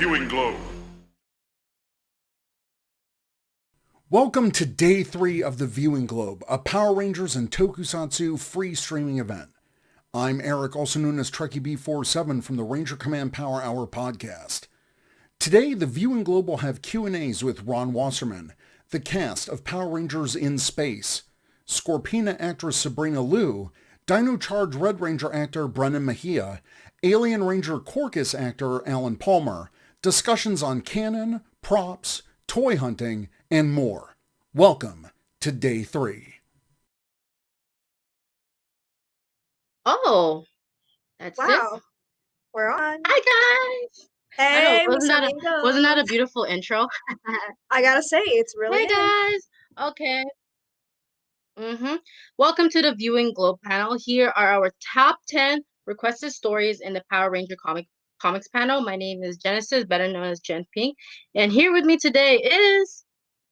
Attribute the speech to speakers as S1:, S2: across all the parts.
S1: viewing globe.
S2: Welcome to Day 3 of the Viewing Globe, a Power Rangers and Tokusatsu free streaming event. I'm Eric, also known as Trekkie B47 from the Ranger Command Power Hour podcast. Today, the Viewing Globe will have Q&As with Ron Wasserman, the cast of Power Rangers in Space, Scorpina actress Sabrina Liu, Dino Charge Red Ranger actor Brennan Mejia, Alien Ranger Corcus actor Alan Palmer, discussions on canon, props, toy hunting, and more. Welcome to Day 3.
S3: Oh, that's it.
S4: Wow, we're on.
S3: Hi guys. I know,
S4: Hey, Miss
S3: wasn't that a
S4: Liambo.
S3: beautiful intro?
S4: I gotta say, it's really
S3: Hey guys. Okay. Welcome to the Viewing Globe panel. Here are our top 10 requested stories in the Power Ranger comics panel. My name is Genesis, better known as Gen Pink, and here with me today is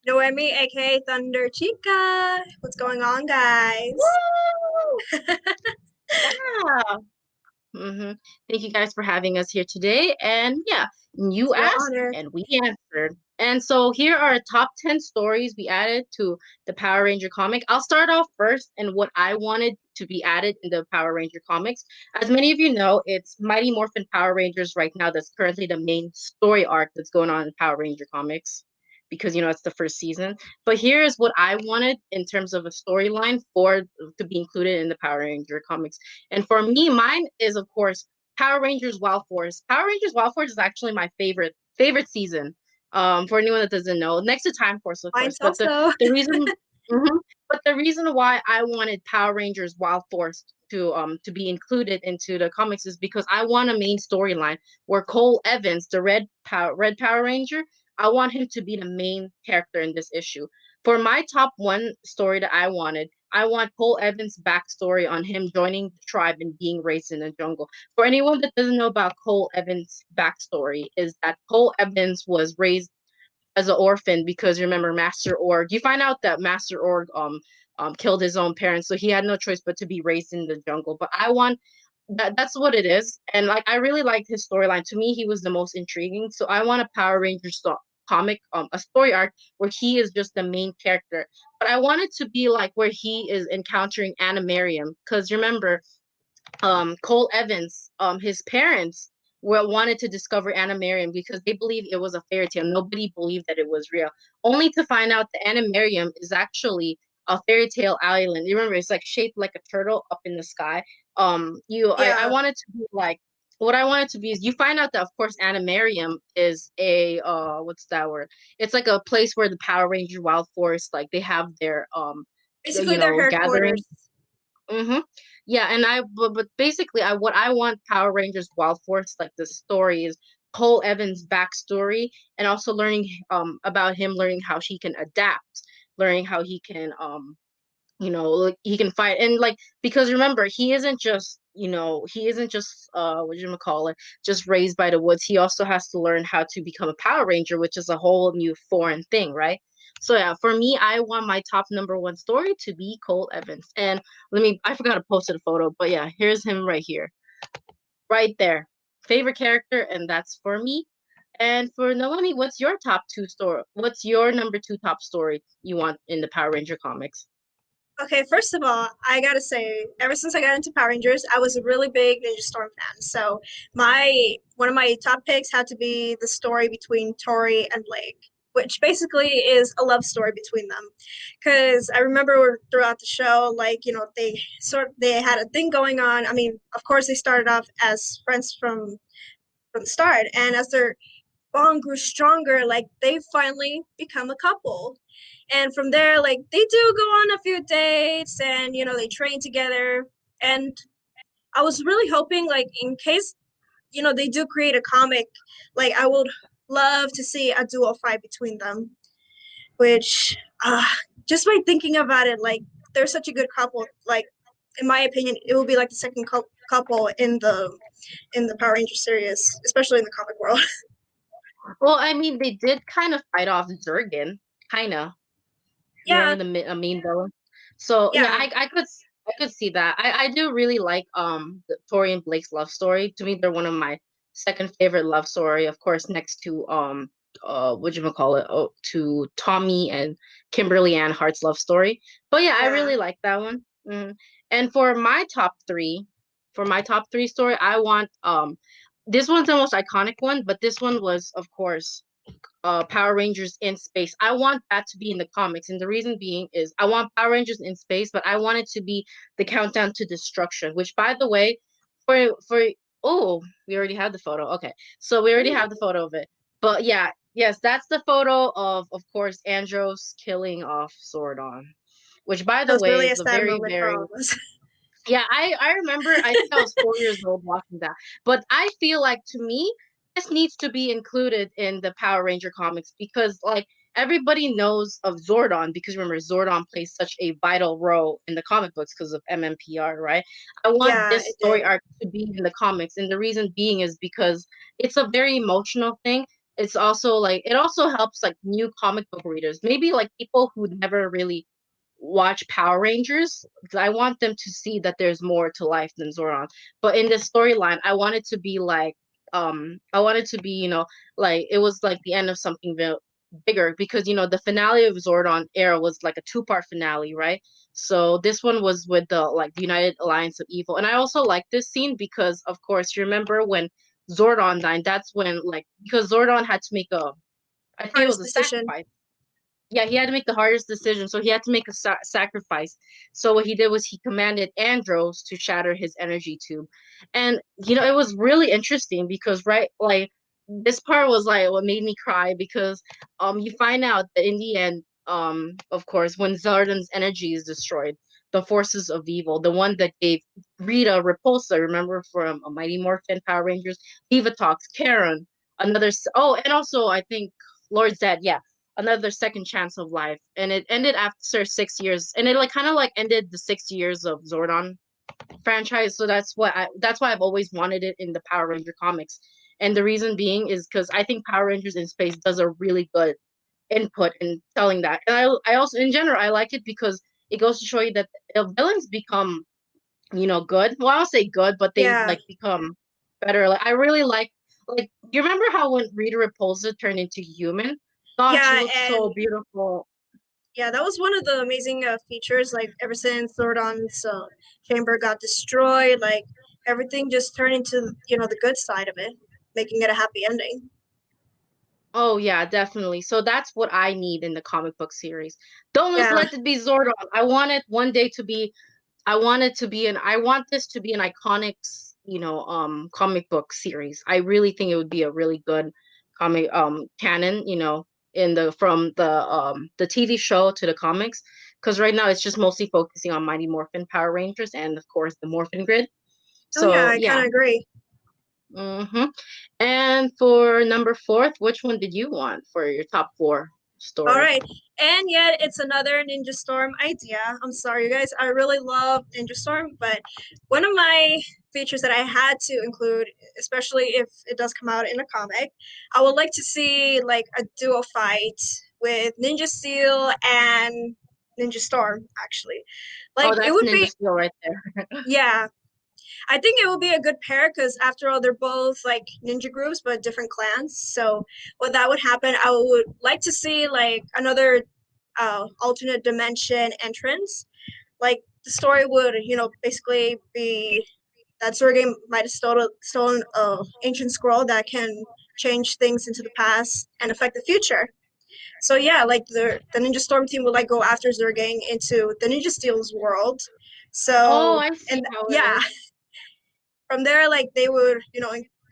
S4: Noemi, aka Thunder Chica. What's going on, guys?
S3: Woo! Yeah. Thank you guys for having us here today. And yeah, you
S4: It's an
S3: asked
S4: honor.
S3: and we answered. And so here are top 10 stories we added to the Power Ranger comic. I'll start off first and what I wanted to be added in the Power Ranger comics. As many of you know, it's Mighty Morphin Power Rangers right now that's currently the main story arc that's going on in Power Ranger comics because, you know, it's the first season. But here is what I wanted in terms of a storyline to be included in the Power Ranger comics. And for me, mine is, of course, Power Rangers Wild Force. Power Rangers Wild Force is actually my favorite season. For anyone that doesn't know, next to Time Force, of course.
S4: Mine's
S3: But
S4: also.
S3: the reason, but the reason why I wanted Power Rangers Wild Force to be included into the comics is because I want a main storyline where Cole Evans, the Red Power Ranger, I want him to be the main character in this issue. For my top one story that I want Cole Evans' backstory on him joining the tribe and being raised in the jungle. For anyone that doesn't know about Cole Evans' backstory, is that Cole Evans was raised as an orphan because remember Master Org. You find out that Master Org killed his own parents, so he had no choice but to be raised in the jungle. But I want that's what it is, and like I really liked his storyline. To me, he was the most intriguing. So I want a Power Rangers comic, a story arc where he is just the main character. But I want it to be like where he is encountering Animarium, because remember, Cole Evans, his parents wanted to discover Animarium because they believed it was a fairy tale. Nobody believed that it was real. Only to find out the Animarium is actually a fairy tale island. You remember, it's like shaped like a turtle up in the sky. I wanted to be like what I wanted to be is you find out that of course Animarium is a what's that word? It's like a place where the Power Ranger Wild Force like they have their
S4: Basically, their
S3: gathering.
S4: headquarters.
S3: Yeah, and but basically what I want Power Rangers Wild Force like the story is Cole Evans' backstory and also learning about him learning how he can adapt, learning how he can like he can fight and like because remember he isn't just what you call it just raised by the woods. He also has to learn how to become a Power Ranger, which is a whole new foreign thing, right? So yeah, for me, I want my top number one story to be Cole Evans. And I forgot to post a photo, but yeah, here's him right here, right there, favorite character, and that's for me. And for Naomi, what's your top two story? What's your number two top story you want in the Power Ranger comics?
S4: Okay, first of all, I gotta say, ever since I got into Power Rangers, I was a really big Ninja Storm fan. So one of my top picks had to be the story between Tori and Blake, which basically is a love story between them. Because I remember throughout the show, like they had a thing going on. I mean, of course, they started off as friends from the start, and as their bond grew stronger, like they finally become a couple. And from there, like they do go on a few dates and they train together. And I was really hoping, like, in case they do create a comic, like I would love to see a dual fight between them, which just by thinking about it, like they're such a good couple. Like in my opinion, it will be like the second couple in the Power Ranger series, especially in the comic world.
S3: Well, I mean, they did kind of fight off Zurgen, kind of.
S4: Yeah.
S3: Remember the main villain? So yeah, I could see that. I do really like the Tori and Blake's love story. To me, they're one of my second favorite love story, of course, next to whatchamacallit, to Tommy and Kimberly Ann Hart's love story. But yeah, I
S4: Yeah.
S3: really like that one. And for my top three story, I want this one's the most iconic one, but this one was, of course, Power Rangers in space. I want that to be in the comics, and the reason being is I want Power Rangers in space, but I want it to be the countdown to destruction. Which, by the way, for oh, we already have the photo. Okay, so we already have the photo of it. But yeah, yes, that's the photo of course, Andros killing off Zordon, which, by
S4: That
S3: the
S4: was
S3: way,
S4: really a
S3: is a
S4: sad
S3: very
S4: moment for
S3: very
S4: all of us.
S3: yeah, I remember. I think I was 4 years old watching that. But I feel like, to me, this needs to be included in the Power Ranger comics because, like, everybody knows of Zordon because, remember, Zordon plays such a vital role in the comic books because of MMPR, right? I want
S4: Yeah,
S3: this
S4: it did.
S3: story arc to be in the comics, and the reason being is because it's a very emotional thing. It's also like it also helps like new comic book readers, maybe like people who never really watch Power Rangers because I want them to see that there's more to life than Zordon. But in this storyline, I want it to be like I want it to be, like it was like the end of something bigger because the finale of Zordon era was like a two-part finale, right? So this one was with the like the United Alliance of Evil. And I also like this scene because of course you remember when Zordon died, that's when like because Zordon had to make a I think it was
S4: Hardest
S3: a
S4: decision.
S3: sacrifice. Yeah, he had to make the hardest decision, so he had to make a sacrifice. So what he did was he commanded Andros to shatter his energy tube, and it was really interesting because like this part was like what made me cry because you find out that in the end of course when Zardon's energy is destroyed, the forces of evil, the one that gave Rita Repulsa, remember from Mighty Morphin Power Rangers, Divatox, Karen, and also I think Lord Zed, yeah, another second chance of life, and it ended after 6 years, and it like kind of like ended the 6 years of Zordon franchise. So that's why I've always wanted it in the Power Ranger comics, and the reason being is because I think Power Rangers in Space does a really good input in telling that, and I also in general I like it because it goes to show you that villains become good. Well, I don't say good, but they
S4: Yeah.
S3: like become better. Like I really like you remember how when Rita Repulsa turned into human? God, she
S4: Yeah,
S3: looked
S4: and
S3: so beautiful.
S4: yeah, that was one of the amazing features. Like ever since Zordon's chamber got destroyed, like everything just turned into the good side of it, making it a happy ending.
S3: Oh yeah, definitely. So that's what I need in the comic book series. Don't just
S4: Yeah,
S3: let it be Zordon. I want it one day to be. I want this to be an iconic, comic book series. I really think it would be a really good comic canon, in the TV show to the comics. Because right now it's just mostly focusing on Mighty Morphin Power Rangers and of course the Morphin Grid.
S4: oh yeah,
S3: So
S4: I kind
S3: yeah.
S4: of agree.
S3: And for number fourth, which one did you want for your top four
S4: All
S3: story?
S4: right, and yet it's another Ninja Storm idea. I'm sorry, you guys. I really love Ninja Storm, but one of my features that I had to include, especially if it does come out in a comic, I would like to see like a duo fight with Ninja Steel and Ninja Storm. Actually,
S3: Oh,
S4: like it
S3: that's
S4: would
S3: Ninja
S4: be,
S3: Steel right there.
S4: yeah. I think it would be a good pair because after all, they're both like ninja groups but different clans. So when that would happen, I would like to see like another alternate dimension entrance. Like the story would, basically be that Sergei might have stolen a ancient scroll that can change things into the past and affect the future. So yeah, like the Ninja Storm team would like go after Zergang into the Ninja Steel's world.
S3: Oh,
S4: So
S3: I see
S4: and
S3: how it
S4: yeah,
S3: is.
S4: from there, like they would,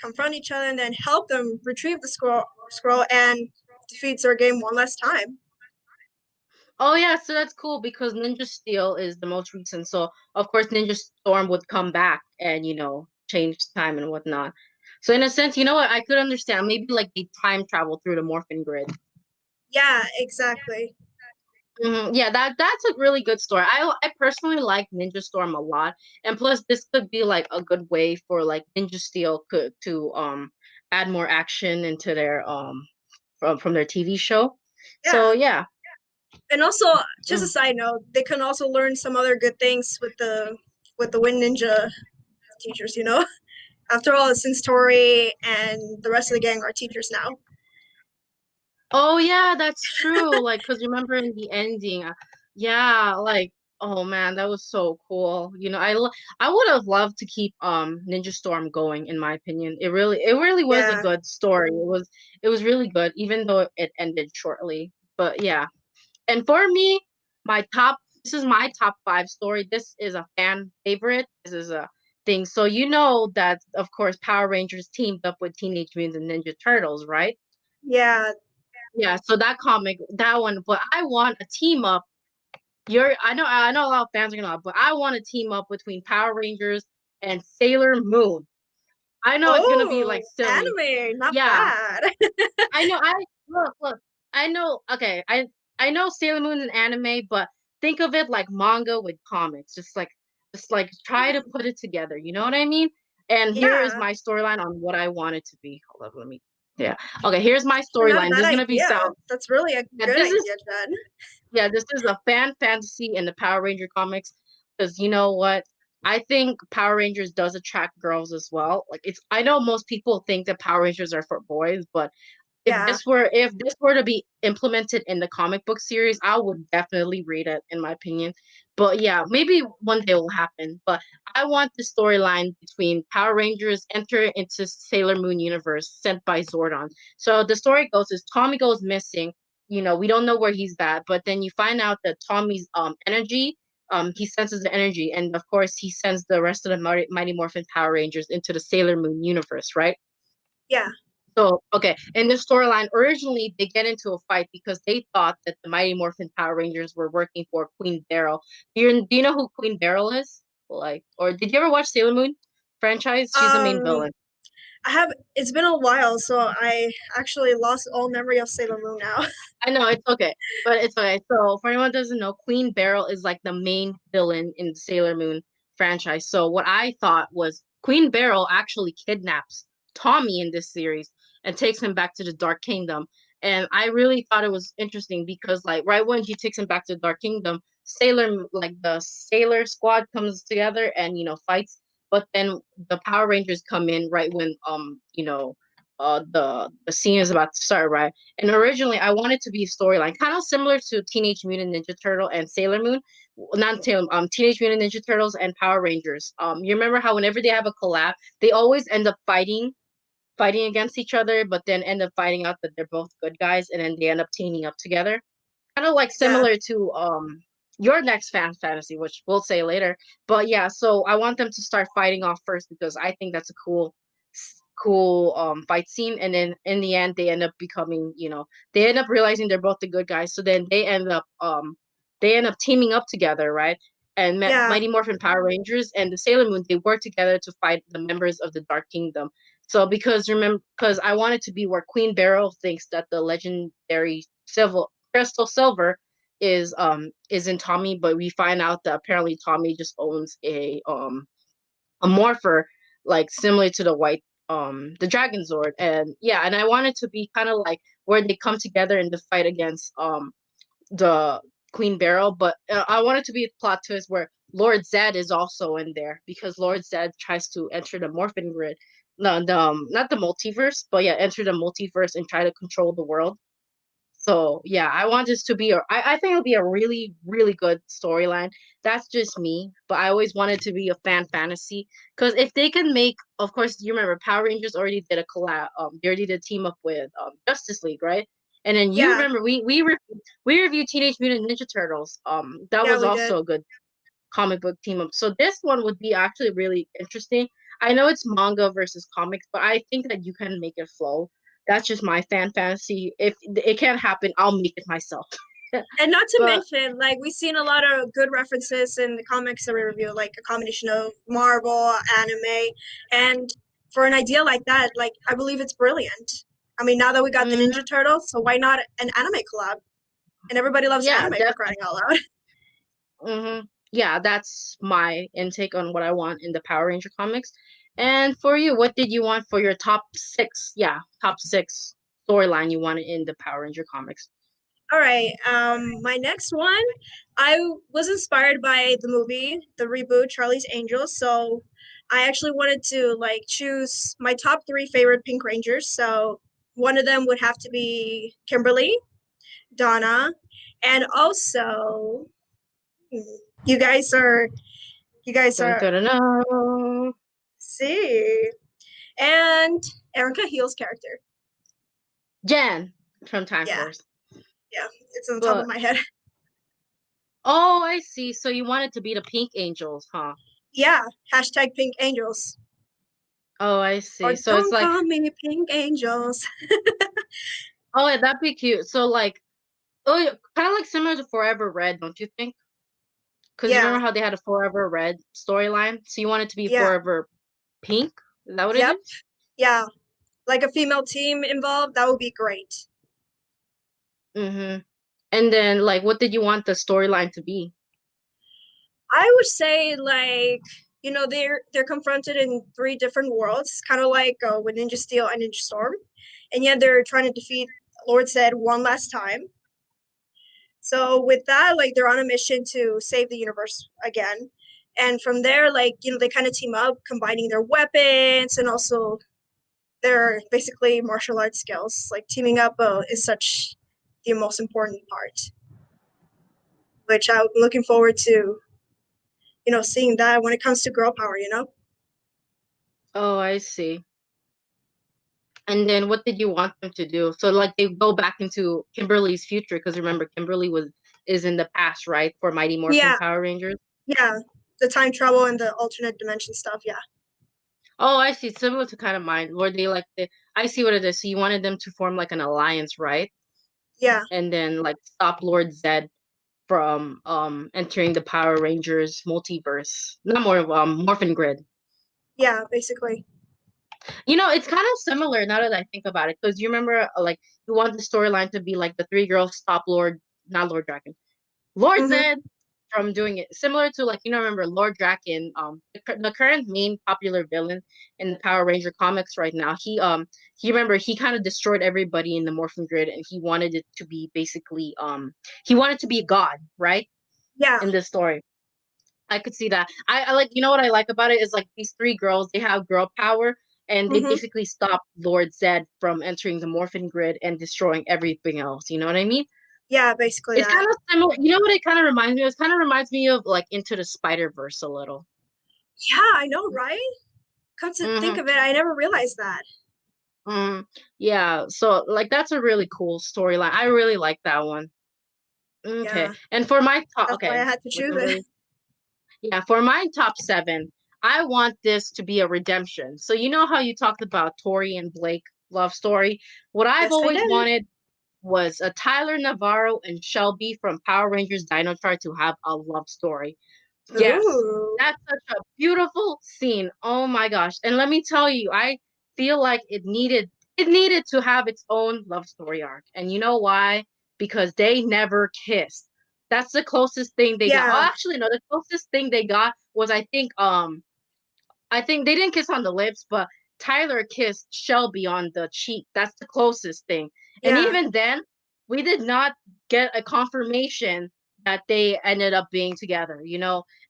S4: confront each other and then help them retrieve the scroll and defeat Zergame one last time.
S3: Oh yeah, so that's cool because Ninja Steel is the most recent. So of course Ninja Storm would come back and change time and whatnot. So in a sense, you know what, I could understand maybe like they time travel through the Morphin Grid.
S4: Yeah, exactly.
S3: Yeah, that's a really good story. I personally like Ninja Storm a lot, and plus this could be like a good way for like Ninja Steel could to add more action into their from their TV show.
S4: Yeah.
S3: So yeah.
S4: And also, just a
S3: Mm.
S4: side note, they can also learn some other good things with the Wind Ninja teachers. After all, since Tori and the rest of the gang are teachers now.
S3: Oh yeah, that's true. Like, cause remember in the ending, yeah, like, oh man, that was so cool. You know, I would have loved to keep Ninja Storm going. In my opinion, it really was a
S4: Yeah.
S3: good story. It was really good, even though it ended shortly. But yeah, and for me, this is my top 5 story. This is a fan favorite. This is a thing. So you know that of course Power Rangers teamed up with Teenage Mutant Ninja Turtles, right?
S4: Yeah.
S3: Yeah, so that comic, that one, but I want a team up. I know a lot of fans are gonna, but I want a team up between Power Rangers and Sailor Moon. I know it's gonna be like
S4: Oh,
S3: silly.
S4: anime, not
S3: Yeah,
S4: bad.
S3: I know. I look. I know. Okay, I know Sailor Moon's an anime, but think of it like manga with comics. Just like try to put it together. You know what I mean? And here is
S4: Yeah,
S3: my storyline on what I want it to be. Hold on, let me. Yeah. Okay. Here's my
S4: not a
S3: storyline.
S4: bad
S3: This is gonna be
S4: idea.
S3: sound.
S4: That's really a
S3: Yeah,
S4: good
S3: this is
S4: idea, Jen.
S3: yeah, this is a fan fantasy in the Power Ranger comics because you know what? I think Power Rangers does attract girls as well. Like I know most people think that Power Rangers are for boys, but
S4: Yeah,
S3: if this were to be implemented in the comic book series, I would definitely read it in my opinion. But yeah, maybe one day it will happen. But I want the storyline between Power Rangers enter into Sailor Moon universe sent by Zordon. So the story goes is Tommy goes missing. You know, we don't know where he's at, but then you find out that Tommy's energy, he senses the energy, and of course he sends the rest of the Mighty Morphin Power Rangers into the Sailor Moon universe, right?
S4: yeah.
S3: So, okay, in the storyline, originally they get into a fight because they thought that the Mighty Morphin Power Rangers were working for Queen Beryl. Do you know who Queen Beryl is? Like, or did you ever watch Sailor Moon franchise? She's the main
S4: Um,
S3: villain.
S4: I have. It's been a while, so I actually lost all memory of Sailor Moon now.
S3: I know it's okay, but it's okay. So, for anyone who doesn't know, Queen Beryl is like the main villain in the Sailor Moon franchise. So, what I thought was Queen Beryl actually kidnaps Tommy in this series and takes him back to the Dark Kingdom. And I really thought it was interesting because, like, right when she takes him back to the Dark Kingdom, the Sailor Squad comes together and fights. But then the Power Rangers come in right when the scene is about to start, right? And originally, I wanted to be a storyline, kind of similar to Teenage Mutant Ninja Turtle and Sailor Moon, not Taylor, Teenage Mutant Ninja Turtles and Power Rangers. You remember how whenever they have a collab, they always end up fighting against each other, but then end up finding out that they're both good guys, and then they end up teaming up together. Kind of like
S4: Yeah,
S3: similar to your next fan fantasy, which we'll say later. But yeah, so I want them to start fighting off first because I think that's a cool fight scene, and then in the end they end up becoming, they end up realizing they're both the good guys, so then they end up teaming up together, right? And
S4: yeah,
S3: Mighty Morphin Power Rangers and the Sailor Moon, they work together to fight the members of the Dark Kingdom. So because I want it to be where Queen Beryl thinks that the legendary Crystal Silver is in Tommy, but we find out that apparently Tommy just owns a morpher, like similar to the Dragon Zord. And yeah, and I want it to be kind of like where they come together in the fight against the Queen Beryl, but I want it to be a plot twist where Lord Zed is also in there because Lord Zed tries to enter the Morphin grid. No, not the multiverse, but yeah, enter the multiverse and try to control the world. So yeah, I want this to be I think it'll be a really, really good storyline. That's just me, but I always wanted to be a fan fantasy. Because if they can make, of course, you remember Power Rangers already did a collab, they already did team up with Justice League, right? And then you
S4: yeah,
S3: remember we reviewed Teenage Mutant Ninja Turtles. That
S4: yeah.
S3: was
S4: We did.
S3: also a good comic book team up. So this one would be actually really interesting. I know it's manga versus comics, but I think that you can make it flow. That's just my fan fantasy. If it can't happen, I'll make it myself.
S4: And not to
S3: But
S4: mention, like we've seen a lot of good references in the comics that we review, like a combination of Marvel, anime, and for an idea like that, like I believe it's brilliant. I mean, now that we got the
S3: mhm,
S4: Ninja Turtles, so why not an anime collab? And everybody loves
S3: yeah,
S4: anime for crying out loud.
S3: yeah, that's my intake on what I want in the Power Ranger comics. And for you, what did you want for your top six? Yeah, top six storyline you wanted in the Power Ranger comics.
S4: All right. My next one, I was inspired by the movie, the reboot, Charlie's Angels. So I actually wanted to like choose my top 3 favorite Pink Rangers. So one of them would have to be Kimberly, Donna, and also hmm, you guys are you guys
S3: Dun,
S4: are
S3: dun, dun, dun.
S4: see and Erica Heel's character.
S3: Jen from Time
S4: Yeah,
S3: Force.
S4: yeah, it's on the top of
S3: But
S4: my head.
S3: oh, I see. So you wanted to be the Pink Angels, huh?
S4: Yeah, hashtag Pink Angels.
S3: Oh, I
S4: Or
S3: see. So it's
S4: don't
S3: like,
S4: call me Pink Angels.
S3: oh, yeah, that'd be cute. So like, oh, yeah, kind of like similar to Forever Red, don't you think? Because you
S4: Yeah,
S3: remember how they had a Forever Red storyline? So you want it to be
S4: yeah,
S3: Forever Pink? Is that what it
S4: yep,
S3: is?
S4: yeah. Like a female team involved, that would be great.
S3: Mm-hmm. And then, like, what did you want the storyline to be?
S4: I would say like they're confronted in 3 different worlds, kind of like with Ninja Steel and Ninja Storm, and yet they're trying to defeat Lord Zed one last time. So with that, like they're on a mission to save the universe again, and from there, like they kind of team up, combining their weapons and also their basically martial arts skills. Like teaming up is such the most important part, which I'm looking forward to seeing that when it comes to girl power.
S3: Oh, I see. And then what did you want them to do? So like they go back into Kimberly's future because remember Kimberly is in the past, right? For Mighty Morphin
S4: Yeah,
S3: Power Rangers.
S4: yeah. The time travel and the alternate dimension stuff, yeah.
S3: Oh, I see. Similar to kind of mine, where I see what it is. So you wanted them to form like an alliance, right?
S4: Yeah,
S3: And then like stop Lord Zed from entering the Power Rangers multiverse. Not more Morphin Grid.
S4: yeah, basically.
S3: It's kind of similar now that I think about it, because you remember, like, you want the storyline to be like the 3 girls stop not Lord Dragon, Lord
S4: Mm-hmm.
S3: Zed from doing it. Similar to like, remember Lord Draken, the current main popular villain in the Power Ranger comics right now. He remember he kind of destroyed everybody in the Morphin Grid, and he wanted it to be basically he wanted to be a god, right?
S4: Yeah.
S3: In this story. I could see that. I like, what I like about it is like these 3 girls, they have girl power and they
S4: Mm-hmm.
S3: basically stop Lord Zed from entering the Morphin Grid and destroying everything else. You know what I mean?
S4: Yeah, basically
S3: It's
S4: that.
S3: kind of similar. You know what it kind of reminds me of? It kind of reminds me of like Into the Spider-Verse a little.
S4: Yeah, I know, right? Come to think
S3: Mm-hmm.
S4: of it, I never realized that.
S3: Yeah. So like that's a really cool storyline. I really like that one. Okay.
S4: Yeah,
S3: And for my top,
S4: that's why
S3: okay,
S4: I had to
S3: with
S4: choose
S3: a
S4: it.
S3: really Yeah, for my top 7, I want this to be a redemption. So you know how you talked about Tori and Blake love story? What I've
S4: Yes, I
S3: always
S4: did.
S3: wanted was a Tyler Navarro and Shelby from Power Rangers Dino Charge to have a love story. Yes,
S4: Ooh.
S3: that's such a beautiful scene. Oh my gosh. And let me tell you, I feel like it needed to have its own love story arc. And you know why? Because they never kissed. That's the closest thing they got. Oh,
S4: Yeah,
S3: actually no, the closest thing they got was I think they didn't kiss on the lips, but Tyler kissed Shelby on the cheek. That's the closest thing. And
S4: yeah,
S3: even then, we did not get a confirmation that they ended up being together.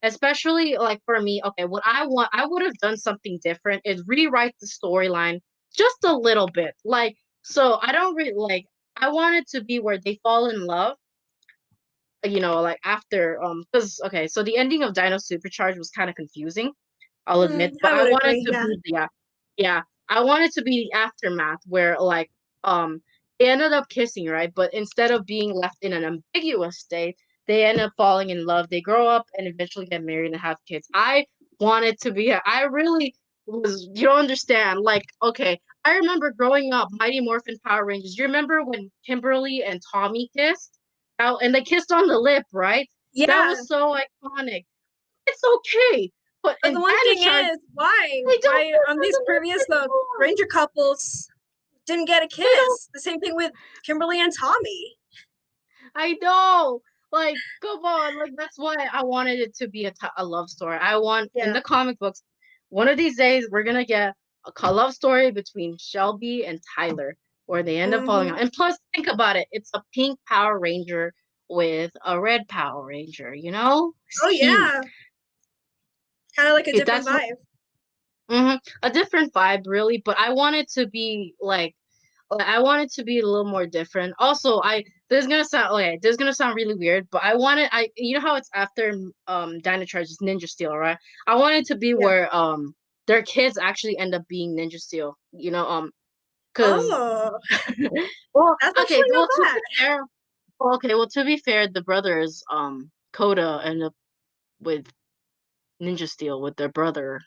S3: Especially like for me, okay, what I would have done something different is rewrite the storyline just a little bit. Like, so I don't really like, I want it to be where they fall in love, like after, because, okay, so the ending of Dino Supercharge was kind of confusing. I'll admit, but
S4: I
S3: I
S4: would
S3: wanted
S4: agree.
S3: to
S4: Yeah,
S3: be yeah, I wanted to be the aftermath where like they ended up kissing, right? But instead of being left in an ambiguous state, they end up falling in love. They grow up and eventually get married and have kids. I wanted to be I really was, you don't understand. Like, okay, I remember growing up, Mighty Morphin Power Rangers. You remember when Kimberly and Tommy kissed? And they kissed on the lip, right? That
S4: yeah.
S3: was so iconic. It's okay. But
S4: But the
S3: in
S4: one
S3: Dino
S4: thing
S3: Charge,
S4: is, why?
S3: they don't
S4: Why
S3: kiss
S4: on
S3: on
S4: these
S3: the
S4: previous
S3: lips anymore.
S4: Ranger couples didn't get a
S3: They don't.
S4: kiss? The same thing with Kimberly and Tommy.
S3: I know. Like, come on. Like, that's why I wanted it to be a love story. I want in
S4: Yeah.
S3: the comic books, one of these days we're gonna get a love story between Shelby and Tyler, where they end up falling
S4: Mm-hmm.
S3: out. And plus, think about it. It's a pink Power Ranger with a red Power Ranger. It's
S4: Oh
S3: cute.
S4: yeah, kind of like a different
S3: That's
S4: vibe.
S3: A different vibe, really, but I want it to be I want it to be a little more different. Also, this is gonna sound really weird, but you know how it's after Dino Charge's Ninja Steel, right? I want it to be
S4: Yeah.
S3: where their kids actually end up being Ninja Steel, because
S4: Oh,
S3: well,
S4: that's
S3: okay,
S4: actually not
S3: well to
S4: bad.
S3: be fair, the brothers Koda end up with Ninja Steel with their brother,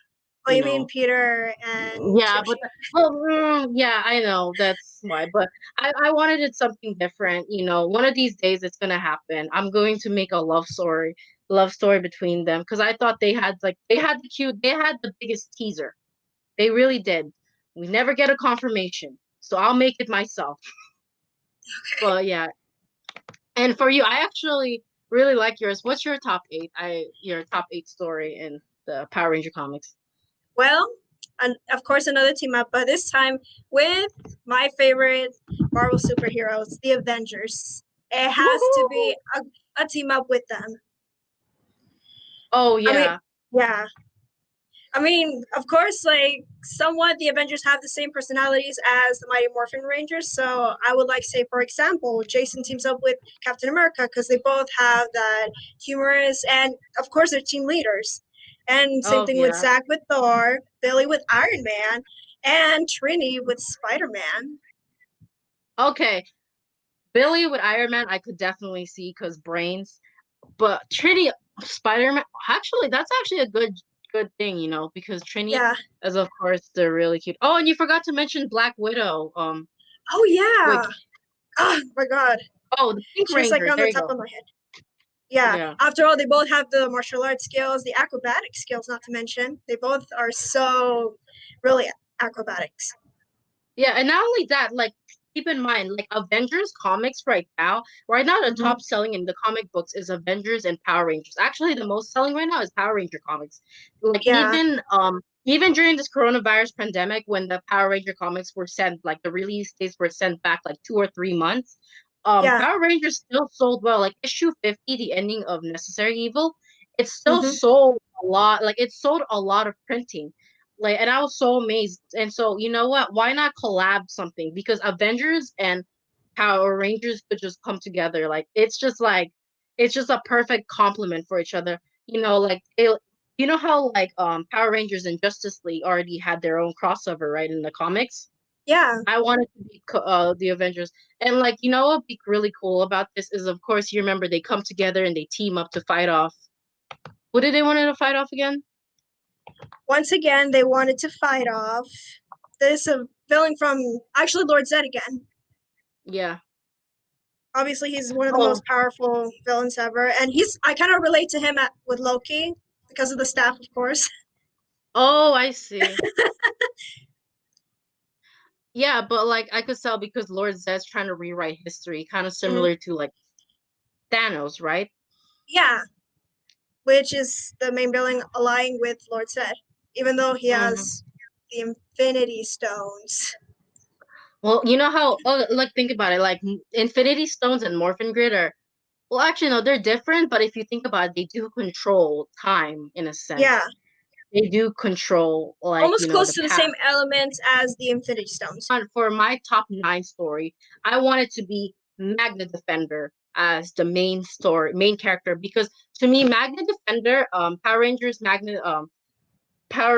S4: Oh,
S3: you
S4: you mean
S3: know.
S4: Peter and
S3: Yeah,
S4: Toshi?
S3: yeah, I know that's why, but I wanted it something different. One of these days it's gonna happen. I'm going to make a love story between them because I thought they had the biggest teaser. They really did. We never get a confirmation, so I'll make it myself. But yeah, and for you, I actually really like yours. What's your top eight? Your top eight story in the Power Ranger comics.
S4: Well, and of course another team up, but this time with my favorite Marvel superheroes, the Avengers. It has to
S3: Woohoo!
S4: be a team up with them.
S3: Oh
S4: I mean,
S3: yeah.
S4: yeah. I mean, of course, like somewhat the Avengers have the same personalities as the Mighty Morphin Rangers. So I would like to say, for example, Jason teams up with Captain America because they both have that humorous and of course they're team leaders. And same
S3: Oh
S4: thing with
S3: yeah.
S4: Zach with Thor, Billy with Iron Man, and Trini with Spider-Man.
S3: Okay. Billy with Iron Man, I could definitely see because brains. But Trinity Spider-Man, actually, that's actually a good thing, because Trini
S4: Yeah.
S3: is of course they're really cute. Oh, and you forgot to mention Black Widow.
S4: Oh yeah.
S3: Wait,
S4: Oh my God.
S3: oh, the Pink
S4: She's like
S3: Ranger.
S4: on
S3: There
S4: the
S3: you
S4: top
S3: go.
S4: of my head. Yeah.
S3: Yeah.
S4: After all, they both have the martial arts skills, the acrobatic skills, not to mention. They both are so really acrobatics.
S3: Yeah, and not only that, like keep in mind, like Avengers comics right now the
S4: Mm-hmm.
S3: top selling in the comic books is Avengers and Power Rangers. Actually, the most selling right now is Power Ranger comics. Like
S4: Yeah.
S3: even during this coronavirus pandemic when the Power Ranger comics were sent, like the release dates were sent back like 2 or 3 months,
S4: Yeah.
S3: Power Rangers still sold well. Like issue 50, the ending of Necessary Evil, it still
S4: Mm-hmm.
S3: sold a lot. Like it sold a lot of printing. Like, and I was so amazed. And so, you know what? Why not collab something? Because Avengers and Power Rangers could just come together. It's just a perfect complement for each other. You know how Power Rangers and Justice League already had their own crossover, right, in the comics?
S4: Yeah.
S3: I wanted to be the Avengers. And what would be really cool about this is, of course, you remember they come together and they team up to fight off. What did they want to fight off again?
S4: Once again, they wanted to fight off this villain from actually Lord Zed again.
S3: Yeah.
S4: Obviously, he's one of the
S3: Oh,
S4: most powerful villains ever, and I kind of relate to him with Loki because of the staff, of course.
S3: oh, I see. Yeah, but I could tell because Lord Zed's trying to rewrite history, kind of
S4: Mm-hmm.
S3: similar to Thanos, right?
S4: Yeah, which is the main villain allying with Lord Zed, even though he
S3: Hmm.
S4: has the Infinity Stones.
S3: Well, you know how, think about it, Infinity Stones and Morphin Grid are, well, actually, no, they're different, but if you think about it, they do control time in a
S4: Yeah,
S3: sense. They do control,
S4: almost close
S3: the
S4: to the
S3: past.
S4: same elements as the Infinity Stones.
S3: For my top 9 story, I want it to be Magna Defender as the main character, because to me, Magna Defender, Power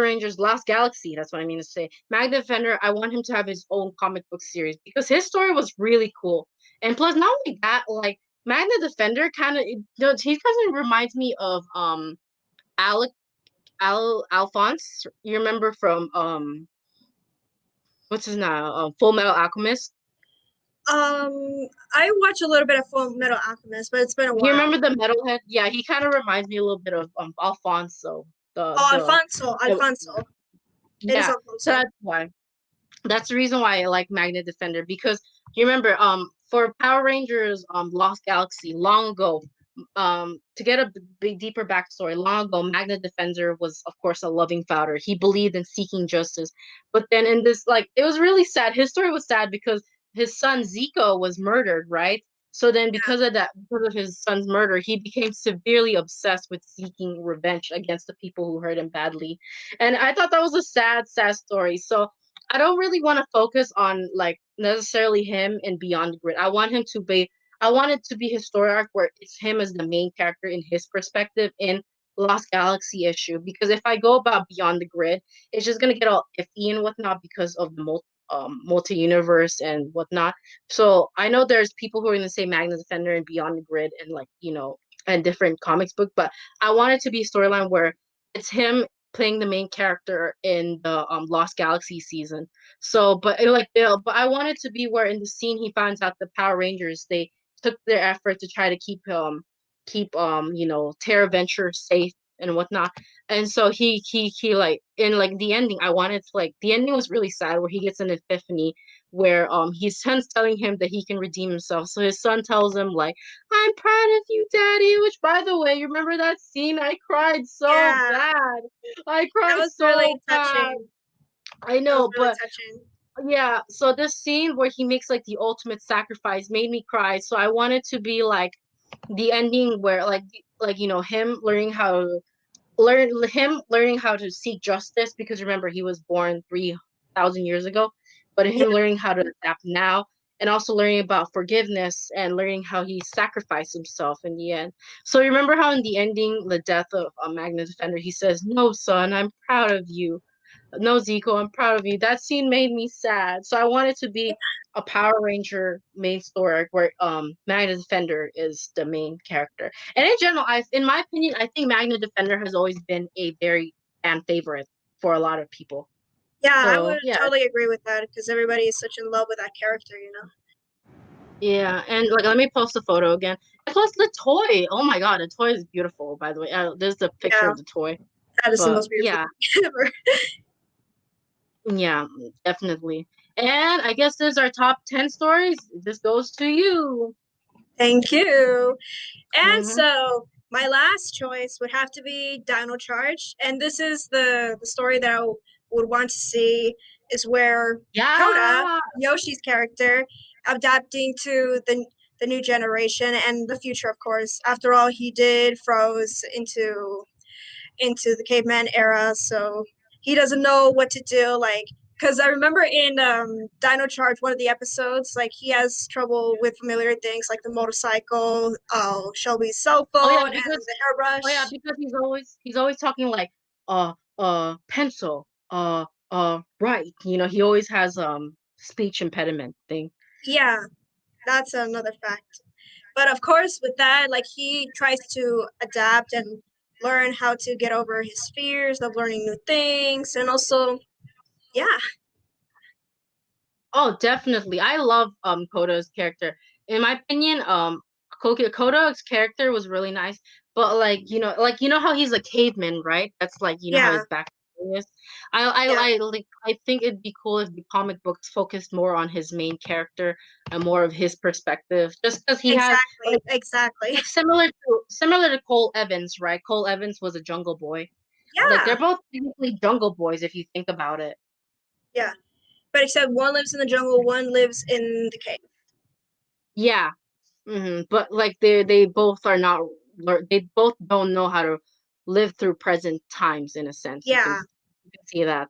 S3: Rangers Lost Galaxy, that's what I mean to say. Magna Defender, I want him to have his own comic book series because his story was really cool. And plus, not only that, Magna Defender he kind of reminds me of Alec Alphonse. You remember from what's his name? Full Metal Alchemist.
S4: I watch a little bit of Full Metal Alchemist, but it's been a
S3: You
S4: while.
S3: remember the metalhead? Yeah, he kind of reminds me a little bit of Alfonso. The
S4: Oh,
S3: the, the
S4: Alfonso. It is
S3: yeah. So
S4: Alfonso.
S3: that's why. That's the reason why I like Magnet Defender, because you remember for Power Rangers Lost Galaxy long ago, to get a big deeper backstory, long ago Magnet Defender was of course a loving founder. He believed in seeking justice, but then in this, it was really sad. His story was sad because his son Zico was murdered, right? So then because of that, because of his son's murder, he became severely obsessed with seeking revenge against the people who hurt him badly. And I thought that was a sad, sad story. So I don't really want to focus on like necessarily him and Beyond the Grid. I want it to be his story arc where it's him as the main character in his perspective in Lost Galaxy issue. Because if I go about Beyond the Grid, it's just gonna get all iffy and whatnot because of the multi-universe and whatnot. So I know there's people who are going to say Magna Defender and Beyond the Grid and like, and different comics book, but I want it to be a storyline where it's him playing the main character in the Lost Galaxy season. So, but I want it to be where in the scene he finds out the Power Rangers, they took their effort to try to keep Terra Venture safe and whatnot. And so he like in like the ending, I wanted to like the ending was really sad where he gets an epiphany where his son's telling him that he can redeem himself. So his son tells him like, "I'm proud of you, Daddy." Which, by the way, you remember that scene? I cried so bad. I
S4: That
S3: cried
S4: was
S3: so
S4: really
S3: bad.
S4: touching.
S3: I
S4: That was
S3: know,
S4: really
S3: but
S4: touching.
S3: yeah. So this scene where he makes like the ultimate sacrifice made me cry. So I wanted to be like the ending where him learning how to seek justice, because remember he was born 3,000 years ago, but
S4: Yeah,
S3: him learning how to adapt now, and also learning about forgiveness and learning how he sacrificed himself in the end. So remember how in the ending, the death of Magna Defender, he says, "No, son, I'm proud of you. No, Zico, I'm proud of you." That scene made me sad. So I wanted to be a Power Ranger main story arc where Magna Defender is the main character. And in general, in my opinion, I think Magna Defender has always been a very fan favorite for a lot of people.
S4: yeah, I
S3: So
S4: would
S3: yeah.
S4: totally agree with that because everybody is such in love with that character, you know.
S3: Yeah, and like let me post a photo again. And plus the toy. Oh my god, the toy is beautiful, by the way. There's the picture
S4: Yeah,
S3: of the toy.
S4: that is the
S3: But
S4: most beautiful
S3: yeah,
S4: thing ever.
S3: yeah, definitely. And I guess there's our top 10 stories. This goes to you.
S4: Thank you. And
S3: Mm-hmm.
S4: so my last choice would have to be Dino Charge, and this is the story that I would want to see is where Koda,
S3: Yeah.
S4: Yoshi's character, adapting to the new generation and the future, of course. After all, he did froze into the caveman era, so he doesn't know what to do. Like, because I remember in Dino Charge, one of the episodes, like he has trouble with familiar things like the motorcycle, Shelby's cell
S3: Oh yeah,
S4: phone, and
S3: because
S4: the hairbrush.
S3: he's always talking like pencil, right. He always has speech impediment thing.
S4: Yeah, that's another fact. But of course, with that, like he tries to adapt and learn how to get over his fears of learning new things, and also, yeah,
S3: Oh, definitely. I love Koda's character. In my opinion, Koda's character was really nice, but like how he's a caveman, right? That's like how
S4: yeah,
S3: his backstory is.
S4: yeah,
S3: I think it'd be cool if the comic books focused more on his main character and more of his perspective, just because he has
S4: exactly.
S3: like similar to Cole Evans, right? Cole Evans was a jungle boy. Like
S4: Yeah,
S3: they're both technically jungle boys if you think about it.
S4: yeah. But except one lives in the jungle, one lives in the cave.
S3: Yeah. But like they both are not they both don't know how to live through present times in a sense.
S4: Yeah.
S3: You can see that.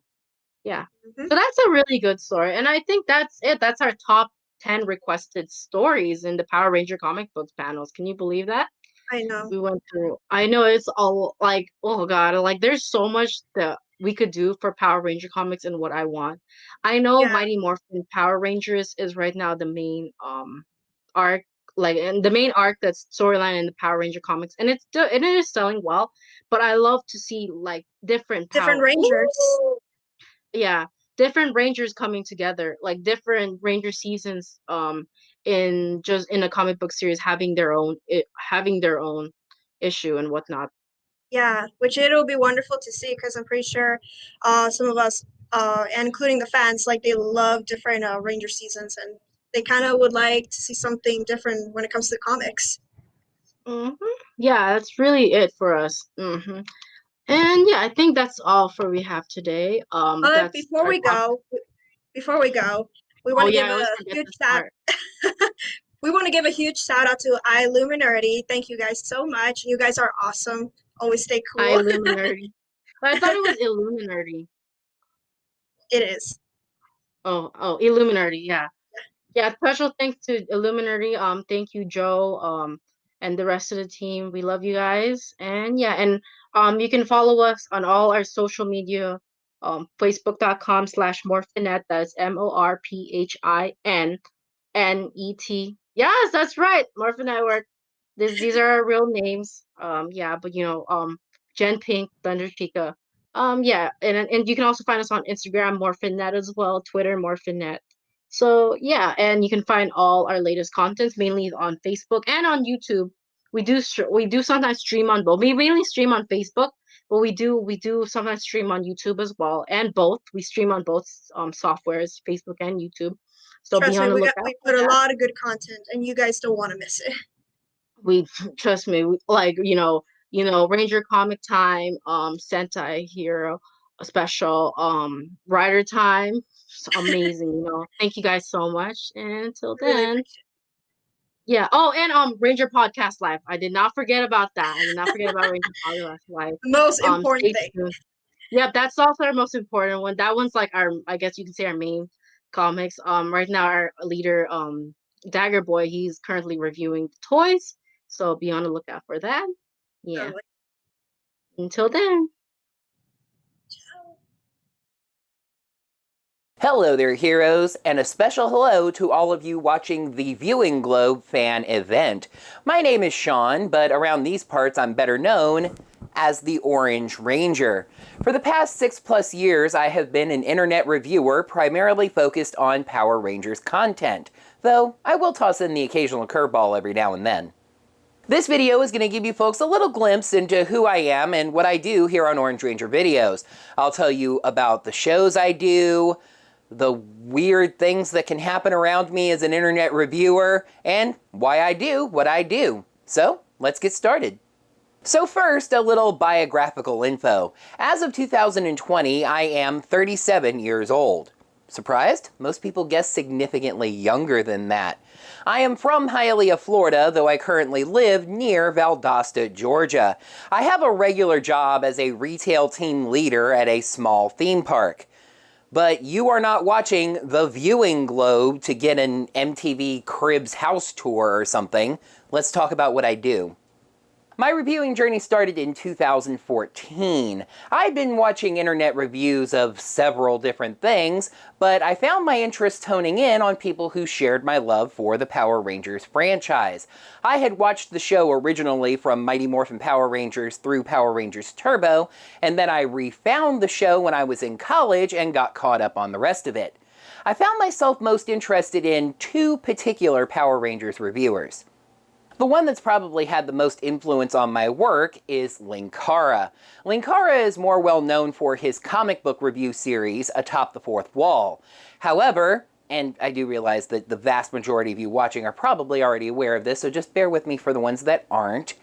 S3: Yeah.
S4: Mm-hmm.
S3: So that's a really good story. And I think that's it. That's our top 10 requested stories in the Power Ranger comic books panels. Can you believe that?
S4: I know.
S3: We went through. I know it's all like, oh God, like there's so much that we could do for Power Ranger comics and what I want. I know
S4: Yeah.
S3: Mighty Morphin Power Rangers is right now the main arc, like and the main arc that's storyline in the Power Ranger comics, and it is selling well. But I love to see like different
S4: Different
S3: power.
S4: rangers.
S3: Ooh! Yeah, different Rangers coming together, like different Ranger seasons in a comic book series having their own issue and whatnot.
S4: Yeah, which it'll be wonderful to see because I'm pretty sure some of us, and including the fans, like they love different Ranger seasons and they kind of would like to see something different when it comes to comics.
S3: hmm Yeah, that's really it for us. And yeah, I think that's all for we have today.
S4: But
S3: That's our top.
S4: before we go, we
S3: Oh
S4: want to
S3: yeah,
S4: give
S3: I always
S4: a
S3: forget
S4: huge
S3: this
S4: shout
S3: part.
S4: We want to give a huge shout out to iLuminarity. Thank you guys so much. You guys are awesome. Always stay cool.
S3: Illuminati. But I thought it was Illuminati.
S4: It is.
S3: Oh, Illuminati. Yeah. Yeah, special thanks to Illuminati. Thank you, Joe. And the rest of the team. We love you guys. And yeah, and you can follow us on all our social media. Facebook.com/Morphinet. That's MorphinNet. Yes, that's right. Morphin Network. These are our real names. Yeah, but Jen Pink, Thunder Chica. Yeah, and you can also find us on Instagram, MorphinNet as well, Twitter, MorphinNet. So yeah, and you can find all our latest contents mainly on Facebook and on YouTube. We do sometimes stream on both. We mainly stream on Facebook, but we do sometimes stream on YouTube as well, and both. We stream on both softwares, Facebook and YouTube. So be
S4: Trust me,
S3: on the
S4: we
S3: lookout for
S4: put a
S3: that.
S4: lot of good content, and you guys don't want to miss it.
S3: We trust me, like Ranger Comic Time, Sentai Hero a special, Rider Time. It's amazing. Thank you guys so much. And until
S4: Really
S3: then,
S4: appreciate
S3: yeah. Oh, and Ranger Podcast Live. I did not forget about that. I did not forget about Ranger Podcast Live.
S4: it. The most important
S3: Stay
S4: thing.
S3: tuned. Yeah, that's also our most important one. That one's like I guess you can say our main comics. Right now our leader, Dagger Boy, he's currently reviewing the toys. So be on the lookout for that. Yeah.
S4: Totally.
S3: Until then.
S1: Hello there, heroes, and a special hello to all of you watching the Viewing Globe fan event. My name is Sean, but around these parts I'm better known as the Orange Ranger. For the past 6+ years, I have been an internet reviewer primarily focused on Power Rangers content, though I will toss in the occasional curveball every now and then. This video is going to give you folks a little glimpse into who I am and what I do here on Orange Ranger Videos. I'll tell you about the shows I do, the weird things that can happen around me as an internet reviewer, and why I do what I do. So, let's get started. So first, a little biographical info. As of 2020, I am 37 years old. Surprised? Most people guess significantly younger than that. I am from Hialeah, Florida, though I currently live near Valdosta, Georgia. I have a regular job as a retail team leader at a small theme park. But you are not watching the Viewing Globe to get an MTV Cribs house tour or something. Let's talk about what I do. My reviewing journey started in 2014. I'd been watching internet reviews of several different things, but I found my interest honing in on people who shared my love for the Power Rangers franchise. I had watched the show originally from Mighty Morphin Power Rangers through Power Rangers Turbo, and then I refound the show when I was in college and got caught up on the rest of it. I found myself most interested in two particular Power Rangers reviewers. The one that's probably had the most influence on my work is Linkara. Linkara is more well known for his comic book review series, Atop the Fourth Wall. However, and I do realize that the vast majority of you watching are probably already aware of this, so just bear with me for the ones that aren't.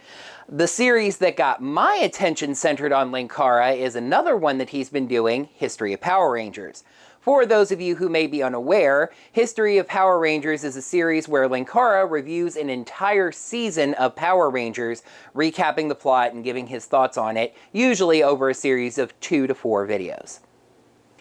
S1: The series that got my attention centered on Linkara is another one that he's been doing, History of Power Rangers. For those of you who may be unaware, History of Power Rangers is a series where Linkara reviews an entire season of Power Rangers, recapping the plot and giving his thoughts on it, usually over a series of 2 to 4 videos.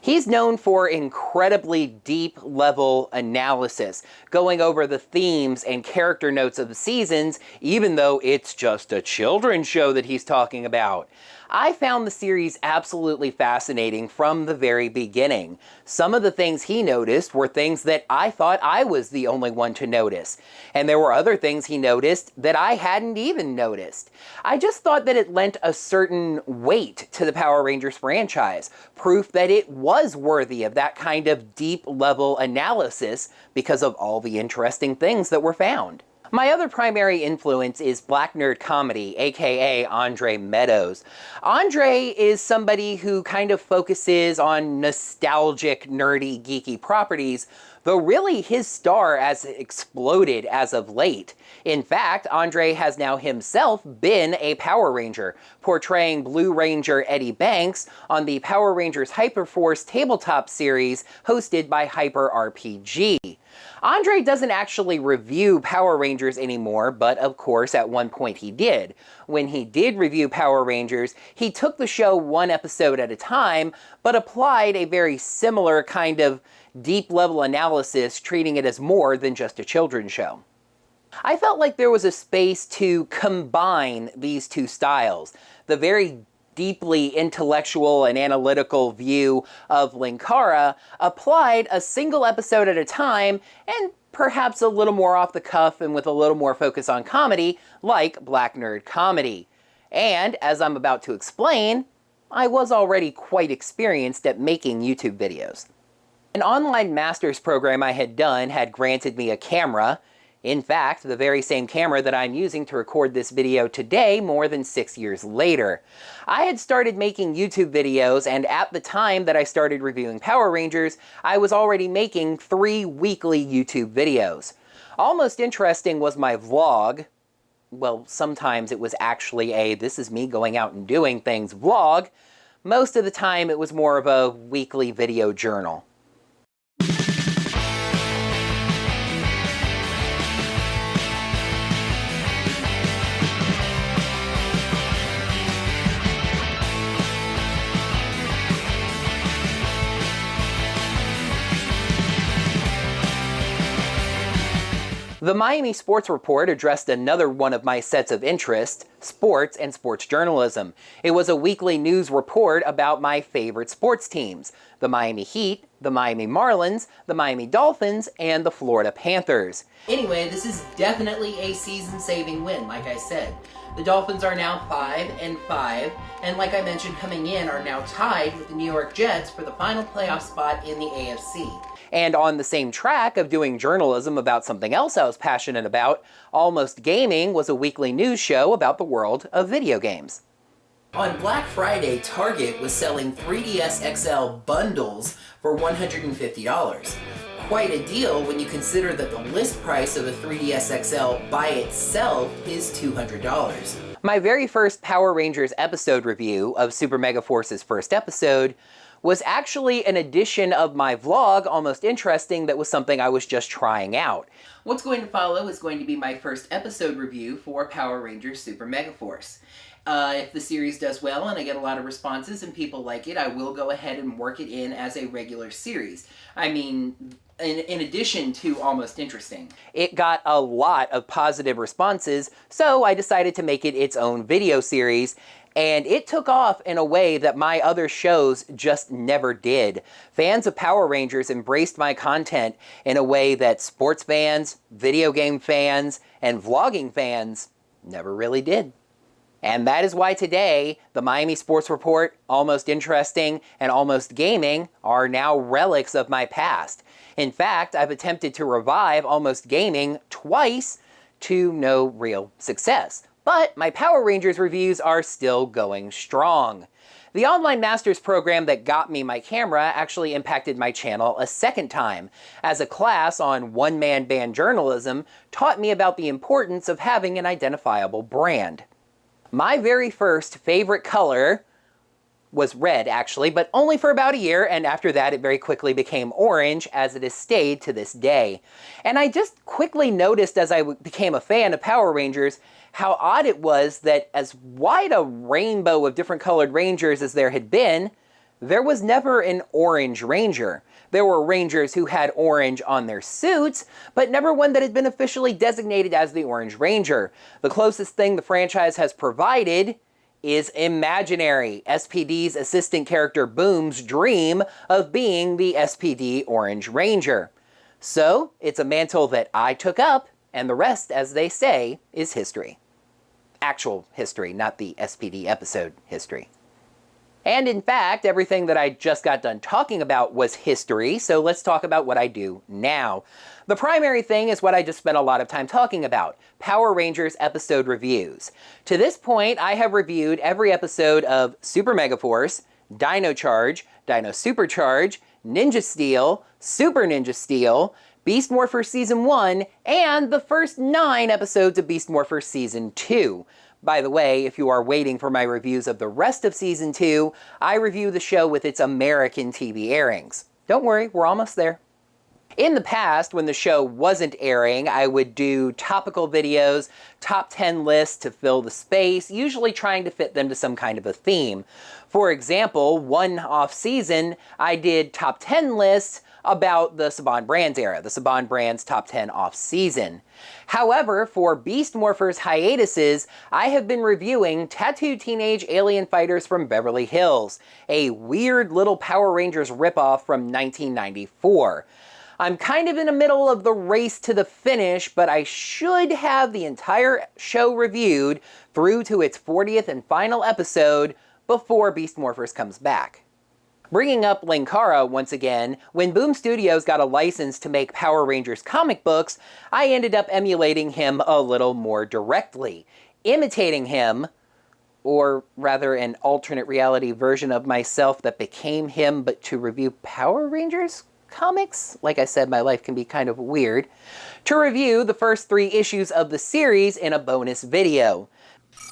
S1: He's known for incredibly deep-level analysis, going over the themes and character notes of the seasons, even though it's just a children's show that he's talking about. I found the series absolutely fascinating from the very beginning. Some of the things he noticed were things that I thought I was the only one to notice. And there were other things he noticed that I hadn't even noticed. I just thought that it lent a certain weight to the Power Rangers franchise, proof that it was worthy of that kind of deep-level analysis because of all the interesting things that were found. My other primary influence is Black Nerd Comedy, aka Andre Meadows. Andre is somebody who kind of focuses on nostalgic, nerdy, geeky properties, though really his star has exploded as of late. In fact, Andre has now himself been a Power Ranger, portraying Blue Ranger Eddie Banks on the Power Rangers Hyperforce tabletop series hosted by Hyper RPG. Andre doesn't actually review Power Rangers anymore, but of course at one point he did. When he did review Power Rangers, he took the show one episode at a time, but applied a very similar kind of deep level analysis, treating it as more than just a children's show. I felt like there was a space to combine these two styles. The very deeply intellectual and analytical view of Linkara applied a single episode at a time, and perhaps a little more off the cuff and with a little more focus on comedy, like Black Nerd Comedy. And, as I'm about to explain, I was already quite experienced at making YouTube videos. An online master's program I had done had granted me a camera. In fact, the very same camera that I'm using to record this video today more than 6 years later. I had started making YouTube videos, and at the time that I started reviewing Power Rangers, I was already making 3 weekly YouTube videos. Almost Interesting was my vlog. Well, sometimes it was actually a "this is me going out and doing things" vlog. Most of the time it was more of a weekly video journal. The Miami Sports Report addressed another one of my sets of interest, sports and sports journalism. It was a weekly news report about my favorite sports teams: the Miami Heat, the Miami Marlins, the Miami Dolphins, and the Florida Panthers. Anyway, this is definitely a season-saving win, like I said. The Dolphins are now 5-5, and like I mentioned coming in, are now tied with the New York Jets for the final playoff spot in the AFC. And on the same track of doing journalism about something else I was passionate about, Almost Gaming was a weekly news show about the world of video games. On Black Friday, Target was selling 3DS XL bundles for $150. Quite a deal when you consider that the list price of a 3DS XL by itself is $200. My very first Power Rangers episode review of Super Mega Force's first episode was actually an edition of my vlog, Almost Interesting, that was something I was just trying out. What's going to follow is going to be my first episode review for Power Rangers Super Mega Force. If the series does well and I get a lot of responses and people like it, I will go ahead and work it in as a regular series. I mean, in addition to Almost Interesting. It got a lot of positive responses, so I decided to make it its own video series, and it took off in a way that my other shows just never did. Fans of Power Rangers embraced my content in a way that sports fans, video game fans, and vlogging fans never really did. And that is why today, the Miami Sports Report, Almost Interesting, and Almost Gaming are now relics of my past. In fact, I've attempted to revive Almost Gaming twice to no real success. But my Power Rangers reviews are still going strong. The online master's program that got me my camera actually impacted my channel a second time, as a class on one-man band journalism taught me about the importance of having an identifiable brand. My very first favorite color was red, actually, but only for about a year, and after that it very quickly became orange, as it has stayed to this day. And I just quickly noticed as I became a fan of Power Rangers how odd it was that as wide a rainbow of different colored Rangers as there had been, there was never an orange Ranger. There were Rangers who had orange on their suits, but never one that had been officially designated as the Orange Ranger. The closest thing the franchise has provided is Imaginary, SPD's assistant character Boom's dream of being the SPD Orange Ranger. So, it's a mantle that I took up, and the rest, as they say, is history. Actual history, not the SPD episode history. And in fact, everything that I just got done talking about was history, so let's talk about what I do now. The primary thing is what I just spent a lot of time talking about: Power Rangers episode reviews. To this point, I have reviewed every episode of Super Mega Force, Dino Charge, Dino Supercharge, Ninja Steel, Super Ninja Steel, Beast Morpher Season 1, and the first 9 episodes of Beast Morpher Season 2. By the way, if you are waiting for my reviews of the rest of Season 2, I review the show with its American TV airings. Don't worry, we're almost there. In the past, when the show wasn't airing, I would do topical videos, top 10 lists to fill the space, usually trying to fit them to some kind of a theme. For example, one off-season, I did top 10 lists about the Saban Brands era, the Saban Brands top 10 off-season. However, for Beast Morphers hiatuses, I have been reviewing Tattooed Teenage Alien Fighters from Beverly Hills, a weird little Power Rangers ripoff from 1994. I'm kind of in the middle of the race to the finish, but I should have the entire show reviewed through to its 40th and final episode before Beast Morphers comes back. Bringing up Linkara once again, when Boom Studios got a license to make Power Rangers comic books, I ended up emulating him a little more directly, imitating him, or rather an alternate reality version of myself that became him but to review Power Rangers comics. Like I said, my life can be kind of weird. To review the first 3 issues of the series in a bonus video.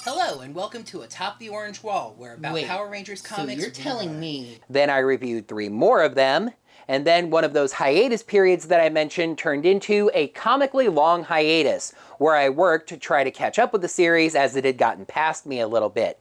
S5: Hello, and welcome to Atop the Orange Wall, where about Power Rangers comics...
S1: So you're telling me... Then I reviewed 3 more of them, and then one of those hiatus periods that I mentioned turned into a comically long hiatus, where I worked to try to catch up with the series as it had gotten past me a little bit.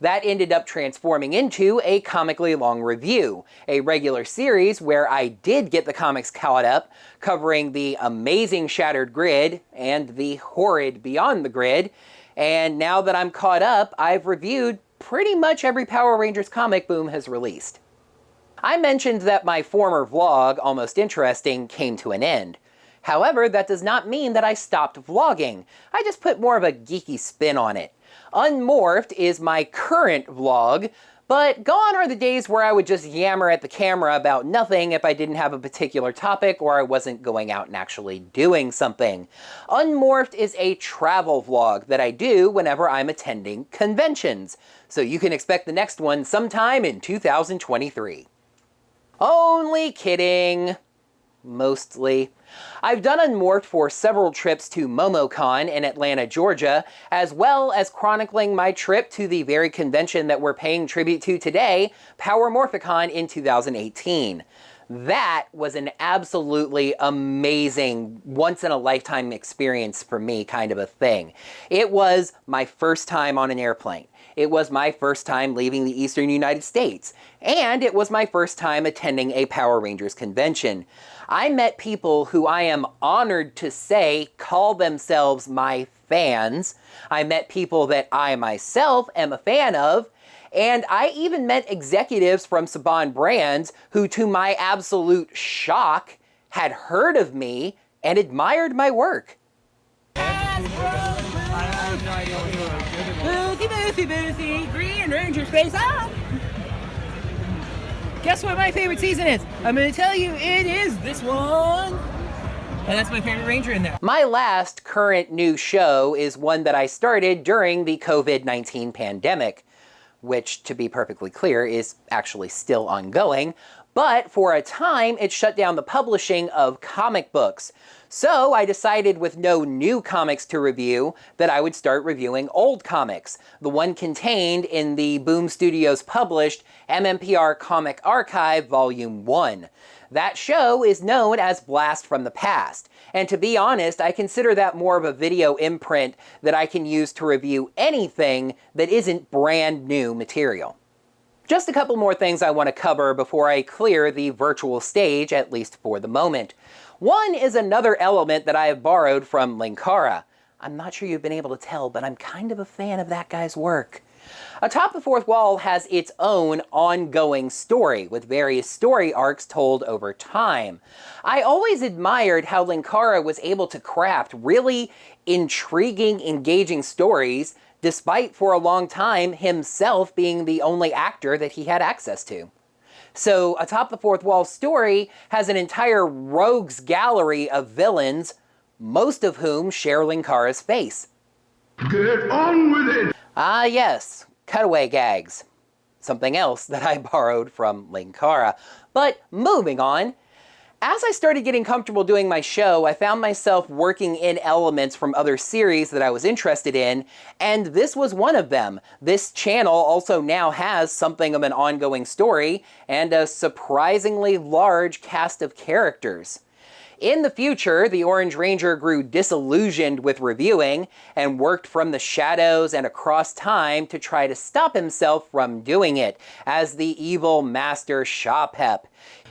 S1: That ended up transforming into a comically long review, a regular series where I did get the comics caught up, covering the amazing Shattered Grid and the horrid Beyond the Grid, and now that I'm caught up, I've reviewed pretty much every Power Rangers comic Boom has released. I mentioned that my former vlog, Almost Interesting, came to an end. However, that does not mean that I stopped vlogging. I just put more of a geeky spin on it. Unmorphed is my current vlog, but gone are the days where I would just yammer at the camera about nothing if I didn't have a particular topic or I wasn't going out and actually doing something. Unmorphed is a travel vlog that I do whenever I'm attending conventions, so you can expect the next one sometime in 2023. Only kidding. Mostly. I've done Unmorphed for several trips to MomoCon in Atlanta, Georgia, as well as chronicling my trip to the very convention that we're paying tribute to today, Power Morphicon in 2018. That was an absolutely amazing, once-in-a-lifetime experience for me kind of a thing. It was my first time on an airplane. It was my first time leaving the Eastern United States. And it was my first time attending a Power Rangers convention. I met people who I am honored to say call themselves my fans. I met people that I myself am a fan of. And I even met executives from Saban Brands who, to my absolute shock, had heard of me and admired my work.
S5: Boothie, Green Rangers face up! Guess what my favorite season is? I'm gonna tell you, it is this one! And that's my favorite Ranger in there.
S1: My last current new show is one that I started during the COVID-19 pandemic, which, to be perfectly clear, is actually still ongoing, but for a time it shut down the publishing of comic books. So I decided, with no new comics to review, that I would start reviewing old comics, the one contained in the Boom Studios published MMPR Comic Archive Volume 1. That show is known as Blast from the Past, and to be honest, I consider that more of a video imprint that I can use to review anything that isn't brand new material. Just a couple more things I want to cover before I clear the virtual stage, at least for the moment. One is another element that I have borrowed from Linkara. I'm not sure you've been able to tell, but I'm kind of a fan of that guy's work. Atop the Fourth Wall has its own ongoing story, with various story arcs told over time. I always admired how Linkara was able to craft really intriguing, engaging stories, despite for a long time himself being the only actor that he had access to. So Atop the Fourth Wall story has an entire rogues gallery of villains, most of whom share Linkara's face.
S6: Get on with it!
S1: Ah yes, cutaway gags. Something else that I borrowed from Linkara. But moving on, as I started getting comfortable doing my show, I found myself working in elements from other series that I was interested in, and this was one of them. This channel also now has something of an ongoing story and a surprisingly large cast of characters. In the future, the Orange Ranger grew disillusioned with reviewing and worked from the shadows and across time to try to stop himself from doing it as the evil Master Shopep.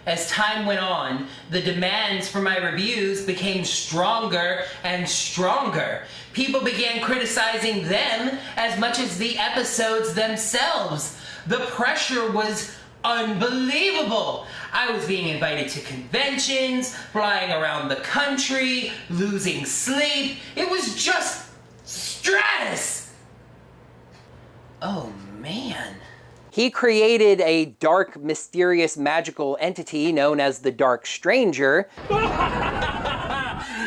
S1: As time went on, the demands for my reviews became stronger and stronger. People began criticizing them as much as the episodes themselves. The pressure was unbelievable. I was being invited to conventions, flying around the country, losing sleep. It was just stress. Oh man. He created a dark, mysterious, magical entity known as the Dark Stranger.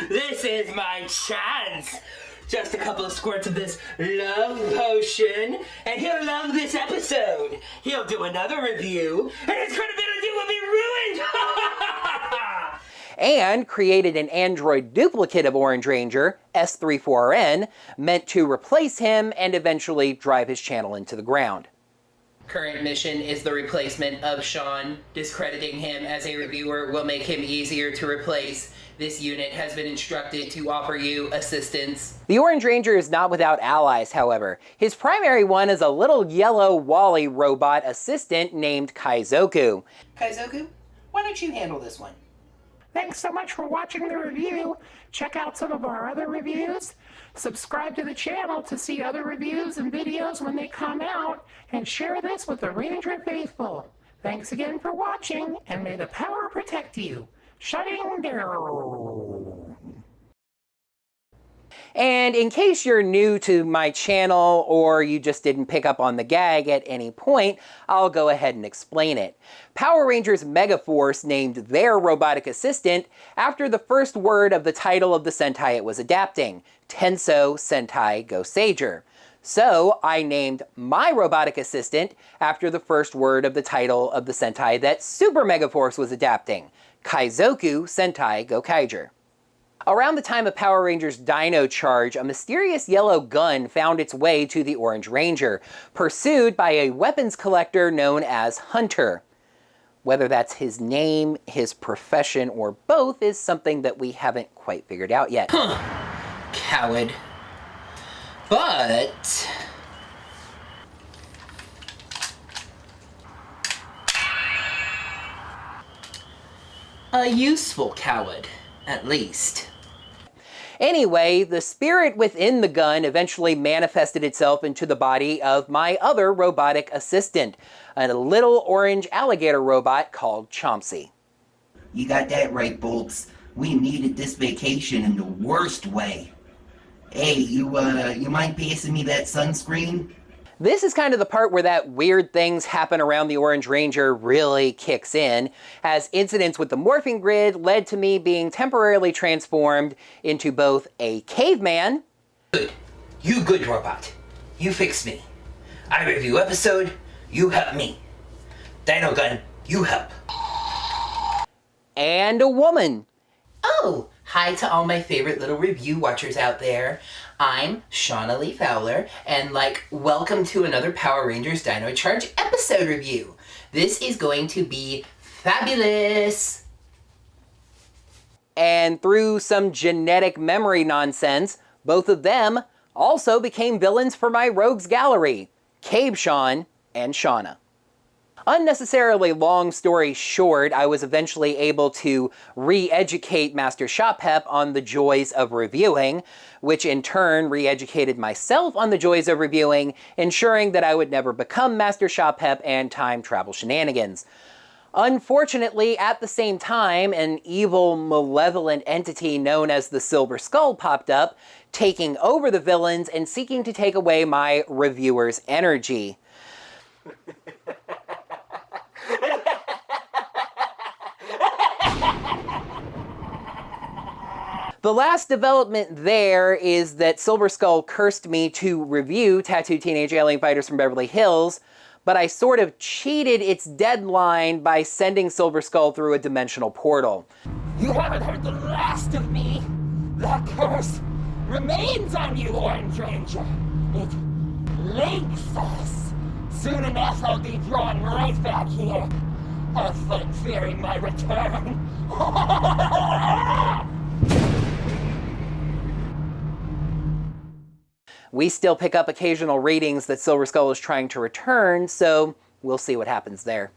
S1: This is my chance. Just a couple of squirts of this love potion, and he'll love this episode. He'll do another review, and his credibility will be ruined. And created an android duplicate of Orange Ranger, S34N, meant to replace him and eventually drive his channel into the ground. Current mission is the replacement of Sean. Discrediting him as a reviewer will make him easier to replace. This unit has been instructed to offer you assistance. The Orange Ranger is not without allies, however. His primary one is a little yellow Wally robot assistant named Kaizoku. Kaizoku, why don't you handle this one?
S7: Thanks so much for watching the review. Check out some of our other reviews. Subscribe to the channel to see other reviews and videos when they come out, and share this with the Ranger faithful. Thanks again for watching, and may the power protect you. Shutting down.
S1: And in case you're new to my channel or you just didn't pick up on the gag at any point, I'll go ahead and explain it. Power Rangers Megaforce named their robotic assistant after the first word of the title of the Sentai it was adapting, Tenso Sentai Goseiger. So I named my robotic assistant after the first word of the title of the Sentai that Super Megaforce was adapting, Kaizoku Sentai Gokaiger. Around the time of Power Rangers Dino Charge, a mysterious yellow gun found its way to the Orange Ranger, pursued by a weapons collector known as Hunter. Whether that's his name, his profession, or both is something that we haven't quite figured out yet. Coward. But a useful coward, at least. Anyway, the spirit within the gun eventually manifested itself into the body of my other robotic assistant, a little orange alligator robot called Chomsy.
S8: You got that right, Bolts. We needed this vacation in the worst way. Hey, you mind passing me that sunscreen?
S1: This is kind of the part where that weird things happen around the Orange Ranger really kicks in, as incidents with the morphing grid led to me being temporarily transformed into both a caveman. Good. You good robot. You fix me. I review episode, you help me. Dino Gun, you help. And a woman. Oh, hi to all my favorite little review watchers out there. I'm Shauna Lee Fowler, and welcome to another Power Rangers Dino Charge episode review. This is going to be fabulous. And through some genetic memory nonsense, both of them also became villains for my Rogues Gallery, Cabe Sean and Shauna. Unnecessarily long story short, I was eventually able to re-educate Master Shopep on the joys of reviewing, which in turn re-educated myself on the joys of reviewing, ensuring that I would never become Master Shopep and time travel shenanigans. Unfortunately, at the same time, an evil, malevolent entity known as the Silver Skull popped up, taking over the villains and seeking to take away my reviewer's energy. The last development there is that Silver Skull cursed me to review Tattooed Teenage Alien Fighters from Beverly Hills, but I sort of cheated its deadline by sending Silver Skull through a dimensional portal.
S7: You haven't heard the last of me. That curse remains on you, Orange Ranger. It links us. Soon enough, I'll be drawn right back here. Have fun fearing my return.
S1: We still pick up occasional ratings that Silver Skull is trying to return, so we'll see what happens there.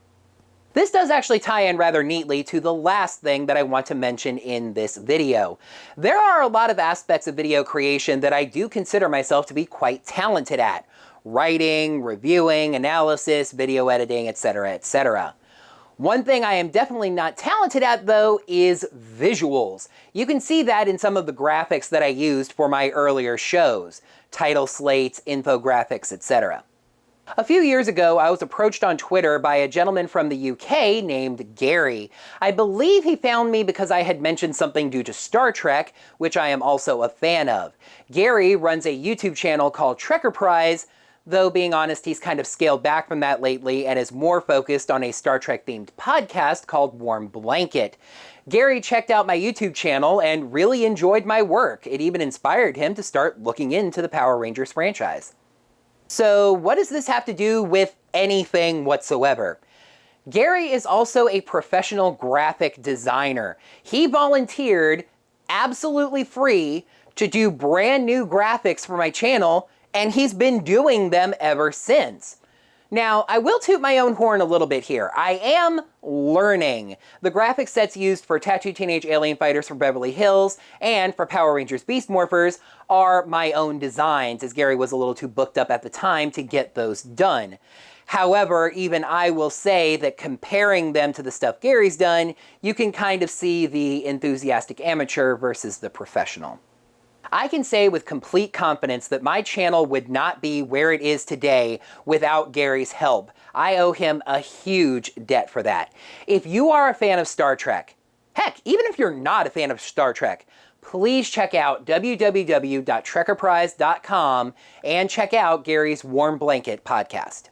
S1: This does actually tie in rather neatly to the last thing that I want to mention in this video. There are a lot of aspects of video creation that I do consider myself to be quite talented at. Writing, reviewing, analysis, video editing, etc., etc. One thing I am definitely not talented at, though, is visuals. You can see that in some of the graphics that I used for my earlier shows. Title slates, infographics, etc. A few years ago, I was approached on Twitter by a gentleman from the UK named Gary. I believe he found me because I had mentioned something due to Star Trek, which I am also a fan of. Gary runs a YouTube channel called Trekkerprise, though being honest, he's kind of scaled back from that lately and is more focused on a Star Trek-themed podcast called Warm Blanket. Gary checked out my YouTube channel and really enjoyed my work. It even inspired him to start looking into the Power Rangers franchise. So what does this have to do with anything whatsoever? Gary is also a professional graphic designer. He volunteered, absolutely free, to do brand new graphics for my channel, and he's been doing them ever since. Now, I will toot my own horn a little bit here. I am learning. The graphic sets used for Tattooed Teenage Alien Fighters from Beverly Hills and for Power Rangers Beast Morphers are my own designs, as Gary was a little too booked up at the time to get those done. However, even I will say that comparing them to the stuff Gary's done, you can kind of see the enthusiastic amateur versus the professional. I can say with complete confidence that my channel would not be where it is today without Gary's help. I owe him a huge debt for that. If you are a fan of Star Trek, heck, even if you're not a fan of Star Trek, please check out www.trekkerprise.com and check out Gary's Warm Blanket podcast.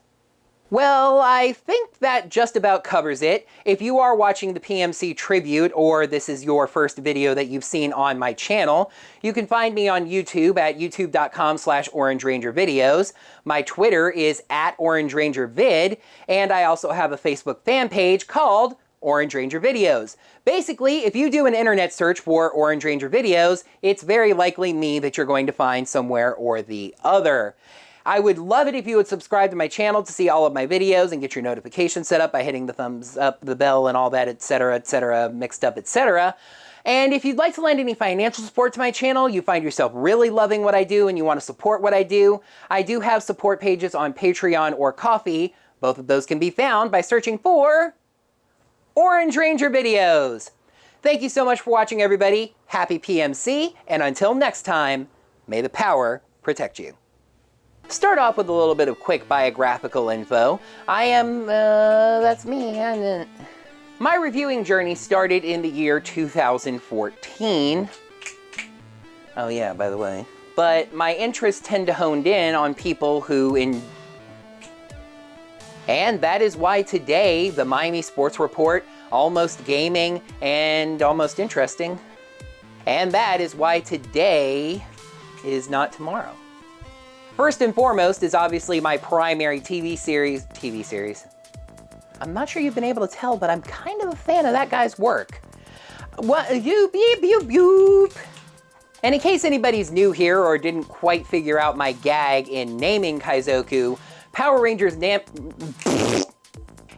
S1: Well, I think that just about covers it. If you are watching the PMC Tribute, or this is your first video that you've seen on my channel, you can find me on YouTube at youtube.com/OrangeRangerVideos. My Twitter is @OrangeRangerVid, and I also have a Facebook fan page called Orange Ranger Videos. Basically, if you do an internet search for Orange Ranger Videos, it's very likely me that you're going to find somewhere or the other. I would love it if you would subscribe to my channel to see all of my videos and get your notifications set up by hitting the thumbs up, the bell, and all that, etc., mixed up, etc. And if you'd like to lend any financial support to my channel, you find yourself really loving what I do and you want to support what I do have support pages on Patreon or Ko-fi. Both of those can be found by searching for Orange Ranger Videos. Thank you so much for watching, everybody. Happy PMC, and until next time, may the power protect you. Start off with a little bit of quick biographical info. That's me. My reviewing journey started in the year 2014. Oh yeah, by the way. But my interests tend to hone in on people who And that is why today, the Miami Sports Report, almost gaming, and almost interesting. And that is why today is not tomorrow. First and foremost is obviously my primary TV series. I'm not sure you've been able to tell, but I'm kind of a fan of that guy's work. And in case anybody's new here or didn't quite figure out my gag in naming Kaizoku, Power Rangers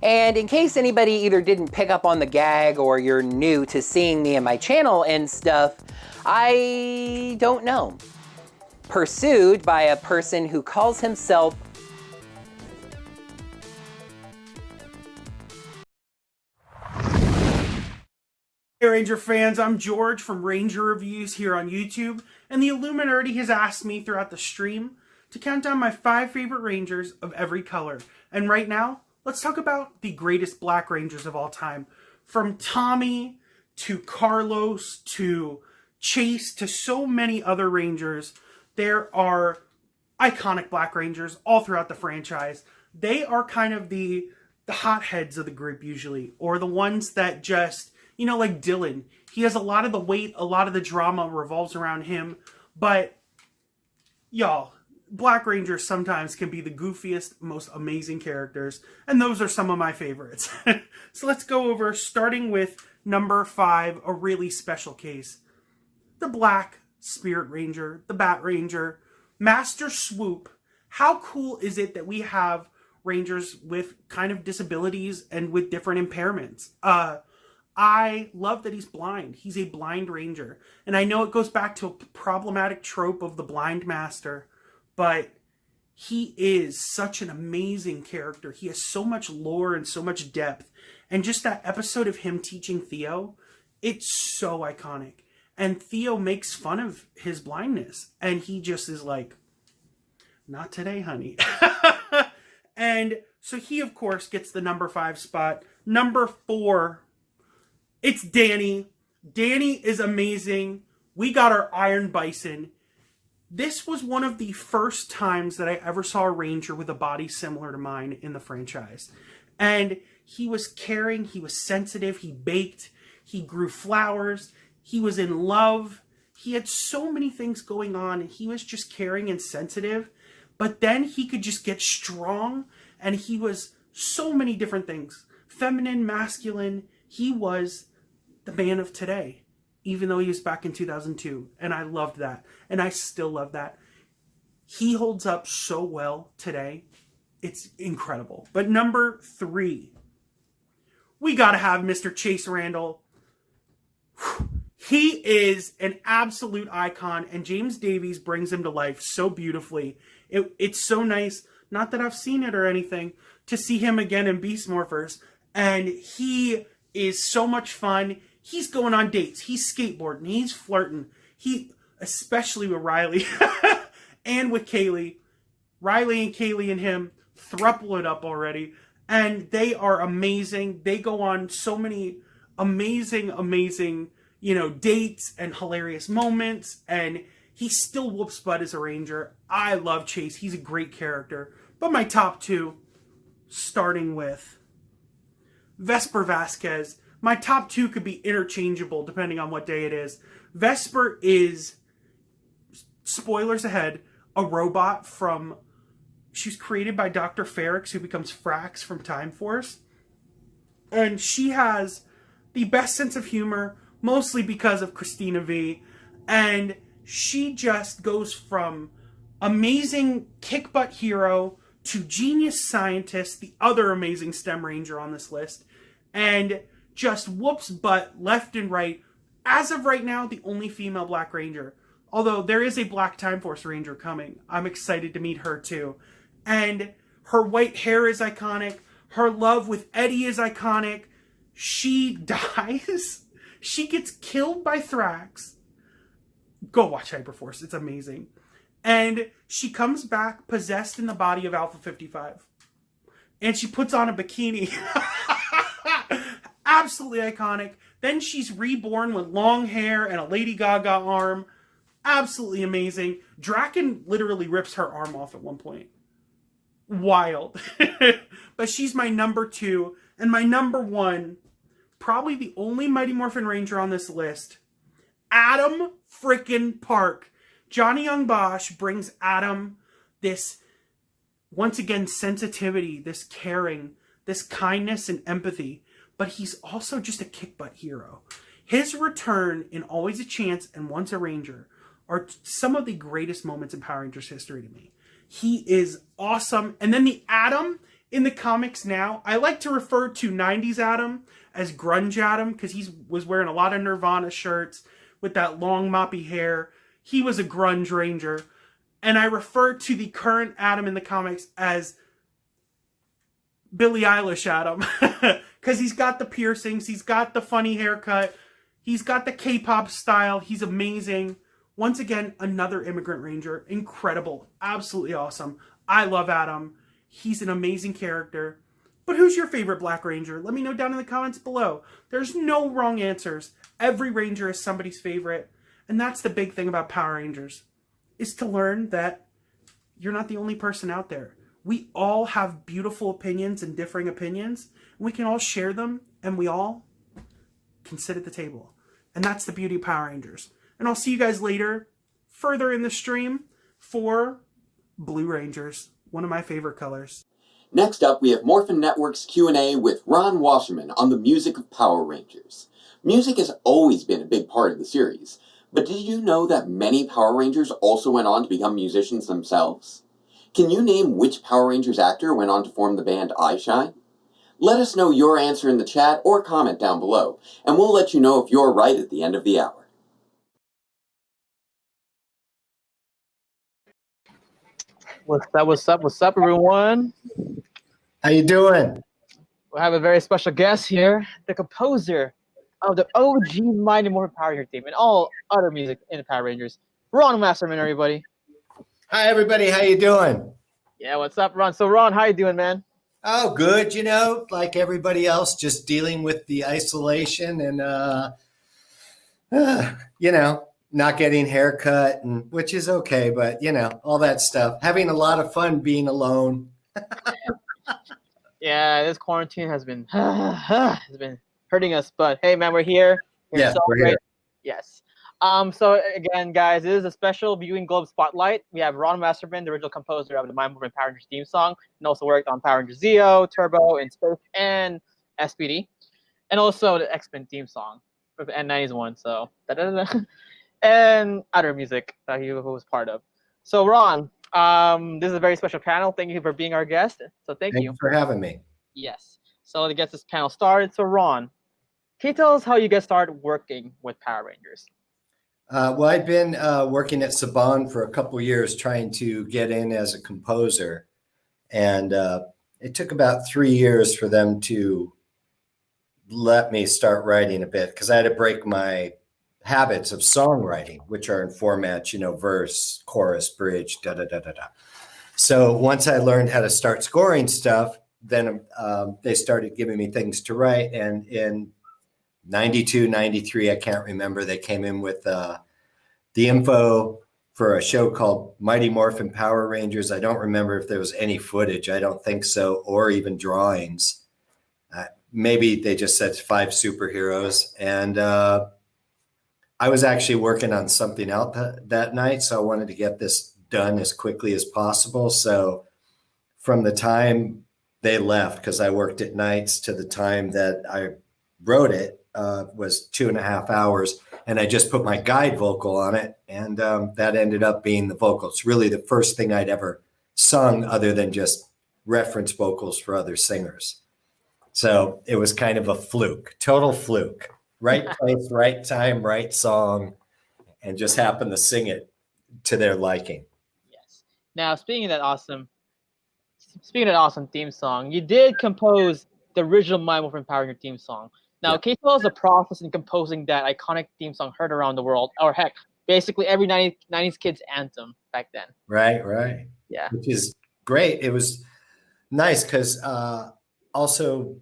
S1: And in case anybody either didn't pick up on the gag or you're new to seeing me and my channel and stuff, I don't know. Pursued by a person who calls himself
S9: Hey Ranger fans, I'm George from Ranger Reviews here on YouTube, and the Illuminati has asked me throughout the stream to count down my 5 favorite Rangers of every color. And right now, let's talk about the greatest Black Rangers of all time. From Tommy to Carlos to Chase to so many other Rangers, there are iconic Black Rangers all throughout the franchise. They are kind of the hotheads of the group usually, or the ones that just, you know, like Dylan. He has a lot of the weight, a lot of the drama revolves around him, but y'all, Black Rangers sometimes can be the goofiest, most amazing characters, and those are some of my favorites. So let's go over, starting with number 5, a really special case. The Black Spirit Ranger, the Bat Ranger, Master Swoop. How cool is it that we have Rangers with kind of disabilities and with different impairments? I love that he's blind. He's a blind Ranger. And I know it goes back to a problematic trope of the blind master, but he is such an amazing character. He has so much lore and so much depth. And just that episode of him teaching Theo, it's so iconic. And Theo makes fun of his blindness. And he just is like, not today, honey. And so he, of course, gets the number 5 spot. Number 4, it's Danny. Danny is amazing. We got our Iron Bison. This was one of the first times that I ever saw a Ranger with a body similar to mine in the franchise. And he was caring, he was sensitive, he baked, he grew flowers, he was in love. He had so many things going on. He was just caring and sensitive. But then he could just get strong, and he was so many different things. Feminine, masculine. He was the man of today, even though he was back in 2002. And I loved that. And I still love that. He holds up so well today. It's incredible. But number 3, we got to have Mr. Chase Randall. He is an absolute icon, and James Davies brings him to life so beautifully. It's so nice, not that I've seen it or anything, to see him again in Beast Morphers. And he is so much fun. He's going on dates. He's skateboarding. He's flirting. Especially with Riley and with Kaylee. Riley and Kaylee and him thruple it up already. And they are amazing. They go on so many amazing, dates and hilarious moments. And he still whoops butt as a Ranger. I love Chase. He's a great character. But my top 2, starting with Vesper Vasquez. My top 2 could be interchangeable depending on what day it is. Vesper is, spoilers ahead, a robot from... She was created by Dr. Ferrix, who becomes Frax from Time Force. And she has the best sense of humor, mostly because of Christina V. And she just goes from amazing kick-butt hero to genius scientist, the other amazing STEM Ranger on this list, and just whoops butt left and right. As of right now, the only female Black Ranger. Although there is a Black Time Force Ranger coming. I'm excited to meet her too. And her white hair is iconic. Her love with Eddie is iconic. She dies. She gets killed by Thrax. Go watch Hyperforce. It's amazing. And she comes back possessed in the body of Alpha 55. And she puts on a bikini. Absolutely iconic. Then she's reborn with long hair and a Lady Gaga arm. Absolutely amazing. Draken literally rips her arm off at one point. Wild. But she's my number 2. And my number 1, probably the only Mighty Morphin Ranger on this list, Adam frickin' Park. Johnny Young Bosch brings Adam this, once again, sensitivity, this caring, this kindness and empathy. But he's also just a kick-butt hero. His return in Always a Chance and Once a Ranger are some of the greatest moments in Power Rangers history to me. He is awesome. And then the Adam in the comics now, I like to refer to 90s Adam as Grunge Adam, because he was wearing a lot of Nirvana shirts with that long moppy hair. He was a grunge Ranger. And I refer to the current Adam in the comics as Billie Eilish Adam. Because he's got the piercings, he's got the funny haircut, he's got the K-pop style, he's amazing. Once again, another Immigrant Ranger. Incredible. Absolutely awesome. I love Adam. He's an amazing character. But who's your favorite Black Ranger? Let me know down in the comments below. There's no wrong answers. Every Ranger is somebody's favorite. And that's the big thing about Power Rangers, is to learn that you're not the only person out there. We all have beautiful opinions and differing opinions. We can all share them, and we all can sit at the table. And that's the beauty of Power Rangers. And I'll see you guys later, further in the stream, for Blue Rangers, one of my favorite colors.
S10: Next up, we have Morphin Network's Q&A with Ron Wasserman on the music of Power Rangers. Music has always been a big part of the series, But did you know that many Power Rangers also went on to become musicians themselves? Can you name which Power Rangers actor went on to form the band iShine? Let us know your answer in the chat or comment down below, and we'll let you know if you're right at the end of the hour.
S11: What's up, everyone?
S12: How you doing?
S11: We have a very special guest here, the composer of the OG Mighty Morphin Power Ranger theme and all other music in the Power Rangers, Ron Wasserman, everybody.
S12: Hi, everybody. How you doing?
S11: Yeah, what's up, Ron? So, Ron, how you doing, man?
S12: Oh, good. You know, like everybody else, just dealing with the isolation and, you know, not getting haircut, and which is okay, but, you know, all that stuff. Having a lot of fun being alone.
S11: Yeah, this quarantine has been hurting us, but hey, man, we're here.
S12: Yeah, we're here.
S11: Yes. So again, guys, this is a special Viewing Globe Spotlight. We have Ron Wasserman, the original composer of the Mighty Morphin Power Rangers theme song, and also worked on Power Rangers Zeo, Turbo, and Space, and SPD, and also the X-Men theme song for the N90s one. So and other music that he was part of. So Ron, this is a very special panel. Thank you for being our guest. So thank you
S12: for having me.
S11: Yes. So to get this panel started, so Ron, can you tell us how you get started working with Power Rangers?
S12: Well, I'd been working at Saban for a couple of years trying to get in as a composer. And it took about 3 years for them to let me start writing a bit because I had to break my habits of songwriting, which are in formats, you know, verse, chorus, bridge, da-da-da-da-da. So once I learned how to start scoring stuff, then they started giving me things to write. And in 92, 93, I can't remember, they came in with the info for a show called Mighty Morphin Power Rangers. I don't remember if there was any footage. I don't think so, or even drawings. Maybe they just said 5 superheroes. And I was actually working on something else that night, so I wanted to get this done as quickly as possible. So from the time they left, because I worked at nights, to the time that I wrote it was 2.5 hours, and I just put my guide vocal on it, and that ended up being the vocal. It's really the first thing I'd ever sung other than just reference vocals for other singers. So it was kind of a fluke, total fluke. Right place, right time, right song, and just happened to sing it to their liking.
S11: Yes. Now, speaking of that awesome theme song, you did compose the original Mighty Morphin Power Ranger theme song. Now, can you tell us the process in composing that iconic theme song heard around the world, or heck, basically every 90s kid's anthem back then?
S12: Right.
S11: Yeah.
S12: Which is great. It was nice because also,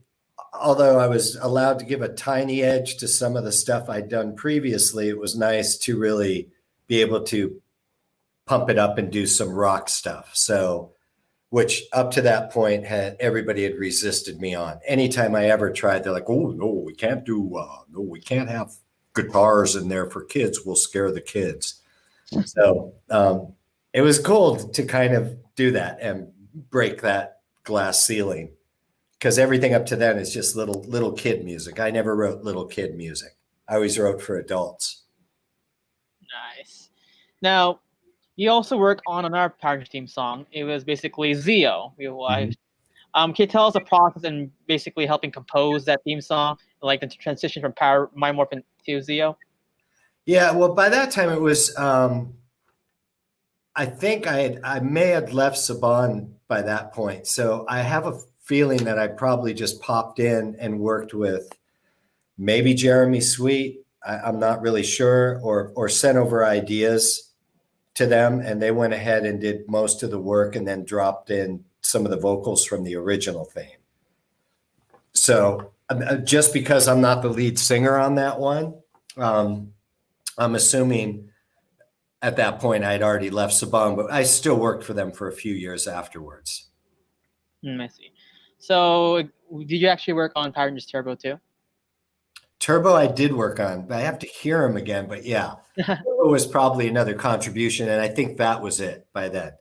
S12: although I was allowed to give a tiny edge to some of the stuff I'd done previously, it was nice to really be able to pump it up and do some rock stuff. So, which up to that point everybody had resisted me on. Anytime I ever tried, they're like, "Oh no, we can't do. No, we can't have guitars in there for kids. We'll scare the kids." So it was cool to kind of do that and break that glass ceiling. Because everything up to then is just little kid music. I never wrote little kid music. I always wrote for adults.
S11: Nice. Now, you also work on another Power Rangers theme song. It was basically Zeo. Can you tell us the process in basically helping compose that theme song, like the transition from Mighty Morphin to Zeo?
S12: Yeah, well, by that time it was, I think I may have left Saban by that point. So I have a feeling that I probably just popped in and worked with maybe Jeremy Sweet. I'm not really sure, or sent over ideas to them, and they went ahead and did most of the work and then dropped in some of the vocals from the original theme. So just because I'm not the lead singer on that one, I'm assuming at that point I'd already left Saban, but I still worked for them for a few years afterwards.
S11: I see. So did you actually work on Power Rangers Turbo too?
S12: Turbo I did work on, but I have to hear him again. But yeah, Turbo was probably another contribution, and I think that was it by then.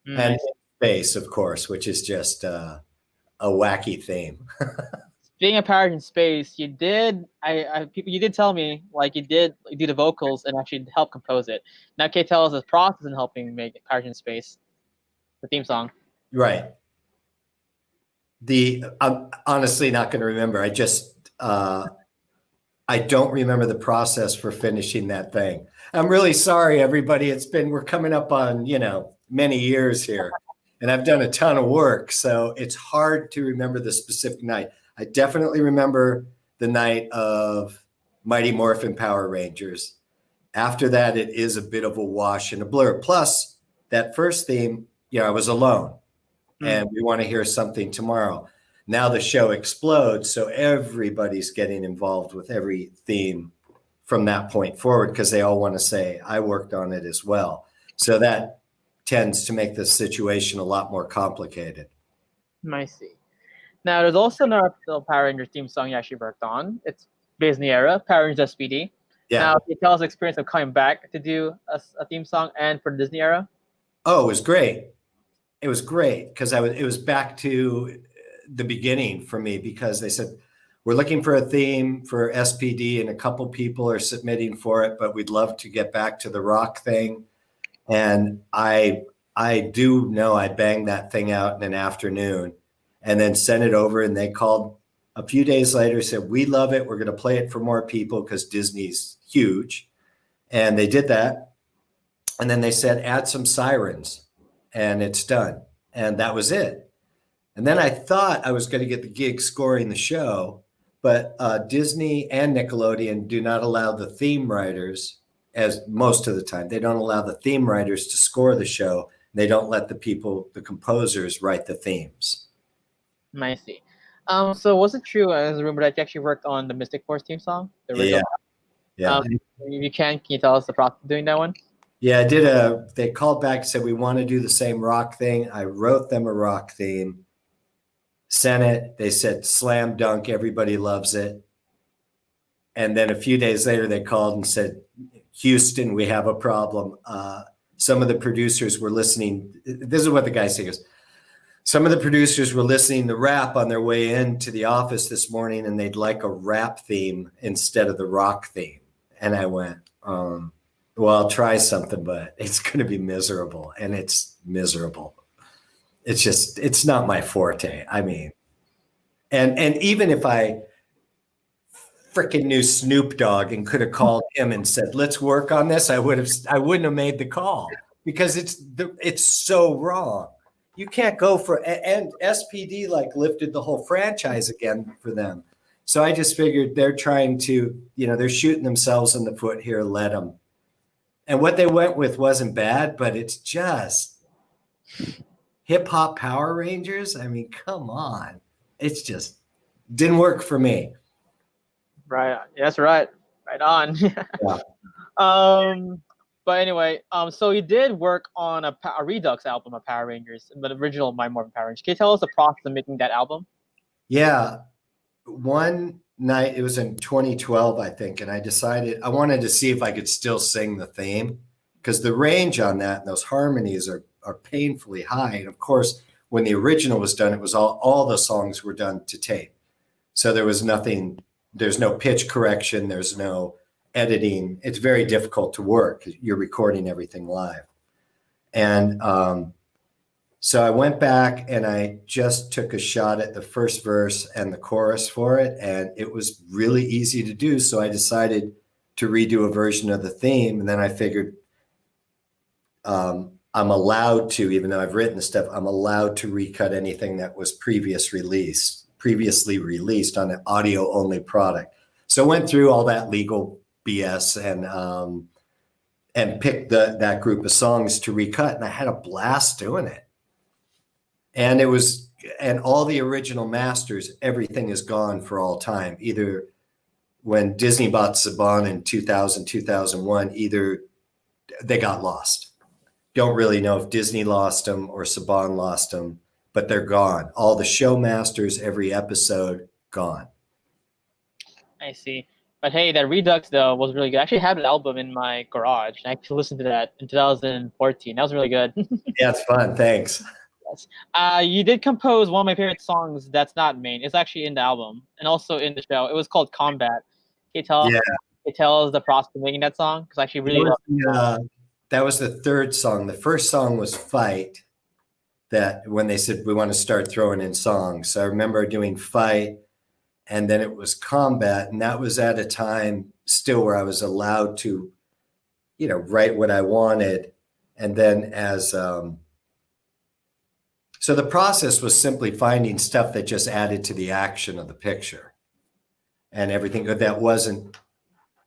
S12: And Space, of course, which is just a wacky theme.
S11: Being a Power in Space, you did. You did tell me like you did do the vocals and actually help compose it. Now, can you tell us the process in helping make Power in Space, the theme song?
S12: Right. I'm honestly not going to remember. I don't remember the process for finishing that thing. I'm really sorry, everybody. We're coming up on, many years here, and I've done a ton of work. So it's hard to remember the specific night. I definitely remember the night of Mighty Morphin Power Rangers. After that, it is a bit of a wash and a blur. Plus, that first theme, I was alone, and we want to hear something tomorrow. Now the show explodes, so everybody's getting involved with every theme from that point forward because they all want to say, I worked on it as well. So that tends to make the situation a lot more complicated.
S11: I see. Now, there's also another Power Rangers theme song you actually worked on. It's based in the era, Power Rangers SPD.
S12: Yeah.
S11: Now, can you tell us the experience of coming back to do a theme song and for the Disney era?
S12: Oh, it was great. It was great because it was back to the beginning for me because they said, we're looking for a theme for SPD and a couple people are submitting for it, but we'd love to get back to the rock thing. And I do know I banged that thing out in an afternoon and then sent it over, and they called a few days later, said, we love it. We're going to play it for more people because Disney's huge. And they did that. And then they said, add some sirens, and it's done. And that was it. And then I thought I was going to get the gig scoring the show, but Disney and Nickelodeon do not allow the theme writers, as most of the time, they don't allow the theme writers to score the show. They don't let the composers write the themes.
S11: I see. So was it true, as a rumor, that you actually worked on the Mystic Force theme song? The original?
S12: Yeah.
S11: Can you tell us the process of doing that one?
S12: Yeah, they called back and said, we want to do the same rock thing. I wrote them a rock theme, sent it. They said, slam dunk, everybody loves it. And then a few days later, they called and said, Houston, we have a problem. Some of the producers were listening. This is what the guy says. Some of the producers were listening to rap on their way into the office this morning, and they'd like a rap theme instead of the rock theme. And I went, well, I'll try something, but it's going to be miserable. And it's miserable. It's not my forte. I mean, and even if I freaking knew Snoop Dogg and could have called him and said, let's work on this, I wouldn't have made the call because it's so wrong. You can't go for, and SPD like lifted the whole franchise again for them. So I just figured they're trying to, they're shooting themselves in the foot here, let them. And what they went with wasn't bad, but it's just hip hop Power Rangers. I mean, come on. It's just didn't work for me.
S11: Right. That's right. Right on.
S12: Yeah.
S11: But anyway, so you did work on a Redux album of Power Rangers, the original My Morphin Power Rangers. Can you tell us the process of making that album?
S12: Yeah. One night, it was in 2012, I think, and I decided I wanted to see if I could still sing the theme because the range on that and those harmonies are painfully high. And of course, when the original was done, it was all the songs were done to tape. So there was nothing, there's no pitch correction, there's no editing. It's very difficult to work. You're recording everything live. And so I went back and I just took a shot at the first verse and the chorus for it. And it was really easy to do. So I decided to redo a version of the theme. And then I figured I'm allowed to, even though I've written the stuff, I'm allowed to recut anything that was previously released on an audio only product. So I went through all that legal BS and picked that group of songs to recut, and I had a blast doing it. And all the original masters, everything is gone for all time. Either when Disney bought Saban in 2000, 2001, either they got lost. Don't really know if Disney lost them or Saban lost them, but they're gone. All the show masters, every episode, gone.
S11: I see. But hey, that Redux though was really good. I actually had an album in my garage. I actually listened to that in 2014. That was really good.
S12: Yeah, it's fun. Thanks.
S11: Yes. You did compose one of my favorite songs that's not main. It's actually in the album and also in the show. It was called Combat. Can you tell?
S12: Yeah.
S11: Can you tell us the process of making that song? Because I actually really love it.
S12: That was the third song. The first song was Fight, that when they said we want to start throwing in songs. So I remember doing Fight, and then it was Combat, and that was at a time still where I was allowed to, write what I wanted. And then so the process was simply finding stuff that just added to the action of the picture and everything that wasn't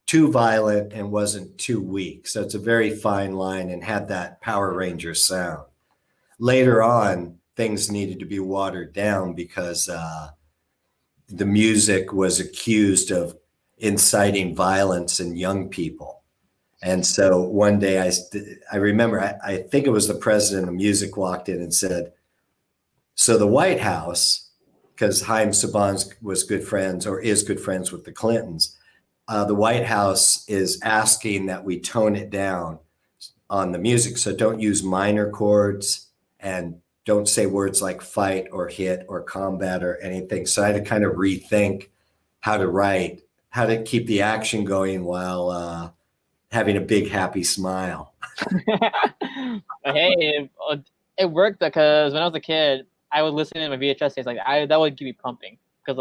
S12: too violent and wasn't too weak. So it's a very fine line and had that Power Ranger sound. Later on, things needed to be watered down because the music was accused of inciting violence in young people. And so one day I remember, I think it was the president of music walked in and said, so the White House, because Haim Saban was good friends or is good friends with the Clintons, the White House is asking that we tone it down on the music. So don't use minor chords and don't say words like fight or hit or combat or anything. So I had to kind of rethink how to write, how to keep the action going while having a big happy smile.
S11: Hey, it worked because when I was a kid, I would listen to my VHS tapes that would keep me pumping because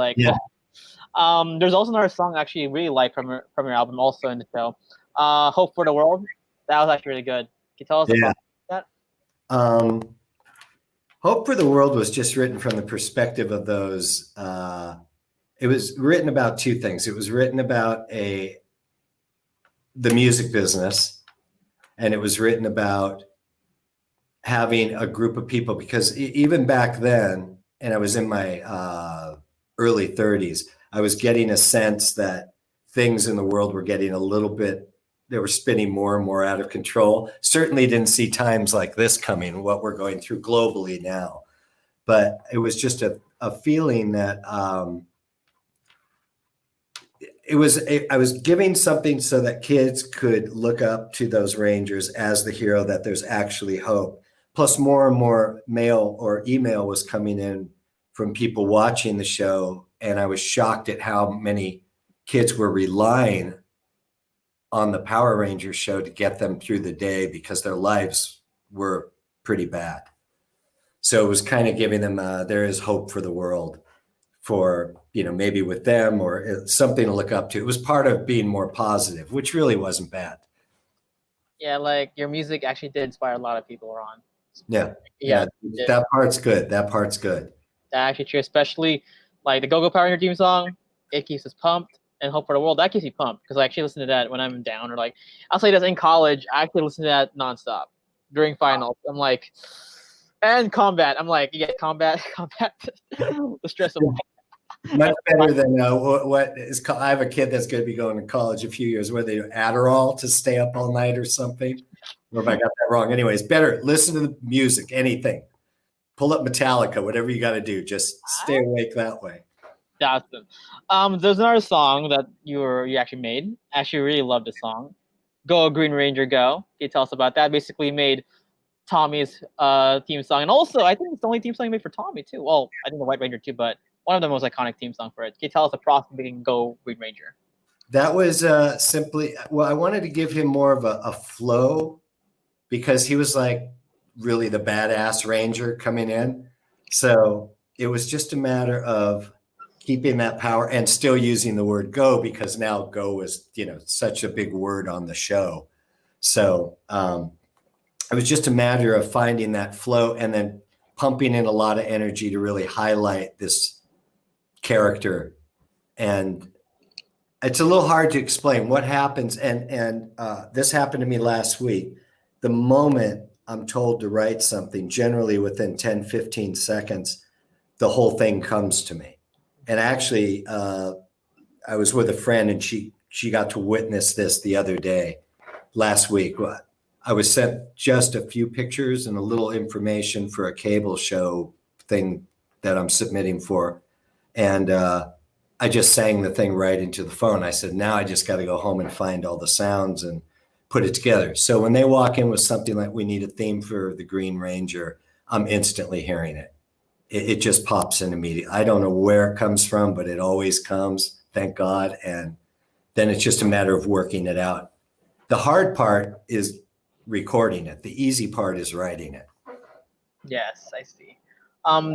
S11: there's also another song I actually really like from your album also in the show, Hope for the World. That was actually really good. Can you tell us about that?
S12: Hope for the World was just written from the perspective of those. It was written about two things. It was written about the music business, and it was written about having a group of people, because even back then, and I was in my early 30s, I was getting a sense that things in the world were getting a little bit, they were spinning more and more out of control. Certainly didn't see times like this coming, what we're going through globally now. But it was just a feeling that I was giving something so that kids could look up to those Rangers as the hero, that there's actually hope. Plus more and more mail or email was coming in from people watching the show. And I was shocked at how many kids were relying on the Power Rangers show to get them through the day because their lives were pretty bad. So it was kind of giving them, there is hope for the world for, maybe with them or something to look up to. It was part of being more positive, which really wasn't bad.
S11: Yeah, like your music actually did inspire a lot of people, Ron.
S12: Yeah. That part's good. That
S11: actually true, especially like the Go-Go Power Ranger theme song. It keeps us pumped, and Hope for the World, that keeps me pumped because I actually listen to that when I'm down, or like I'll say this in college. I actually listen to that nonstop during finals. I'm like, and Combat. I'm like, Combat, the stress of
S12: much better than what is. I have a kid that's going to be going to college a few years where they do Adderall to stay up all night or something. Or if I got that wrong. Anyways, better listen to the music, anything. Pull up Metallica, whatever you got to do. Just stay awake that way.
S11: Awesome. There's another song that you actually made. I actually really love the song. Go Green Ranger Go. Can you tell us about that? Basically made Tommy's theme song. And also, I think it's the only theme song you made for Tommy too. Well, I think the White Ranger too, but one of the most iconic theme song for it. Can you tell us the process of making Go Green Ranger?
S12: That was simply, I wanted to give him more of a flow because he was like really the badass Ranger coming in. So it was just a matter of keeping that power and still using the word go, because now go is, such a big word on the show. So it was just a matter of finding that flow and then pumping in a lot of energy to really highlight this character. And it's a little hard to explain what happens. And this happened to me last week. The moment I'm told to write something, generally within 10, 15 seconds, the whole thing comes to me. And actually, I was with a friend and she got to witness this the other day, last week. I was sent just a few pictures and a little information for a cable show thing that I'm submitting for. And I just sang the thing right into the phone. I said, now I just got to go home and find all the sounds and put it together. So when they walk in with something like, we need a theme for the Green Ranger, I'm instantly hearing it. It just pops in immediately. I don't know where it comes from, but it always comes, thank God. And then it's just a matter of working it out. The hard part is recording it. The easy part is writing it.
S11: Yes, I see.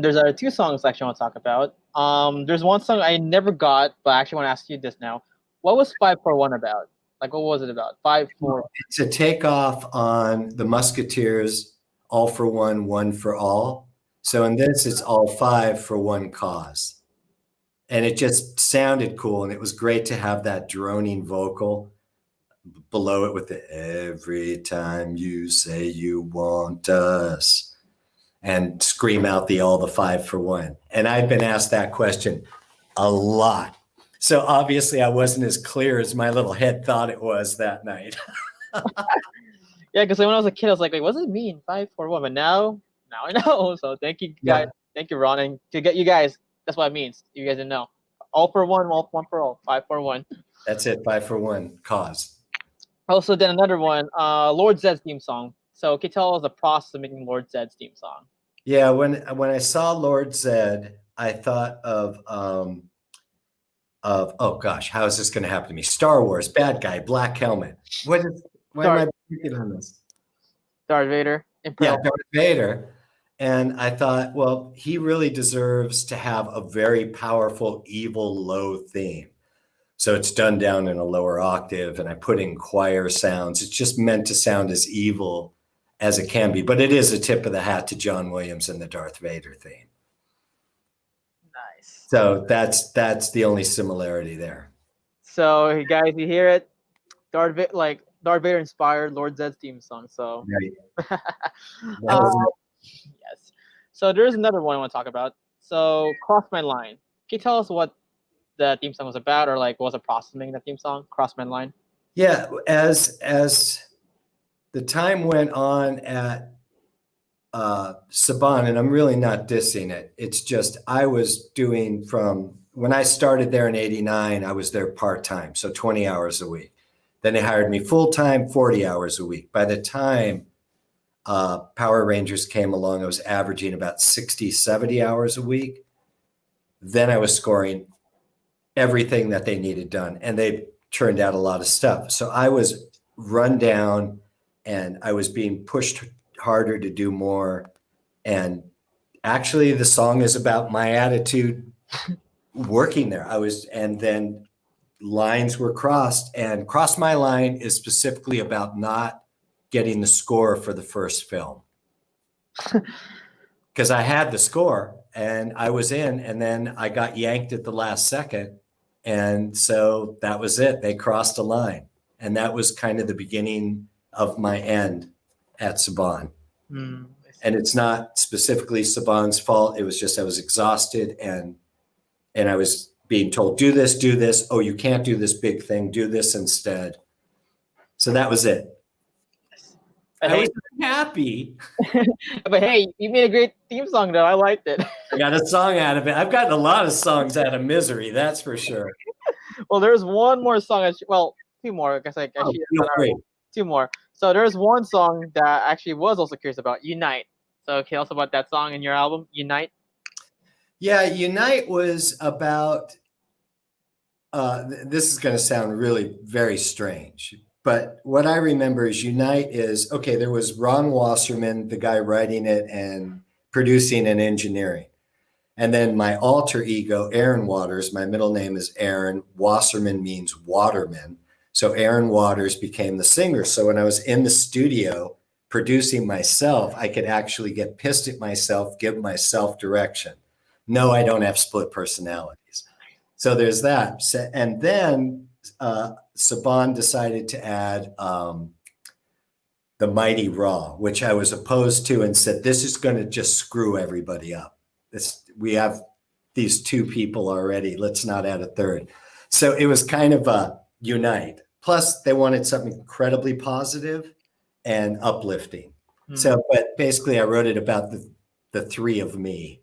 S11: There's two songs I actually want to talk about. There's one song I never got, but I actually want to ask you this now. What was 541 about? Like, what was it about? 541.
S12: It's a takeoff on the Musketeers' All for One, One for All. So in this, it's all five for one cause. And it just sounded cool. And it was great to have that droning vocal below it with the every time you say you want us, and scream out all the five for one. And I've been asked that question a lot. So obviously I wasn't as clear as my little head thought it was that night.
S11: Yeah, because when I was a kid, I was like, wait, what does it mean? 541. But now I know. So thank you guys. Yeah. Thank you, Ron. And to get you guys, that's what it means. You guys didn't know. All for one, one for all. 541.
S12: That's it. 5 for 1 cause.
S11: Also, then another one, Lord Zed's theme song. So can you tell us the process of making Lord Zed's theme song?
S12: Yeah, when I saw Lord Zed, I thought of oh gosh, how is this going to happen to me? Star Wars, bad guy, black helmet. Why am I thinking on this?
S11: Darth Vader.
S12: Yeah, Darth Vader. And I thought, well, he really deserves to have a very powerful, evil, low theme. So it's done down in a lower octave, and I put in choir sounds. It's just meant to sound as evil as it can be, but it is a tip of the hat to John Williams and the Darth Vader theme.
S11: Nice.
S12: So that's the only similarity there.
S11: So guys, you hear it? Darth Vader inspired Lord Zed's theme song. So
S12: right.
S11: Yes. So there's another one I want to talk about. So Cross My Line. Can you tell us what the theme song was about, or like what was the process of making the theme song, Cross My Line?
S12: Yeah, as the time went on at Saban, and I'm really not dissing it. It's just I was doing from when I started there in '89, I was there part-time, so 20 hours a week. Then they hired me full-time, 40 hours a week. By the time Power Rangers came along, I was averaging about 60, 70 hours a week. Then I was scoring everything that they needed done, and they turned out a lot of stuff. So I was run down, and I was being pushed harder to do more. And actually the song is about my attitude working there. And then lines were crossed, and Cross My Line is specifically about not getting the score for the first film. Because I had the score and I was in, and then I got yanked at the last second. And so that was it. They crossed a line. And that was kind of the beginning of my end at Saban. And it's not specifically Saban's fault. It was just I was exhausted, and I was being told, do this, do this. Oh, you can't do this big thing. Do this instead. So that was it. I was happy.
S11: But hey, you made a great theme song, though. I liked it.
S12: I got a song out of it. I've gotten a lot of songs out of misery, that's for sure.
S11: Well, there's one more song. Two more. Two more. So there's one song that I actually was also curious about, Unite. So can you tell us about that song in your album, Unite?
S12: Yeah, Unite was about, this is going to sound really very strange, but what I remember is Unite is, okay, there was Ron Wasserman, the guy writing it and producing and engineering. And then my alter ego, Aaron Waters, my middle name is Aaron. Wasserman means waterman. So Aaron Waters became the singer. So when I was in the studio producing myself, I could actually get pissed at myself, give myself direction. No, I don't have split personalities. So there's that. And then Saban decided to add the Mighty Raw, which I was opposed to, and said, this is going to just screw everybody up. We have these two people already. Let's not add a third. So it was kind of a unite. Plus, they wanted something incredibly positive and uplifting. Mm-hmm. So, but basically, I wrote it about the three of me.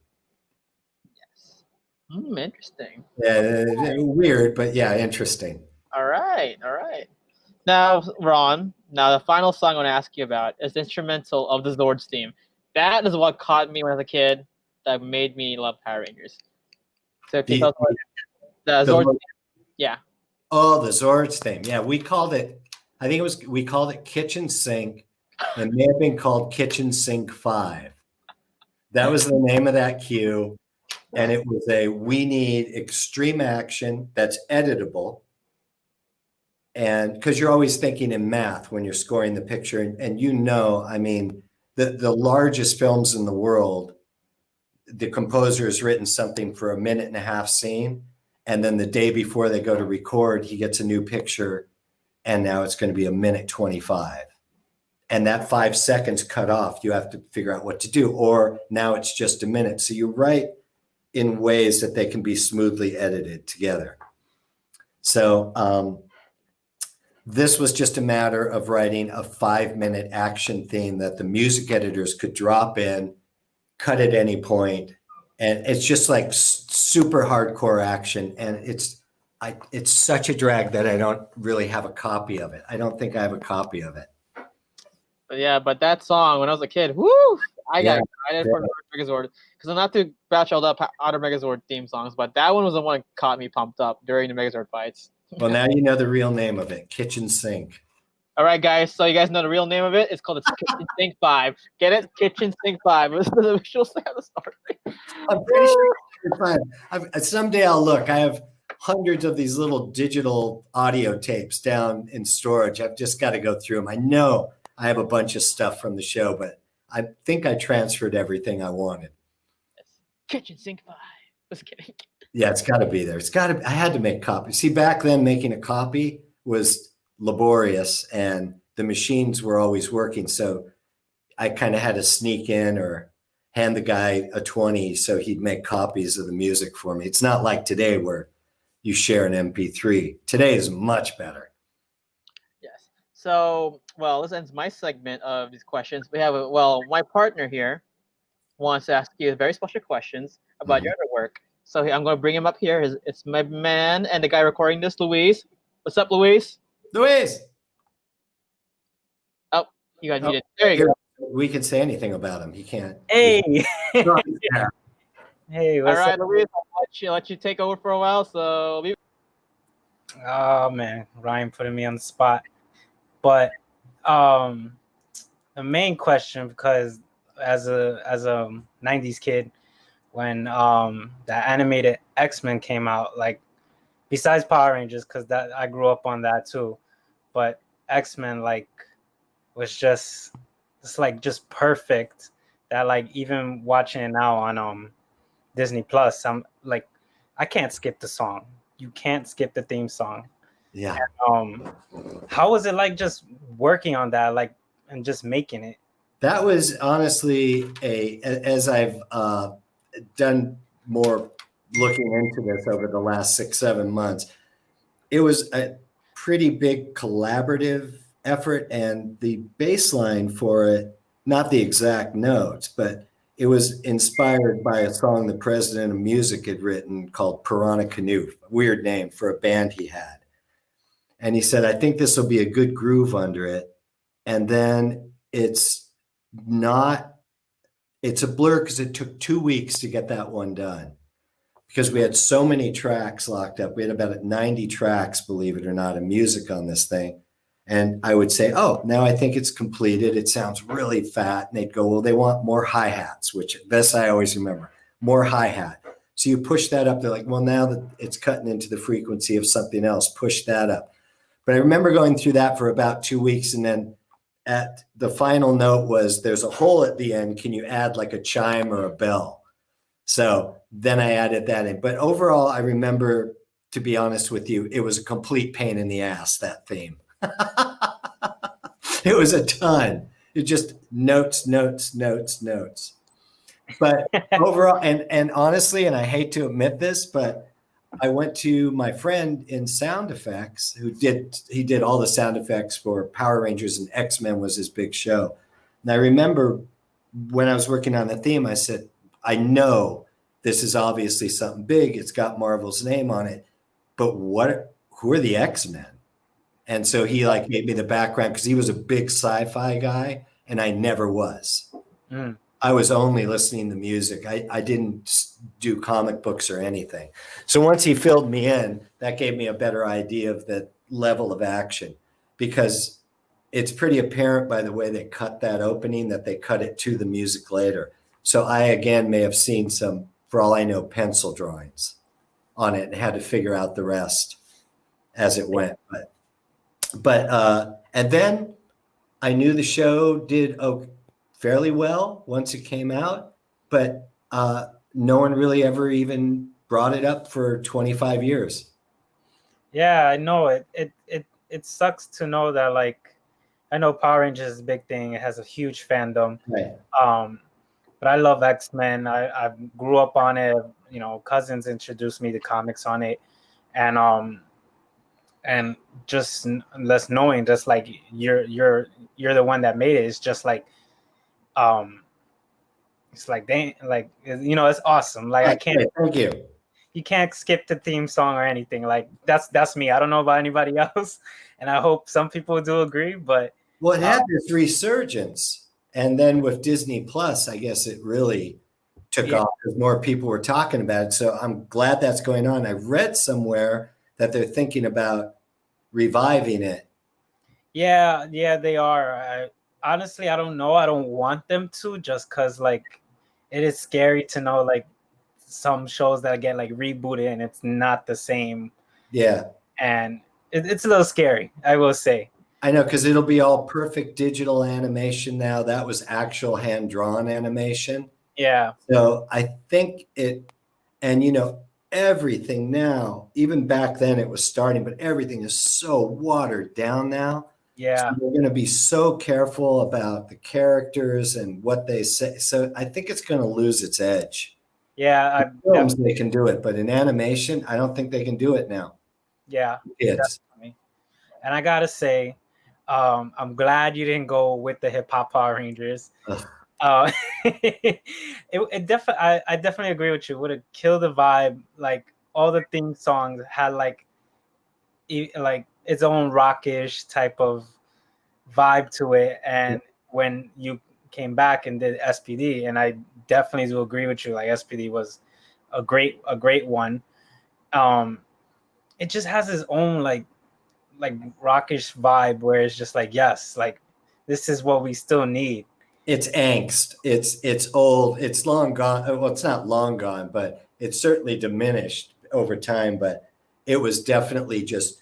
S11: Yes. Interesting.
S12: Yeah, weird, but yeah, interesting.
S11: All right. Now, Ron, the final song I want to ask you about is the instrumental of the Zords theme. that is what caught me when I was a kid. That made me love Power Rangers. So if you
S12: The-
S11: felt like the Zord, yeah.
S12: Oh, the Zords thing. Yeah, we called it. I think we called it Kitchen Sink. It may have been called Kitchen Sink 5. That was the name of that cue. And it was we need extreme action that's editable. And because you're always thinking in math when you're scoring the picture. And I mean, the largest films in the world, the composer has written something for a 1.5-minute scene. And then the day before they go to record, he gets a new picture. And now it's going to be 1:25. And that 5 seconds cut off, you have to figure out what to do. Or now it's just a minute. So you write in ways that they can be smoothly edited together. So this was just a matter of writing a 5-minute action theme that the music editors could drop in, cut at any point. And it's just like super hardcore action. And it's such a drag that I don't really have a copy of it. I don't think I have a copy of it.
S11: Yeah, but that song when I was a kid, woo! I got excited for the Megazord because I'm not to batch all the other Megazord theme songs, but that one was the one that caught me pumped up during the Megazord fights.
S12: Well, now you know the real name of it, Kitchen Sink.
S11: All right, guys. So you guys know the real name of it? It's called Kitchen Sink 5. Get it? Kitchen Sink 5. It was the visual sound of the story.
S12: I'm pretty sure it's fun. Someday I'll look. I have hundreds of these little digital audio tapes down in storage. I've just got to go through them. I know I have a bunch of stuff from the show, but I think I transferred everything I wanted.
S11: Kitchen Sink 5. Just kidding.
S12: Yeah, it's got to be there. I had to make copies. See, back then making a copy was laborious and the machines were always working. So I kind of had to sneak in or hand the guy a 20 so he'd make copies of the music for me. It's not like today where you share an MP3. Today is much better.
S11: Yes. So, well, this ends my segment of these questions. We have, my partner here wants to ask you very special questions about your other work. So I'm going to bring him up here. It's my man and the guy recording this, Luis. What's up, Luis?
S12: Luis!
S11: Oh, you got muted. There you go.
S12: We can say anything about him. He can't.
S13: Hey! Hey, what's
S11: all right,
S13: up?
S11: Luis, I'll let you take over for a while. So,
S13: Oh man, Ryan putting me on the spot. But the main question, because as a 90s kid, when the animated X-Men came out, like besides Power Rangers, because that I grew up on that too, but X-Men like was just perfect. That like even watching it now on Disney Plus, I'm like, I can't skip the song. You can't skip the theme song.
S12: Yeah.
S13: And, how was it like just working on that, like, and just making it?
S12: That was honestly as I've done more looking into this over the last 6-7 months, it was a pretty big collaborative effort, and the bass line for it, not the exact notes, but it was inspired by a song the president of music had written called Piranha Canoe, a weird name for a band he had. And he said, I think this will be a good groove under it. And then it's a blur because it took 2 weeks to get that one done because we had so many tracks locked up. We had about 90 tracks, believe it or not, of music on this thing. And I would say, oh, now I think it's completed. It sounds really fat. And they'd go, well, they want more hi-hats, which this I always remember, more hi-hat. So you push that up. They're like, well, now that it's cutting into the frequency of something else, push that up. But I remember going through that for about 2 weeks. And then at the final note was there's a hole at the end. Can you add like a chime or a bell? So then I added that in. But overall, I remember, to be honest with you, it was a complete pain in the ass, that theme. It was a ton. It just notes. But overall, and honestly, and I hate to admit this, but I went to my friend in sound effects he did all the sound effects for Power Rangers and X-Men was his big show. And I remember when I was working on the theme, I said, I know this is obviously something big. It's got Marvel's name on it, but who are the X-Men? And so he gave me the background because he was a big sci-fi guy and I never was. I was only listening to music. I didn't do comic books or anything. So once he filled me in, that gave me a better idea of the level of action, because it's pretty apparent by the way they cut that opening that they cut it to the music later. So I, again, may have seen some, for all I know, pencil drawings on it and had to figure out the rest as it went. And then I knew the show did fairly well once it came out, but no one really ever even brought it up for 25 years.
S13: Yeah, I know it. It sucks to know that, like, I know Power Rangers is a big thing. It has a huge fandom.
S12: Right.
S13: But I love X-Men. I grew up on it. You know, cousins introduced me to comics on it, and just less knowing, just like you're the one that made it. It's just like, it's like it's awesome. Like I can't.
S12: Thank you.
S13: You can't skip the theme song or anything. Like that's me. I don't know about anybody else, and I hope some people do agree. But
S12: well, it had this resurgence, and then with Disney Plus, I guess it really took off because more people were talking about it. So I'm glad that's going on. I read somewhere that they're thinking about reviving it.
S13: Yeah, they are. Honestly, I don't know. I don't want them to, just because like it is scary to know like some shows that get like rebooted and it's not the same.
S12: Yeah.
S13: And it's a little scary, I will say.
S12: I know, because it'll be all perfect digital animation now. That was actual hand-drawn animation.
S13: Yeah.
S12: So I think and everything now, even back then it was starting, but everything is so watered down now.
S13: Yeah.
S12: So we're going to be so careful about the characters and what they say. So I think it's going to lose its edge.
S13: Yeah.
S12: In films, they can do it, but in animation, I don't think they can do it now.
S13: Yeah.
S12: Kids.
S13: Definitely. And I got to say, I'm glad you didn't go with the hip hop Power Rangers. I definitely agree with you. Would have killed the vibe. Like all the theme songs had like its own rockish type of vibe to it. And when you came back and did SPD, and I definitely do agree with you. Like SPD was a great one. It just has its own like rockish vibe where it's just like, yes, like this is what we still need.
S12: It's angst. It's old. It's long gone. Well, it's not long gone, but it's certainly diminished over time. But it was definitely just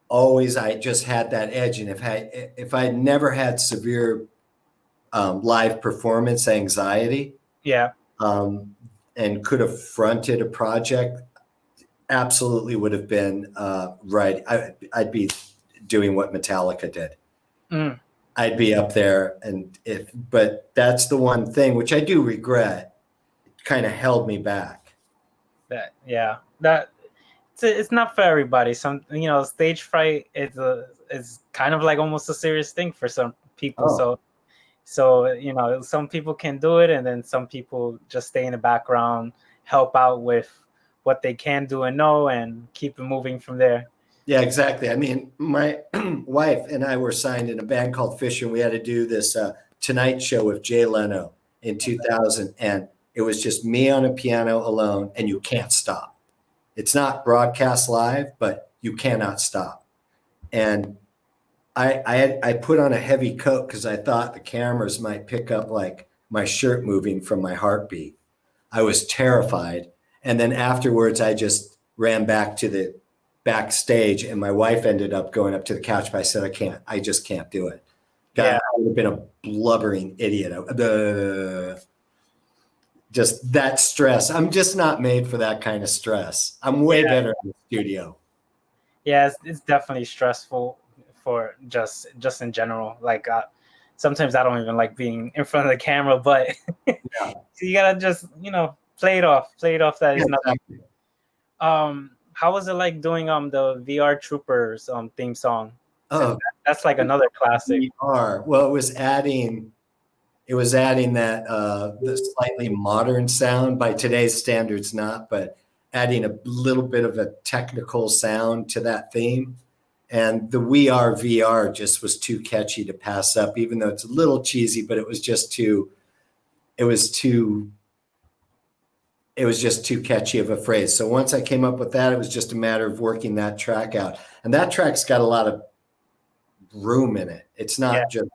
S12: always. I just had that edge, and if I never had severe live performance anxiety, and could have fronted a project, absolutely would have been right. I'd be doing what Metallica did.
S13: Mm.
S12: I'd be up there, but that's the one thing which I do regret. It kind of held me back.
S13: It's not for everybody. Some stage fright is kind of like almost a serious thing for some people.
S12: Oh.
S13: So some people can do it, and then some people just stay in the background, help out with what they can do and know, and keep it moving from there.
S12: Yeah, exactly. I mean, my wife and I were signed in a band called Fisher, and we had to do this Tonight Show with Jay Leno in 2000. And it was just me on a piano alone, and you can't stop. It's not broadcast live, but you cannot stop. And I put on a heavy coat because I thought the cameras might pick up like my shirt moving from my heartbeat. I was terrified. And then afterwards, I just ran back to the backstage, and my wife ended up going up to the couch, but I said, I just can't do it. God, I would have been a blubbering idiot. Just that stress. I'm just not made for that kind of stress. I'm way better in the studio.
S13: Yeah, it's definitely stressful for just in general. Like sometimes I don't even like being in front of the camera, but so you gotta just play it off that is nothing. How was it like doing the VR Troopers theme song?
S12: Oh,
S13: that's like another classic.
S12: VR. Well, it was adding that the slightly modern sound by today's standards, not, but adding a little bit of a technical sound to that theme. And the We Are VR just was too catchy to pass up, even though it's a little cheesy, but it was just too it was just too catchy of a phrase. So once I came up with that, it was just a matter of working that track out. And that track's got a lot of room in it. It's not just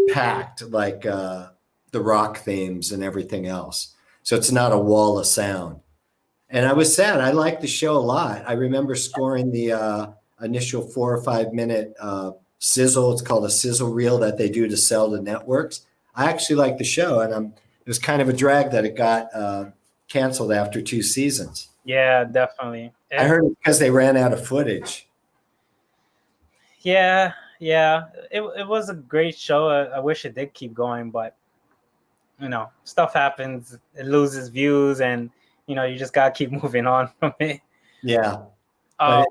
S12: packed like the rock themes and everything else. So it's not a wall of sound. And I was sad. I liked the show a lot. I remember scoring the initial 4 or 5 minute sizzle. It's called a sizzle reel that they do to sell to networks. I actually liked the show, and it was kind of a drag that it got canceled after 2 seasons.
S13: Yeah, definitely.
S12: I heard it because they ran out of footage.
S13: Yeah. It was a great show. I wish it did keep going, but stuff happens. It loses views, and you just gotta keep moving on from it.
S12: Yeah. But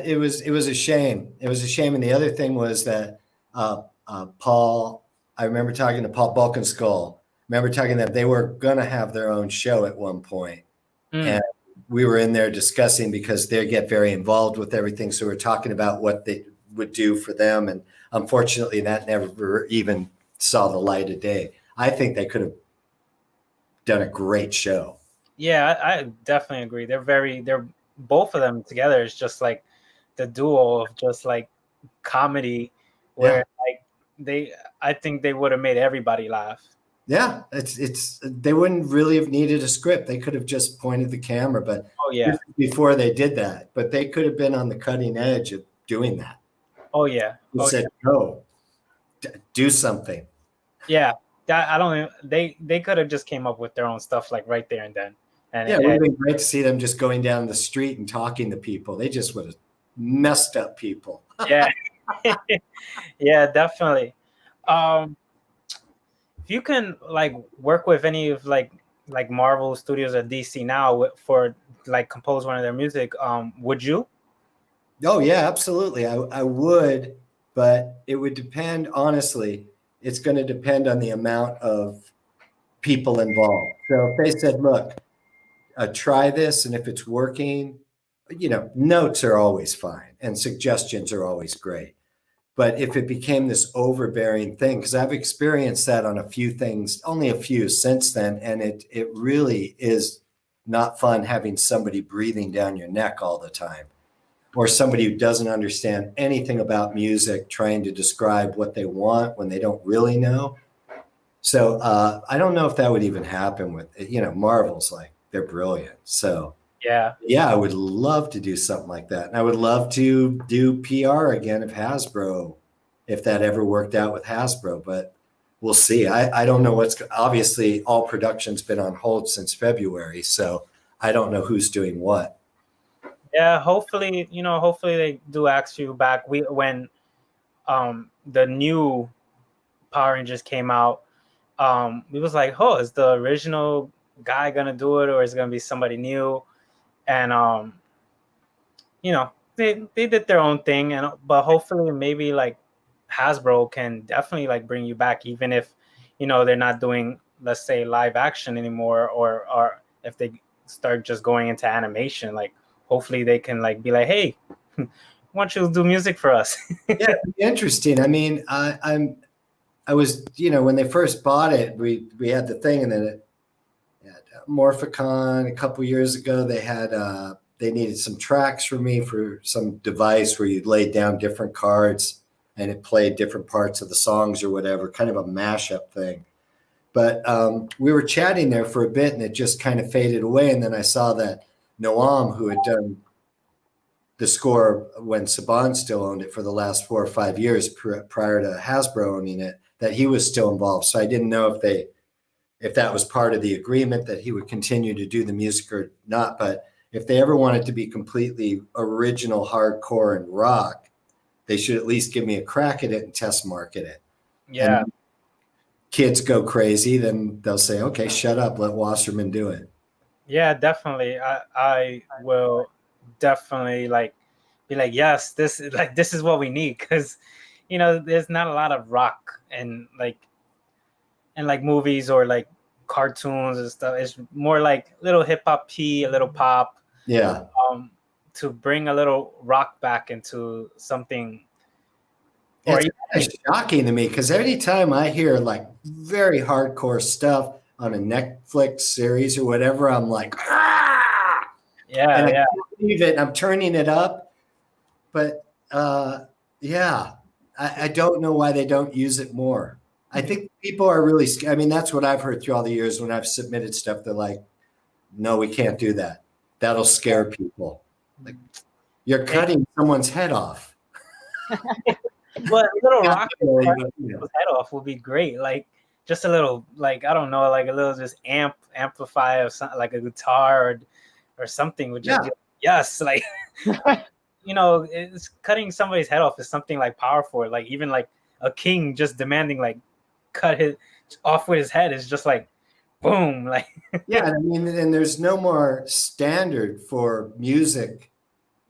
S12: it was a shame. It was a shame. And the other thing was that Paul, I remember talking to Paul Balkanskull. Remember talking that they were going to have their own show at one point. And we were in there discussing because they get very involved with everything. So we're talking about what they would do for them. And unfortunately, that never even saw the light of day. I think they could have done a great show.
S13: Yeah, I definitely agree. They're both of them together is just like the duo of just like comedy where I think they would have made everybody laugh.
S12: Yeah, it's they wouldn't really have needed a script. They could have just pointed the camera, but before they did that, but they could have been on the cutting edge of doing that.
S13: Oh yeah.
S12: Said, "Go, do something."
S13: Yeah, they could have just came up with their own stuff like right there and then. And
S12: it would have been great to see them just going down the street and talking to people. They just would have messed up people.
S13: Yeah. Yeah, definitely. If you can like work with any of like Marvel Studios or DC now for like compose one of their music, would you?
S12: Oh yeah, absolutely. I would, but it would depend. Honestly, it's going to depend on the amount of people involved. So if they said, "Look, try this, and if it's working," notes are always fine and suggestions are always great. But if it became this overbearing thing, because I've experienced that on a few things, only a few since then, and it really is not fun having somebody breathing down your neck all the time, or somebody who doesn't understand anything about music trying to describe what they want when they don't really know. So I don't know if that would even happen with, Marvel's like, they're brilliant. So yeah, I would love to do something like that. And I would love to do PR again if that ever worked out with Hasbro, but we'll see. I don't know obviously all production's been on hold since February. So I don't know who's doing what.
S13: Yeah, hopefully they do ask you back. When the new Power Rangers came out, we was like, oh, is the original guy gonna do it or is it gonna be somebody new? And they did their own thing, but hopefully maybe like Hasbro can definitely like bring you back, even if they're not doing, let's say, live action anymore, or if they start just going into animation, like hopefully they can like be like, hey, why don't you do music for us?
S12: Yeah, it'd be interesting. I mean, I was, when they first bought it, we had the thing, and then at Morphicon a couple years ago, they needed some tracks for me for some device where you laid down different cards and it played different parts of the songs or whatever, kind of a mashup thing. But we were chatting there for a bit and it just kind of faded away. And then I saw that Noam, who had done the score when Saban still owned it for the last 4 or 5 years prior to Hasbro owning it, that he was still involved. So I didn't know if that was part of the agreement that he would continue to do the music or not. But if they ever wanted to be completely original hardcore and rock, they should at least give me a crack at it and test market it.
S13: Yeah.
S12: And kids go crazy, then they'll say, okay, shut up, let Wasserman do it.
S13: Yeah, definitely. I will definitely be like, yes, this is what we need, because there's not a lot of rock and movies or like cartoons and stuff. It's more like little hip hop, a little pop.
S12: Yeah.
S13: To bring a little rock back into something.
S12: It's shocking to me because anytime I hear like very hardcore stuff, on a Netflix series or whatever, I'm like,
S13: Yeah,
S12: and I
S13: yeah.
S12: can't believe it. I'm turning it up, but yeah, I don't know why they don't use it more. I think people are really, I mean, that's what I've heard through all the years when I've submitted stuff. They're like, no, we can't do that. That'll scare people. Like, you're cutting someone's head off.
S13: But a little rock
S12: really,
S13: head off would be great. Like just a little, like I don't know, like a little just amplify of something, like a guitar or something would just be like, yes, like it's cutting somebody's head off is something like powerful. Like even like a king just demanding like cut his off with his head is just like boom, like
S12: yeah. I mean, and there's no more standard for music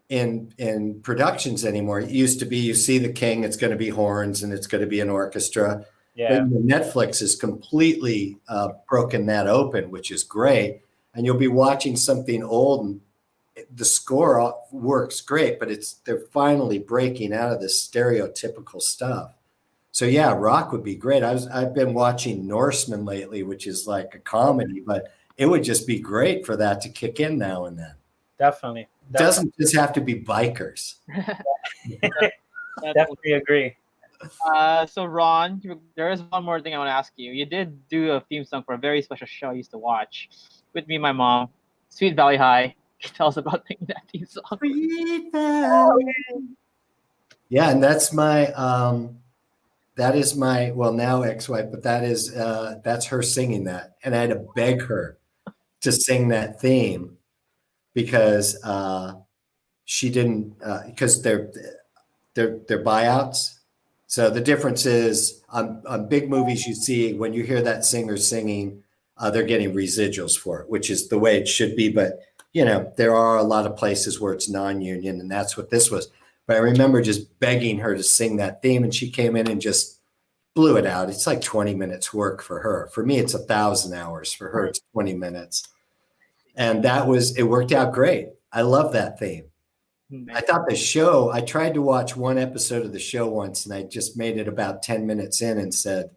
S12: in productions anymore. It used to be you see the king, it's going to be horns and it's going to be an orchestra.
S13: Yeah.
S12: But Netflix has completely broken that open, which is great. And you'll be watching something old and the score works great, but they're finally breaking out of this stereotypical stuff. So yeah, rock would be great. I've been watching Norseman lately, which is like a comedy, but it would just be great for that to kick in now and then.
S13: Definitely.
S12: It doesn't just have to be bikers.
S13: Definitely agree.
S11: So Ron, there is one more thing I want to ask you. You did do a theme song for a very special show I used to watch with me and my mom, Sweet Valley High. Can you tell us about that theme song?
S12: Sweet Valley. Yeah, and that's my well, now ex-wife, but that's her singing that. And I had to beg her to sing that theme because she didn't because they're buyouts. So the difference is on big movies, you see when you hear that singer singing, they're getting residuals for it, which is the way it should be. But there are a lot of places where it's non-union, and that's what this was. But I remember just begging her to sing that theme, and she came in and just blew it out. It's like 20 minutes work for her. For me, it's 1,000 hours. For her, it's 20 minutes. And it worked out great. I love that theme. I thought I tried to watch one episode of the show once, and I just made it about 10 minutes in and said,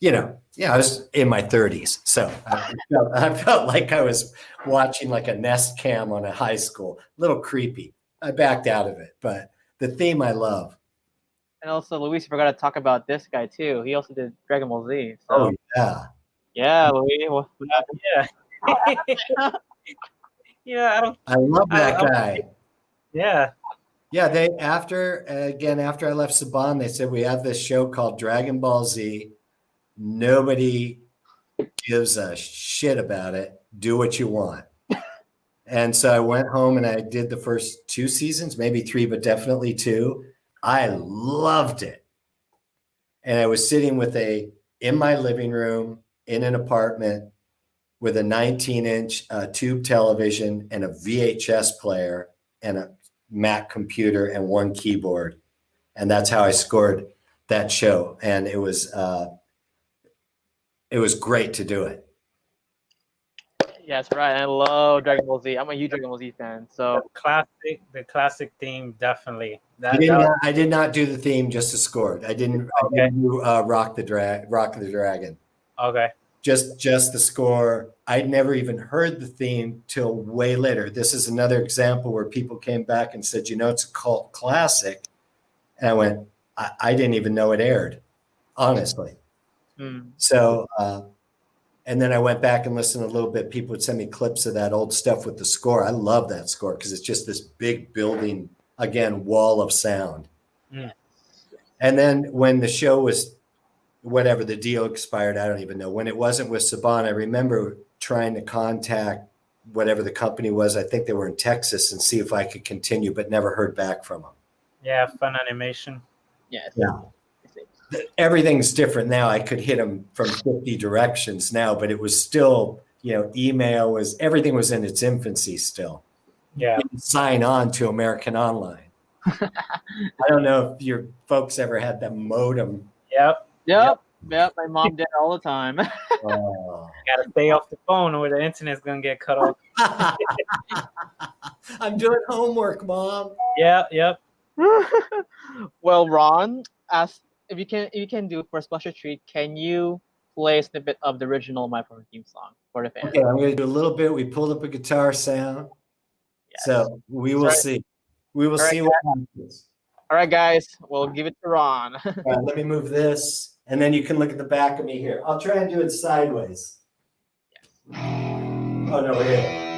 S12: I was in my 30s. So I felt like I was watching like a Nest Cam on a high school. A little creepy. I backed out of it, but the theme I love.
S11: And also, Luis, forgot to talk about this guy too. He also did Dragon Ball Z. So.
S12: Oh, yeah.
S11: Yeah, Luis.
S13: Yeah. Yeah,
S12: I love that guy.
S13: Yeah.
S12: Yeah, after I left Saban, they said we have this show called Dragon Ball Z. Nobody gives a shit about it. Do what you want. And so I went home and I did the first 2 seasons, maybe 3, but definitely 2. I loved it. And I was sitting in my living room in an apartment with a 19-inch tube television and a VHS player and a Mac computer and 1 keyboard. And that's how I scored that show. And it was great to do it.
S11: Yes, right. I love Dragon Ball Z. I'm a huge Dragon Ball Z fan. So
S13: the classic theme, definitely.
S12: I did not do the theme, just the score. I didn't do Rock the Dragon.
S13: Okay.
S12: Just the score. I'd never even heard the theme till way later. This is another example where people came back and said, it's a cult classic. And I went, I didn't even know it aired, honestly. So, and then I went back and listened a little bit. People would send me clips of that old stuff with the score. I love that score because it's just this big building, again, wall of sound. And then when the show was, whatever, the deal expired, I don't even know. When it wasn't with Saban, I remember trying to contact whatever the company was. I think they were in Texas, and see if I could continue, but never heard back from them.
S13: Yeah, Fun Animation.
S11: Yes.
S12: Yeah. Everything's different now. I could hit them from 50 directions now, but it was still, email everything was in its infancy still.
S13: Yeah.
S12: You can sign on to American Online. I don't know if your folks ever had that modem.
S11: Yep. My mom did all the time.
S13: Gotta stay off the phone or the internet's gonna get cut off.
S12: I'm doing homework, Mom.
S13: Yep.
S11: Well, Ron asked if you can do for a special treat. Can you play a snippet of the original My Morphin theme song for the fans.
S12: Okay, I'm going to do a little bit. We pulled up a guitar sound. Yes. So we will see. We will see what happens.
S11: All right, guys. We'll give it to Ron.
S12: All right, let me move this, and then you can look at the back of me here. I'll try and do it sideways. Yes. Oh, no, we're here.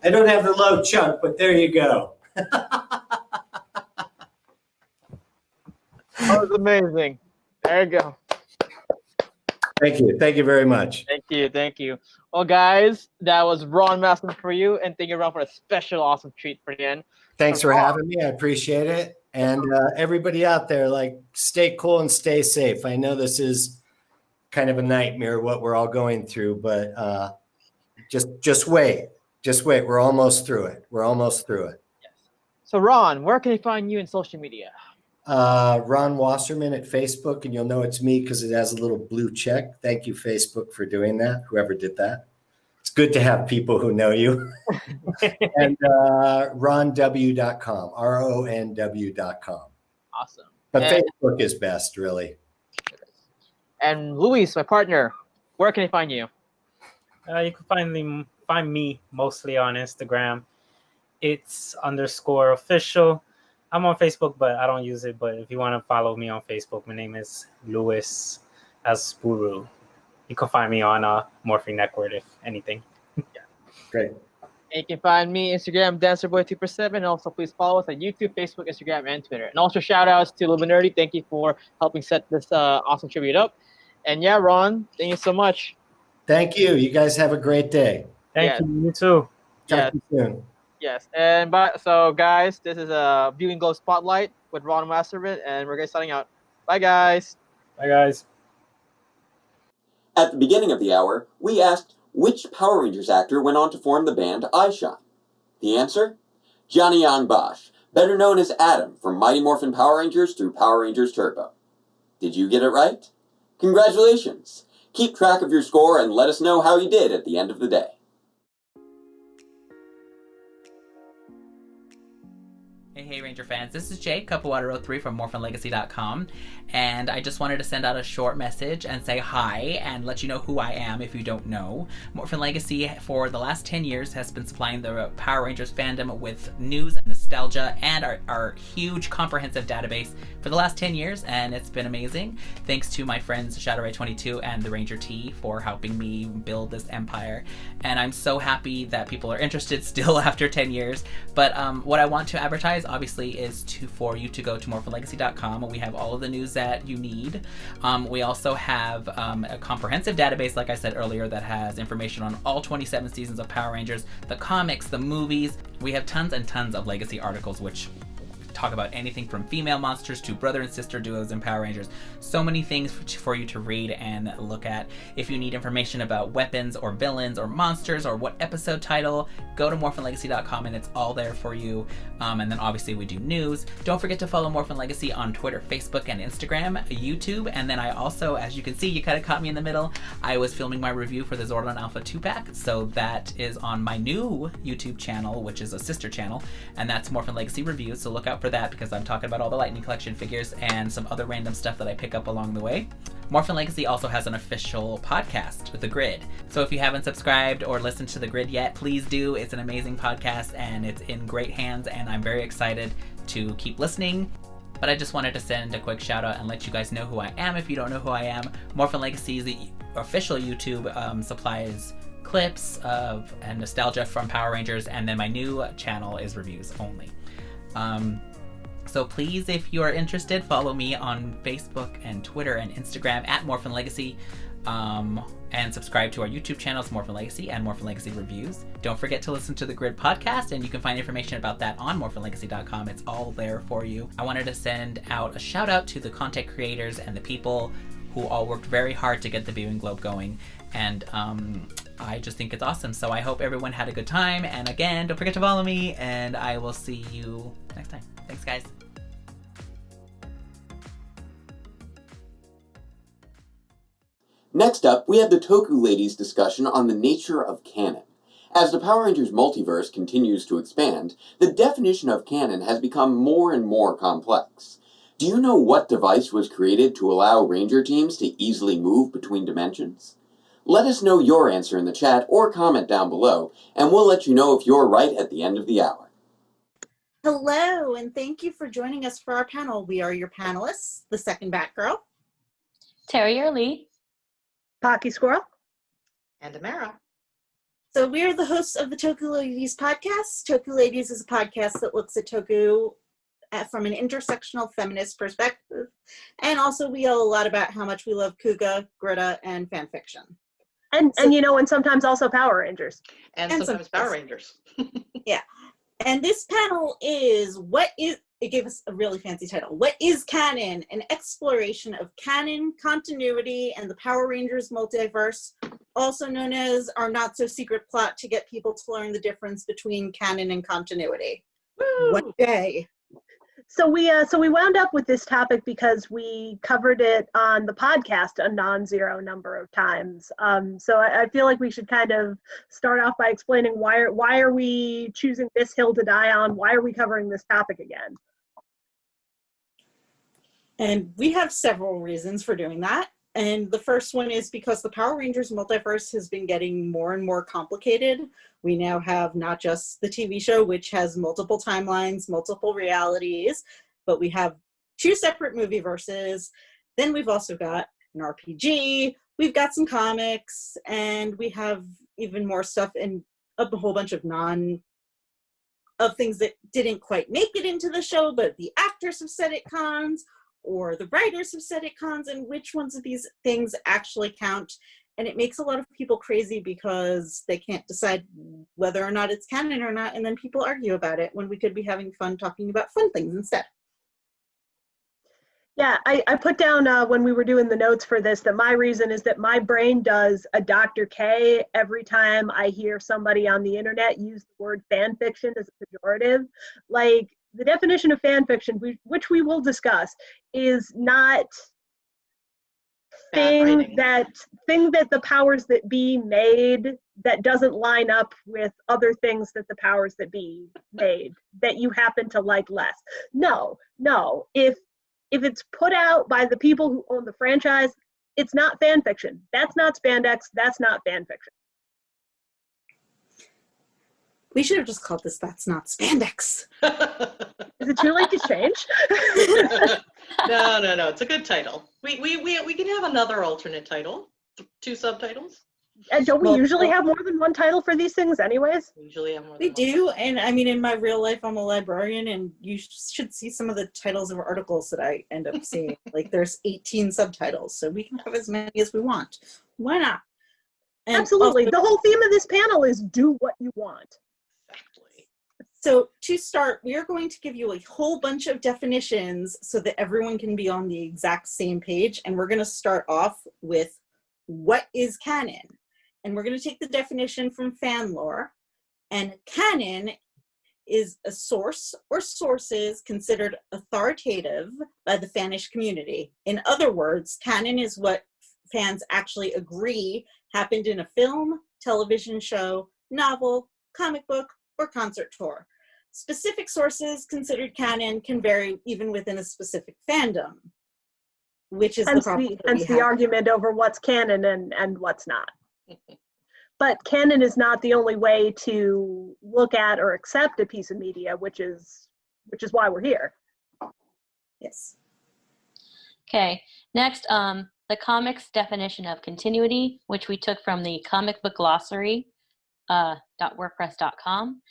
S12: I don't have the low chunk, but there you go.
S11: That was amazing. There you go.
S12: Thank you. Thank you very much.
S11: Thank you. Thank you. Well, guys, that was Ron Wasserman for you, and thank you, Ron, for a special, awesome treat for the end.
S12: Thanks for having me. I appreciate it. And everybody out there, like, stay cool and stay safe. I know this is kind of a nightmare, what we're all going through, but just wait. Just wait. We're almost through it. We're almost through it.
S11: Yes. So, Ron, where can they find you in social media?
S12: Ron Wasserman at Facebook, and you'll know it's me because it has a little blue check. Thank you, Facebook, for doing that, whoever did that. It's good to have people who know you. And ronw.com, RONW.com.
S11: Awesome.
S12: But Facebook is best, really.
S11: And Luis, my partner, where can they find you?
S13: You can find me mostly on Instagram. It's _official. I'm on Facebook, but I don't use it. But if you want to follow me on Facebook, my name is Luis Aspuru. You can find me on Morphin Network, if anything.
S11: Yeah.
S12: Great.
S11: And you can find me Instagram, DancerBoy247. And also, please follow us on YouTube, Facebook, Instagram, and Twitter. And also, shout outs to Illuminati. Thank you for helping set this awesome tribute up. And yeah, Ron, thank you so much.
S12: Thank you. You guys have a great day.
S13: Thank you. You too.
S12: Talk to you soon.
S11: Yes. And so, guys, this is a Viewing Globe Spotlight with Ron Wasserman, and we're going to signing out. Bye, guys.
S13: Bye, guys.
S10: At the beginning of the hour, we asked which Power Rangers actor went on to form the band iShine. The answer? Johnny Young Bosch, better known as Adam from Mighty Morphin Power Rangers through Power Rangers Turbo. Did you get it right? Congratulations! Keep track of your score and let us know how you did at the end of the day.
S1: Hey Ranger fans, this is Jake, Cupwater03 from MorphinLegacy.com, and I just wanted to send out a short message and say hi and let you know who I am if you don't know. Morphin Legacy for the last 10 years has been supplying the Power Rangers fandom with news and nostalgia and our huge comprehensive database for the last 10 years, and it's been amazing. Thanks to my friends ShadowRay22 and the Ranger T for helping me build this empire, and I'm so happy that people are interested still after 10 years. But what I want to advertise obviously is for you to go to MorphinLegacy.com. We have all of the news that you need. We also have a comprehensive database, like I said earlier, that has information on all 27 seasons of Power Rangers, the comics, the movies. We have tons and tons of Legacy articles which talk about anything from female monsters to brother and sister duos in Power Rangers. So many things for you to read and look at. If you need information about weapons or villains or monsters or what episode title, go to MorphinLegacy.com and it's all there for you. And then obviously we do news. Don't forget to follow Morphin Legacy on Twitter, Facebook, and Instagram, YouTube. And then I also, as you can see, you kind of caught me in the middle, I was filming my review for the Zordon Alpha 2-pack. So that is on my new YouTube channel, which is a sister channel, and that's Morphin Legacy Reviews. So look out for that because I'm talking about all the Lightning Collection figures and some other random stuff that I pick up along the way. Morphin Legacy also has an official podcast with The Grid. So if you haven't subscribed or listened to The Grid yet, please do. It's an amazing podcast and it's in great hands, and I'm very excited to keep listening. But I just wanted to send a quick shout out and let you guys know who I am if you don't know who I am. Morphin Legacy is the official YouTube supplies clips of and nostalgia from Power Rangers, and then my new channel is reviews only. So please, if you are interested, follow me on Facebook and Twitter and Instagram at Morphin Legacy, and subscribe to our YouTube channels, Morphin Legacy and Morphin Legacy Reviews. Don't forget to listen to the Grid podcast, and you can find information about that on MorphinLegacy.com. It's all there for you. I wanted to send out a shout out to the content creators and the people who all worked very hard to get the Viewing Globe going. And
S14: I just think it's awesome. So I hope everyone had a good time. And again, don't forget to follow me, and I will see you next time. Thanks, guys.
S10: Next up, we have the Toku Ladies discussion on the nature of canon. As the Power Rangers multiverse continues to expand, the definition of canon has become more and more complex. Do you know what device was created to allow Ranger teams to easily move between dimensions? Let us know your answer in the chat or comment down below, and we'll let you know if you're right at the end of the hour.
S15: Hello, and thank you for joining us for our panel. We are your panelists, the second Batgirl,
S16: Terrier Lee,
S17: Pocky Squirrel,
S18: and Amara.
S15: So we are the hosts of the Toku Ladies podcast. Toku Ladies is a podcast that looks at Toku from an intersectional feminist perspective. And also we yell a lot about how much we love Kuga, Greta, and fan fiction.
S17: And sometimes also Power Rangers.
S18: And sometimes Power Rangers.
S15: Yeah. And this panel is, it gave us a really fancy title. What is canon? An exploration of canon, continuity, and the Power Rangers multiverse, also known as our not-so-secret plot to get people to learn the difference between canon and continuity.
S17: Woo!
S15: One day.
S17: So we wound up with this topic because we covered it on the podcast a non-zero number of times. So I feel like we should kind of start off by explaining why are we choosing this hill to die on? Why are we covering this topic again?
S15: And we have several reasons for doing that. And the first one is because the Power Rangers multiverse has been getting more and more complicated. We now have not just the TV show, which has multiple timelines, multiple realities, but we have 2 separate movie verses. Then we've also got an RPG, we've got some comics, and we have even more stuff and a whole bunch of things that didn't quite make it into the show, but the actors have said it cons, or the writers have said it cons, and which ones of these things actually count. And it makes a lot of people crazy because they can't decide whether or not it's canon or not, and then people argue about it when we could be having fun talking about fun things instead.
S17: Yeah, I put down when we were doing the notes for this that my reason is that my brain does a Dr. K every time I hear somebody on the internet use the word fan fiction as a pejorative. Like, the definition of fan fiction, which we will discuss, is not thing that the powers that be made that doesn't line up with other things that the powers that be made that you happen to like less. No. If it's put out by the people who own the franchise, it's not fan fiction. That's not spandex. That's not fan fiction.
S15: We should have just called this "That's Not Spandex."
S17: Is it too late to change?
S18: No. It's a good title. We can have another alternate title, 2 subtitles.
S17: And don't we usually have more than one title for these things anyways?
S18: We usually have more than
S15: We
S18: one
S15: do, and I mean, in my real life, I'm a librarian, and you should see some of the titles of articles that I end up seeing. Like, there's 18 subtitles, so we can have as many as we want. Why not? And
S17: absolutely.
S15: Also,
S17: the whole theme of this panel is do what you want.
S15: So to start, we are going to give you a whole bunch of definitions so that everyone can be on the exact same page. And we're going to start off with what is canon? And we're going to take the definition from fan lore. And canon is a source or sources considered authoritative by the fanish community. In other words, canon is what fans actually agree happened in a film, television show, novel, comic book, or concert tour. Specific sources considered canon can vary even within a specific fandom, which is
S17: hence
S15: the problem.
S17: Hence the argument over what's canon and what's not. But canon is not the only way to look at or accept a piece of media, which is why we're here.
S15: Yes.
S16: Okay, next, the comics definition of continuity, which we took from the comic book glossary, .wordpress.com.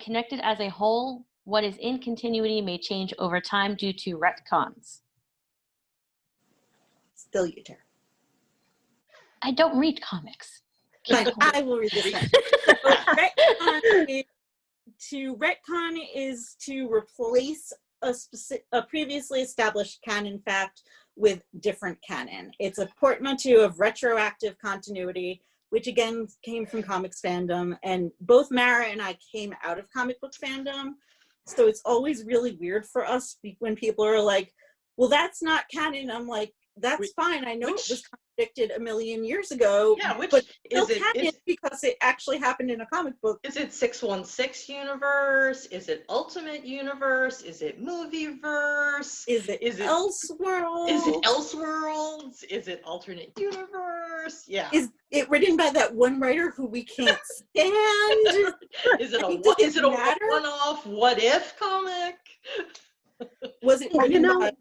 S16: Connected as a whole, what is in continuity may change over time due to retcons.
S15: Still you, Tara.
S16: I don't read comics.
S15: Fine, I will read this then. To retcon is to replace a previously established canon fact with different canon. It's a portmanteau of retroactive continuity, which again came from comics fandom. And both Mara and I came out of comic book fandom. So it's always really weird for us when people are like, well, that's not canon. I'm like, that's fine. I know it was contradicted a million years ago.
S18: Yeah, which
S15: but
S18: is
S15: still canon because it actually happened in a comic book.
S18: Is it 616 universe? Is it Ultimate Universe? Is it Movieverse?
S15: Is it Elseworlds?
S18: Is it Elseworlds? Is it Alternate Universe? Yeah.
S15: Is it written by that one writer who we can't stand?
S18: Is it a one-off What If comic?
S15: Was it written by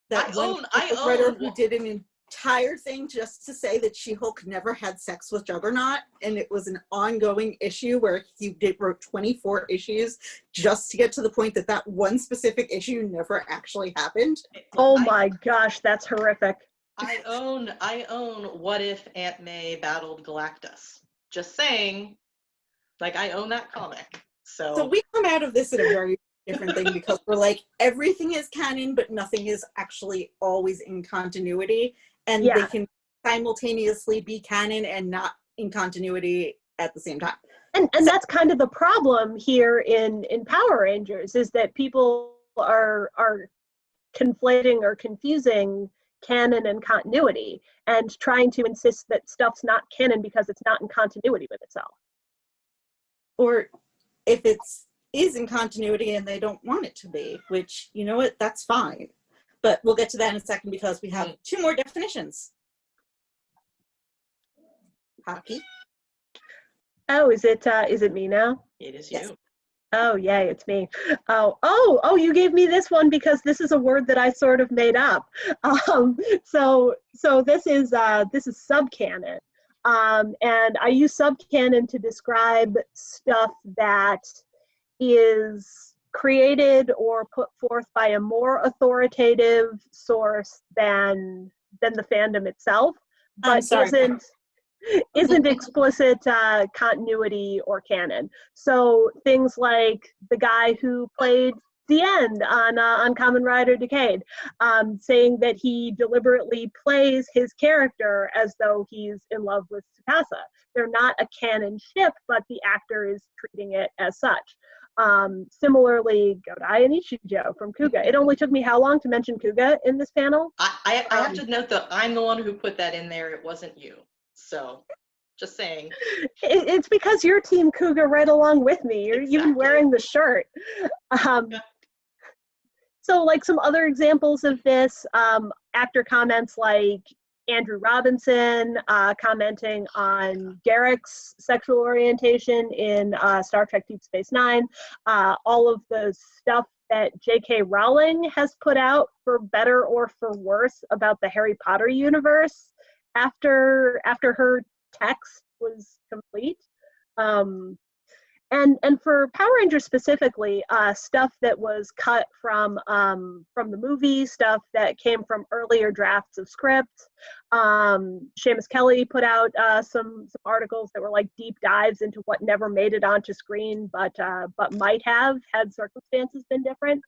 S15: that
S18: I
S15: one
S18: own
S15: writer who did an entire thing just to say that She-Hulk never had sex with Juggernaut, and it was an ongoing issue where he wrote 24 issues just to get to the point that that one specific issue never actually happened?
S17: Oh my gosh, that's horrific.
S18: I own What If Aunt May battled Galactus. Just saying, like, I own that comic. So
S15: we come out of this in a very different thing because we're like, everything is canon, but nothing is actually always in continuity. And they can simultaneously be canon and not in continuity at the same time.
S17: And that's kind of the problem here in Power Rangers, is that people are conflating or confusing canon and continuity and trying to insist that stuff's not canon because it's not in continuity with itself.
S15: Or if is in continuity and they don't want it to be, which, you know what, that's fine. But we'll get to that in a second because we have two more definitions. Hockey.
S17: Oh, is it me now?
S18: It is you.
S17: Oh, yay, it's me. Oh, you gave me this one because this is a word that I sort of made up. So this is subcanon. And I use subcanon to describe stuff that is created or put forth by a more authoritative source than the fandom itself, but isn't explicit continuity or canon. So things like the guy who played the end on Kamen Rider Decade, saying that he deliberately plays his character as though he's in love with Tsukasa. They're not a canon ship, but the actor is treating it as such. Similarly, Godai and Ichijo from Kuga. It only took me how long to mention Kuga in this panel?
S18: I have to note that I'm the one who put that in there. It wasn't you. So, just saying.
S17: It's because you're Team Kuga right along with me. You're even wearing the shirt. So, like some other examples of this, actor comments like Andrew Robinson commenting on Garrick's sexual orientation in Star Trek Deep Space Nine, all of the stuff that J.K. Rowling has put out, for better or for worse, about the Harry Potter universe after her text was complete. And for Power Rangers specifically, stuff that was cut from the movie, stuff that came from earlier drafts of script. Seamus Kelly put out some articles that were like deep dives into what never made it onto screen, but might have had circumstances been different.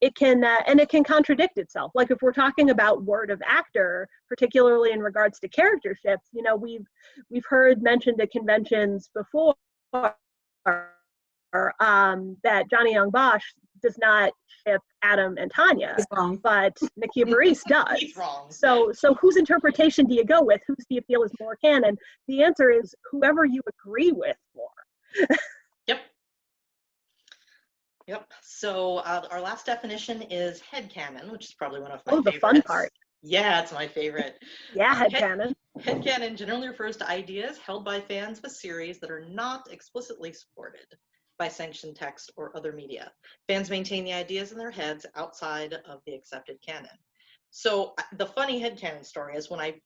S17: It can contradict itself. Like if we're talking about word of actor, particularly in regards to character ships, you know, we've heard mentioned at conventions before that Johnny Young Bosch does not ship Adam and Tanya, but Nakia Maurice does.
S18: He's wrong.
S17: So whose interpretation do you go with? Whose do you feel is more canon? The answer is whoever you agree with more.
S18: Yep. So our last definition is headcanon, which is probably one of my
S17: the
S18: favorites.
S17: fun part.
S18: Yeah, it's my favorite.
S17: Yeah, headcanon.
S18: Headcanon generally refers to ideas held by fans of a series that are not explicitly supported by sanctioned text or other media. Fans maintain the ideas in their heads outside of the accepted canon. So the funny headcanon story is when I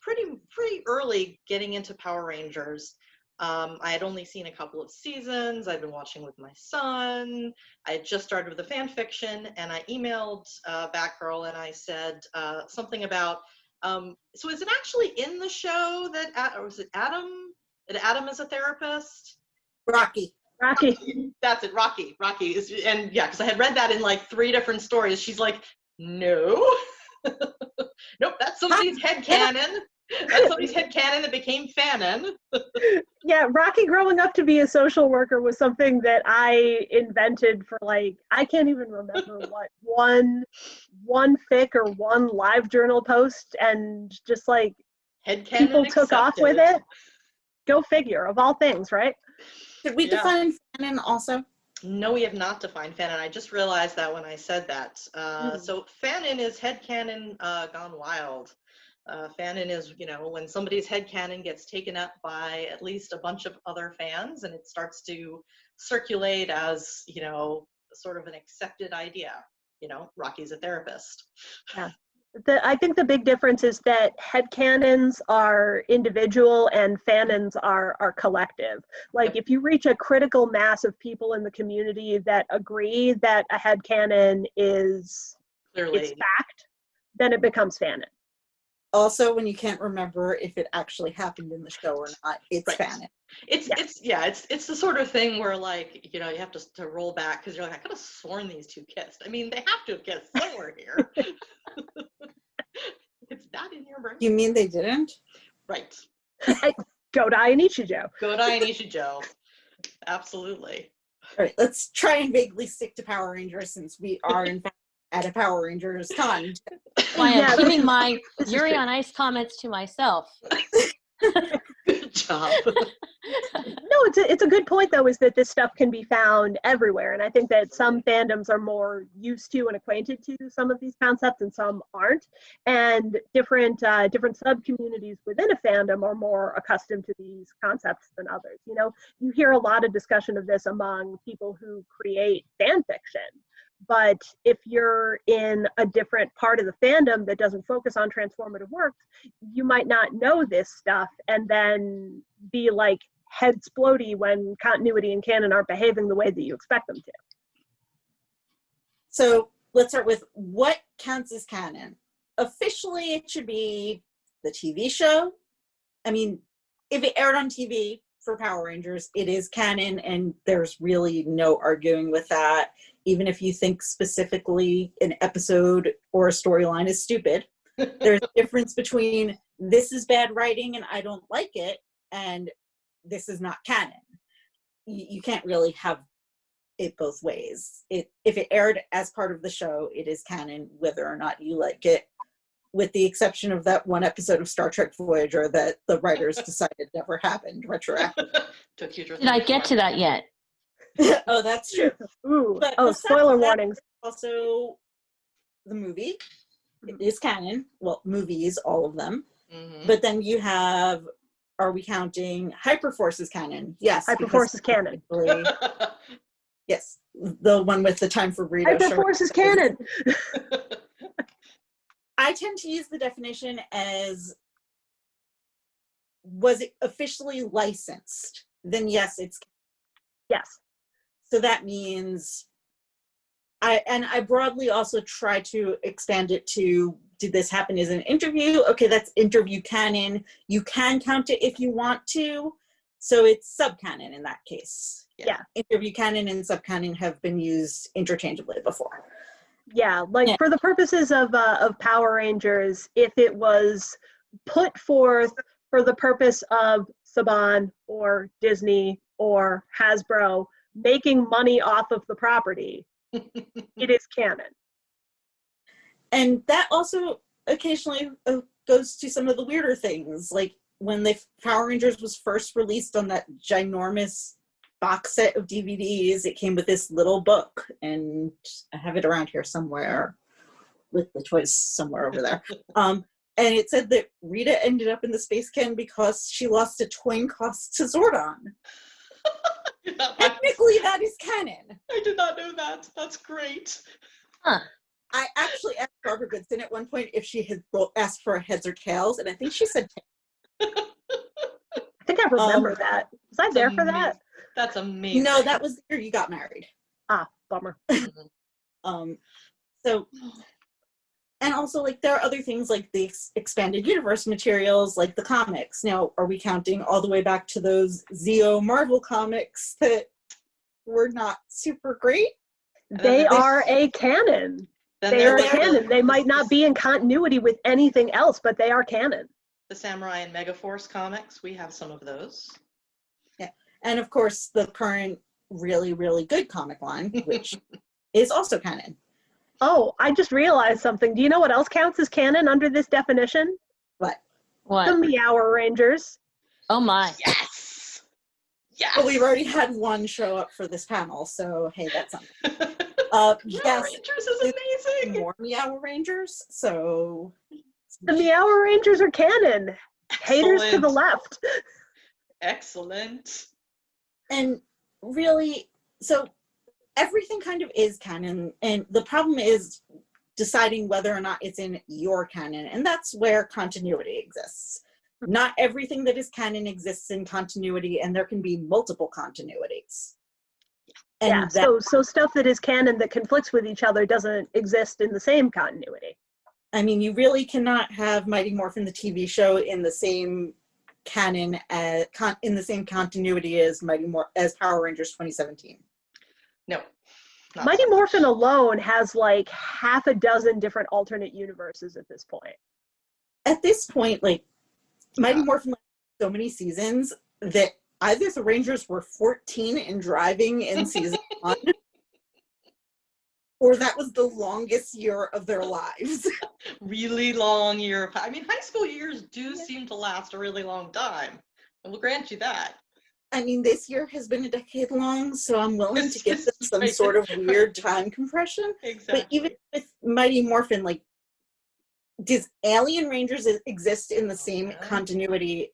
S18: pretty early getting into Power Rangers, I had only seen a couple of seasons. I'd been watching with my son. I had just started with the fan fiction, and I emailed Batgirl and I said something about, so is it actually in the show that, or was it Adam? That Adam is a therapist?
S15: Rocky.
S18: That's it, Rocky. And yeah, because I had read that in like 3 different stories. She's like, no. Nope, that's somebody's headcanon. That's somebody's headcanon that became fanon.
S17: Yeah, Rocky growing up to be a social worker was something that I invented for, like, I can't even remember what, one fic or one live journal post, and just like
S18: headcanon
S17: people took off with
S18: accepted.
S17: it. Go figure, of all things, right?
S15: Did we define fanon also?
S18: No, we have not defined fanon. I just realized that when I said that. So fanon is headcanon gone wild. Fanon is, when somebody's headcanon gets taken up by at least a bunch of other fans, and it starts to circulate as, sort of an accepted idea. Rocky's a therapist.
S17: Yeah. I think the big difference is that headcanons are individual and fanons are collective. Like, if you reach a critical mass of people in the community that agree that a headcanon is it's fact, then it becomes fanon.
S15: Also, when you can't remember if it actually happened in the show or not, it's fanon.
S18: It's the sort of thing where, like, you have to roll back because you're like, I could have sworn these two kissed. I mean, they have to have kissed somewhere here. It's not in your brain.
S15: You mean they didn't?
S18: Right.
S17: Godai and Ichijo.
S18: Godai and Ichijo. Absolutely.
S15: All right, let's try and vaguely stick to Power Rangers since we are in fact at a Power Rangers con.
S16: Why I'm keeping my Yuri on Ice comments to myself.
S18: Good job.
S17: No, it's a good point, though, is that this stuff can be found everywhere. And I think that some fandoms are more used to and acquainted to some of these concepts and some aren't. And different sub-communities within a fandom are more accustomed to these concepts than others. You hear a lot of discussion of this among people who create fan fiction. But if you're in a different part of the fandom that doesn't focus on transformative works, you might not know this stuff and then be like head splody when continuity and canon aren't behaving the way that you expect them to.
S15: So let's start with what counts as canon. Officially, it should be the TV show. I mean, if it aired on TV for Power Rangers, it is canon, and there's really no arguing with that. Even if you think specifically an episode or a storyline is stupid, there's a difference between this is bad writing and I don't like it, and this is not canon. You can't really have it both ways. If it aired as part of the show, it is canon, whether or not you like it, with the exception of that one episode of Star Trek Voyager that the writers decided never happened retroactively.
S16: Did I get to that yet?
S15: Oh, that's true.
S17: Ooh.
S15: But
S17: Spoiler warnings.
S15: Also, the movie is canon. Well, movies, all of them. Mm-hmm. But then you have, are we counting Hyperforce as canon? Yes.
S17: Hyperforce is canon.
S15: Yes. The one with the time for Rita.
S17: Hyperforce is canon.
S15: I tend to use the definition as, was it officially licensed? Then yes, it's canon.
S17: Yes.
S15: So that means, I broadly also try to expand it to, did this happen as an interview? Okay, that's interview canon. You can count it if you want to. So it's sub-canon in that case.
S17: Yeah.
S15: Interview canon and sub-canon have been used interchangeably before.
S17: Yeah, like for the purposes of Power Rangers, if it was put forth for the purpose of Saban or Disney or Hasbro making money off of the property, it is canon.
S15: And that also occasionally goes to some of the weirder things, like when the Power Rangers was first released on that ginormous box set of DVDs, it came with this little book, and I have it around here somewhere with the toys somewhere over there. And it said that Rita ended up in the space can because she lost a toy cost to Zordon. Technically, that is canon.
S18: I did not know that. That's great.
S16: Huh.
S15: I actually asked Barbara Goodson at one point if she had asked for heads or tails, and I think she said tails.
S17: I think I remember that. Was I there for that?
S18: That's amazing.
S15: No, that was the year you got married.
S17: Ah, bummer.
S15: So, and also, like, there are other things like the expanded universe materials, like the comics. Now, are we counting all the way back to those Zeo Marvel comics that were not super great?
S17: They are a canon. They are canon. They might not be in continuity with anything else, but they are canon.
S18: The Samurai and Megaforce comics, we have some of those.
S15: Yeah. And of course, the current really, really good comic line, which is also canon.
S17: Oh, I just realized something. Do you know what else counts as canon under this definition?
S15: What?
S17: The Meower Rangers.
S16: Oh my.
S18: Yes! Yes!
S15: Well, we've already had one show up for this panel, so hey, that's something. Yes,
S18: Rangers is amazing!
S15: More Meow Rangers, so...
S17: The Meower Rangers are canon. Haters to the
S18: Excellent.
S17: left.
S18: Excellent.
S15: And really, so everything kind of is canon, and the problem is deciding whether or not it's in your canon, and that's where continuity exists. Not everything that is canon exists in continuity, and there can be multiple continuities. And
S17: Yeah, so stuff that is canon that conflicts with each other doesn't exist in the same continuity.
S15: I mean, you really cannot have Mighty Morphin the TV show in the same canon as in the same continuity as as Power Rangers 2017.
S18: No.
S17: Mighty Morphin alone has like half a dozen different alternate universes at this point.
S15: At this point, like Mighty Morphin so many seasons that either the Rangers were 14 and driving in season 1, or that was the longest year of their lives.
S18: Really long year. I mean, high school years do seem to last a really long time. I will grant you that.
S15: I mean, this year has been a decade long, so I'm willing to give them some sort of weird time compression.
S18: Exactly.
S15: But even with Mighty Morphin, like, does Alien Rangers exist in the same continuity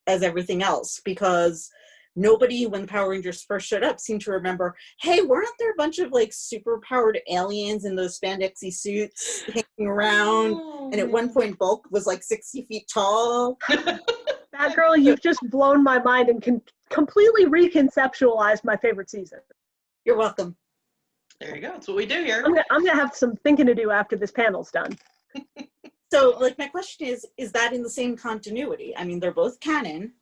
S15: as everything else? Because nobody, when the Power Rangers first showed up, seemed to remember, hey, weren't there a bunch of like super powered aliens in those spandexy suits hanging around? And at one point, Bulk was like 60 feet tall.
S17: That girl, you've just blown my mind and completely reconceptualized my favorite season.
S15: You're welcome.
S18: There you go. That's what we do here.
S17: I'm gonna have some thinking to do after this panel's done.
S15: So, like, my question is that in the same continuity? I mean, they're both canon,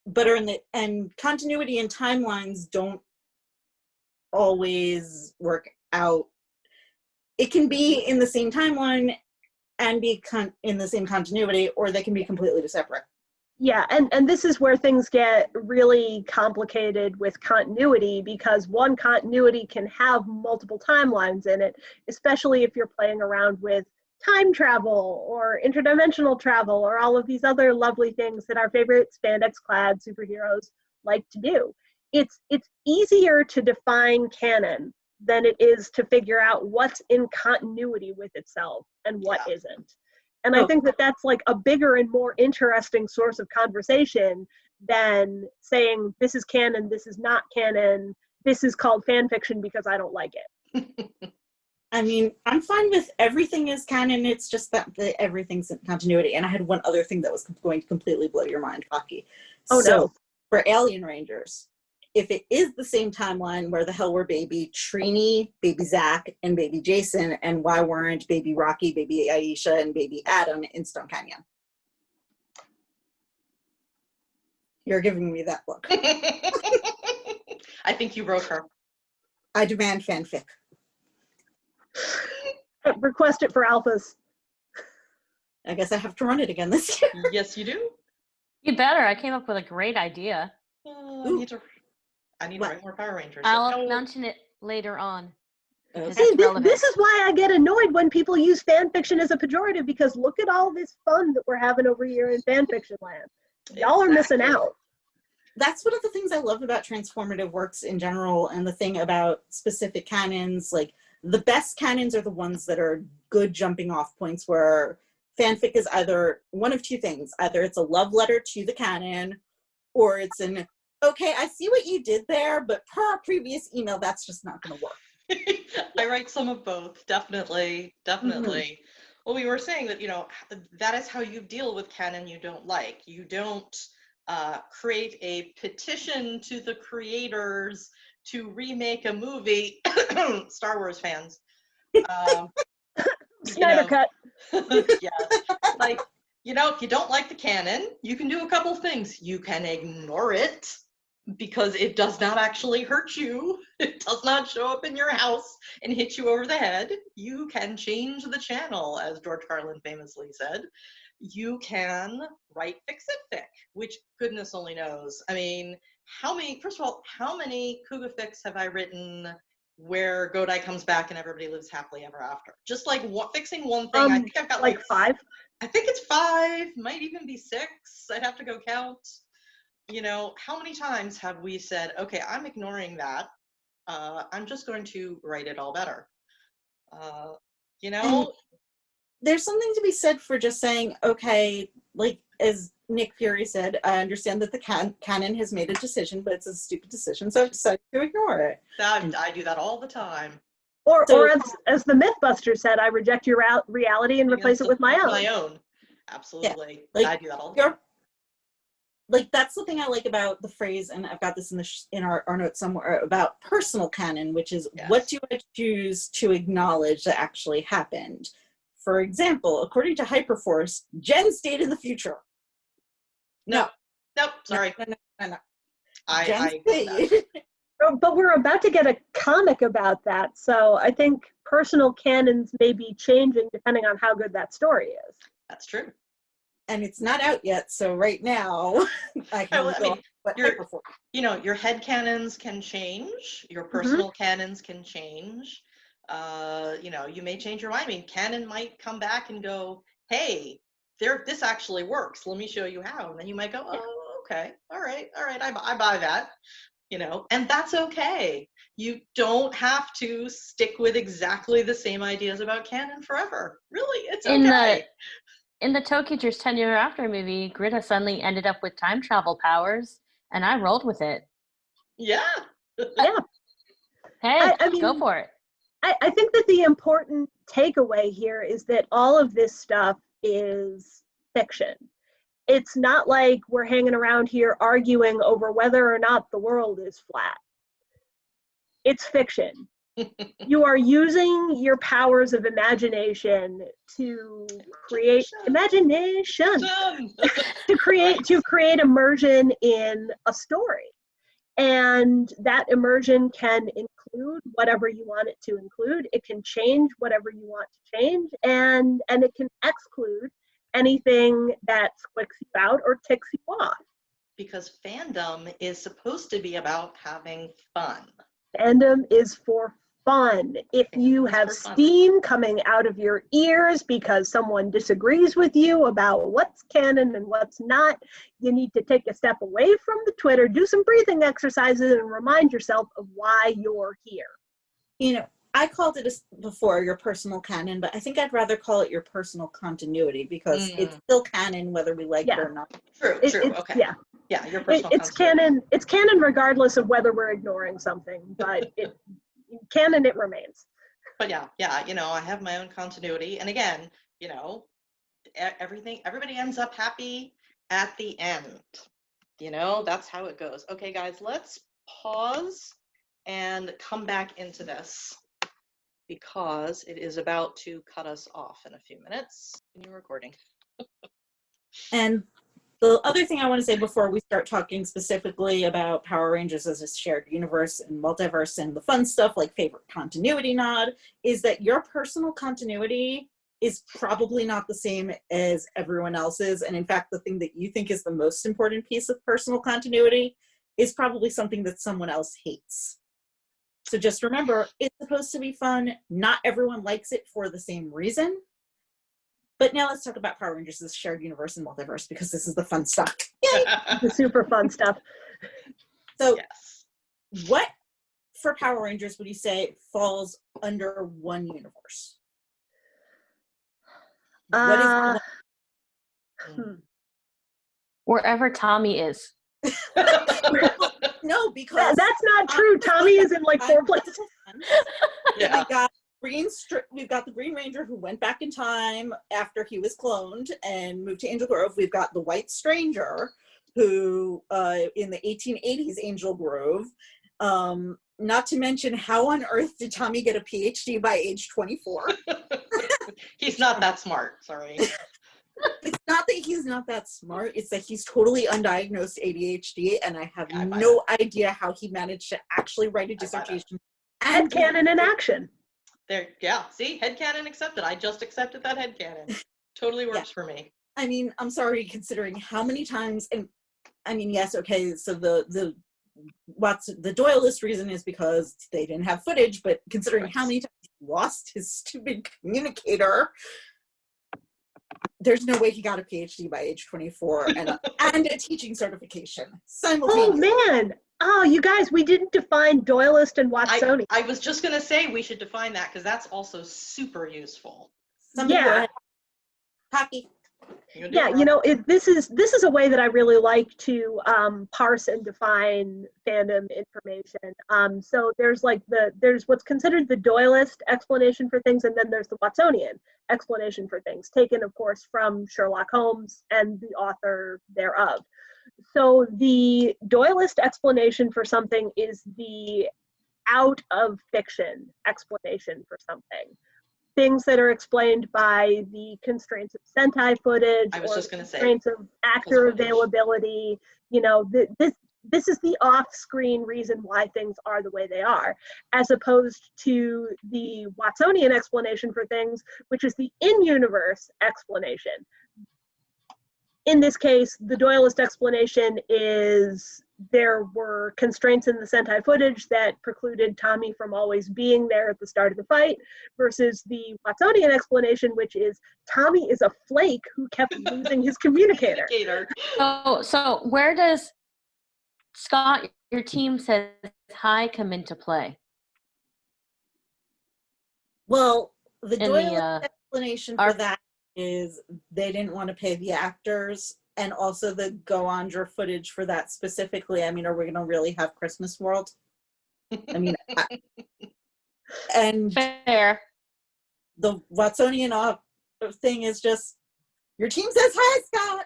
S15: but and continuity and timelines don't always work out. It can be in the same timeline and be in the same continuity, or they can be completely separate.
S17: Yeah, and this is where things get really complicated with continuity, because one continuity can have multiple timelines in it, especially if you're playing around with time travel or interdimensional travel or all of these other lovely things that our favorite spandex-clad superheroes like to do. It's easier to define canon than it is to figure out what's in continuity with itself and what isn't. And I think that that's like a bigger and more interesting source of conversation than saying this is canon, this is not canon, this is called fan fiction because I don't like it.
S15: I mean, I'm fine with everything is canon. It's just that everything's in continuity. And I had one other thing that was going to completely blow your mind, Pocky.
S17: Oh,
S15: so,
S17: no.
S15: For Alien Rangers, if it is the same timeline, where the hell were baby Trini, baby Zach, and baby Jason, and why weren't baby Rocky, baby Aisha, and baby Adam in Stone Canyon? You're giving me that look.
S18: I think you wrote her.
S15: I demand fanfic.
S17: Request it for alphas.
S15: I guess I have to run it again this year.
S18: Yes, you do.
S16: You better. I came up with a great idea.
S18: I need to write more Power Rangers.
S16: I'll mention it later on.
S17: See, this is why I get annoyed when people use fan fiction as a pejorative, because look at all this fun that we're having over here in fan fiction land. Y'all are missing out.
S15: That's one of the things I love about transformative works in general, and the thing about specific canons. Like, the best canons are the ones that are good jumping off points, where fanfic is either one of two things. Either it's a love letter to the canon, or it's an, okay, I see what you did there, but per our previous email, that's just not going to work.
S18: I write some of both, definitely.
S15: Mm-hmm.
S18: Well, we were saying that, that is how you deal with canon you don't like. You don't create a petition to the creators to remake a movie. Star Wars fans.
S17: Snyder cut.
S18: Yes. Like, if you don't like the canon, you can do a couple things. You can ignore it because it does not actually hurt you. It does not show up in your house and hit you over the head. You can change the channel, as George Carlin famously said. you can write fix-it-fic, which goodness only knows. I mean, first of all, how many Cougar fics have I written where Godai comes back and everybody lives happily ever after? Just like fixing one thing. I think I've got like
S17: 5.
S18: I think it's 5, might even be 6. I'd have to go count. You know, how many times have we said, okay, I'm ignoring that. I'm just going to write it all better. You know?
S15: And there's something to be said for just saying, okay, like as Nick Fury said, I understand that the canon has made a decision, but it's a stupid decision, so I've decided to ignore it.
S18: I do that all the time.
S17: Or as the Mythbuster said, I reject your reality and replace it with my own.
S18: My own. Absolutely.
S15: Yeah. Like,
S18: I do that all the time.
S15: Like, that's the thing I like about the phrase, and I've got this in our notes somewhere, about personal canon, which is what do I choose to acknowledge that actually happened? For example, according to Hyperforce, Jen stayed in the future.
S18: No. Nope, sorry.
S15: No.
S18: I stayed.
S17: But we're about to get a comic about that, so I think personal canons may be changing depending on how good that story is.
S18: That's true.
S15: And it's not out yet, so right now I can
S18: your head canons can change, your personal canons can change. You may change your mind. I mean, canon might come back and go, hey, this actually works. Let me show you how. And then you might go, oh, okay, all right, I buy that. You know, and that's okay. You don't have to stick with exactly the same ideas about canon forever. Really, it's okay.
S16: In the Toe Teacher's 10 Year After movie, Greta suddenly ended up with time travel powers, and I rolled with it.
S18: Yeah.
S17: Yeah.
S16: Hey,
S17: I mean,
S16: go for it.
S17: I think that the important takeaway here is that all of this stuff is fiction. It's not like we're hanging around here arguing over whether or not the world is flat. It's fiction. You are using your powers of imagination to create to create immersion in a story. And that immersion can include whatever you want it to include. It can change whatever you want to change, and it can exclude anything that squicks you out or ticks you off.
S18: Because fandom is supposed to be about having fun.
S17: Fandom is for fun. If you have steam coming out of your ears because someone disagrees with you about what's canon and what's not, you need to take a step away from the Twitter, do some breathing exercises, and remind yourself of why you're here.
S15: You know, I called it before your personal canon, but I think I'd rather call it your personal continuity because it's still canon whether we like it or not.
S18: True. Okay. Yeah, your personal
S17: it's canon. It's canon regardless of whether we're ignoring something, but canon it remains.
S18: But yeah, you know, I have my own continuity, and again, you know, everybody ends up happy at the end. You know, that's how it goes. Okay, guys, let's pause and come back into this because it is about to cut us off in a few minutes. Continue recording.
S15: And the other thing I want to say before we start talking specifically about Power Rangers as a shared universe and multiverse and the fun stuff like favorite continuity nod is that your personal continuity is probably not the same as everyone else's. And in fact, the thing that you think is the most important piece of personal continuity is probably something that someone else hates. So just remember, it's supposed to be fun. Not everyone likes it for the same reason. But now let's talk about Power Rangers as shared universe and multiverse because this is the fun stuff. Yay!
S17: The super fun stuff.
S15: So what for Power Rangers would you say falls under one universe? What is
S16: Wherever Tommy is.
S15: No, because
S17: that's not true. Tommy is in like 4 places.
S15: We've got the Green Ranger who went back in time after he was cloned and moved to Angel Grove. We've got the White Stranger who in the 1880s Angel Grove. Not to mention, how on earth did Tommy get a PhD by age 24?
S18: He's not that smart, sorry.
S15: It's not that he's not that smart, it's that he's totally undiagnosed ADHD, and I have no idea how he managed to actually write a dissertation.
S17: Headcanon in action.
S18: There, yeah, see, headcanon accepted. I just accepted that headcanon. Totally works for me.
S15: I mean, I'm sorry, considering how many times, and I mean, yes, okay, so the Doyleist reason is because they didn't have footage, but considering how many times he lost his stupid communicator, there's no way he got a PhD by age 24 and a teaching certification simultaneously.
S17: Oh man! Oh, you guys, we didn't define Doyleist and Watsonian.
S18: I was just gonna say we should define that because that's also super useful.
S15: Somebody go
S17: Yeah.
S15: ahead. Hockey.
S17: Yeah, you know, this is a way that I really like to parse and define fandom information. So there's what's considered the Doyleist explanation for things, and then there's the Watsonian explanation for things, taken, of course, from Sherlock Holmes and the author thereof. So the Doyleist explanation for something is the out of fiction explanation for something. Things that are explained by the constraints of Sentai footage,
S18: I was
S17: or
S18: just gonna say,
S17: constraints of actor availability. You know, this is the off-screen reason why things are the way they are, as opposed to the Watsonian explanation for things, which is the in-universe explanation. In this case, the Doyleist explanation is there were constraints in the Sentai footage that precluded Tommy from always being there at the start of the fight, versus the Watsonian explanation, which is Tommy is a flake who kept losing his communicator.
S16: So where does Scott, your team says hi, come into play?
S15: Well, the
S16: In
S15: Doyleist
S16: the,
S15: explanation for that is they didn't want to pay the actors, and also the Go-Andra footage for that specifically. I mean, are we going to really have Christmas World? I mean, and
S16: fair.
S15: The Watsonian thing is just, your team says hi, Scott.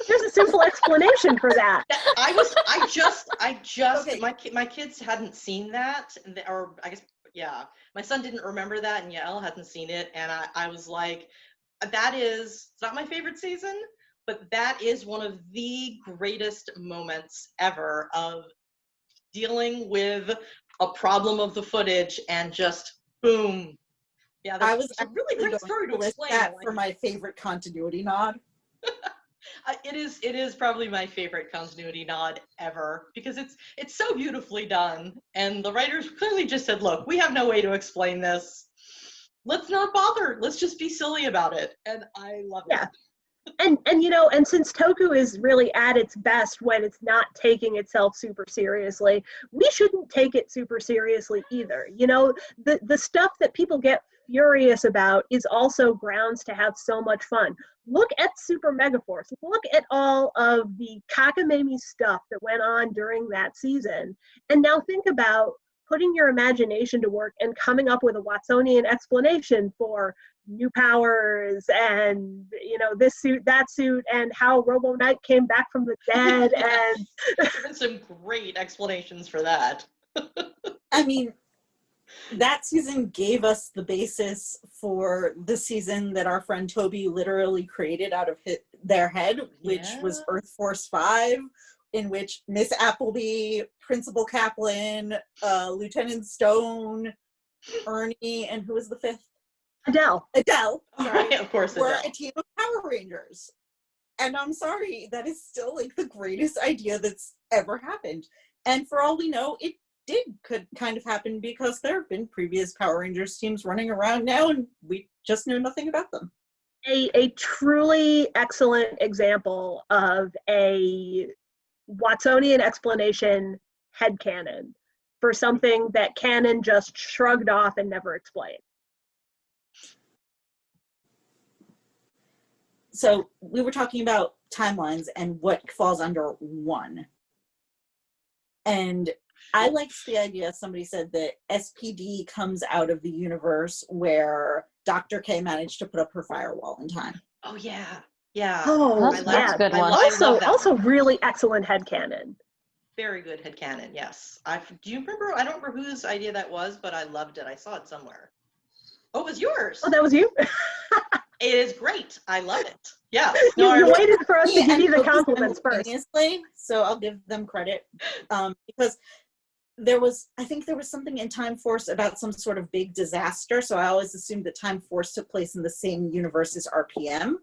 S17: There's a simple explanation for that.
S18: I just, okay. My kids hadn't seen that, or I guess, yeah, my son didn't remember that, and Yael hadn't seen it, and I was like, it's not my favorite season, but that is one of the greatest moments ever of dealing with a problem of the footage and just boom. Yeah, that's a really great story to explain.
S15: That for my favorite continuity nod.
S18: It is probably my favorite continuity nod ever, because it's so beautifully done, and the writers clearly just said, look, we have no way to explain this. Let's not bother. Let's just be silly about it. And I love it.
S17: And you know, and since Toku is really at its best when it's not taking itself super seriously, we shouldn't take it super seriously either. You know, the stuff that people get furious about is also grounds to have so much fun. Look at Super Megaforce. Look at all of the cockamamie stuff that went on during that season. And now think about putting your imagination to work and coming up with a Watsonian explanation for new powers and, you know, this suit, that suit, and how Robo Knight came back from the dead. And
S18: there's been some great explanations for that.
S15: I mean, that season gave us the basis for the season that our friend Toby literally created out of their head, which was Earth Force 5, in which Miss Appleby, Principal Kaplan, Lieutenant Stone, Ernie, and who was the fifth?
S17: Adele.
S15: Sorry,
S18: of course,
S15: were
S18: Adele.
S15: a team of Power Rangers. And I'm sorry, that is still like the greatest idea that's ever happened. And for all we know, it could kind of happen because there have been previous Power Rangers teams running around now, and we just know nothing about them.
S17: A truly excellent example of a Watsonian explanation headcanon for something that canon just shrugged off and never explained.
S15: So we were talking about timelines and what falls under one. And I liked the idea, somebody said that SPD comes out of the universe where Dr. K managed to put up her firewall in time.
S18: Oh, yeah. Yeah.
S17: Oh,
S16: that's a good one.
S17: Also really excellent headcanon.
S18: Very good headcanon, yes. Do you remember? I don't remember whose idea that was, but I loved it. I saw it somewhere. Oh, it was yours.
S17: Oh, that was you?
S18: It is great. I love it. Yeah.
S17: You waited for us to give you the compliments first.
S15: So I'll give them credit because I think there was something in Time Force about some sort of big disaster. So I always assumed that Time Force took place in the same universe as RPM.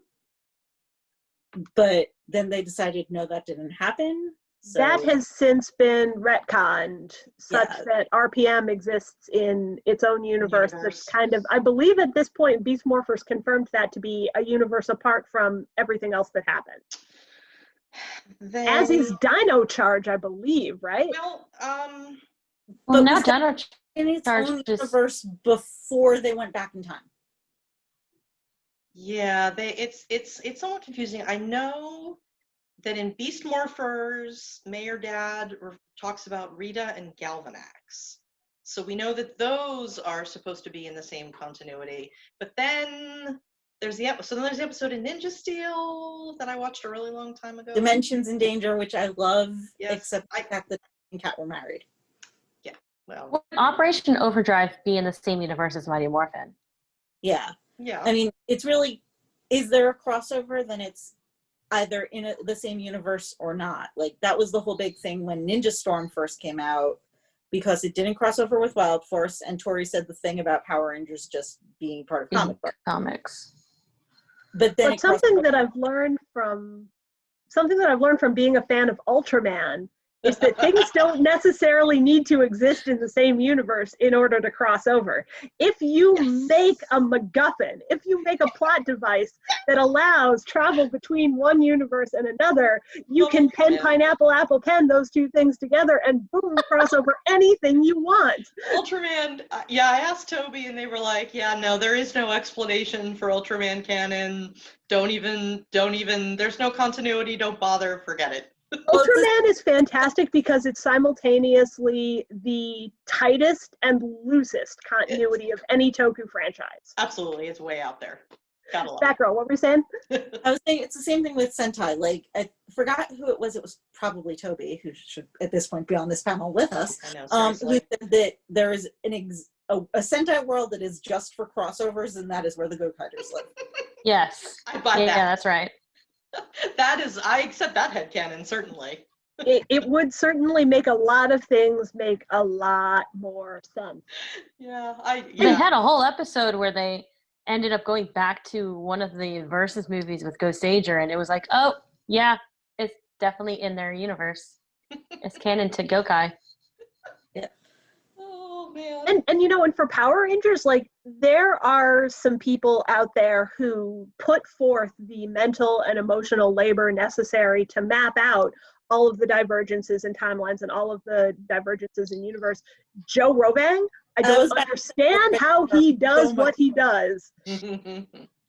S15: but then they decided no, that didn't happen. So,
S17: that has since been retconned such that RPM exists in its own universe. That's kind of, I believe at this point, Beast Morphers confirmed that to be a universe apart from everything else that happened. As is Dino Charge, I believe, right?
S16: Well, now Dino
S15: in its
S16: Charge
S15: own
S16: just
S15: universe before they went back in time.
S18: Yeah, it's somewhat confusing. I know that in Beast Morphers, Mayor Dad talks about Rita and Galvanax. So we know that those are supposed to be in the same continuity. But then there's the episode in Ninja Steel that I watched a really long time ago.
S15: Dimensions in Danger, which I love, except the fact that and Cat were married.
S18: Yeah, well.
S16: Would Operation Overdrive be in the same universe as Mighty Morphin?
S15: Yeah.
S18: Yeah.
S15: I mean, it's really, is there a crossover? Then it's either in the same universe or not. Like, that was the whole big thing when Ninja Storm first came out, because it didn't cross over with Wild Force, and Tori said the thing about Power Rangers just being part of
S16: comics.
S15: But then
S17: something that I've learned from being a fan of Ultraman is that things don't necessarily need to exist in the same universe in order to cross over. If you make a MacGuffin, if you make a plot device that allows travel between one universe and another, you can pen, pineapple, apple, pen those two things together and boom, cross over anything you want.
S18: Ultraman, yeah, I asked Toby and they were like, yeah, no, there is no explanation for Ultraman canon. Don't even, there's no continuity, don't bother, forget it.
S17: Ultraman is fantastic because it's simultaneously the tightest and loosest continuity of any Toku franchise.
S18: Absolutely, it's way out there. Gotta love
S17: Batgirl, what were you saying?
S15: I was saying it's the same thing with Sentai. Like, I forgot who it was. It was probably Toby, who should at this point be on this panel with us.
S18: I know,
S15: who said that there is a Sentai world that is just for crossovers, and that is where the Go-Kiters live.
S16: Yes.
S18: I buy that.
S16: Yeah, that's right.
S18: I accept that headcanon, certainly.
S17: It would certainly make a lot of things make a lot more sense.
S18: Yeah,
S16: They had a whole episode where they ended up going back to one of the Versus movies with Ghost Ager, and it was like, oh, yeah, it's definitely in their universe. It's canon to Gokai.
S15: Yeah.
S18: Oh, man.
S17: And for Power Rangers, like, there are some people out there who put forth the mental and emotional labor necessary to map out all of the divergences in timelines and all of the divergences in universe. Joe Rovang, I don't understand how he does what he does,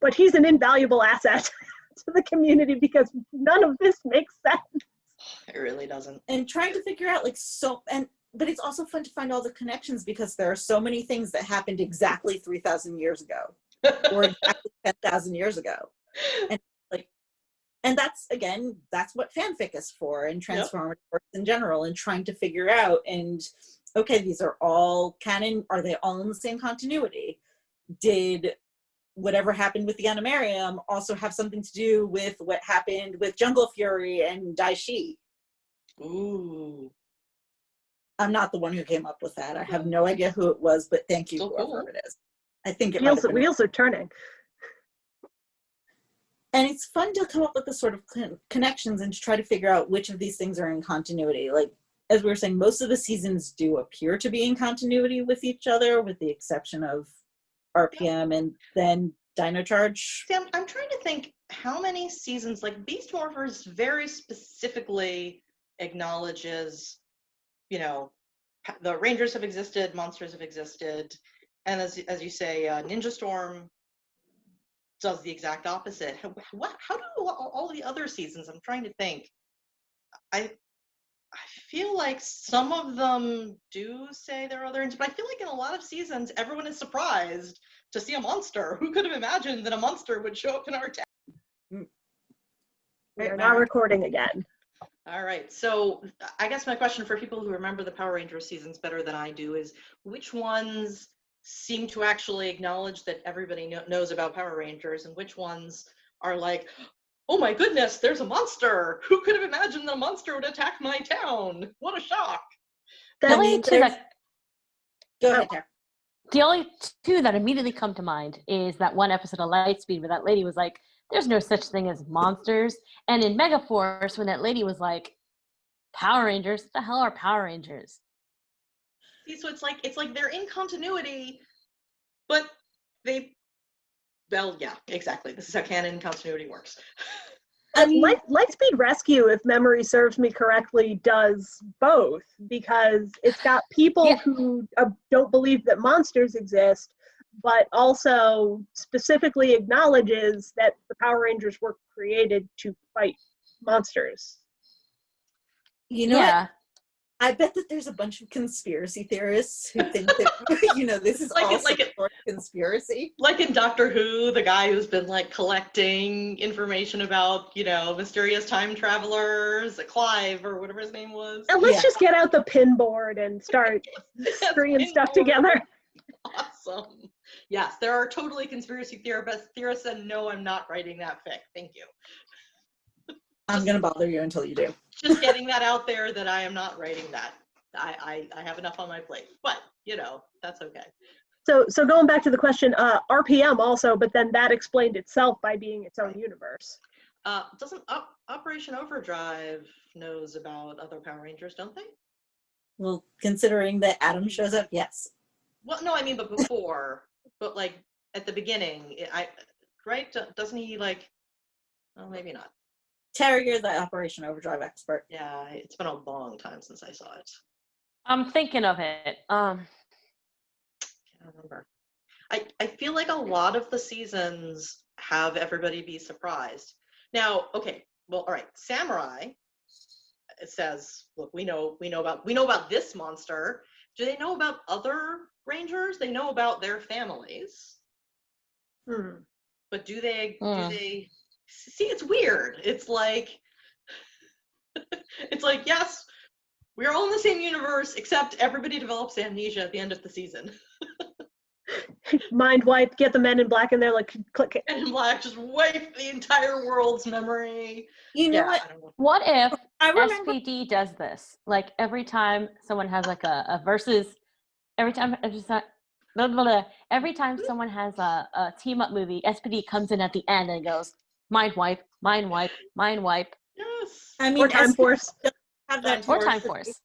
S17: but he's an invaluable asset to the community because none of this makes sense.
S18: It really doesn't.
S15: And trying to figure out but it's also fun to find all the connections because there are so many things that happened exactly 3,000 years ago or exactly 10,000 years ago. And that's what fanfic is for, and Transformers in general, and trying to figure out, and okay, these are all canon. Are they all in the same continuity? Did whatever happened with the Animarium also have something to do with what happened with Jungle Fury and Daishi?
S18: Ooh.
S15: I'm not the one who came up with that. I have no idea who it was, but thank you, whoever it is. I think it
S17: wheels are turning.
S15: And it's fun to come up with the sort of connections and to try to figure out which of these things are in continuity. Like, as we were saying, most of the seasons do appear to be in continuity with each other, with the exception of RPM and then Dino Charge.
S18: See, I'm trying to think how many seasons, like Beast Morphers very specifically acknowledges, the Rangers have existed, monsters have existed, and as you say, Ninja Storm does the exact opposite. How do all the other seasons? I'm trying to think. I feel like some of them do say there are other, but I feel like in a lot of seasons, everyone is surprised to see a monster. Who could have imagined that a monster would show up in our town?
S17: We are now recording again.
S18: All right, so I guess my question for people who remember the Power Rangers seasons better than I do is which ones seem to actually acknowledge that everybody knows about Power Rangers, and which ones are like, oh my goodness, there's a monster! Who could have imagined that a monster would attack my town? What a shock!
S16: The only two that
S15: Go ahead, Tara.
S16: The only two that immediately come to mind is that one episode of Lightspeed where that lady was like, There's no such thing as monsters. And in Megaforce, when that lady was like, Power Rangers, what the hell are Power Rangers?
S18: See, so it's like they're in continuity, but well, yeah, exactly. This is how canon continuity works.
S17: Lightspeed Rescue, if memory serves me correctly, does both, because it's got people who don't believe that monsters exist, but also specifically acknowledges that the Power Rangers were created to fight monsters.
S15: You know what? I bet that there's a bunch of conspiracy theorists who think that, this is all some sort of conspiracy.
S18: Like in Doctor Who, the guy who's been like collecting information about, mysterious time travelers, Clive or whatever his name was.
S17: And let's just get out the pin board and start stringing stuff together.
S18: Awesome. Yes, there are totally conspiracy theorists, and no, I'm not writing that fic. Thank you.
S15: I'm going to bother you until you do.
S18: Just getting that out there that I am not writing that. I have enough on my plate, but that's okay.
S17: So going back to the question, RPM also, but then that explained itself by being its own universe.
S18: Doesn't Operation Overdrive knows about other Power Rangers, don't they?
S15: Well, considering that Adam shows up, yes.
S18: Well, no, I mean, but before, but like at the beginning, right? Doesn't he like? Well, maybe not.
S15: Tara, you're the Operation Overdrive expert.
S18: Yeah, it's been a long time since I saw it.
S16: I'm thinking of it.
S18: Can't remember. I feel like a lot of the seasons have everybody be surprised. Now, okay, well, all right. Samurai says, "Look, we know about this monster. Do they know about other Rangers? They know about their families. But do they? See, it's weird. It's like, yes, we're all in the same universe, except everybody develops amnesia at the end of the season.
S17: Mind wipe, get the Men in Black in there, like, click it.
S18: Men in Black, just wipe the entire world's memory.
S15: You know what?
S18: I don't know.
S16: What if SPD does this? Like, every time someone has like a versus, every time someone has a team up movie, SPD comes in at the end and goes, mind wipe, mind wipe, mind wipe.
S18: Yes.
S15: I mean,
S17: or Time Force.
S15: Have that
S16: or Time Force.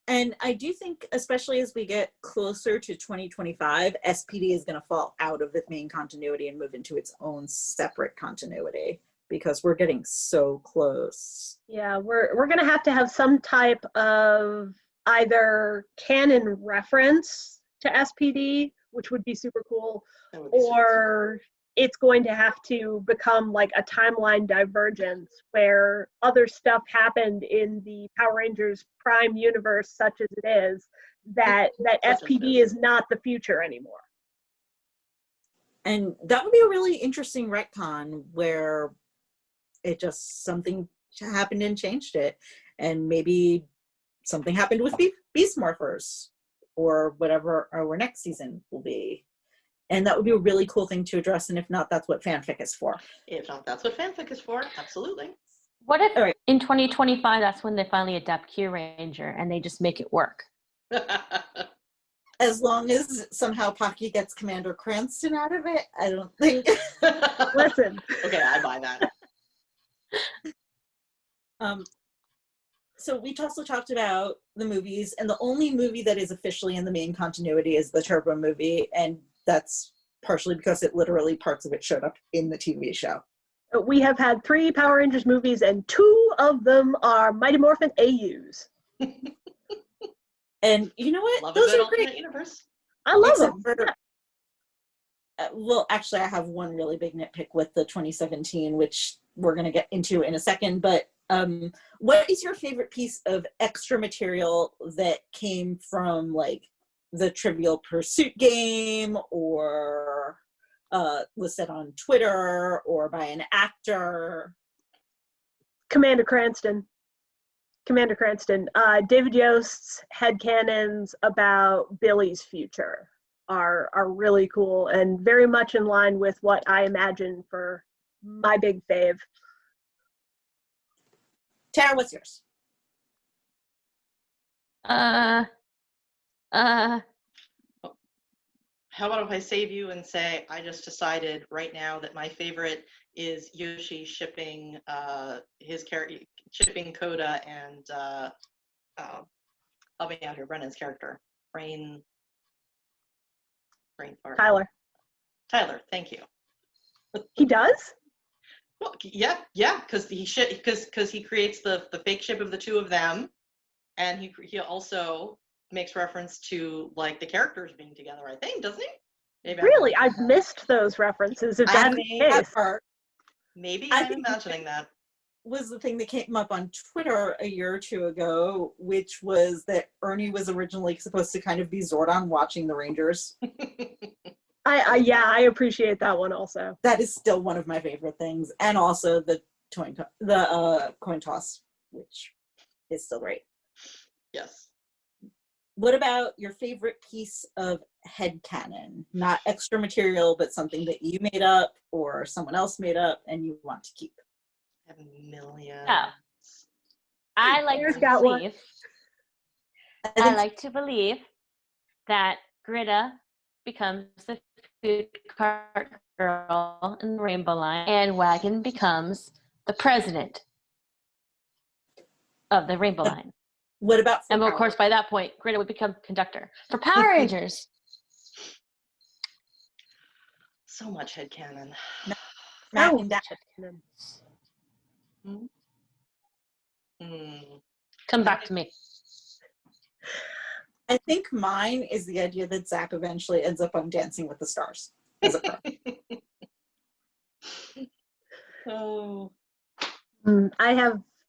S15: And I do think, especially as we get closer to 2025, SPD is going to fall out of the main continuity and move into its own separate continuity, because we're getting so close.
S17: Yeah, we're going to have some type of either canon reference to SPD, which would be super cool, or it's going to have to become like a timeline divergence where other stuff happened in the Power Rangers Prime universe, such as it is, that SPD is not the future anymore.
S15: And that would be a really interesting retcon where it just something happened and changed it. And maybe something happened with Beast Morphers or whatever our next season will be. And that would be a really cool thing to address. And if not, that's what fanfic is for.
S18: If not, that's what fanfic is for. Absolutely.
S16: What if in 2025, that's when they finally adapt Q Ranger and they just make it work?
S15: As long as somehow Pocky gets Commander Cranston out of it, I don't think.
S17: Listen.
S18: Okay, I buy that.
S15: So we also talked about the movies, and the only movie that is officially in the main continuity is the Turbo movie, and that's partially because literally parts of it showed up in the TV show.
S17: We have had 3 Power Rangers movies, and 2 of them are Mighty Morphin AUs.
S15: And you know what?
S18: Love
S15: Those are
S18: alternate
S15: great.
S18: Universe.
S17: I love
S15: Except
S17: them.
S15: Well, actually, I have one really big nitpick with the 2017, which we're going to get into in a second. But what is your favorite piece of extra material that came from like the Trivial Pursuit game, or was said on Twitter, or by an actor?
S17: Commander Cranston. David Yost's headcanons about Billy's future are really cool and very much in line with what I imagine for my big fave.
S15: Tara, what's yours?
S18: How about if I save you and say I just decided right now that my favorite is Yoshi shipping his character, shipping Coda and help me out here, Brennan's character, Brain Fart. Tyler, thank you.
S17: He does?
S18: Well, yeah, because he creates the fake ship of the two of them, and he also makes reference to like the characters being together. I think, doesn't he? Maybe
S17: Really, I've missed those references. If that's the case,
S18: maybe
S15: I
S18: I'm
S15: think
S18: imagining that.
S15: Was the thing that came up on Twitter a year or two ago, which was that Ernie was originally supposed to kind of be Zordon watching the Rangers.
S17: I appreciate that one also.
S15: That is still one of my favorite things, and also the coin toss, which is still great.
S18: Yes.
S15: What about your favorite piece of headcanon? Not extra material, but something that you made up or someone else made up and you want to keep.
S18: I have a million.
S16: Oh. I like to believe that Greta becomes the food cart girl in the Rainbow Line, and Wagon becomes the president of the Rainbow Line.
S15: What about
S16: and of course, by that point, Greta would become conductor. For Power Rangers.
S18: So much headcanon.
S16: Come back to me.
S15: I think mine is the idea that Zach eventually ends up on Dancing with the Stars as a pro.
S18: Oh.
S17: I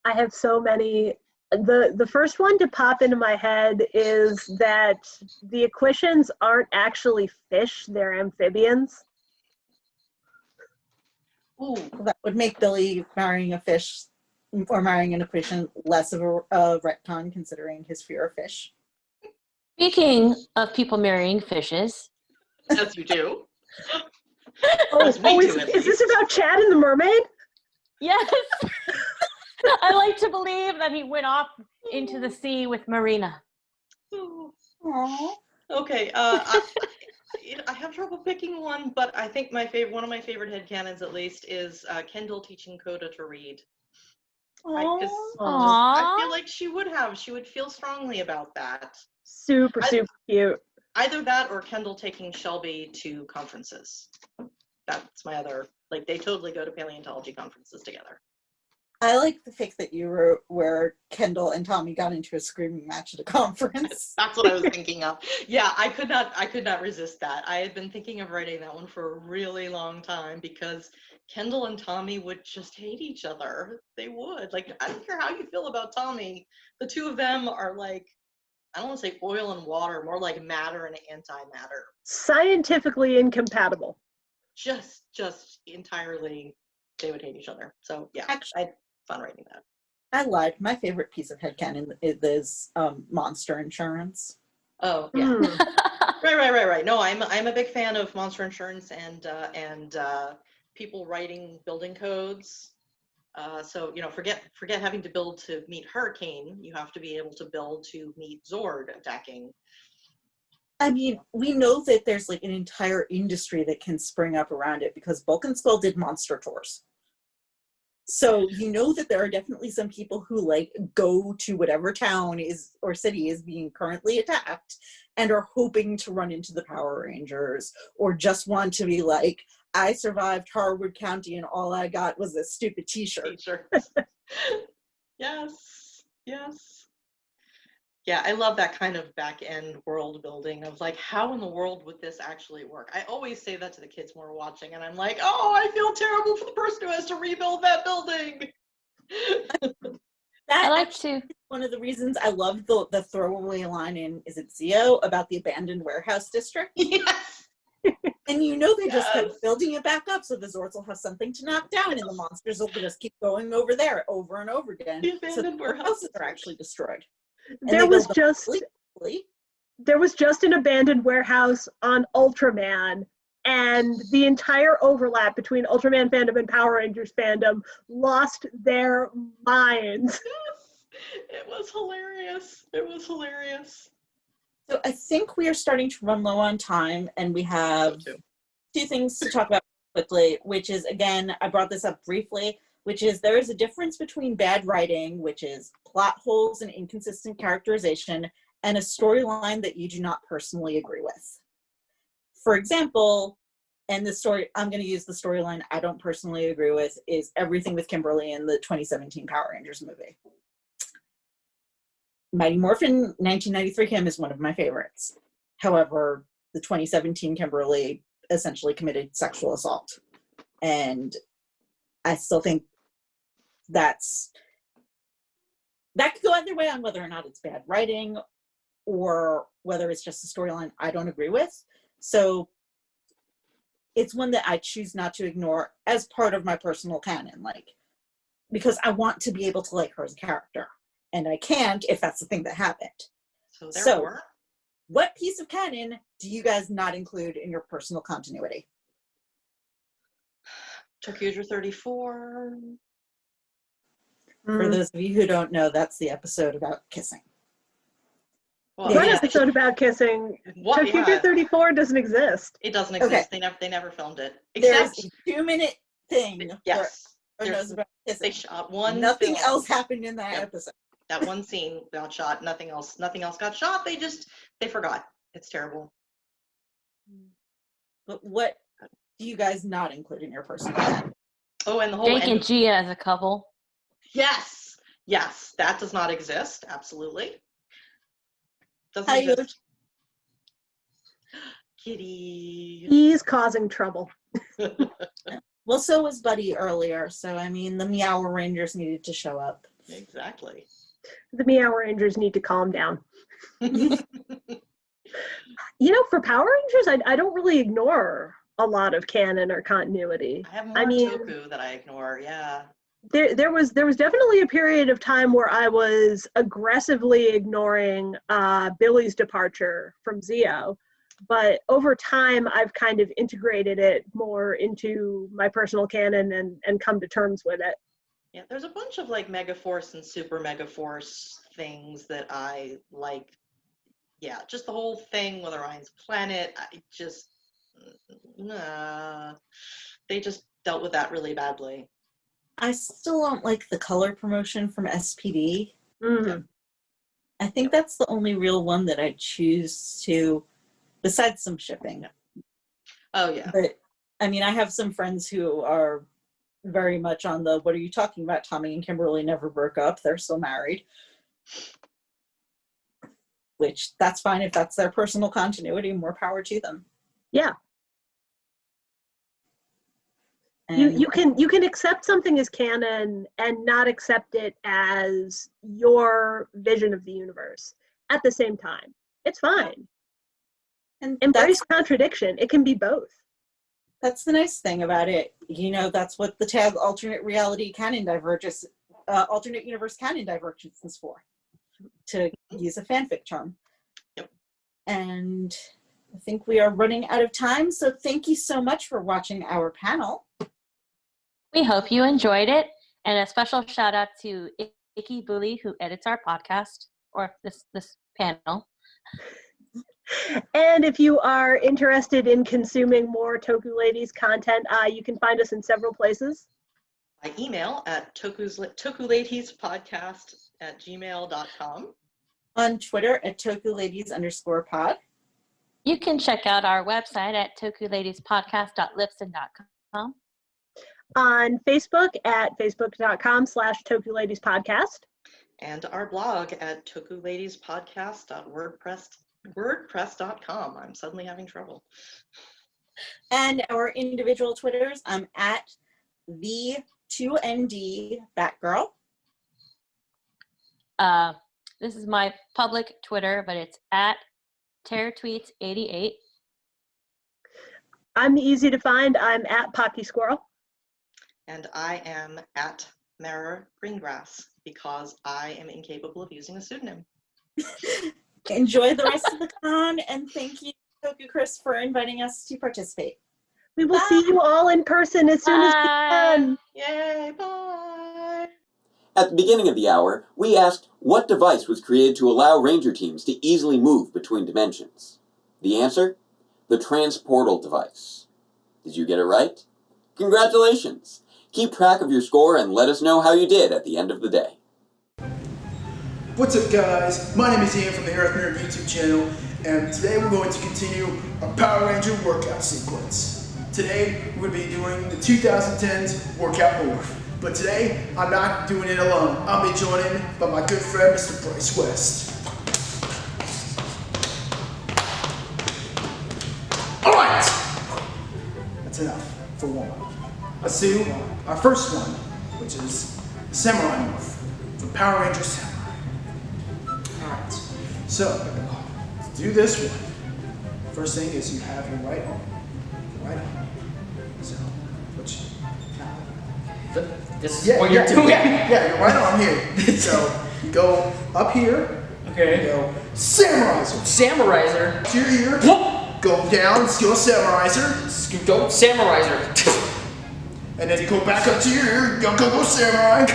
S17: have so many. The first one to pop into my head is that the Equations aren't actually fish, they're amphibians.
S15: Ooh, that would make Billy marrying a fish or marrying an Equation less of a retcon, considering his fear of fish.
S16: Speaking of people marrying fishes.
S18: As you do.
S17: Is this about Chad and the Mermaid?
S16: Yes. I like to believe that he went off into the sea with Marina.
S18: Aww. Okay, I have trouble picking one, but I think one of my favorite headcanons, at least, is Kendall teaching Coda to read. I feel like she would feel strongly about that.
S17: Super cute.
S18: Either that or Kendall taking Shelby to conferences. That's my other, like, they totally go to paleontology conferences together.
S15: I like the fic that you wrote where Kendall and Tommy got into a screaming match at a conference.
S18: That's what I was thinking of. Yeah, I could not resist that. I had been thinking of writing that one for a really long time because Kendall and Tommy would just hate each other. They would. Like, I don't care how you feel about Tommy. The two of them are like, I don't want to say oil and water, more like matter and antimatter.
S17: Scientifically incompatible.
S18: Just entirely, they would hate each other. So yeah, I had fun writing that.
S15: I lied. My favorite piece of headcanon is Monster Insurance.
S18: Oh yeah, right. No, I'm a big fan of Monster Insurance and people writing building codes. So forget having to build to meet Hurricane. You have to be able to build to meet Zord attacking.
S15: I mean, we know that there's like an entire industry that can spring up around it because Bulk and Skull did monster tours. So that there are definitely some people who like go to whatever town is or city is being currently attacked and are hoping to run into the Power Rangers or just want to be like, I survived Harwood County and all I got was a stupid t-shirt.
S18: Yes. Yeah, I love that kind of back-end world building of like, how in the world would this actually work? I always say that to the kids when we're watching, and I'm like, oh, I feel terrible for the person who has to rebuild that building.
S15: I like to. One of the reasons I love the throwaway line in, is it Zio, about the abandoned warehouse district?
S18: Yes.
S15: And they just kept building it back up so the Zords will have something to knock down and the monsters will just keep going over there over and over again.
S18: The abandoned
S15: warehouses are actually destroyed.
S17: There was just an abandoned warehouse on Ultraman, and the entire overlap between Ultraman fandom and Power Rangers fandom lost their minds.
S18: Yes, it was hilarious.
S15: So I think we are starting to run low on time, and we have two things to talk about quickly, which is, again, I brought this up briefly, which is there is a difference between bad writing, which is plot holes and inconsistent characterization, and a storyline that you do not personally agree with. For example, and the story, I'm going to use the storyline I don't personally agree with, is everything with Kimberly in the 2017 Power Rangers movie. Mighty Morphin 1993 Kim is one of my favorites. However, the 2017 Kimberly essentially committed sexual assault. And I still think that could go either way on whether or not it's bad writing or whether it's just a storyline I don't agree with. So it's one that I choose not to ignore as part of my personal canon, like, because I want to be able to like her as a character. And I can't if that's the thing that happened. So what piece of canon do you guys not include in your personal continuity?
S18: Tokuger 34.
S15: For those of you who don't know, that's the episode about kissing.
S17: Well, one episode about kissing. Tokuger 34 doesn't exist.
S18: It doesn't exist. They never filmed it.
S15: There's a 2-minute thing.
S18: Yes.
S15: Where knows about kissing.
S18: They shot one.
S15: Nothing else happened in that episode.
S18: That one scene got shot. Nothing else got shot. They forgot. It's terrible.
S15: But what do you guys not include in your personal canon?
S18: Oh, and the whole
S16: Jake and Gia as a couple.
S18: Yes, that does not exist. Absolutely, doesn't exist. Kitty.
S17: He's causing trouble.
S15: Well, so was Buddy earlier. So I mean, the Meow Rangers needed to show up.
S18: Exactly.
S17: The Meow Rangers need to calm down. You know, for Power Rangers, I don't really ignore a lot of canon or continuity.
S18: I have more Toku that I ignore. Yeah.
S17: There was definitely a period of time where I was aggressively ignoring Billy's departure from Zeo, but over time I've kind of integrated it more into my personal canon and come to terms with it.
S18: Yeah, there's a bunch of like Megaforce and Super Megaforce things that I like. Yeah, just the whole thing with Orion's planet. They just dealt with that really badly.
S15: I still don't like the color promotion from SPD. I think that's the only real one that I choose to, besides some shipping.
S18: Oh, yeah.
S15: But, I mean, I have some friends who are very much on the, what are you talking about? Tommy and Kimberly never broke up. They're still married. Which, that's fine if that's their personal continuity. More power to them.
S17: Yeah. You can accept something as canon and not accept it as your vision of the universe at the same time. It's fine.
S15: And
S17: embrace contradiction. It can be both.
S15: That's the nice thing about it. You know, that's what the tag alternate reality canon divergence, alternate universe canon divergence is for, to use a fanfic term.
S18: Yep.
S15: And I think we are running out of time. So thank you so much for watching our panel.
S16: We hope you enjoyed it. And a special shout out to Icky Bully, who edits our podcast, or this panel.
S17: And if you are interested in consuming more Toku Ladies content, you can find us in several places.
S18: By email at tokuladiespodcast@gmail.com.
S15: On Twitter at tokuLadies_pod.
S16: You can check out our website at tokuladiespodcast.libsyn.com.
S17: On Facebook at facebook.com/TokuLadiesPodcast.
S18: And our blog at tokuladiespodcast.wordpress.com. I'm suddenly having trouble.
S15: And our individual Twitters, I'm at the2ND Batgirl.
S16: This is my public Twitter, but it's at TerrorTweets88.
S17: I'm easy to find. I'm at Pocky Squirrel.
S18: And I am at Mara Greengrass because I am incapable of using a pseudonym.
S15: Enjoy the rest of the con, and thank you, Toku Chris, for inviting us to participate.
S17: We will see you all in person as soon as we can.
S18: Yay, bye!
S10: At the beginning of the hour, we asked what device was created to allow Ranger teams to easily move between dimensions. The answer? The transportal device. Did you get it right? Congratulations! Keep track of your score and let us know how you did at the end of the day.
S19: What's up, guys? My name is Ian from the Earth Nerd YouTube channel, and today we're going to continue our Power Ranger workout sequence. Today we're going to be doing the 2010s workout morph. But today, I'm not doing it alone. I'll be joined by my good friend, Mr. Bryce West. Alright! That's enough for warm-up. Let's do our first one, which is the Samurai morph from Power Rangers Samurai. Alright, so let's do this one. First thing is you have your right arm. So, which
S5: This is what you're doing?
S19: Yeah, your right arm here. So you go up here.
S5: Okay.
S19: You go Samuraiser.
S5: Samuraiser.
S19: To your ear. Go down, go Samuraiser.
S5: Go Samuraiser.
S19: And then you go back up to your ear. Go Samurai.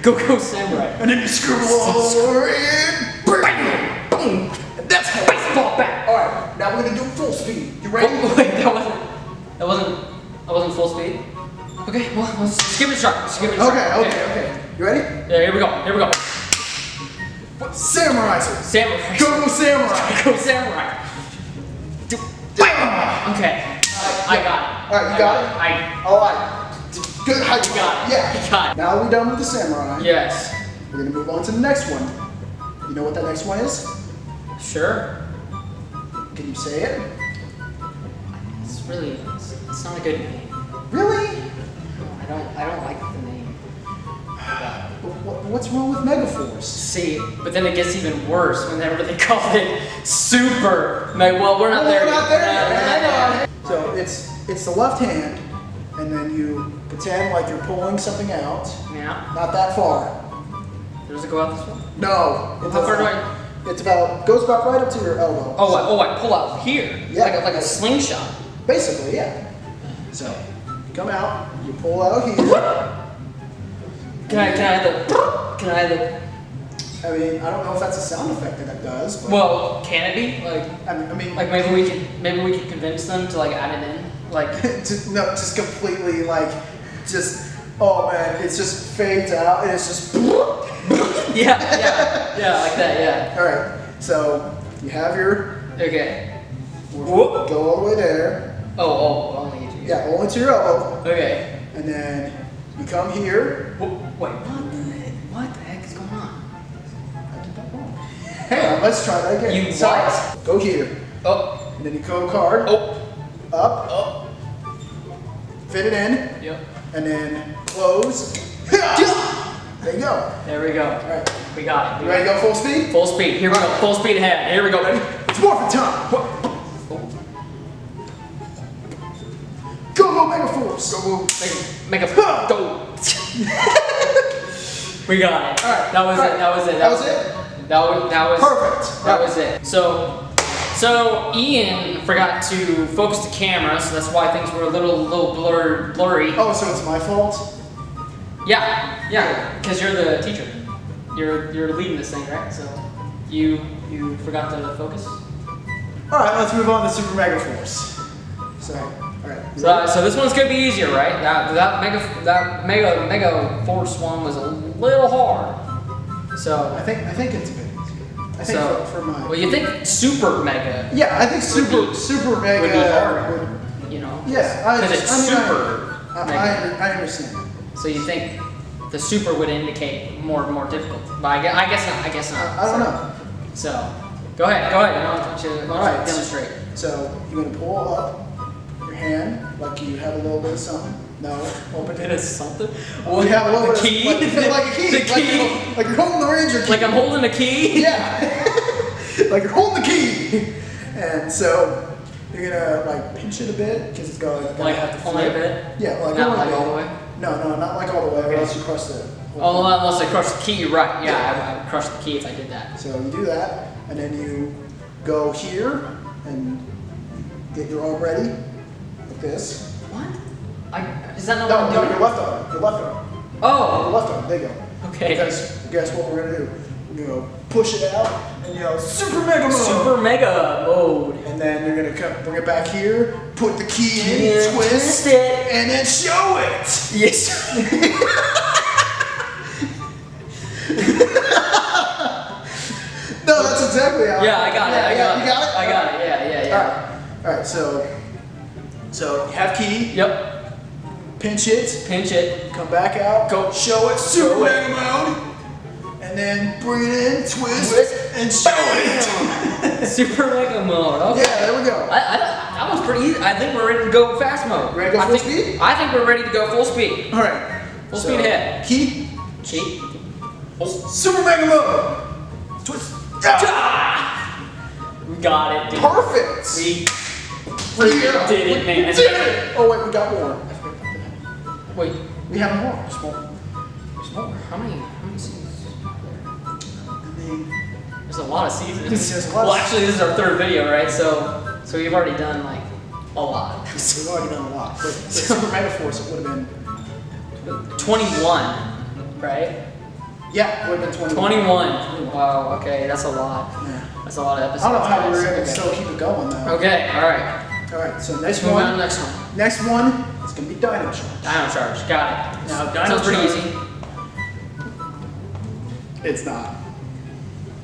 S5: Go Samurai.
S19: And then you screw over and bang. Boom. And that's how I fall back. All right. Now we're gonna do full speed. You ready?
S5: Oh, wait, that wasn't full speed. Okay, well, let's give it a shot.
S19: Okay. You ready?
S5: Yeah, here we go.
S19: Samuraiser.
S5: Samurai.
S19: Go Samurai.
S5: Go Samurai. Bam! Okay. I got it.
S19: Alright, you got it? Alright. Good. How you
S5: got it?
S19: Yeah.
S5: You got it.
S19: Now we're done with the Samurai.
S5: Yes.
S19: We're going to move on to the next one. You know what that next one is?
S5: Sure.
S19: Can you say it?
S5: It's not a good name.
S19: Really?
S5: I don't like the name.
S19: What's wrong with Megaforce?
S5: See, but then it gets even worse whenever they call it Super. Well, we're not there yet.
S19: So it's the left hand, and then you pretend like you're pulling something out.
S5: Yeah.
S19: Not that far.
S5: Does it go out this way?
S19: No.
S5: How far do I?
S19: It's goes about right up to your elbow.
S5: I pull out here.
S19: Yeah.
S5: Like a slingshot.
S19: Basically, yeah. So you come out, you pull out here.
S5: Can I have the?
S19: I mean, I don't know if that's a sound effect that it does. But
S5: Well, can it be?
S19: I mean,
S5: like maybe we can convince them to add it in,
S19: just completely oh man, it just fades out and it's just.
S5: yeah, like that, yeah.
S19: All right, so you have your.
S5: Okay.
S19: Go all the way there.
S5: Oh, only to you.
S19: Yeah, only to your elbow.
S5: Okay.
S19: And then you come here.
S5: Wait, what the heck is going on?
S19: Hang on, let's try that again.
S5: You what?
S19: Go here.
S5: Oh.
S19: And then you go card.
S5: Oh.
S19: Up. Fit it in.
S5: Yep.
S19: And then close. There you go.
S5: There we go.
S19: All right.
S5: We got it.
S19: You ready to go full speed?
S5: Full speed. Here we go. Full speed ahead. Here we go. Ready?
S19: It's Morphin time. Go Megaforce.
S5: Go. Make a go. We got it.
S19: All right.
S5: That was it.
S19: That was it?
S5: That was
S19: perfect.
S5: That was it. So Ian forgot to focus the camera, so that's why things were a little blurry.
S19: Oh, so it's my fault?
S5: Yeah, because you're the teacher. You're leading this thing, right? So you forgot to focus.
S19: All right, let's move on to Super Megaforce. So, all right.
S5: So this one's gonna be easier, right? That mega force one was a little hard. So
S19: I think it's a bit easier. I think for mine.
S5: Well, you think super mega?
S19: Yeah, I think super mega
S5: would be hard. You know?
S19: Yeah,
S5: because it's super.
S19: I understand.
S5: So you think the super would indicate more difficult? But I guess not.
S19: I don't know.
S5: So go ahead. Why don't you demonstrate?
S19: So you're gonna pull up your hand like you have a little bit of something. No, open it.
S5: It's something.
S19: Well, you have a little bit
S5: key?
S19: of like a key.
S5: The key.
S19: Like you're holding the Ranger key.
S5: Like I'm holding a key.
S19: Yeah. Like you're holding the key. And so you're gonna pinch it a bit because it's gonna have to flip.
S5: Only a bit.
S19: Yeah,
S5: not all the way.
S19: No, not like all the way, or else you crush the.
S5: Unless I crush the key, right? Yeah, I would crush the key if I did that.
S19: So you do that, and then you go here and get your arm ready, like this.
S5: What? Is that not
S19: No, your left arm. Your left arm. Oh! Left arm, there you go.
S14: Okay.
S19: Guess what we're gonna do? We're gonna push it out and yell Super Mega Mode!
S14: Super Mega Mode.
S19: And then you're gonna bring it back here, put the key in, twist
S14: it,
S19: and then show it!
S14: Yes.
S19: No, that's exactly how.
S14: Yeah, I got it.
S19: You got it?
S14: I got it. Yeah.
S19: All right. So you have key.
S14: Yep.
S19: Pinch it. Come back out.
S14: Go.
S19: Show it. Super Mega Mode. And then bring it in, twist and show it.
S14: Super Mega Mode. Okay.
S19: Yeah, there we go.
S14: That was pretty easy. I think we're ready to go fast mode.
S19: Ready to go full speed?
S14: I think we're ready to go full speed.
S19: All right.
S14: Full speed ahead.
S19: Key. Super Mega Mode. Twist.
S14: We got it, dude.
S19: Perfect.
S14: We did it, man.
S19: We did it. Oh wait, we got more.
S14: Wait,
S19: we have more.
S14: Small. How many seasons? There's a lot of seasons. Well, actually, this is our third video, right? So we've already done like a lot.
S19: We've already done a lot. But Super Mega Force, it would have been
S14: 21, right?
S19: Yeah, it would have been
S14: 21. Wow. Okay, that's a lot.
S19: Yeah.
S14: That's a lot of episodes.
S19: I don't know how we're
S14: guys.
S19: gonna still keep it going though.
S14: Okay. All right.
S19: All right. So
S14: Let's move on to the next one.
S19: Next one is gonna be Dino Charge.
S14: Dino Charge. Got it.
S19: Now, Dino
S14: Sounds pretty
S19: Charge-
S14: easy.
S19: It's not.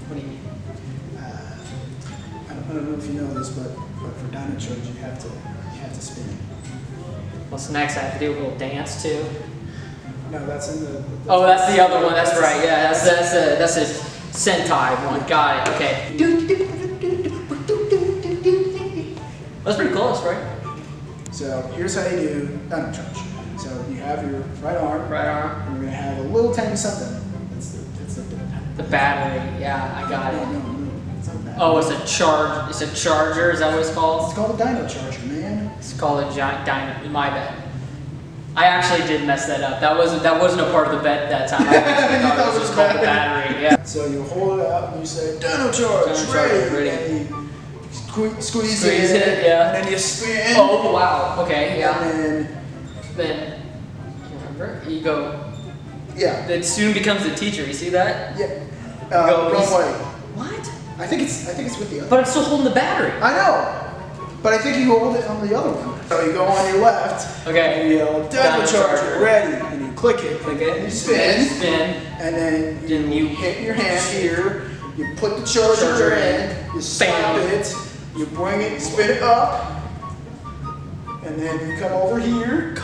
S14: What do you mean?
S19: I don't know if you know this, but for Dino Charge you have to spin.
S14: What's next? I have to do a little dance too.
S19: No, that's in the.
S14: Oh, that's the other one. That's right. Yeah, that's a Sentai one. Got it. Okay. That's pretty close, right?
S19: So here's how you do Dino Charge. So you have your right arm.
S14: Right arm.
S19: And you're gonna have a little tiny something. It's
S14: the battery. Yeah, I got it.
S19: No, it's not that.
S14: Oh, it's a charge. It's a charger. Is that what it's called?
S19: It's called a Dino Charger, man.
S14: It's called a giant dino. My bad. I actually did mess that up. That wasn't a part of the bet that time. I actually thought it was just called the battery. Yeah.
S19: So you hold it out and you say Dino Charge, ready. And you squeeze it,
S14: yeah.
S19: And then you spin.
S14: Oh wow. Okay. Yeah.
S19: And
S14: then remember you go.
S19: Yeah.
S14: Then soon becomes the teacher. You see that?
S19: Yeah.
S14: Go.
S19: Wrong way.
S14: What?
S19: I think it's with the other.
S14: But I'm still holding the battery.
S19: I know. But I think you hold it on the other one. So you go on your left.
S14: Okay.
S19: And you yell Dino Charger, ready. And you click it.
S14: Click it.
S19: And you spin.
S14: And
S19: then you hit your hand here. You put the charger in. You slap it. You bring it, spin it up. And then you come over here.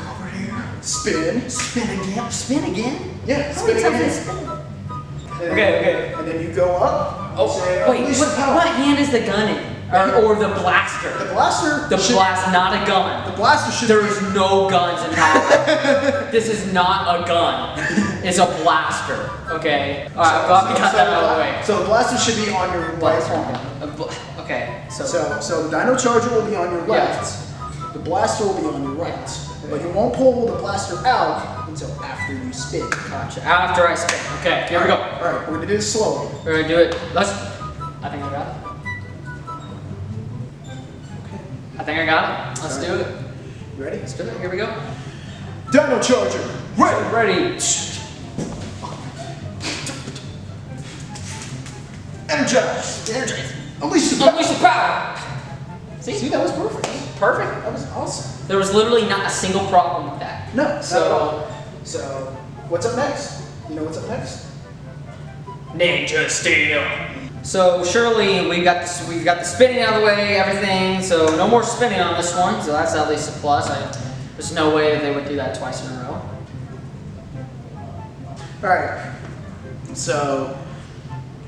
S19: Spin.
S14: Spin again. Spin again.
S19: Yeah. Spin again.
S14: Okay.
S19: And then you go up.
S14: Oh, wait. What hand is the gun in? Or the blaster?
S19: The blaster.
S14: The blast, not a gun.
S19: The blaster should.
S14: There is no guns in Power. This is not a gun. It's a blaster. Okay. All right. Got that out of the way.
S19: So the blaster should be on your right arm.
S14: Okay. So
S19: the Dino Charger will be on your left. The blaster will be on your right. But you won't pull the blaster out until after you spin.
S14: Gotcha. After I spin. Okay. Here we go.
S19: All right. We're gonna do this slowly.
S14: We're gonna do it. I think I got it. I think I got it. Let's do it.
S19: You ready?
S14: Let's do it. Here we go.
S19: Dino Charger.
S14: Ready.
S19: Energize. Unleash the
S14: power.
S19: See, that was perfect.
S14: Perfect.
S19: That was awesome.
S14: There was literally not a single problem with that.
S19: No, not at all. So, what's up next? You know what's up next?
S14: Ninja Steel. So surely we've got the spinning out of the way, everything. So no more spinning on this one. So that's at least a plus. There's no way that they would do that twice in a row.
S19: All right. So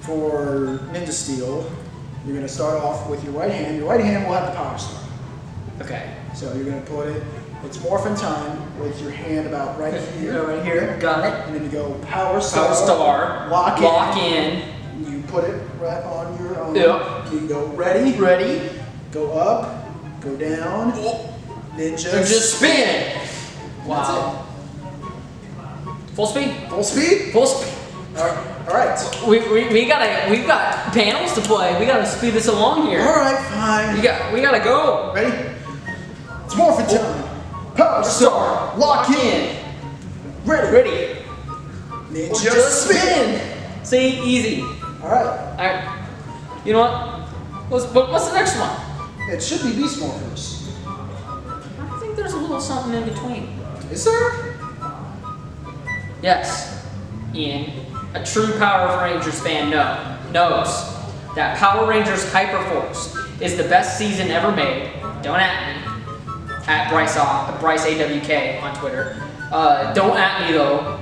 S19: for Ninja Steel, you're gonna start off with your right hand. Your right hand will have the power star.
S14: Okay.
S19: So you're gonna put it. It's Morphin time with your hand about right here.
S14: Right here. Got it.
S19: And then you go power star.
S14: Power star.
S19: Lock
S14: in.
S19: You put it right on your own.
S14: Yep.
S19: You go ready.
S14: Ready.
S19: Go up. Go down. Ninja
S14: spin. Wow. Full speed.
S19: Full speed.
S14: Full speed.
S19: All right.
S14: We've got panels to play. We gotta speed this along here.
S19: All right, fine.
S14: We gotta go.
S19: Ready? It's Morphin time. Power star. Lock in. Ready. Ninja spin!
S14: See, easy.
S19: Alright.
S14: You know what? What's the next one?
S19: It should be Beast Morphers.
S14: I think there's a little something in between.
S19: Is there?
S14: Yes, Ian. A true Power Rangers fan knows that Power Rangers Hyperforce is the best season ever made. Don't at me. At Bryce AWK on Twitter. Don't at me though.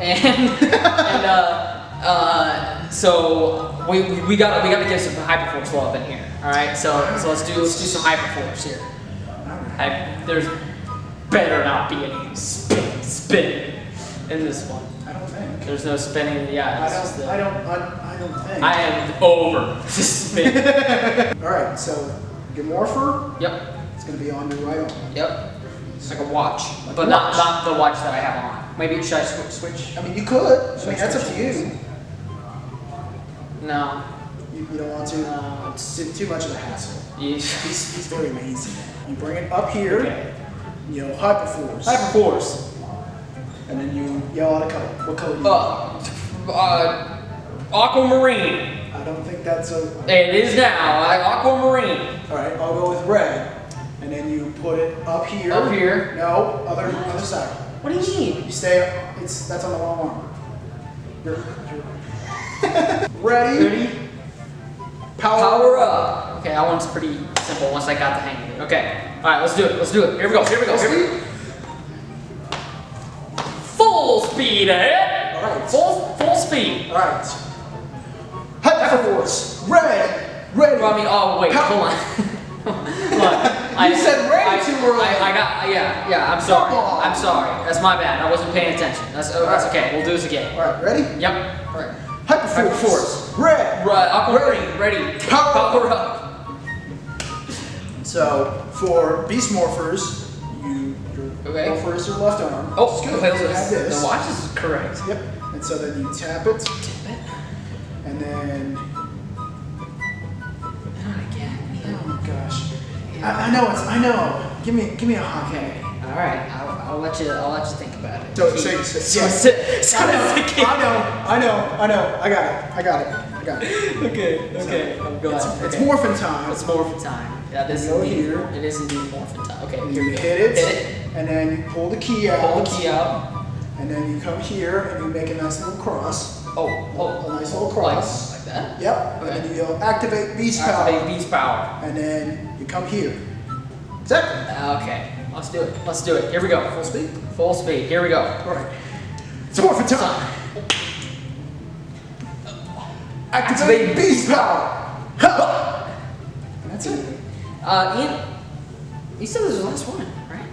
S14: So we gotta give some Hyperforce love in here. All right. So let's do some Hyperforce here. There's better not be any spinning in this one.
S19: I don't think.
S14: There's no spinning. Yeah.
S19: I don't think.
S14: I am over spin.
S19: Alright, so your morpher.
S14: Yep.
S19: It's gonna be on your right arm.
S14: Yep. It's like a watch, but not the watch that I have on. Maybe should I switch?
S19: I mean, you could. I mean, that's up to you.
S14: No.
S19: You don't want to?
S14: No.
S19: It's too much of a hassle.
S14: He's
S19: very lazy. You bring it up here.
S14: Okay.
S19: You know, Hyperforce.
S14: Hyperforce.
S19: And then you yell out a color. What color do you
S14: Aquamarine.
S19: I don't think that's a...
S14: It is now. Aquamarine.
S19: Alright, I'll go with red. And then you put it up here.
S14: Up here?
S19: No, other side.
S14: What do you mean?
S19: You stay, that's on the wrong arm. Ready?
S14: Power up. Okay, that one's pretty simple once I got the hang of it. Okay. Alright, let's do it. Here we go. Full speed ahead.
S19: Alright.
S14: Full speed.
S19: Alright. Hyperforce. Ready.
S14: Oh, wait, hold on.
S19: You said ready too early.
S14: Yeah, I'm sorry. That's my bad. I wasn't paying attention. That's okay. We'll do this again.
S19: Alright, ready?
S14: Yep. Alright.
S19: Hyperforce.
S14: Aquamarine. Ready. Power up.
S19: So, for Beast Morphers, your morpher is your left arm.
S14: Oh,
S19: good.
S14: Okay,
S19: So have this.
S14: The watch is correct.
S19: Yep. And so then you tap it. And then... Oh gosh. I know. Give me a hot.
S14: Okay. All right. I'll let you think about it.
S19: I know. I got it.
S14: Okay. I'm glad.
S19: It's Morphin time.
S14: It's Morphin time. Yeah, this is indeed.
S19: Here.
S14: It is indeed Morphin time. Okay.
S19: You hit it. And then you pull the key out. And then you come here and you make a nice little cross. A nice little cross.
S14: Like that?
S19: Yep.
S14: Okay.
S19: And then you activate Beast Power. And then you come here. Exactly.
S14: Okay. Let's do it. Here we go. Full speed. Here we go.
S19: All right. It's Morphin time. Activate Beast Power. That's it.
S14: Ian, you said this was the last one, right?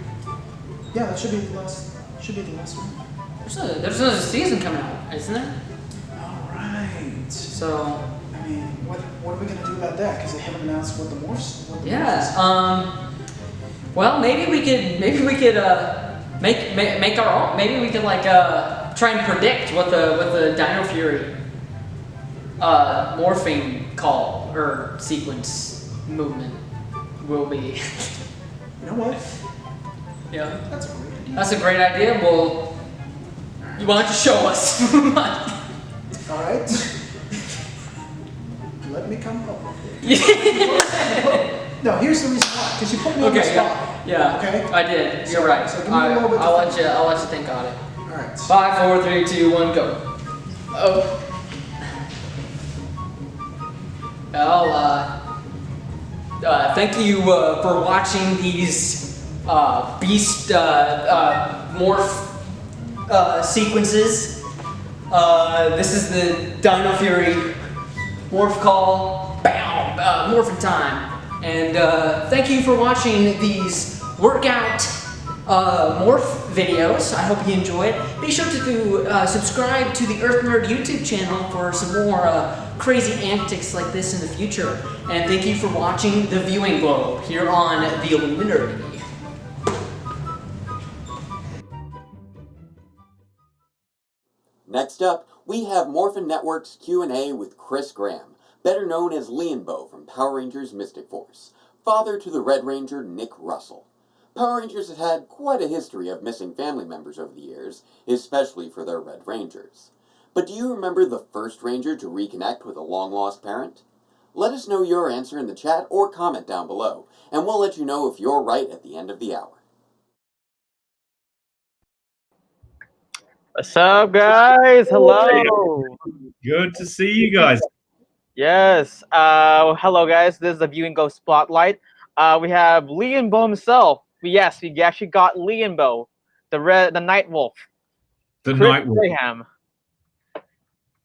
S19: Yeah, that should be the last one.
S14: There's another season coming out, isn't there?
S19: Alright.
S14: So,
S19: I mean, what are we gonna do about that? Because they haven't announced what the morphs.
S14: Well, maybe we could make our own. Maybe we could try and predict what the Dino Fury morphing call or sequence movement will be.
S19: You know what?
S14: Yeah.
S19: That's a great idea.
S14: That's a great idea. Well, why don't you show us?
S19: All right. Let me come up with it. No, here's the reason why. Because you put me on the spot.
S14: Yeah.
S19: Okay.
S14: I did. You're right.
S19: So give me a little bit.
S14: I'll let you think on it.
S19: All right.
S14: 5, 4, 3, 2, 1, go. Oh. Well, thank you for watching these beast morph sequences. This is the Dino Fury morph call. Bam! Morphin time. And thank you for watching these workout morph videos. I hope you enjoy it. Be sure to subscribe to the Earth Nerd YouTube channel for some more crazy antics like this in the future. And thank you for watching The Viewing Globe here on the Illuminati.
S10: Next up, we have Morphin Network's Q&A with Chris Graham, better known as Liambo from Power Rangers Mystic Force, father to the Red Ranger Nick Russell. Power Rangers has had quite a history of missing family members over the years, especially for their Red Rangers. But do you remember the first Ranger to reconnect with a long-lost parent? Let us know your answer in the chat or comment down below, and we'll let you know if you're right at the end of the hour.
S11: What's up, guys? Hello.
S20: Good to see you guys.
S11: Yes. Hello, guys. This is the Viewing Go Spotlight. We have Liambo himself. Yes, we actually got Liambo, the Night Wolf.
S20: The
S11: Chris
S20: Night Wolf.
S11: Graham.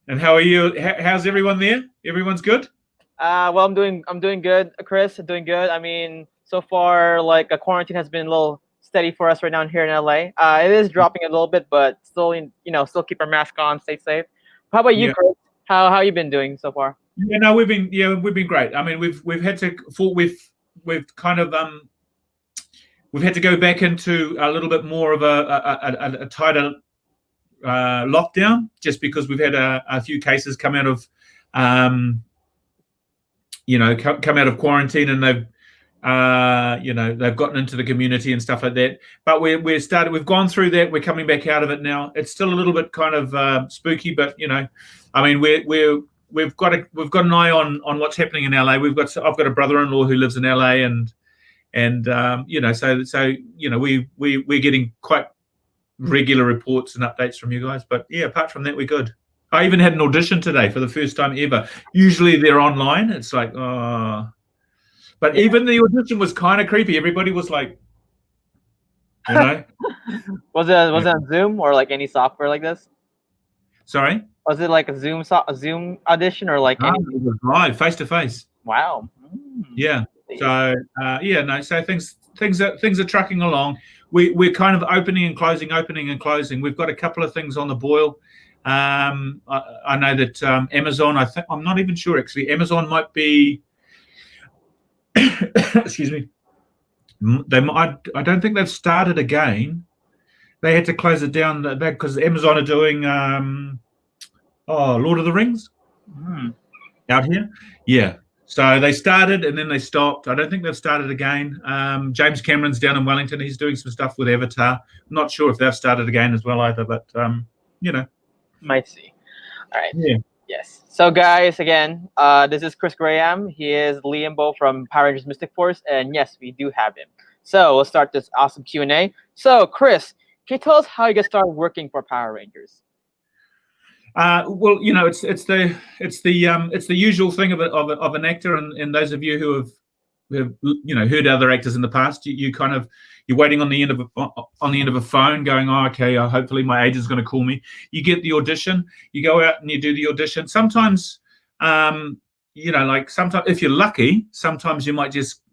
S20: And how are you? How's everyone there? Everyone's good?
S11: Well, I'm doing good, Chris. Doing good. I mean, so far, like, a quarantine has been a little steady for us right now here in LA. It is dropping a little bit, but still, still keep our mask on, stay safe. How about you, Chris? How you been doing so far?
S20: Yeah, no, we've been great. I mean, we've had to we've had to go back into a little bit more of a tighter lockdown, just because we've had a few cases come out of come out of quarantine, and they've they've gotten into the community and stuff like that. But we've gone through that. We're coming back out of it now. It's still a little bit kind of spooky, but I mean, we've got an eye on what's happening in LA. I've got a brother-in-law who lives in LA, and so we're getting quite regular reports and updates from you guys. But yeah, apart from that, we're good. I even had an audition today for the first time ever. Usually they're online. It's like, oh. But even the audition was kind of creepy. Everybody was like,
S11: Was it on Zoom or like any software like this?
S20: Sorry?
S11: Was it like a Zoom audition or like any?
S20: It was live, face to face.
S11: Wow.
S20: Yeah. So so things are trucking along. We're kind of opening and closing. We've got a couple of things on the boil. I know that Amazon. I'm not even sure actually. Amazon might be. Excuse me. I don't think they've started again. They had to close it down because Amazon are doing Lord of the Rings out here. Yeah. So they started and then they stopped. I don't think they've started again. James Cameron's down in Wellington. He's doing some stuff with Avatar. I'm not sure if they've started again as well either, but
S11: Might see. All right.
S20: Yeah.
S11: Yes. So, guys, again, this is Chris Graham. He is Liambo from Power Rangers Mystic Force, and yes, we do have him. So let's start this awesome Q&A. So, Chris, can you tell us how you get started working for Power Rangers?
S20: Well, it's the usual thing of an actor, and those of you who have heard other actors in the past, you're waiting on the end of a phone, going, oh, okay, hopefully my agent's going to call me. You get the audition, you go out and you do the audition. Sometimes, sometimes if you're lucky, sometimes they might just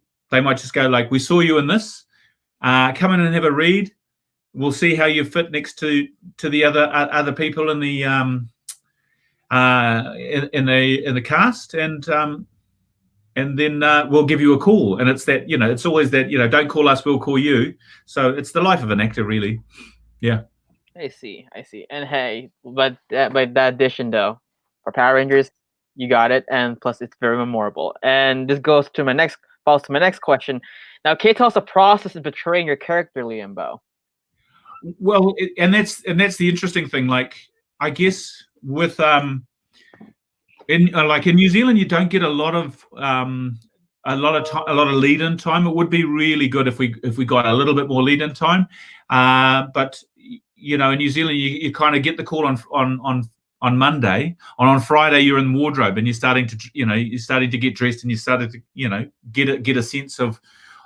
S20: go like, we saw you in this, come in and have a read. We'll see how you fit next to the other people in the in the cast, and then we'll give you a call. And it's that it's always that don't call us, we'll call you. So it's the life of an actor, really. Yeah.
S11: I see. And hey, but that addition though, for Power Rangers, you got it, and plus it's very memorable. And this follows to my next question. Now, can you tell us the process of portraying your character, Liambo?
S20: Well, and that's the interesting thing. Like, I guess with in New Zealand, you don't get a lot of lead-in time. It would be really good if we got a little bit more lead-in time. But in New Zealand, you kind of get the call on Monday, and on Friday you're in wardrobe and you're starting to get dressed, and you started to get a sense of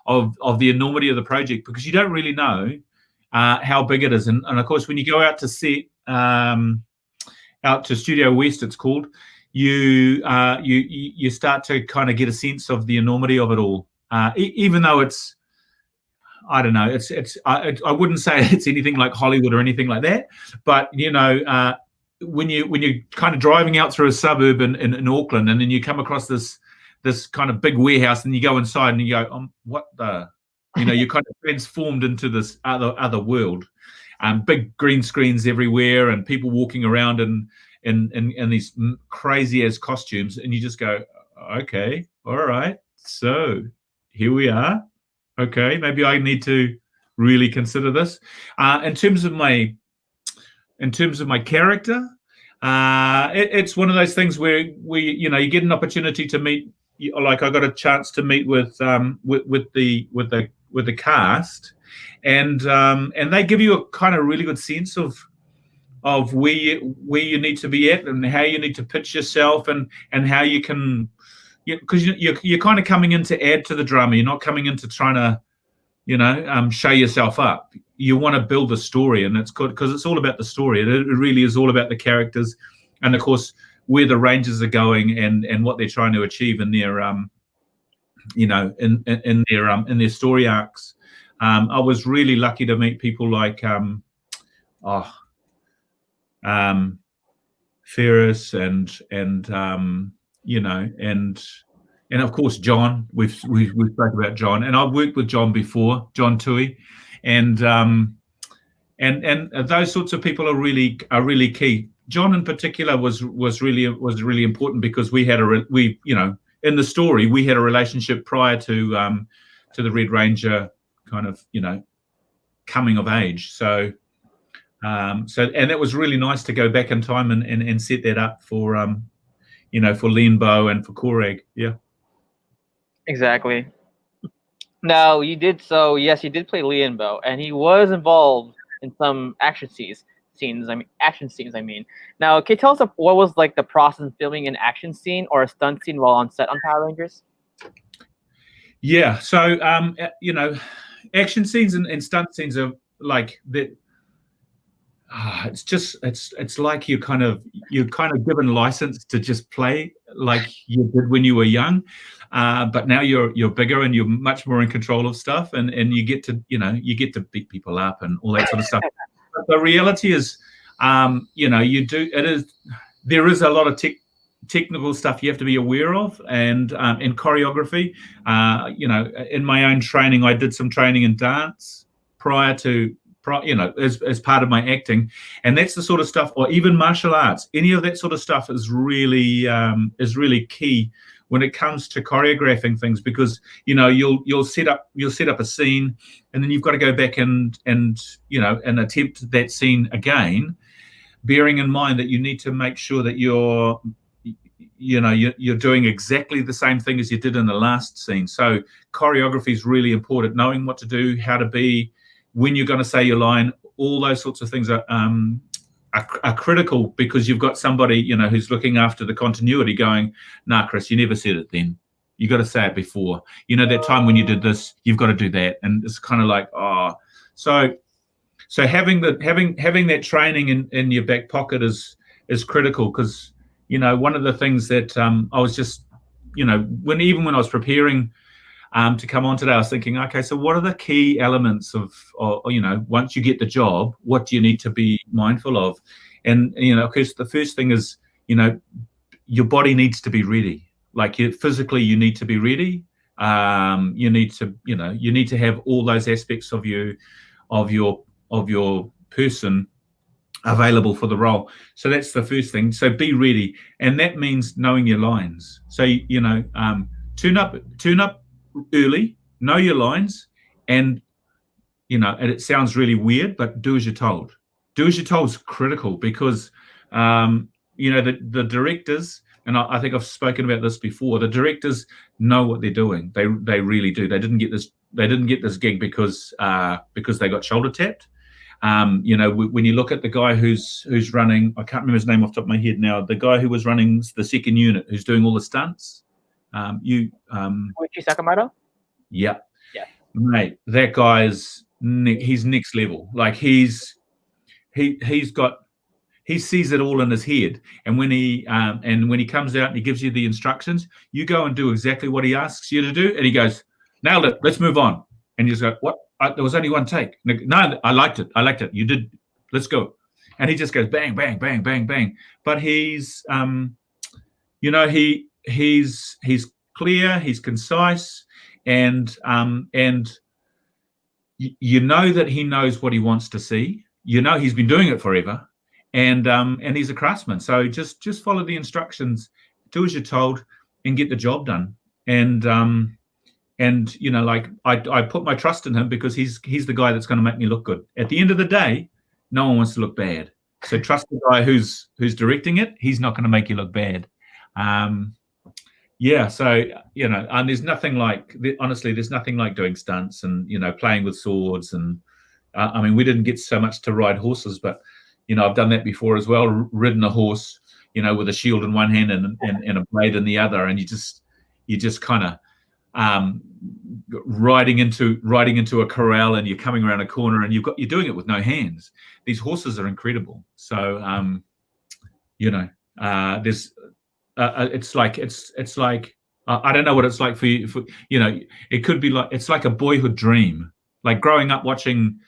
S20: the enormity of the project, because you don't really know how big it is. And of course, when you go out to set, out to Studio West, it's called, you start to kind of get a sense of the enormity of it all. Even though it's, I don't know, I wouldn't say it's anything like Hollywood or anything like that. But when you're kind of driving out through a suburb in Auckland, and then you come across this kind of big warehouse, and you go inside and you go, what the. You're kind of transformed into this other world. Big green screens everywhere, and people walking around in these crazy as costumes, and you just go, okay, all right, so here we are. Okay, maybe I need to really consider this. In terms of my character, it's one of those things where you get an opportunity to meet. Like I got a chance to meet with the cast, and they give you a kind of really good sense of where you need to be at and how you need to pitch yourself and how you can, because you're kind of coming in to add to the drama. You're not coming in to trying to show yourself up. You want to build a story, and it's good because it's all about the story. It really is all about the characters, and of course where the Rangers are going and what they're trying to achieve in their in their story arcs. I was really lucky to meet people like Ferris and of course John. We've spoke about John, and I've worked with John before, John Tui, and those sorts of people are really key. John in particular was really important because we had in the story we had a relationship prior to the Red Ranger kind of coming of age. So and that was really nice to go back in time and set that up for for Liambo and for Korag. Yeah.
S11: Exactly. Now you did yes, you did play Liambo, and he was involved in some action scenes. I mean. Now, can you tell us what was like the process of filming an action scene or a stunt scene while on set on Power Rangers?
S20: Yeah. So action scenes and stunt scenes are like that. It's like you're kind of given license to just play like you did when you were young, but now you're bigger and you're much more in control of stuff, and you get to beat people up and all that sort of stuff. But the reality is, there is a lot of technical stuff you have to be aware of, and in choreography. In my own training, I did some training in dance prior to. As part of my acting, and that's the sort of stuff, or even martial arts. Any of that sort of stuff is really key when it comes to choreographing things, because you'll set up a scene, and then you've got to go back and attempt that scene again, bearing in mind that you need to make sure that you're doing exactly the same thing as you did in the last scene. So choreography is really important. Knowing what to do, how to be, when you're going to say your line, all those sorts of things are critical, because you've got somebody who's looking after the continuity going, nah, Chris, you never said it then. You got to say it before. That time when you did this, you've got to do that. And it's kind of like, so having that training in your back pocket is critical, because one of the things that I was just when I was preparing to come on today, I was thinking, okay, so what are the key elements of once you get the job, what do you need to be mindful of? And of course, the first thing is your body needs to be ready. Like physically, you need to be ready. You need to have all those aspects of your person available for the role. So that's the first thing. So be ready, and that means knowing your lines. So tune up early, know your lines, and and it sounds really weird, but do as you're told. Do as you're told is critical, because the directors, and I think I've spoken about this before, the directors know what they're doing. They really do. They didn't get this gig because they got shoulder tapped. When you look at the guy who's running, I can't remember his name off the top of my head now, the guy who was running the second unit, who's doing all the stunts. Koichi
S11: Sakamoto?
S20: Yeah. Mate, that guy he's next level. Like he sees it all in his head, and when he comes out and he gives you the instructions, you go and do exactly what he asks you to do, and he goes, nailed it, let's move on. And you just go, what? There was only one take. No, I liked it. You did, let's go. And he just goes bang, bang, bang, bang, bang. But he's he's clear, he's concise, and that he knows what he wants to see. He's been doing it forever, and he's a craftsman. So just follow the instructions, do as you're told, and get the job done. And I put my trust in him, because he's the guy that's going to make me look good. At the end of the day, no one wants to look bad. So trust the guy who's directing it. He's not going to make you look bad. Yeah, so and there's nothing like, honestly, there's nothing like doing stunts and playing with swords. And I mean, we didn't get so much to ride horses, but I've done that before as well. Ridden a horse, with a shield in one hand and a blade in the other, and you just kind of riding into a corral, and you're coming around a corner, and you're doing it with no hands. These horses are incredible. So there's it's like I don't know what it's like for you. It could be like, it's like a boyhood dream, like growing up watching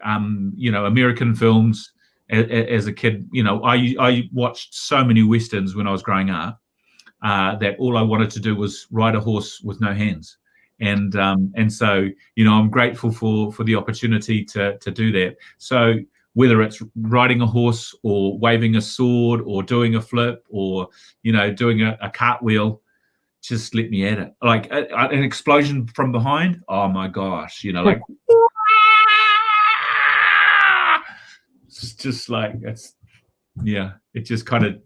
S20: American films as a kid. I watched so many westerns when I was growing up that all I wanted to do was ride a horse with no hands. And so I'm grateful for the opportunity to do that. So whether it's riding a horse or waving a sword or doing a flip or doing a cartwheel, just let me at it. Like an explosion from behind, oh my gosh, like it's just like, it just kind of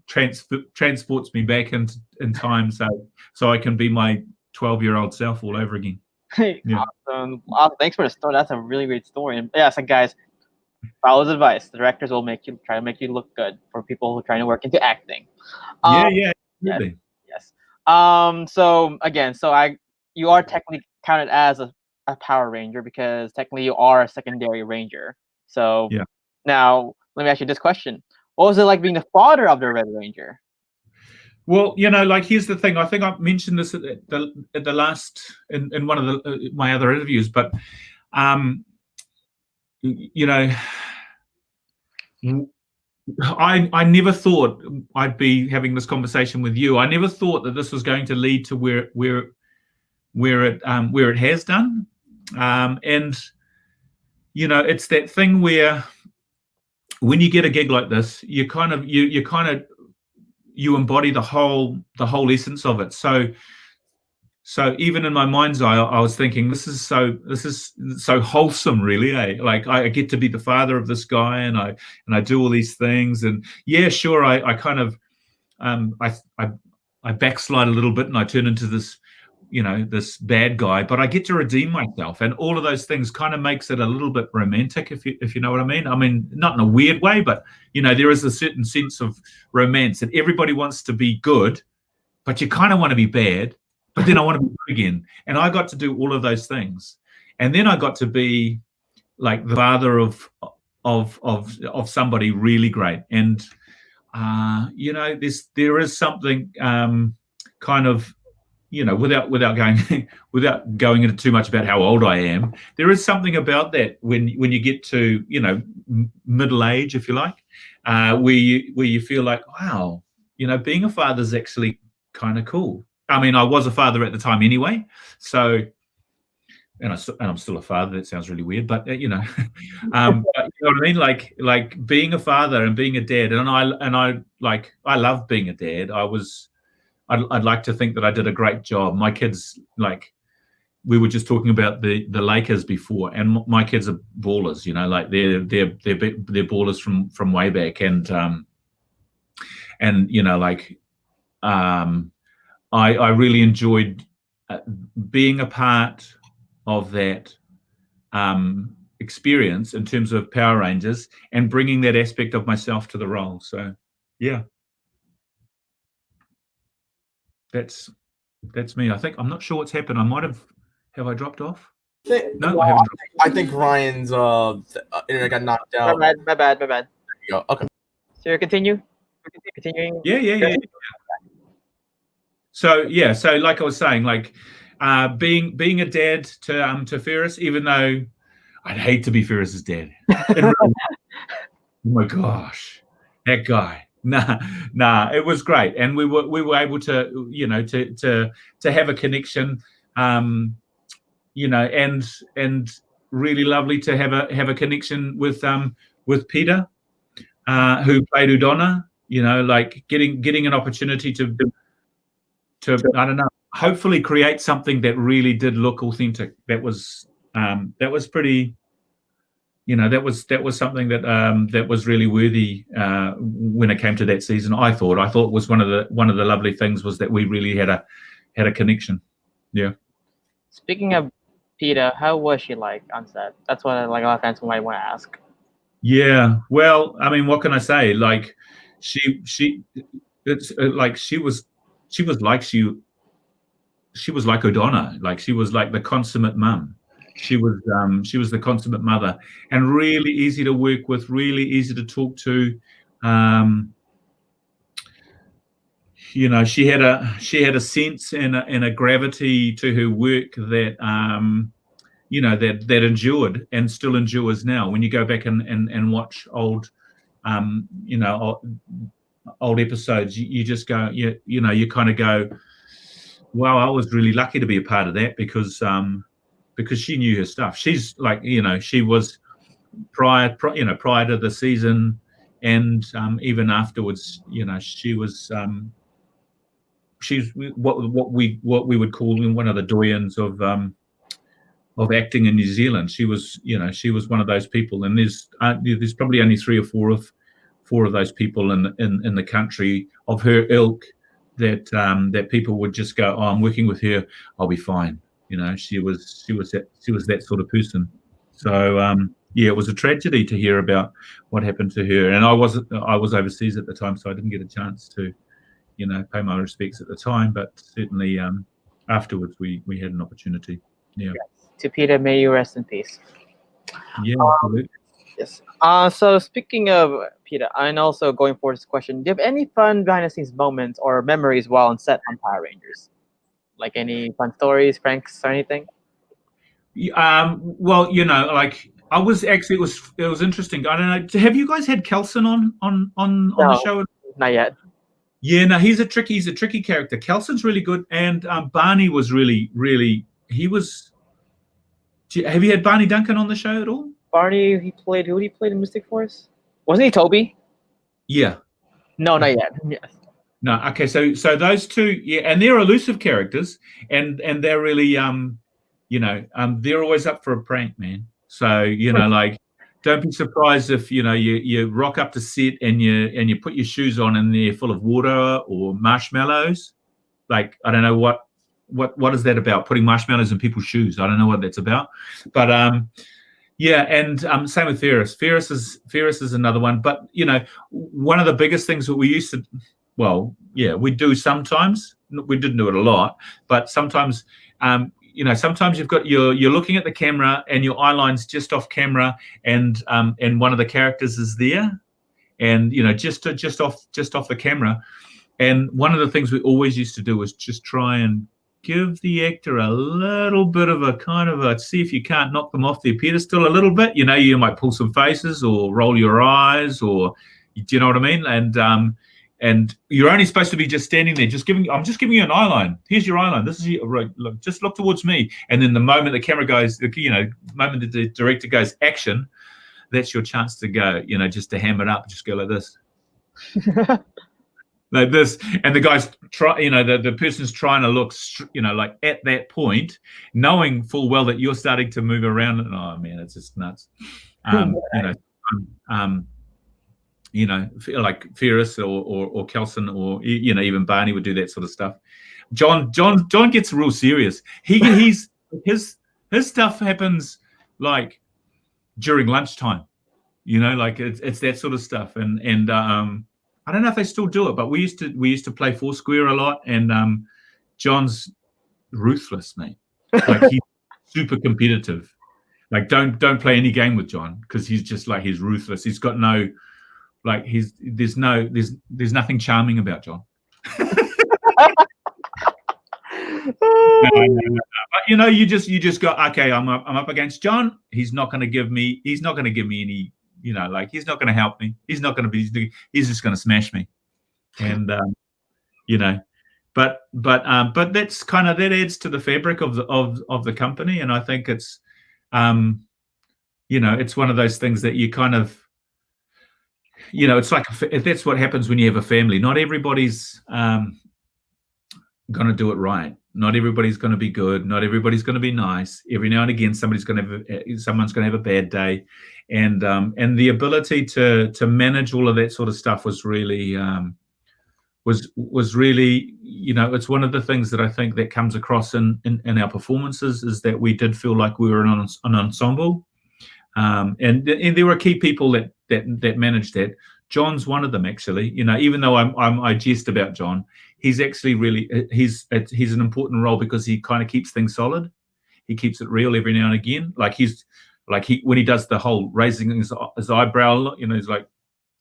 S20: transports me back in time, so I can be my 12-year-old self all over again.
S11: Yeah. Awesome. Thanks for the story. That's a really great story. And so guys, follow his advice. The directors will try to make you look good for people who are trying to work into acting.
S20: Absolutely.
S11: Yes. So again, you are technically counted as a Power Ranger because technically you are a secondary Ranger. So now let me ask you this question: what was it like being the father of the Red Ranger?
S20: Well, like, here's the thing. I think I mentioned this at the last in one of my other interviews, but I never thought I'd be having this conversation with you. I never thought that this was going to lead to where it has done. And it's that thing where when you get a gig like this, you embody the whole essence of it. So even in my mind's eye, I was thinking, this is so wholesome, really. Like, I get to be the father of this guy, and I do all these things, and sure, I kind of I backslide a little bit, and I turn into this this bad guy, but I get to redeem myself, and all of those things kind of makes it a little bit romantic, if you know what I mean. I mean, not in a weird way, but there is a certain sense of romance that everybody wants to be good, but you kind of want to be bad. But then I want to be good again. And I got to do all of those things. And then I got to be like the father of somebody really great. And there is something kind of, without going into too much about how old I am, there is something about that when you get to middle age, if you like, where you feel like, wow, being a father is actually kind of cool. I mean, I was a father at the time anyway, so, and I'm still a father. That sounds really weird, but but you know what I mean. Like being a father and being a dad, and I love being a dad. I'd like to think that I did a great job. My kids, like, we were just talking about the Lakers before, and my kids are ballers. Like they're ballers from way back, and I really enjoyed being a part of that experience in terms of Power Rangers and bringing that aspect of myself to the role. So, yeah, that's me. I'm not sure what's happened. Have I dropped off? No, I haven't.
S21: I think Ryan's internet got knocked out.
S11: My bad.
S21: There you go. Okay.
S11: So you continuing?
S20: Yeah. So like I was saying, like being a dad to Ferris, even though I'd hate to be Ferris's dad. Oh my gosh, that guy. Nah, it was great, and we were able to to have a connection, and really lovely to have a connection with Peter, who played Udonna. Like getting an opportunity to I don't know, hopefully create something that really did look authentic. That was pretty that was something that that was really worthy when it came to that season. I thought it was one of the lovely things was that we really had a connection. Yeah.
S11: Speaking of Peter, how was she like on set? That's what a lot of fans might want to ask.
S20: Yeah. Well, I mean, what can I say? Like, she was like O'Donna. Like, she was like the consummate mum. She was the consummate mother, and really easy to work with, really easy to talk to. She had a sense and a gravity to her work that that endured and still endures now. When you go back and watch old old episodes, you just go, you kind of go, wow, I was really lucky to be a part of that because she knew her stuff. She's like, she was prior to the season, and even afterwards, she was she's what we would call one of the doyens of acting in New Zealand. She was one of those people, and there's probably only 3 or 4 of those people in the country of her ilk that people would just go, oh, I'm working with her, I'll be fine. She was that sort of person. So it was a tragedy to hear about what happened to her, and I was overseas at the time, so I didn't get a chance to pay my respects at the time, but certainly afterwards we had an opportunity. Yeah.
S11: To Peter, may you rest in peace.
S20: Yeah, absolutely.
S11: Yes. So speaking of Peter, and also going forward this question, do you have any fun behind the scenes moments or memories while on set on Power Rangers? Like any fun stories, pranks, or anything?
S20: Well, like I was actually, it was interesting. I don't know. Have you guys had Kelson on the show?
S11: Not yet.
S20: Yeah, no, he's a tricky character. Kelson's really good, and Barney was really, he was. Have you had Barney Duncan on the show at all?
S11: Barney, who did he play in Mystic Force? Wasn't he Toby?
S20: Yeah.
S11: No, not yet. Yes.
S20: No, okay, so those two, yeah, and they're elusive characters, and they're really they're always up for a prank, man. So like, don't be surprised if you rock up to set and you put your shoes on and they're full of water or marshmallows. Like, I don't know what is that about, putting marshmallows in people's shoes. I don't know what that's about, but yeah, and same with Ferris. Ferris is another one. But one of the biggest things that we used to, we do sometimes. We didn't do it a lot, but sometimes, sometimes you've got you're looking at the camera and your eye line's just off camera, and one of the characters is there, and just off the camera. And one of the things we always used to do was just try and give the actor a little bit of a kind of a, see if you can't knock them off their pedestal a little bit. You might pull some faces or roll your eyes, or, do you know what I mean? And you're only supposed to be just standing there, I'm just giving you an eye line. Here's your eye line. This is your, look, just look towards me. And then the moment the camera goes, the moment the director goes action, that's your chance to go, just to ham it up, just go like this. Like this, and the guy's the person's trying to look, like at that point, knowing full well that you're starting to move around, and oh man, it's just nuts. Like Ferris or Kelson or even Barney would do that sort of stuff. John gets real serious. His stuff happens like during lunchtime, like it's that sort of stuff, and I don't know if they still do it, but we used to play Foursquare a lot, and John's ruthless, mate. Like, he's super competitive. Like, don't play any game with John, because he's just like, he's ruthless. He's got no, like, there's nothing charming about John. But you just go, okay, I'm up against John. He's not going to give me any. Like, he's not going to help me. He's not going to he's just going to smash me. And, but that's kind of, that adds to the fabric of the company. And I think it's, it's one of those things that you kind of, it's like, that's what happens when you have a family. Not everybody's going to do it right. Not everybody's going to be good. Not everybody's going to be nice. Every now and again, someone's going to have a bad day, and the ability to manage all of that sort of stuff was really was really, you know, it's one of the things that I think that comes across in our performances, is that we did feel like we were an ensemble, and there were key people that managed that. John's one of them, actually. You know, even though I jest about John, he's actually really he's an important role, because he kind of keeps things solid. He keeps it real every now and again. When he does the whole raising his eyebrow, you know, he's like,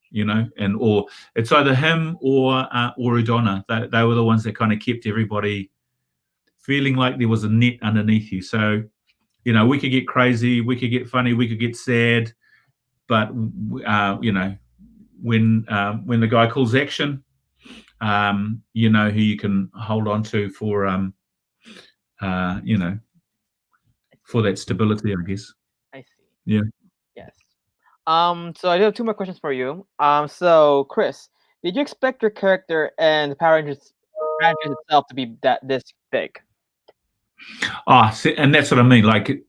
S20: you know, or it's either him or Udonna. They were the ones that kind of kept everybody feeling like there was a net underneath you. So, you know, we could get crazy, we could get funny, we could get sad, but you know, when the guy calls action, you know who you can hold on to for you know, for that stability, I guess.
S11: I see.
S20: Yeah.
S11: Yes. So I do have 2 more questions for you. So Chris, did you expect your character and the Power Rangers franchise itself to be this big?
S20: And that's what I mean. Like,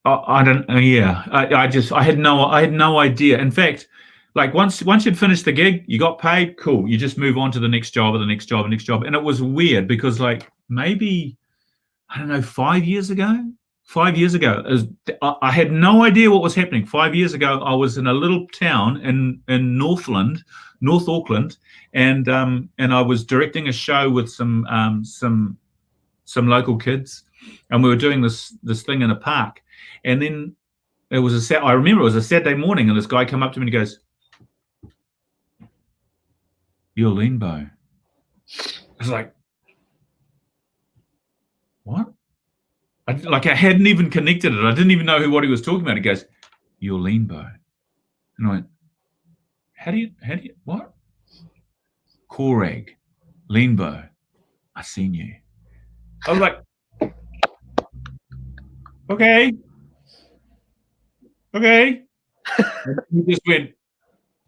S20: I don't. Yeah, I had no idea. In fact, like once you'd finished the gig, you got paid. Cool. You just move on to the next job or the next job and next job. And it was weird because, like, maybe, I don't know, 5 years ago. 5 years ago, I had no idea what was happening. 5 years ago, I was in a little town in North Auckland, and I was directing a show with some local kids, and we were doing this thing in a park. And then I remember it was a Saturday morning, and this guy came up to me and he goes, "You're Liambo." I was like, "What?" I hadn't even connected it. I didn't even know what he was talking about. He goes, "You're Liambo." And I went, how do you, what? Korag, Liambo, I seen you. I was like, okay. And he just went,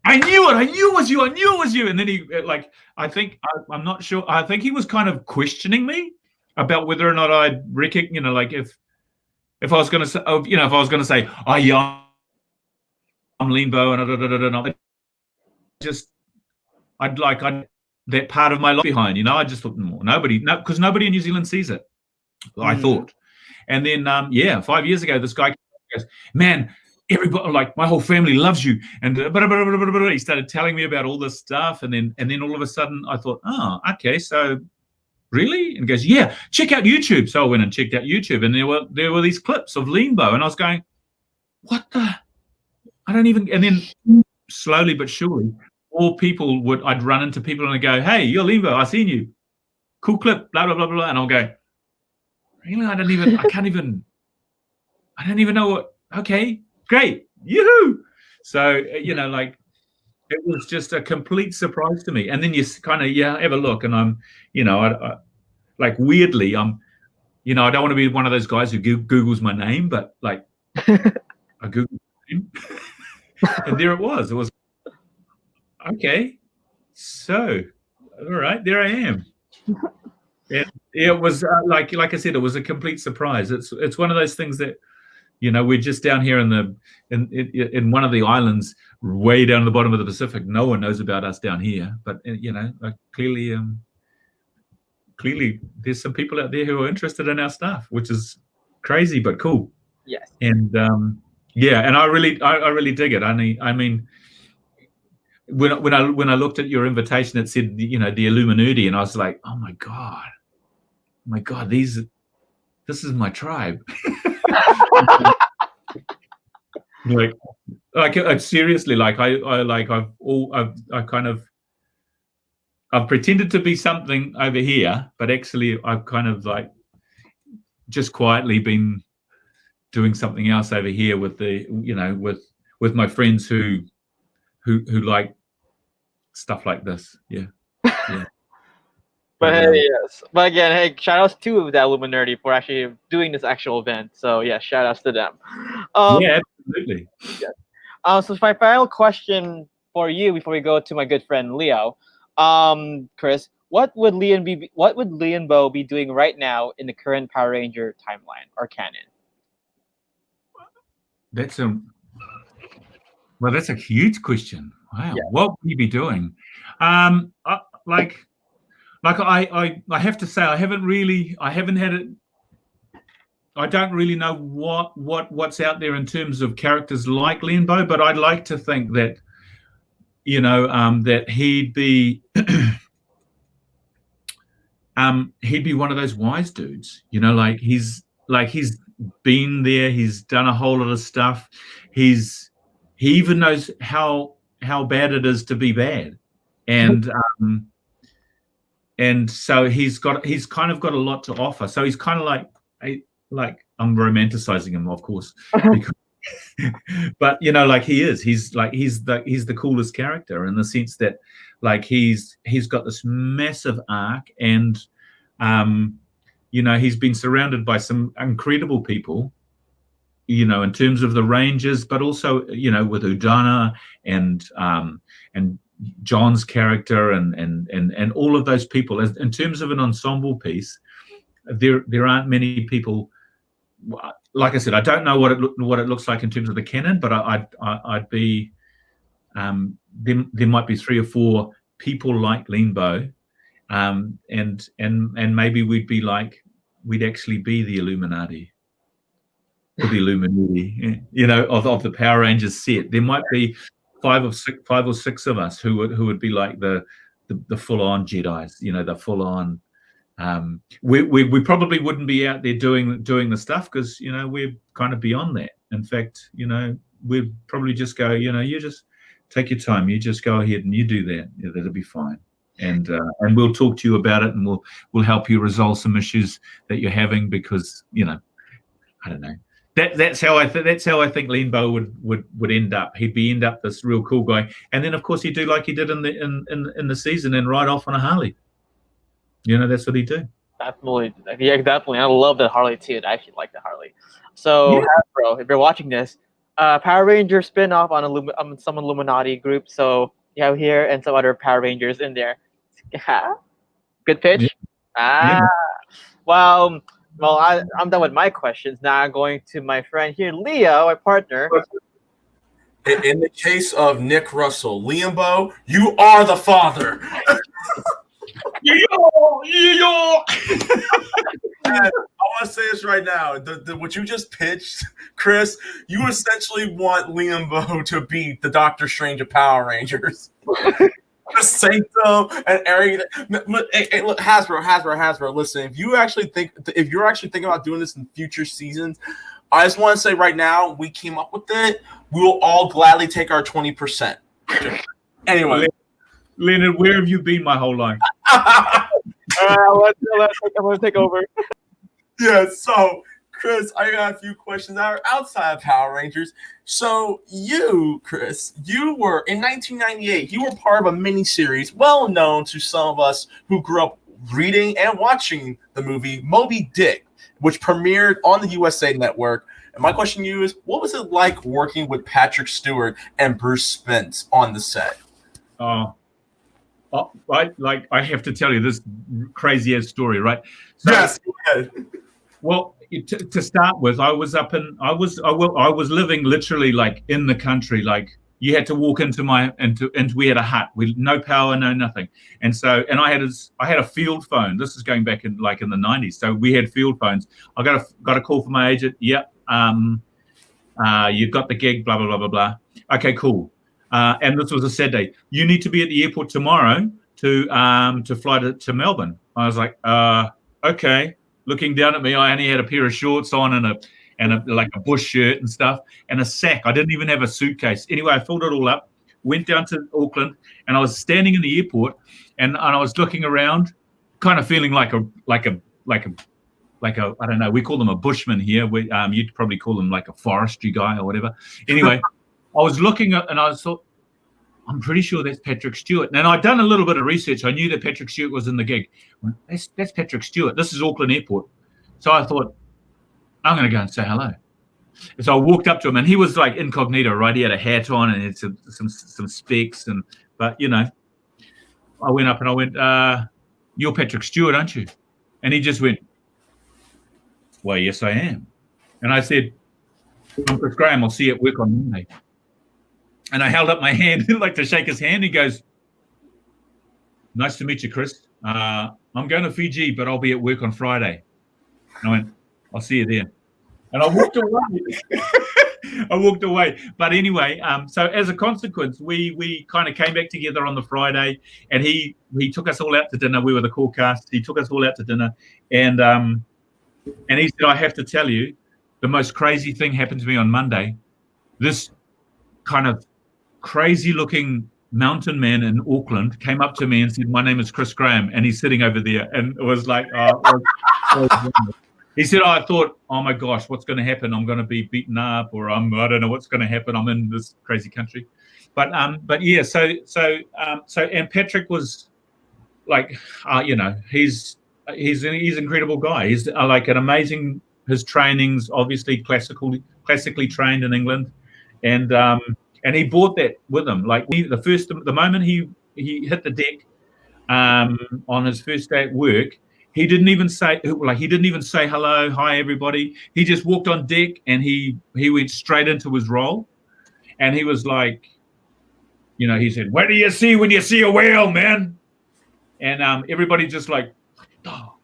S20: I knew it was you. And then he, like, I'm not sure. I think he was kind of questioning me about whether or not I'd recognize, you know, like if I was going to say, oh, you know, if I was going to say, oh yeah, I'm Liambo, and I'd that part of my life behind, you know. I just thought, because nobody in New Zealand sees it. I thought, and then 5 years ago, this guy goes, "Man, everybody, like my whole family loves you," and he started telling me about all this stuff, and then all of a sudden, I thought, oh, okay, so. Really? And he goes, yeah, check out YouTube. So I went and checked out YouTube, and there were these clips of Liambo, and I was going, what the? I don't even. And then slowly but surely, I'd run into people and I'd go, hey, you're Liambo, I seen you. Cool clip, blah blah blah blah, and I'll go, really? I don't even know what. Okay, great, yoo-hoo. So you know, like. It was just a complete surprise to me. And then you kind of, have a look, and I'm, you know, I like weirdly, you know, I don't want to be one of those guys who Googles my name, but like I Googled my name and there it was. It was, okay, so, all right, there I am. And it was like I said, it was a complete surprise. It's one of those things that, you know, we're just down here in one of the islands, way down at the bottom of the Pacific. No one knows about us down here, but you know, like clearly, there's some people out there who are interested in our stuff, which is crazy but cool.
S11: Yes.
S20: And and I really dig it. I mean, when I looked at your invitation, it said, you know, the Illuminati, and I was like, oh my god, this is my tribe. like seriously, like I've pretended to be something over here, but actually I've kind of like just quietly been doing something else over here with the, you know, with my friends who like stuff like this. Yeah.
S11: But hey, yes. But again, hey, shout outs to the Illuminati for actually doing this actual event. So yeah, shout outs to them.
S20: Yeah, absolutely.
S11: Yeah. So my final question for you before we go to my good friend Leo, Chris, what would Liambo be doing right now in the current Power Ranger timeline or canon?
S20: That's a huge question. Wow,
S11: Yeah.
S20: what would he be doing? I have to say I haven't had it. I don't really know what's out there in terms of characters like Liambo, but I'd like to think that that he'd be he'd be one of those wise dudes. He's been there. He's done a whole lot of stuff. He even knows how bad it is to be bad, and so he's kind of got a lot to offer. So he's kind of like I'm romanticizing him, of course, because, but he is. He's the coolest character in the sense that he's got this massive arc, and he's been surrounded by some incredible people, in terms of the Rangers, but also with Udana and John's character and all of those people. In terms of an ensemble piece, there aren't many people. Like I said, I don't know what it looks like in terms of the canon, but I'd be there might be 3 or 4 people like Liambo, and maybe we'd actually be the Illuminati, or the Illuminati, of the Power Rangers set. There might be 5 or 6 of us who would be like the full-on Jedis, the full-on. We probably wouldn't be out there doing the stuff because we're kind of beyond that. In fact, we'd probably just go, you just take your time, you just go ahead and you do that. That'll be fine, and we'll talk to you about it, and we'll help you resolve some issues that you're having, because I don't know. That's how I think Liambo would end up. He'd end up this real cool guy, and then of course he'd do like he did in the season and ride off on a Harley. That's what he do.
S11: Definitely. Yeah, definitely. I love the Harley too. I actually like the Harley. So, Hasbro, if you're watching this, Power Ranger spin-off on some Illuminati group. So you have here and some other Power Rangers in there. Good pitch. Yeah. Well, I'm done with my questions. Now I'm going to my friend here, Leo, my partner.
S21: In the case of Nick Russell, Liambo, you are the father. I want to say this right now. What you just pitched, Chris, you essentially want Liambo to be the Doctor Strange of Power Rangers. Just Sanctum and everything. Hey, look, Hasbro. Listen, if you're actually thinking about doing this in future seasons, I just want to say right now, we came up with it. We will all gladly take our 20%. Anyway.
S20: Leonard, where have you been my whole life?
S11: I'm going to take over.
S21: Yeah, so, Chris, I got a few questions that are outside of Power Rangers. So, you, Chris, you were, in 1998, you were part of a miniseries well known to some of us who grew up reading and watching the movie Moby Dick, which premiered on the USA Network. And my question to you is, what was it like working with Patrick Stewart and Bruce Spence on the set?
S20: I have to tell you this crazy ass story, right? So,
S21: yes.
S20: Well, to start with, I was living literally like in the country. Like you had to walk into we had a hut with no power, no nothing, and I had a field phone. This is going back in the 90s. So we had field phones. I got a call from my agent. Yep, you've got the gig. Blah blah blah blah blah. Okay, cool. And this was a Saturday. You need to be at the airport tomorrow to fly to Melbourne. I was like, okay. Looking down at me, I only had a pair of shorts on and a bush shirt and stuff and a sack. I didn't even have a suitcase. Anyway, I filled it all up, went down to Auckland, and I was standing in the airport and I was looking around, kind of feeling like a I don't know. We call them a bushman here. You'd probably call them like a forestry guy or whatever. Anyway. I was looking at, and I thought, I'm pretty sure that's Patrick Stewart. And I'd done a little bit of research. I knew that Patrick Stewart was in the gig. That's Patrick Stewart. This is Auckland Airport. So I thought, I'm going to go and say hello. And so I walked up to him, and he was like incognito, right? He had a hat on and he had some specs. But I went up and I went, you're Patrick Stewart, aren't you? And he just went, well, yes, I am. And I said, I'm Chris Graham. I'll see you at work on Monday. And I held up my hand, like to shake his hand. He goes, nice to meet you, Chris. I'm going to Fiji, but I'll be at work on Friday. And I went, I'll see you there. And I walked away. But anyway, so as a consequence, we kind of came back together on the Friday, and he took us all out to dinner. We were the core cast. He took us all out to dinner, and he said, I have to tell you, the most crazy thing happened to me on Monday. This kind of crazy-looking mountain man in Auckland came up to me and said, my name is Chris Graham, and he's sitting over there. And it was like, he said, I thought, oh my gosh, what's going to happen? I'm going to be beaten up, or I don't know what's going to happen. I'm in this crazy country. But yeah, so and Patrick was like, he's an incredible guy. He's like an amazing, his training's obviously classically trained in England. And he brought that with him. Like the moment he hit the deck on his first day at work, he didn't even say hello, hi everybody. He just walked on deck and he went straight into his role. And he was like, he said, what do you see when you see a whale, man? And everybody just like, oh.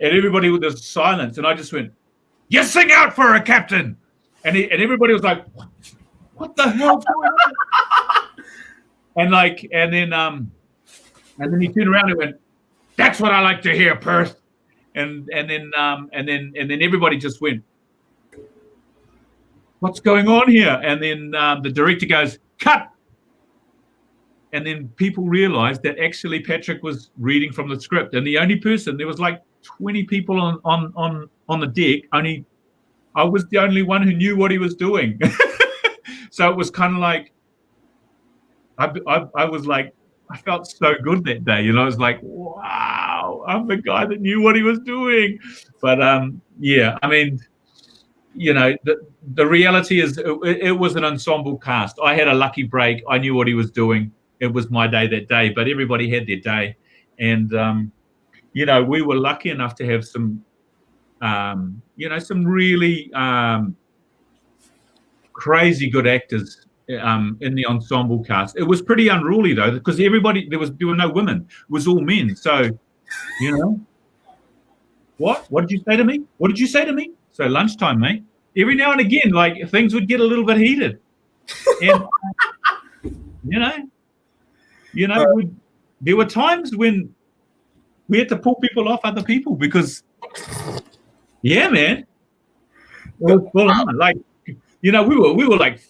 S20: And everybody with this silence, and I just went, you sing out for a captain. And everybody was like, what the hell's going on? And then he turned around and went, that's what I like to hear, Perth. And then everybody just went, what's going on here? And then the director goes, cut. And then people realized that actually Patrick was reading from the script. And the only person, there was like 20 people on the deck, I was the only one who knew what he was doing. So it was kind of like, I was like, I felt so good that day. I was like, wow, I'm the guy that knew what he was doing. But yeah, I mean, the reality is it was an ensemble cast. I had a lucky break. I knew what he was doing. It was my day that day, but everybody had their day. And, we were lucky enough to have some really crazy good actors in the ensemble cast. It was pretty unruly though, because there were no women. It was all men. So, what did you say to me? What did you say to me? So lunchtime, mate. Every now and again, like things would get a little bit heated, and there were times when we had to pull people off other people because. Yeah, man. It was full on. Like, we were like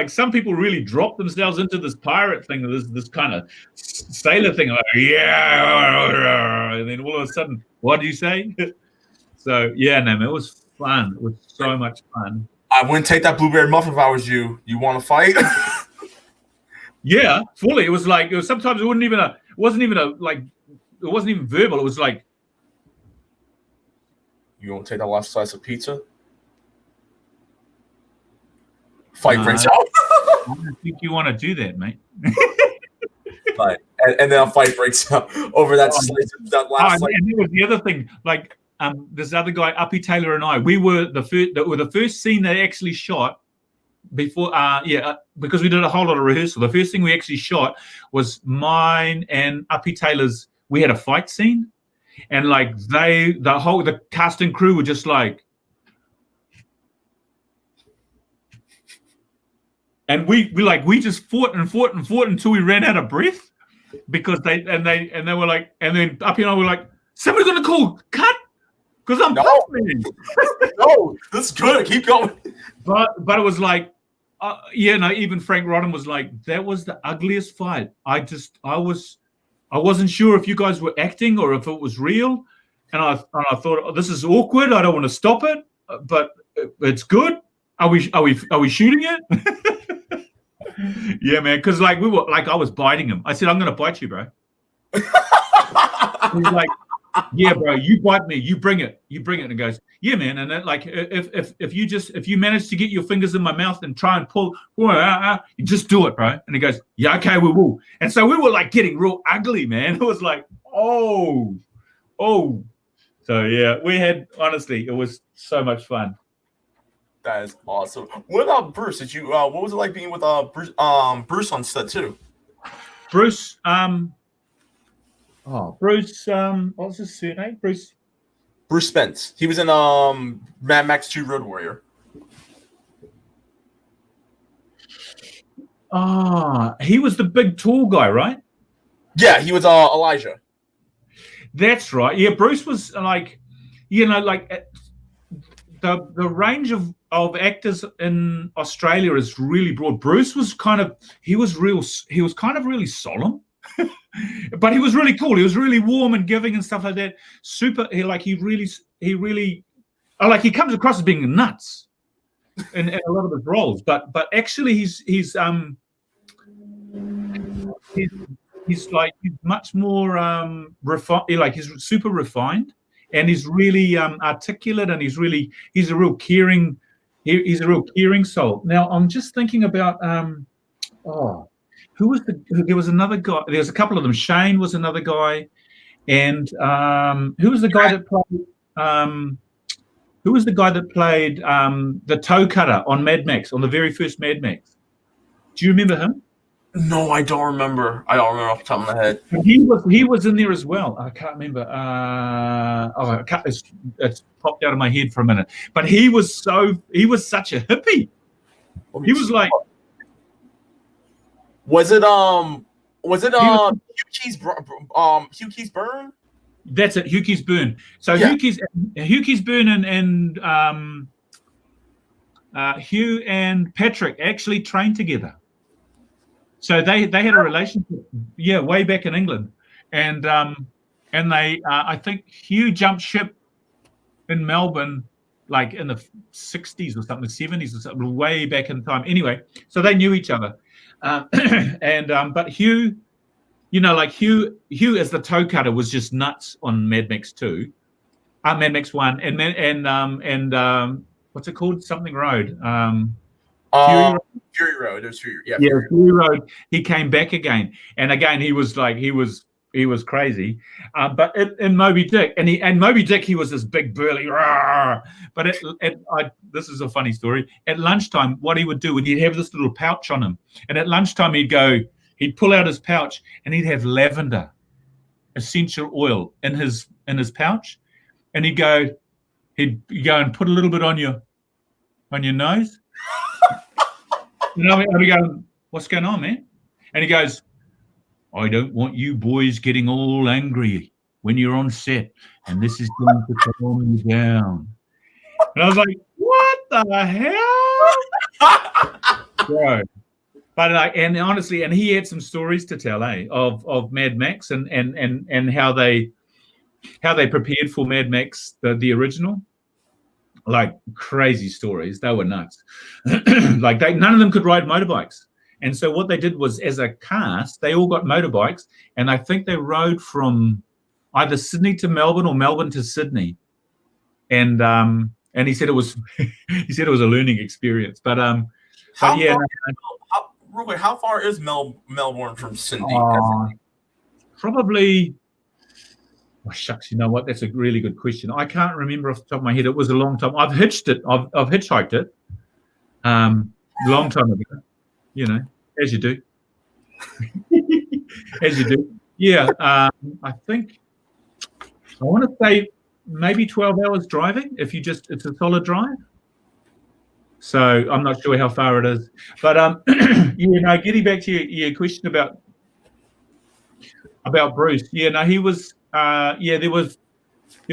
S20: some people really dropped themselves into this pirate thing, this kind of sailor thing, like, yeah, and then all of a sudden, what do you say? So yeah, man, it was fun. It was so much fun.
S21: I wouldn't take that blueberry muffin if I was you. You want to fight?
S20: Yeah, fully. It was like sometimes it wasn't even verbal. It was like,
S21: you won't take that last slice of pizza? Fight breaks out.
S20: I don't think you want to do that, mate.
S21: Right. And then a fight breaks out over that slice of that last slice.
S20: And there was the other thing, like this other guy, Uppy Taylor, and I, we were the first scene they actually shot before because we did a whole lot of rehearsal. The first thing we actually shot was mine and Uppy Taylor's. We had a fight scene. And like the cast and crew were just like, and we just fought until we ran out of breath because they were like, and then Uppy and I were like, somebody's gonna call cut because I'm pumping.
S21: No, that's good. Keep going.
S20: But it was like, even Frank Rodham was like, that was the ugliest fight. I wasn't sure if you guys were acting or if it was real, and I thought, oh, this is awkward. I don't want to stop it, but it's good. Are we shooting it? Yeah, man. Because I was biting him. I said, I'm going to bite you, bro. He's like, Yeah, bro, you bite me, you bring it. And it goes, yeah, man. And then, like, if you manage to get your fingers in my mouth and try and pull, you just do it, bro. And he goes, yeah, okay, we will. And so we were like getting real ugly, man. It was like, oh. So yeah, we had, honestly, it was so much fun.
S21: That is awesome. What about Bruce? Did you? What was it like being with Bruce? Bruce on set too.
S20: Bruce. Bruce. What was his surname? Bruce
S21: Spence. He was in Mad Max 2 Road Warrior.
S20: He was the big tall guy, right?
S21: Yeah, he was Elijah.
S20: That's right. Yeah, Bruce was like, like the range of actors in Australia is really broad. Bruce was he was kind of really solemn, but he was really cool. He was really warm and giving and stuff like that. He comes across as being nuts in a lot of his roles, but actually he's much more refined. Like, he's super refined, and he's really articulate, and he's a real caring. He's a real caring soul. Now I'm just thinking about who was there was another guy. There was a couple of them. Shane was another guy, and who was the guy that played? Who was the guy that played the toe cutter on Mad Max, on the very first Mad Max? Do you remember him?
S21: No, I don't remember. Off the top of my head.
S20: He was in there as well. I can't remember. It's popped out of my head for a minute. But he was such a hippie. He was like.
S21: Was it Hugh Keys Burn?
S20: That's it, Hugh Keys Burn. So yeah. Hugh Keys Burn and Hugh and Patrick actually trained together. So they had a relationship, way back in England, and they I think Hugh jumped ship in Melbourne, like in the 60s or something, 70s or something, way back in time. Anyway, so they knew each other, but Hugh, Hugh as the toe cutter was just nuts on Mad Max 2, Mad Max 1, and what's it called? Something Road.
S21: Fury Road. It was Fury. Yeah,
S20: Fury Road. He came back again, and again he was crazy. But in Moby Dick, and Moby Dick, he was this big burly. But this is a funny story. At lunchtime, what he would do, he'd have this little pouch on him, and at lunchtime he'd pull out his pouch, and he'd have lavender essential oil in his pouch, and he'd go and put a little bit on your nose. And we go, what's going on, man? And he goes, I don't want you boys getting all angry when you're on set, and this is going to calm you down. And I was like, what the hell? Bro. But and honestly, and he had some stories to tell, of Mad Max and how they prepared for Mad Max, the original. Like, crazy stories. They were nuts. Like, none of them could ride motorbikes. And so what they did was, as a cast, they all got motorbikes, and I think they rode from either Sydney to Melbourne or Melbourne to Sydney. And he said it was a learning experience. But
S21: how far is Melbourne from Sydney?
S20: Probably. Oh, shucks, you know what? That's a really good question. I can't remember off the top of my head. It was a long time. I've hitchhiked it. Long time ago. As you do. As you do. Yeah. I think I want to say maybe 12 hours driving if it's a solid drive. So I'm not sure how far it is. But getting back to your question about Bruce. He was there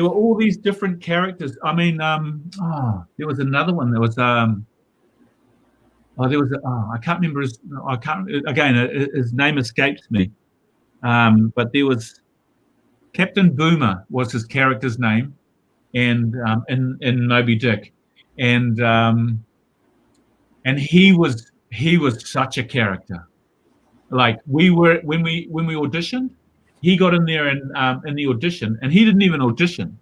S20: were all these different characters. I mean, there was another one. There was I can't remember his name escapes me. But there was Captain Boomer was his character's name, and in Moby Dick, and he was such a character. Like, when we auditioned, he got in there in the audition, and he didn't even audition.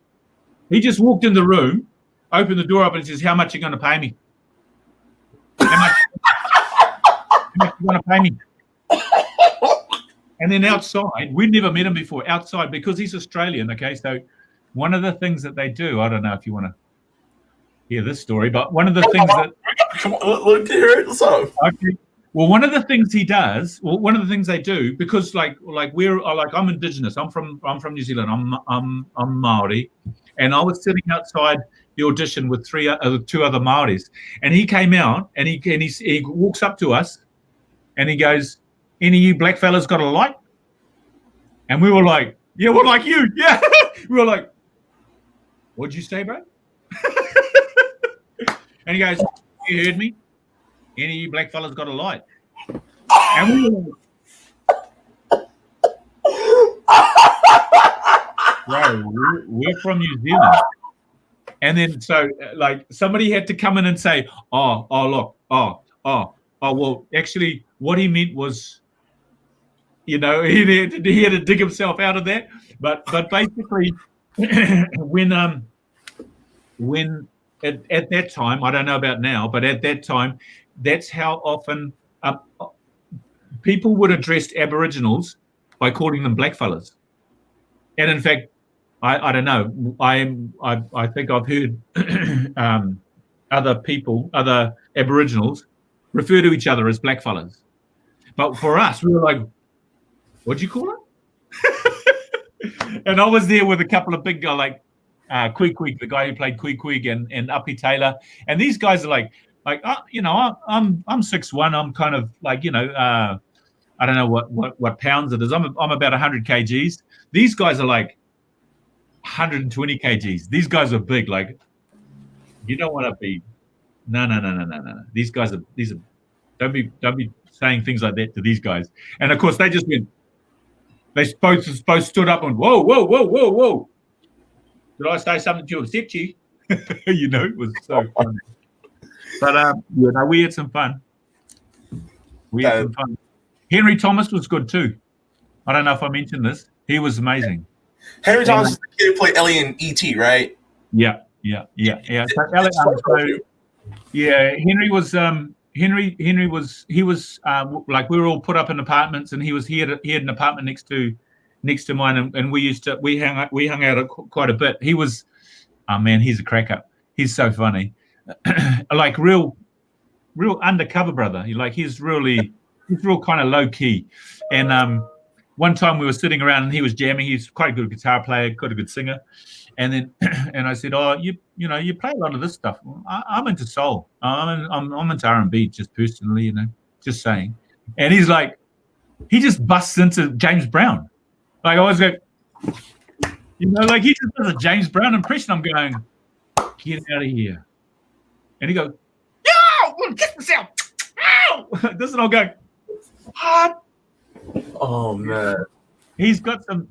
S20: He just walked in the room, opened the door up, and says, "How much are you going to pay me? How much are you going to pay me?" And then outside, we'd never met him before. Outside, because he's Australian. Okay, so one of the things that they do, I don't know if you want to hear this story, but one of the things that
S21: come on, look here, what's up?
S20: Okay. Well, one of the things he does, one of the things they do, because like I'm Indigenous. I'm from New Zealand. I'm Maori, and I was sitting outside the audition with two other Maoris, and he came out and he walks up to us, and he goes, "Any of you black fellas got a light?" And we were like, "Yeah, we're like you, yeah." We were like, "What'd you say, bro?" And he goes, "You heard me. Any of you black fellas got a light?" And we were like, "Bro, we're from New Zealand." And then so like somebody had to come in and say, oh, look, well, actually what he meant was, he had to dig himself out of that. But basically when at that time, I don't know about now, but at that time, that's how often people would address Aboriginals by calling them blackfellas. And in fact, I don't know. I think I've heard other Aboriginals refer to each other as blackfellas. But for us, we were like, "What'd you call it?" And I was there with a couple of big guys like Quig, the guy who played Quig and Uppy Taylor, and these guys are like I'm 6'1". I'm kind of like I don't know what pounds it is. I'm about 100 kgs. These guys are like 120 kgs. These guys are big. Like, you don't want to be. No. These guys are. Don't be saying things like that to these guys. And of course, they just went. They both stood up and whoa. Did I say something to upset you? It was so funny. But we had some fun. Henry Thomas was good too. I don't know if I mentioned this. He was amazing.
S21: Henry Thomas is the kid who played Ellie in E.T., right?
S20: Yeah. Henry was like, we were all put up in apartments, and he had an apartment next to mine, and we hung out quite a bit. He was, oh man, he's a cracker. He's so funny. Like real undercover brother. He's real kind of low key. And one time we were sitting around and he was jamming. He's quite a good guitar player, quite a good singer. And then and I said, "Oh, you play a lot of this stuff." Well, I'm into soul. I'm into R&B, just personally, just saying. And he's like, he just busts into James Brown. Like, I always go, like he just does a James Brown impression. I'm going, "Get out of here!" And he goes, "Yo, get myself." This and I'll go, "What?"
S21: Oh man.
S20: He's got some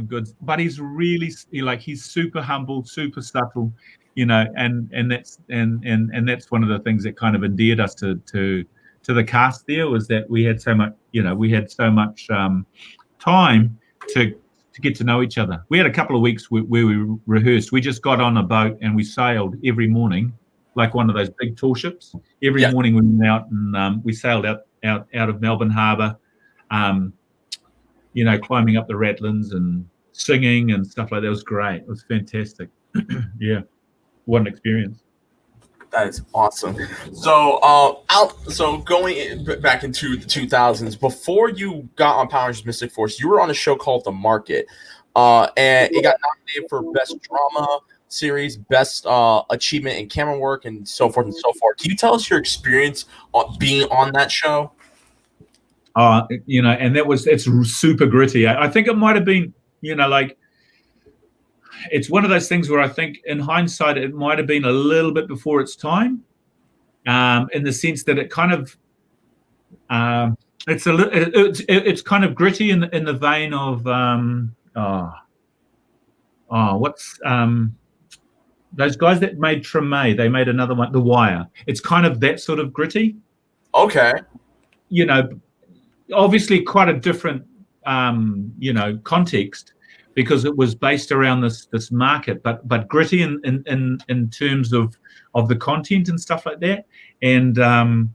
S20: goods, but he's really he's super humble, super subtle, and that's one of the things that kind of endeared us to the cast there, was that we had so much time to get to know each other. We had a couple of weeks where we rehearsed. We just got on a boat and we sailed every morning, like one of those big tall ships. Every morning we went out and we sailed out of Melbourne Harbour. Climbing up the ratlins and singing and stuff like that. It was great. It was fantastic. Yeah, what an experience.
S21: That is awesome. So, going back into the 2000s, before you got on Power Rangers Mystic Force, you were on a show called The Market, and it got nominated for Best Drama Series, Best Achievement in Camera Work, and so forth and so forth. Can you tell us your experience being on that show?
S20: And it's super gritty. I think it might have been, it's one of those things where I think in hindsight, it might have been a little bit before its time, in the sense that it kind of, it's kind of gritty in the vein of, what's, those guys that made Treme, they made another one, The Wire. It's kind of that sort of gritty.
S21: Okay.
S20: Obviously quite a different context, because it was based around this market, but gritty in terms of the content and stuff like that. And again,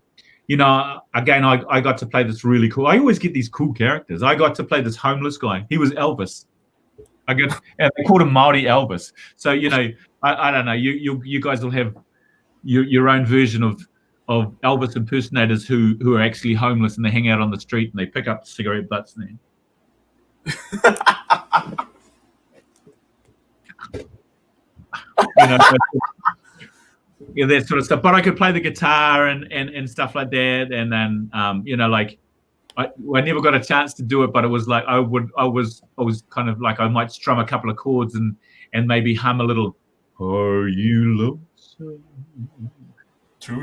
S20: I got to play this really cool. I always get these cool characters. I got to play this homeless guy. He was Elvis. And they called him Maori Elvis. So I don't know. You guys will have your own version of Elvis impersonators who are actually homeless, and they hang out on the street and they pick up cigarette butts. That sort of stuff. But I could play the guitar and stuff like that. And then I never got a chance to do it, but it was like I was kind of like I might strum a couple of chords and maybe hum a little "Are you lonesome?"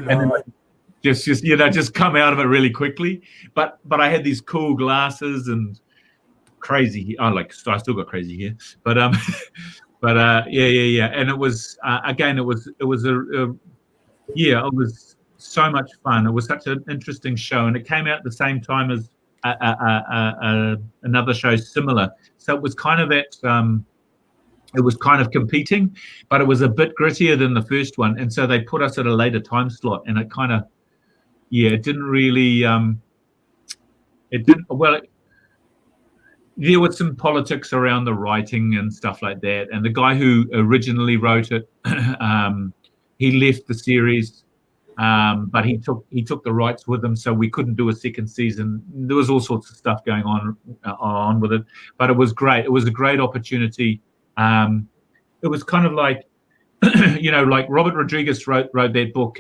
S20: And then just come out of it really quickly. But I had these cool glasses and crazy. I still got crazy hair, but yeah. And it was again, it was so much fun. It was such an interesting show, and it came out at the same time as another show similar. So it was kind of competing, but it was a bit grittier than the first one, and so they put us at a later time slot, and it kind of, it didn't really, there was some politics around the writing and stuff like that, and the guy who originally wrote it, he left the series. But he took the rights with him, so we couldn't do a second season. There was all sorts of stuff going on with it, but it was great. It was a great opportunity. It was kind of like, like Robert Rodriguez wrote that book,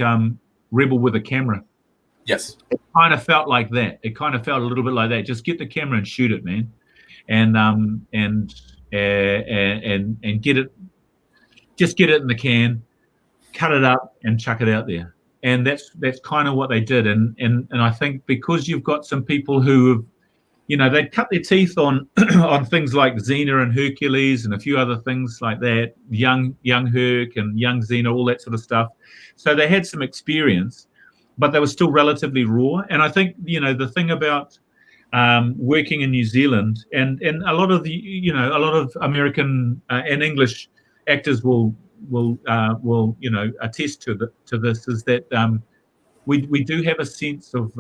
S20: Rebel with a Camera.
S21: Yes.
S20: It kind of felt like that. It kind of felt a little bit like that. Just get the camera and shoot it, man, and get it. Just get it in the can, cut it up, and chuck it out there. And that's kind of what they did. And I think because you've got some people who have, they'd cut their teeth on on things like Xena and Hercules and a few other things like that, young Herc and young Xena, all that sort of stuff. So they had some experience, but they were still relatively raw. And I think, the thing about working in New Zealand and a lot of American and English actors will attest to this, is that we do have a sense of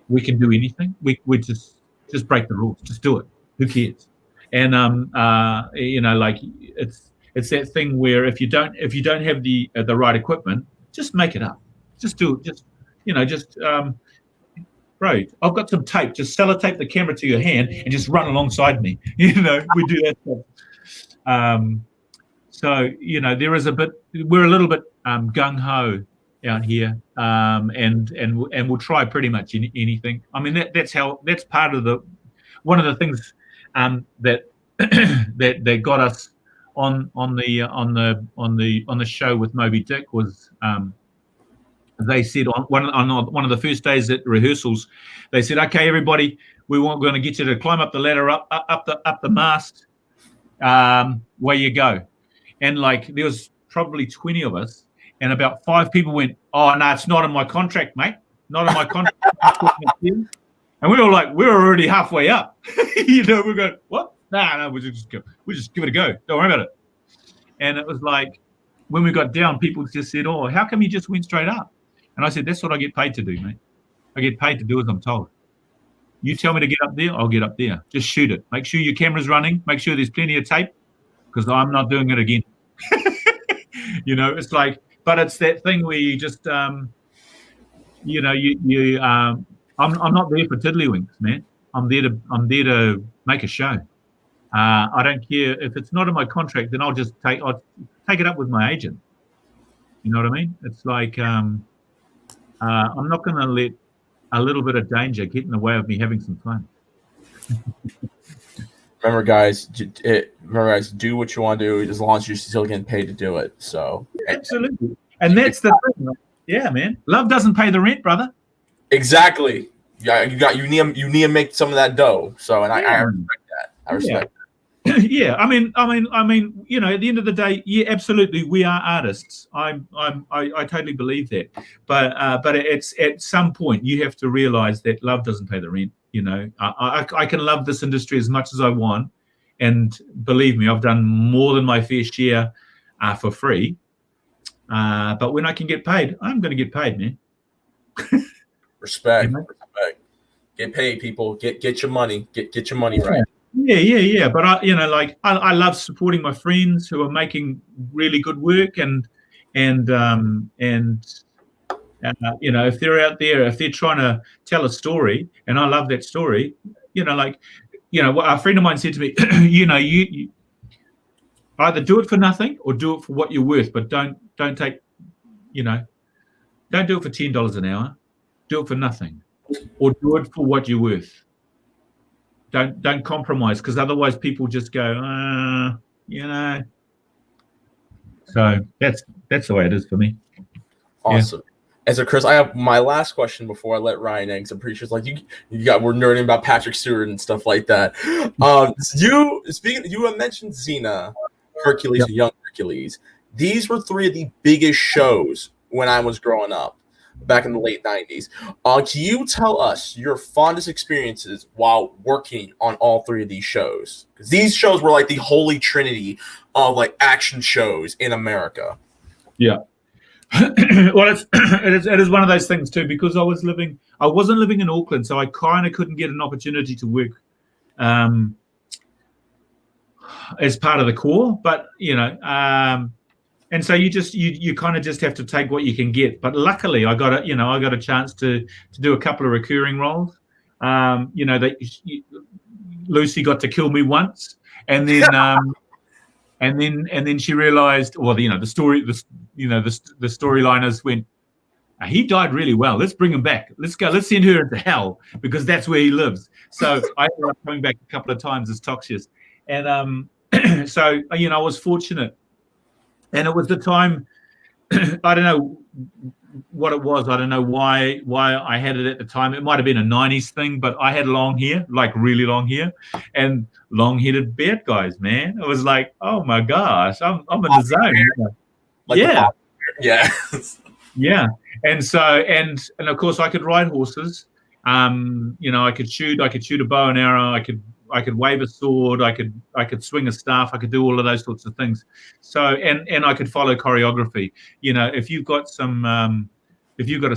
S20: we can do anything. We just break the rules, just do it. Who cares? And it's that thing where if you don't have the right equipment, just make it up. Just do it. Bro, I've got some tape. Just sellotape the camera to your hand and just run alongside me. We do that stuff. So there is we're a little bit gung ho out here, and we'll try pretty much anything. I mean that's part of one of the things that that got us on the show with Moby Dick was they said on one of the first days at rehearsals, they said, okay, everybody, we're going to get you to climb up the ladder up the mast, where you go. And there was probably 20 of us, and about 5 people went, oh no, it's not in my contract, mate, not in my contract. And we were like, we're already halfway up. We're going, what? No, we just give it a go, don't worry about it. And it was like, when we got down, people just said, oh, how come you just went straight up? And I said, that's what I get paid to do, mate. I get paid to do as I'm told. You tell me to get up there, I'll get up there. Just shoot it. Make sure your camera's running. Make sure there's plenty of tape, because I'm not doing it again. It's like, but it's that thing where you just, I'm not there for tiddlywinks, man. I'm there to make a show. I don't care if it's not in my contract. Then I'll take it up with my agent. You know what I mean? It's like I'm not going to let a little bit of danger get in the way of me having some fun.
S21: Remember, guys, do what you want to do as long as you're still getting paid to do it. So
S20: absolutely, and that's the thing. Yeah, man. Love doesn't pay the rent, brother.
S21: Exactly. Yeah, you need to make some of that dough. So, and I respect that. I respect that.
S20: Yeah, I mean, at the end of the day, yeah, absolutely, we are artists. I totally believe that. But it's at some point you have to realize that love doesn't pay the rent. You know, I can love this industry as much as I want, and believe me, I've done more than my fair share for free. But when I can get paid, I'm going to get paid, man.
S21: Respect. Get paid, people. Get your money. Get your money right.
S20: Yeah. But I love supporting my friends who are making really good work, and if they're out there, if they're trying to tell a story, and I love that story, a friend of mine said to me, you either do it for nothing or do it for what you're worth, but don't take, don't do it for $10 an hour. Do it for nothing, or do it for what you're worth. Don't compromise, because otherwise people just go, So that's the way it is for me.
S21: Awesome. Yeah. And so, Chris, I have my last question before I let Ryan in, because I'm pretty sure it's like we're nerding about Patrick Stewart and stuff like that. You have mentioned Xena, Hercules, and Young Hercules. These were three of the biggest shows when I was growing up, back in the late 90s. Can you tell us your fondest experiences while working on all three of these shows? Because these shows were like the holy trinity of like action shows in America.
S20: Yeah. Well, it is one of those things too, because I wasn't living in Auckland, so I kind of couldn't get an opportunity to work as part of the Corps. But and so you kind of just have to take what you can get. But luckily, I got a chance to do a couple of recurring roles. Lucy got to kill me once, and then and then she realized, well, the storyliners went, he died really well. Let's bring him back. Let's send her into hell, because that's where he lives. So I ended up coming back a couple of times as Toxius, and so I was fortunate. And it was the time, I don't know what it was. I don't know why I had it at the time. It might have been a 90s thing, but I had long hair, like really long hair, and long-headed bad guys, man. It was like, oh my gosh, I'm in the zone. Yeah. And so, and of course I could ride horses. I could shoot a bow and arrow. I could wave a sword. I could swing a staff. I could do all of those sorts of things. So and I could follow choreography. If you've got a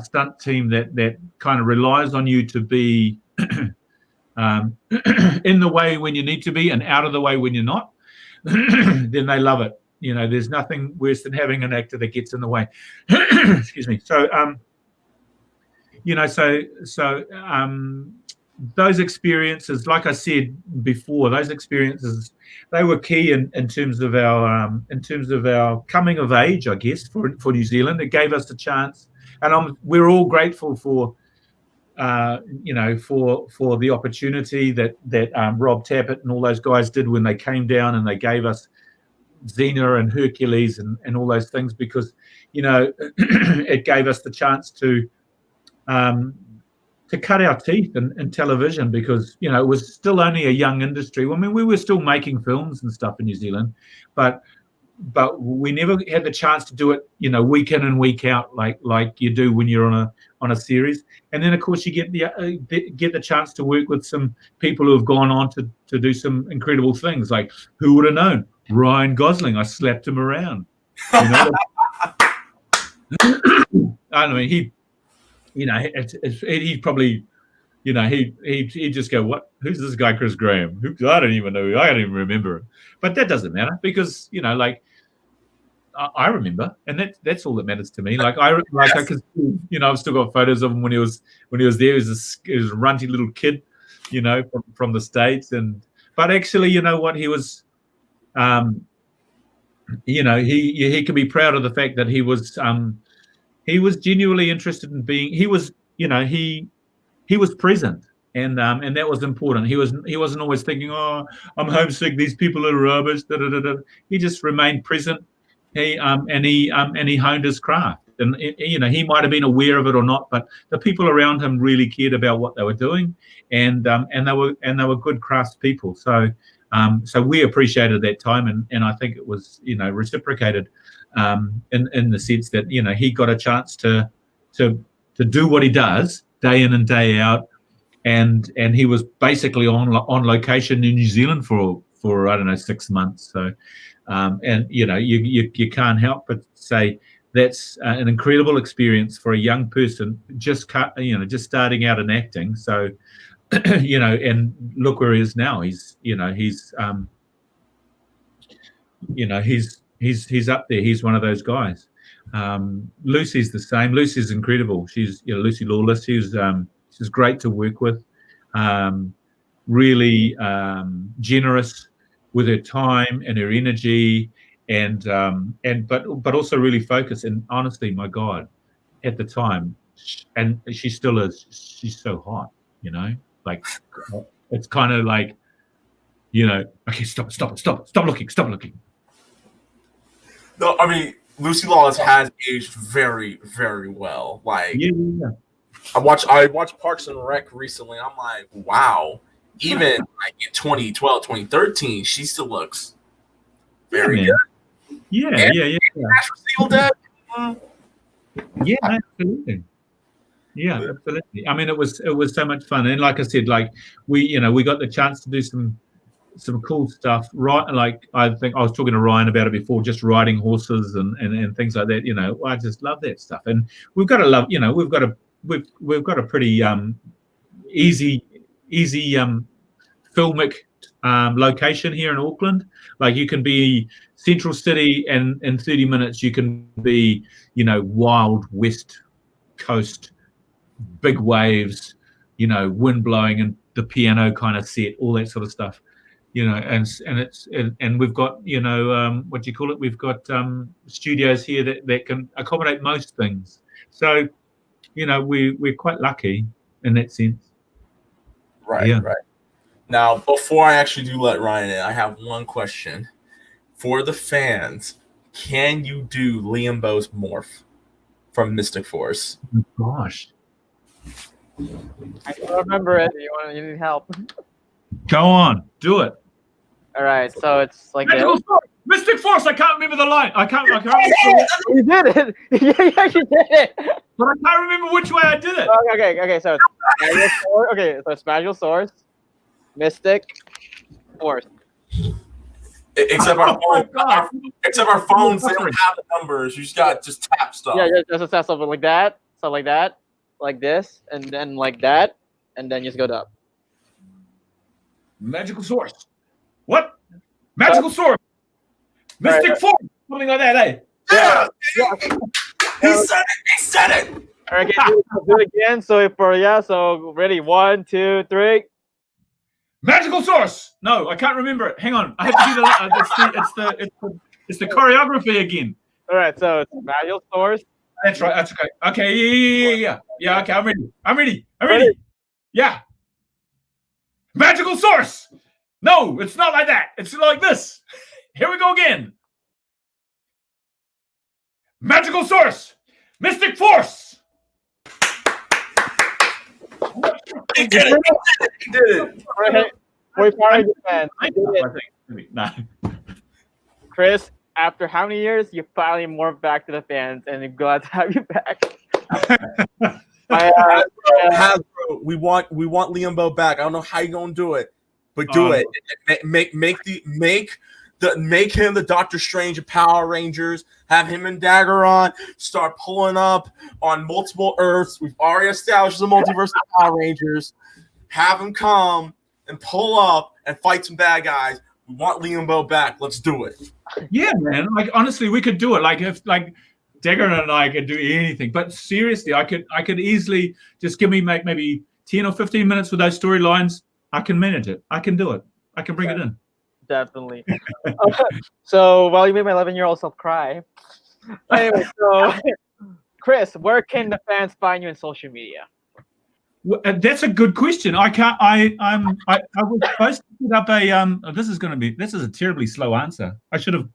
S20: stunt team that kind of relies on you to be in the way when you need to be and out of the way when you're not, then they love it. There's nothing worse than having an actor that gets in the way. Excuse me. So those experiences, like I said before, those experiences, they were key in terms of our coming of age, I guess, for New Zealand. It gave us a chance, and we're all grateful for the opportunity that Rob Tappert and all those guys did when they came down and they gave us Xena and Hercules and all those things, because it gave us the chance to cut our teeth in television, because it was still only a young industry. I mean, we were still making films and stuff in New Zealand, but we never had the chance to do it week in and week out like you do when you're on a series. And then of course you get the chance to work with some people who have gone on to do some incredible things. Like, who would have known? Ryan Gosling. I slapped him around. I mean, he probably, he'd just go, what? Who's this guy, Chris Graham? I don't even know. I don't even remember him. But that doesn't matter, because I remember, and that's all that matters to me. I could, I've still got photos of him when he was there. He was a runty little kid, from the States, but actually, he was. He can be proud of the fact that he was genuinely interested in being. He was present, and that was important. He wasn't always thinking, oh, I'm homesick, these people are rubbish. He just remained present. He honed his craft, and he might have been aware of it or not, but the people around him really cared about what they were doing, and they were good craftspeople. So we appreciated that time, and I think it was reciprocated in the sense that he got a chance to do what he does day in and day out, and he was basically on location in New Zealand for I don't know 6 months. So, and you can't help but say that's an incredible experience for a young person just starting out in acting. So, and look where he is now. He's up there. He's one of those guys. Lucy's the same. Lucy's incredible. She's Lucy Lawless. She's great to work with. Really generous with her time and her energy, but also really focused. And honestly, my God, at the time, and she still is. She's so hot. Like it's kind of like, okay, stop looking.
S21: No, I mean, Lucy Lawless has aged very, very well. Like,
S20: yeah.
S21: I watched Parks and Rec recently. I'm like, wow. Even like in 2012, 2013, she still looks very good.
S20: Yeah. Yeah, absolutely. Yeah, absolutely. I mean, it was so much fun, and like I said, like we got the chance to do some cool stuff, right? Like I think I was talking to Ryan about it before, just riding horses and things like that. I just love that stuff, and we've got a pretty easy filmic location here in Auckland. Like you can be Central City, and in 30 minutes you can be Wild West Coast, big waves, wind blowing, and the piano kind of set, all that sort of stuff. And we've got what do you call it? We've got studios here that can accommodate most things. So we're quite lucky in that sense.
S21: Right. Now, before I actually do let Ryan in, I have one question for the fans. Can you do Liambo's morph from Mystic Force?
S20: Oh, gosh,
S11: I don't remember it. You need help?
S20: Go on, do it.
S11: All right, so it's like this.
S20: Mystic Force. I can't remember the line. I can't.
S11: You did it. Yeah, you did it.
S20: But I can't remember which way I did it.
S11: Okay. So it's Magical Source, Mystic Force.
S21: Except our phones, they don't have the numbers. You just tap stuff.
S11: Yeah, just tap something like that, something like that, like this, and then like that, and then just go up.
S20: Magical Source. What? Magical Source. Mystic Force. Something like that, eh?
S21: Yeah. He said it.
S11: All right, do it again. So so ready, 1, 2, 3.
S20: Magical Source. No, I can't remember it. Hang on, I have to do it's the choreography again.
S11: All right, so it's Magical Source.
S20: That's right. That's okay. Okay, yeah. Okay, I'm ready. Yeah. Magical Source. No, it's not like that. It's like this. Here we go again. Magical Source. Mystic Force.
S21: He did it.
S11: Wait, Chris, after how many years you finally morphed back to the fans, and I'm glad to have you back.
S21: Hasbro, we want Liambo back. I don't know how you're gonna do it, but do it. Make him the Doctor Strange of Power Rangers. Have him and Dagger on. Start pulling up on multiple Earths. We've already established the multiverse of Power Rangers. Have him come and pull up and fight some bad guys. We want Liambo back. Let's do it.
S20: Yeah, man. Like honestly, we could do it. Like if Dagger and I could do anything. But seriously, I could easily just give me maybe 10 or 15 minutes with those storylines. I can manage it. I can do it. I can bring it in.
S11: Definitely. So, you made my 11-year-old self cry. Anyway, so Chris, where can the fans find you on social media?
S20: Well, that's a good question. I can't. I was supposed to put up a. This is a terribly slow answer. I should have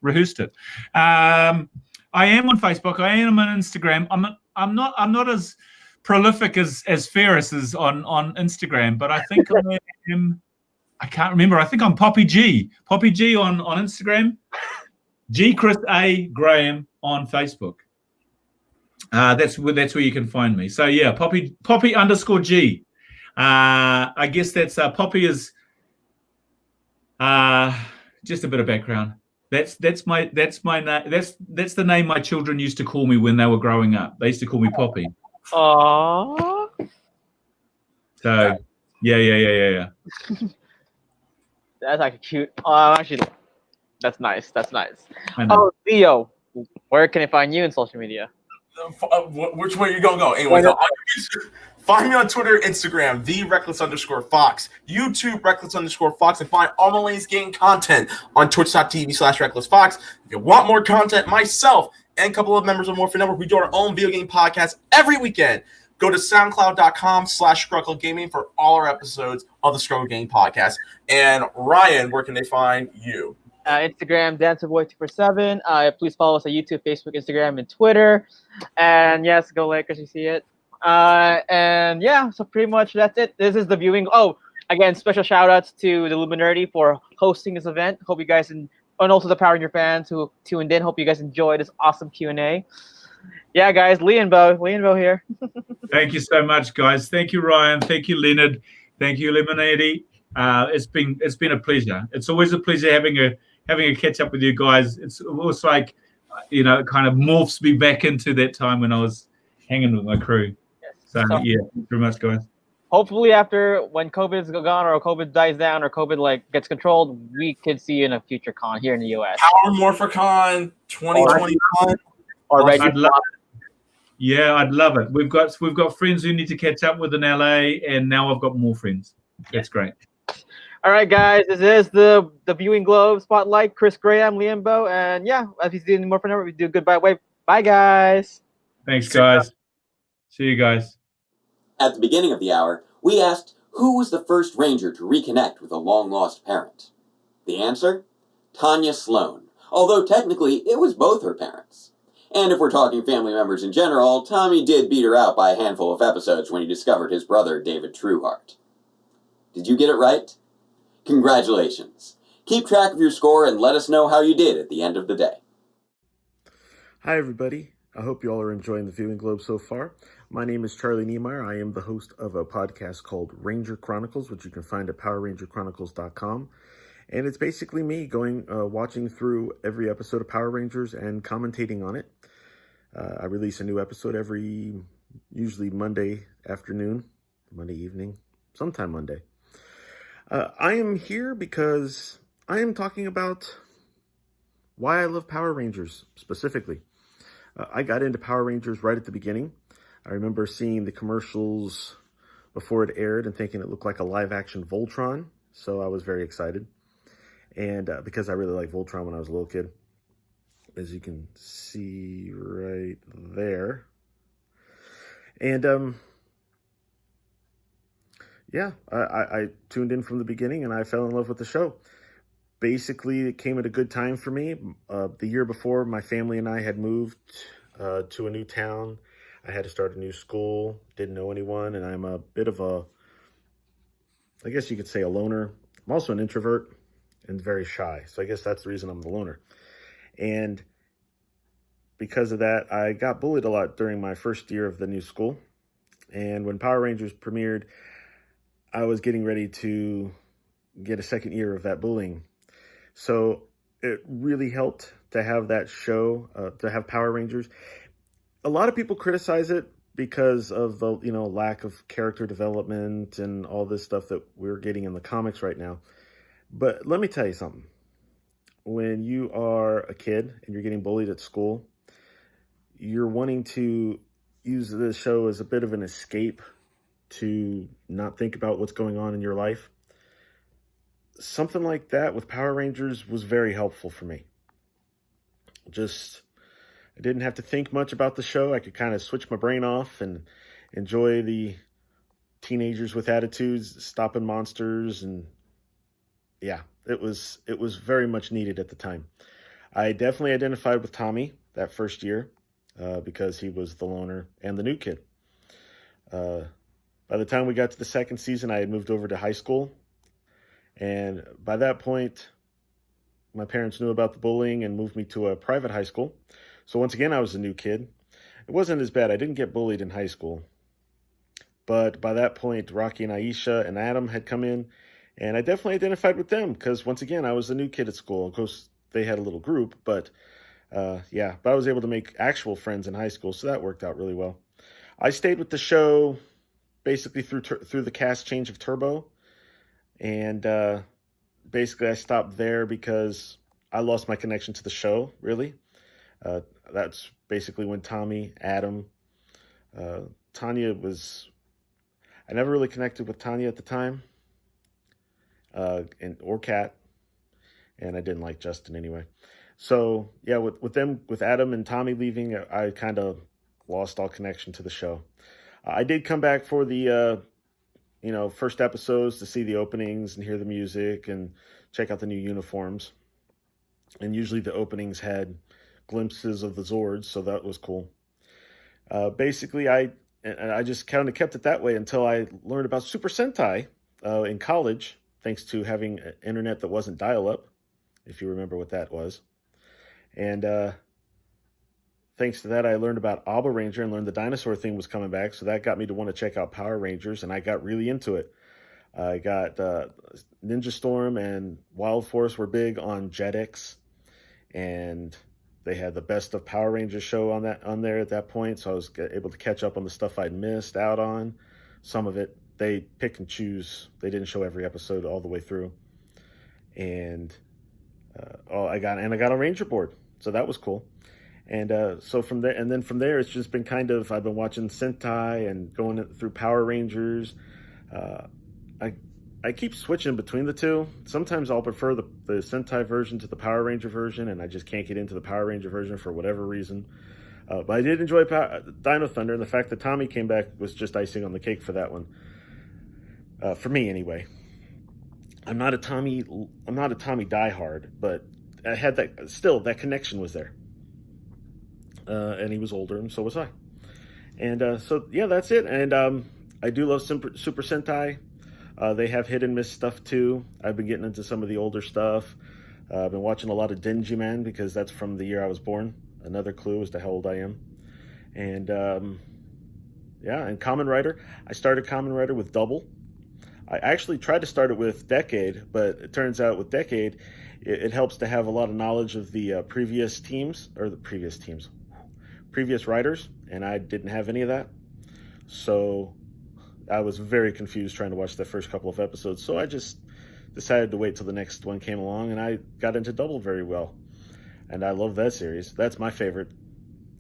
S20: rehearsed it. I am on Facebook. I am on Instagram. I'm not as prolific as Ferris is on Instagram, but I think I am. I can't remember. I think I'm Poppy G. Poppy G on Instagram. G Chris A Graham on Facebook. That's where you can find me. So yeah, Poppy _G. I guess that's Poppy is just a bit of background. That's the name my children used to call me when they were growing up. They used to call me Poppy.
S11: Aww.
S20: So yeah.
S11: That's actually cute. Actually, that's nice. That's nice.
S20: I know.
S11: Oh, Theo, where can I find you in social media?
S21: Which way you gonna go? Anyway, so find me on Twitter, Instagram, @Reckless_Fox, YouTube, Reckless_Fox, and find all my latest game content on Twitch.tv/RecklessFox. If you want more content, myself and a couple of members of Morphin Network, we do our own video game podcast every weekend. Go to soundcloud.com/Scruckle Gaming for all our episodes of the Scruckle Game podcast. And Ryan, where can they find you?
S11: Instagram, DancerBoy247. Please follow us on YouTube, Facebook, Instagram, and Twitter. And yes, go Lakers, you see it. And yeah, so pretty much that's it. This is the viewing. Oh, again, special shout outs to the Illuminati for hosting this event. Hope you guys, and also the Power Ranger fans who tuned in. Hope you guys enjoyed this awesome Q&A. Yeah, guys, Liambo here.
S20: Thank you so much, guys. Thank you, Ryan. Thank you, Leonard. Thank you, Illuminati. It's been a pleasure. It's always a pleasure having a catch up with you guys. It's almost like, it kind of morphs me back into that time when I was hanging with my crew. So yeah, thank you very much, guys.
S11: Hopefully, after when COVID's gone or COVID dies down or COVID gets controlled, we could see you in a future con here in the US.
S21: Power Morphicon 2021.
S20: I'd love it. We've got friends who need to catch up with in LA, and now I've got more friends. That's great.
S11: All right, guys, this is the Viewing Globe Spotlight. Chris Graham, Liambo, and yeah, if you see any more for number, we do goodbye. Wave. Bye, guys.
S20: Thanks, guys. See you guys.
S10: At the beginning of the hour, we asked who was the first Ranger to reconnect with a long-lost parent. The answer? Tanya Sloan, although technically it was both her parents. And if we're talking family members in general, Tommy did beat her out by a handful of episodes when he discovered his brother, David Trueheart. Did you get it right? Congratulations. Keep track of your score and let us know how you did at the end of the day.
S2: Hi, everybody. I hope you all are enjoying the Viewing Globe so far. My name is Charlie Niemeyer. I am the host of a podcast called Ranger Chronicles, which you can find at PowerRangerChronicles.com. And it's basically me watching through every episode of Power Rangers and commentating on it. I release a new episode usually Monday afternoon, Monday evening, sometime Monday. I am here because I am talking about why I love Power Rangers specifically. I got into Power Rangers right at the beginning. I remember seeing the commercials before it aired and thinking it looked like a live-action Voltron, so I was very excited. And because I really liked Voltron when I was a little kid, as you can see right there. And yeah, I tuned in from the beginning and I fell in love with the show. Basically, it came at a good time for me. The year before, my family and I had moved to a new town. I had to start a new school, didn't know anyone, and I'm a bit of I guess you could say a loner. I'm also an introvert and very shy, so I guess that's the reason I'm the loner. And because of that, I got bullied a lot during my first year of the new school. And when Power Rangers premiered, I was getting ready to get a second year of that bullying. So it really helped to have that show, to have Power Rangers. A lot of people criticize it because of the lack of character development and all this stuff that we're getting in the comics right now. But let me tell you something. When you are a kid and you're getting bullied at school, you're wanting to use this show as a bit of an escape to not think about what's going on in your life. Something like that with Power Rangers was very helpful for me. I didn't have to think much about the show. I could kind of switch my brain off and enjoy the teenagers with attitudes, stopping monsters, and yeah, it was very much needed at the time. I definitely identified with Tommy that first year because he was the loner and the new kid. By the time we got to the second season, I had moved over to high school. And by that point, my parents knew about the bullying and moved me to a private high school. So once again, I was a new kid. It wasn't as bad. I didn't get bullied in high school. But by that point, Rocky and Aisha and Adam had come in, and I definitely identified with them because, once again, I was a new kid at school. Of course, they had a little group, but but I was able to make actual friends in high school, so that worked out really well. I stayed with the show basically through the cast change of Turbo, and basically I stopped there because I lost my connection to the show, really. That's basically when Tommy, Adam, Tanya was... I never really connected with Tanya at the time, or Kat, and I didn't like Justin anyway. So yeah, with Adam and Tommy leaving, I kind of lost all connection to the show. I did come back for the first episodes to see the openings and hear the music and check out the new uniforms. And usually the openings had glimpses of the Zords, so that was cool. Basically, I just kind of kept it that way until I learned about Super Sentai in college, thanks to having an internet that wasn't dial-up, if you remember what that was. And thanks to that, I learned about Alba Ranger and learned the dinosaur thing was coming back, so that got me to want to check out Power Rangers, and I got really into it. I got Ninja Storm and Wild Force were big on Jetix, and they had the Best of Power Rangers show on there at that point, so I was able to catch up on the stuff I'd missed out on. Some of it, they pick and choose. They didn't show every episode all the way through. And I got a Ranger board, so that was cool. And so from there, it's just been I've been watching Sentai and going through Power Rangers. I keep switching between the two. Sometimes I'll prefer the Sentai version to the Power Ranger version, and I just can't get into the Power Ranger version for whatever reason. But I did enjoy Dino Thunder, and the fact that Tommy came back was just icing on the cake for that one. For me, anyway. I'm not a Tommy diehard, but I had that connection was there. And he was older, and so was I. And so yeah, that's it. And I do love Super Sentai. They have hit and miss stuff too. I've been getting into some of the older stuff. I've been watching a lot of Denji Man because that's from the year I was born. Another clue as to how old I am. And and Kamen Rider. I started Kamen Rider with Double. I actually tried to start it with Decade, but it turns out with Decade, it helps to have a lot of knowledge of the previous writers, and I didn't have any of that. So I was very confused trying to watch the first couple of episodes, so I just decided to wait till the next one came along, and I got into Double very well. And I love that series. That's my favorite.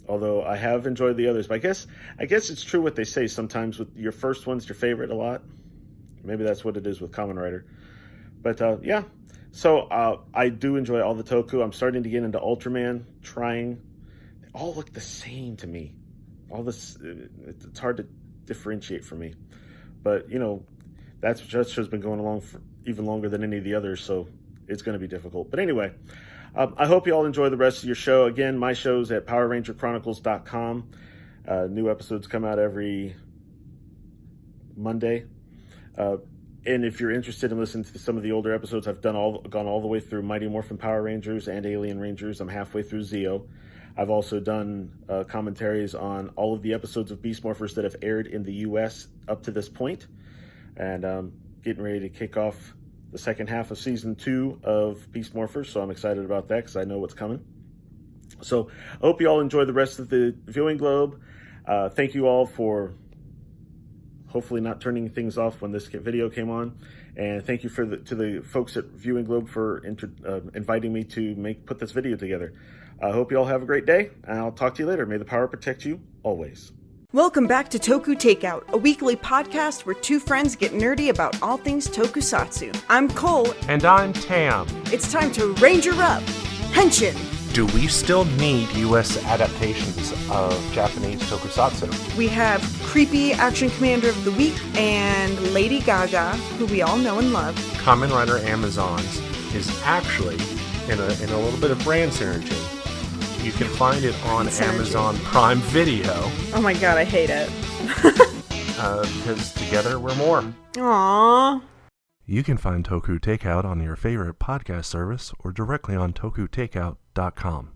S2: Although I have enjoyed the others. But I guess it's true what they say sometimes with your first one's your favorite a lot. Maybe that's what it is with Kamen Rider. But yeah. So I do enjoy all the Toku. I'm starting to get into Ultraman, trying. They all look the same to me. All this, it's hard to differentiate for me. But, that show's been going along for even longer than any of the others, so it's going to be difficult. But anyway, I hope you all enjoy the rest of your show. Again, my show's at PowerRangerChronicles.com. New episodes come out every Monday. And if you're interested in listening to some of the older episodes, I've gone all the way through Mighty Morphin Power Rangers and Alien Rangers. I'm halfway through Zeo. I've also done commentaries on all of the episodes of Beast Morphers that have aired in the U.S. up to this point. And I'm getting ready to kick off the second half of Season 2 of Beast Morphers, so I'm excited about that because I know what's coming. So I hope you all enjoy the rest of the viewing globe. Thank you all for hopefully not turning things off when this video came on. And thank you to the folks at Viewing Globe for inviting me to put this video together. I hope you all have a great day, and I'll talk to you later. May the power protect you always.
S4: Welcome back to Toku Takeout, a weekly podcast where two friends get nerdy about all things tokusatsu. I'm Cole.
S22: And I'm Tam.
S4: It's time to Ranger Up. Henshin.
S22: Do we still need U.S. adaptations of Japanese tokusatsu?
S4: We have Creepy Action Commander of the Week and Lady Gaga, who we all know and love.
S22: Kamen Rider Amazons is actually in a little bit of brand synergy. You can find it on Amazon Prime Video.
S4: Oh my god, I hate it.
S22: Because together we're more.
S4: Aww.
S22: You can find Toku Takeout on your favorite podcast service or directly on tokutakeout.com.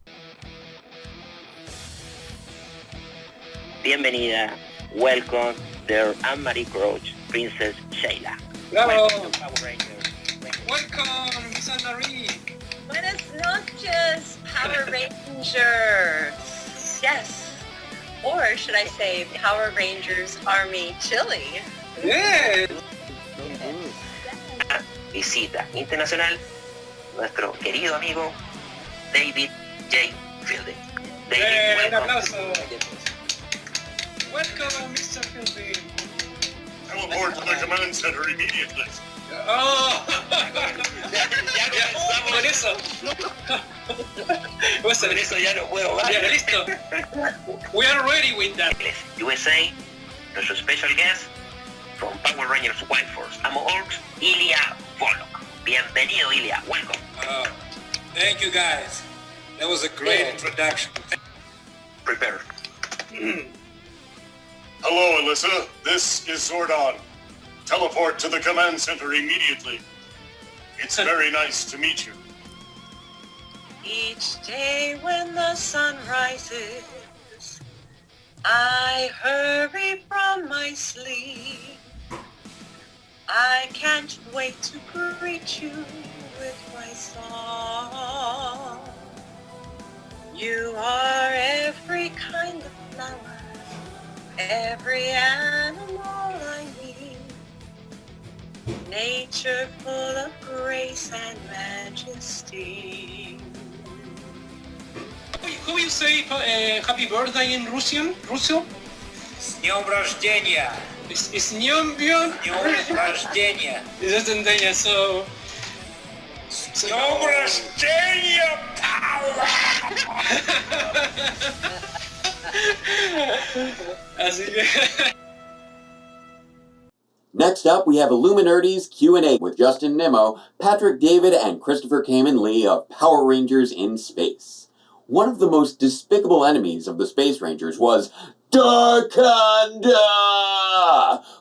S23: Bienvenida.
S3: welcome their Anne-Marie Crouch, Princess Shayla.
S6: Bravo.
S3: Welcome to Power Rangers.
S6: Welcome, Miss Anne-Marie.
S23: Buenas noches, Power Ranger. Yes. Or should I say Power Rangers Army Chili?
S6: Yes.
S3: Visita internacional, nuestro querido amigo David J. Fielding. David,
S6: Un
S3: welcome.
S6: aplauso. Welcome, Mr. Fielding.
S24: Come aboard to the command center immediately.
S6: Oh. Con eso.
S3: Con eso ya no puedo más.
S6: Ya, listo. We are ready with that.
S3: USA, nuestro special guest from Power Rangers Wild Force, Amo Orcs, Ilya Volok. Bienvenido, Ilya. Welcome.
S6: Thank you, guys. That was a great introduction.
S3: Prepare.
S24: Hello, Alyssa. This is Zordon. Teleport to the command center immediately. It's very nice to meet you.
S23: Each day when the sun rises, I hurry from my sleep. I can't wait to greet you with my song. You are every kind of flower, every animal I need. Nature full of grace and majesty.
S6: How you say happy birthday in Russian? Russo?
S3: С днем рождения!
S6: С днем бьон?
S3: С днем рождения!
S6: Is it so?
S3: С днем рождения, Power!
S10: Next up, we have Illuminati's Q&A with Justin Nimmo, Patrick David, and Christopher Kamen Lee of Power Rangers in Space. One of the most despicable enemies of the Space Rangers was Darkonda,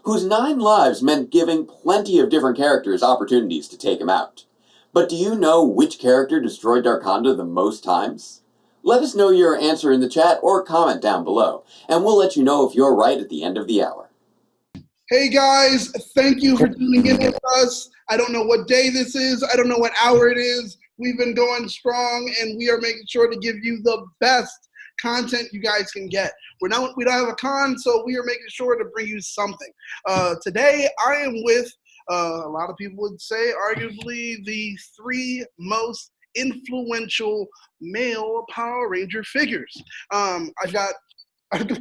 S10: whose 9 lives meant giving plenty of different characters opportunities to take him out. But do you know which character destroyed Darkonda the most times? Let us know your answer in the chat or comment down below, and we'll let you know if you're right at the end of the hour.
S25: Hey guys, thank you for tuning in with us. I don't know what day this is. I don't know what hour it is. We've been going strong, and we are making sure to give you the best content you guys can get. We don't have a con, so we are making sure to bring you something. Today, I am with a lot of people would say, arguably the 3 most influential male Power Ranger figures. Of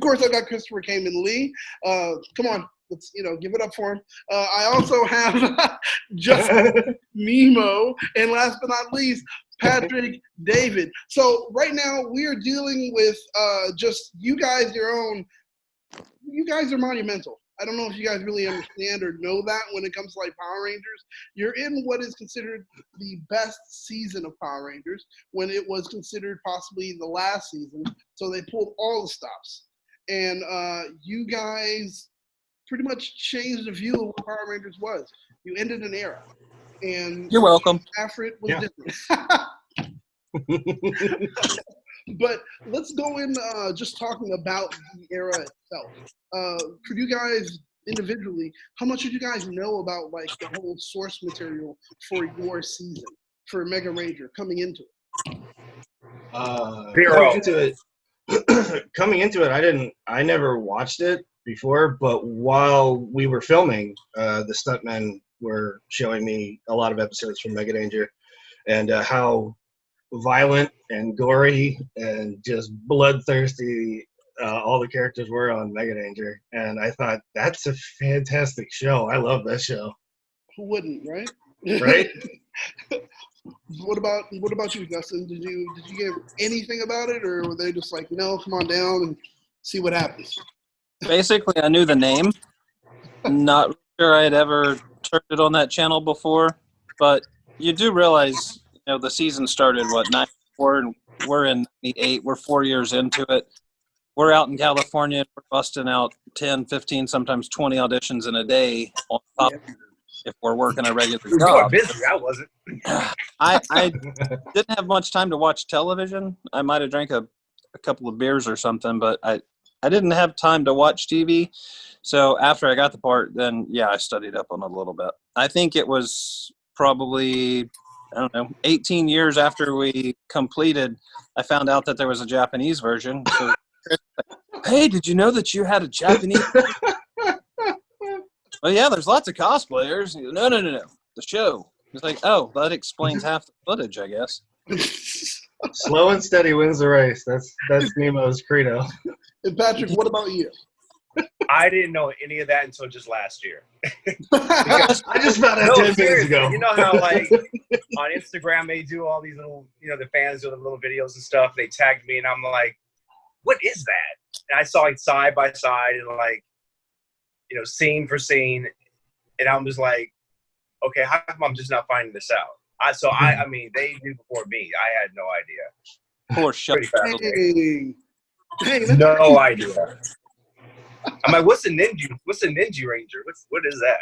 S25: course, I've got Christopher Kamen Lee. Come on. Let's, give it up for him. I also have Justin Nemo, and last but not least, Patrick David. So right now we are dealing with just you guys, you guys are monumental. I don't know if you guys really understand or know that when it comes to like Power Rangers. You're in what is considered the best season of Power Rangers when it was considered possibly the last season. So they pulled all the stops. And you guys pretty much changed the view of what Power Rangers was. You ended an era. And
S26: you're welcome.
S25: After it was different. But let's go in just talking about the era itself. For you guys individually, how much did you guys know about like the whole source material for your season for Mega Ranger coming into it?
S27: Coming into it, I never watched it before, but while we were filming, the stuntmen were showing me a lot of episodes from Mega Ranger and how violent and gory and just bloodthirsty all the characters were on Mega Ranger, and I thought that's a fantastic show. I love that show.
S25: Who wouldn't, right?
S27: Right?
S25: What about you, Justin? Did you get anything about it, or were they just like, no, come on down and see what happens?
S26: Basically, I knew the name. Not sure I had ever turned it on that channel before, but you do realize, the season started, 94, and we're in 98. We're 4 years into it. We're out in California. We're busting out 10, 15, sometimes 20 auditions in a day on top if we're working a regular job.
S28: Busy, I wasn't.
S26: I didn't have much time to watch television. I might have drank a couple of beers or something, but I didn't have time to watch TV. So after I got the part, then yeah, I studied up on it a little bit. I think it was probably, I don't know, 18 years after we completed, I found out that there was a Japanese version. So, hey, did you know that you had a Japanese? Well, yeah, there's lots of cosplayers. No. The show. It's like, oh, that explains half the footage, I guess.
S27: Slow and steady wins the race. That's Nemo's credo.
S25: And Patrick, what about you?
S1: I didn't know any of that until just last year.
S27: I just found out 10 minutes ago.
S1: You know how, like, on Instagram they do all these little, the fans do the little videos and stuff. They tagged me, and I'm like, what is that? And I saw it side by side and, like, scene for scene. And I'm just like, okay, how come I'm just not finding this out? I mean, they knew before me. I had no idea.
S26: Poor shut.
S25: Hey,
S1: no idea. I'm like, what's a ninja? What's a ninja ranger? What is that?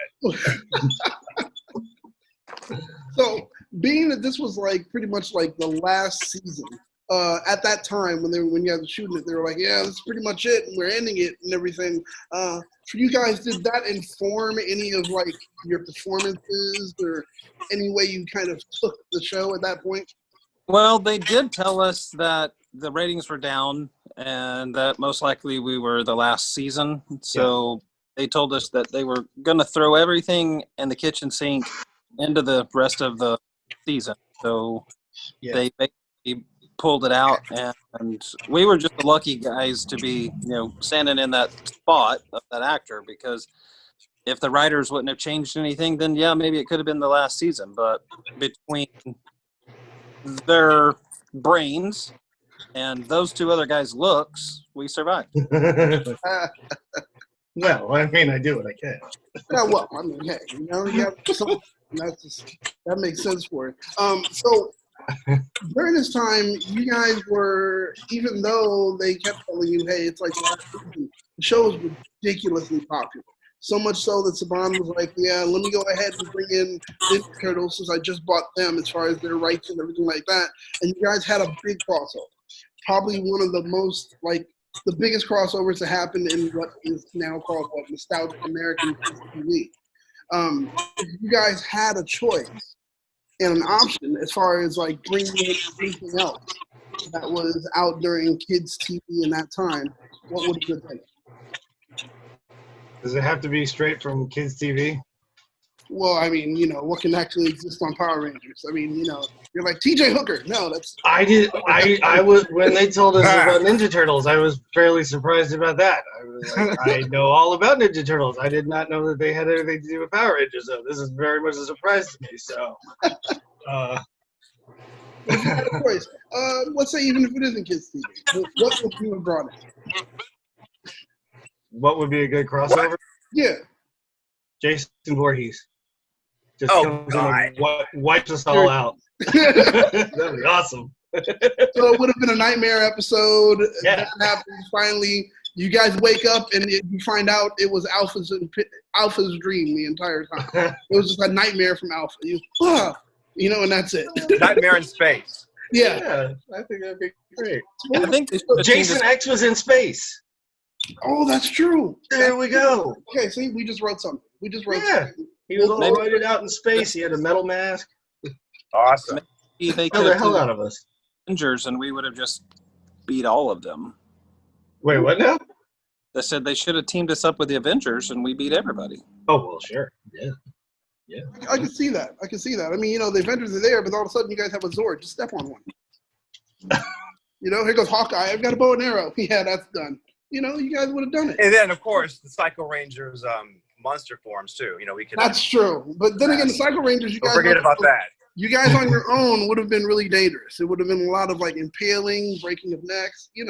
S25: So, being that this was like pretty much like the last season, at that time when you guys were shooting it, they were like, yeah, this is pretty much it, and we're ending it and everything. For you guys, did that inform any of like your performances or any way you kind of took the show at that point?
S26: Well, they did tell us that the ratings were down and that most likely we were the last season. So they told us that they were going to throw everything in the kitchen sink into the rest of the season. So they basically pulled it out, and we were just the lucky guys to be, standing in that spot of that actor, because if the writers wouldn't have changed anything, then yeah, maybe it could have been the last season. But between their brains and those two other guys' looks, we survived.
S27: Well, I mean, I do what I can.
S25: Yeah, well, I mean, hey, you have something. That makes sense for it. So during this time, you guys were, even though they kept telling you, hey, it's like last season, the show was ridiculously popular. So much so that Saban was like, yeah, let me go ahead and bring in Ninja Turtles since I just bought them as far as their rights and everything like that. And you guys had a big crossover. Probably one of the most, like, the biggest crossovers to happen in what is now called Nostalgic American TV. If you guys had a choice and an option as far as like bringing in anything else that was out during kids' TV in that time, what would you think?
S27: Does it have to be straight from kids' TV?
S25: Well, I mean, what can actually exist on Power Rangers? I mean, you're like TJ Hooker. No, that's.
S27: I was when they told us about Ninja Turtles, I was fairly surprised about that. I was like, I know all about Ninja Turtles. I did not know that they had anything to do with Power Rangers, though. This is very much a surprise to me. So,
S25: if you had a choice, let's say even if it isn't kids' TV, what would you have brought in?
S27: What would be a good crossover?
S25: Yeah.
S27: Jason Voorhees. Just comes in and wipes us all out. That'd be awesome.
S25: So it would have been a nightmare episode.
S27: Yeah.
S25: That happens. Finally, you guys wake up and you find out it was Alpha's dream the entire time. It was just a nightmare from Alpha. And that's it.
S1: Nightmare in space.
S25: Yeah.
S27: I think that'd be great.
S26: I think
S27: Jason X was in space.
S25: Oh, that's true.
S27: There we go.
S25: Okay, see, we just wrote something. Something.
S27: He was all lighted out in space. He had a metal mask.
S1: Awesome.
S26: Maybe they
S27: Kill the hell out of us.
S26: Avengers, and we would have just beat all of them.
S27: Wait, what now?
S26: They said they should have teamed us up with the Avengers, and we beat everybody.
S27: Oh, well, sure. Yeah.
S25: I can see that. I mean, the Avengers are there, but all of a sudden you guys have a Zord. Just step on one. Here goes Hawkeye. I've got a bow and arrow. Yeah, that's done. You guys would have done it.
S1: And then, of course, the Psycho Rangers monster forms, too. We could.
S25: That's true. But then again, the Psycho Rangers,
S1: don't forget about that.
S25: You guys on your own would have been really dangerous. It would have been a lot of, like, impaling, breaking of necks, It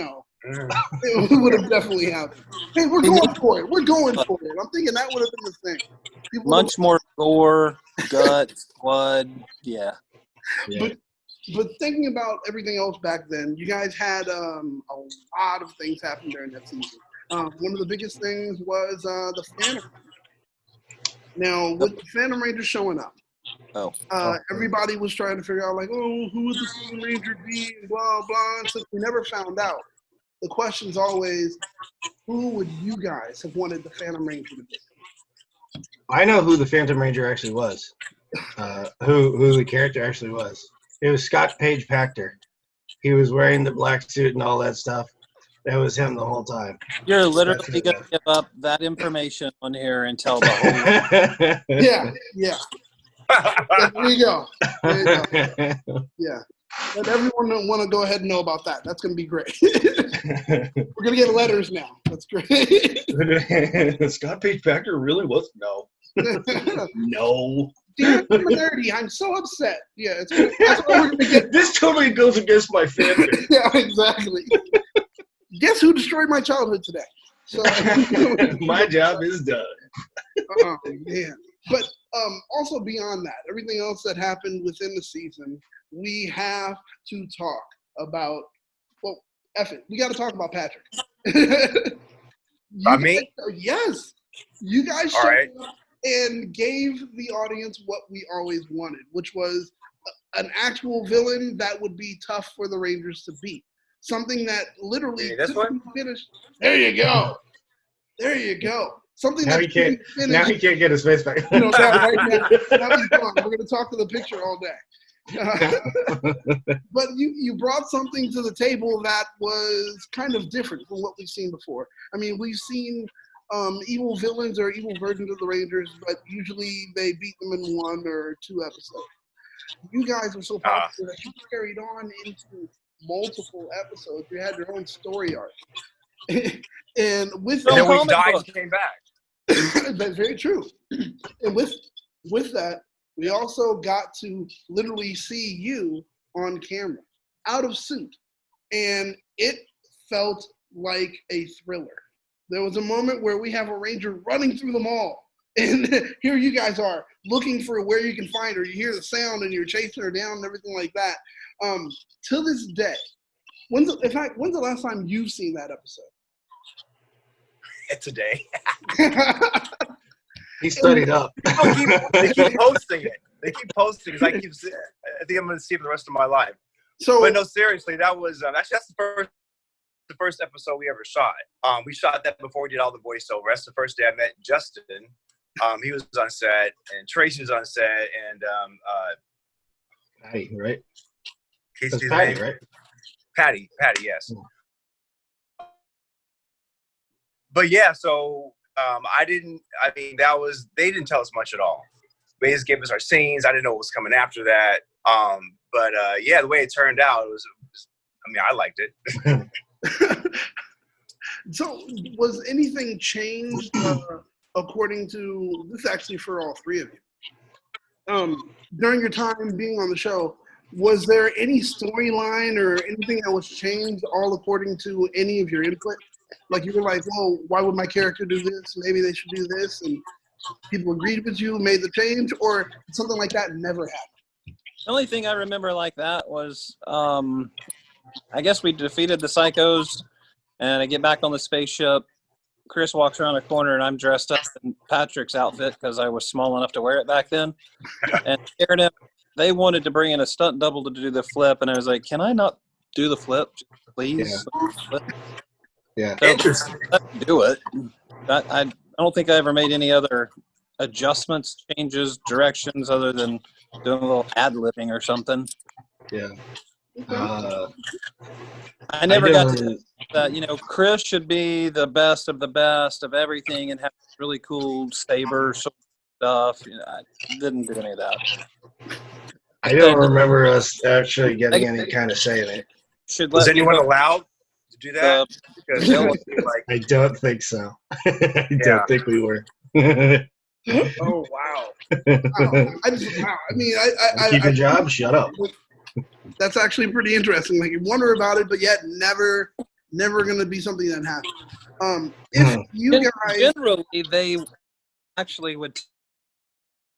S25: would have definitely happened. Hey, we're going for it. I'm thinking that would have been the thing.
S26: Much more gore, guts, blood. Yeah.
S25: But thinking about everything else back then, you guys had a lot of things happen during that season. One of the biggest things was the Phantom Rangers. Now, with the Phantom Rangers showing up, everybody was trying to figure out, like, who would the Phantom Ranger be, and blah, blah. And since we never found out, the question's always, who would you guys have wanted the Phantom Ranger to be?
S27: I know who the Phantom Ranger actually was. Who the character actually was. It was Scott Page Pactor. He was wearing the black suit and all that stuff. That was him the whole time.
S26: You're literally going to give up that information on here and tell the whole.
S25: Yeah. There you go. Yeah. Let everyone want to go ahead and know about that. That's going to be great. We're going to get letters now. That's great.
S27: Scott Page Pactor really was? No. No.
S25: Dear Nerdy, I'm so upset. Yeah, that's what we're going to get.
S27: This totally goes against my fandom.
S25: Yeah, exactly. Guess who destroyed my childhood today? So
S27: my job is done.
S25: Oh, man. But also beyond that, everything else that happened within the season, we have to talk about, well, F it. We got to talk about Patrick.
S1: Me?
S25: Yes. You guys
S1: All
S25: showed
S1: right.
S25: up and gave the audience what we always wanted, which was an actual villain that would be tough for the Rangers to beat. Something that literally couldn't be finished. There you go. There you go. Something
S27: Now
S25: that
S27: he can't.
S25: finished.
S27: Now he can't get his face back.
S25: You know, right now he's gone. We're going to talk to the picture all day. But you brought something to the table that was kind of different from what we've seen before. I mean, we've seen evil villains or evil versions of the Rangers, but usually they beat them in 1 or 2 episodes. You guys are so popular that you carried on into multiple episodes. You had your own story arc. And with that,
S1: we died and came back.
S25: That's very true. And with that, we also got to literally see you on camera, out of suit. And it felt like a thriller. There was a moment where we have a Ranger running through the mall. And here you guys are looking for where you can find her. You hear the sound and you're chasing her down and everything like that. To this day, when's the last time you've seen that episode?
S1: Today.
S27: He studied up.
S1: They keep posting it. They keep posting because I think I'm going to see it for the rest of my life. But no, seriously, that was actually that's the first episode we ever shot. We shot that before we did all the voiceover. That's the first day I met Justin. He was on set, and Tracy was on set, and
S27: Patty, right?
S1: Casey's
S27: Patty,
S1: name.
S27: right?
S1: Patty, yes. But yeah, so they didn't tell us much at all. They just gave us our scenes. I didn't know what was coming after that. But yeah, the way it turned out, I liked it.
S25: So was anything changed according to, this is actually for all three of you. During your time being on the show, was there any storyline or anything that was changed all according to any of your input? Like you were like, well, why would my character do this? Maybe they should do this. And people agreed with you, made the change, or something like that never happened?
S26: The only thing I remember like that was, I guess we defeated the Psychos, and I get back on the spaceship. Chris walks around a corner, and I'm dressed up in Patrick's outfit because I was small enough to wear it back then. And they wanted to bring in a stunt double to do the flip, and I was like, can I not do the flip, please?
S27: Yeah.
S26: So, interesting. Do it. I don't think I ever made any other adjustments, changes, directions other than doing a little ad-libbing or something.
S27: Yeah.
S26: I never got to that, Chris should be the best of everything and have really cool saber stuff. I didn't do any of that.
S27: I don't remember us actually getting any kind of say in it.
S1: Was anyone allowed to do that?
S27: I don't think so. I don't think we were.
S25: Oh, wow. I mean,
S27: keep your job, shut up.
S25: That's actually pretty interesting. Like, you wonder about it, but yet never going to be something that happens. If you guys...
S26: Generally, they actually would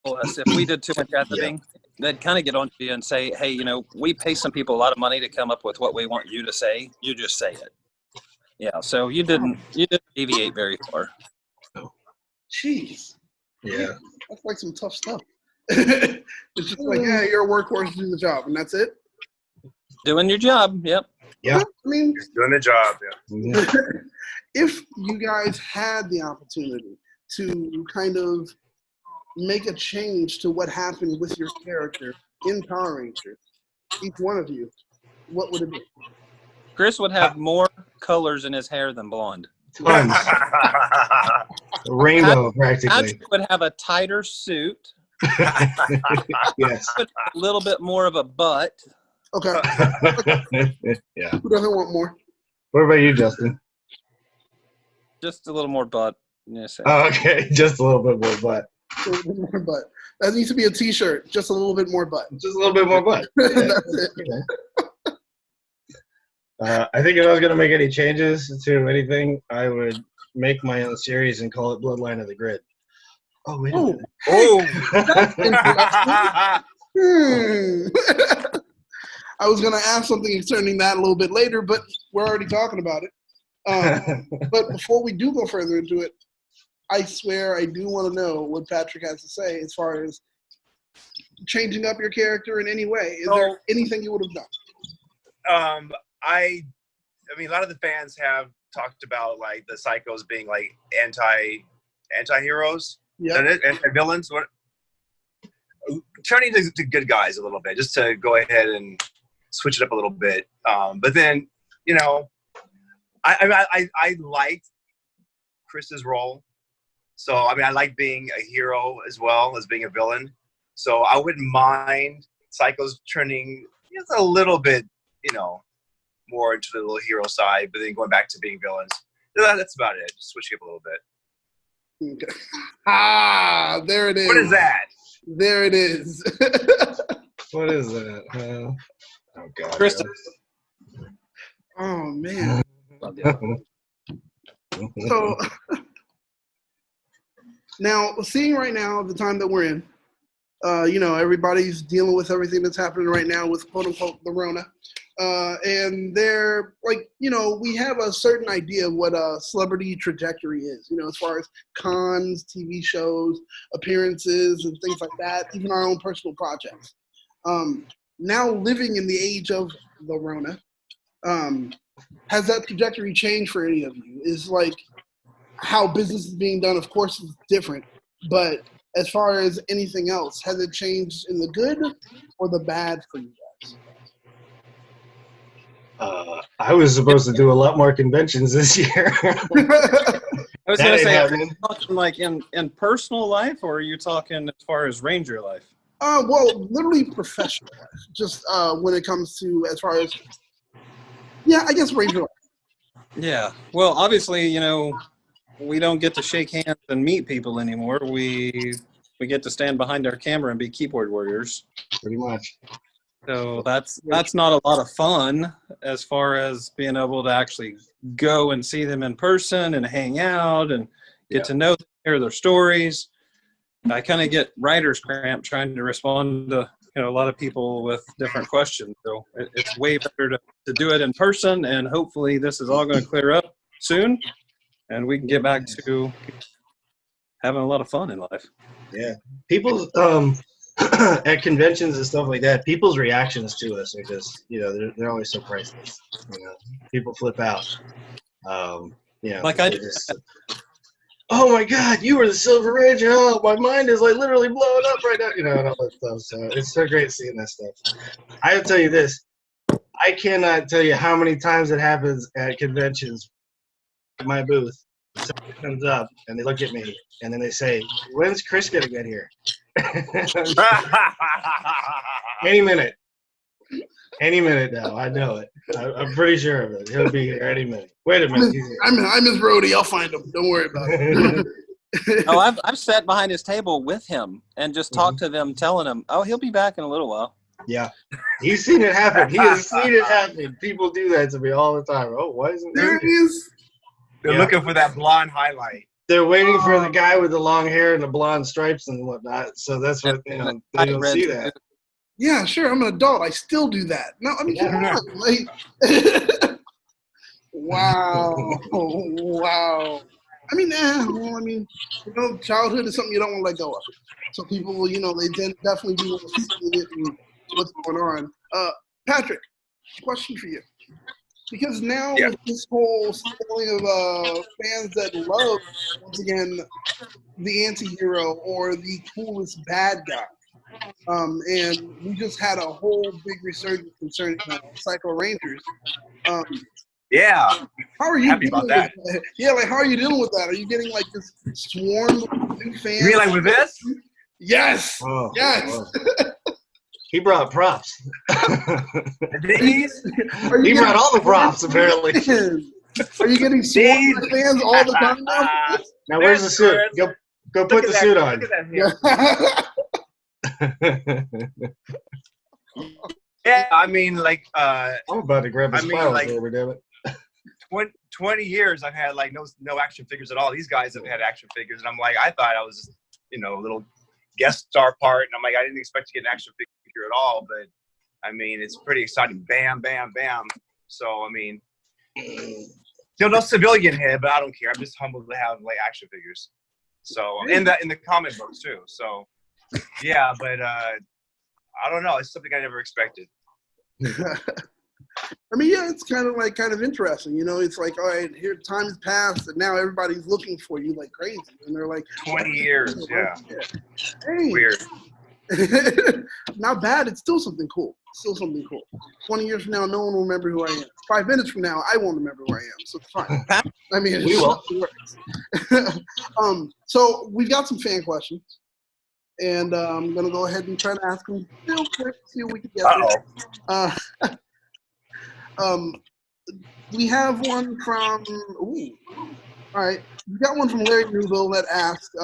S26: tell us if we did too much editing, they'd kind of get on to you and say, hey, we pay some people a lot of money to come up with what we want you to say. You just say it. Yeah, so you didn't deviate very far.
S25: Jeez.
S27: Yeah.
S25: That's like some tough stuff. It's just like, yeah, you're a workhorse, do the job, and that's it?
S26: Doing your job, yep.
S27: Yeah.
S25: I mean,
S1: Just doing the job. Yeah.
S25: if you guys had the opportunity to kind of make a change to what happened with your character in Power Rangers, each one of you, what would it be?
S26: Chris would have more colors in his hair than blonde.
S27: Tons. Rainbow, practically.
S26: Patrick would have a tighter suit.
S27: Yes.
S26: A little bit more of a butt.
S25: Okay.
S27: Yeah.
S25: Who doesn't want more?
S27: What about you, Justin?
S26: Just a little more butt. Yes.
S27: Oh, okay. Just a little bit more butt.
S25: A little bit more butt. That needs to be a T-shirt. Just a little bit more butt.
S27: Just a little bit more butt. Yeah.
S25: That's it.
S27: Okay. I think if I was going to make any changes to anything, I would make my own series and call it Bloodline of the Grid. Oh, wait a minute.
S25: I was going to ask something concerning that a little bit later, but we're already talking about it. But before we do go further into it, I swear I do want to know what Patrick has to say as far as changing up your character in any way. Is there anything you would have done?
S1: I mean, a lot of the fans have talked about like the psychos being like anti-heroes, anti-villains. What? Turning to good guys a little bit, just to go ahead and switch it up a little bit. But then, you know, I liked Chris's role. So, I mean, I like being a hero as well as being a villain. So I wouldn't mind psychos turning just a little bit, you know, more into the little hero side, but then going back to being villains. That's about it. Just switching up a little bit.
S25: Okay. Ah, there it is.
S1: What is that?
S25: There it is.
S27: What is that? Oh, God.
S26: Kristen.
S25: Oh, man. So, now, seeing right now the time that we're in, you know, everybody's dealing with everything that's happening right now with quote-unquote the Rona. And they're like, you know, we have a certain idea of what a celebrity trajectory is, you know, as far as cons, TV shows, appearances, and things like that, even our own personal projects. Now living in the age of the Rona, has that trajectory changed for any of you? Is like how business is being done, of course, is different, but as far as anything else, has it changed in the good or the bad for you guys?
S27: I was supposed to do a lot more conventions this year.
S26: I was going to say, are you talking like in personal life, or are you talking as far as Ranger life?
S25: Well, literally professional life. Just when it comes to as far as, yeah, I guess Ranger life.
S26: Yeah. Well, obviously, you know, we don't get to shake hands and meet people anymore. We get to stand behind our camera and be keyboard warriors.
S27: Pretty much.
S26: So that's not a lot of fun as far as being able to actually go and see them in person and hang out and get to know them, hear their stories. I kind of get writer's cramp trying to respond to, you know, a lot of people with different questions. So it's way better to do it in person, and hopefully this is all going to clear up soon and we can get back to having a lot of fun in life.
S27: Yeah. People at conventions and stuff like that, people's reactions to us are just, you know, they're always so priceless. You know, people flip out. You know,
S26: like I
S27: just, oh my God, you were the Silver Ranger! Oh, my mind is like literally blowing up right now. You know, and all that stuff. So it's so great seeing that stuff. I'll tell you this: I cannot tell you how many times it happens at conventions. At my booth, somebody comes up and they look at me and then they say, "When's Chris gonna get here?" Any minute now. I know it. I'm pretty sure of it. He'll be here any minute. Wait a minute.
S25: I'm his roadie. I'll find him. Don't worry about it.
S26: Oh, I've sat behind his table with him and just talked to them, telling him, "Oh, he'll be back in a little while."
S27: Yeah, he's seen it happen. He has seen it happen. People do that to me all the time. Oh, why isn't
S25: there? It is.
S1: They're looking for that blonde highlight.
S27: They're waiting for the guy with the long hair and the blonde stripes and whatnot. So that's what, you know, they don't see that.
S25: Yeah, sure. I'm an adult. I still do that. No, I mean, come on. Like, wow. Wow. I mean, well, I mean, you know, childhood is something you don't want to let go of. So people, you know, they definitely do want to see it and what's going on. Patrick, question for you. Because now with this whole spelling of fans that love, once again, the anti-hero or the coolest bad guy. And we just had a whole big resurgence concerning Psycho Rangers.
S1: Yeah.
S25: How are you
S1: happy about that?
S25: Yeah, like how are you dealing with that? Are you getting like this swarm of new fans?
S1: You mean like with this?
S25: Yes.
S27: Oh,
S25: yes.
S27: oh. He brought props.
S1: These?
S27: He brought all the props, apparently.
S25: Are you getting swarmed by fans all the time now?
S27: Now, where's the suit? Go put the suit on.
S1: Yeah, I mean, like,
S27: I'm about to grab his file over, damn it.
S1: 20 years I've had like no action figures at all. These guys have had action figures, and I'm like, I thought I was, you know, a little guest star part, and I'm like, I didn't expect to get an action figure at all, but I mean, it's pretty exciting. Bam, bam, bam. So I mean, still no civilian here, but I don't care. I'm just humbled to have like action figures. So in the comic books too. So yeah, but I don't know. It's something I never expected.
S25: I mean, yeah, it's kind of interesting. You know, it's like, all right, here time has passed, and now everybody's looking for you like crazy, and they're like
S1: 20 years, yeah.
S25: Hey.
S1: Weird.
S25: Not bad. It's still something cool. 20 years from now, no one will remember who I am. 5 minutes from now, I won't remember who I am. So it's fine. I mean,
S27: we will.
S25: So we've got some fan questions, and I'm gonna go ahead and try to ask them real quick, see what we can get. We have one from. All right, we got one from Larry Newville that asked,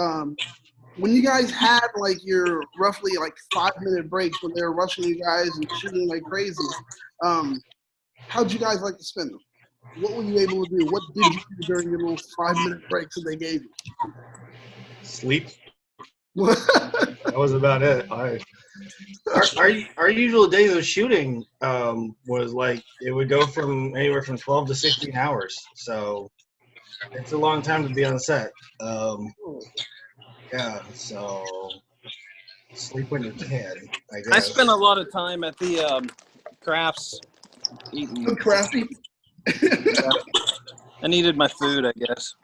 S25: when you guys had like your roughly like 5-minute breaks when they were rushing you guys and shooting like crazy, how'd you guys like to spend them? What were you able to do? What did you do during your little 5-minute breaks that they gave you?
S27: Sleep. That was about it. Our usual days of shooting was like, it would go from anywhere from 12 to 16 hours. So it's a long time to be on set. Yeah, so sleep when you can, I guess.
S26: I spent a lot of time at the crafts eating.
S25: Crafty?
S26: Yeah. I needed my food, I guess.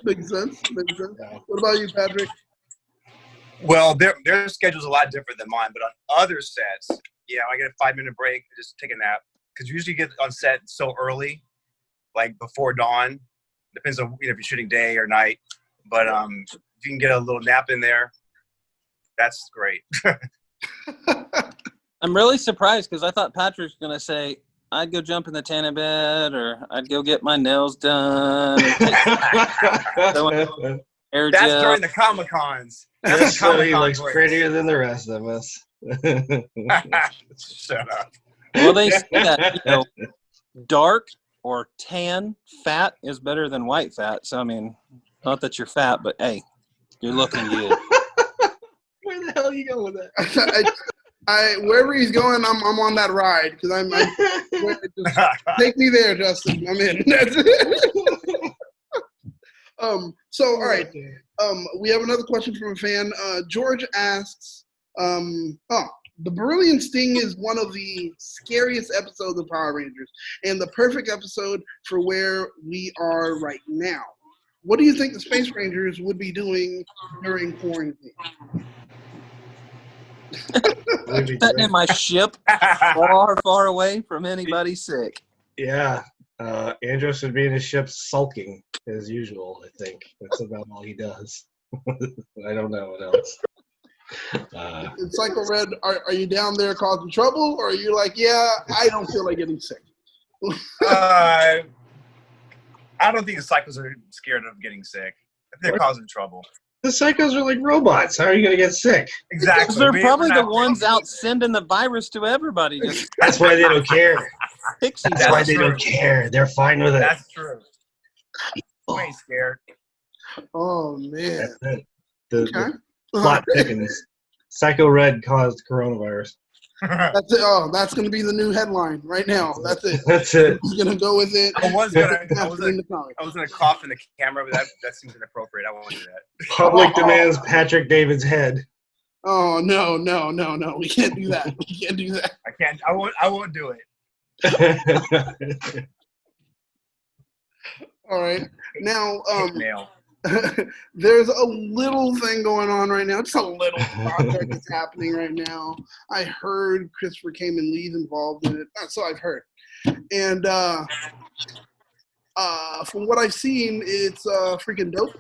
S25: Makes sense. What about you, Patrick?
S1: Well, their schedule's a lot different than mine, but on other sets, yeah, I get a 5-minute break, just take a nap. Because you usually get on set so early, like before dawn. Depends on if you're shooting day or night. But if you can get a little nap in there, that's great.
S26: I'm really surprised because I thought Patrick was going to say, I'd go jump in the tanning bed, or I'd go get my nails done.
S1: That's during the Comic-Cons.
S27: That's so he looks prettier than the rest of us.
S1: Shut up.
S26: Well, they say that, you know, dark or tan fat is better than white fat. So, I mean, not that you're fat, but hey, you're looking good.
S25: Where the hell are you going with that? Wherever he's going, I'm on that ride because I'm just take me there, Justin. I'm in. That's it. So all right. We have another question from a fan. George asks, the Beryllian Sting is one of the scariest episodes of Power Rangers and the perfect episode for where we are right now. What do you think the Space Rangers would be doing during quarantine?
S26: Sitting in my ship far, far away from anybody sick.
S27: Yeah. Andros would be in his ship sulking as usual, I think. That's about all he does. I don't know what else.
S25: In Psycho Red, are you down there causing trouble, or are you like, yeah, I don't feel like getting sick?
S1: I don't think the Psychos are scared of getting sick. They're causing trouble.
S27: The Psychos are like robots. How are you going to get sick?
S1: Exactly.
S26: They're probably the ones out sending the virus to everybody.
S27: That's why they don't care.
S26: Pixies.
S27: That's why they don't care. They're fine with it.
S1: That's true. I ain't scared.
S25: Oh, man.
S27: That's it. The plot thickens. Psycho Red caused coronavirus.
S25: That's it. Oh, that's going to be the new headline right now. That's it.
S27: That's it.
S25: He's going to go with it.
S1: I was going to cough in the camera, but that seems inappropriate. I won't do that.
S27: Public demands Patrick David's head.
S25: Oh, no. We can't do that.
S1: I won't do it.
S25: All right. Now,
S1: Nail.
S25: there's a little thing going on right now. Just a little project that's happening right now. I heard Christopher Kamen Lee's involved in it. So I've heard. And from what I've seen, it's freaking dope.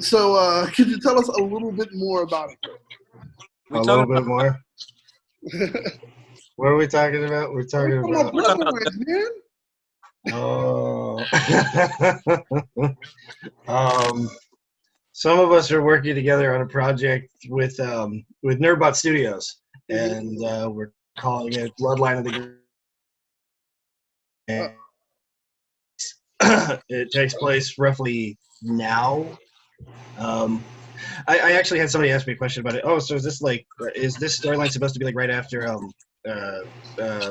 S25: So could you tell us a little bit more about it?
S27: A little bit more. What are we talking about? We're talking about
S25: bloodlines, man.
S27: Oh. Some of us are working together on a project with Nerdbot Studios, and we're calling it Bloodline of the. And it takes place roughly now. I actually had somebody ask me a question about it. Oh, so is this storyline supposed to be like right after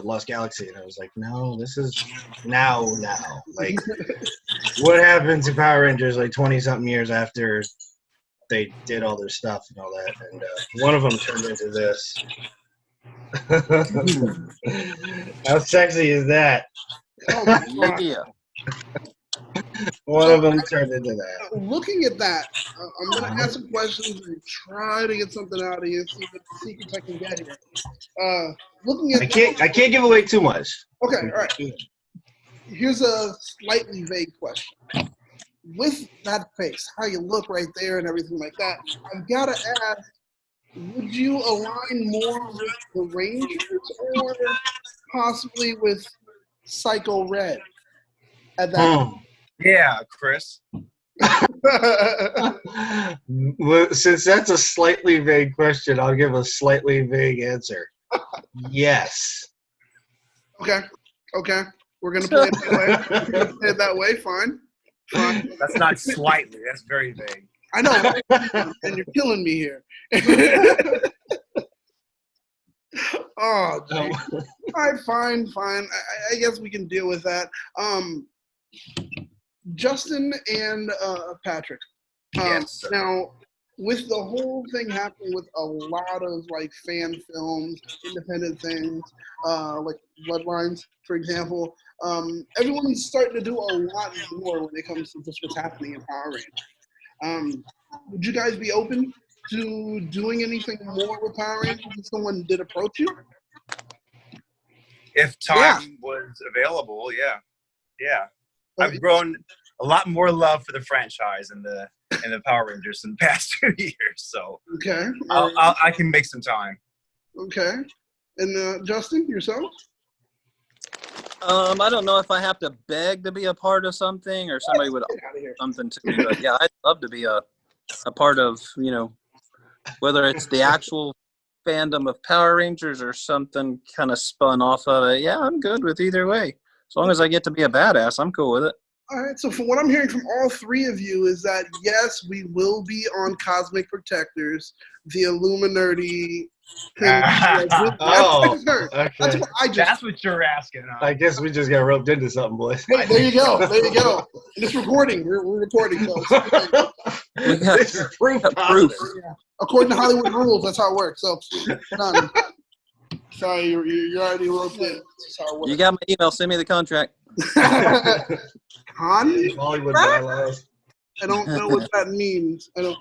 S27: Lost Galaxy? And I was like, no, this is now. Like, what happened to Power Rangers like 20-something years after they did all their stuff and all that? And one of them turned into this. How sexy is that?
S26: Yeah.
S27: One of them turned into that.
S25: Looking at that, I'm going to ask some questions and try to get something out of you, see what secrets I can get here. Looking at
S27: I can't give away too much.
S25: Okay, all right. Here's a slightly vague question. With that face, how you look right there and everything like that, I've got to ask, would you align more with the Rangers or possibly with Psycho Red at that point?
S1: Yeah, Chris.
S27: Well, since that's a slightly vague question, I'll give a slightly vague answer. Yes.
S25: Okay. We're gonna play it that way. We're gonna play it that way. Fine.
S1: That's not slightly. That's very vague.
S25: I know, and you're killing me here. Oh, geez. All right, fine. I guess we can deal with that. Justin and Patrick.
S1: Yes.
S25: Now, with the whole thing happening with a lot of like fan films, independent things, like Bloodlines, for example, everyone's starting to do a lot more when it comes to just what's happening in Power Rangers. Would you guys be open to doing anything more with Power Rangers if someone did approach you?
S1: If time was available, yeah. I've grown a lot more love for the franchise and the Power Rangers in the past 2 years, so
S25: okay,
S1: I can make some time.
S25: Okay, and Justin, yourself?
S26: I don't know if I have to beg to be a part of something or somebody would offer something to me, but yeah, I'd love to be a part of, whether it's the actual fandom of Power Rangers or something kind of spun off of it. Yeah, I'm good with either way. As long as I get to be a badass, I'm cool with it.
S25: All right, so from what I'm hearing from all three of you is that, yes, we will be on Cosmic Protectors, the Illuminati thing.
S27: Okay.
S1: That's what you're asking, huh?
S27: I guess we just got roped into something, boys.
S25: Hey, there you go. It's recording. We're recording, folks.
S27: This is proof.
S25: Yeah. According to Hollywood rules, that's how it works. So, done. Sorry, you're already roped in. That's how it works.
S26: You got my email. Send me the contract.
S27: Hollywood bylaws.
S25: I don't know what that means. I don't.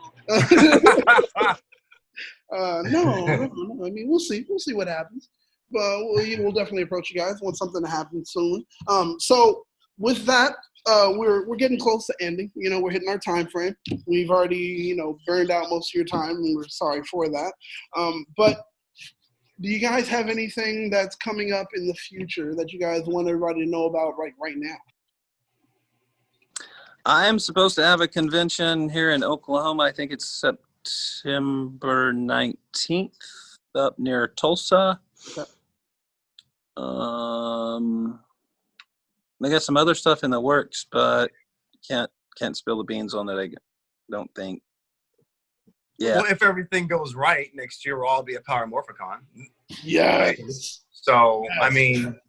S25: No. I mean, we'll see. We'll see what happens. But we'll definitely approach you guys. Want something to happen soon. So with that, we're getting close to ending. We're hitting our time frame. We've already burned out most of your time, and we're sorry for that. But do you guys have anything that's coming up in the future that you guys want everybody to know about right now?
S26: I'm supposed to have a convention here in Oklahoma. I think it's September 19th up near Tulsa.
S25: Okay.
S26: I got some other stuff in the works, but can't spill the beans on it. I don't think. Yeah.
S1: Well, if everything goes right, next year we'll all be at Power Morphicon.
S25: Yes.
S1: So, I mean,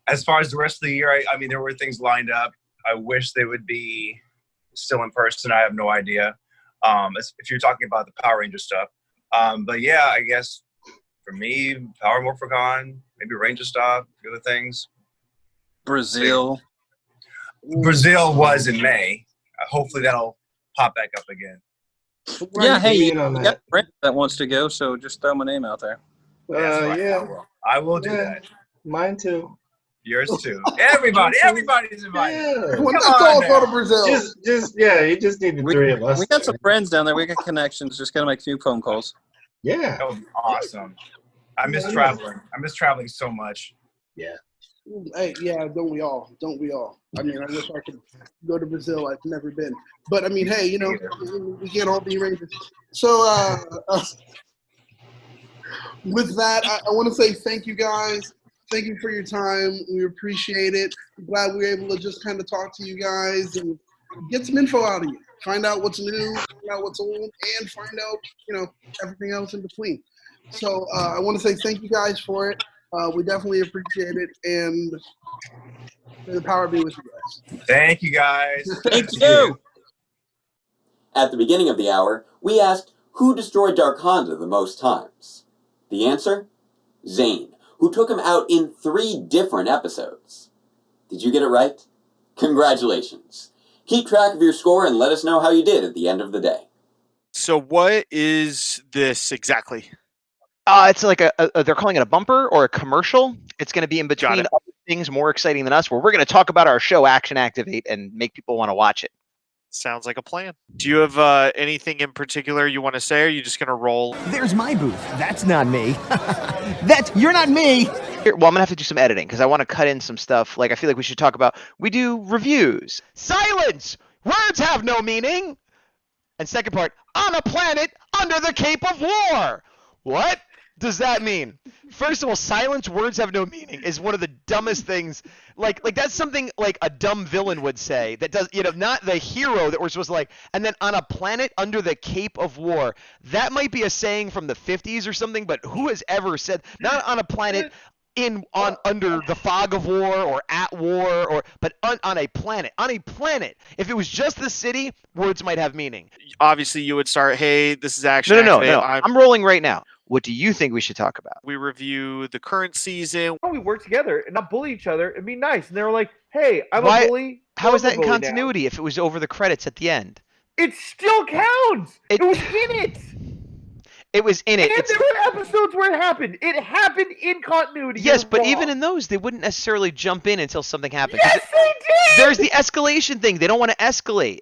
S1: as far as the rest of the year, I mean, there were things lined up. I wish they would be still in person. I have no idea. If you're talking about the Power Ranger stuff. But yeah, I guess for me, Power Morphicon, maybe Ranger stuff, a few other things.
S26: Brazil.
S1: Brazil was in May. Hopefully that'll pop back up again.
S26: Yeah, hey, you
S27: on
S26: got
S27: that.
S26: a friend that wants to go, so just throw my name out there.
S27: Yeah.
S1: I will do
S27: Yeah.
S1: that.
S27: Mine too.
S1: Yours too. Everybody's invited.
S27: Yeah.
S25: Well, let's all go to Brazil.
S27: You just need the three of us.
S26: We got some friends down there. We got connections. Just gotta make a few phone calls.
S27: Yeah.
S1: That would be awesome. I miss
S25: Yeah.
S1: traveling. I miss traveling so much.
S27: Yeah.
S25: Hey, yeah, don't we all? Don't we all? I mean, I wish I could go to Brazil. I've never been. But, I mean, hey, you know, we can't all be Rangers. So, with that, I want to say thank you guys. Thank you for your time. We appreciate it. I'm glad we were able to just kind of talk to you guys and get some info out of you. Find out what's new, find out what's old, and find out, you know, everything else in between. So I want to say thank you guys for it. We definitely appreciate it, and may the power be with you guys.
S1: Thank you guys.
S26: Thank you.
S10: At the beginning of the hour, we asked who destroyed Darkonda the most times. The answer? Zane, who took him out in 3 different episodes. Did you get it right? Congratulations. Keep track of your score and let us know how you did at the end of the day.
S7: So what is this exactly?
S8: It's like they're calling it a bumper or a commercial. It's going to be in between other things more exciting than us, where we're going to talk about our show Action Activate and make people want to watch it.
S7: Sounds like a plan. Do you have anything in particular you want to say, or are you just going to roll?
S9: There's my booth. That's not me. You're not me.
S8: Well, I'm going to have to do some editing because I want to cut in some stuff. Like, I feel like we should talk about, we do reviews. Silence! Words have no meaning! And second part, on a planet under the Cape of War! What does that mean? First of all, silence, words have no meaning is one of the dumbest things. Like that's something like a dumb villain would say that does, you know, not the hero that we're supposed to like. And then on a planet under the Cape of War, that might be a saying from the 50s or something, but who has ever said, not on a planet under the fog of war or at war, but on a planet. On a planet. If it was just the city, words might have meaning.
S7: Obviously, you would start, hey, this is Action
S8: No.
S7: Activate.
S8: I'm rolling right now. What do you think we should talk about?
S7: We review the current season.
S12: We work together and not bully each other and be nice. And they were like, hey, I'm a bully.
S8: How is that in
S12: bully
S8: continuity if it was over the credits at the end?
S12: It still counts. It was in it.
S8: It was in it.
S12: And there were episodes where it happened. It happened in continuity.
S8: Yes, but even in those, they wouldn't necessarily jump in until something happened.
S12: Yes, they did!
S8: There's the escalation thing. They don't want to escalate.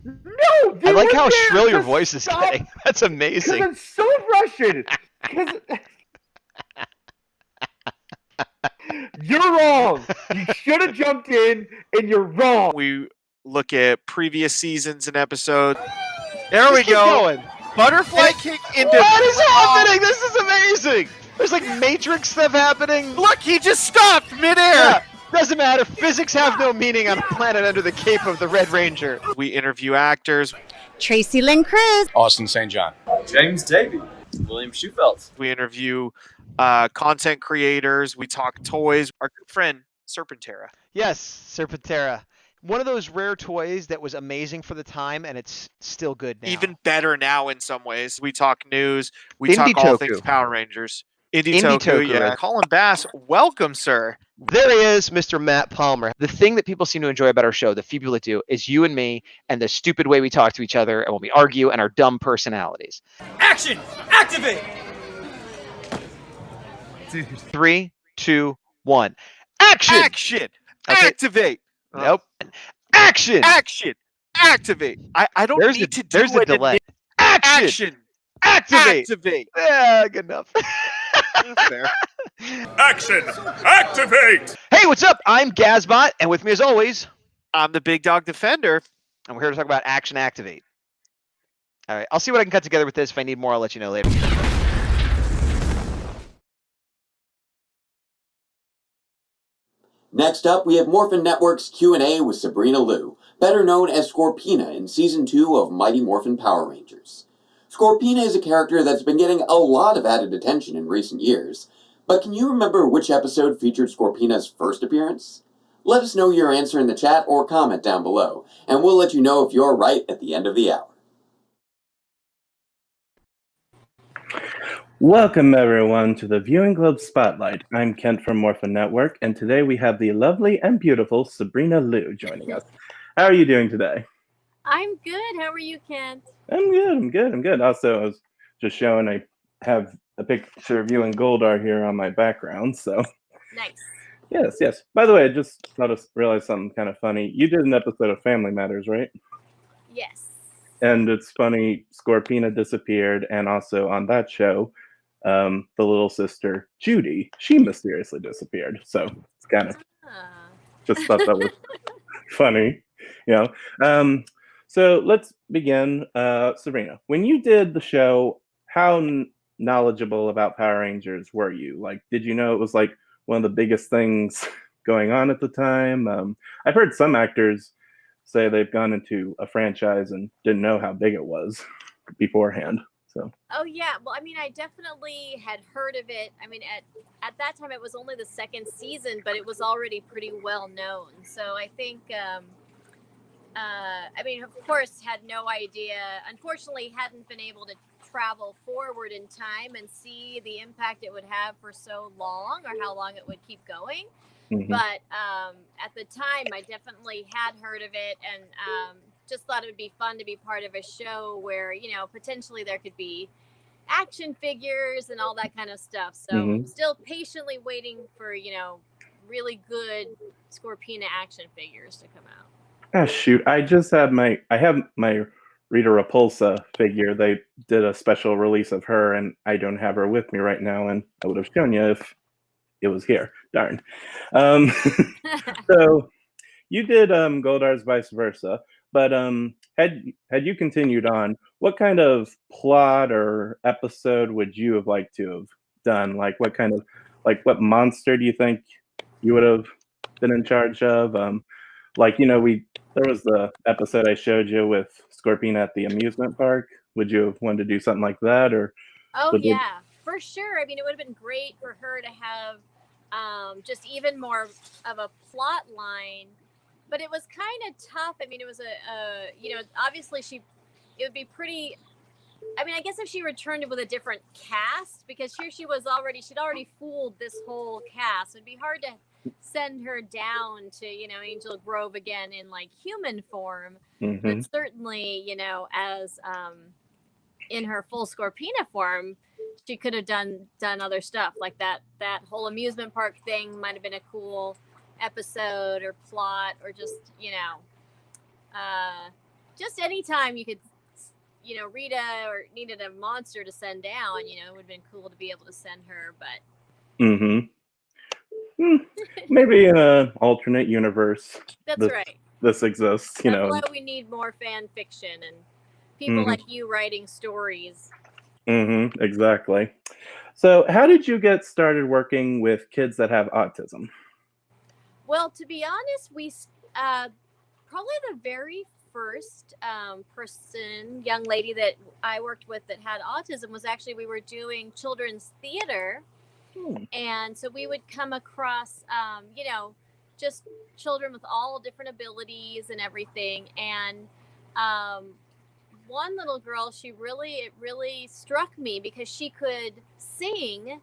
S12: No,
S8: I like how shrill your voice is today. That's amazing.
S12: Because I'm so frustrated. You're wrong. You should have jumped in, and you're wrong.
S7: We look at previous seasons and episodes. There we go. Butterfly kick into.
S8: What is happening? This is amazing. There's like Matrix stuff happening.
S7: Look, he just stopped midair.
S8: Yeah, doesn't matter. Physics have no meaning on a planet under the Cape of the Red Ranger.
S7: We interview actors.
S13: Tracy Lynn Cruz.
S15: Austin St. John.
S16: James Davey. William Schufelt.
S7: We interview content creators. We talk toys. Our good friend, Serpentera.
S8: Yes, Serpentera. One of those rare toys that was amazing for the time, and it's still good now.
S7: Even better now in some ways. We talk news. We talk all things Power Rangers. Indie Toku, yeah. Colin Bass, welcome, sir.
S8: There he is, Mr. Matt Palmer. The thing that people seem to enjoy about our show, the few people that do, is you and me and the stupid way we talk to each other and when we argue and our dumb personalities.
S16: Action! Activate!
S8: 3, 2, 1. Action!
S7: Action!
S8: Okay.
S7: Activate!
S8: Nope. Action!
S7: Action! Activate! I don't need to do
S8: There's the delay. Action! Activate!
S7: Activate!
S8: Yeah, good enough.
S7: That's fair.
S24: Action! Activate!
S8: Hey, what's up? I'm Gazbot, and with me as always,
S7: I'm the Big Dog Defender.
S8: And we're here to talk about Action Activate. All right, I'll see what I can cut together with this. If I need more, I'll let you know later.
S10: Next up, we have Morphin Network's Q&A with Sabrina Liu, better known as Scorpina in Season 2 of Mighty Morphin Power Rangers. Scorpina is a character that's been getting a lot of added attention in recent years, but can you remember which episode featured Scorpina's first appearance? Let us know your answer in the chat or comment down below, and we'll let you know if you're right at the end of the hour.
S5: Welcome everyone to the Viewing Globe Spotlight. I'm Kent from Morphin Network, and today we have the lovely and beautiful Sabrina Liu joining us. How are you doing today?
S14: I'm good. How are you, Kent?
S5: I'm good. Also, I was just showing I have a picture of you and Goldar here on my background, so.
S14: Nice.
S5: Yes. By the way, I just realized something kind of funny. You did an episode of Family Matters, right?
S14: Yes.
S5: And it's funny, Scorpina disappeared, and also on that show, the little sister, Judy, she mysteriously disappeared. So it's kind of, just thought that was funny, So let's begin. Sabrina, when you did the show, how knowledgeable about Power Rangers were you? Like, did you know it was like one of the biggest things going on at the time? I've heard some actors say they've gone into a franchise and didn't know how big it was beforehand. So.
S14: Oh yeah, well, I mean, I definitely had heard of it. I mean, at that time, it was only the second season, but it was already pretty well known. So I think, I mean, of course, had no idea. Unfortunately, hadn't been able to travel forward in time and see the impact it would have for so long, or how long it would keep going. Mm-hmm. But at the time, I definitely had heard of it, and just thought it would be fun to be part of a show where, potentially there could be action figures and all that kind of stuff. So still patiently waiting for, really good Scorpina action figures to come out.
S5: Oh, shoot. I have my Rita Repulsa figure. They did a special release of her, and I don't have her with me right now, and I would have shown you if it was here. Darn. So you did Goldar's Vice Versa, but had you continued on, what kind of plot or episode would you have liked to have done? Like, what monster do you think you would have been in charge of? There was the episode I showed you with Scorpina at the amusement park. Would you have wanted to do something like that, or?
S14: Oh yeah, for sure. I mean, it would have been great for her to have just even more of a plot line, but it was kind of tough. I mean, it was obviously it would be pretty. I mean, I guess if she returned it with a different cast, because here she'd already fooled this whole cast. It'd be hard to send her down to, Angel Grove again in like human form, but certainly, as in her full Scorpina form, she could have done other stuff like that whole amusement park thing might have been a cool episode or plot, or just just anytime you could, Rita or needed a monster to send down, it would have been cool to be able to send her, but
S5: maybe in an alternate universe.
S14: That's right.
S5: This exists,
S14: That's why we need more fan fiction and people like you writing stories.
S5: Exactly. So how did you get started working with kids that have autism?
S14: Well, to be honest, we probably the very first young lady that I worked with that had autism was actually, we were doing children's theater. And so we would come across, just children with all different abilities and everything. And one little girl, it really struck me because she could sing.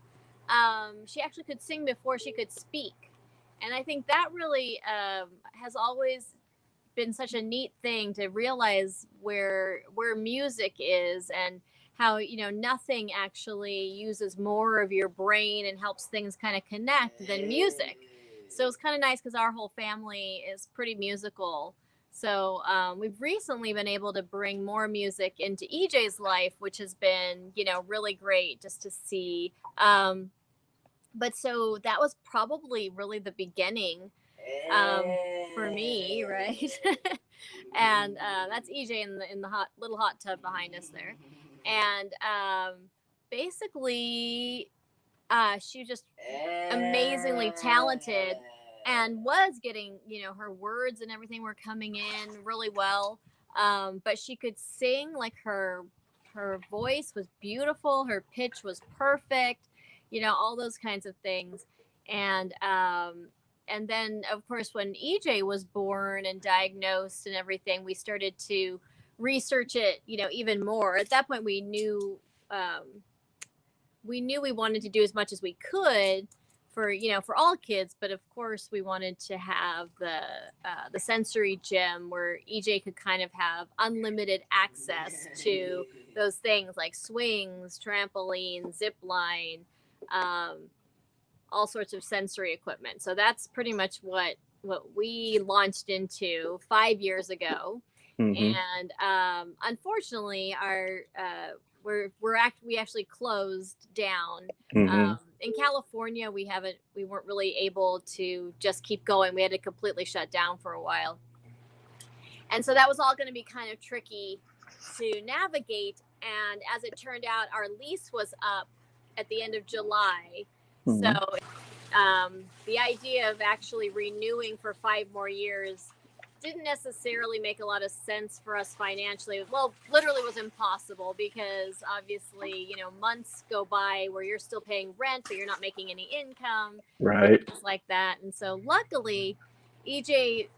S14: She actually could sing before she could speak. And I think that really has always been such a neat thing to realize where music is, and how, nothing actually uses more of your brain and helps things kind of connect than music. So it's kind of nice because our whole family is pretty musical. So we've recently been able to bring more music into EJ's life, which has been, really great just to see. But so that was probably really the beginning for me, right? And that's EJ in the little hot tub behind us there. And basically, she was just amazingly talented and was getting, her words and everything were coming in really well. But she could sing, like her voice was beautiful. Her pitch was perfect, all those kinds of things. And then, of course, when EJ was born and diagnosed and everything, we started to research it, even more. At that point, we knew we knew we wanted to do as much as we could for, for all kids, but of course we wanted to have the sensory gym where EJ could kind of have unlimited access to those things like swings, trampoline, zip line, all sorts of sensory equipment. So that's pretty much what we launched into 5 years ago. And unfortunately, we actually closed down. In California, we weren't really able to just keep going. We had to completely shut down for a while, and so that was all going to be kind of tricky to navigate. And as it turned out, our lease was up at the end of July. So the idea of actually renewing for 5 more years didn't necessarily make a lot of sense for us financially. Well, literally was impossible because obviously, months go by where you're still paying rent, but you're not making any income.
S5: Right.
S14: Things like that. And so luckily, EJ,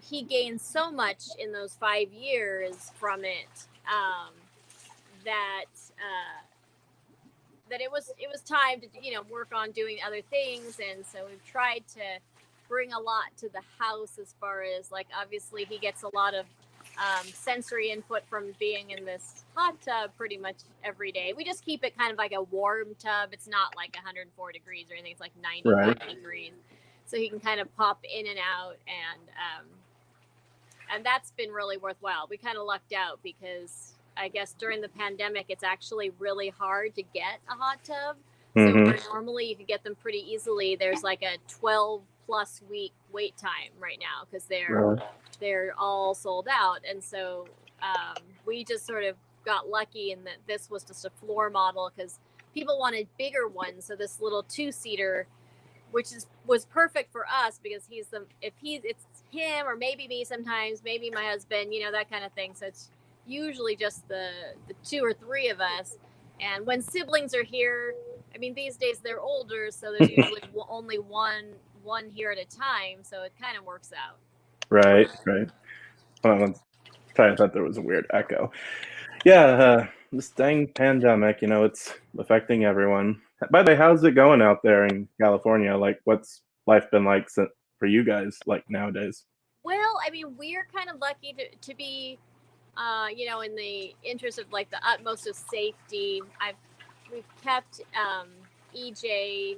S14: he gained so much in those 5 years from it that it was time to work on doing other things. And so we've tried to bring a lot to the house as far as like, obviously he gets a lot of sensory input from being in this hot tub pretty much every day. We just keep it kind of like a warm tub. It's not like 104 degrees or anything. It's like 95 degrees. So he can kind of pop in and out, and that's been really worthwhile. We kind of lucked out because I guess during the pandemic, it's actually really hard to get a hot tub. So where normally you could get them pretty easily, there's like a 12+ week wait time right now because they're all sold out. And so we just sort of got lucky in that this was just a floor model because people wanted bigger ones. So this little 2-seater, which was perfect for us because it's him or maybe me sometimes, maybe my husband, that kind of thing. So it's usually just the 2 or 3 of us. And when siblings are here, I mean, these days they're older, so there's usually only one here at a time, so it kind of works out.
S5: Right. Well, I thought there was a weird echo. Yeah, this dang pandemic, it's affecting everyone. By the way, how's it going out there in California? Like, what's life been like for you guys, like, nowadays?
S14: Well, I mean, we're kind of lucky to be, in the interest of, like, the utmost of safety. We've kept EJ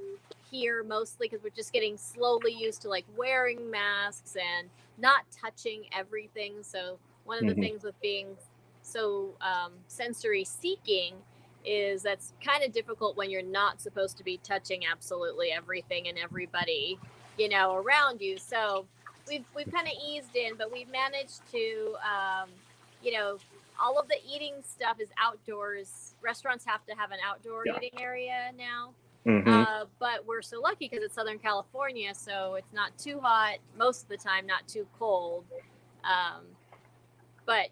S14: here mostly because we're just getting slowly used to, like, wearing masks and not touching everything. So one of the things with being so sensory seeking is that's kind of difficult when you're not supposed to be touching absolutely everything and everybody, around you. So we've kind of eased in, but we've managed to, all of the eating stuff is outdoors. Restaurants have to have an outdoor eating area now. But we're so lucky because it's Southern California, so it's not too hot most of the time, not too cold. But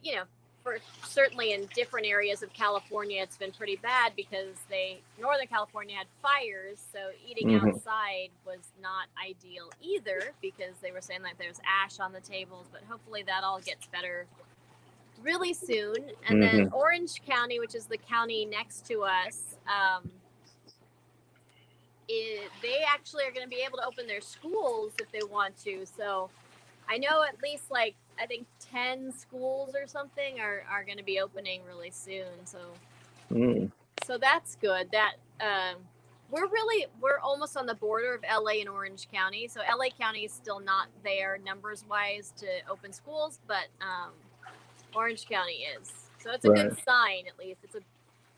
S14: for certainly in different areas of California, it's been pretty bad because Northern California had fires, so eating outside was not ideal either because they were saying that there's ash on the tables. But hopefully that all gets better really soon. And then Orange County, which is the county next to us, they actually are going to be able to open their schools if they want to. So I know at least I think 10 schools or something are going to be opening really soon. So that's good. That we're almost on the border of LA and Orange County. So LA County is still not there numbers wise to open schools, but Orange County is. So it's a good sign, at least.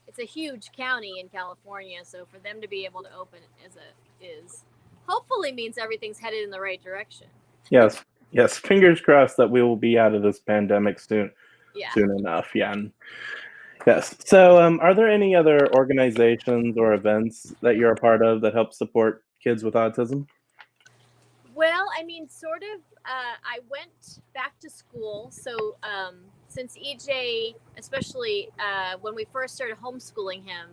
S14: It's a huge county in California, so for them to be able to open is hopefully means everything's headed in the right direction.
S5: Yes. Fingers crossed that we will be out of this pandemic soon enough. Yeah. Yes. So, are there any other organizations or events that you're a part of that help support kids with autism?
S14: Well, I mean, sort of. I went back to school, so since EJ, especially when we first started homeschooling him,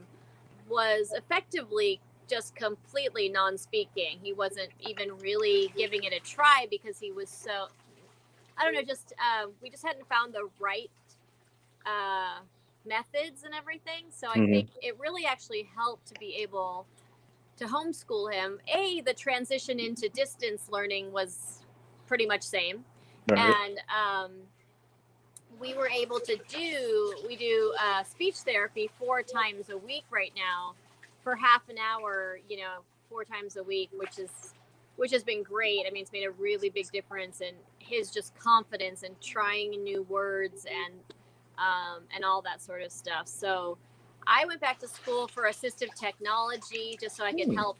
S14: was effectively just completely non-speaking. He wasn't even really giving it a try because he was so, I don't know, just we just hadn't found the right methods and everything. So I
S5: Mhm.
S14: think it really actually helped to be able to homeschool him. The transition into distance learning was pretty much same.
S5: Right.
S14: And we were able to do speech therapy 4 times a week right now for half an hour, 4 times a week, which has been great. I mean, it's made a really big difference in his just confidence and trying new words and all that sort of stuff. So I went back to school for assistive technology just so I could help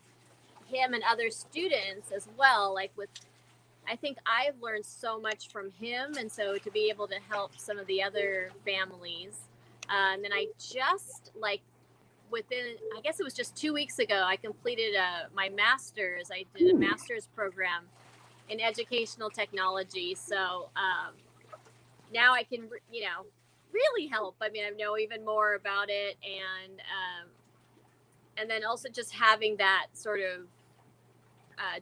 S14: him and other students as well. I think I've learned so much from him, and so to be able to help some of the other families. And then I just within, I guess it was just 2 weeks ago, I completed my master's. I did a master's program in educational technology. So now I can, really help. I mean, I know even more about it, and then also just having that sort of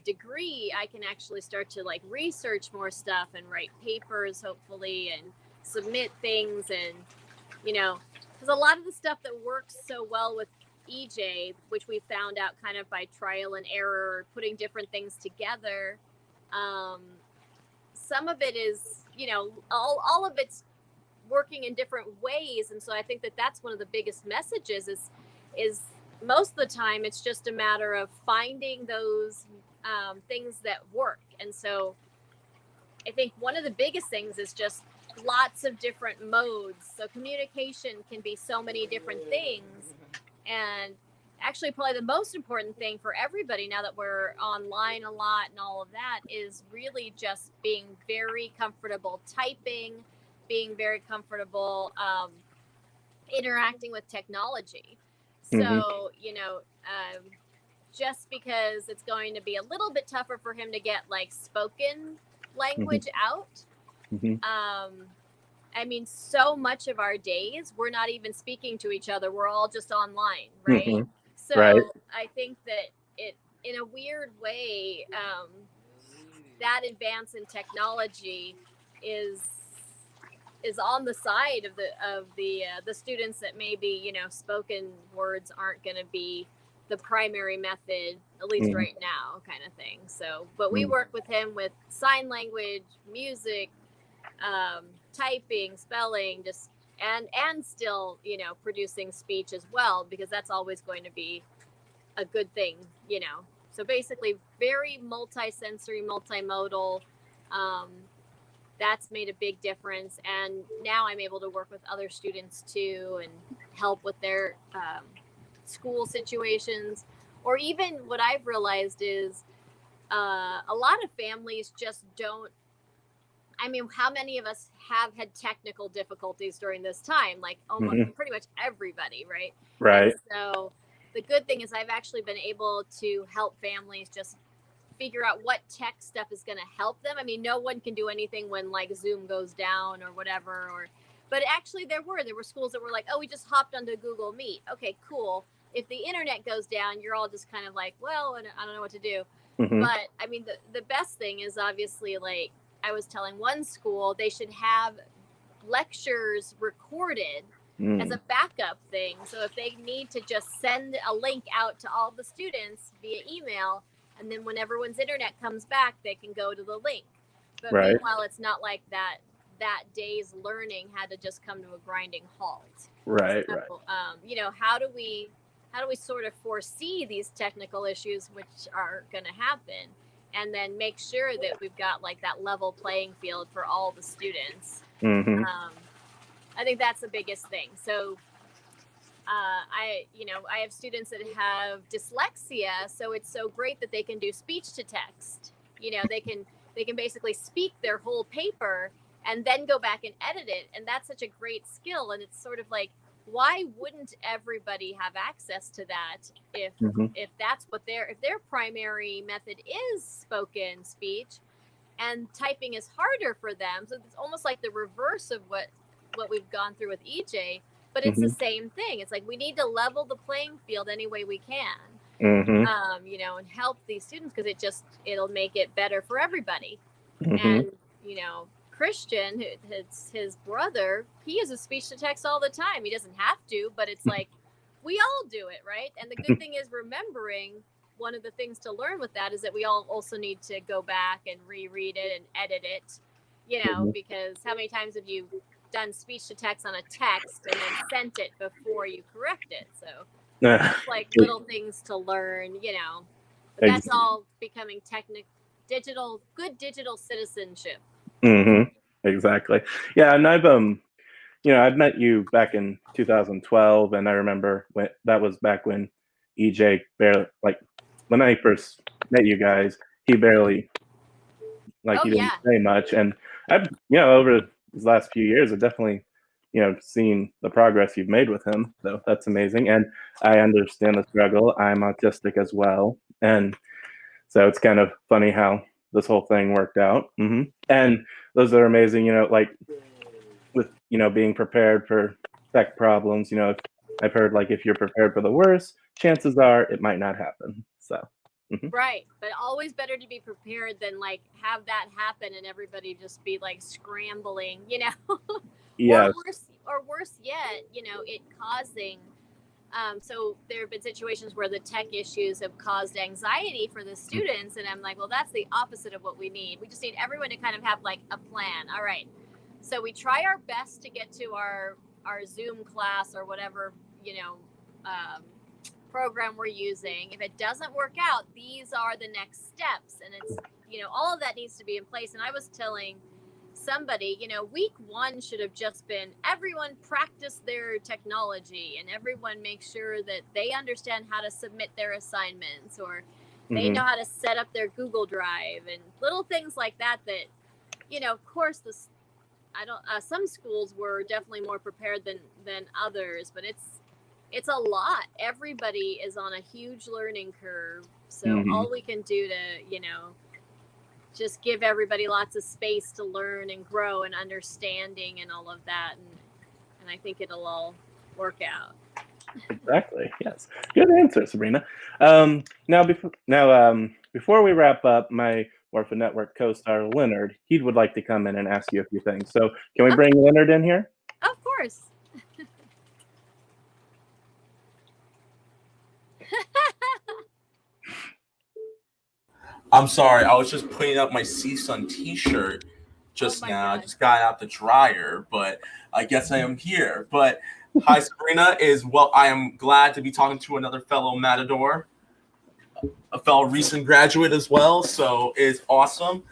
S14: degree, I can actually start to research more stuff and write papers, hopefully, and submit things, and because a lot of the stuff that works so well with EJ, which we found out kind of by trial and error, putting different things together, some of it is, all of it's working in different ways. And so I think that that's one of the biggest messages is most of the time it's just a matter of finding those things that work. And so I think one of the biggest things is just lots of different modes. So communication can be so many different things. And actually probably the most important thing for everybody now that we're online a lot and all of that is really just being very comfortable typing, being very comfortable interacting with technology. So, just because it's going to be a little bit tougher for him to get spoken language out. I mean, so much of our days, we're not even speaking to each other. We're all just online, right? So
S5: Right.
S14: I think that it, in a weird way, that advance in technology is on the side of the students that maybe spoken words aren't going to be the primary method, at least right now, kind of thing. So, but we work with him with sign language, music, typing, spelling, just and still producing speech as well, because that's always going to be a good thing. So basically very multi-sensory, multimodal. That's made a big difference, and now I'm able to work with other students too and help with their school situations. Or even what I've realized is a lot of families just don't, I mean, how many of us have had technical difficulties during this time? Almost pretty much everybody, right?
S5: Right.
S14: And so the good thing is I've actually been able to help families just figure out what tech stuff is going to help them. I mean, no one can do anything when Zoom goes down or whatever, but actually there were schools that were like, oh, we just hopped onto Google Meet. Okay, cool. If the internet goes down, you're all just kind of like, well, I don't know what to do. But I mean, the best thing is obviously, I was telling one school, they should have lectures recorded as a backup thing. So if they need to just send a link out to all the students via email, and then when everyone's internet comes back, they can go to the link. But meanwhile, it's not like that day's learning had to just come to a grinding halt.
S5: Right.
S14: So, how do we sort of foresee these technical issues which are going to happen, and then make sure that we've got that level playing field for all the students? I think that's the biggest thing. So I have students that have dyslexia, so it's so great that they can do speech to text. They can basically speak their whole paper and then go back and edit it, and that's such a great skill. And it's sort of why wouldn't everybody have access to that if that's what if their primary method is spoken speech and typing is harder for them? So it's almost like the reverse of what we've gone through with EJ, but it's the same thing. It's we need to level the playing field any way we can, and help these students, because it'll make it better for everybody. And Christian, his brother, he uses speech to text all the time. He doesn't have to, but it's like we all do it, right? And the good thing is remembering. One of the things to learn with that is that we all also need to go back and reread it and edit it, because how many times have you done speech to text on a text and then sent it before you correct it? So it's like little things to learn, but that's all becoming good digital citizenship.
S5: Exactly. Yeah. And I've met you back in 2012, and I remember that was back when EJ barely, when I first met you guys, he barely, he didn't say much. And I've, over these last few years, I've definitely, seen the progress you've made with him. So that's amazing. And I understand the struggle. I'm autistic as well. And so it's kind of funny how this whole thing worked out. And those are amazing, with, being prepared for tech problems, I've heard if you're prepared for the worst, chances are it might not happen. So.
S14: Right, but always better to be prepared than have that happen and everybody just be scrambling,
S5: Yes.
S14: or worse yet, it causing. So there have been situations where the tech issues have caused anxiety for the students, and I'm like, well, that's the opposite of what we need. We just need everyone to kind of have a plan. All right, so we try our best to get to our Zoom class or whatever program we're using. If it doesn't work out, these are the next steps, and it's all of that needs to be in place. And I was telling somebody, week 1 should have just been everyone practice their technology and everyone make sure that they understand how to submit their assignments, or they know how to set up their Google Drive and little things like that. Of course, some schools were definitely more prepared than others, but it's a lot. Everybody is on a huge learning curve. So all we can do to, just give everybody lots of space to learn and grow and understanding and all of that. And I think it'll all work out.
S5: Exactly. Yes. Good answer, Sabrina. Now, before we wrap up, my Morphin Network co-star Leonard, he would like to come in and ask you a few things. So can we bring Leonard in here?
S14: Of course.
S11: I'm sorry, I was just putting up my CSUN t-shirt just now. I just got out the dryer, but I guess I am here. But hi, Sabrina. I am glad to be talking to another fellow Matador, a fellow recent graduate as well. So it's awesome.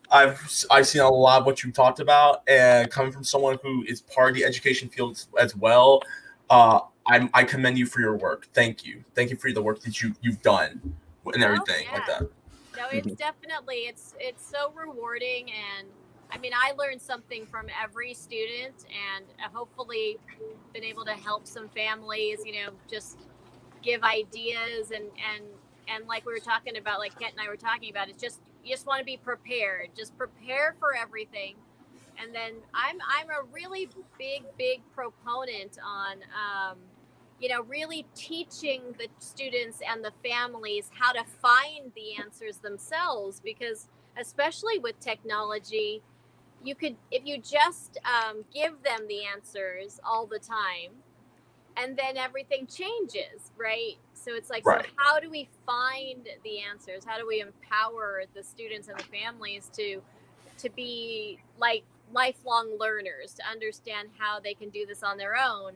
S11: I've seen a lot of what you talked about, and coming from someone who is part of the education field as well, I commend you for your work. Thank you. Thank you for the work that you've done and everything like that.
S14: No, it's definitely, it's so rewarding. And I mean, I learned something from every student, and hopefully been able to help some families, just give ideas and like we were talking about, like Kent and I were talking about, it's just, you just want to be prepared. Just prepare for everything. And then I'm a really big proponent on, really teaching the students and the families how to find the answers themselves, because especially with technology, if you just give them the answers all the time, and then everything changes, right? So it's like, right. So how do we find the answers? How do we empower the students and the families to be like lifelong learners, to understand how they can do this on their own?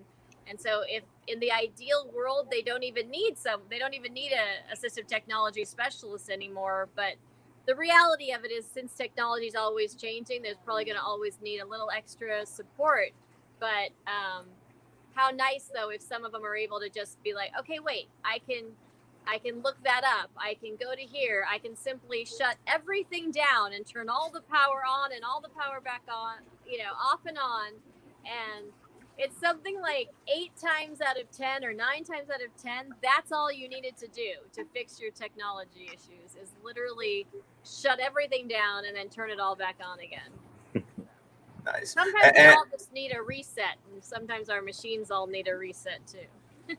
S14: And so if in the ideal world, they don't even need a assistive technology specialist anymore. But the reality of it is, since technology is always changing, there's probably going to always need a little extra support. But how nice, though, if some of them are able to just be like, okay, wait, I can look that up. I can go to here. I can simply shut everything down and turn all the power on and all the power back on, off and on. And it's something like 8 times out of 10 or 9 times out of 10. That's all you needed to do to fix your technology issues, is literally shut everything down and then turn it all back on again.
S11: Nice.
S14: Sometimes we all just need a reset, and sometimes our machines all need a reset too.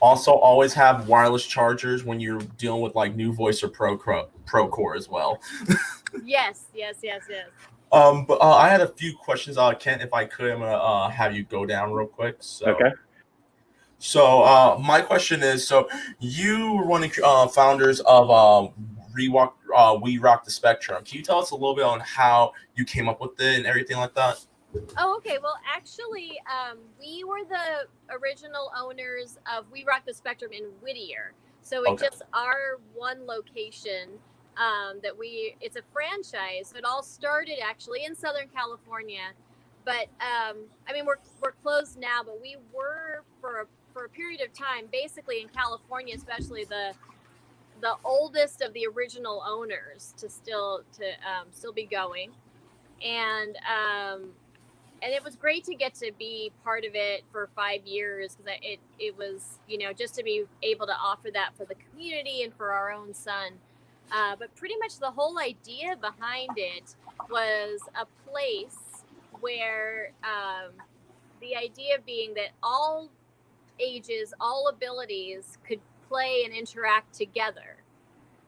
S11: Also, always have wireless chargers when you're dealing with like New Voice or Procore as well.
S14: Yes.
S11: But I had a few questions. Kent, if I could, I'm gonna have you go down real quick. So.
S5: Okay.
S11: So my question is: so you were one of the founders of We Rock the Spectrum. Can you tell us a little bit on how you came up with it and everything like that?
S14: Oh, okay. Well, actually, we were the original owners of We Rock the Spectrum in Whittier. So it's just our one location it's a franchise. So it all started actually in Southern California. But I mean, we're closed now, but we were for a period of time, basically in California, especially the oldest of the original owners to still be going, and it was great to get to be part of it for 5 years, because it was, you know, just to be able to offer that for the community and for our own son. But pretty much the whole idea behind it was a place where the idea being that all ages, all abilities could play and interact together.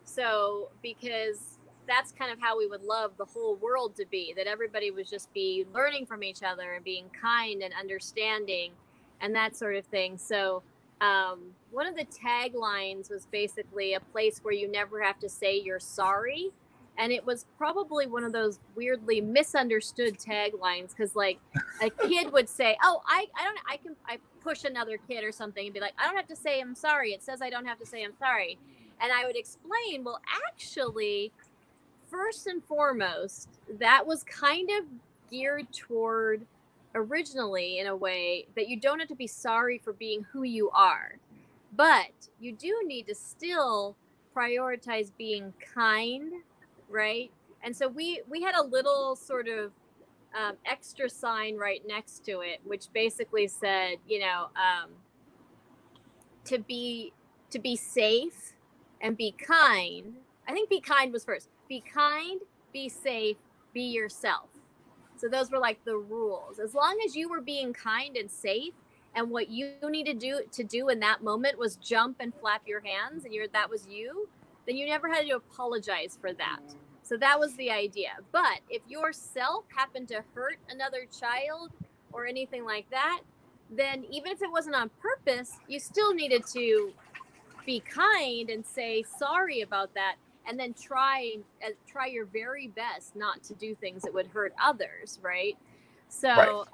S14: So because that's kind of how we would love the whole world to be, that everybody would just be learning from each other and being kind and understanding and that sort of thing. So one of the taglines was basically a place where you never have to say you're sorry. And it was probably one of those weirdly misunderstood taglines, because like a kid would say, "Oh, I push another kid or something and be like, I don't have to say I'm sorry. It says I don't have to say I'm sorry." And I would explain, well, actually, first and foremost, that was kind of geared toward originally in a way that you don't have to be sorry for being who you are, but you do need to still prioritize being kind. Right. And so we had a little sort of extra sign right next to it, which basically said, you know, to be safe and be kind. I think be kind was first. Be kind, be safe, be yourself. So those were like the rules. As long as you were being kind and safe, and what you needed to do in that moment was jump and flap your hands, and that was you, then you never had to apologize for that. So that was the idea. But if yourself happened to hurt another child or anything like that, then even if it wasn't on purpose, you still needed to be kind and say sorry about that, and then try your very best not to do things that would hurt others, right? So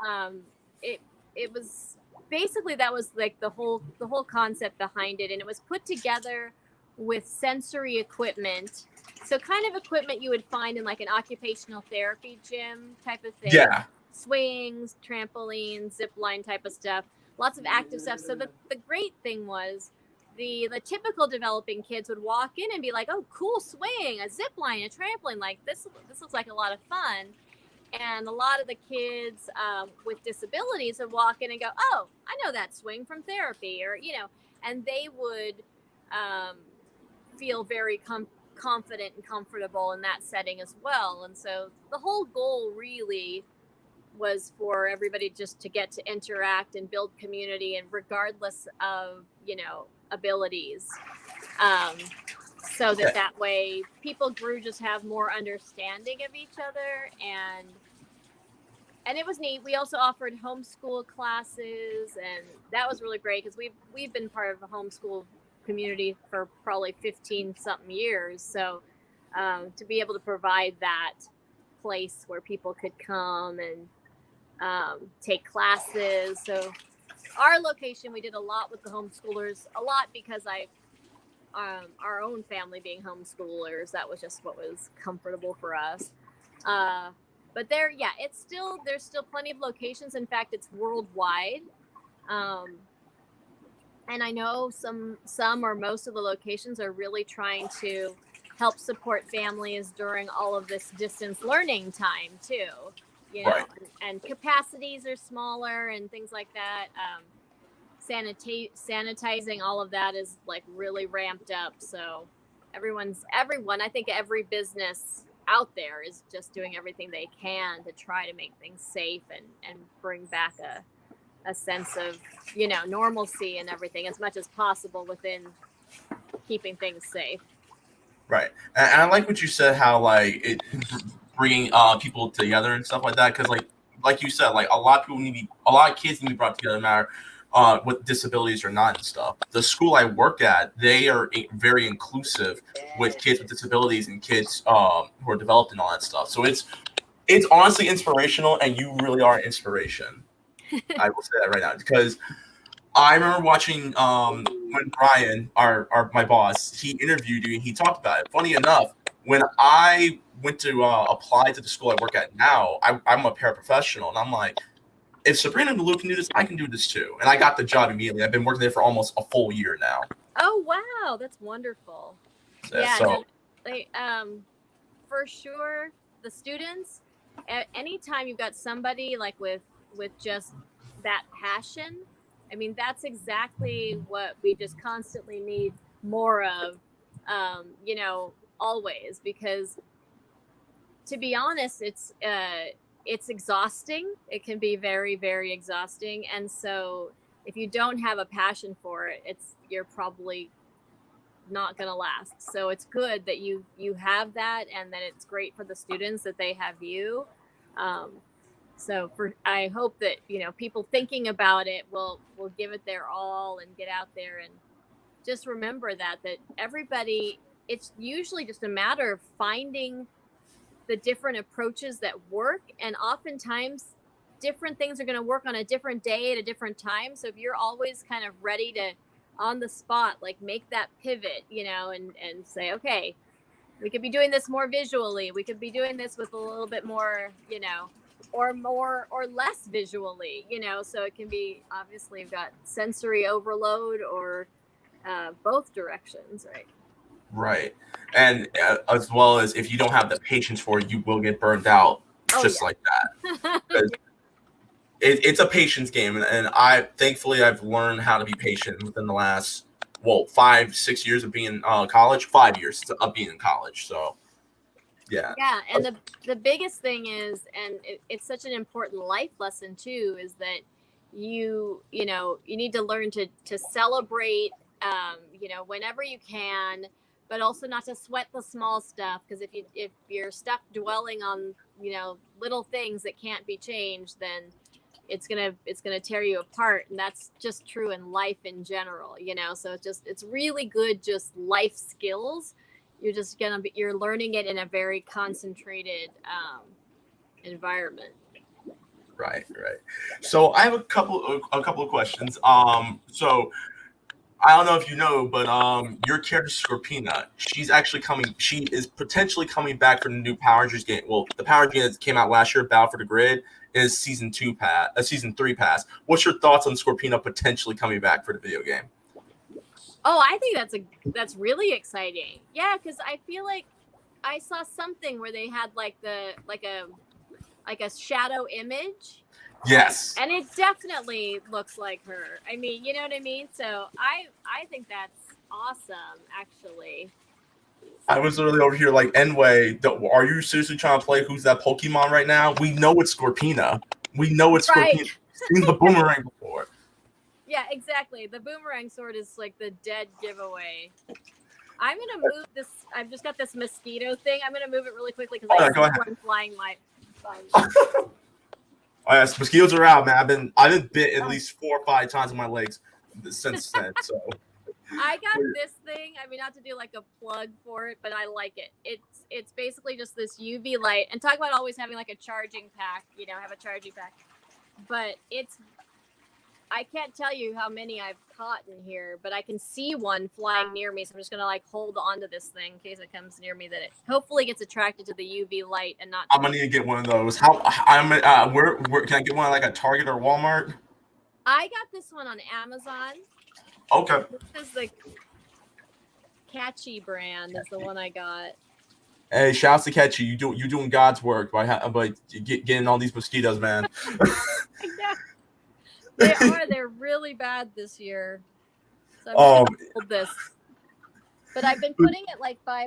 S14: it was basically, that was like the whole concept behind it, and it was put together with sensory equipment. So kind of equipment you would find in like an occupational therapy gym type of thing.
S11: Yeah.
S14: Swings, trampolines, zip line type of stuff. Lots of active stuff. So the great thing was the typical developing kids would walk in and be like, "Oh, cool swing, a zip line, a trampoline. Like this looks like a lot of fun." And a lot of the kids with disabilities would walk in and go, "Oh, I know that swing from therapy," or, you know, and they would feel very confident and comfortable in that setting as well. And so the whole goal really was for everybody just to get to interact and build community, and regardless of, you know, abilities, so that way people grew, just have more understanding of each other. And it was neat. We also offered homeschool classes, and that was really great, because we've been part of a homeschool community for probably 15 something years. So to be able to provide that place where people could come and take classes. So our location, we did a lot with the homeschoolers, a lot because our own family being homeschoolers, that was just what was comfortable for us. But there's still plenty of locations. In fact, it's worldwide. And I know some or most of the locations are really trying to help support families during all of this distance learning time too. You know,
S11: Right.
S14: and capacities are smaller and things like that. Sanitizing, all of that is like really ramped up. So everyone, I think every business out there is just doing everything they can to try to make things safe and bring back a sense of, you know, normalcy and everything as much as possible within keeping things safe.
S11: Right. And I like what you said, how like bringing people together and stuff like that. Because like you said, like a lot of kids need to be brought together, no matter with disabilities or not and stuff. The school I work at, they are very inclusive with kids with disabilities and kids who are developed and all that stuff. So it's honestly inspirational, and you really are an inspiration. I will say that right now, because I remember watching when Brian, my boss, he interviewed you and he talked about it. Funny enough, when I went to apply to the school I work at now, I'm a paraprofessional, and I'm like, if Sabrina and Lou can do this, I can do this too. And I got the job immediately. I've been working there for almost a full year now.
S14: Oh wow, that's wonderful. Yeah,
S11: so
S14: for sure, the students. Anytime you've got somebody like with just that passion, I mean, that's exactly what we just constantly need more of. Always, because to be honest, it's exhausting. It can be very, very exhausting. And so if you don't have a passion for it, you're probably not going to last. So it's good that you have that, and that it's great for the students that they have you. I hope that, people thinking about it will give it their all and get out there, and just remember that everybody, it's usually just a matter of finding the different approaches that work, and oftentimes different things are going to work on a different day at a different time. So if you're always kind of ready to, on the spot, like make that pivot, and say, okay, we could be doing this more visually, we could be doing this with a little bit more, or more or less visually, so it can be, obviously you've got sensory overload or both directions, right?
S11: Right. And as well as if you don't have the patience for it, you will get burned out like that. It's a patience game. And thankfully I've learned how to be patient within the last, 5-6 years of being in college, 5 years of being in college. So, yeah.
S14: Yeah. And the biggest thing is, and it's such an important life lesson too, is that you need to learn to celebrate, whenever you can, but also not to sweat the small stuff. Because if you're stuck dwelling on, little things that can't be changed, then it's gonna tear you apart. And that's just true in life in general, so it's really good, just life skills. You're learning it in a very concentrated environment.
S11: Right. So I have a couple of questions. So I don't know if you know, but your character Scorpina, she is potentially coming back for the new Power Rangers game. Well, the Power Rangers game that came out last year, Battle for the Grid, is season 3 pass. What's your thoughts on Scorpina potentially coming back for the video game?
S14: Oh, I think that's really exciting. Yeah, because I feel like I saw something where they had like a shadow image.
S11: Yes.
S14: And it definitely looks like her. I mean, you know what I mean? So I think that's awesome, actually.
S11: I was literally over here like, Enway, are you seriously trying to play Who's That Pokemon right now? We know it's Scorpina. Right. Scorpina. Seen the boomerang before.
S14: Yeah, exactly. The boomerang sword is like the dead giveaway. I'm going to move this. I've just got this mosquito thing. I'm going to move it really quickly because I see one flying my phone.
S11: Oh, yes, mosquitoes are out, man. I've been bit at least 4 or 5 times on my legs since then. So
S14: I got this thing. I mean, not to do like a plug for it, but I like it. It's basically just this UV light. And talk about always having like a charging pack. Have a charging pack. But I can't tell you how many I've caught in here, but I can see one flying near me. So I'm just gonna like hold on to this thing in case it comes near me, that it hopefully gets attracted to the UV light and not.
S11: I'm gonna need to get one of those. Where can I get one at like a Target or Walmart?
S14: I got this one on Amazon.
S11: Okay.
S14: This is the Catchy brand is the one I got.
S11: Hey, shouts to Catchy. You doing God's work by getting all these mosquitoes, man.
S14: They're really bad this year. So I'm gonna hold this. But I've been putting it like by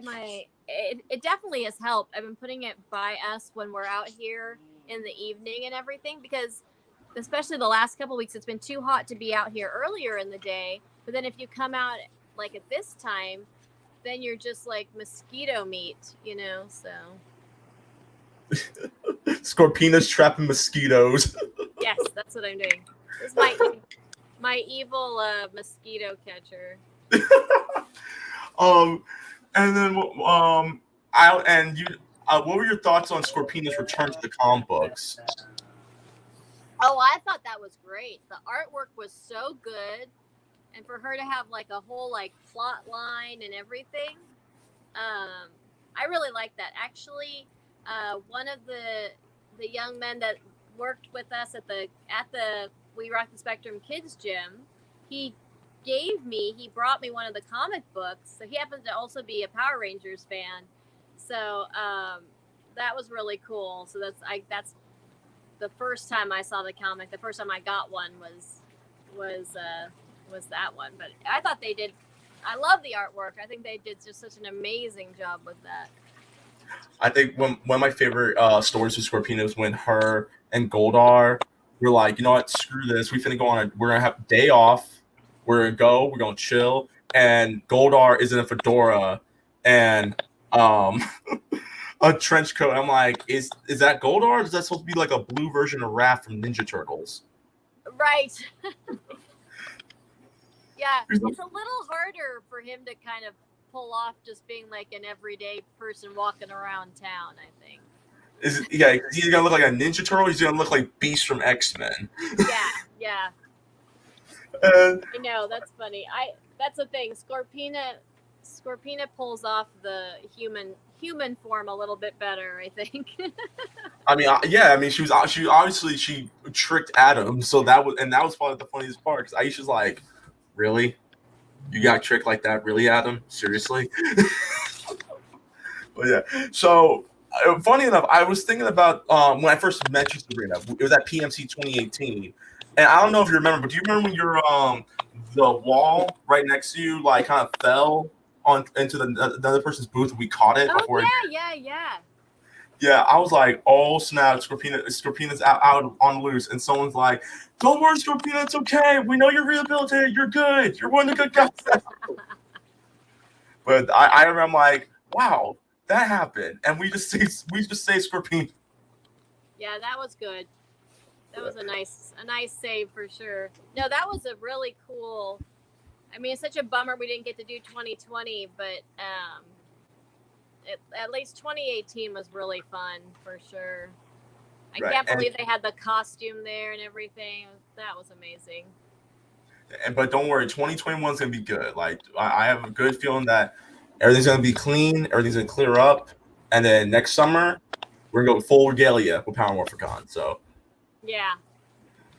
S14: it definitely has helped. I've been putting it by us when we're out here in the evening and everything, because especially the last couple of weeks, it's been too hot to be out here earlier in the day. But then if you come out like at this time, then you're just like mosquito meat, so.
S11: Scorpina's trapping mosquitoes.
S14: Yes, that's what I'm doing. This is my evil mosquito catcher.
S11: And then what were your thoughts on Scorpina's return to the comic books?
S14: Oh, I thought that was great. The artwork was so good, and for her to have like a whole like plot line and everything, I really like that. Actually, one of the young men that worked with us at the We Rock the Spectrum Kids Gym, he brought me one of the comic books. So he happens to also be a Power Rangers fan. So that was really cool. So that's the first time I saw the comic. The first time I got one was that one. But I thought they did. I love the artwork. I think they did just such an amazing job with that.
S11: I think one of my favorite stories with Scorpina was when her and Goldar were like, you know what, screw this. We're gonna have a day off. We're gonna chill. And Goldar is in a fedora and a trench coat. I'm like, is that Goldar? Is that supposed to be like a blue version of Raph from Ninja Turtles?
S14: Right. Yeah, it's a little harder for him to kind of pull off just being like an everyday person walking around town, I think.
S11: He's gonna look like a Ninja Turtle. He's gonna look like Beast from X-Men.
S14: Yeah. I know, that's funny. That's the thing. Scorpina pulls off the human form a little bit better, I think.
S11: she tricked Adam, so that was probably the funniest part, because Aisha's like, really? You got tricked like that? Really, Adam? Seriously? But yeah. So, funny enough, I was thinking about when I first met you, Sabrina. It was at PMC 2018. And I don't know if you remember, but do you remember when the wall right next to you like kind of fell into the other person's booth? We caught it before.
S14: Yeah.
S11: Yeah, I was like, oh snap, Scorpina's out on loose, and someone's like, don't worry, Scorpina, it's okay. We know you're rehabilitated. You're good. You're one of the good guys. But I remember, I'm like, wow, that happened, and we just say Scorpina.
S14: Yeah, that was good. That was a nice save for sure. No, that was a really cool. I mean, it's such a bummer we didn't get to do 2020, but at least 2018 was really fun for sure. I can't believe they had the costume there and everything. That was amazing.
S11: But don't worry, 2021 is gonna be good. Like I have a good feeling that everything's gonna be clean, everything's gonna clear up, and then next summer we're gonna go full regalia with Power Morphin. So
S14: yeah.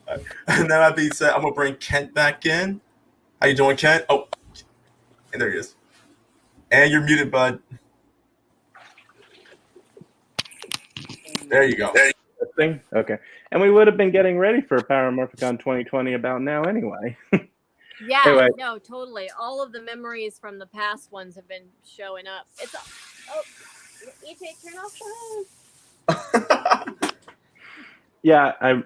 S11: And then that being said, I'm gonna bring Kent back in. How you doing, Kent? Oh, and there he is. And you're muted, bud. There you go.
S5: Okay. And we would have been getting ready for Power Morphicon 2020 about now anyway.
S14: Yeah,
S5: anyway.
S14: No, totally. All of the memories from the past ones have been showing up. EJ, turn off the hose.
S5: Yeah,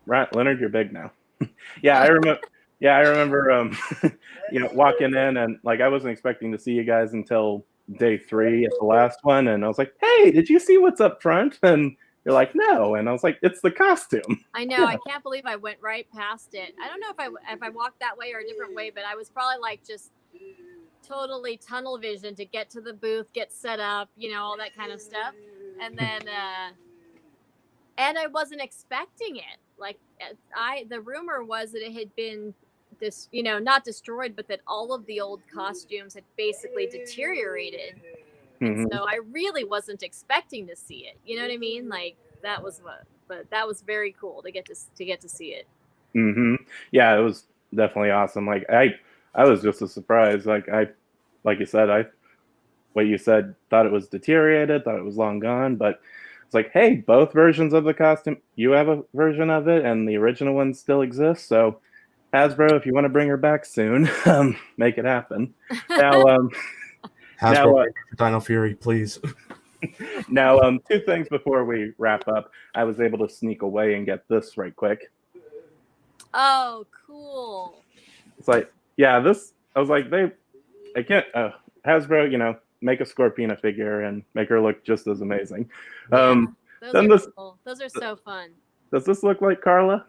S5: right, Leonard, you're big now. I remember walking in and like I wasn't expecting to see you guys until day 3 at the last one, and I was like, hey, did you see what's up front? And you're like, no, and I was like, it's the costume.
S14: I know. I can't believe I went right past it. I don't know if I walked that way or a different way, but I was probably like just totally tunnel vision to get to the booth, get set up, all that kind of stuff. And then and I wasn't expecting it. Like the rumor was that it had been this, not destroyed, but that all of the old costumes had basically deteriorated. And so I really wasn't expecting to see it. You know what I mean? Like that was but that was very cool to get to see it.
S5: Yeah, it was definitely awesome. Like I was just a surprise. Like you said, what you said, thought it was deteriorated, thought it was long gone, but it's like, hey, both versions of the costume, you have a version of it, and the original one still exists. So Hasbro, if you want to bring her back soon, make it happen. Now,
S11: Hasbro, Dino Fury, please.
S5: Now, 2 things before we wrap up. I was able to sneak away and get this right quick.
S14: Oh, cool.
S5: It's like, yeah, I was like, Hasbro, make a Scorpina figure and make her look just as amazing.
S14: Those
S5: then
S14: are cool. Those are so fun.
S5: Does this look like Carla?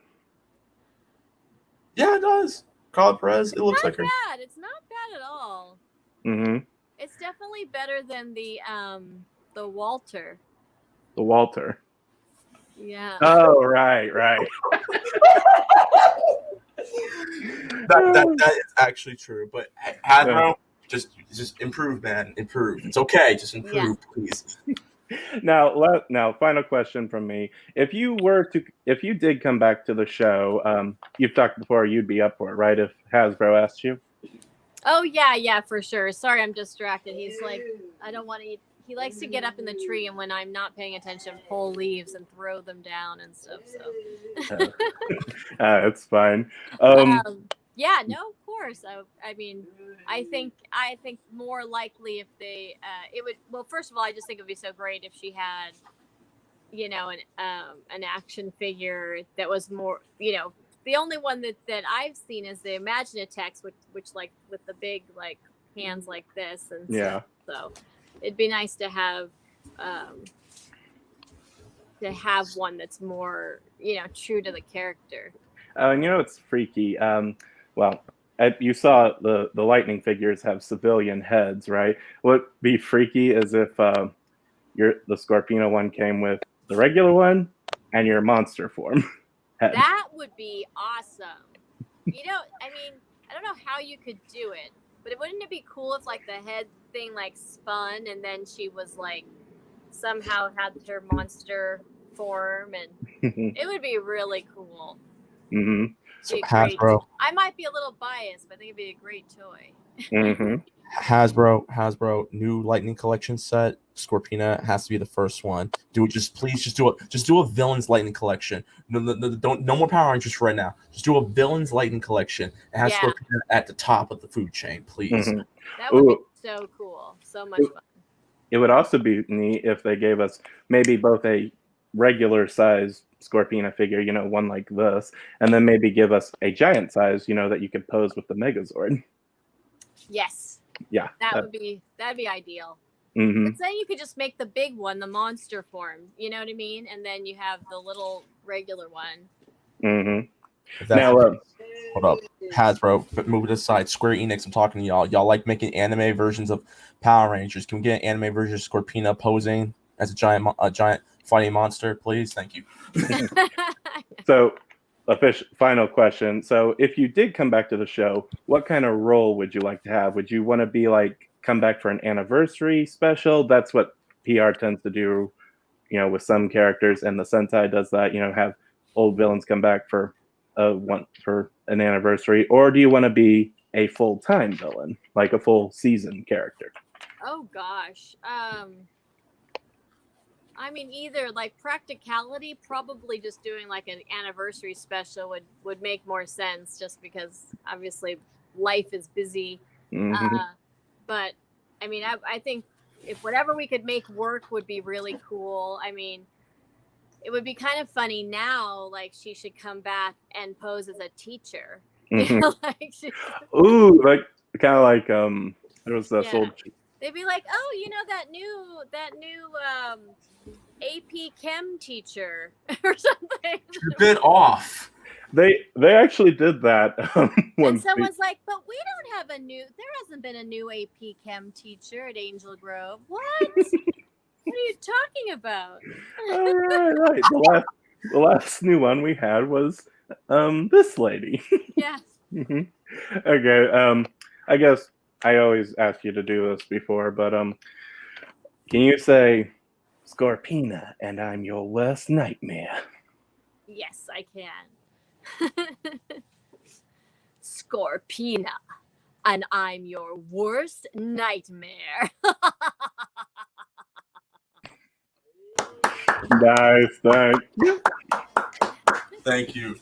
S11: Yeah, it does. Carla Perez. It looks like her.
S14: Bad. It's not bad at all.
S5: Mm-hmm.
S14: It's definitely better than the Walter.
S5: The Walter.
S14: Yeah.
S5: Oh, right.
S11: that is actually true. But Hasbro, just improve, man. Improve. It's okay. Just improve, please.
S5: Now, final question from me. If you did come back to the show, you've talked before, you'd be up for it, right? If Hasbro asked you.
S14: Oh yeah, for sure. Sorry, I'm distracted. He's like, I don't want to eat. He likes to get up in the tree, and when I'm not paying attention, pull leaves and throw them down and stuff. So.
S5: It's fine.
S14: Yeah, no, of course. I mean, I think more likely if they, it would. Well, first of all, I just think it would be so great if she had, an action figure that was more, the only one that I've seen is the Imaginatex, which like with the big like hands like this and stuff. So it'd be nice to have one that's more, true to the character.
S5: And it's freaky. You saw the lightning figures have civilian heads, right? What'd be freaky is if the Scorpina one came with the regular one and your monster form head.
S14: That would be awesome. I mean, I don't know how you could do it, but wouldn't it be cool if like the head thing like spun and then she was like somehow had her monster form, and it would be really cool.
S5: Mm-hmm.
S11: So Hasbro.
S14: I might be a little biased, but I think it'd be a great toy.
S5: Mm-hmm.
S11: Hasbro, new Lightning Collection set. Scorpina has to be the first one. Just do a Villains Lightning Collection. No more Power Rangers for right now. Just do a Villains Lightning Collection and have Scorpina at the top of the food chain, please.
S5: Mm-hmm.
S14: That would be so cool. So much fun.
S5: It would also be neat if they gave us maybe both a regular size Scorpina figure, one like this, and then maybe give us a giant size, that you could pose with the Megazord.
S14: Yes.
S5: Yeah.
S14: That'd be ideal.
S5: Mm-hmm.
S14: But then you could just make the big one the monster form. You know what I mean? And then you have the little regular one.
S5: Mm-hmm.
S11: Now, hold up, Hasbro. But move it aside. Square Enix, I'm talking to y'all. Y'all like making anime versions of Power Rangers? Can we get an anime version of Scorpina posing as a giant fighting monster, please? Thank you.
S5: So, final question. So, if you did come back to the show, what kind of role would you like to have? Would you want to be like come back for an anniversary special? That's what PR tends to do, with some characters, and the Sentai does that. Have old villains come back for an anniversary, or do you want to be a full-time villain, like a full season character?
S14: Oh gosh. I mean, either like practicality, probably just doing like an anniversary special would make more sense, just because obviously life is busy.
S5: Mm-hmm.
S14: But I mean, I think if whatever we could make work would be really cool. I mean, it would be kind of funny now, like she should come back and pose as a teacher.
S5: Mm-hmm. Ooh, like kind of like there was that old.
S14: They'd be like, oh, that new AP Chem teacher or something.
S11: You're a bit off.
S5: They actually did that.
S14: And someone's like, but we don't have there hasn't been a new AP Chem teacher at Angel Grove. What? What are you talking about?
S5: Right. The last new one we had was this lady.
S14: Yes.
S5: Mm-hmm. Okay. I guess I always ask you to do this before, but can you say Scorpina and I'm your worst nightmare?
S14: Yes, I can. Scorpina and I'm your worst nightmare.
S5: Nice,
S11: thank you.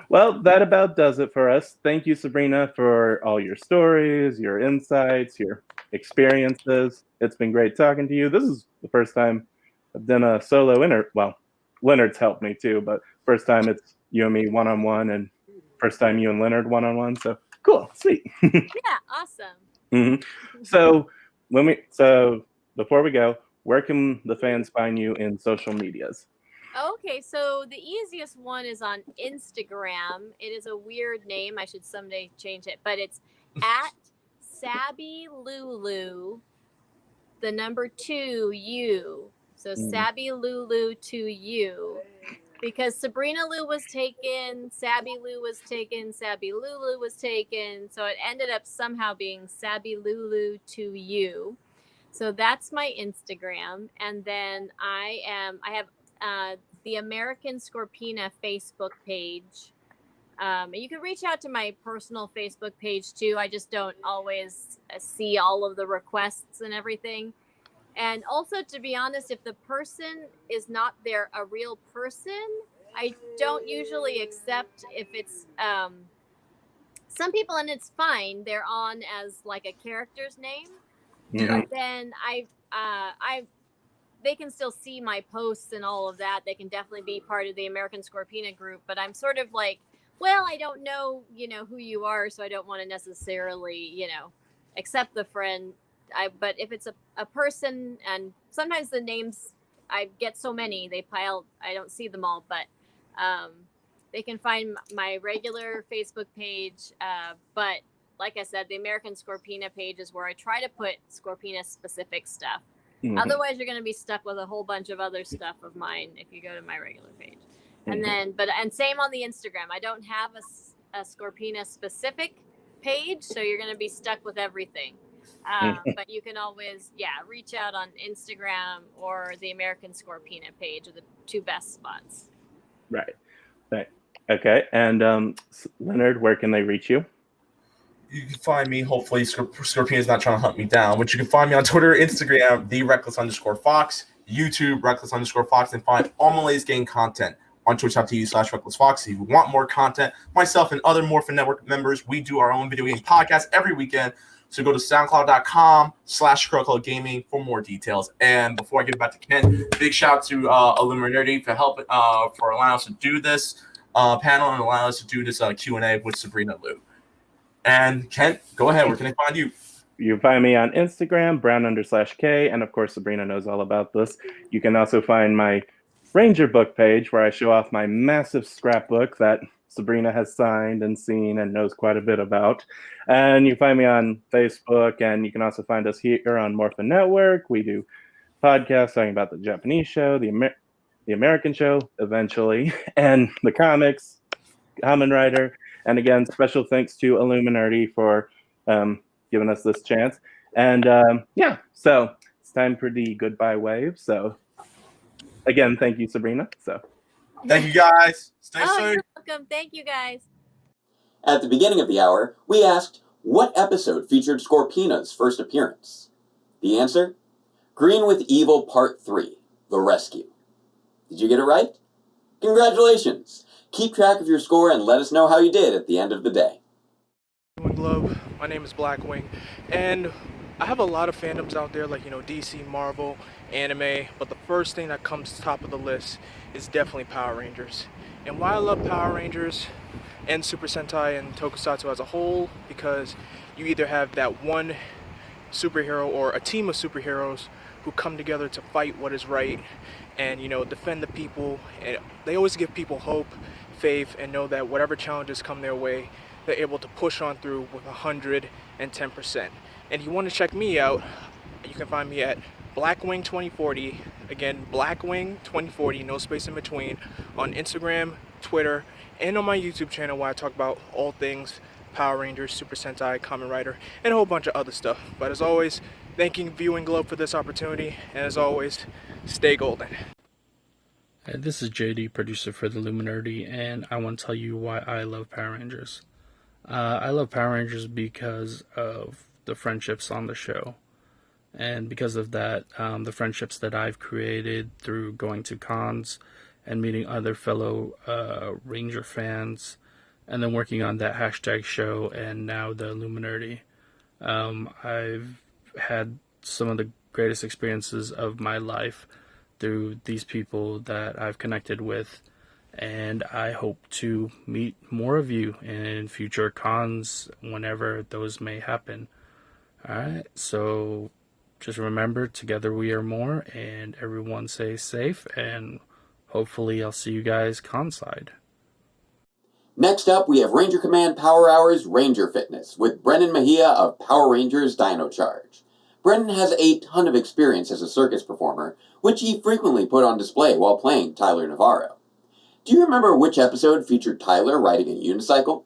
S5: Well, that about does it for us. Thank you, Sabrina, for all your stories, your insights, your experiences. It's been great talking to you. This is the first time I've done a solo interview. Well, Leonard's helped me too, but first time it's you and me one-on-one, and first time you and Leonard one-on-one. So cool, sweet.
S14: Yeah, awesome.
S5: So before we go, where can the fans find you in social medias?
S14: Okay, so the easiest one is on Instagram. It is a weird name. I should someday change it, but it's at Sabby Lulu, the number 2U. So Sabby Lulu 2U. Because Sabrina Lou was taken, Sabby Lou was taken, Sabby Lulu was taken. So it ended up somehow being Sabby Lulu 2U. So that's my Instagram. And then I have the American Scorpina Facebook page. You can reach out to my personal Facebook page too. I just don't always see all of the requests and everything. And also, to be honest, if the person is not a real person, I don't usually accept if it's some people, and it's fine. They're on as like a character's name, but then they can still see my posts and all of that. They can definitely be part of the American Scorpina group, but I'm sort of like, well, I don't know, who you are, so I don't want to necessarily, accept the friend. But if it's a person, and sometimes the names, I get so many, they pile, I don't see them all, but they can find my regular Facebook page. But like I said, the American Scorpina page is where I try to put Scorpina specific stuff. Otherwise, you're going to be stuck with a whole bunch of other stuff of mine if you go to my regular page. And then, and same on the Instagram. I don't have a Scorpina specific page, so you're going to be stuck with everything. But you can always, reach out on Instagram or the American Scorpina page are the two best spots.
S5: Right. Okay. And Leonard, where can they reach you?
S11: You can find me, hopefully Scorpina is not trying to hunt me down, but you can find me on Twitter, Instagram, @TheReckless_Fox, YouTube, Reckless_Fox, and find all Malay's game content on twitch.tv/RecklessFox. If you want more content, myself and other Morphin Network members, we do our own video game podcast every weekend. So go to soundcloud.com/Crocodile Gaming for more details. And before I give it back to Ken, big shout out to Illuminati for helping for allowing us to do this panel and allowing us to do this Q&A with Sabrina Lou. And Kent, go ahead. Where can I find you?
S5: You can find me on Instagram, brown_K, and of course, Sabrina knows all about this. You can also find my Ranger book page where I show off my massive scrapbook that Sabrina has signed and seen and knows quite a bit about. And you find me on Facebook, and you can also find us here on Morphin Network. We do podcasts talking about the Japanese show, the American show, eventually, and the comics, Kamen Rider. And again, special thanks to Illuminati for giving us this chance. And so it's time for the goodbye wave. So again, thank you, Sabrina. So
S11: thank you, guys. Stay safe.
S14: You're welcome. Thank you, guys.
S10: At the beginning of the hour, we asked, what episode featured Scorpina's first appearance? The answer? Green with Evil Part 3, The Rescue. Did you get it right? Congratulations! Keep track of your score and let us know how you did at the end of the day.
S2: Globe. My name is Blackwing, and I have a lot of fandoms out there like, DC, Marvel, anime, but the first thing that comes top of the list is definitely Power Rangers. And why I love Power Rangers and Super Sentai and Tokusatsu as a whole, because you either have that one superhero or a team of superheroes who come together to fight what is right and, defend the people. And they always give people hope, faith, and know that whatever challenges come their way, they're able to push on through with 110%. And if you want to check me out, you can find me at Blackwing2040. Again, Blackwing2040, no space in between, on Instagram, Twitter, and on my YouTube channel where I talk about all things Power Rangers, Super Sentai, Kamen Rider, and a whole bunch of other stuff. But as always, thanking Viewing Globe for this opportunity, and as always, stay golden.
S15: This is JD, producer for the Illuminati, and I want to tell you why I love Power Rangers. I love Power Rangers because of the friendships on the show. And because of that, the friendships that I've created through going to cons and meeting other fellow Ranger fans, and then working on that hashtag show and now the Illuminati. I've had some of the greatest experiences of my life through these people that I've connected with, and I hope to meet more of you in future cons whenever those may happen. All right, so just remember, together we are more, and everyone stay safe, and hopefully I'll see you guys conside.
S10: Next up, we have Ranger Command Power Hours Ranger Fitness with Brennan Mejia of Power Rangers Dino Charge. Brennan has a ton of experience as a circus performer, which he frequently put on display while playing Tyler Navarro. Do you remember which episode featured Tyler riding a unicycle?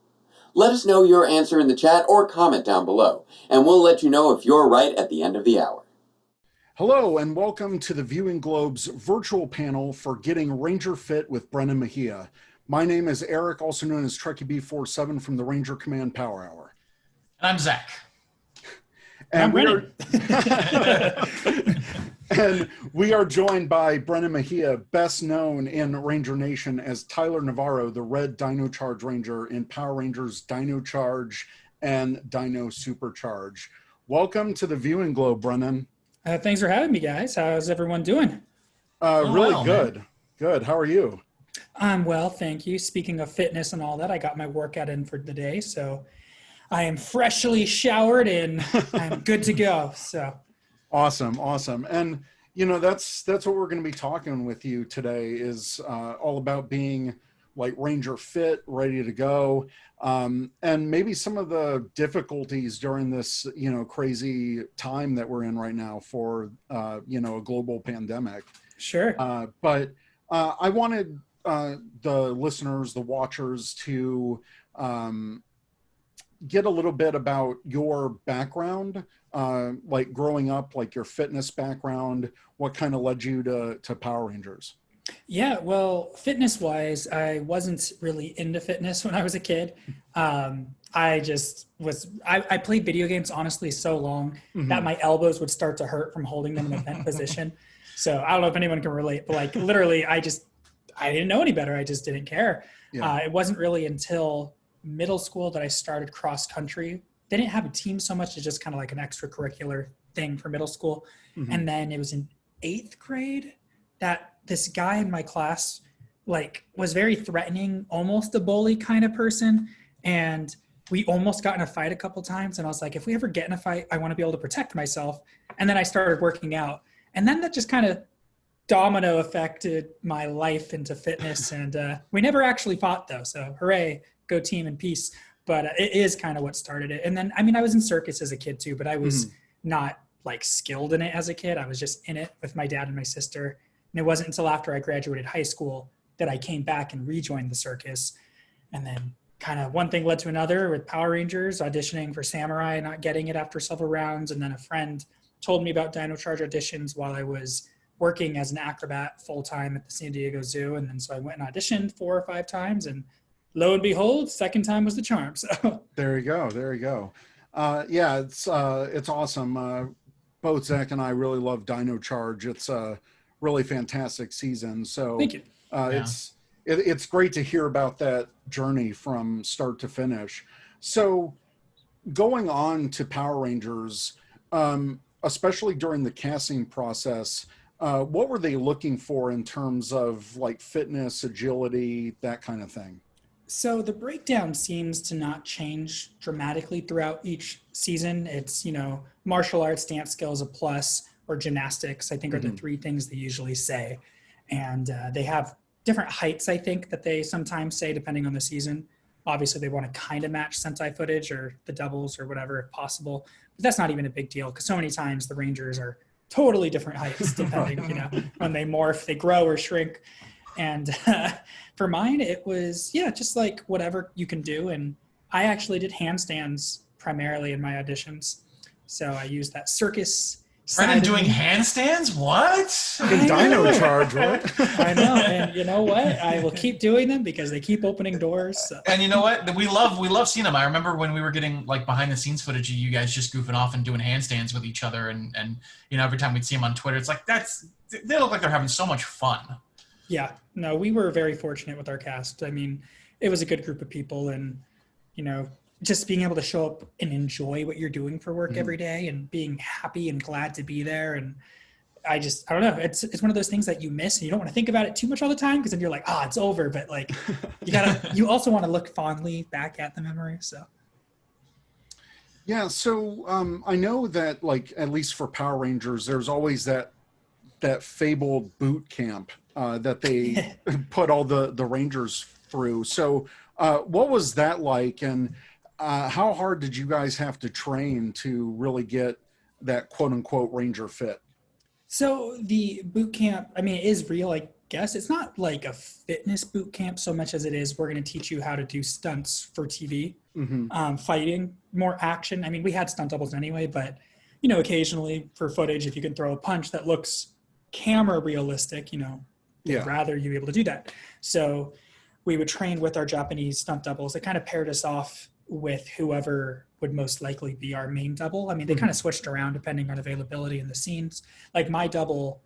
S10: Let us know your answer in the chat or comment down below, and we'll let you know if you're right at the end of the hour.
S4: Hello, and welcome to the Viewing Globe's virtual panel for Getting Ranger Fit with Brennan Mejia. My name is Eric, also known as Trekkie B47 from the Ranger Command Power Hour.
S17: And I'm Zach.
S4: And we are joined by Brennan Mejia, best known in Ranger Nation as Tyler Navarro, the Red Dino Charge Ranger in Power Rangers Dino Charge and Dino Supercharge. Welcome to the Viewing Globe, Brennan.
S18: Thanks for having me, guys. How's everyone doing?
S4: Really well, good. Man. Good. How are you?
S18: I'm well, thank you. Speaking of fitness and all that, I got my workout in for the day, so I am freshly showered and I'm good to go. So
S4: awesome. And you know, that's what we're going to be talking with you today is all about being like Ranger fit, ready to go, and maybe some of the difficulties during this, you know, crazy time that we're in right now for you know, a global pandemic.
S18: Sure.
S4: But I wanted the listeners, the watchers, to get a little bit about your background, like growing up, like your fitness background, what kind of led you to Power Rangers?
S18: Yeah, well, fitness-wise, I wasn't really into fitness when I was a kid. I just was, I played video games, honestly, so long that my elbows would start to hurt from holding them in a bent position. So I don't know if anyone can relate, but like literally, I didn't know any better. I just didn't care. Yeah. It wasn't really until middle school that I started cross country. They didn't have a team so much as just kind of like an extracurricular thing for middle school. And then it was in 8th grade that this guy in my class like was very threatening, almost a bully kind of person. And we almost got in a fight a couple times. And I was like, if we ever get in a fight, I want to be able to protect myself. And then I started working out. And then that just kind of domino affected my life into fitness. And we never actually fought though. So hooray, go team and peace. But it is kind of what started it. And then, I mean, I was in circus as a kid too, but I was not like skilled in it as a kid. I was just in it with my dad and my sister. And it wasn't until after I graduated high school that I came back and rejoined the circus. And then kind of one thing led to another with Power Rangers, auditioning for Samurai, not getting it after several rounds. And then a friend told me about Dino Charge auditions while I was working as an acrobat full-time at the San Diego Zoo. And then so I went and auditioned 4 or 5 times, and lo and behold, second time was the charm. So
S4: there you go. Yeah, it's awesome. Both Zach and I really love Dino Charge. It's a really fantastic season. So
S18: thank you.
S4: It's great to hear about that journey from start to finish. So going on to Power Rangers, especially during the casting process, what were they looking for in terms of like fitness, agility, that kind of thing?
S18: So the breakdown seems to not change dramatically throughout each season. It's, you know, martial arts, dance skills, a plus, or gymnastics, I think are the 3 things they usually say. And they have different heights, I think, that they sometimes say depending on the season. Obviously, they want to kind of match Sentai footage or the doubles or whatever if possible. But that's not even a big deal because so many times the Rangers are totally different heights depending, you know, when they morph, they grow or shrink. And for mine, it was, just like whatever you can do. And I actually did handstands primarily in my auditions. So I used that circus.
S17: Brennan doing handstands? What?
S4: In Dino Charge, right?
S18: I know. And you know what? I will keep doing them because they keep opening doors. So.
S17: And you know what? We love seeing them. I remember when we were getting like behind the scenes footage of you guys just goofing off and doing handstands with each other. And you know, every time we'd see them on Twitter, it's like, they look like they're having so much fun.
S18: Yeah, no, we were very fortunate with our cast. I mean, it was a good group of people, and, you know, just being able to show up and enjoy what you're doing for work every day and being happy and glad to be there. And I don't know, it's one of those things that you miss and you don't want to think about it too much all the time because then you're like, it's over. But like, you also want to look fondly back at the memory. So.
S4: Yeah, so I know that, like, at least for Power Rangers, there's always that fabled boot camp that they put all the Rangers through. So what was that like, and how hard did you guys have to train to really get that quote unquote Ranger fit?
S18: So the boot camp, I mean, it is real, I guess. It's not like a fitness boot camp so much as it is we're going to teach you how to do stunts for TV, fighting, more action. I mean, we had stunt doubles anyway, but, you know, occasionally for footage, if you can throw a punch that looks camera realistic, you know, they'd rather you be able to do that. So we would train with our Japanese stunt doubles. They kind of paired us off with whoever would most likely be our main double. I mean, they kind of switched around depending on availability in the scenes. Like my double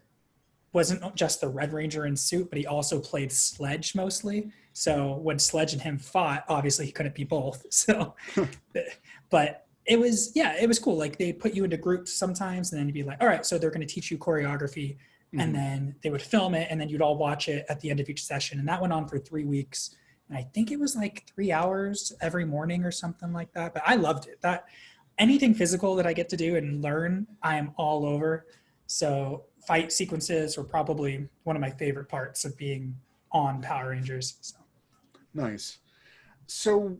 S18: wasn't just the Red Ranger in suit, but he also played Sledge mostly. So when Sledge and him fought, obviously he couldn't be both. So, but it was cool. Like they put you into groups sometimes and then you'd be like, all right, so they're going to teach you choreography. And then they would film it and then you'd all watch it at the end of each session. And that went on for 3 weeks. And I think it was like 3 hours every morning or something like that. But I loved it. That anything physical that I get to do and learn, I am all over. So fight sequences were probably one of my favorite parts of being on Power Rangers. So.
S4: Nice. So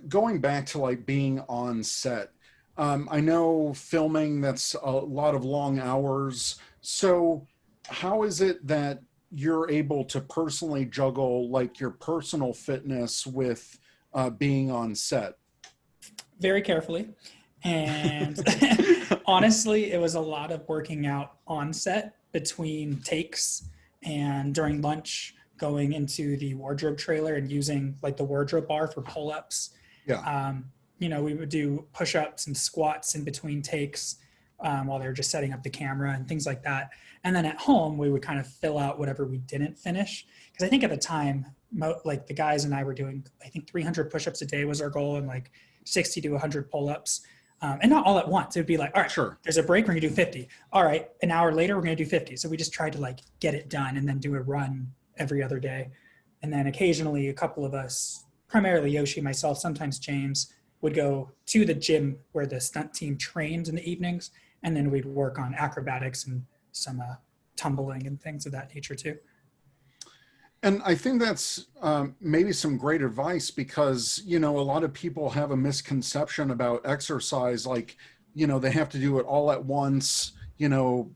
S4: going back to like being on set, I know filming, that's a lot of long hours. So how is it that you're able to personally juggle like your personal fitness with being on set?
S18: Very carefully. And honestly, it was a lot of working out on set between takes and during lunch, going into the wardrobe trailer and using like the wardrobe bar for pull-ups.
S4: Yeah.
S18: You know, we would do push-ups and squats in between takes while they were just setting up the camera and things like that. And then at home, we would kind of fill out whatever we didn't finish. Because I think at the time, like the guys and I were doing, I think 300 push-ups a day was our goal and like 60 to 100 pull-ups. And not all at once. It would be like, all right,
S4: sure,
S18: there's a break, we're gonna do 50. All right, an hour later, we're gonna do 50. So we just tried to like get it done and then do a run every other day. And then occasionally a couple of us, primarily Yoshi, myself, sometimes James, would go to the gym where the stunt team trained in the evenings. And then we'd work on acrobatics and some tumbling and things of that nature too.
S4: And I think that's maybe some great advice because, you know, a lot of people have a misconception about exercise. Like, you know, they have to do it all at once, you know,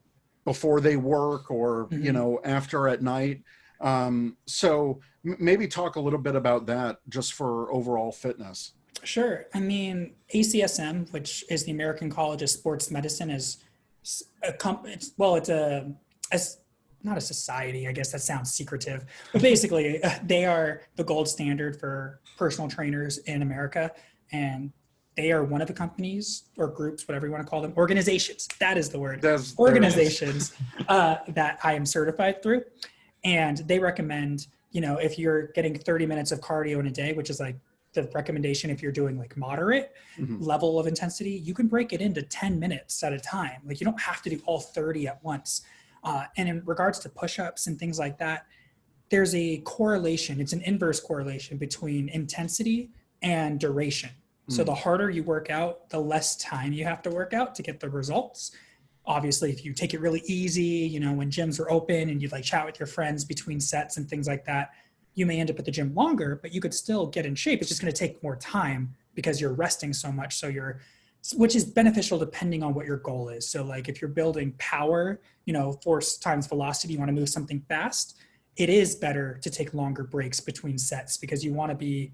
S4: before they work or, you know, after at night. So maybe talk a little bit about that just for overall fitness.
S18: Sure. I mean, ACSM, which is the American College of Sports Medicine, is a company. Well, it's not a society. I guess that sounds secretive, but basically they are the gold standard for personal trainers in America. And they are one of the companies or groups, whatever you want to call them, organizations. That is the word. Organizations that I am certified through. And they recommend, you know, if you're getting 30 minutes of cardio in a day, which is like the recommendation if you're doing like moderate level of intensity, you can break it into 10 minutes at a time. Like you don't have to do all 30 at once. And in regards to push-ups and things like that, there's a correlation. It's an inverse correlation between intensity and duration. So the harder you work out, the less time you have to work out to get the results. Obviously, if you take it really easy, you know, when gyms are open and you like chat with your friends between sets and things like that, you may end up at the gym longer, but you could still get in shape. It's just going to take more time because you're resting so much. So which is beneficial depending on what your goal is. So like if you're building power, you know, force times velocity, you want to move something fast, it is better to take longer breaks between sets because you want to be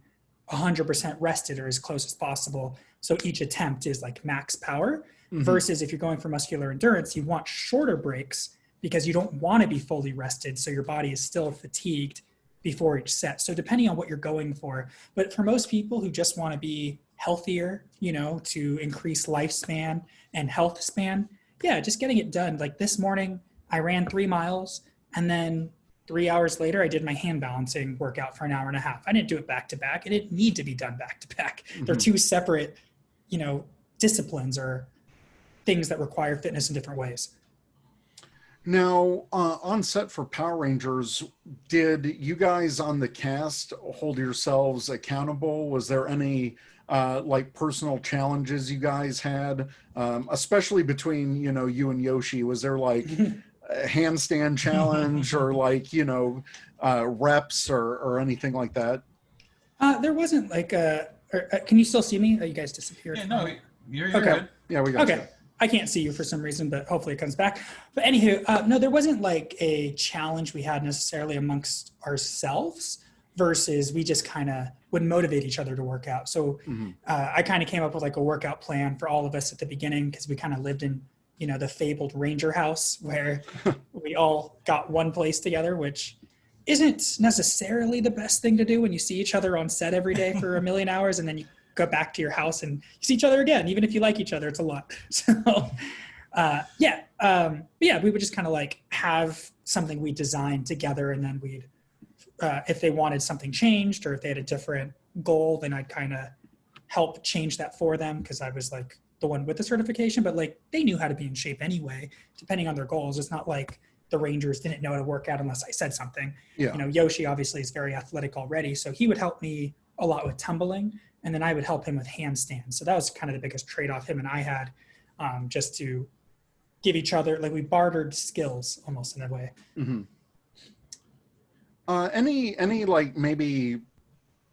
S18: 100% rested or as close as possible. So each attempt is like max power versus if you're going for muscular endurance, you want shorter breaks because you don't want to be fully rested. So your body is still fatigued before each set. So depending on what you're going for, but for most people who just want to be healthier, you know, to increase lifespan and health span, yeah, just getting it done. Like this morning, I ran 3 miles and then 3 hours later, I did my hand balancing workout for an hour and a half. I didn't do it back to back. It didn't need to be done back to back. They're two separate, you know, disciplines or things that require fitness in different ways.
S4: Now, on set for Power Rangers, did you guys on the cast hold yourselves accountable? Was there any like personal challenges you guys had, especially between, you know, you and Yoshi? Was there like a handstand challenge or like, you know, reps or anything like that?
S18: There wasn't like can you still see me? Oh, you guys disappeared.
S17: Yeah, no, you're
S18: okay.
S17: good.
S4: Yeah, we got
S18: okay.
S4: you.
S18: I can't see you for some reason, but hopefully it comes back. But anywho, no, there wasn't like a challenge we had necessarily amongst ourselves versus we just kind of would motivate each other to work out. So I kind of came up with like a workout plan for all of us at the beginning because we kind of lived in, you know, the fabled Ranger house where we all got one place together, which isn't necessarily the best thing to do when you see each other on set every day for a million hours and then you go back to your house and you see each other again. Even if you like each other, it's a lot. So yeah, we would just kind of like have something we designed together, and then we'd if they wanted something changed or if they had a different goal, then I'd kind of help change that for them because I was like the one with the certification, but like they knew how to be in shape anyway, depending on their goals. It's not like the Rangers didn't know how to work out unless I said something.
S4: Yeah.
S18: You know, Yoshi obviously is very athletic already, so he would help me a lot with tumbling, and then I would help him with handstands. So that was kind of the biggest trade-off him and I had, just to give each other, like we bartered skills almost in a way.
S4: Any like maybe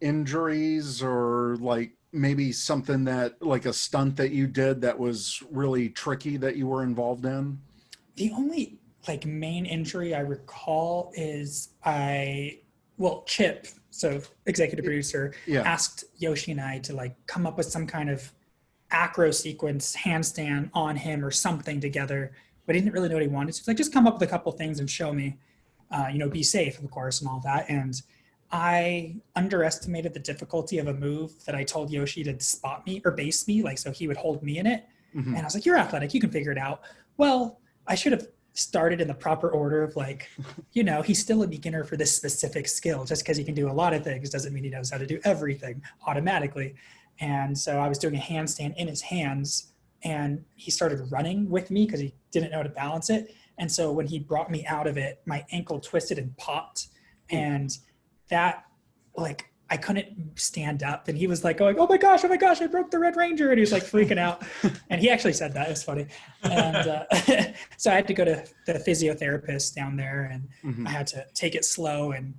S4: injuries or like maybe something that like a stunt that you did that was really tricky that you were involved in?
S18: The only like main injury I recall is Chip, so executive producer, asked Yoshi and I to like come up with some kind of acro sequence handstand on him or something together, but he didn't really know what he wanted. So he's like, just come up with a couple things and show me, you know, be safe, of course, and all that. And I underestimated the difficulty of a move that I told Yoshi to spot me or base me, like so he would hold me in it. And I was like, you're athletic, you can figure it out. Well, I should have started in the proper order of like, you know, he's still a beginner for this specific skill. Just because he can do a lot of things doesn't mean he knows how to do everything automatically. And so I was doing a handstand in his hands and he started running with me because he didn't know how to balance it. And so when he brought me out of it, my ankle twisted and popped. And that, like, I couldn't stand up. And he was like going, oh my gosh, I broke the Red Ranger. And he was like freaking out. And he actually said that. It was funny. And so I had to go to the physiotherapist down there and I had to take it slow. And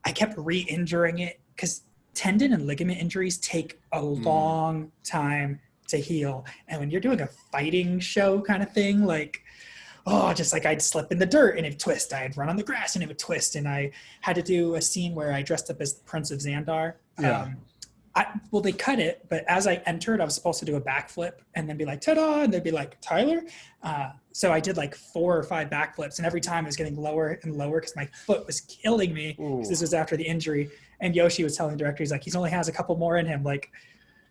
S18: I kept re-injuring it because tendon and ligament injuries take a long time to heal. And when you're doing a fighting show kind of thing, like, just like I'd slip in the dirt and it'd twist. I'd run on the grass and it would twist. And I had to do a scene where I dressed up as the Prince of Xandar. They cut it, but as I entered, I was supposed to do a backflip and then be like, ta-da, and they'd be like, Tyler. So I did like 4 or 5 backflips, and every time I was getting lower and lower because my foot was killing me. This was after the injury. And Yoshi was telling the director, he's like, he only has a couple more in him. Like,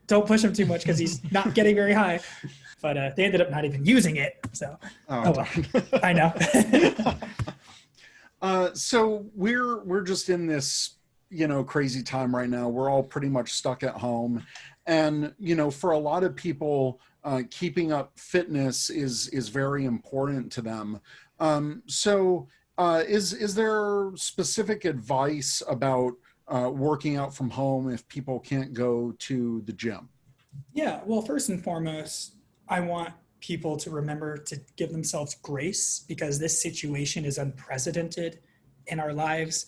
S18: don't push him too much because he's not getting very high. But they ended up not even using it. So, well, I know.
S4: So we're just in this, you know, crazy time right now. We're all pretty much stuck at home. And, you know, for a lot of people, keeping up fitness is very important to them. So is there specific advice about working out from home if people can't go to the gym?
S18: Yeah, well, first and foremost, I want people to remember to give themselves grace because this situation is unprecedented in our lives.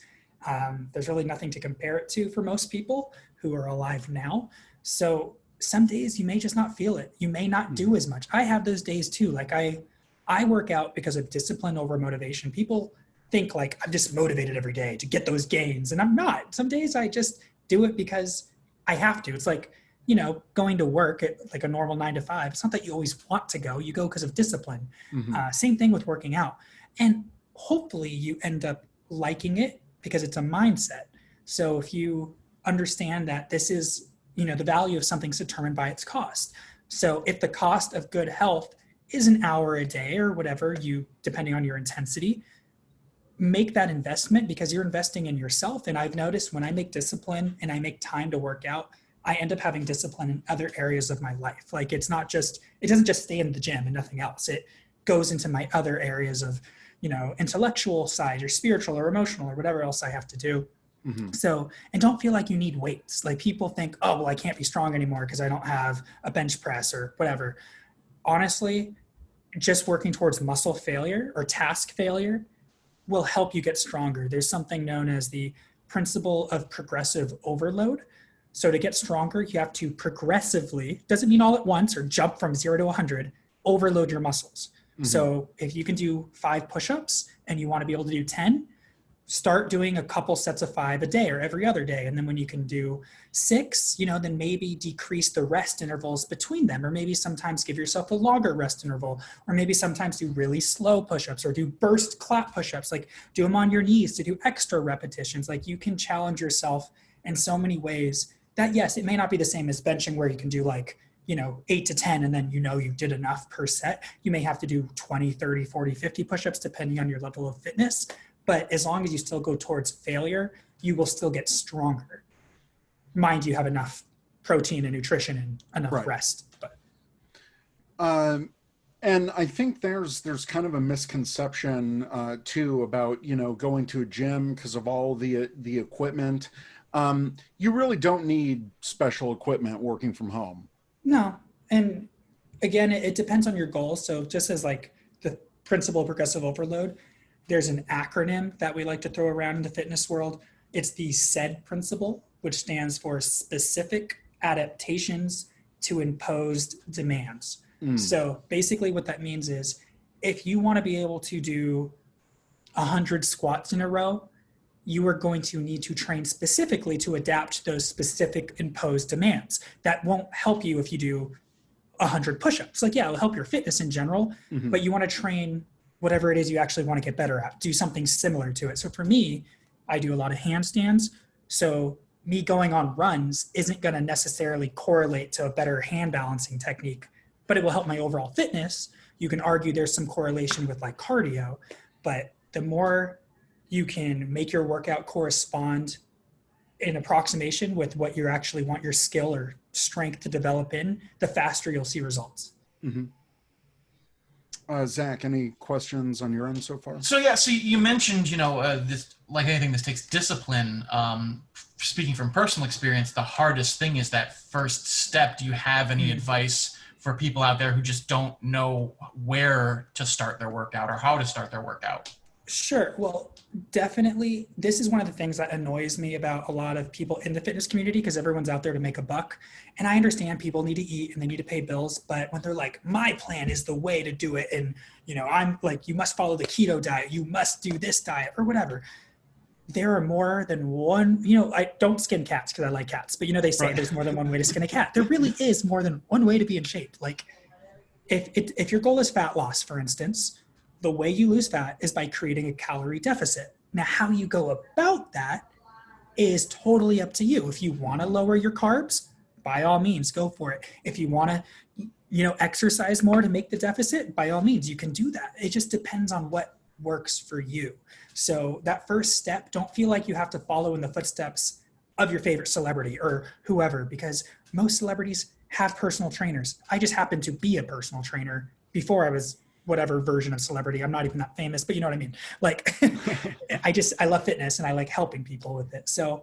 S18: There's really nothing to compare it to for most people who are alive now. So some days you may just not feel it. You may not do as much. I have those days too. Like I work out because of discipline over motivation. People think like I'm just motivated every day to get those gains, and I'm not. Some days I just do it because I have to. It's like, you know, going to work at like a normal 9 to 5. It's not that you always want to go. You go because of discipline. Same thing with working out. And hopefully you end up liking it because it's a mindset. So if you understand that this is, you know, the value of something's determined by its cost. So if the cost of good health is an hour a day or whatever, depending on your intensity, make that investment because you're investing in yourself. And I've noticed when I make discipline and I make time to work out, I end up having discipline in other areas of my life. Like it doesn't just stay in the gym and nothing else. It goes into my other areas of, intellectual side, your spiritual or emotional or whatever else I have to do. So, and don't feel like you need weights. Like people think, oh, well, I can't be strong anymore because I don't have a bench press or whatever. Honestly, just working towards muscle failure or task failure will help you get stronger. There's something known as the principle of progressive overload. So to get stronger, you have to progressively, doesn't mean all at once or jump from 0 to 100, overload your muscles. So if you can do 5 push-ups and you want to be able to do 10, start doing a couple sets of 5 a day or every other day. And then when you can do 6, then maybe decrease the rest intervals between them, or maybe sometimes give yourself a longer rest interval, or maybe sometimes do really slow push-ups or do burst clap push-ups, like do them on your knees to do extra repetitions. Like you can challenge yourself in so many ways that, yes, it may not be the same as benching where you can do 8 to 10 and then you did enough per set. You may have to do 20, 30, 40, 50 push-ups depending on your level of fitness. But as long as you still go towards failure, you will still get stronger. Mind you, have enough protein and nutrition and enough rest. But.
S4: And I think there's kind of a misconception too about going to a gym because of all the equipment. You really don't need special equipment working from home.
S18: No, and again, it depends on your goals. So just as the principle of progressive overload, there's an acronym that we like to throw around in the fitness world. It's the SAID principle, which stands for specific adaptations to imposed demands. So basically what that means is if you want to be able to do 100 squats in a row, you are going to need to train specifically to adapt to those specific imposed demands. That won't help you if you do 100 push-ups. It'll help your fitness in general, but you want to train whatever it is you actually want to get better at, do something similar to it. So for me, I do a lot of handstands. So me going on runs isn't going to necessarily correlate to a better hand balancing technique, but it will help my overall fitness. You can argue there's some correlation with cardio, but the more you can make your workout correspond in approximation with what you actually want your skill or strength to develop in, the faster you'll see results.
S4: Zach, any questions on your end so far?
S17: So you mentioned, this, like anything, this takes discipline. Speaking from personal experience, the hardest thing is that first step. Do you have any advice for people out there who just don't know where to start their workout or how to start their workout?
S18: Sure. Well, definitely. This is one of the things that annoys me about a lot of people in the fitness community, because everyone's out there to make a buck. And I understand people need to eat and they need to pay bills. But when they're like, my plan is the way to do it, and, I'm like, you must follow the keto diet, you must do this diet or whatever. There are more than one, I don't skin cats because I like cats, but they say there's more than one way to skin a cat. There really is more than one way to be in shape. Like if your goal is fat loss, for instance, the way you lose fat is by creating a calorie deficit. Now, how you go about that is totally up to you. If you want to lower your carbs, by all means, go for it. If you want to, exercise more to make the deficit, by all means, you can do that. It just depends on what works for you. So that first step, don't feel like you have to follow in the footsteps of your favorite celebrity or whoever, because most celebrities have personal trainers. I just happened to be a personal trainer before I was whatever version of celebrity. I'm not even that famous, but you know what I mean? Like, I love fitness and I like helping people with it. So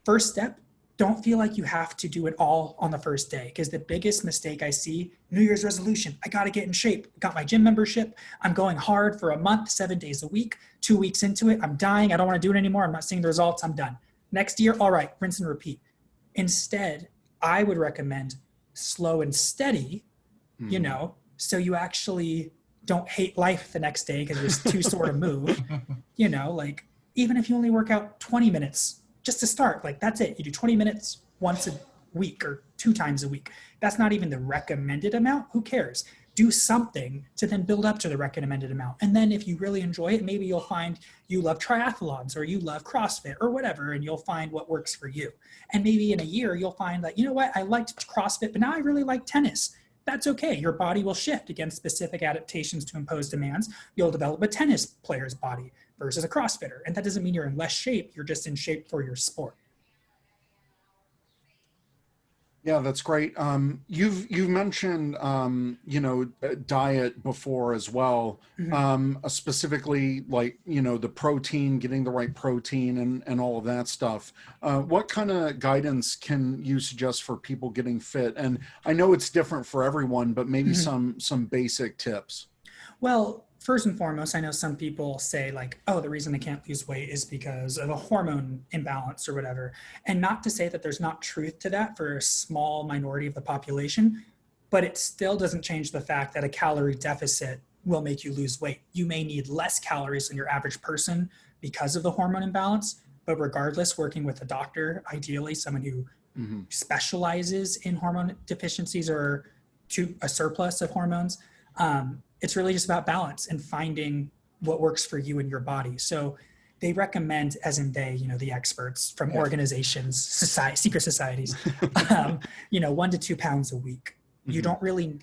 S18: first step, don't feel like you have to do it all on the first day, because the biggest mistake I see, New Year's resolution, I got to get in shape. Got my gym membership. I'm going hard for a month, 7 days a week, 2 weeks into it. I'm dying. I don't want to do it anymore. I'm not seeing the results. I'm done. Next year, all right, rinse and repeat. Instead, I would recommend slow and steady, so you actually don't hate life the next day because you're too sore to move. Like even if you only work out 20 minutes just to start, like that's it. You do 20 minutes once a week or 2 times a week. That's not even the recommended amount. Who cares? Do something to then build up to the recommended amount. And then if you really enjoy it, maybe you'll find you love triathlons or you love CrossFit or whatever, and you'll find what works for you. And maybe in a year, you'll find that, I liked CrossFit, but now I really like tennis. That's okay. Your body will shift against specific adaptations to impose demands. You'll develop a tennis player's body versus a CrossFitter. And that doesn't mean you're in less shape. You're just in shape for your sport.
S4: Yeah, that's great. You've mentioned diet before as well. Specifically, like the protein, getting the right protein, and all of that stuff. What kind of guidance can you suggest for people getting fit? And I know it's different for everyone, but maybe some basic tips.
S18: Well, first and foremost, I know some people say like, oh, the reason they can't lose weight is because of a hormone imbalance or whatever. And not to say that there's not truth to that for a small minority of the population, but it still doesn't change the fact that a calorie deficit will make you lose weight. You may need less calories than your average person because of the hormone imbalance, but regardless, working with a doctor, ideally someone who specializes in hormone deficiencies or to a surplus of hormones, it's really just about balance and finding what works for you and your body. So they recommend, as in they, the experts from organizations, secret societies, 1 to 2 pounds a week. You don't really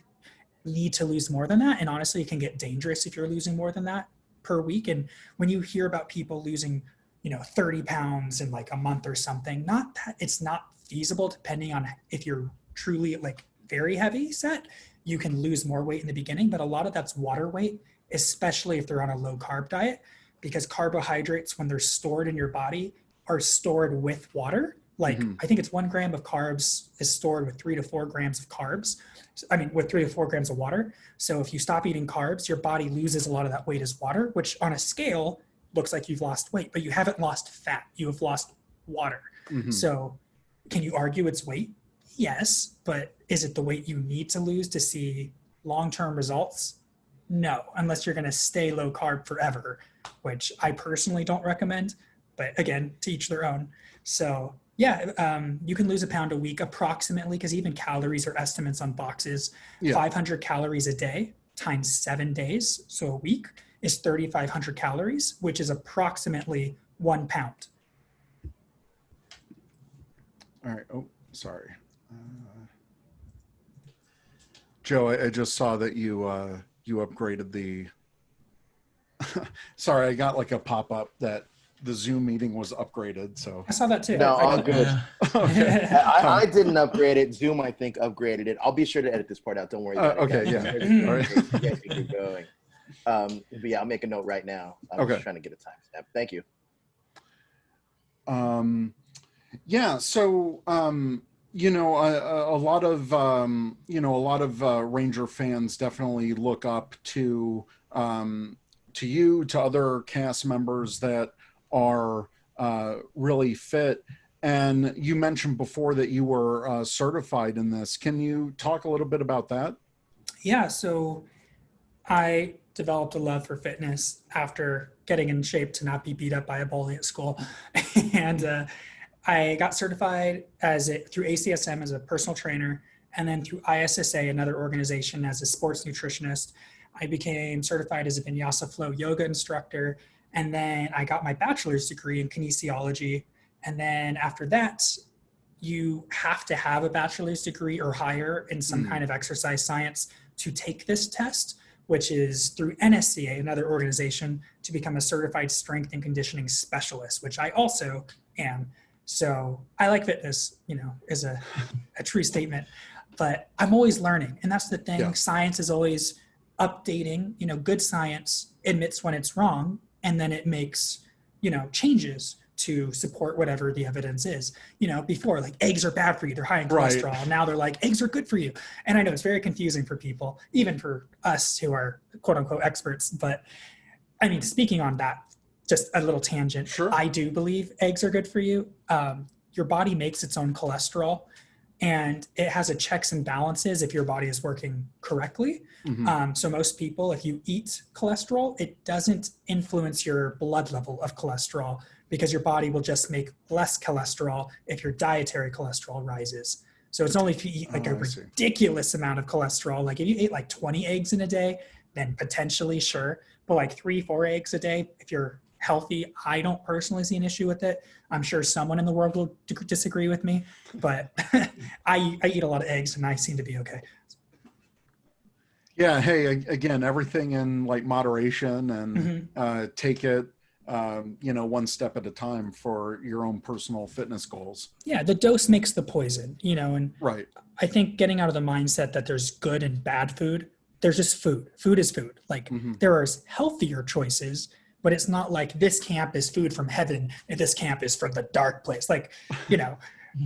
S18: need to lose more than that. And honestly, it can get dangerous if you're losing more than that per week. And when you hear about people losing, 30 pounds in like a month or something, not that it's not feasible, depending on if you're truly like very heavy set, you can lose more weight in the beginning, but a lot of that's water weight, especially if they're on a low carb diet, because carbohydrates, when they're stored in your body, are stored with water. Like I think it's 1 gram of carbs is stored with 3 to 4 grams of carbs. With 3 to 4 grams of water. So if you stop eating carbs, your body loses a lot of that weight as water, which on a scale looks like you've lost weight, but you haven't lost fat. You have lost water. So can you argue it's weight? Yes, but is it the weight you need to lose to see long-term results? No, unless you're going to stay low carb forever, which I personally don't recommend, but again, to each their own. So yeah, you can lose a pound a week approximately, because even calories are estimates on boxes. 500 calories a day times 7 days, so a week, is 3,500 calories, which is approximately 1 pound.
S4: All right. Oh, sorry. Joe, I just saw that you upgraded the. Sorry, I got like a pop-up that the Zoom meeting was upgraded. So
S18: I saw that too.
S3: No, all good.
S4: Okay.
S3: I didn't upgrade it. Zoom, I think, upgraded it. I'll be sure to edit this part out. Don't worry about it.
S4: Okay, yeah. All right.
S3: You guys can keep going. But yeah, I'll make a note right now. I'm just trying to get a timestamp. Thank you.
S4: Yeah. So. A lot of Ranger fans definitely look up to you, to other cast members that are really fit. And you mentioned before that you were certified in this. Can you talk a little bit about that?
S18: Yeah, so I developed a love for fitness after getting in shape to not be beat up by a bully at school. And I got certified through ACSM as a personal trainer, and then through ISSA, another organization, as a sports nutritionist. I became certified as a Vinyasa Flow yoga instructor, and then I got my bachelor's degree in kinesiology. And then after that, you have to have a bachelor's degree or higher in some kind of exercise science to take this test, which is through NSCA, another organization, to become a certified strength and conditioning specialist, which I also am. So I like fitness, is a true statement, but I'm always learning. And that's the thing. Yeah. Science is always updating. Good science admits when it's wrong, and then it makes, changes to support whatever the evidence is. Before, like, eggs are bad for you, they're high in cholesterol. Right. Now they're like, eggs are good for you. And I know it's very confusing for people, even for us who are quote unquote experts. But speaking on that, just a little tangent. Sure. I do believe eggs are good for you. Your body makes its own cholesterol, and it has a checks and balances if your body is working correctly. So most people, if you eat cholesterol, it doesn't influence your blood level of cholesterol, because your body will just make less cholesterol if your dietary cholesterol rises. So it's only if you eat like a ridiculous amount of cholesterol, like if you ate like 20 eggs in a day, then potentially sure. But like 3-4 eggs a day, if you're healthy, I don't personally see an issue with it. I'm sure someone in the world will disagree with me, but I eat a lot of eggs and I seem to be okay.
S4: Yeah. Hey, again, everything in like moderation, and take it one step at a time for your own personal fitness goals.
S18: Yeah, the dose makes the poison, and
S4: right.
S18: I think getting out of the mindset that there's good and bad food, there's just food. Food is food. Like there are healthier choices, but it's not like this camp is food from heaven and this camp is from the dark place. Like,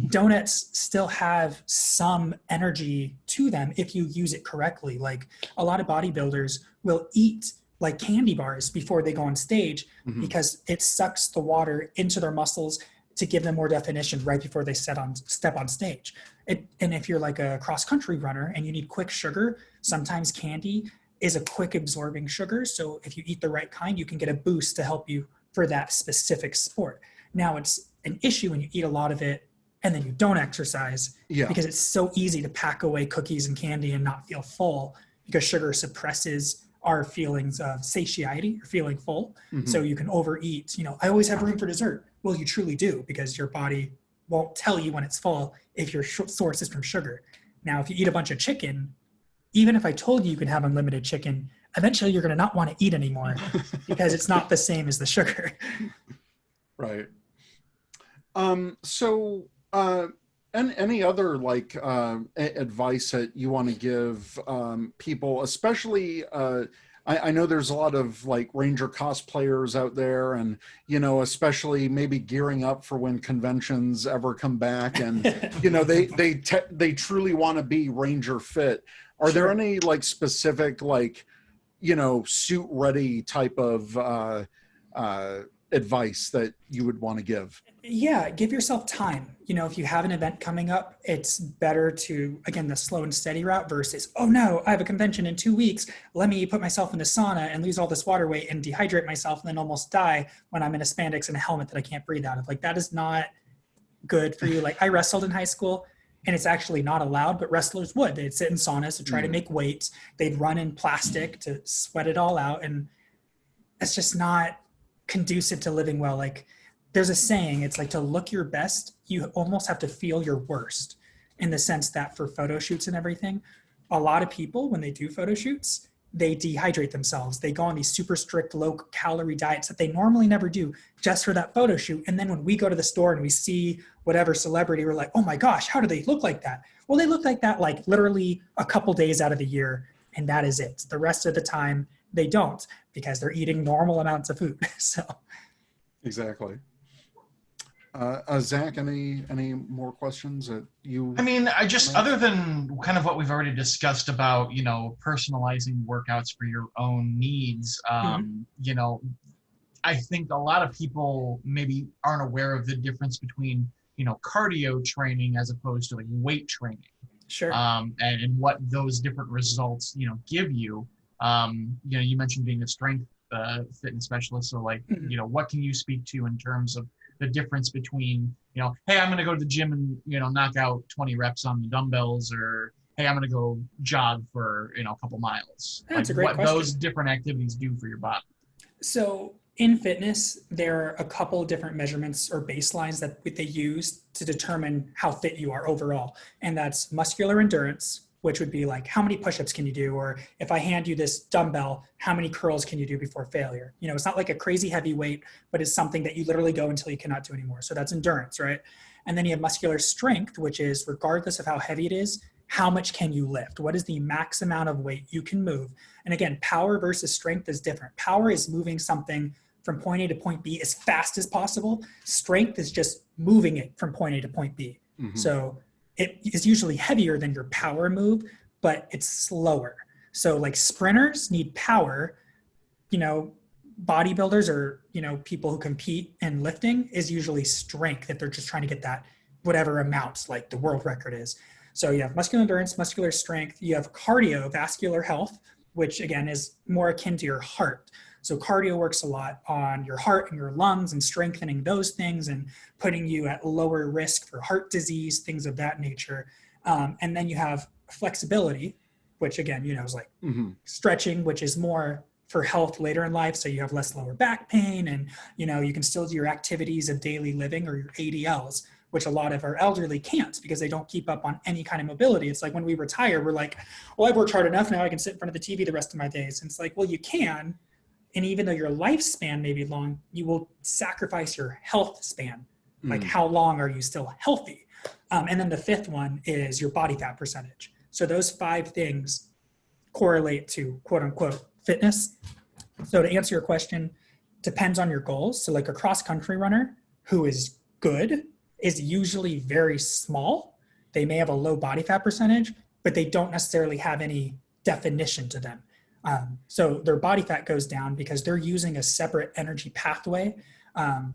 S18: donuts still have some energy to them if you use it correctly. Like a lot of bodybuilders will eat like candy bars before they go on stage because it sucks the water into their muscles to give them more definition right before they step on stage. And if you're like a cross-country runner and you need quick sugar, sometimes candy is a quick absorbing sugar. So if you eat the right kind, you can get a boost to help you for that specific sport. Now it's an issue when you eat a lot of it and then you don't exercise because it's so easy to pack away cookies and candy and not feel full because sugar suppresses our feelings of satiety or feeling full. So you can overeat. I always have room for dessert. Well, you truly do because your body won't tell you when it's full if your source is from sugar. Now, if you eat a bunch of chicken, even if I told you you can have unlimited chicken, eventually you're going to not want to eat anymore because it's not the same as the sugar.
S4: Right. And any other advice that you want to give people, especially I know there's a lot of Ranger cosplayers out there, and especially maybe gearing up for when conventions ever come back, and they truly want to be Ranger fit. Are there any specific suit ready type of advice that you would want to give?
S18: Yeah, give yourself time. If you have an event coming up, it's better to, again, the slow and steady route versus, oh no, I have a convention in 2 weeks. Let me put myself in the sauna and lose all this water weight and dehydrate myself and then almost die when I'm in a spandex and a helmet that I can't breathe out of. That is not good for you. I wrestled in high school and it's actually not allowed, but wrestlers would. They'd sit in saunas to try to make weights. They'd run in plastic to sweat it all out. And it's just not conducive to living well. There's a saying, it's to look your best, you almost have to feel your worst, in the sense that for photo shoots and everything, a lot of people, when they do photo shoots, they dehydrate themselves. They go on these super strict low calorie diets that they normally never do just for that photo shoot. And then when we go to the store and we see whatever celebrity, we're like, oh my gosh, how do they look like that? Well, they look like that literally a couple days out of the year, and that is it. The rest of the time they don't, because they're eating normal amounts of food. So
S4: exactly. Zach, any more questions that you?
S17: I mean, other than kind of what we've already discussed about, personalizing workouts for your own needs, I think a lot of people maybe aren't aware of the difference between, cardio training as opposed to weight training.
S18: Sure.
S17: And what those different results, give you. You mentioned being a strength fitness specialist. So what can you speak to in terms of the difference between, hey, I'm going to go to the gym and, knock out 20 reps on the dumbbells, or, hey, I'm going to go jog for, a couple miles.
S18: That's a great question.
S17: Those different activities do for your body.
S18: So in fitness, there are a couple different measurements or baselines that they use to determine how fit you are overall. And that's muscular endurance, which would be how many push-ups can you do? Or if I hand you this dumbbell, how many curls can you do before failure? It's not like a crazy heavy weight, but it's something that you literally go until you cannot do anymore. So that's endurance, right? And then you have muscular strength, which is regardless of how heavy it is, how much can you lift? What is the max amount of weight you can move? And again, power versus strength is different. Power is moving something from point A to point B as fast as possible. Strength is just moving it from point A to point B. So it is usually heavier than your power move, but it's slower. So sprinters need power, bodybuilders or, people who compete in lifting is usually strength if they're just trying to get that whatever amount the world record is. So you have muscular endurance, muscular strength, you have cardiovascular health, which again is more akin to your heart. So cardio works a lot on your heart and your lungs and strengthening those things and putting you at lower risk for heart disease, things of that nature. And then you have flexibility, which again, is stretching, which is more for health later in life. So you have less lower back pain and, you can still do your activities of daily living or your ADLs, which a lot of our elderly can't because they don't keep up on any kind of mobility. It's when we retire, we're well, I've worked hard enough now, I can sit in front of the TV the rest of my days. And it's well, you can, And even though your lifespan may be long, you will sacrifice your health span. Like how long are you still healthy? And then the fifth one is your body fat percentage. So those 5 things correlate to quote unquote fitness. So to answer your question, depends on your goals. So like a cross country runner who is good is usually very small. They may have a low body fat percentage, but they don't necessarily have any definition to them. So their body fat goes down because they're using a separate energy pathway.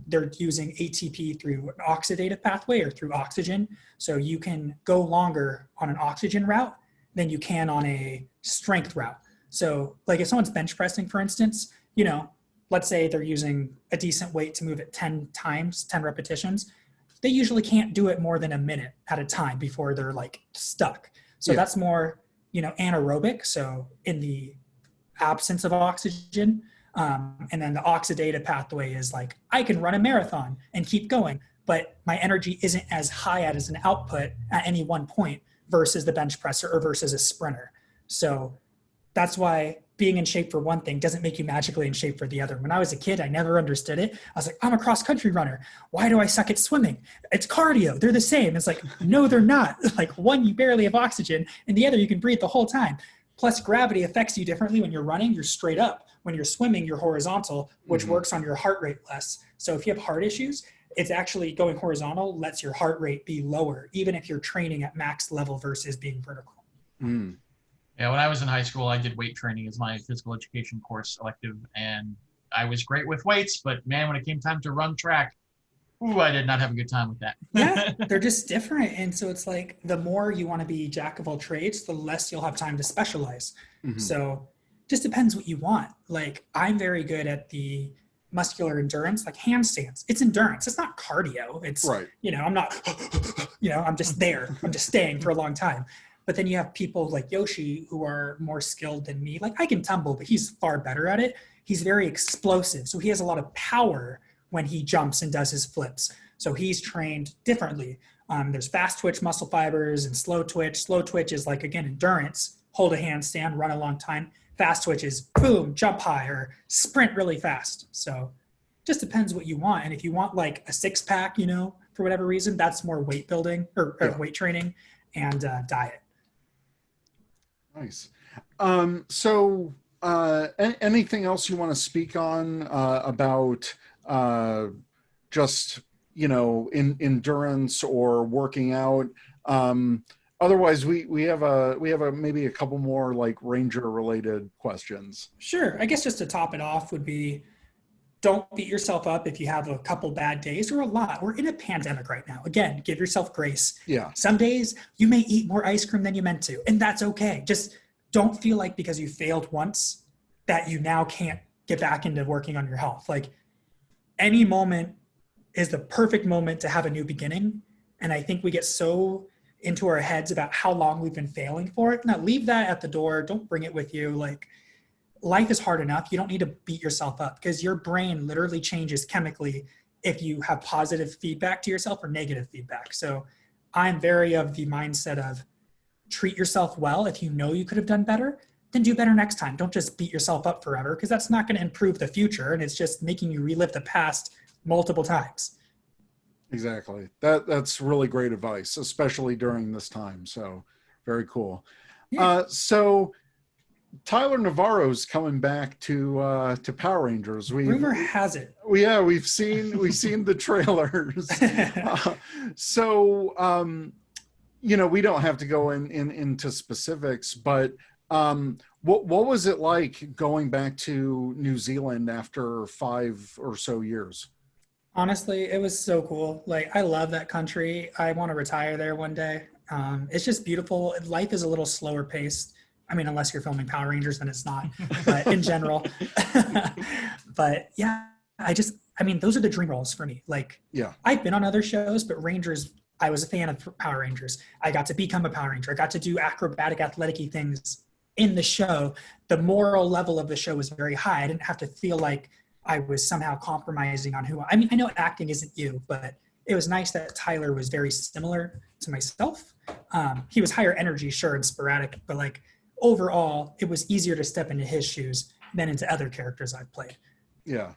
S18: They're using ATP through an oxidative pathway or through oxygen. So you can go longer on an oxygen route than you can on a strength route. So like if someone's bench pressing, for instance, you know, let's say they're using a decent weight to move it 10 times, 10 repetitions. They usually can't do it more than a minute at a time before they're like stuck. So that's more, you know, anaerobic. So in the absence of oxygen. And then the oxidative pathway is like, I can run a marathon and keep going, but my energy isn't as high as an output at any one point versus the bench presser or versus a sprinter. So that's why being in shape for one thing doesn't make you magically in shape for the other. When I was a kid, I never understood it. I was like, I'm a cross country runner. Why do I suck at swimming? It's cardio. They're the same. It's like, no, they're not. Like one, you barely have oxygen, and the other, you can breathe the whole time. Plus gravity affects you differently. When you're running, you're straight up. When you're swimming, you're horizontal, which works on your heart rate less. So if you have heart issues, it's actually going horizontal lets your heart rate be lower, even if you're training at max level versus being vertical.
S17: Yeah, when I was in high school, I did weight training as my physical education course elective, and I was great with weights, but man, when it came time to run track, ooh, I did not have a good time with that.
S18: Yeah, they're just different. And so it's like the more you want to be jack of all trades, the less you'll have time to specialize. So just depends what you want. Like I'm very good at the muscular endurance, like handstands. It's endurance. It's not cardio. It's, you know, I'm not, you know, I'm just there. I'm just staying for a long time. But then you have people like Yoshi who are more skilled than me. Like I can tumble, but he's far better at it. He's very explosive. So he has a lot of power when he jumps and does his flips. So he's trained differently. There's fast twitch muscle fibers and slow twitch. Slow twitch is like, again, endurance, hold a handstand, run a long time. Fast twitch is boom, jump high or sprint really fast. So just depends what you want. And if you want like a 6-pack, you know, for whatever reason, that's more weight building or weight training and diet.
S4: Nice. Anything else you want to speak on about just, you know, endurance or working out? Otherwise, we have maybe a couple more like Ranger related questions.
S18: Sure. I guess just to top it off would be, don't beat yourself up if you have a couple bad days or a lot. We're in a pandemic right now. Again, give yourself grace.
S4: Yeah.
S18: Some days you may eat more ice cream than you meant to, and that's okay. Just don't feel like because you failed once that you now can't get back into working on your health. Like any moment is the perfect moment to have a new beginning. And I think we get so into our heads about how long we've been failing for it. Now leave that at the door. Don't bring it with you. Like life is hard enough. You don't need to beat yourself up because your brain literally changes chemically if you have positive feedback to yourself or negative feedback. So I'm very of the mindset of treat yourself well. If you know you could have done better, then do better next time. Don't just beat yourself up forever because that's not going to improve the future. And it's just making you relive the past multiple times.
S4: Exactly. That's really great advice, especially during this time. So very cool.
S18: Yeah.
S4: So Tyler Navarro's coming back to Power Rangers.
S18: Rumor has it.
S4: Yeah, we've seen the trailers. You know, we don't have to go into specifics, but what was it like going back to New Zealand after 5 or so years?
S18: Honestly, it was so cool. Like I love that country. I want to retire there one day. It's just beautiful. Life is a little slower paced. I mean, unless you're filming Power Rangers, then it's not, but in general. But yeah, those are the dream roles for me. Like,
S4: yeah,
S18: I've been on other shows, but Rangers, I was a fan of Power Rangers. I got to become a Power Ranger. I got to do acrobatic, athletic-y things in the show. The moral level of the show was very high. I didn't have to feel like I was somehow compromising on I mean, I know acting isn't you, but it was nice that Tyler was very similar to myself. He was higher energy, sure, and sporadic, but like overall, it was easier to step into his shoes then into other characters I've played.
S4: Yeah.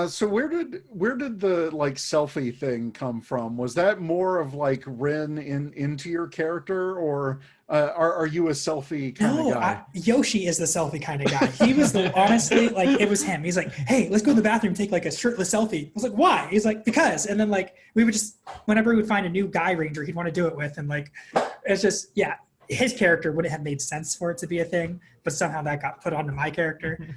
S4: So where did the like selfie thing come from? Was that more of like Rin into your character, or are you a selfie kind of guy?
S18: Yoshi is the selfie kind of guy. He was honestly, like, it was him. He's like, hey, let's go to the bathroom and take like a shirtless selfie. I was like, why? He's like, because. And then like we would just, whenever we would find a new guy ranger he'd want to do it with, and like it's just, yeah, his character wouldn't have made sense for it to be a thing, but somehow that got put onto my character.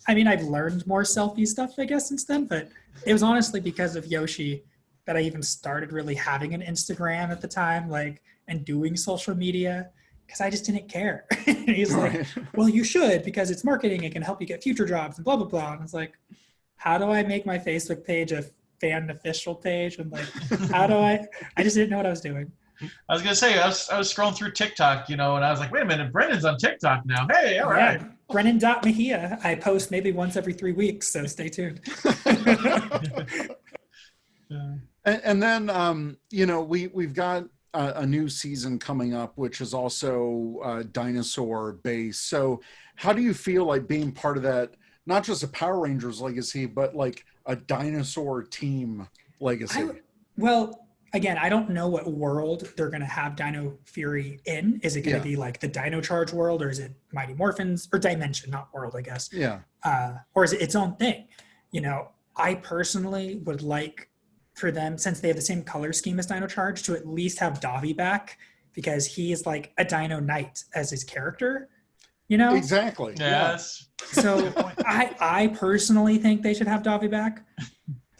S18: I mean, I've learned more selfie stuff, I guess, since then, but it was honestly because of Yoshi that I even started really having an Instagram at the time, like, and doing social media, because I just didn't care. He's like, well, you should, because it's marketing, it can help you get future jobs and blah, blah, blah. And I was like, how do I make my Facebook page a fan official page? And like, how do I just didn't know what I was doing.
S17: I was gonna say I was scrolling through TikTok, and I was like, wait a minute, Brennan's on TikTok now. Hey, all right.
S18: Brennan.Mejia. I post maybe once every 3 weeks, so stay tuned.
S4: And then we've got a new season coming up, which is also dinosaur based. So how do you feel like being part of that, not just a Power Rangers legacy, but like a dinosaur team legacy?
S18: Again, I don't know what world they're going to have Dino Fury in. Is it going to be like the Dino Charge world, or is it Mighty Morphins, or Dimension, not world, I guess?
S4: Yeah.
S18: Or is it its own thing? I personally would like for them, since they have the same color scheme as Dino Charge, to at least have Davi back, because he is like a Dino Knight as his character.
S4: Exactly.
S17: Yes.
S18: So I personally think they should have Davi back.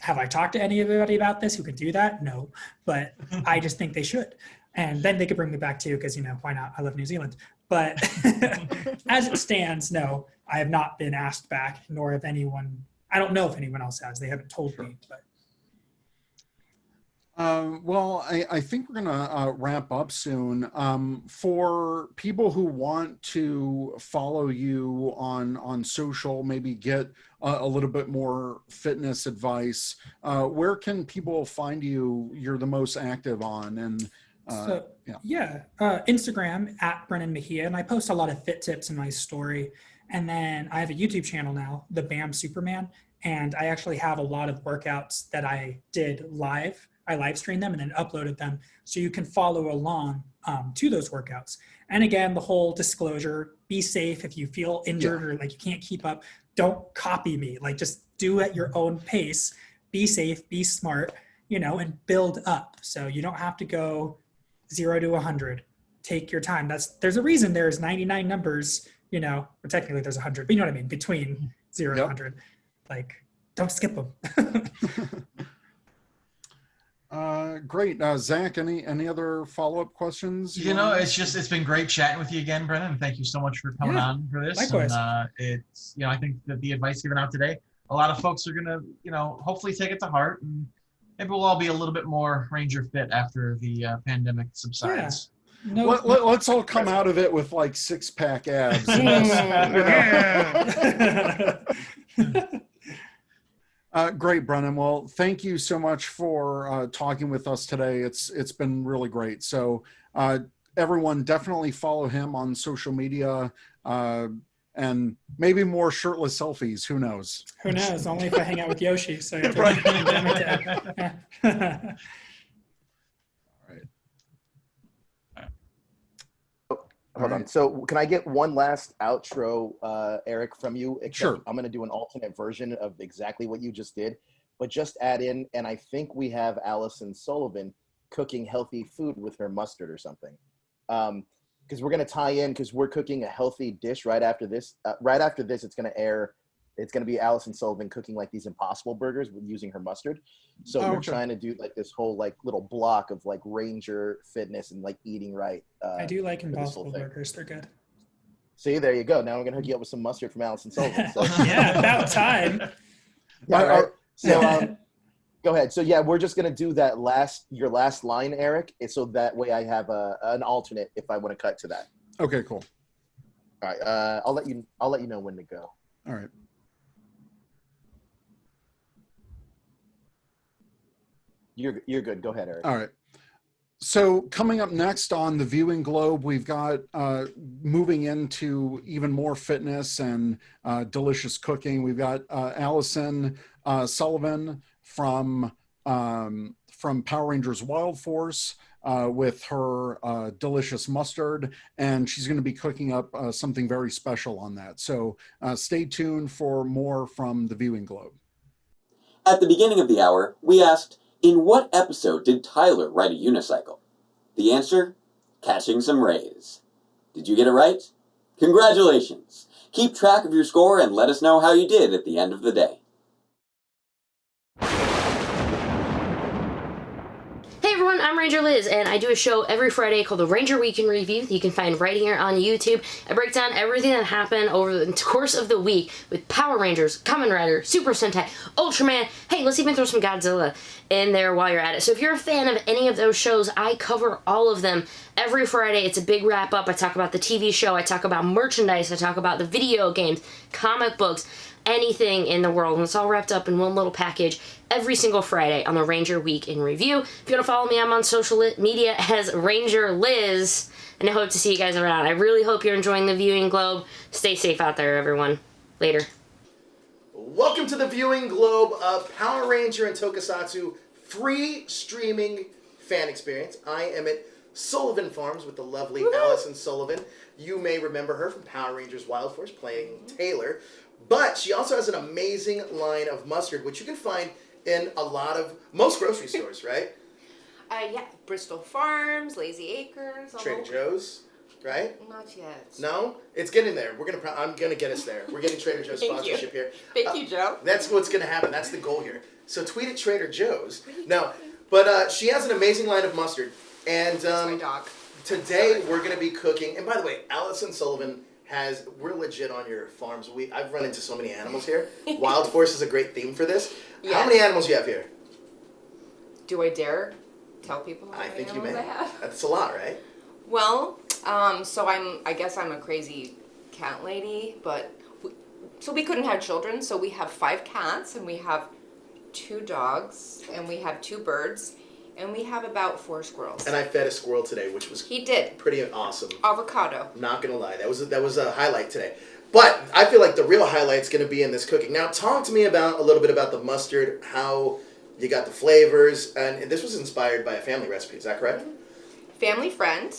S18: Have I talked to anybody about this who could do that? No, but I just think they should. And then they could bring me back too, because, why not? I love New Zealand. But as it stands, no, I have not been asked back, nor have anyone. I don't know if anyone else has. They haven't told me. But
S4: I think we're going to wrap up soon. For people who want to follow you on social, maybe get a little bit more fitness advice, where can people find you? You're the most active on, and
S18: Instagram at Brennan Mejia, and I post a lot of fit tips in my story. And then I have a YouTube channel now, the BAM Superman, and I actually have a lot of workouts that I did live. I live streamed them and then uploaded them, so you can follow along to those workouts. And again, the whole disclosure: be safe. If you feel injured or like you can't keep up, don't copy me. Like, just do at your own pace. Be safe, be smart, and build up. So you don't have to go 0 to 100. Take your time. There's a reason there's 99 numbers. Or technically there's 100, but you know what I mean. Between 0 and 100, like, don't skip them.
S4: Great. Zach, any other follow-up questions?
S17: It's been great chatting with you again, Brennan. Thank you so much for coming on for this.
S18: Likewise.
S17: And, I think that the advice given out today, a lot of folks are gonna, hopefully take it to heart, and maybe we'll all be a little bit more Ranger fit after the pandemic subsides.
S18: No,
S4: let's all come out of it with like 6-pack abs. Great, Brennan. Well, thank you so much for talking with us today. It's been really great. So everyone, definitely follow him on social media, and maybe more shirtless selfies. Who knows?
S18: Who knows? Only if I hang out with Yoshi. So
S3: Hold on. So can I get one last outro, Eric, from you?
S4: Sure.
S3: I'm going to do an alternate version of exactly what you just did, but just add in, and I think we have Allison Sullivan cooking healthy food with her mustard or something. Because we're going to tie in, because we're cooking a healthy dish right after this. Right after this, it's going to air. It's going to be Allison Sullivan cooking like these Impossible burgers using her mustard. So we're trying to do like this whole like little block of like Ranger fitness and like eating right.
S18: I do like Impossible burgers. They're good.
S3: See, there you go. Now I'm going to hook you up with some mustard from Allison Sullivan. So.
S18: Yeah, about time.
S3: Yeah, right. So go ahead. So yeah, we're just going to do that your last line, Eric. So that way I have an alternate if I want to cut to that.
S4: Okay, cool.
S3: All right. I'll let you know when to go.
S4: All right.
S3: You're good. Go ahead, Eric.
S4: All right. So coming up next on the Viewing Globe, we've got moving into even more fitness and delicious cooking. We've got Allison Sullivan from Power Rangers Wild Force with her delicious mustard, and she's going to be cooking up something very special on that. So stay tuned for more from the Viewing Globe.
S10: At the beginning of the hour, we asked, in what episode did Tyler ride a unicycle? The answer? Catching some rays. Did you get it right? Congratulations! Keep track of your score and let us know how you did at the end of the day.
S6: Hey everyone, I'm Ranger Liz, and I do a show every Friday called the Ranger Week in Review that you can find right here on YouTube. I break down everything that happened over the course of the week with Power Rangers, Kamen Rider, Super Sentai, Ultraman. Hey, let's even throw some Godzilla in there while you're at it. So if you're a fan of any of those shows, I cover all of them every Friday. It's a big wrap-up. I talk about the TV show, I talk about merchandise, I talk about the video games, comic books, anything in the world, and it's all wrapped up in one little package every single Friday on the Ranger Week in Review. If you want to follow me, I'm on social media as Ranger Liz, and I hope to see you guys around. I really hope you're enjoying the Viewing Globe. Stay safe out there, everyone. Later.
S3: Welcome to the Viewing Globe of Power Ranger and Tokusatsu free streaming fan experience. I am at Sullivan Farms with the lovely Allison Sullivan. You may remember her from Power Rangers Wild Force playing Taylor. But she also has an amazing line of mustard, which you can find in most grocery stores, right?
S19: Yeah, Bristol Farms, Lazy Acres.
S3: Trader Joe's, right?
S19: Not yet.
S3: No? It's getting there. I'm gonna get us there. We're getting Trader Joe's sponsorship here.
S19: Thank you, Joe.
S3: That's what's gonna happen. That's the goal here. So tweet at Trader Joe's. No, but she has an amazing line of mustard. And
S19: my dog.
S3: Today we're gonna be cooking. And by the way, Allison Sullivan we're legit on your farms. I've run into so many animals here. Wild Force is a great theme for this. Yes. How many animals do you have here?
S19: Do I dare tell people how many
S3: think you
S19: animals
S3: may.
S19: I have?
S3: That's a lot, right?
S19: Well, so I guess I'm a crazy cat lady, but so we couldn't have children, so we have 5 cats, and we have 2 dogs, and we have 2 birds, and we have about 4 squirrels.
S3: And I fed a squirrel today, which was pretty awesome.
S19: Avocado.
S3: Not gonna lie, that was a highlight today. But I feel like the real highlight's gonna be in this cooking. Now, talk to me a little bit about the mustard, how you got the flavors, and this was inspired by a family recipe. Is that correct?
S19: Family friend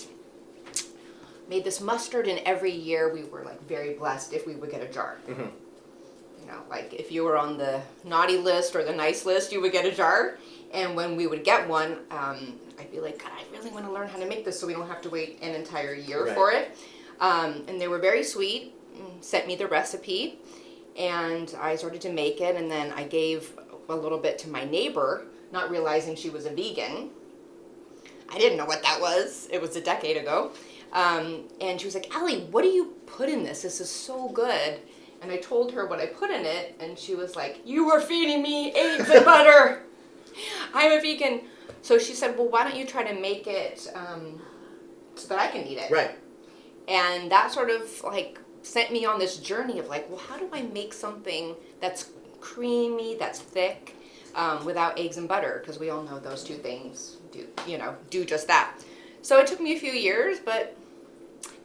S19: made this mustard, and every year we were like very blessed if we would get a jar. Mm-hmm. You know, like if you were on the naughty list or the nice list, you would get a jar. And when we would get one, I'd be like, God, I really want to learn how to make this so we don't have to wait an entire year for it. And they were very sweet, sent me the recipe, and I started to make it, and then I gave a little bit to my neighbor, not realizing she was a vegan. I didn't know what that was. It was a decade ago. And she was like, Allie, what do you put in this? This is so good. And I told her what I put in it, and she was like, you are feeding me eggs and butter. I'm a vegan. So she said, well, why don't you try to make it so that I can eat it?
S3: Right.
S19: And that sort of like sent me on this journey of like, well, how do I make something that's creamy, that's thick, without eggs and butter? Because we all know those two things do just that. So it took me a few years, but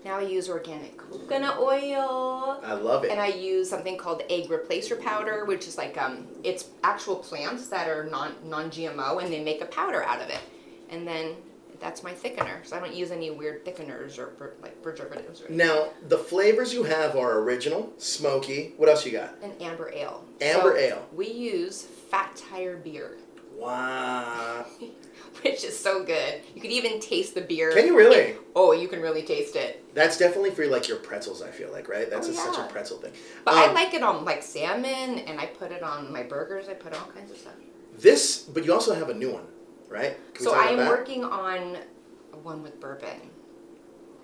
S19: now I use organic coconut oil.
S3: I love it.
S19: And I use something called egg replacer powder, which is like, it's actual plants that are non-GMO, and they make a powder out of it. And then that's my thickener. So I don't use any weird thickeners or like preservatives. Or
S3: now, the flavors you have are original, smoky. What else you got?
S19: An amber ale.
S3: Amber ale.
S19: We use Fat Tire beer.
S3: Wow.
S19: Which is so good. You can even taste the beer.
S3: Can you really?
S19: You can really taste it.
S3: That's definitely for like your pretzels, I feel like, right? That's such a pretzel thing.
S19: But I like it on like salmon, and I put it on my burgers. I put all kinds of stuff.
S3: But you also have a new one, right?
S19: So I'm working on one with bourbon.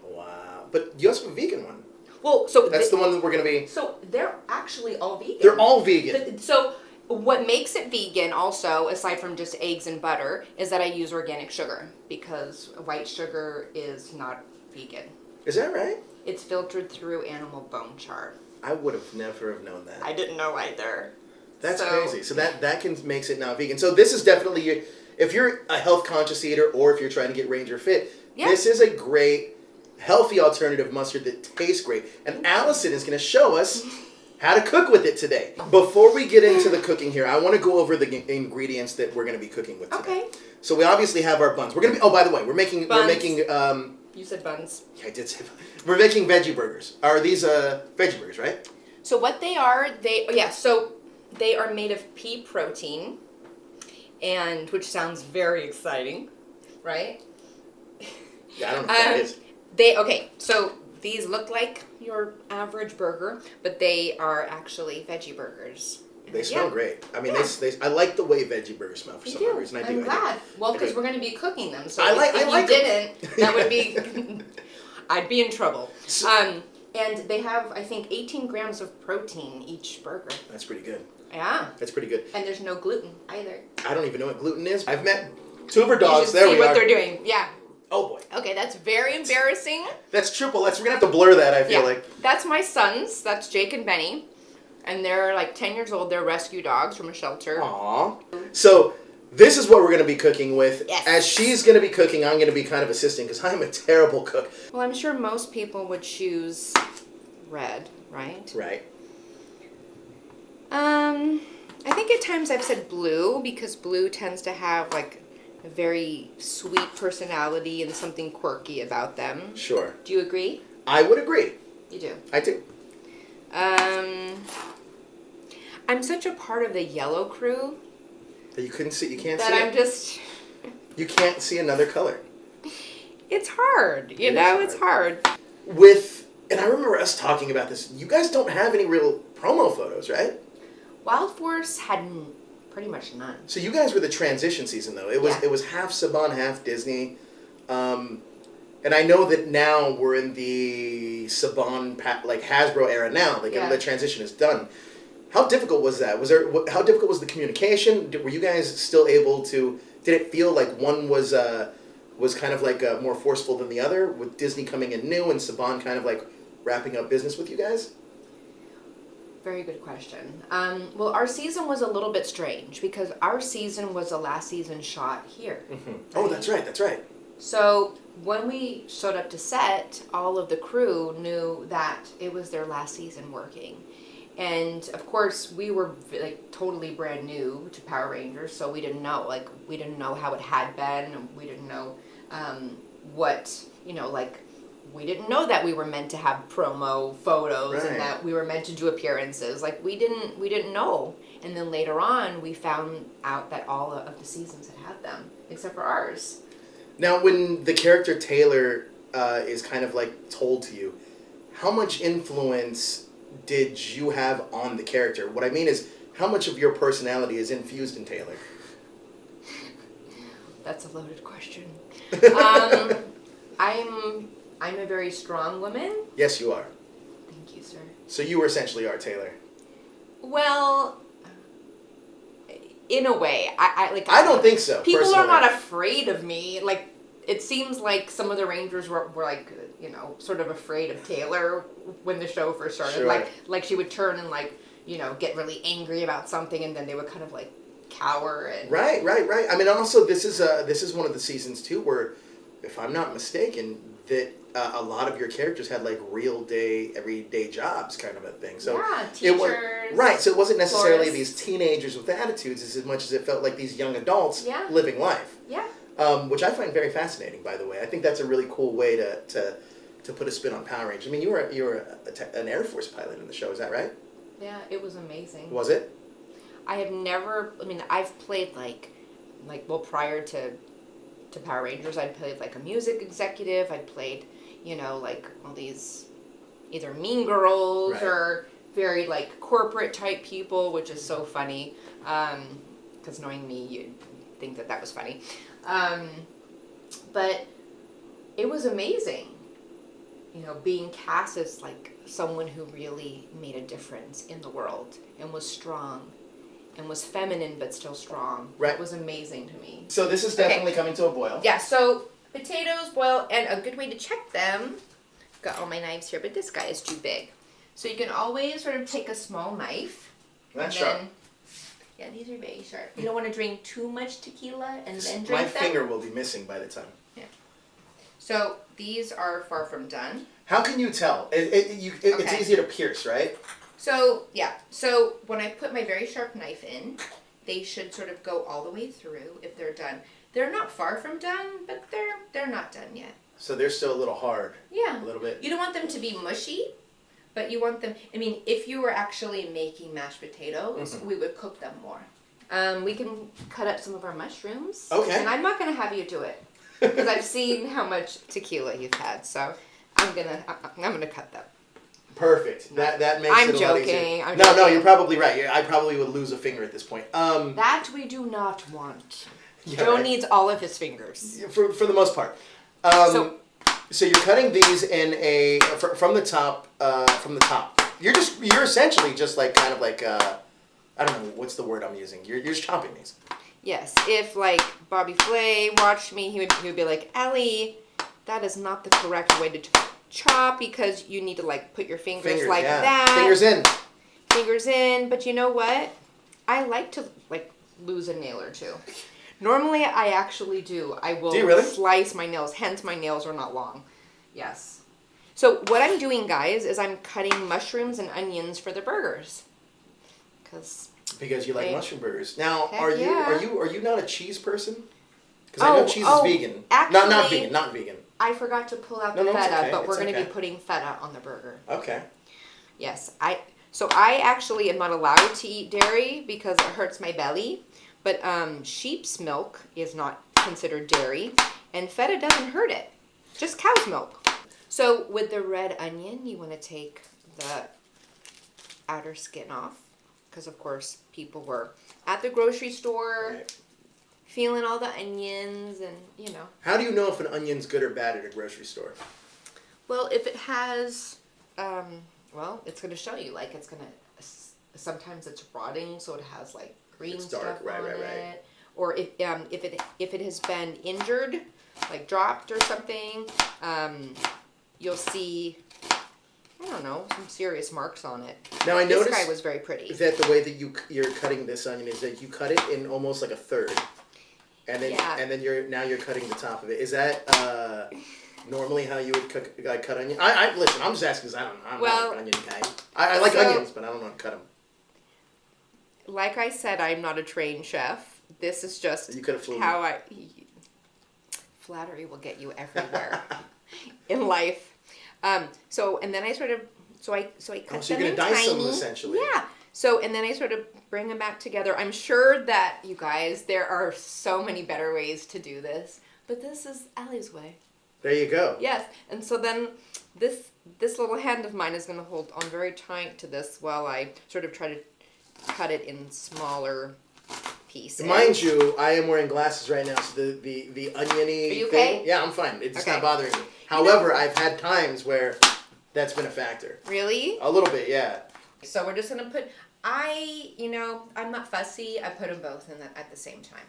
S3: Wow. But you also have a vegan one.
S19: Well, so
S3: that's the one that we're going to be...
S19: So they're actually all vegan.
S3: They're all vegan.
S19: So what makes it vegan also, aside from just eggs and butter, is that I use organic sugar, because white sugar is not vegan.
S3: Is that right?
S19: It's filtered through animal bone char.
S3: I would have never have known that.
S19: I didn't know either.
S3: That's crazy. So that makes it not vegan. So this is definitely, if you're a health conscious eater or if you're trying to get Ranger fit,
S19: Yeah.
S3: this is a great, healthy alternative mustard that tastes great. And Allison is going to show us how to cook with it today. Before we get into the cooking here, I want to go over the ingredients that we're going to be cooking with today.
S19: Okay.
S3: So we obviously have our buns. We're going to be, oh, by the way, we're making,
S19: You said buns.
S3: yeah, I did say, we're making veggie burgers. Are these veggie burgers, right?
S19: So what they are, they are made of pea protein, and which sounds very exciting, right?
S3: Yeah, I don't know what that is.
S19: So these look like your average burger, but they are actually veggie burgers.
S3: They smell great. I mean, I like the way veggie burgers smell for some odd reason.
S19: I'm glad. Well, because we're going to be cooking them. So
S3: I
S19: if
S3: like
S19: you didn't, that would be, I'd be in trouble. And they have, I think, 18 grams of protein each burger.
S3: That's pretty good.
S19: Yeah.
S3: That's pretty good.
S19: And there's no gluten either.
S3: I don't even know what gluten is. I've met two of our dogs.
S19: You should
S3: There
S19: see
S3: we
S19: what
S3: are.
S19: they're doing. Yeah.
S3: Oh boy.
S19: Okay, that's very embarrassing.
S3: That's triple. We're gonna have to blur that. I feel like.
S19: That's my sons. That's Jake and Benny, and they're like 10 years old. They're rescue dogs from a shelter.
S3: Aww. So this is what we're gonna be cooking with.
S19: Yes.
S3: As she's gonna be cooking, I'm gonna be kind of assisting because I'm a terrible cook.
S19: Well, I'm sure most people would choose red, right?
S3: Right.
S19: I think at times I've said blue because blue tends to have like a very sweet personality and something quirky about them.
S3: Sure.
S19: Do you agree?
S3: I would agree.
S19: You do.
S3: I do.
S19: I'm such a part of the yellow crew
S3: That you couldn't see. You can't
S19: that
S3: see.
S19: I'm just.
S3: You can't see another color.
S19: It's hard. You
S3: It
S19: know,
S3: is
S19: it's hard.
S3: And I remember us talking about this. You guys don't have any real promo photos, right?
S19: Wild Force had pretty much none.
S3: So you guys were the transition season, though. It was half Saban, half Disney. And I know that now we're in the Saban, like Hasbro era now. Like the transition is done. How difficult was that? How difficult was the communication? Were you guys still able to? Did it feel like one was kind of like more forceful than the other, with Disney coming in new and Saban kind of like wrapping up business with you guys?
S19: Very good question. Well, our season was a little bit strange because our season was the last season shot here.
S3: Mm-hmm. Oh, that's right. That's right.
S19: So when we showed up to set, all of the crew knew that it was their last season working. And of course, we were like totally brand new to Power Rangers, so we didn't know. Like, we didn't know how it had been, and we didn't know what, we didn't know that we were meant to have promo photos and that we were meant to do appearances. Like, we didn't know. And then later on, we found out that all of the seasons had them, except for ours.
S3: Now, when the character Taylor is kind of like told to you, how much influence did you have on the character? What I mean is, how much of your personality is infused in Taylor?
S19: That's a loaded question. I'm a very strong woman.
S3: Yes, you are.
S19: Thank you, sir.
S3: So you essentially are Taylor.
S19: Well, in a way, I
S3: don't think so.
S19: People
S3: personally.
S19: are not afraid of me. Like, it seems like some of the Rangers were like, sort of afraid of Taylor when the show first started.
S3: Sure.
S19: Like she would turn and get really angry about something, and then they would kind of like cower and.
S3: Right. I mean, also this is one of the seasons too where, if I'm not mistaken, that a lot of your characters had like real everyday jobs kind of a thing. So
S19: yeah, teachers.
S3: So it wasn't necessarily these teenagers with attitudes as much as it felt like these young adults living life.
S19: Yeah.
S3: Which I find very fascinating, by the way. I think that's a really cool way to put a spin on Power Rangers. I mean, you were an Air Force pilot in the show, is that right?
S19: Yeah, it was amazing.
S3: Was it?
S19: I have never. I mean, I've played prior to Power Rangers, I'd played like a music executive. I'd played, like all these either mean girls or very like corporate type people, which is so funny. Because knowing me, you'd think that was funny. But it was amazing, being cast as like someone who really made a difference in the world and was strong and was feminine but still strong.
S3: Right.
S19: It was amazing to me.
S3: So this is definitely coming to a boil.
S19: Yeah, so potatoes boil, and a good way to check them, got all my knives here, but this guy is too big. So you can always sort of take a small knife.
S3: That's
S19: and
S3: sharp.
S19: then, Yeah, these are very sharp. You don't want to drink too much tequila and then drink
S3: My
S19: them.
S3: finger will be missing by the time.
S19: Yeah. So these are far from done.
S3: How can you tell? It's easier to pierce, right?
S19: So yeah. So when I put my very sharp knife in, they should sort of go all the way through if they're done. They're not far from done, but they're not done yet.
S3: So they're still a little hard.
S19: Yeah.
S3: A little bit.
S19: You don't want them to be mushy, but you want them, I mean, if you were actually making mashed potatoes, we would cook them more. We can cut up some of our mushrooms.
S3: Okay.
S19: And I'm not going to have you do it because I've seen how much tequila you've had, so I'm gonna cut them.
S3: Perfect. That makes
S19: I'm
S3: it a lot easier.
S19: joking. I'm
S3: No,
S19: joking.
S3: you're probably right. I probably would lose a finger at this point.
S19: That we do not want.
S3: Yeah,
S19: Joe
S3: right.
S19: needs all of his fingers.
S3: For the most part. So you're cutting these in from the top. From the top. You're essentially just like kind of like I don't know what's the word I'm using. You're just chopping these.
S19: Yes. If like Bobby Flay watched me, he would be like, Ellie, that is not the correct way to chop because you need to like put your fingers like that.
S3: Fingers in.
S19: Fingers in. But you know what? I like to like lose a nail or two. Normally, I actually do. I will slice my nails. Hence, my nails are not long. Yes. So what I'm doing, guys, is I'm cutting mushrooms and onions for the burgers.
S3: Because you like mushroom burgers. Now,
S19: Heck
S3: are
S19: yeah.
S3: you not a cheese person? Because I know cheese is vegan.
S19: Actually,
S3: not vegan.
S19: I forgot to pull out the feta, but we're going to be putting feta on the burger.
S3: Okay.
S19: Yes. So I actually am not allowed to eat dairy because it hurts my belly. But sheep's milk is not considered dairy, and feta doesn't hurt it, just cow's milk. So with the red onion, you want to take the outer skin off, because of course people were at the grocery store, feeling all the onions, and you know.
S3: How do you know if an onion's good or bad at a grocery store?
S19: Well, if it has, it's going to show you. Like it's going to, sometimes it's rotting, so it has like green stuff on it. Or if it has been injured, like dropped or something, you'll see, I don't know, some serious marks on it.
S3: Now I noticed
S19: this guy was very pretty.
S3: That the way that you're cutting this onion is that you cut it in almost like a third, and then you're cutting the top of it. Is that normally how you would cut onion? I listen. I'm just asking because I'm not an onion guy. I like onions, but I don't know how to cut them.
S19: Like I said, I'm not a trained chef. This is just how flattery will get you everywhere in life. And then I sort of I cut
S3: so
S19: them
S3: you're
S19: in
S3: gonna dice
S19: tiny.
S3: them essentially.
S19: Yeah. So and then I sort of bring them back together. I'm sure that you guys, there are so many better ways to do this, but this is Allie's way.
S3: There you go.
S19: Yes. And so then this little hand of mine is going to hold on very tight to this while I sort of try to cut it in smaller pieces.
S3: Mind you, I am wearing glasses right now, so the oniony
S19: Are you okay?
S3: thing. Yeah, I'm fine. It's not bothering me. However, I've had times where that's been a factor.
S19: Really?
S3: A little bit, yeah.
S19: So we're just gonna put. I'm not fussy. I put them both in at the same time.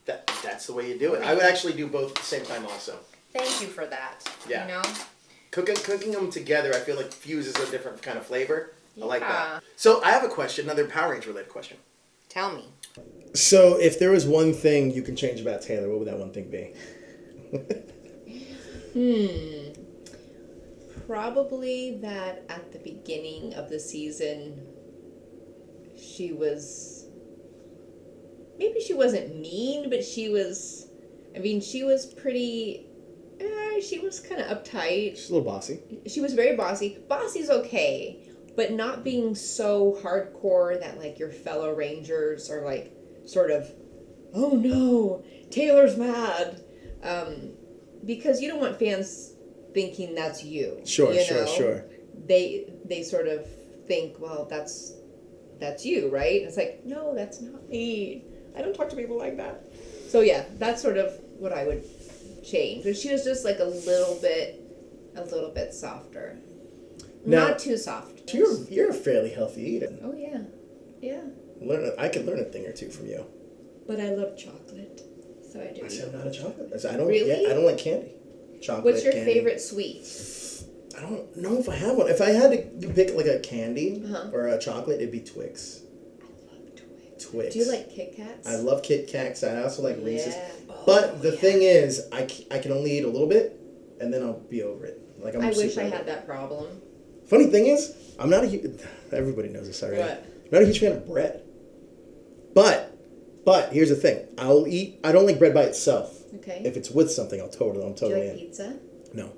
S3: That's the way you do it. I would actually do both at the same time also.
S19: Thank you for that.
S3: Yeah.
S19: You know.
S3: Cooking them together, I feel like fuses a different kind of flavor. I like that. So I have a question, another Power Ranger related question.
S19: Tell me.
S3: So if there was one thing you can change about Taylor, what would that one thing be?
S19: Probably that at the beginning of the season, she wasn't mean, but she was pretty, she was kind of uptight.
S3: She's a little bossy.
S19: She was very bossy. Bossy's okay, but not being so hardcore that like your fellow Rangers are like sort of, oh no, Taylor's mad. Because you don't want fans thinking that's you.
S3: Sure.
S19: They sort of think, well, that's you, right? It's like, no, that's not me. I don't talk to people like that. So yeah, that's sort of what I would change. But she was just like a little bit softer.
S3: Now,
S19: not too soft.
S3: You're a fairly healthy eater.
S19: Oh yeah. Yeah.
S3: I could learn a thing or two from you.
S19: But I love chocolate. So I do.
S3: I'm not a chocolate.
S19: Really?
S3: I don't like candy. Chocolate.
S19: What's your
S3: candy.
S19: favorite sweet?
S3: I don't know if I have one. If I had to pick like a candy or a chocolate, it'd be Twix. Twix.
S19: Do you like Kit Kats?
S3: I love Kit Kats. I also like Reese's.
S19: Yeah.
S3: But the thing is, I can only eat a little bit, and then I'll be over it. Like
S19: I wish I had that problem.
S3: Funny thing is, I'm not a huge... Everybody knows this already.
S19: What?
S3: I'm not a huge fan of bread. But here's the thing. I don't like bread by itself.
S19: Okay.
S3: If it's with something, I'm totally
S19: Do you like
S3: in.
S19: pizza?
S3: No.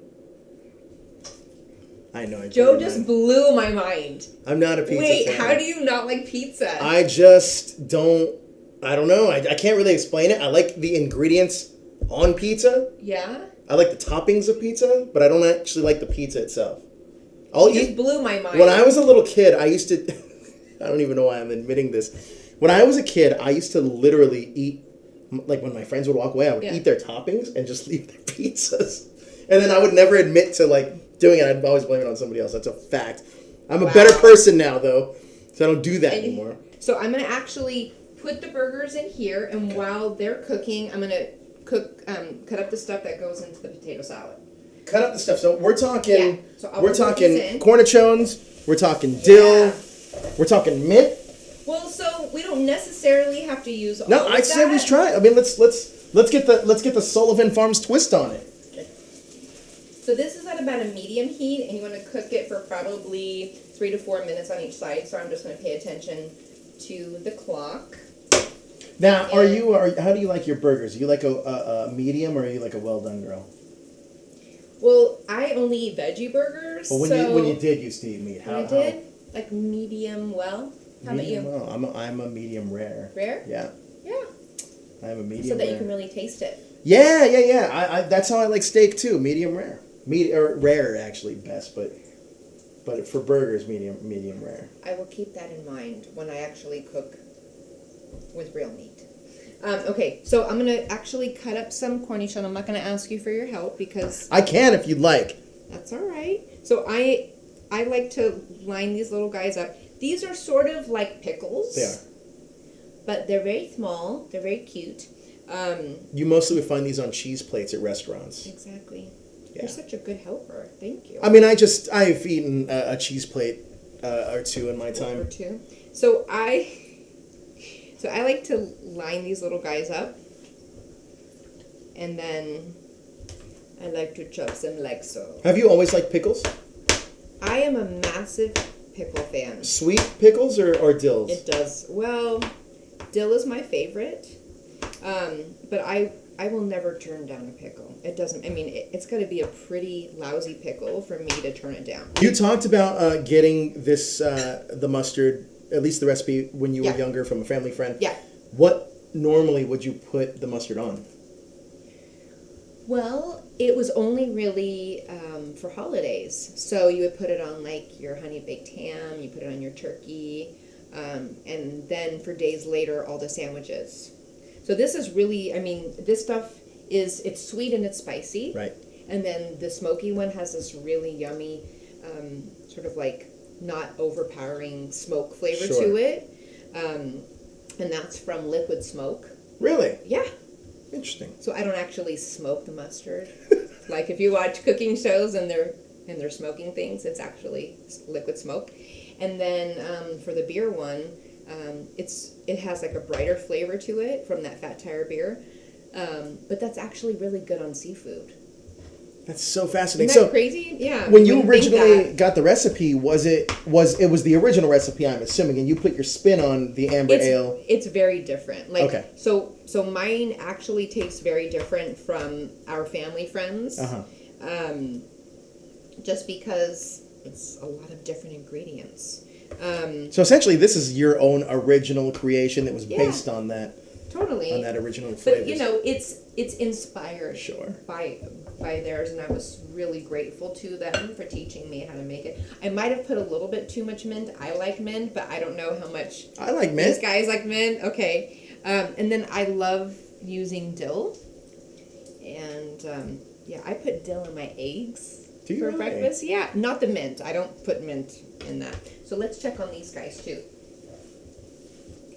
S3: I know.
S19: Joe just blew my mind.
S3: I'm not a pizza
S19: Wait,
S3: fan.
S19: how do you not like pizza?
S3: I just don't... I don't know. I can't really explain it. I like the ingredients on pizza.
S19: Yeah?
S3: I like the toppings of pizza, but I don't actually like the pizza itself.
S19: You just blew my mind.
S3: When I was a little kid, I used to... I don't even know why I'm admitting this. When I was a kid, I used to literally eat... Like, when my friends would walk away, I would eat their toppings and just leave their pizzas. And then I would never admit to, like, doing it. I'd always blame it on somebody else. That's a fact. I'm a better person now, though, so I don't do that anymore.
S19: So I'm going to actually put the burgers in here, and while they're cooking, I'm going to cut up the stuff that goes into the potato salad.
S3: Cut up the stuff. So we're talking...
S19: Yeah. So I'll
S3: we're
S19: put
S3: talking
S19: these in.
S3: cornichones. We're talking dill. We're talking mint.
S19: Well, so we don't necessarily have to use all
S3: No,
S19: of
S3: I'd say we try. I mean, let's get the Sullivan Farms twist on it.
S19: So this is at about a medium heat, and you want to cook it for probably 3 to 4 minutes on each side. So I'm just going to pay attention to the clock.
S3: Now, how do you like your burgers? Are you like a medium, or are you like a well done girl?
S19: Well, I only eat veggie burgers.
S3: Well, when you did used to eat meat,
S19: I did like medium well. How about you?
S3: Well, I'm a medium rare.
S19: Rare?
S3: Yeah.
S19: Yeah.
S3: I'm a medium
S19: So that
S3: rare.
S19: you can really taste it.
S3: Yeah. I that's how I like steak too. Medium rare. Or rare actually best, but for burgers, medium rare.
S19: I will keep that in mind when I actually cook with real meat. Okay, so I'm gonna actually cut up some cornichon. I'm not gonna ask you for your help because
S3: I can if you'd like.
S19: That's all right. So I like to line these little guys up. These are sort of like pickles.
S3: They are.
S19: But they're very small. They're very cute.
S3: You mostly would find these on cheese plates at restaurants.
S19: Exactly.
S3: Yeah.
S19: You're such a good helper. Thank you.
S3: I mean, I've eaten a cheese plate or two in my time.
S19: Or two. So I like to line these little guys up, and then I like to chop them like so.
S3: Have you always liked pickles?
S19: I am a massive pickle fan.
S3: Sweet pickles or dills?
S19: It does. Well, dill is my favorite, but I will never turn down a pickle. It doesn't. I mean, it's got to be a pretty lousy pickle for me to turn it down.
S3: You talked about getting this the mustard, at least the recipe, when you were younger from a family friend.
S19: Yeah.
S3: What normally would you put the mustard on?
S19: Well, it was only really for holidays. So you would put it on like your honey baked ham, you put it on your turkey, and then for days later, all the sandwiches. So this is really, I mean, this stuff it's sweet and it's spicy.
S3: Right.
S19: And then the smoky one has this really yummy, sort of like not overpowering smoke flavor to it. And that's from liquid smoke.
S3: Really?
S19: Yeah.
S3: Interesting.
S19: So I don't actually smoke the mustard. Like if you watch cooking shows and they're smoking things, it's actually liquid smoke. And then for the beer one, it has like a brighter flavor to it from that Fat Tire beer. But that's actually really good on seafood.
S3: That's so fascinating.
S19: Isn't that crazy? Yeah.
S3: When you originally got the recipe, was it the original recipe, I'm assuming, and you put your spin on the amber ale?
S19: It's very different. Like
S3: okay.
S19: So mine actually tastes very different from our family friends. Just because it's a lot of different ingredients.
S3: So essentially, this is your own original creation that was based on that.
S19: Totally.
S3: On that original flavor.
S19: But you know, it's inspired by theirs, and I was really grateful to them for teaching me how to make it. I might have put a little bit too much mint. I like mint, but I don't know how much.
S3: I like mint.
S19: These guys like mint. Okay. And then I love using dill. And I put dill in my eggs for breakfast. Yeah, not the mint. I don't put mint in that. So let's check on these guys too.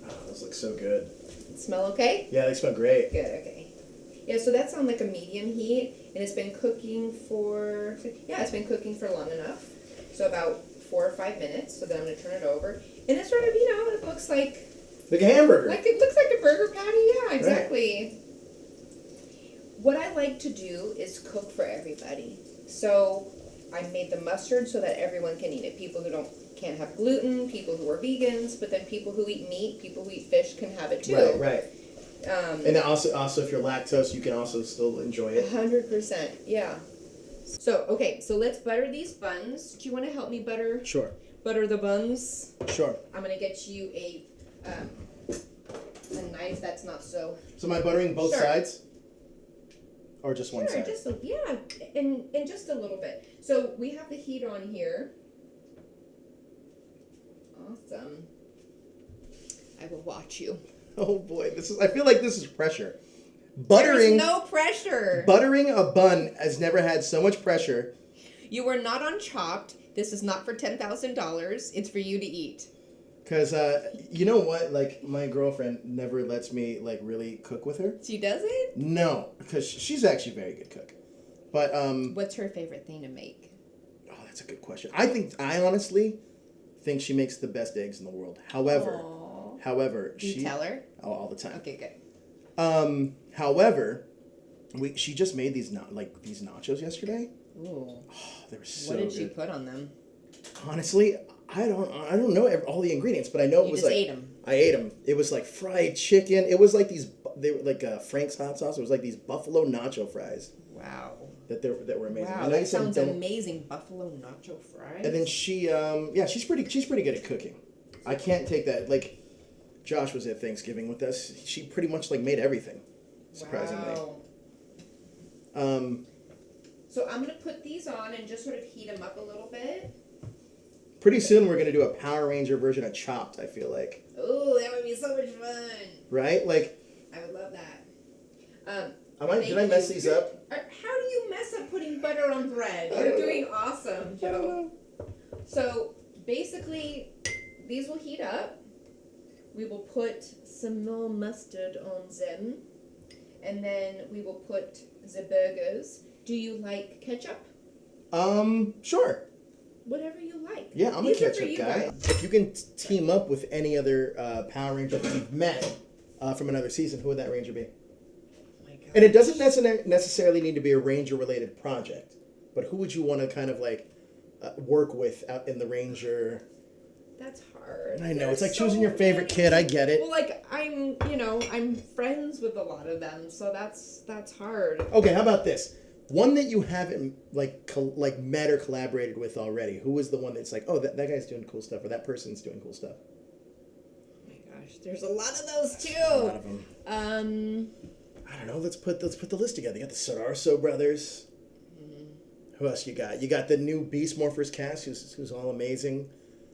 S3: Oh, those look so good.
S19: Smell okay?
S3: Yeah, they smell great.
S19: Good, okay. Yeah, so that's on like a medium heat, and it's been cooking for long enough. So about 4 or 5 minutes, so then I'm going to turn it over. And it's sort of, it looks like
S3: Like a hamburger.
S19: Like it looks like a burger patty. Yeah, exactly. Right. What I like to do is cook for everybody. So I made the mustard so that everyone can eat it. People who can't have gluten, people who are vegans, but then people who eat meat, people who eat fish can have it too.
S3: Right. And also if you're lactose, you can also still enjoy it.
S19: 100%. Yeah. So let's butter these buns. Do you want to help me butter?
S3: Sure.
S19: Butter the buns.
S3: Sure.
S19: I'm gonna get you a knife that's not so.
S3: So am I buttering both sides? Or just one side?
S19: And just a little bit. So we have the heat on here. Awesome. I will watch you.
S3: Oh boy, I feel like this is pressure. Buttering.
S19: There's no pressure.
S3: Buttering a bun has never had so much pressure.
S19: You are not on Chopped. This is not for $10,000. It's for you to eat.
S3: Because, you know what? Like, my girlfriend never lets me, like, really cook with her.
S19: She doesn't?
S3: No, because she's actually a very good cook. But,
S19: what's her favorite thing to make?
S3: Oh, that's a good question. I honestly think she makes the best eggs in the world. However,
S19: Do you tell her?
S3: Oh, all the time.
S19: Okay, good.
S3: However, she just made these nachos yesterday.
S19: Ooh.
S3: Oh, they were so
S19: good. What did
S3: good.
S19: she put on them?
S3: Honestly, I don't know all the ingredients, but I know it was like
S19: ate them.
S3: I ate them. It was like fried chicken. It was like they were like Frank's hot sauce. It was like these buffalo nacho fries.
S19: Wow.
S3: That were amazing.
S19: Wow, that sounds amazing. Buffalo nacho fries.
S3: And then she's pretty good at cooking. I can't take that. Like, Josh was at Thanksgiving with us. She pretty much like made everything, surprisingly.
S19: Wow. So I'm gonna put these on and just sort of heat them up a little bit.
S3: Pretty soon we're gonna do a Power Ranger version of Chopped, I feel like.
S19: Oh, that would be so much fun.
S3: Right? Like,
S19: I would love that.
S3: did I mess these up?
S19: How do you mess up putting butter on bread? You're doing awesome, Joe. So basically, these will heat up. We will put some more mustard on them. And then we will put the burgers. Do you like ketchup?
S3: Sure.
S19: Whatever you like.
S3: Yeah, I'm a ketchup guy. If you can team up with any other Power Ranger that you've met from another season, who would that Ranger be?
S19: Oh my God.
S3: And it doesn't necessarily need to be a Ranger-related project, but who would you want to kind of like work with out in the Ranger?
S19: That's hard.
S3: I know, it's like choosing your favorite kid. I get it.
S19: Well, like I'm friends with a lot of them, so that's hard.
S3: Okay, how about this? One that you haven't met or collaborated with already. Who was the one that's like, oh, that guy's doing cool stuff, or that person's doing cool stuff?
S19: Oh my gosh, there's a lot of those too.
S3: A lot of them. I don't know. Let's put the list together. You got the Sodarso brothers. Mm-hmm. Who else you got? You got the new Beast Morphers cast, who's all amazing.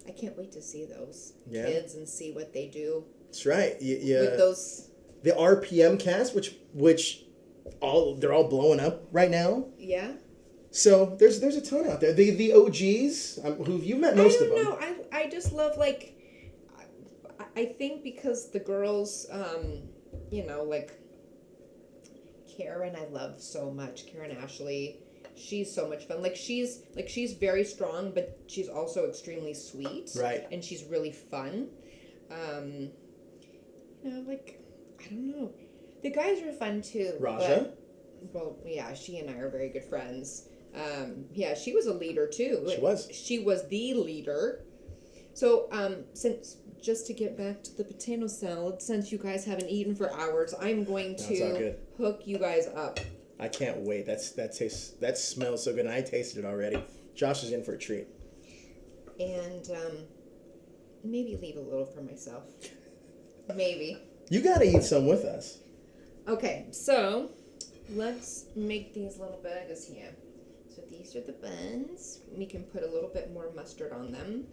S19: I can't wait to see those kids and see what they do.
S3: That's right.
S19: With those.
S3: The RPM cast, which they're all blowing up right now.
S19: Yeah.
S3: So there's a ton out there. The OGs, who you've met most of them.
S19: I don't know. I just love I think because the girls, like Karen, I love so much. Karen Ashley, she's so much fun. She's very strong, but she's also extremely sweet.
S3: Right.
S19: And she's really fun. I don't know. The guys are fun too.
S3: Raja?
S19: She and I are very good friends. She was a leader too. She was the leader. So, just to get back to the potato salad, since you guys haven't eaten for hours, I'm going to hook you guys up.
S3: I can't wait. That smells so good, and I tasted it already. Josh is in for a treat.
S19: And maybe leave a little for myself. Maybe.
S3: You gotta eat some with us.
S19: Okay, so let's make these little burgers here. So these are the buns. We can put a little bit more mustard on them.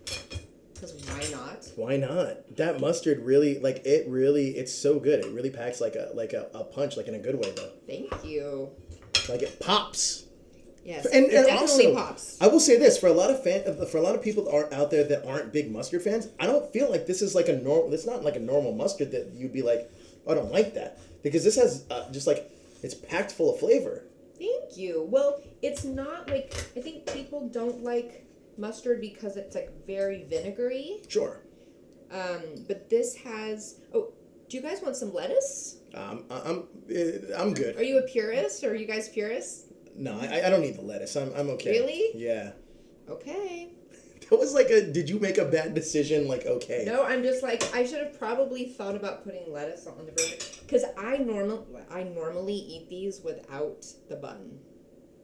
S19: Because why not?
S3: Why not? That mustard really, it's so good. It really packs like a punch, like in a good way, though.
S19: Thank you.
S3: Like it pops.
S19: Yes,
S3: and
S19: it definitely
S3: also,
S19: pops.
S3: I will say this, for a lot of people that aren't out there that aren't big mustard fans, I don't feel like this is like it's not like a normal mustard that you'd be like, oh, I don't like that. Because this has it's packed full of flavor.
S19: Thank you. Well, it's not I think people don't like mustard because it's very vinegary.
S3: Sure.
S19: But this has. Oh, do you guys want some lettuce?
S1: I'm good.
S19: Are you a purist? Or are you guys purists?
S1: No, I don't need the lettuce. I'm okay.
S19: Really?
S1: Yeah.
S19: Okay.
S1: That was like did you make a bad decision? Like, okay.
S19: No, I'm just like, I should have probably thought about putting lettuce on the burger. Because I normally eat these without the bun.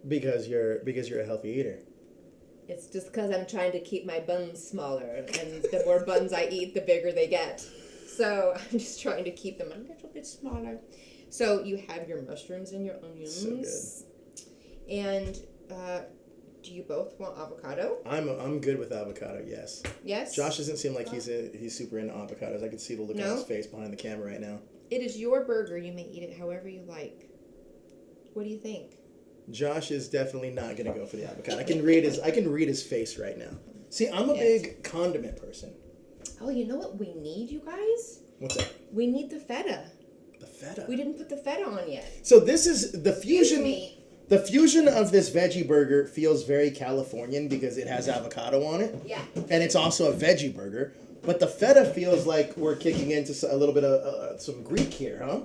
S1: Because you're a healthy eater.
S19: It's just because I'm trying to keep my buns smaller. And the more buns I eat, the bigger they get. So I'm just trying to keep them a little bit smaller. So you have your mushrooms and your onions.
S1: So good.
S19: And do you both want avocado?
S1: I'm good with avocado. Yes.
S19: Yes.
S1: Josh doesn't seem like he's super into avocados. I can see the look on his face behind the camera right now.
S19: It is your burger. You may eat it however you like. What do you think?
S1: Josh is definitely not gonna go for the avocado. I can read his face right now. See, I'm a big condiment person.
S19: Oh, you know what we need, you guys?
S1: What's that?
S19: We need the feta.
S1: The feta.
S19: We didn't put the feta on yet.
S1: So this is the fusion.
S19: Excuse me.
S1: The fusion of this veggie burger feels very Californian because it has avocado on it.
S19: Yeah.
S1: And it's also a veggie burger. But the feta feels like we're kicking into a little bit of some Greek here, huh?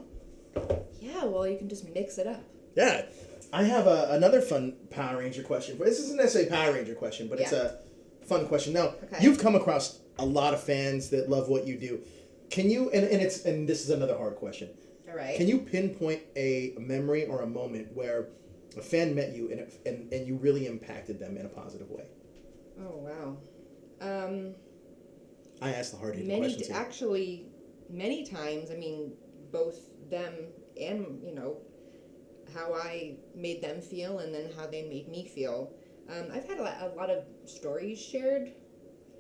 S19: Yeah, well, you can just mix it up.
S1: Yeah. I have another fun Power Ranger question. This isn't necessarily a Power Ranger question, but it's a fun question. Now, you've come across a lot of fans that love what you do. Can you, and this is another hard question.
S19: All right.
S1: Can you pinpoint a memory or a moment where a fan met you and you really impacted them in a positive way?
S19: Oh, wow.
S1: I asked the hard-hitting questions here.
S19: Actually, many times, I mean, both them and, how I made them feel and then how they made me feel. I've had a lot of stories shared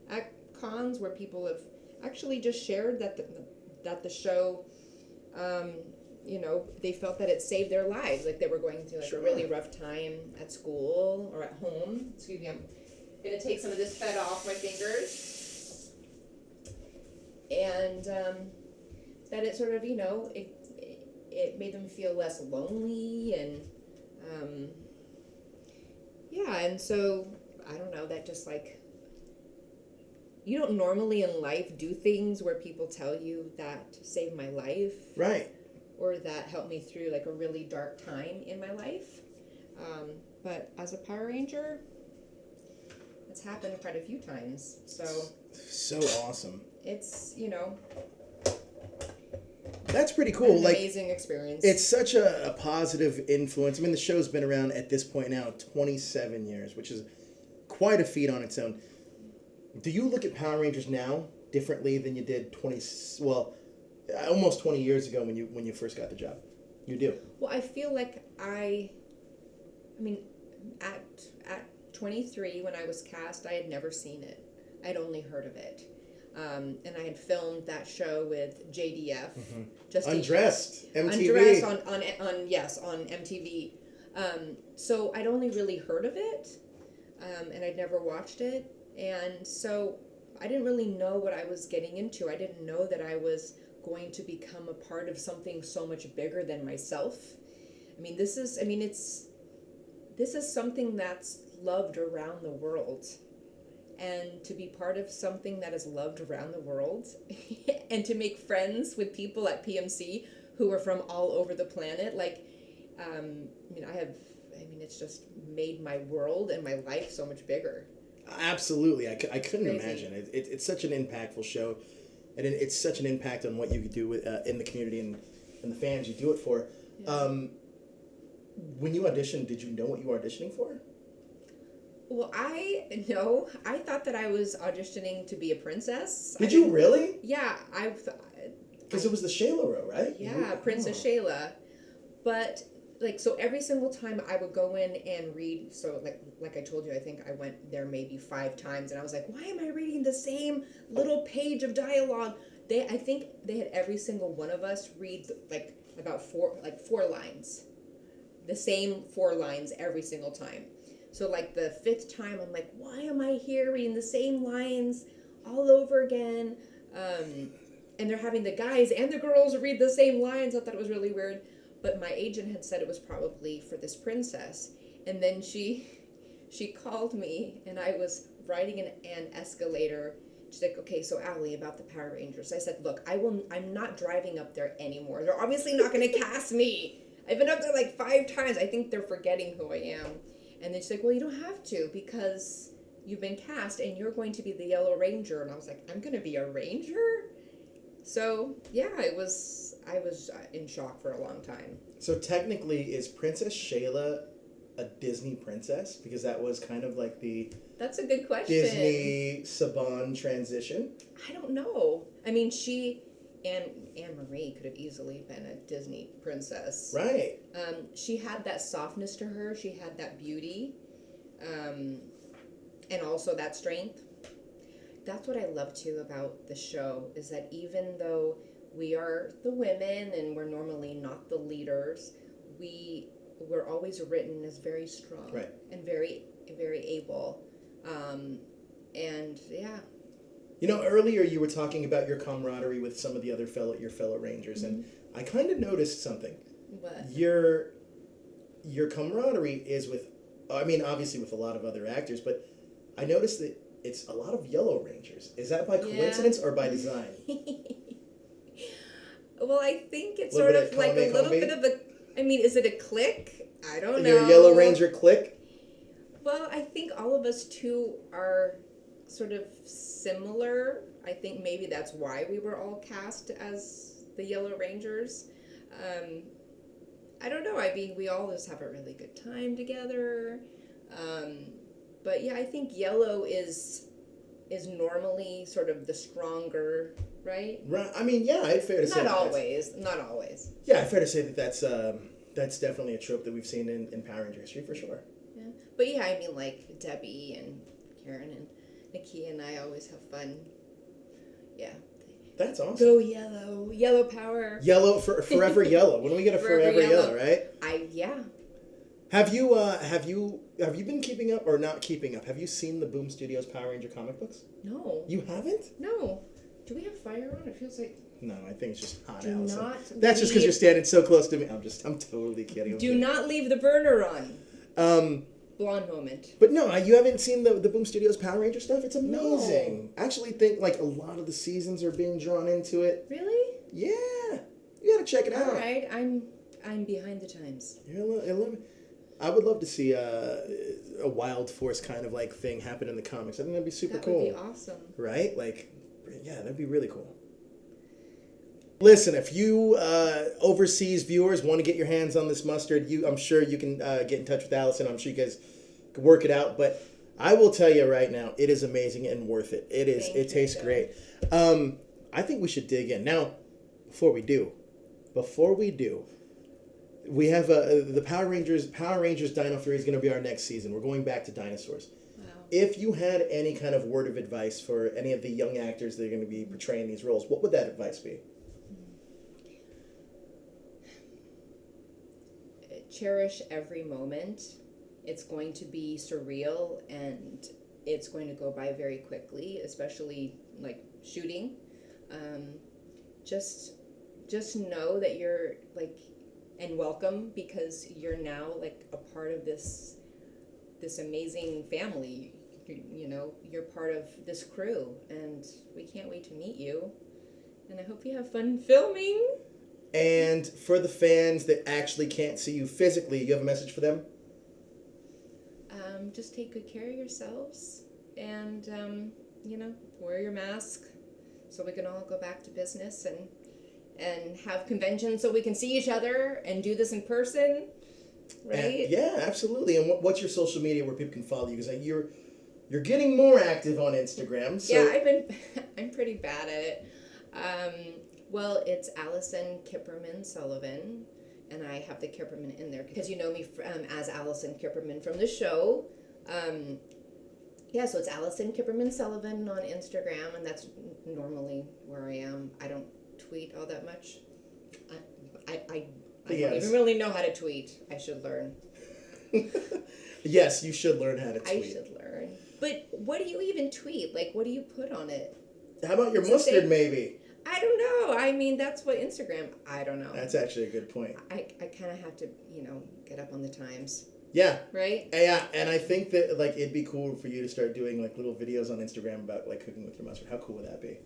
S19: at cons where people have actually just shared that the show, they felt that it saved their lives. Like they were going through a really rough time at school or at home. Excuse me, I'm going to take some of this fat off my fingers. And that it sort of, it made them feel less lonely and and so I don't know, that just like you don't normally in life do things where people tell you that saved my life,
S1: right,
S19: or that helped me through like a really dark time in my life, but as a Power Ranger it's happened quite a few times, so
S1: awesome.
S19: It's
S1: that's pretty cool.
S19: An amazing experience.
S1: It's such a positive influence. I mean, the show's been around at this point now 27 years, which is quite a feat on its own. Do you look at Power Rangers now differently than you did almost 20 years ago when you first got the job? You do.
S19: Well, I feel like I mean, at 23 when I was cast, I had never seen it. I'd only heard of it. And I had filmed that show with JDF.
S1: Mm-hmm.
S19: Just
S1: Undressed, MTV.
S19: Undressed on MTV. So I'd only really heard of it, and I'd never watched it, and so I didn't really know what I was getting into. I didn't know that I was going to become a part of something so much bigger than myself. I mean, this is something that's loved around the world. And to be part of something that is loved around the world and to make friends with people at PMC who are from all over the planet, it's just made my world and my life so much bigger.
S1: Absolutely. I couldn't imagine. It's such an impactful show, and it's such an impact on what you could do in the community and the fans you do it for. Yeah. When you auditioned, did you know what you were auditioning for?
S19: Well, I thought that I was auditioning to be a princess.
S1: Did you really?
S19: Yeah,
S1: because it was the Shayla role, right?
S19: Yeah, Princess Shayla. But so every single time I would go in and read, so like I told you, I think I went there maybe 5 times, and I was like, why am I reading the same little page of dialogue? I think they had every single one of us read about 4 lines, the same 4 lines every single time. So the 5th time, I'm like, why am I here reading the same lines all over again? And they're having the guys and the girls read the same lines. I thought it was really weird. But my agent had said it was probably for this princess. And then she called me, and I was riding an escalator She's like, okay, so Allie, about the Power Rangers. I said, look, I'm not driving up there anymore. They're obviously not going to cast me. I've been up there like 5 times. I think they're forgetting who I am. And then she's like, well, you don't have to because you've been cast and you're going to be the Yellow Ranger. And I was like, I'm going to be a ranger? So, yeah, I was in shock for a long time.
S1: So technically, is Princess Shayla a Disney princess? Because that was kind of like the
S19: That's a good question.
S1: Disney Saban transition.
S19: I don't know. I mean, she and Anne-Marie could have easily been a Disney princess.
S1: Right.
S19: She had that softness to her. She had that beauty. And also that strength. That's what I love, too, about the show, is that even though we are the women and we're normally not the leaders, we're always written as very strong and very, very able. And yeah.
S1: You know, earlier you were talking about your camaraderie with some of the other your fellow Rangers, and I kind of noticed something.
S19: What?
S1: Your camaraderie is with, I mean, obviously with a lot of other actors, but I noticed that it's a lot of Yellow Rangers. Is that by coincidence or by design?
S19: Well, I think it's sort of like a little bit of a, I mean, is it a clique? I don't know.
S1: Your Yellow Ranger clique?
S19: Well, I think all of us too are sort of similar. I think maybe that's why we were all cast as the Yellow Rangers. I don't know. I mean, we all just have a really good time together. But yeah, I think Yellow is normally sort of the stronger, right?
S1: Right. I mean, yeah, I'd fair to say.
S19: Not always.
S1: Yeah, fair to say that that's definitely a trope that we've seen in Power Ranger history for sure.
S19: Yeah. But yeah, I mean, like Debbie and Karen and Nikki and I always have fun. Yeah.
S1: That's awesome.
S19: Go Yellow. Yellow power.
S1: Yellow for forever Yellow. When do we get a forever yellow, right?
S19: Yeah.
S1: Have you been keeping up or not keeping up? Have you seen the Boom Studios Power Ranger comic books?
S19: No.
S1: You haven't?
S19: No. Do we have fire on? It feels like.
S1: No, I think it's just hot,
S19: Do
S1: Allison.
S19: not
S1: That's just because you're standing so close to me. I'm totally kidding.
S19: Do not leave the burner on. Blonde moment.
S1: But no, you haven't seen the Boom Studios Power Ranger stuff? It's amazing. No. I actually think like a lot of the seasons are being drawn into it.
S19: Really?
S1: Yeah. You gotta check it out.
S19: All right. I'm behind the times.
S1: I would love to see a Wild Force kind of like thing happen in the comics. I think that'd be super cool.
S19: That would be awesome.
S1: Right? Like, yeah, that'd be really cool. Listen, if you overseas viewers want to get your hands on this mustard, I'm sure you can get in touch with Allison. I'm sure you guys can work it out. But I will tell you right now, it is amazing and worth it. It tastes great. I think we should dig in. Now, before we do, we have the Power Rangers Dino 3 is going to be our next season. We're going back to dinosaurs. Wow. If you had any kind of word of advice for any of the young actors that are going to be portraying these roles, what would that advice be?
S19: Cherish every moment. It's going to be surreal and it's going to go by very quickly, especially like shooting. Just know that you're like, and welcome, because you're now like a part of this amazing family. You know, you're part of this crew and we can't wait to meet you. And I hope you have fun filming.
S1: And for the fans that actually can't see you physically, you have a message for them?
S19: Just take good care of yourselves and, wear your mask so we can all go back to business and have conventions so we can see each other and do this in person, right?
S1: Yeah, absolutely. And what's your social media where people can follow you? Because you're getting more active on Instagram. So.
S19: Yeah, I'm pretty bad at it. Well, it's Allison Kipperman Sullivan, and I have the Kipperman in there because you know me as Allison Kipperman from the show. So it's Allison Kipperman Sullivan on Instagram, and that's normally where I am. I don't tweet all that much. I don't even really know how to tweet. I should learn.
S1: Yes, you should learn how to tweet.
S19: I should learn. But what do you even tweet? Like, what do you put on it?
S1: How about your mustard, maybe?
S19: I don't know. I mean, that's what Instagram, I don't know.
S1: That's actually a good point.
S19: I kind of have to, get up on the times.
S1: Yeah.
S19: Right?
S1: Yeah, and I think that like it'd be cool for you to start doing like little videos on Instagram about like cooking with your mustard. How cool would that be?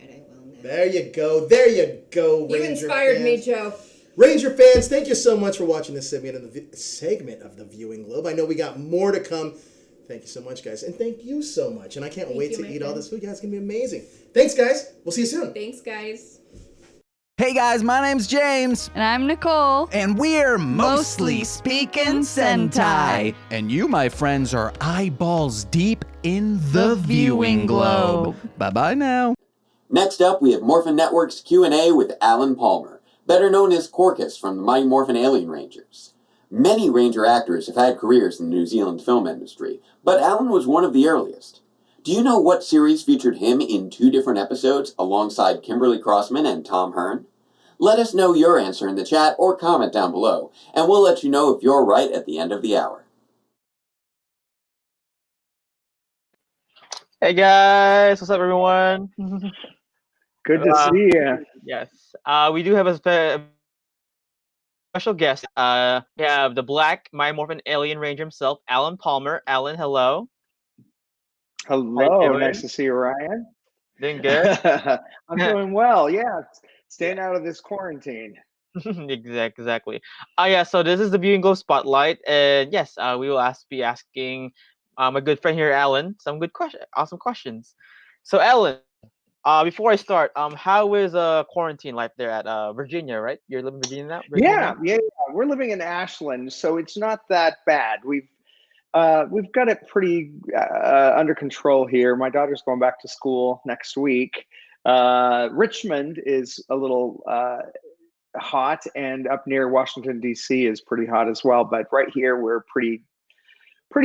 S19: Alright, I will now.
S1: There you go. There you go,
S19: You
S1: Ranger
S19: inspired me,
S1: fans.
S19: Joe.
S1: Ranger fans, thank you so much for watching this segment of the Viewing Globe. I know we got more to come. Thank you so much, guys. And thank you so much. And I can't wait to eat all this food. Yeah, it's going to be amazing. Thanks, guys. We'll see you soon.
S19: Thanks, guys.
S9: Hey guys, my name's James.
S13: And I'm Nicole.
S9: And we're Mostly Speakin' Sentai. And you, my friends, are eyeballs deep in the viewing globe. Bye-bye now.
S10: Next up, we have Morphin Network's Q&A with Alan Palmer, better known as Corcus from the Mighty Morphin Alien Rangers. Many Ranger actors have had careers in the New Zealand film industry, but Alan was one of the earliest. Do you know what series featured him in 2 different episodes alongside Kimberly Crossman and Tom Hearn? Let us know your answer in the chat or comment down below, and we'll let you know if you're right at the end of the hour.
S20: Hey guys, what's up everyone?
S12: Good to see you.
S20: Yes, we do have a special guest. We have the Black Mighty Morphin Alien Ranger himself, Alan Palmer. Alan, hello.
S12: Hello, nice to see you, Ryan.
S20: Doing good?
S12: I'm doing well, yeah. Staying out of this quarantine.
S20: Exactly. Yeah, so this is the Viewing Globe Spotlight, and yes, we will be asking my good friend here, Alan, some awesome questions. So, Alan, before I start, how is quarantine life there at Virginia? Right, you're living in Virginia now.
S12: Yeah. We're living in Ashland, so it's not that bad. We've got it pretty under control here. My daughter's going back to school next week. Richmond is a little hot, and up near Washington D.C. is pretty hot as well. But right here we're pretty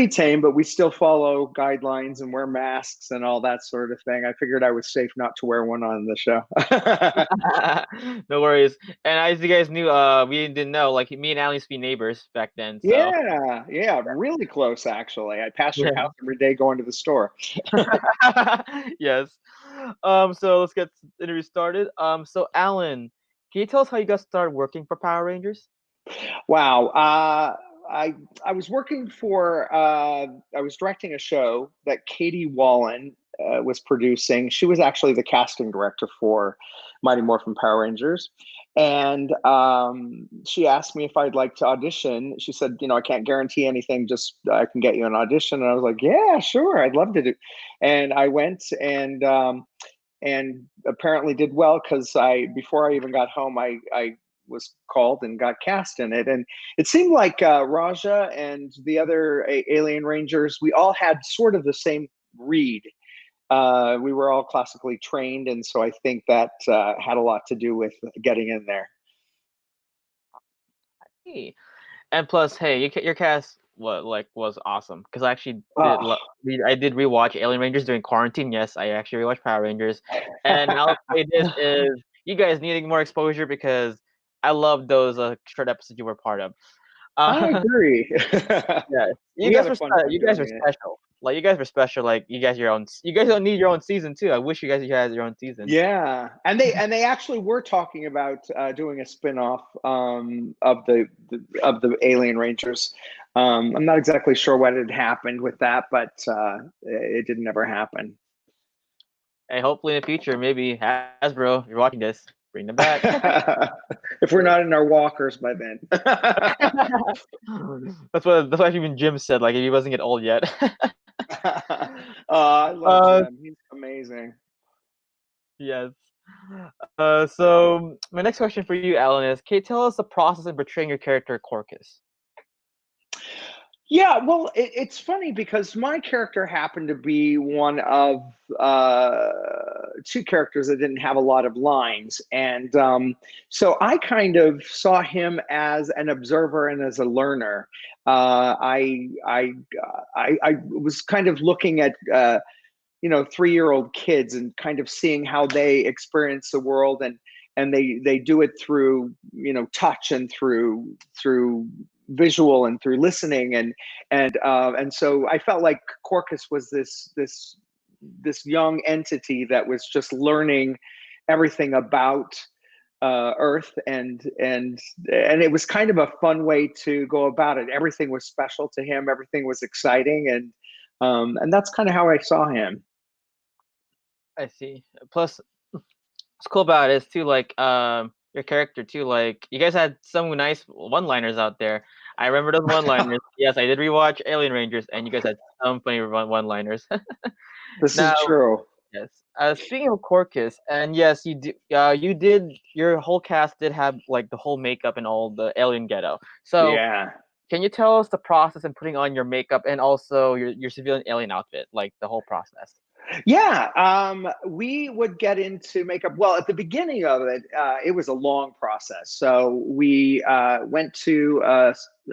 S12: tame, but we still follow guidelines and wear masks and all that sort of thing. I figured I was safe not to wear one on the show.
S20: No worries. And as you guys knew, we didn't know, like me and Alan used to be neighbors back then. So.
S12: Yeah, really close actually. I pass your house every day going to the store.
S20: Yes. So let's get the interview started. So Alan, can you tell us how you got started working for Power Rangers?
S12: Wow. I was working for I was directing a show that Katie Wallen was producing. She was actually the casting director for Mighty Morphin Power Rangers, and she asked me if I'd like to audition. She said, I can't guarantee anything, just I can get you an audition. And I was like, yeah, sure, I'd love to do. And I went and apparently did well, because before I even got home, I was called and got cast in it. And it seemed like Raja and the other Alien Rangers, we all had sort of the same read. We were all classically trained, and so I think that had a lot to do with getting in there.
S20: Hey. And plus, hey, your cast was awesome, because I actually did rewatch Alien Rangers during quarantine. Yes, I actually rewatched Power Rangers, and I'll say this is you guys needing more exposure, because I love those short episodes you were part of.
S12: I agree.
S20: Yeah, you guys were special. Like you guys were special. Like you guys don't need your own season too. I wish you guys had your own season.
S12: Yeah, and they actually were talking about doing a spin-off of the Alien Rangers. I'm not exactly sure what had happened with that, but it didn't ever happen.
S20: Hey, hopefully in the future, maybe Hasbro, you're watching this, bring them back.
S12: If we're not in our walkers by then.
S20: That's what even Jim said. Like, if he wasn't get old yet.
S12: I love him. He's amazing.
S20: Yes. So my next question for you, Alan, is: can you tell us the process in portraying your character Corcus?
S12: Yeah, well, it's funny because my character happened to be one of 2 characters that didn't have a lot of lines, and so I kind of saw him as an observer and as a learner. I was kind of looking at 3-year-old kids and kind of seeing how they experience the world, and they do it through touch and through visual and through listening, and so I felt like Corcus was this young entity that was just learning everything about Earth, and it was kind of a fun way to go about it. Everything was special to him. Everything was exciting, and that's kind of how I saw him.
S20: I see. Plus, what's cool about it is too, like, your character too. Like, you guys had some nice one-liners out there. I remember those one-liners. Yes, I did rewatch Alien Rangers, and you guys had some funny one-liners.
S12: This
S20: Now,
S12: is true.
S20: yes. Speaking of Corcus, and yes, you do. You did. Your whole cast did have like the whole makeup and all the alien ghetto. So,
S12: Yeah.
S20: can you tell us the process in putting on your makeup and also your civilian alien outfit, like the whole process?
S12: Yeah, we would get into makeup. Well, at the beginning of it, it was a long process. So we went to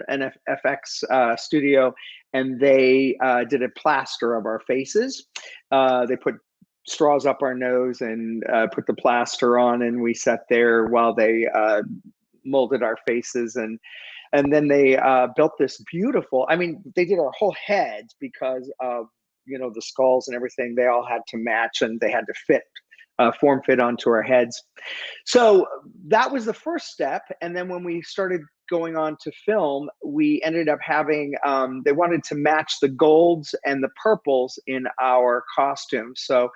S12: an FX studio, and they did a plaster of our faces. They put straws up our nose and put the plaster on, and we sat there while they molded our faces, and then they built this beautiful. I mean, they did our whole heads because of the skulls and everything. They all had to match, and they had to fit, form fit onto our heads. So that was the first step. And then when we started going on to film, we ended up having, they wanted to match the golds and the purples in our costumes. So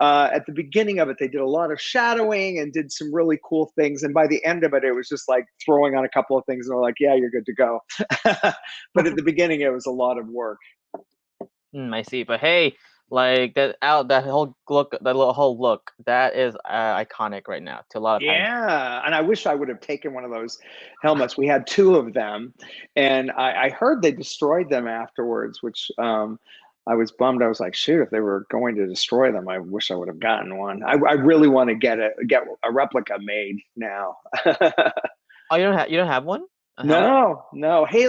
S12: at the beginning of it, they did a lot of shadowing and did some really cool things. And by the end of it, it was just like throwing on a couple of things, and they're like, yeah, you're good to go. But at the beginning, it was a lot of work.
S20: I see. But hey, like that whole look, whole look, that is iconic right now to a lot of fans.
S12: Yeah, and I wish I would have taken one of those helmets. We had two of them, and I heard they destroyed them afterwards, which I was bummed. I was like, shoot, if they were going to destroy them, I wish I would have gotten one. I really want to get a replica made now.
S20: Oh, you don't have one?
S12: No. Hey,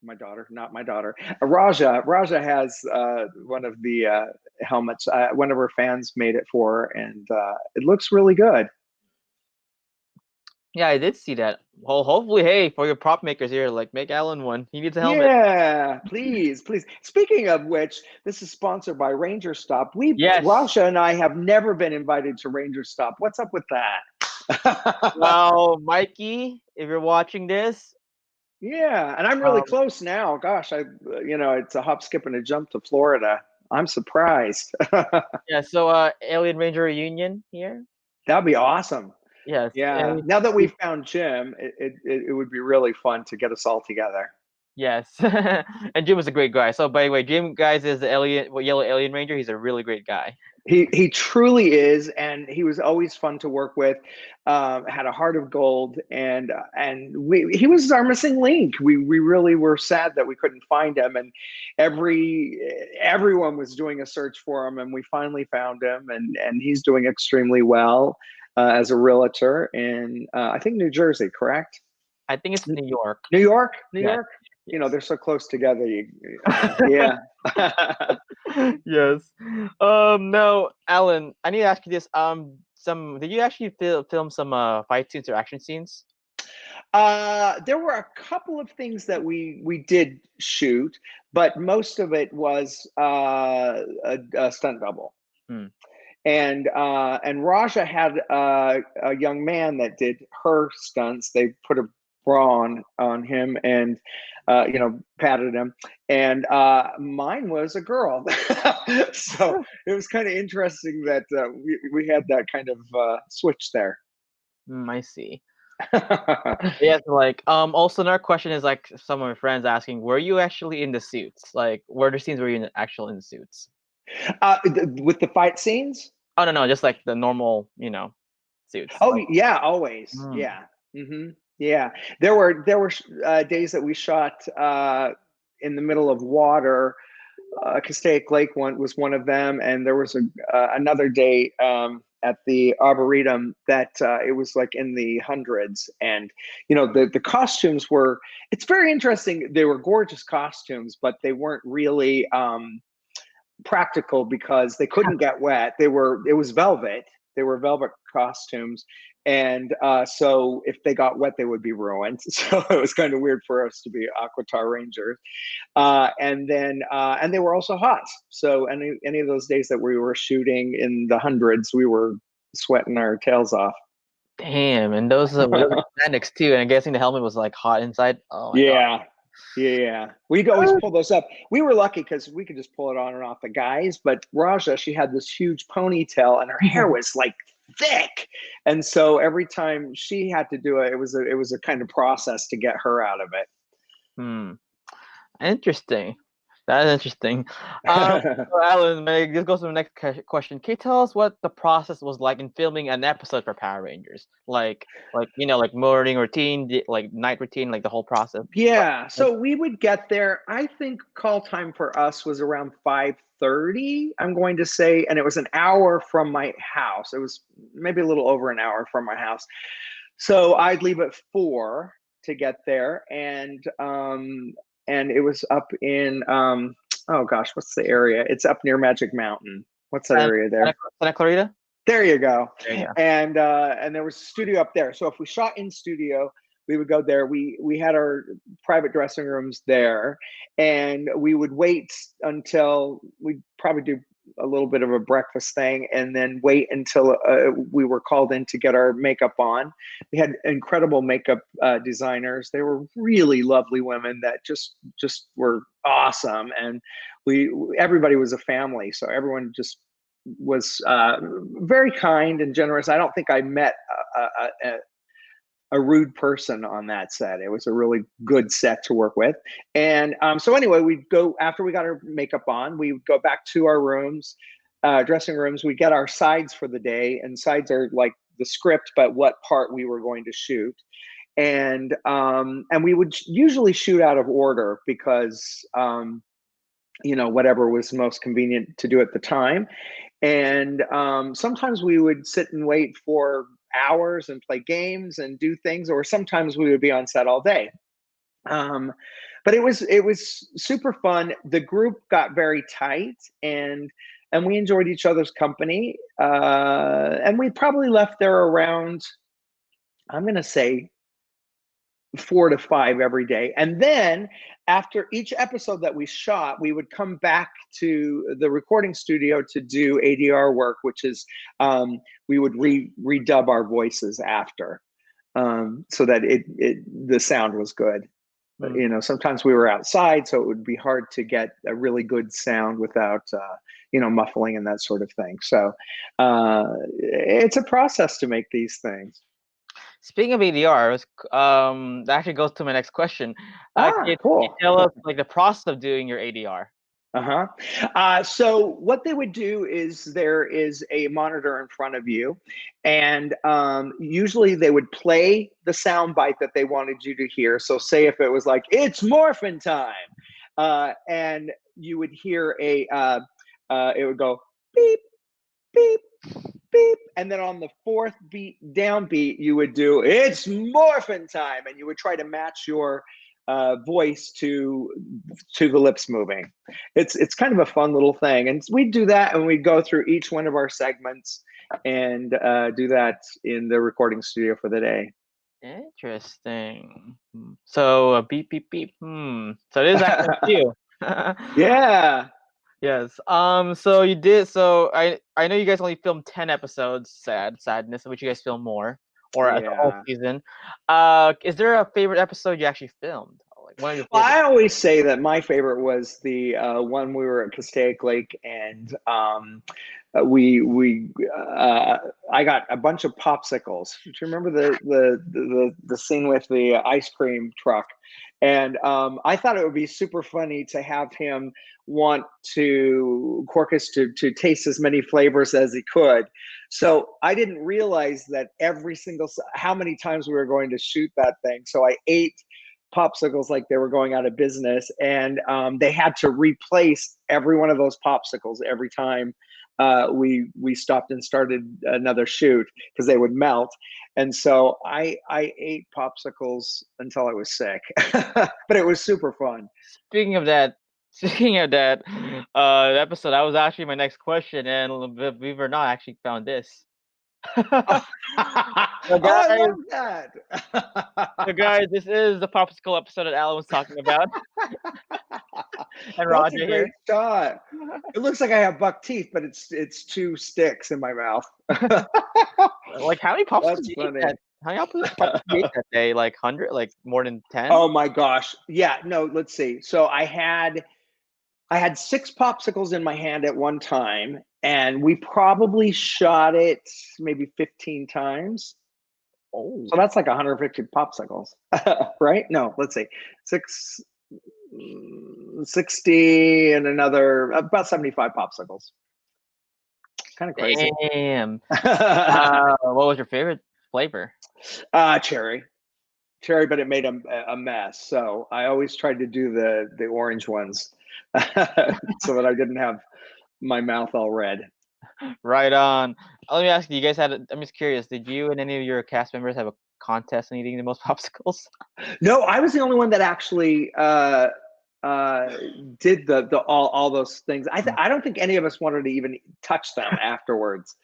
S12: my daughter, not my daughter. Raja has one of the helmets. One of her fans made it for her, and it looks really good.
S20: Yeah, I did see that. Well, hopefully, hey, for your prop makers here, like, make Alan one. He needs a helmet.
S12: Yeah, please. Speaking of which, this is sponsored by Ranger Stop. Raja and I have never been invited to Ranger Stop. What's up with that?
S20: Well, Mikey, if you're watching this.
S12: Yeah, and I'm really close now. Gosh, it's a hop, skip, and a jump to Florida. I'm surprised.
S20: Yeah, so Alien Ranger reunion here.
S12: That'd be awesome.
S20: Yes.
S12: Yeah. Now that we've found Jim, it would be really fun to get us all together.
S20: Yes. And Jim was a great guy. So by the way, Jim, guys, is the Yellow Alien Ranger. He's a really great guy.
S12: He truly is, and he was always fun to work with. Had a heart of gold, and he was our missing link. We really were sad that we couldn't find him, and everyone was doing a search for him, and we finally found him, and he's doing extremely well as a realtor in I think New Jersey, correct?
S20: I think it's New York.
S12: New York.
S20: Yes.
S12: They're so close together. Yeah.
S20: Yes. No, Alan, I need to ask you this. Did you actually film some fight scenes or action scenes?
S12: There were a couple of things that we did shoot, but most of it was a stunt double. And Raja had a young man that did her stunts. They put a bra on him and patted him, and mine was a girl. So it was kind of interesting that we had that kind of switch there.
S20: I see. Yes, like also another question is, like, some of my friends asking, were you actually in the suits? Like, were the scenes where you in the suits?
S12: With the fight scenes?
S20: Oh, no, just like the normal, suits.
S12: Oh, yeah, always. Yeah. Yeah. There were days that we shot in the middle of water. Castaic Lake was one of them, and there was another day at the Arboretum that it was like in the hundreds, and the costumes were. It's very interesting. They were gorgeous costumes, but they weren't really practical because they couldn't get wet. It was velvet. They were velvet costumes, and so if they got wet, they would be ruined. So it was kind of weird for us to be Aquatar Rangers. And they were also hot. So any of those days that we were shooting in the hundreds, we were sweating our tails off.
S20: Damn, and those were mechanics too. And I'm guessing the helmet was like hot inside. Oh my god.
S12: Yeah. We'd always pull those up. We were lucky because we could just pull it on and off the guys. But Raja, she had this huge ponytail, and her hair was like thick, and so every time she had to do it, it was a kind of process to get her out of it.
S20: Interesting. That is interesting. So Alan, this goes to the next question. Can you tell us what the process was like in filming an episode for Power Rangers? Like morning routine, like night routine, like the whole process.
S12: Yeah. So we would get there. I think call time for us was around 5:30, I'm going to say, and it was an hour from my house. It was maybe a little over an hour from my house. So I'd leave at 4 to get there, and it was up in oh gosh, what's the area? It's up near Magic Mountain. What's that area there?
S20: Santa Clarita.
S12: There you go.
S20: There you go.
S12: And there was a studio up there. So if we shot in studio, we would go there. We had our private dressing rooms there, and we would wait until we'd probably do a little bit of a breakfast thing, and then wait until we were called in to get our makeup on. We had incredible makeup designers. They were really lovely women that just were awesome, and everybody was a family. So everyone just was very kind and generous. I don't think I met a rude person on that set. It was a really good set to work with. And so anyway, we'd go, after we got our makeup on, we would go back to our rooms, dressing rooms. We get our sides for the day, and sides are like the script, but what part we were going to shoot. And we would usually shoot out of order because, whatever was most convenient to do at the time. And sometimes we would sit and wait for hours and play games and do things, or sometimes we would be on set all day. But it was super fun. The group got very tight, and we enjoyed each other's company. And we probably left there around, I'm going to say, 4 to 5 every day. And then after each episode that we shot, we would come back to the recording studio to do ADR work, which is we would redub our voices after, so that the sound was good. But, sometimes we were outside, so it would be hard to get a really good sound without muffling and that sort of thing. So it's a process to make these things.
S20: Speaking of ADR, that actually goes to my next question. Can
S12: Cool.
S20: you tell us like the process of doing your ADR?
S12: So what they would do is there is a monitor in front of you, and usually they would play the sound bite that they wanted you to hear. So say if it was like, it's Morphin time, and you would hear it would go beep, beep, beep, and then on the 4th beat downbeat, you would do it's Morphin time, and you would try to match your voice to the lips moving. It's kind of a fun little thing, and we'd do that, and we'd go through each one of our segments and do that in the recording studio for the day.
S20: Interesting. So beep beep beep. So it is actually you.
S12: Yeah.
S20: Yes. So you did. So I know you guys only filmed 10 episodes. Sadness, which you guys film more, or the whole season. Is there a favorite episode you actually filmed? Like one of your
S12: Well, I always say that my favorite was the one we were at Castaic Lake, and I got a bunch of popsicles. Do you remember the scene with the ice cream truck? And I thought it would be super funny to have him want Corcus to taste as many flavors as he could. So I didn't realize that how many times we were going to shoot that thing. So I ate popsicles like they were going out of business, and they had to replace every one of those popsicles every time we stopped and started another shoot because they would melt. And so I ate popsicles until I was sick, but it was super fun.
S20: Speaking of that episode, that was actually my next question, and believe it or not, I actually found this.
S12: I love that.
S20: So guys, this is the popsicle episode that Alan was talking about. And
S12: That's
S20: Roger
S12: a great
S20: here.
S12: shot. It looks like I have buck teeth, but it's 2 sticks in my mouth.
S20: Like how many popsicles
S12: That's
S20: do you
S12: funny.
S20: eat that? How many popsicles do you eat that day? Like 100? Like more than 10?
S12: Oh my gosh. Yeah, no, let's see. So I had 6 popsicles in my hand at one time, and we probably shot it maybe 15 times.
S20: Oh.
S12: So that's like 150 popsicles, right? No, let's see. 60 and another about 75 popsicles. Kind of crazy.
S20: Damn. What was your favorite flavor?
S12: Cherry, but it made a mess. So I always tried to do the orange ones so that I didn't have my mouth all red.
S20: Right on. Let me ask you, you guys I'm just curious, did you and any of your cast members have a contest in eating the most popsicles?
S12: No, I was the only one that actually did the all those things. I don't think any of us wanted to even touch them afterwards.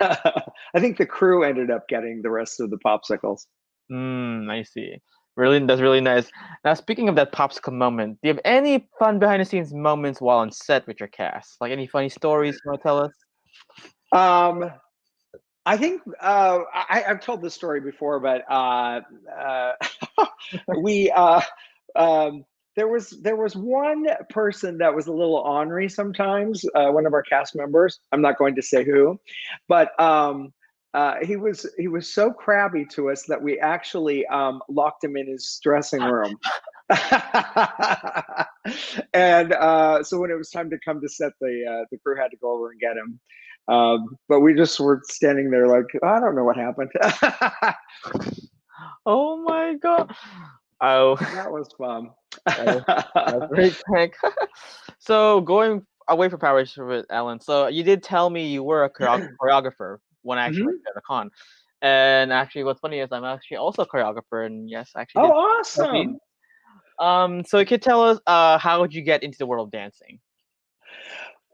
S12: I think the crew ended up getting the rest of the popsicles.
S20: I see. That's really nice. Now, speaking of that popsicle moment, do you have any fun behind the scenes moments while on set with your cast? Like any funny stories you want to tell us?
S12: I think I've told this story before, but we there was one person that was a little ornery sometimes. One of our cast members. I'm not going to say who, but he was so crabby to us that we actually locked him in his dressing room. And so when it was time to come to set, the crew had to go over and get him. But we just were standing there like, I don't know what happened.
S20: Oh my god! Oh,
S12: that was fun.
S20: That's great, Frank. So going away from Power Rangers with Ellen, so you did tell me you were a choreographer when I actually went to the con. And actually, what's funny is I'm actually also a choreographer, and yes, actually.
S12: Oh, awesome!
S20: So you could tell us, how did you get into the world of dancing?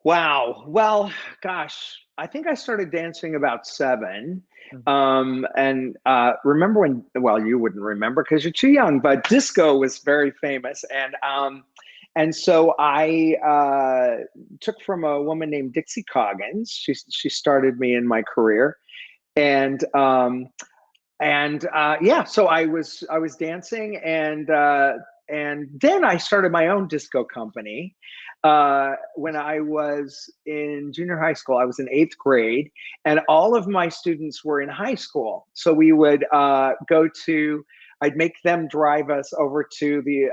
S12: Wow. Well, gosh, I think I started dancing about 7. And remember when? Well, you wouldn't remember because you're too young. But disco was very famous, and so I took from a woman named Dixie Coggins. She started me in my career, and yeah, so I was dancing, and then I started my own disco company. When I was in junior high school, I was in 8th grade, and all of my students were in high school. So we would I'd make them drive us over to the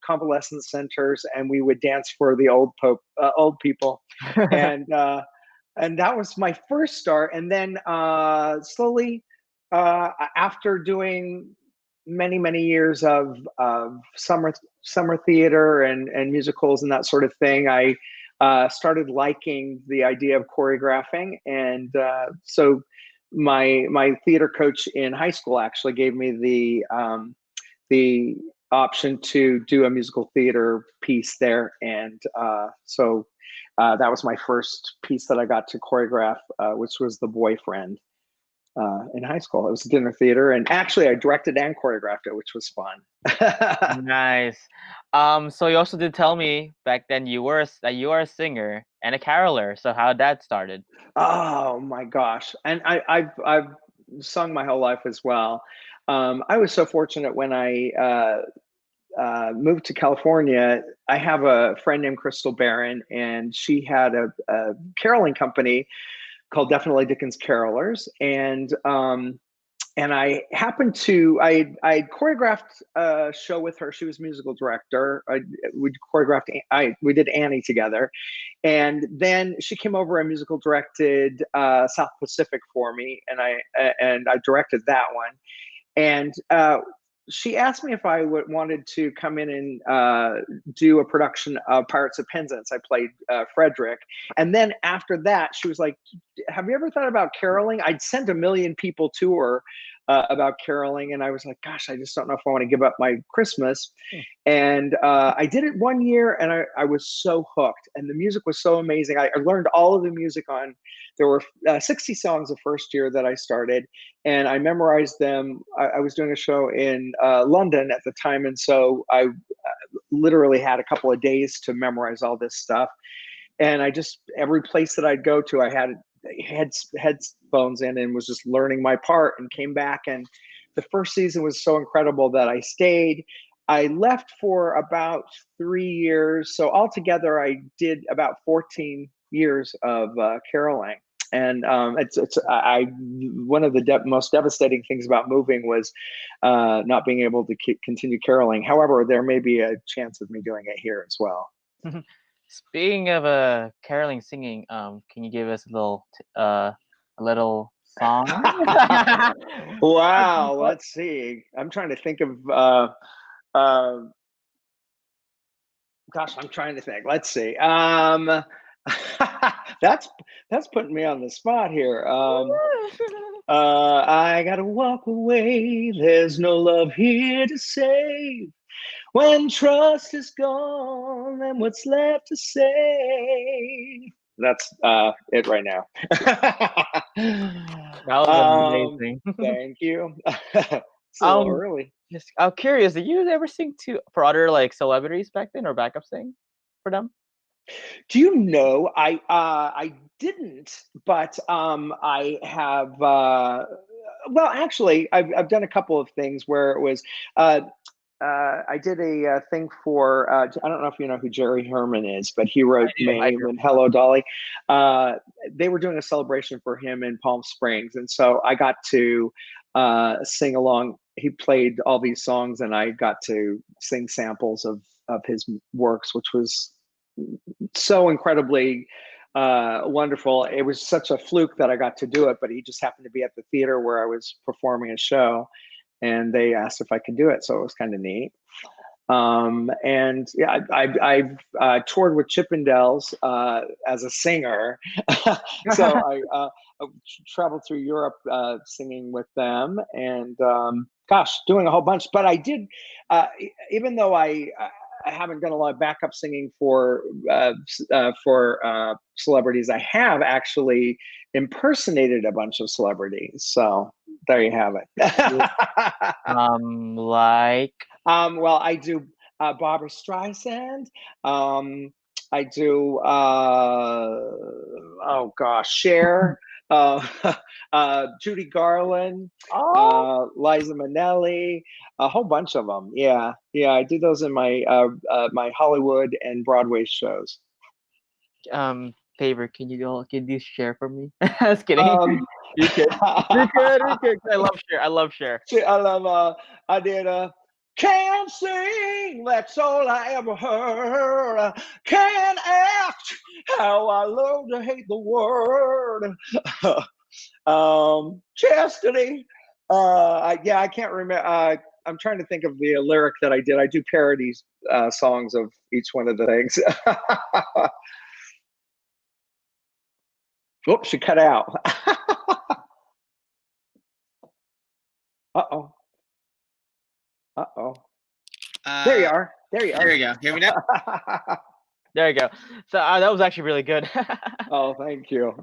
S12: convalescent centers, and we would dance for the old people, and that was my first start. And then slowly, after doing many years of summer theater and musicals and that sort of thing, I started liking the idea of choreographing, and so my theater coach in high school actually gave me the option to do a musical theater piece there, and so that was my first piece that I got to choreograph, which was The Boyfriend. In high school, it was a dinner theater, and actually I directed and choreographed it, which was fun.
S20: Nice. So you also did tell me back then you were a singer and a caroler. So how that started?
S12: Oh my gosh! And I've sung my whole life as well. I was so fortunate when I moved to California. I have a friend named Crystal Barron, and she had a caroling company called Definitely Dickens Carolers, and I happened to I choreographed a show with her. She was musical director. We did Annie together, and then she came over and musical directed South Pacific for me, and I directed that one, and she asked me if I wanted to come in and do a production of Pirates of Penzance. I played Frederick. And then after that, she was like, have you ever thought about caroling? I'd sent 1 million people to her about caroling. And I was like, gosh, I just don't know if I want to give up my Christmas. And I did it 1 year, and I was so hooked. And the music was so amazing. I learned all of the music there were 60 songs the first year that I started, and I memorized them. I was doing a show in London at the time, and so I literally had a couple of days to memorize all this stuff. and I just, every place that I'd go to, I had headphones in and was just learning my part, and came back. And the first season was so incredible that I stayed. I left for about 3 years. So altogether, I did about 14 years of caroling. And one of the most devastating things about moving was not being able to continue caroling. However, there may be a chance of me doing it here as well.
S20: Speaking of caroling, singing, can you give us a little song?
S12: Wow, let's see. I'm trying to think of. Gosh, I'm trying to think. Let's see. That's putting me on the spot here. I gotta walk away. There's no love here to save. When trust is gone, then what's left to say? That's it right now.
S20: That was amazing.
S12: Thank you. It's a little early.
S20: I'm curious, did you ever sing for other like celebrities back then, or backup sing for them?
S12: Do you know, I didn't, but I have. Well, actually, I've done a couple of things where it was. I did a thing for, I don't know if you know who Jerry Herman is, but he wrote Mame and Hello Dolly. They were doing a celebration for him in Palm Springs. And so I got to sing along. He played all these songs, and I got to sing samples of his works, which was so incredibly wonderful. It was such a fluke that I got to do it, but he just happened to be at the theater where I was performing a show, and they asked if I could do it. So it was kind of neat. And yeah, I've toured with Chippendales as a singer. So I traveled through Europe singing with them, and gosh, doing a whole bunch. But I did, even though I haven't done a lot of backup singing for celebrities, I have actually impersonated a bunch of celebrities. So there you have it.
S20: Well,
S12: I do Barbara Streisand. I do Cher, Judy Garland, Liza Minnelli, a whole bunch of them. Yeah, I do those in my my Hollywood and Broadway shows.
S20: Favor, can you share for me? Just kidding. You could. I love Cher.
S12: I did can't sing, that's all I ever heard. Can't act, how I love to hate the word. Chastity. I can't remember. I'm trying to think of the lyric that I did. I do parodies songs of each one of the things. Oops, she cut out. Uh-oh. There you are. There you
S20: go. Hear me now? There you go. So that was actually really good.
S12: Oh, thank you.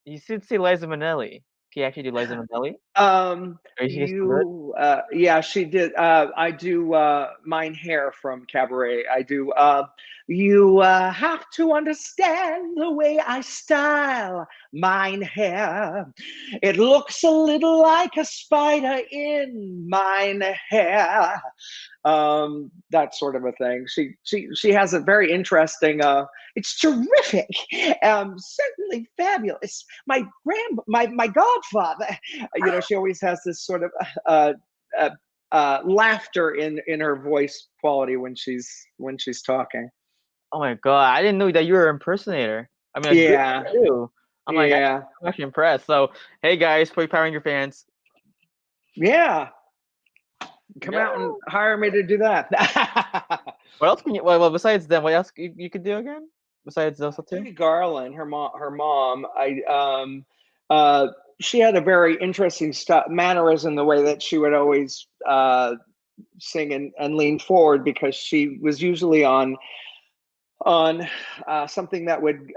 S20: You should see Liza Minnelli. Can you actually do Liza Minnelli?
S12: Yeah, she did. I do Mine Hair from Cabaret. I do you have to understand the way I style mine hair. It looks a little like a spider in mine hair. That sort of a thing. She has a very interesting. It's terrific. Certainly fabulous. My godfather. You know, she always has this sort of laughter in her voice quality when she's talking.
S20: Oh my god! I didn't know that you were an impersonator. I mean,
S12: yeah.
S20: I'm like, I'm actually impressed. So, hey guys, for Power Ranger fans.
S12: Yeah. Come out and hire me to do that.
S20: What else can you? Well, besides them, what else you could do again? Besides those two?
S12: Judy Garland, her mom. She had a very interesting mannerism, the way that she would always sing and lean forward, because she was usually on something that would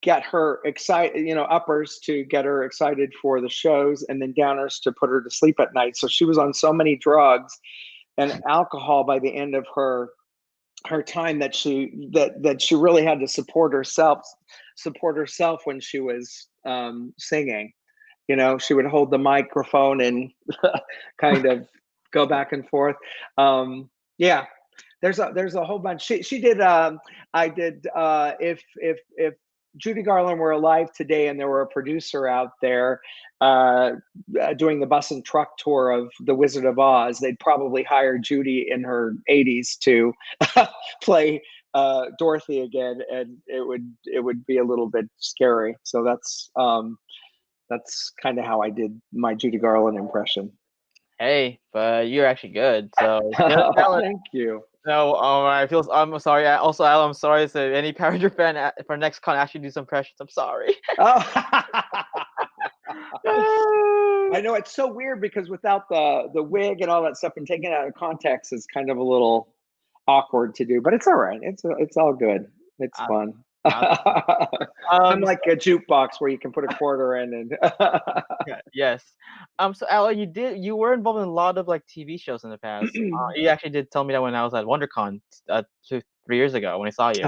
S12: get her excited, you know, uppers to get her excited for the shows, and then downers to put her to sleep at night. So she was on so many drugs and alcohol by the end of her her time that she really had to support herself when she was singing. You know, she would hold the microphone and kind of go back and forth. Yeah, there's a whole bunch. She did. I did. If Judy Garland were alive today and there were a producer out there doing the bus and truck tour of The Wizard of Oz, they'd probably hire Judy in her 80s to play Dorothy again, and it would be a little bit scary. So that's kind of how I did my Judy Garland impression.
S20: Hey, but you're actually good. So
S12: Thank you.
S20: No, I'm sorry. Also, Al, I'm sorry. So, any Power Ranger fan for next con actually do some impressions. I'm sorry.
S12: I know it's so weird because without the wig and all that stuff and taking it out of context is kind of a little awkward to do, but it's all right. It's all good. It's fun. I'm like a jukebox where you can put a quarter in and
S20: yes. So Al, you were involved in a lot of like TV shows in the past. You actually did tell me that when I was at WonderCon 3 years ago when I saw you.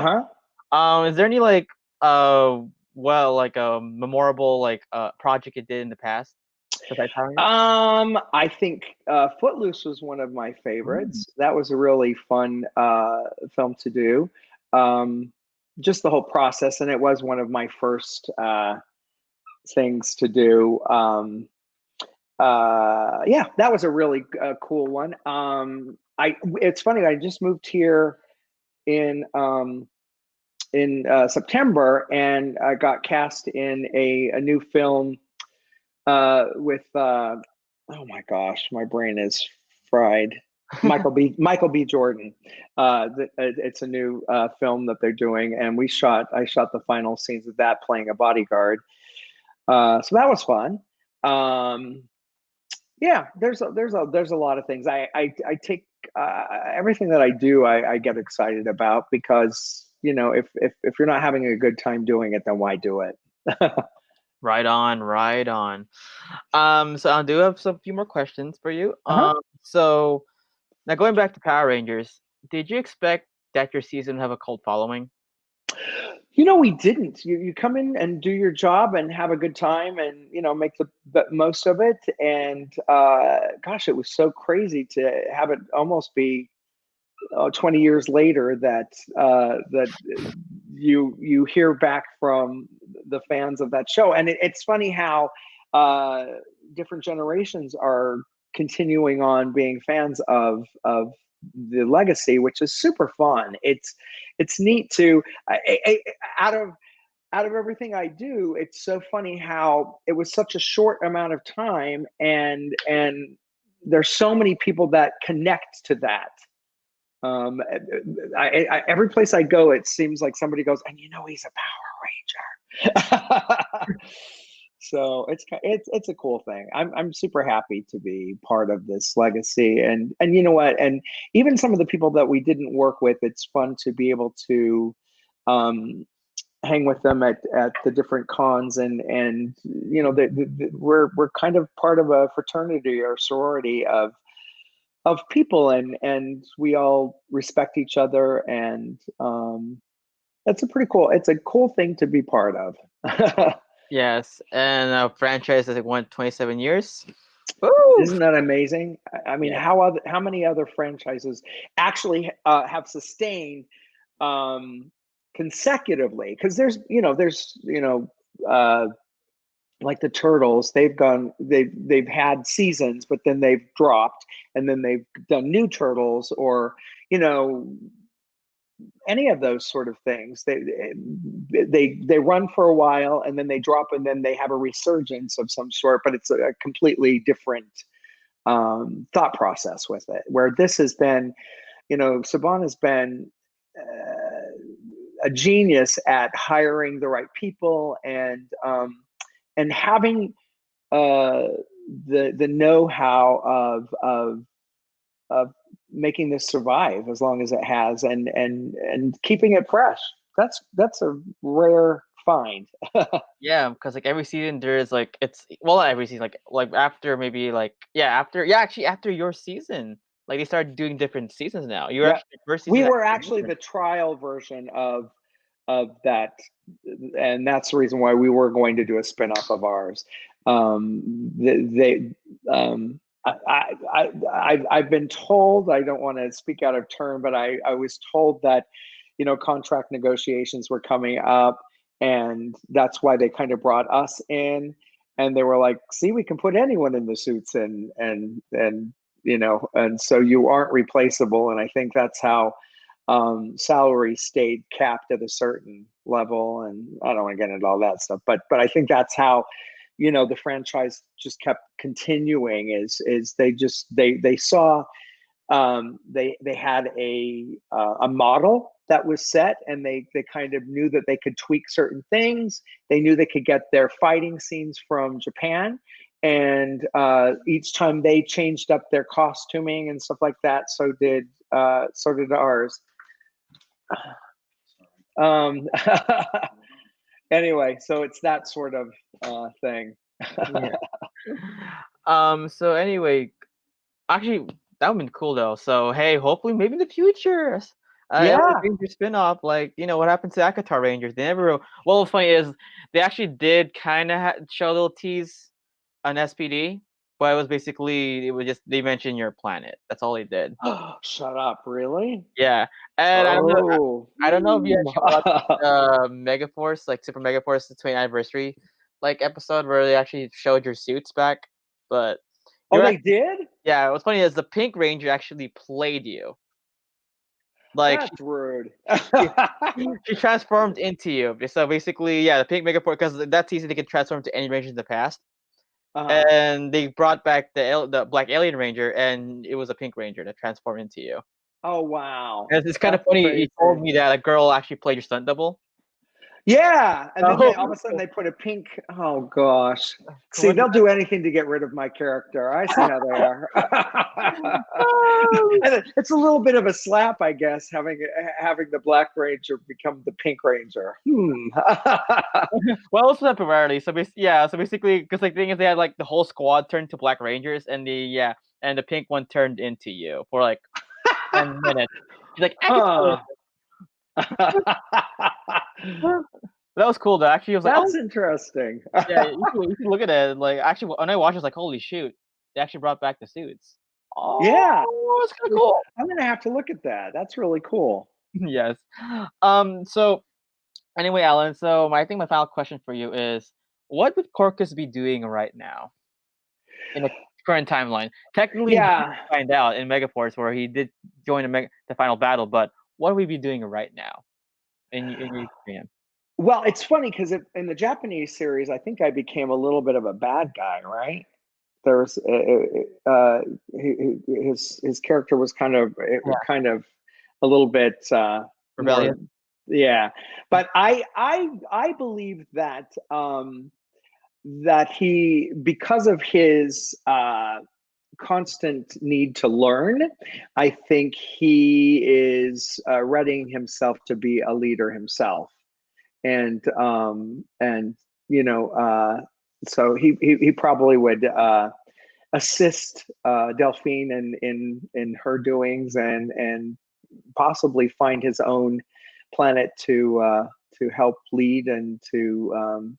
S20: Is there any like like a memorable like project you did in the past?
S12: I think Footloose was one of my favorites. That was a really fun film to do. Just the whole process, and it was one of my first things to do. Yeah, that was a really cool one. It's funny, I just moved here in September, and I got cast in a new film with oh my gosh, my brain is fried. Michael B. Jordan. It's a new film that they're doing, and I shot the final scenes of that, playing a bodyguard. So that was fun. Yeah, there's a lot of things. I take everything that I do. I get excited about, because if you're not having a good time doing it, then why do it?
S20: Right on. So I do have a few more questions for you. So now going back to Power Rangers, did you expect that your season would have a cult following?
S12: We didn't. You come in and do your job and have a good time and make the most of it. And gosh, it was so crazy to have it almost be 20 years later that you hear back from the fans of that show. And it's funny how different generations are continuing on being fans of the legacy, which is super fun. It's neat to out of everything I do, it's so funny how it was such a short amount of time, and there's so many people that connect to that. Every place I go, it seems like somebody goes, and he's a Power Ranger. So it's a cool thing. I'm super happy to be part of this legacy, and you know what? And even some of the people that we didn't work with, it's fun to be able to hang with them at the different cons, and we're kind of part of a fraternity or sorority of people, and we all respect each other, and it's a cool thing to be part of.
S20: Yes, and a franchise that went 27 years.
S12: Isn't that amazing? I mean, how many other franchises actually have sustained consecutively? Because there's like the Turtles, they've had seasons, but then they've dropped, and then they've done new Turtles, or any of those sort of things. They run for a while, and then they drop, and then they have a resurgence of some sort, but it's a completely different thought process with it. Where this has been, Saban has been a genius at hiring the right people, and having the know-how of making this survive as long as it has, and keeping it fresh. That's a rare find.
S20: Yeah, because like every season there is like not every season, like after maybe like after your season, Like they started doing different seasons now. You were
S12: Yeah.
S20: actually the first
S12: We
S20: season.
S12: were actually the trial version of that, and that's the reason why we were going to do a spin-off of ours. I've been told, I don't want to speak out of turn, but I was told that, you know, contract negotiations were coming up, and that's why they kind of brought us in, and they were like, see, we can put anyone in the suits, and you know, and so you aren't replaceable. And I think that's how salary stayed capped at a certain level. And I don't want to get into all that stuff, but I think that's how, you know, the franchise just kept continuing. Is they saw they had a model that was set, and they kind of knew that they could tweak certain things. They knew they could get their fighting scenes from Japan, and each time they changed up their costuming and stuff like that, so did ours. Anyway, so it's that sort of thing.
S20: Yeah. So anyway, actually, that would've been cool though. So hey, hopefully, maybe in the future,
S12: Yeah.
S20: Ranger spinoff, like you know what happened to Akatar Rangers? They never. Well, what's funny is they actually did kind of show a little tease on SPD, but it was just they mentioned your planet. That's all they did.
S12: Shut up! Really?
S20: Yeah, and I don't know if you actually watched Megaforce, like Super Megaforce, the 20th anniversary, like episode where they actually showed your suits back, but
S12: they did?
S20: Yeah, what's funny is the Pink Ranger actually played you. Like
S12: that's rude.
S20: She transformed into you. So basically, yeah, the Pink Megaforce, because that's easy, they can transform to any ranger in the past. And they brought back the Black Alien Ranger, and it was a Pink Ranger that transformed into you.
S12: Oh wow!
S20: And it's kind of funny. Crazy. You told me that a girl actually played your stunt double.
S12: Yeah, and then all of a sudden they put a pink. Oh gosh! See, they'll do anything to get rid of my character. I see how they are. It's a little bit of a slap, I guess, having the Black Ranger become the Pink Ranger.
S20: Well, it's temporarily. So basically, because like the thing is, they had like the whole squad turned to Black Rangers, and the pink one turned into you for like 10 minutes. She's like, that was cool though. Actually, I was like,
S12: that's interesting.
S20: Yeah, you can look at it. Like, actually, when I watched, I was like, holy shoot, they actually brought back the suits. Oh,
S12: yeah,
S20: it's kind of cool.
S12: I'm gonna have to look at that. That's really cool.
S20: Yes. So anyway, Alan. So I think my final question for you is, what would Corcus be doing right now in the current timeline? Technically,
S12: yeah,
S20: find out in Megaforce where he did join the final battle, but what would we be doing right now in your opinion?
S12: Well, it's funny because in the Japanese series, I think I became a little bit of a bad guy, right? There was his character was kind of a little bit
S20: rebellious.
S12: Yeah, but I believe that that he, because of his constant need to learn, I think he is readying himself to be a leader himself. And you know, so he probably would assist Delphine in her doings, and possibly find his own planet to help lead, and to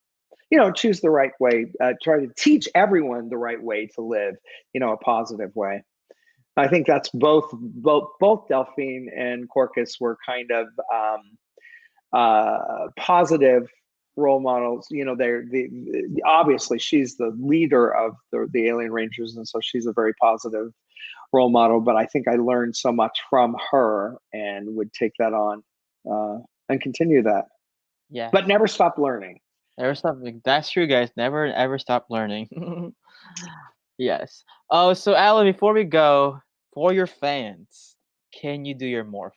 S12: you know, choose the right way, try to teach everyone the right way to live, you know, a positive way. I think that's both Delphine and Corcus were kind of positive role models. You know, they're obviously she's the leader of the Alien Rangers, and so she's a very positive role model. But I think I learned so much from her, and would take that on and continue that.
S20: Yeah,
S12: but never stop learning.
S20: Never stop. That's true, guys. Never ever stop learning. Yes. Oh, so Alan, before we go, for your fans, can you do your morph?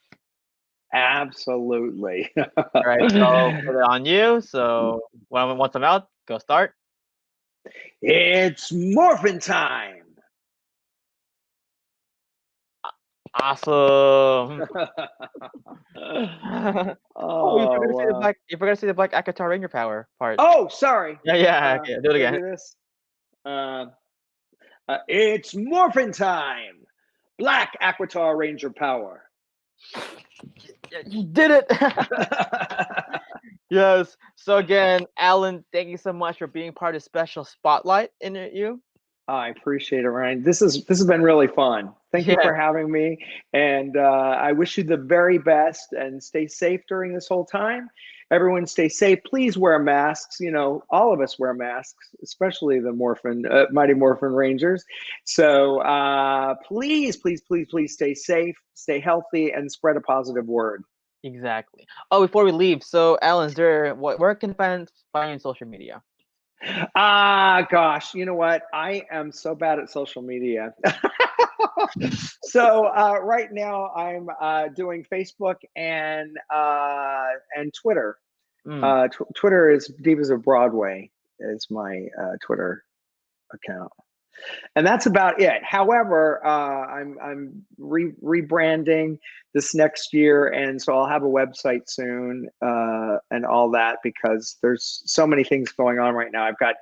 S12: Absolutely.
S20: All right, so I'll put it on you. So once I'm out, go start.
S12: It's Morphin time.
S20: Awesome.
S12: Oh,
S20: you forgot to say the Black Akatar Ranger power part.
S12: Oh, sorry.
S20: Yeah. Okay, do it again.
S12: Do this. It's Morphin time. Black Aquatar Ranger Power.
S20: You did it. Yes. So again, Alan, thank you so much for being part of the special spotlight in you.
S12: I appreciate it, Ryan. This has been really fun. Thank you for having me, and I wish you the very best. And stay safe during this whole time. Everyone, stay safe. Please wear masks. You know, all of us wear masks, especially the Mighty Morphin Rangers. So please, please, please, please stay safe, stay healthy, and spread a positive word.
S20: Exactly. Oh, before we leave, so Alan, where can fans find you on social media?
S12: Gosh, you know what? I am so bad at social media. So right now I'm doing Facebook and Twitter. Twitter is Divas of Broadway is my Twitter account. And that's about it. However, I'm rebranding this next year, and so I'll have a website soon and all that, because there's so many things going on right now. I've got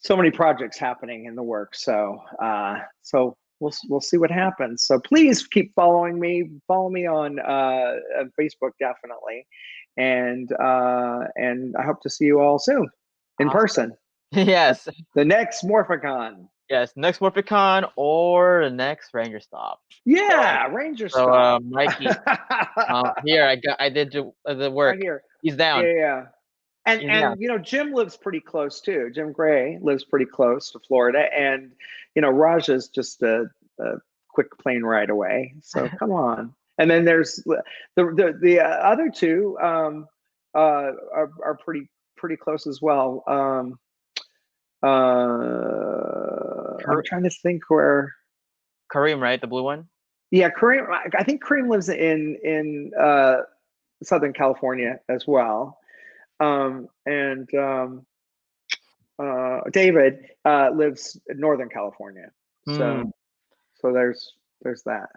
S12: so many projects happening in the works. So we'll see what happens. So please keep following me. Follow me on Facebook, definitely, and I hope to see you all soon in person.
S20: Yes.
S12: The next Morphicon.
S20: Yes, next Morphicon or the next Ranger Stop.
S12: Yeah, Ranger Stop.
S20: So Mikey, here I did the work.
S12: Right here.
S20: He's down.
S12: Yeah. And you know, Jim lives pretty close too. Jim Gray lives pretty close to Florida, and you know, Raja's just a quick plane ride away. So come on. And then there's the other two are pretty close as well. I'm trying to think where.
S20: Kareem, right? The blue one?
S12: Yeah, Kareem. I think Kareem lives in Southern California as well. David lives in Northern California. So there's that.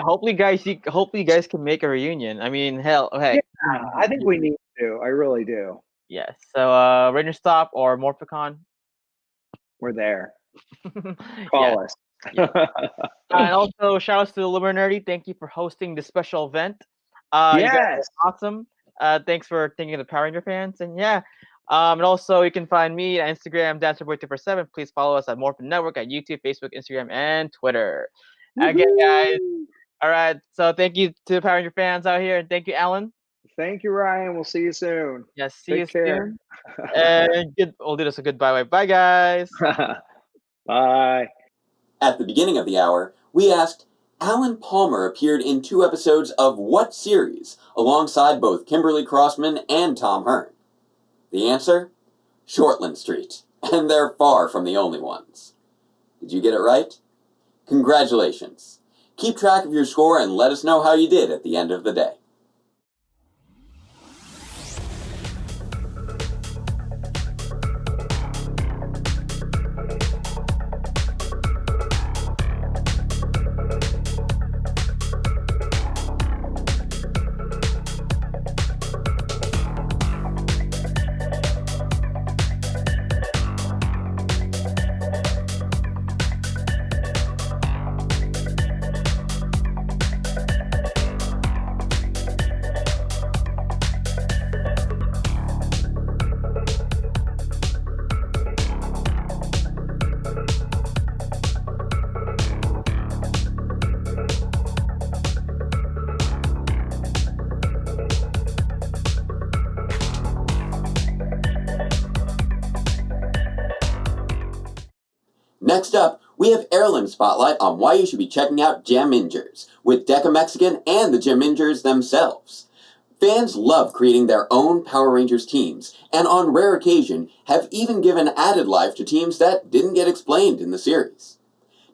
S20: Hopefully you guys can make a reunion. I mean, hell, hey.
S12: Yeah, I think we need to. I really do.
S20: Yes. So Ranger Stop or Morphicon?
S12: We're there. Call us.
S20: And also, shout outs to the Luminardi. Thank you for hosting this special event. You guys are awesome. Thanks for thinking of the Power Ranger fans. And and also you can find me on Instagram, DancerBoy247. Please follow us at Morphin Network at YouTube, Facebook, Instagram, and Twitter. Again, guys. All right. So thank you to the Power Ranger fans out here, and thank you, Alan.
S12: Thank you, Ryan. We'll see you soon.
S20: Yes, see
S12: Take
S20: you
S12: care.
S20: soon. And we'll do this a goodbye. Bye, guys.
S12: Bye.
S10: At the beginning of the hour, we asked, Alan Palmer appeared in 2 episodes of what series, alongside both Kimberly Crossman and Tom Hearn? The answer? Shortland Street. And they're far from the only ones. Did you get it right? Congratulations. Keep track of your score and let us know how you did at the end of the day. Next up, we have Heirloom Spotlight on why you should be checking out Gem-Mingers, with Deca Mexican and the Gem-Mingers themselves. Fans love creating their own Power Rangers teams, and on rare occasion have even given added life to teams that didn't get explained in the series.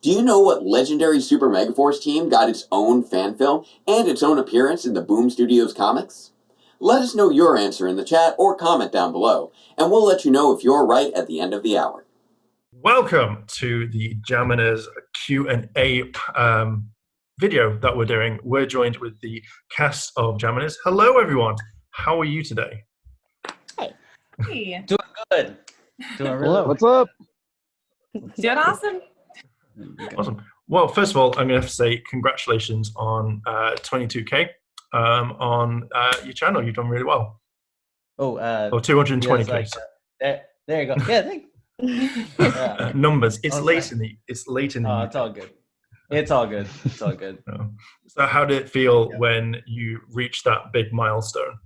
S10: Do you know what legendary Super Megaforce team got its own fan film and its own appearance in the Boom Studios comics? Let us know your answer in the chat or comment down below, and we'll let you know if you're right at the end of the hour.
S16: Welcome to the Jaminers Q&A video that we're doing. We're joined with the cast of Jaminers. Hello, everyone. How are you today?
S21: Hey. Doing good. Doing really
S16: Hello.
S21: good.
S16: What's up?
S21: Doing awesome.
S16: Awesome. Well, first of all, I'm going to have to say congratulations on 22K on your channel. You've done really well.
S7: Oh,
S16: or 220K.
S7: yes, like, there you go. Yeah, thank
S16: Numbers. It's
S7: I was
S16: late
S7: like-
S16: in the. It's late in the.
S7: Oh, it's all good. It's all good. It's all good.
S16: So, how did it feel when you reached that big milestone?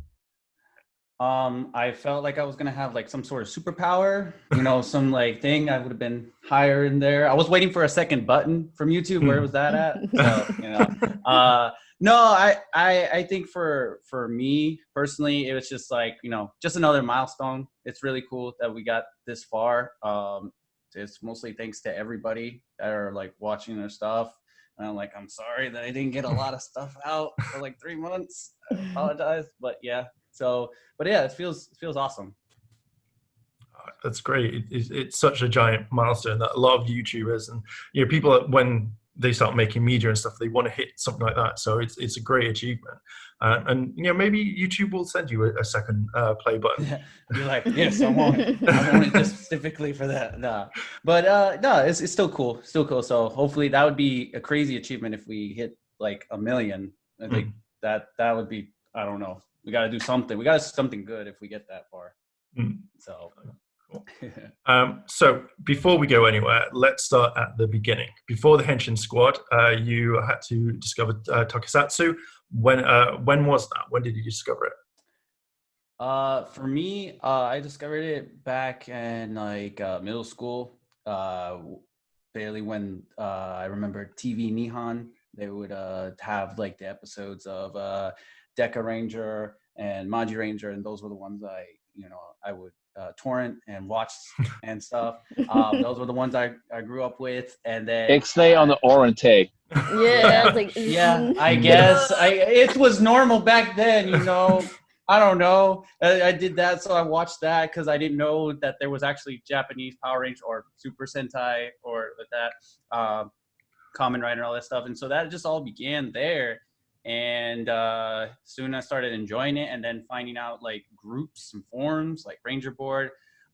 S7: I felt like I was gonna have like some sort of superpower, you know, some like thing. I would have been higher in there. I was waiting for a second button from YouTube. Where was that at? So, you know, no, I think for me personally, it was just like, you know, just another milestone. It's really cool that we got this far. It's mostly thanks to everybody that are like watching their stuff. And I'm sorry that I didn't get a lot of stuff out for like 3 months. I apologize, but yeah. So, but yeah, it feels awesome.
S16: That's great. It's such a giant milestone that a lot of YouTubers and people, when they start making media and stuff, they want to hit something like that. So it's a great achievement. And maybe YouTube will send you a second play button.
S7: You're like, yes, I want it. I want it just specifically for that. Nah, but no, it's still cool. Still cool. So hopefully that would be a crazy achievement if we hit like 1 million. I think that would be. I don't know. We got to do something. We got to do something good if we get that far. So.
S16: So before we go anywhere, let's start at the beginning. Before the Henshin Squad, you had to discover Tokusatsu. When was that? When did you discover it?
S7: For me, I discovered it back in like middle school. Barely when I remember TV Nihon, they would have like the episodes of Deca Ranger and Maji Ranger, and those were the ones I would torrent and watch and stuff. Those were the ones I grew up with, and then
S22: Ixnay on the Orente.
S21: Yeah, I was like,
S7: yeah, I guess it was normal back then, you know. I don't know. I did that, so I watched that because I didn't know that there was actually Japanese Power Rangers or Super Sentai or that Kamen Rider and all that stuff, and so that just all began there. And soon I started enjoying it, and then finding out like groups and forums like Ranger Board,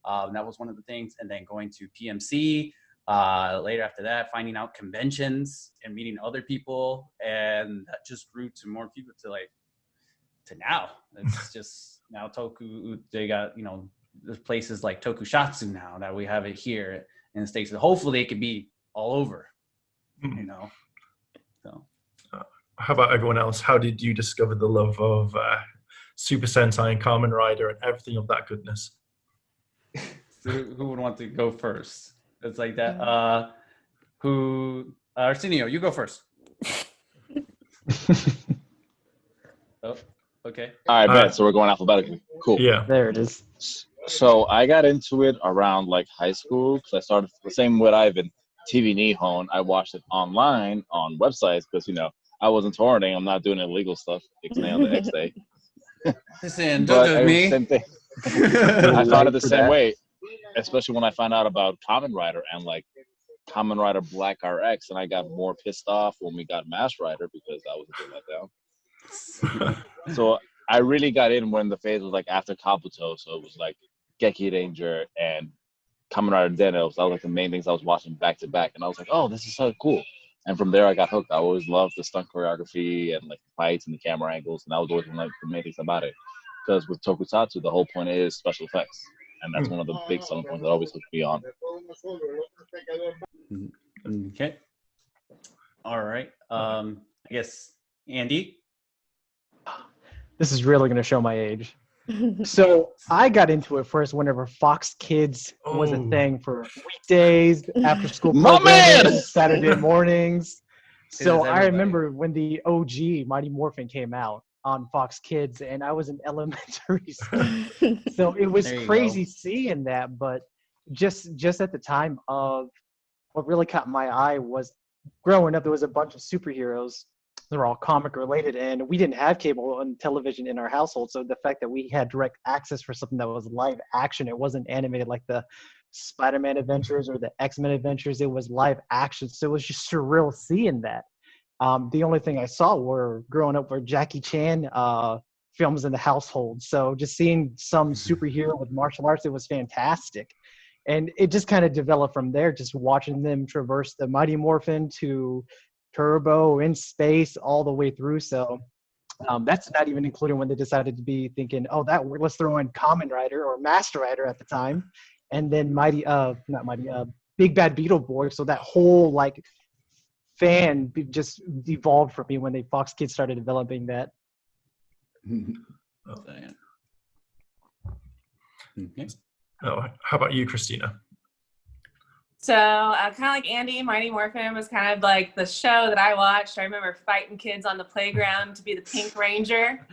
S7: that was one of the things, and then going to PMC later after that, finding out conventions and meeting other people, and that just grew to more people to now. It's just now Toku, they got, there's places like Tokusatsu now that we have it here in the States. Hopefully it could be all over, so.
S16: How about everyone else? How did you discover the love of Super Sentai and Kamen Rider and everything of that goodness?
S7: So who would want to go first? It's like that. Arsenio, you go first. Oh, okay.
S22: All right, bet. So we're going alphabetically. Cool.
S16: Yeah.
S21: There it is.
S22: So I got into it around like high school because I started the same with Ivan. TV Nihon. I watched it online on websites because I wasn't torrenting. I'm not doing illegal stuff. Ixnay on the X day.
S7: Listen, don't do me.
S22: Same thing. I found it the same way, especially when I found out about Kamen Rider and like Kamen Rider Black RX, and I got more pissed off when we got Mass Rider because I was a bit let down. So I really got in when the phase was like after Kabuto, so it was like Geki Ranger and Kamen Rider Denos. That was like the main things I was watching back to back, and I was like, oh, this is so cool. And from there, I got hooked. I always loved the stunt choreography and like the fights and the camera angles, and that was always like the main things about it. Because with Tokusatsu, the whole point is special effects, and that's one of the big selling points that always hooked me on.
S7: Okay. All right. I guess Andy.
S23: This is really going to show my age. So I got into it first whenever Fox Kids was a thing for weekdays, after school programming, Saturday mornings. So I remember when the OG Mighty Morphin came out on Fox Kids, and I was in elementary school. So it was crazy seeing that, but just at the time of what really caught my eye was growing up, there was a bunch of superheroes. They're all comic related, and we didn't have cable and television in our household. So the fact that we had direct access for something that was live action, it wasn't animated like the Spider-Man adventures or the X-Men adventures. It was live action. So it was just surreal seeing that. The only thing I saw growing up were Jackie Chan films in the household. So just seeing some superhero with martial arts, it was fantastic. And it just kind of developed from there, just watching them traverse the Mighty Morphin to Turbo in space all the way through. So that's not even including when they decided to be thinking, oh, let's throw in Kamen Rider or Master Rider at the time, and then Big Bad Beetle Boy. So that whole like just evolved for me when Fox Kids started developing that.
S16: Oh, how about you, Christina?
S5: So kind of like Andy, Mighty Morphin was kind of like the show that I watched. I remember fighting kids on the playground to be the Pink Ranger.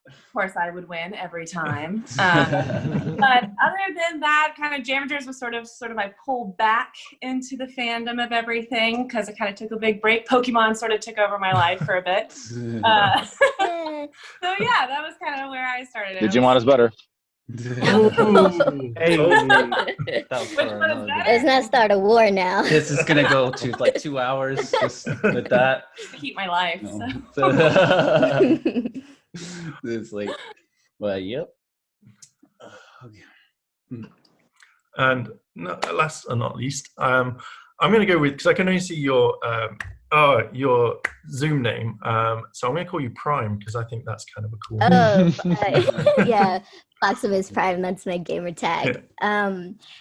S5: Of course, I would win every time. But other than that, kind of Jamagers was sort of I pulled back into the fandom of everything because I kind of took a big break. Pokemon sort of took over my life for a bit. So yeah, that was kind of where I started.
S22: Digimon is better.
S23: Hey.
S21: Let's not start a war now.
S7: This is gonna go to like 2 hours just with that.
S5: Keep my life.
S7: So. It's like, well, yep.
S16: And last and not least, I'm going to go with, because I can only see your Zoom name, so I'm going to call you Prime because I think that's kind of a cool name.
S21: Yeah, Foximus Prime, that's my gamer tag.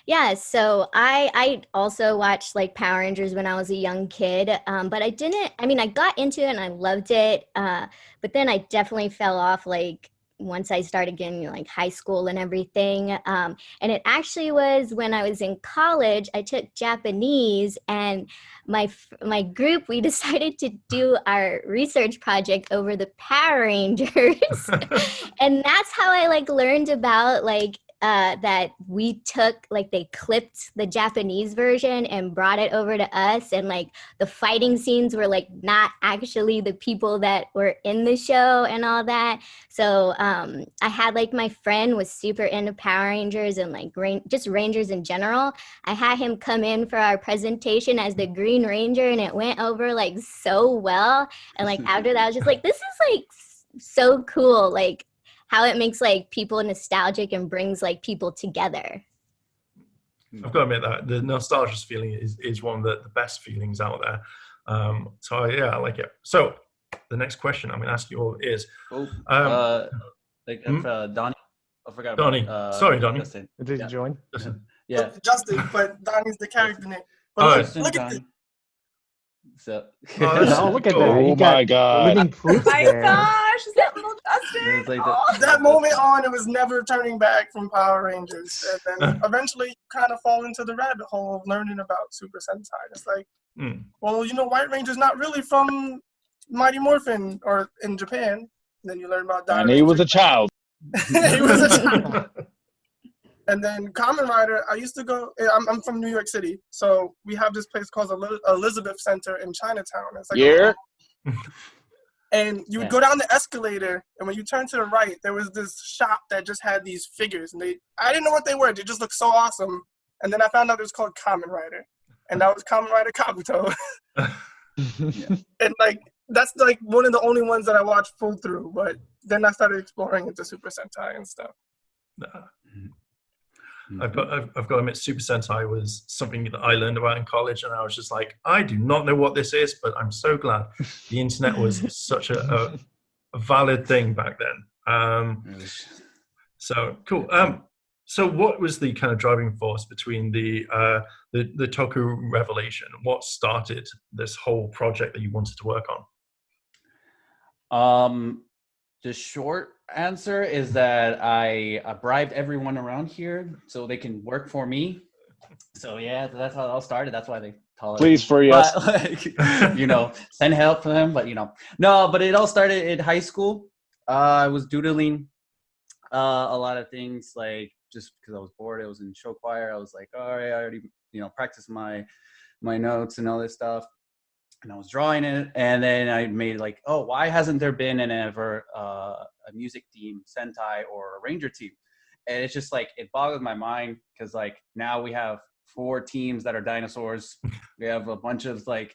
S21: Yeah, so I also watched like Power Rangers when I was a young kid, but I got into it and I loved it, but then I definitely fell off like once I started getting like high school and everything. And it actually was when I was in college, I took Japanese, and my group, we decided to do our research project over the Power Rangers. And that's how I like learned about like that we took, like they clipped the Japanese version and brought it over to us, and like the fighting scenes were like not actually the people that were in the show and all that. So I had like my friend was super into Power Rangers and like just Rangers in general. I had him come in for our presentation as the Green Ranger, and it went over like so well. And like after that I was just like, this is like so cool, like how it makes like people nostalgic and brings like people together.
S16: I've got to admit that the nostalgia feeling is one of the best feelings out there. So yeah, I like it. So the next question I'm going to ask you all is,
S7: Donnie, I forgot.
S16: Donnie, sorry, Donnie.
S7: Justin.
S23: Did you join?
S7: Yeah,
S8: Justin, but Donnie's the character name.
S7: But
S8: look at this.
S7: So,
S23: look at that.
S22: Oh my God.
S23: Living proof
S8: My
S23: there.
S8: gosh,
S5: is that little Justin?
S7: It's like
S8: That moment on, it was never turning back from Power Rangers. And then eventually you kind of fall into the rabbit hole of learning about Super Sentai. It's like, well, White Ranger's not really from Mighty Morphin or in Japan. And then you learn about
S22: And he was a child.
S8: He was a child. And then Kamen Rider, I used to go, I'm from New York City, so we have this place called Elizabeth Center in Chinatown. It's like and you would go down the escalator, and when you turn to the right, there was this shop that just had these figures, and I didn't know what they were. They just looked so awesome. And then I found out it was called Kamen Rider, and that was Kamen Rider Kabuto. And like that's like one of the only ones that I watched full through. But then I started exploring into Super Sentai and stuff.
S16: I've got to admit, Super Sentai was something that I learned about in college, and I was just like, I do not know what this is, but I'm so glad the internet was such a valid thing back then. So cool. So what was the kind of driving force between the Toku revelation? What started this whole project that you wanted to work
S7: on? The short answer is that I bribed everyone around here so they can work for me. So yeah, that's how it all started. That's why they call it.
S22: Please free us.
S7: Like, send help for them. But no. But it all started in high school. I was doodling a lot of things, like just because I was bored. I was in show choir. I was like, all right, I already practiced my notes and all this stuff. And I was drawing it, and then I made like, oh, why hasn't there been a music team, Sentai or a Ranger team? And it's just like, it boggled my mind, because like now we have 4 teams that are dinosaurs. We have a bunch of like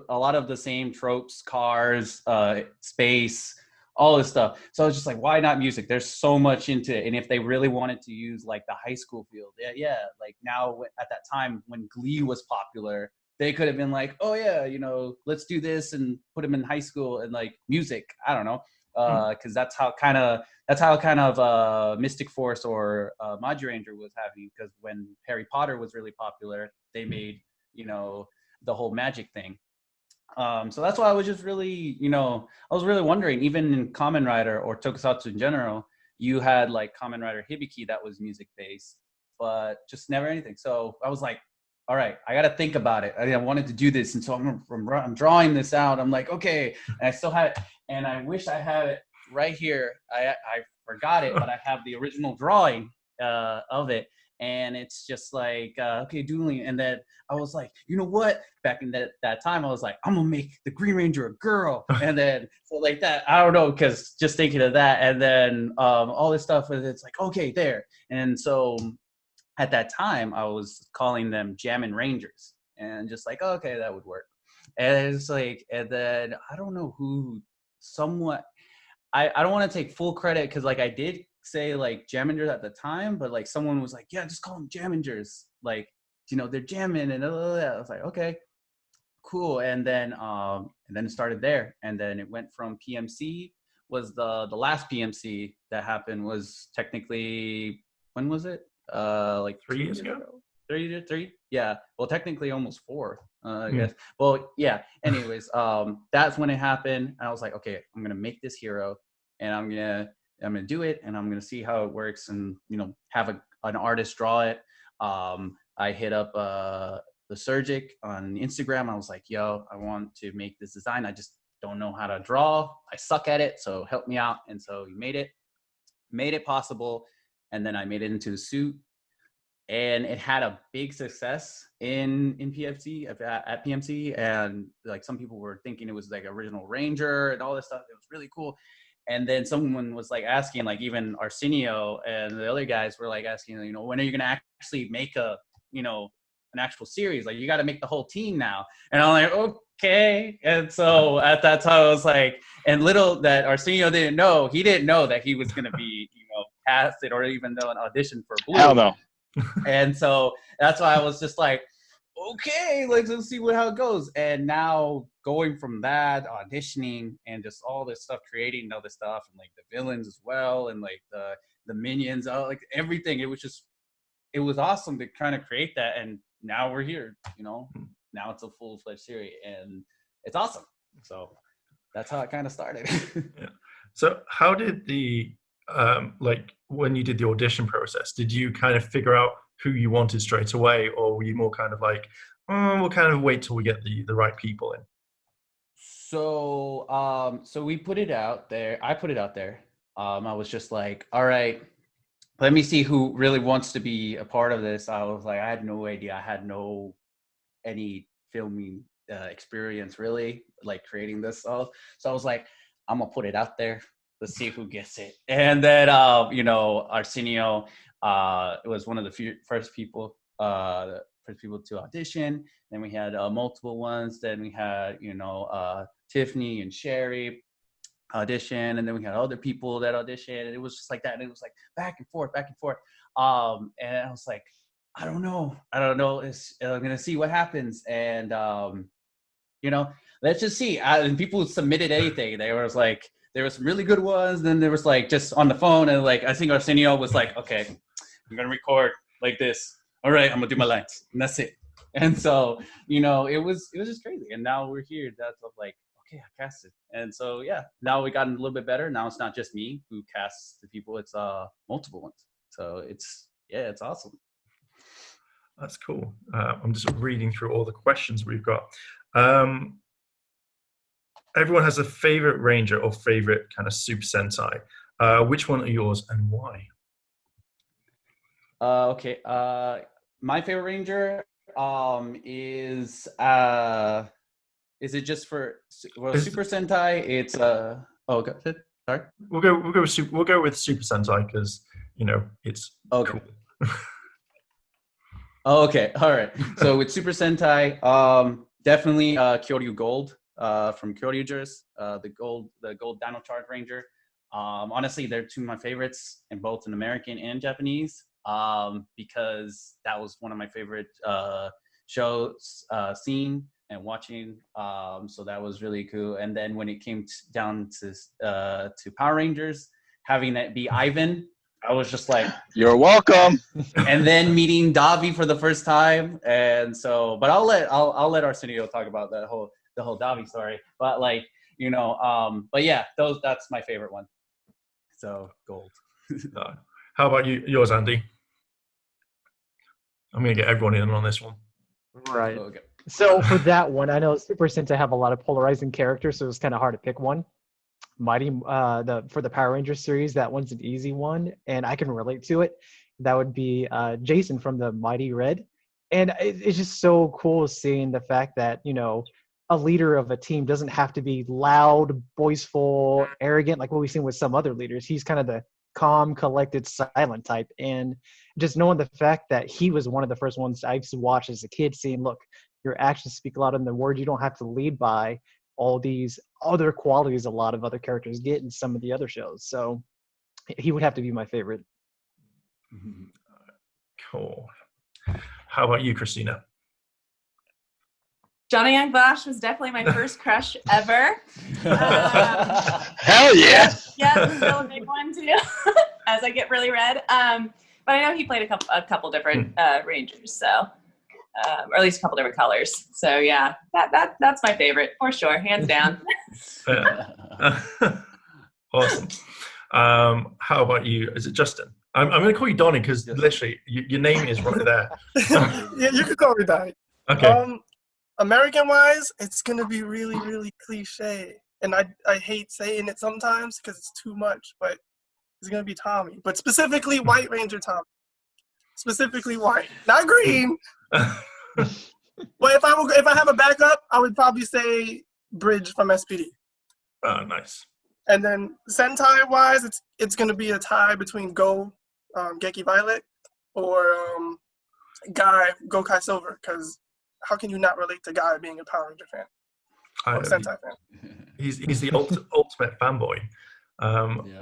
S7: a lot of the same tropes, cars, space, all this stuff. So I was just like, why not music? There's so much into it. And if they really wanted to use like the high school field, like now at that time when Glee was popular, they could have been like, oh yeah, let's do this and put them in high school and like music. I don't know. Because that's how kind of Mystic Force or Magi Ranger was happening. Because when Harry Potter was really popular, they made the whole magic thing. So that's why I was just really I was really wondering, even in Kamen Rider or Tokusatsu in general, you had like Kamen Rider Hibiki that was music based, but just never anything. So I was like, all right, I got to think about it. I wanted to do this, and so I'm drawing this out. I'm like, okay, and I still have it. And I wish I had it right here. I forgot it, but I have the original drawing of it. And it's just like, okay, doodling. And then I was like, you know what? Back in that time, I was like, I'm going to make the Green Ranger a girl. And then, so like that, I don't know, because just thinking of that. And then all this stuff, it's like, okay, there. And so at that time, I was calling them Jammin' Rangers. And just like, okay, that would work. And it's like, and then I don't know who somewhat, I don't want to take full credit because like I did say like Jammingers at the time, but like someone was like, yeah, just call them Jammingers, like they're jamming and all that. I was like, okay, cool. And then it started there, and then it went from PMC was the last PMC that happened was technically, when was it? Like
S16: 3 years ago.
S7: 3? Yeah. Well, technically almost 4. I guess. Well, yeah. Anyways, that's when it happened. I was like, okay, I'm gonna make this hero, and I'm gonna do it, and I'm gonna see how it works, and have an artist draw it. I hit up the Surgic on Instagram. I was like, yo, I want to make this design. I just don't know how to draw. I suck at it, so help me out. And so he made it possible, and then I made it into the suit. And it had a big success in PFC at PMC, and like some people were thinking it was like original Ranger and all this stuff. It was really cool. And then someone was like asking, like even Arsenio and the other guys were like asking, when are you gonna actually make an actual series? Like you got to make the whole team now. And I'm like, okay. And so at that time I was like, and little that Arsenio didn't know, he didn't know that he was gonna be casted or even though an audition for Blue.
S22: Hell no.
S7: And so that's why I was just like, okay, let's see how it goes. And now going from that, auditioning and just all this stuff, creating all this stuff, and like the villains as well, and like the minions, like everything. It was awesome to kind of create that. And now we're here, now it's a full-fledged series, and it's awesome. So that's how it kind of started.
S16: Yeah. So how did the like when you did the audition process, did you kind of figure out who you wanted straight away, or were you more kind of like, we'll kind of wait till we get the right people in?
S7: So so we put it out there. I put it out there. I was just like, all right, let me see who really wants to be a part of this. I was like, I had no idea. I had any filming experience really, like creating this stuff. So I was like, I'm gonna put it out there. Let's see who gets it. And then Arsenio was one of the first people to audition. Then we had multiple ones. Then we had Tiffany and Sherry audition, and then we had other people that auditioned, and it was just like that. And it was like back and forth. And I was like, I don't know. I'm gonna see what happens. And let's just see. And people submitted anything. There were some really good ones. Then there was like just on the phone, and like I think Arsenio was like, okay, I'm gonna record like this. All right, I'm gonna do my lines, and that's it. And so it was just crazy. And now we're here. That's like, okay, I cast it. And so yeah, now we got a little bit better. Now it's not just me who casts the people; it's multiple ones. So it's awesome.
S16: That's cool. I'm just reading through all the questions we've got. Everyone has a favorite Ranger or favorite kind of Super Sentai. Which one are yours and why?
S7: Okay. My favorite Ranger is it just for Super Sentai? It's oh, go ahead. Sorry.
S16: We'll go with Super Sentai because it's
S7: okay.
S16: Cool.
S7: Oh, okay. All right. So with Super Sentai, definitely Kyoryu Gold. from Kyojujers, the gold Dino Charge Ranger. Honestly, they're two of my favorites, in both in American and Japanese, because that was one of my favorite shows, seeing and watching. So that was really cool. And then when it came down to Power Rangers, having that be Ivan, I was just like,
S22: "You're welcome."
S7: And then meeting Davi for the first time, and so, but I'll let Arsenio talk about the whole Davi story. But like, you know, but yeah, that's my favorite one. So gold.
S16: How about yours, Andy? I'm gonna get everyone in on this one.
S23: Right.
S7: Okay.
S23: So for that one, I know Super Sentai have a lot of polarizing characters, so it's kind of hard to pick one. For the Power Rangers series, that one's an easy one, and I can relate to it. That would be Jason from the Mighty Red, and it's just so cool seeing the fact that, you know, a leader of a team doesn't have to be loud, boastful, arrogant like what we've seen with some other leaders. He's kind of the calm, collected, silent type, and just knowing the fact that he was one of the first ones I used to watch as a kid, seeing, look, your actions speak louder than the words. You don't have to lead by all these other qualities a lot of other characters get in some of the other shows. So he would have to be my favorite.
S16: Cool. How about you, Christina?
S5: Johnny Young Bosch was definitely my first crush ever.
S22: Hell yeah!
S5: Yeah, this is still a big one too, as I get really red. But I know he played a couple different Rangers, so or at least a couple different colors. So yeah, that's my favorite for sure, hands down.
S16: Awesome. How about you? Is it Justin? I'm going to call you Donnie because literally your name is right there.
S8: Yeah, you could call me Donnie.
S16: Okay.
S8: American-wise, it's gonna be really, really cliche, and I hate saying it sometimes because it's too much. But it's gonna be Tommy, but specifically White Ranger Tommy. Specifically white, not green. But if I have a backup, I would probably say Bridge from SPD.
S16: Oh, nice.
S8: And then Sentai-wise, it's gonna be a tie between Geki Violet, or Gokai Silver, because how can you not relate to Guy being a Power Ranger fan or Sentai fan?
S16: He's the ultimate fanboy.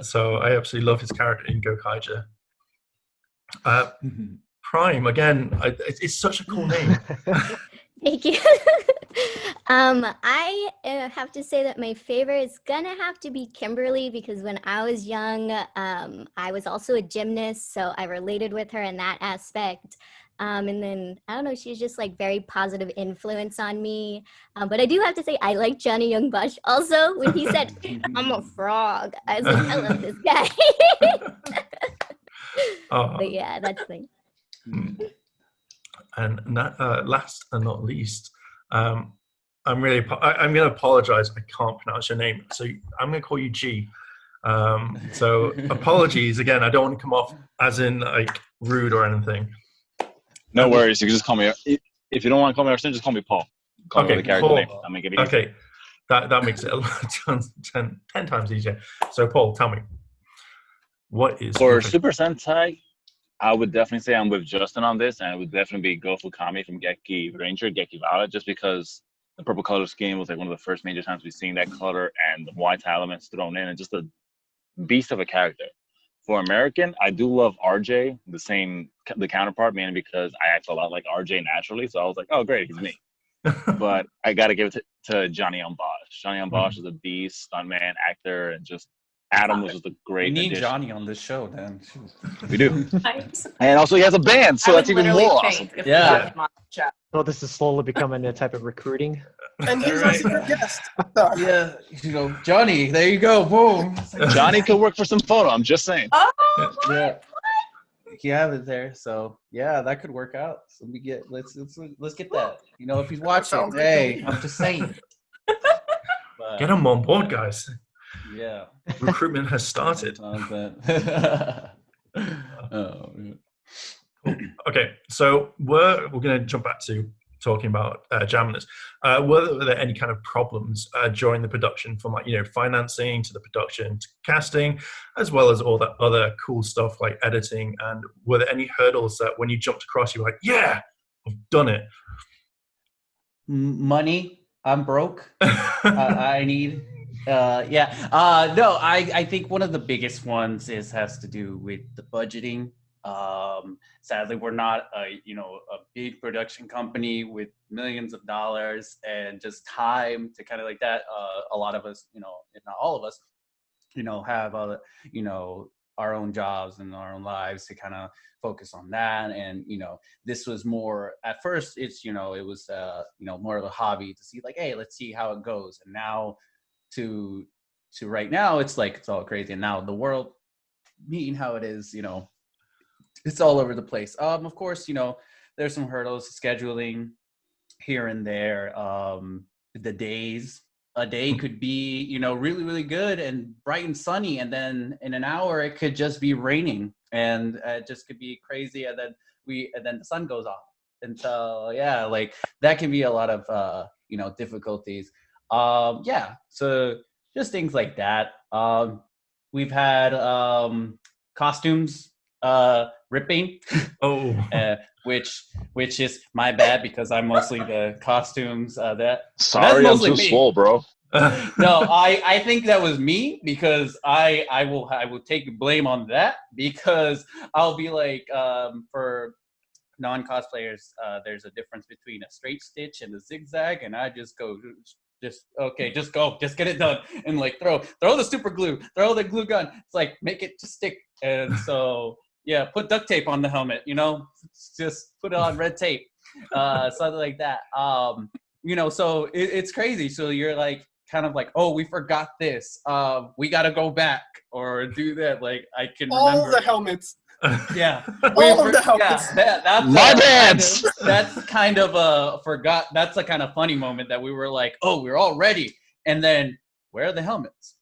S16: So I absolutely love his character in Gokaija. Prime, again, it's such a cool name.
S21: Thank you. I have to say that my favorite is gonna have to be Kimberly, because when I was young, I was also a gymnast, so I related with her in that aspect. And then, I don't know, she's just like very positive influence on me. But I do have to say, I like Johnny Young Bosch also. When he said, I'm a frog, I was like, I love this guy. But yeah, that's the
S16: And last and not least, I'm going to apologize if I can't pronounce your name. So I'm going to call you G. So apologies again. I don't want to come off as in like rude or anything.
S22: No worries. You can just call me. If you don't want to call me Arsene, just call me Paul. Call me the character name. I'll make it easy.
S16: Okay, that makes it 10 times easier. So Paul, tell me, what is
S22: for Super Sentai? I would definitely say I'm with Justin on this, and it would definitely be Go Fukami from Geki Ranger, Geki Violet, just because the purple color scheme was like one of the first major times we've seen that color and the white elements thrown in, and just a beast of a character. For American, I do love RJ, the counterpart, mainly because I act a lot like RJ naturally, so I was like, oh great, he's me. But I got to give it to Johnny Young Bosch. Johnny Young Bosch is a beast, stuntman, actor, and just Adam was just a great
S7: We need
S22: addition.
S7: Johnny on this show, then.
S22: We do. And also he has a band, so that's even more awesome.
S7: Yeah.
S23: So this is slowly becoming a type of recruiting.
S8: And he's a secret guest.
S7: Yeah, you know, Johnny, there you go, boom.
S22: Johnny could work for some photo, I'm just saying.
S5: Oh,
S7: yeah. You have it there, so yeah, that could work out. So let's get that. You know, if he's watching, hey, I'm just saying. But,
S16: get him on board, guys.
S7: Yeah.
S16: Recruitment has started. Okay, so we're going to jump back to talking about Jaminers. Were there any kind of problems during the production, from financing to the production to casting, as well as all that other cool stuff like editing? And were there any hurdles that when you jumped across, you were like, yeah, I've done it?
S7: Money. I'm broke. I need. No, I think one of the biggest ones has to do with the budgeting. Sadly, we're not a big production company with millions of dollars and just time to kind of like that. A lot of us, if not all of us, have our own jobs and our own lives to kind of focus on that. And this was more at first. It was more of a hobby to see like, hey, let's see how it goes. And now to right now, it's like it's all crazy. And now the world being how it is, it's all over the place. Of course, there's some hurdles, scheduling here and there. The days. A day could be, really, really good and bright and sunny, and then in an hour it could just be raining, and it just could be crazy, and then the sun goes off, and so like that can be a lot of difficulties. So just things like that. We've had costumes ripping. Which is my bad because I'm mostly the costumes
S22: Sorry, I'm too swole, bro.
S7: No, I think that was me because I will take blame on that because I'll be like for non-cosplayers there's a difference between a straight stitch and a zigzag, and I just go just get it done, and like throw the super glue, throw the glue gun. It's like make it just stick. And so yeah, put duct tape on the helmet, just put it on red tape, something like that. So it's crazy. So you're like kind of like, oh, we forgot this. We got to go back or do that. Like I can remember
S8: all the helmets.
S7: Yeah,
S8: all of the helmets.
S7: Yeah, that's
S22: my pants.
S7: That's kind of a forgot. That's a kind of funny moment that we were like, oh, we're all ready, and then where are the helmets?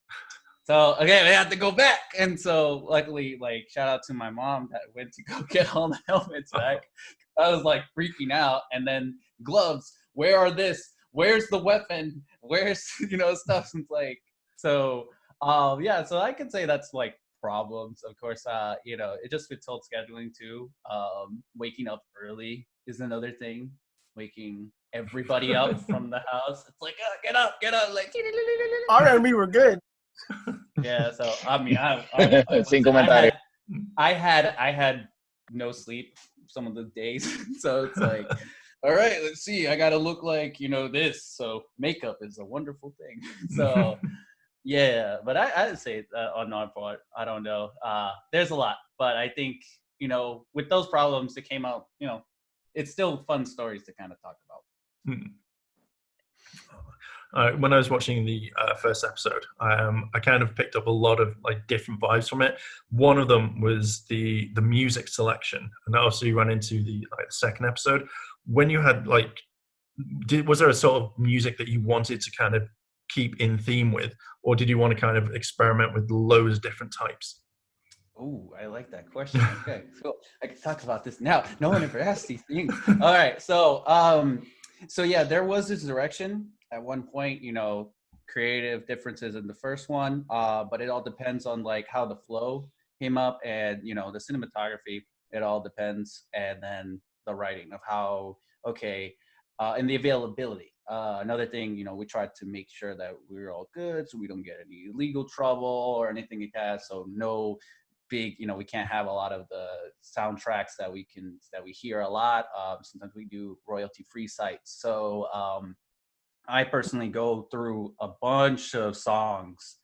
S7: So okay, we had to go back, and so luckily, like shout out to my mom that went to go get all the helmets back. I was like freaking out, and then gloves. Where are this? Where's the weapon? Where's stuff? It's like so. So I could say that's like problems. Of course, it just fits old scheduling too. Waking up early is another thing. Waking everybody up from the house. It's like get up, like.
S8: Our and we were good.
S7: Yeah, so I mean, I had no sleep some of the days, so it's like, all right, let's see, I gotta look like this. So makeup is a wonderful thing. So yeah, but I'd say on our part, I don't know. There's a lot, but I think with those problems that came out, it's still fun stories to kind of talk about.
S16: When I was watching the first episode, I kind of picked up a lot of like different vibes from it. One of them was the music selection, and also you ran into the second episode when you had like, was there a sort of music that you wanted to kind of keep in theme with, or did you want to kind of experiment with loads of different types?
S7: Oh, I like that question. Okay, so I can talk about this now. No one ever asked these things. All right, so yeah, there was this direction at one point, creative differences in the first one, but it all depends on like how the flow came up, and the cinematography. It all depends, and then the writing of how and the availability. Another thing, we tried to make sure that we were all good, so we don't get any legal trouble or anything like that. So no big, we can't have a lot of the soundtracks that we hear a lot. Sometimes we do royalty-free sites. So I personally go through a bunch of songs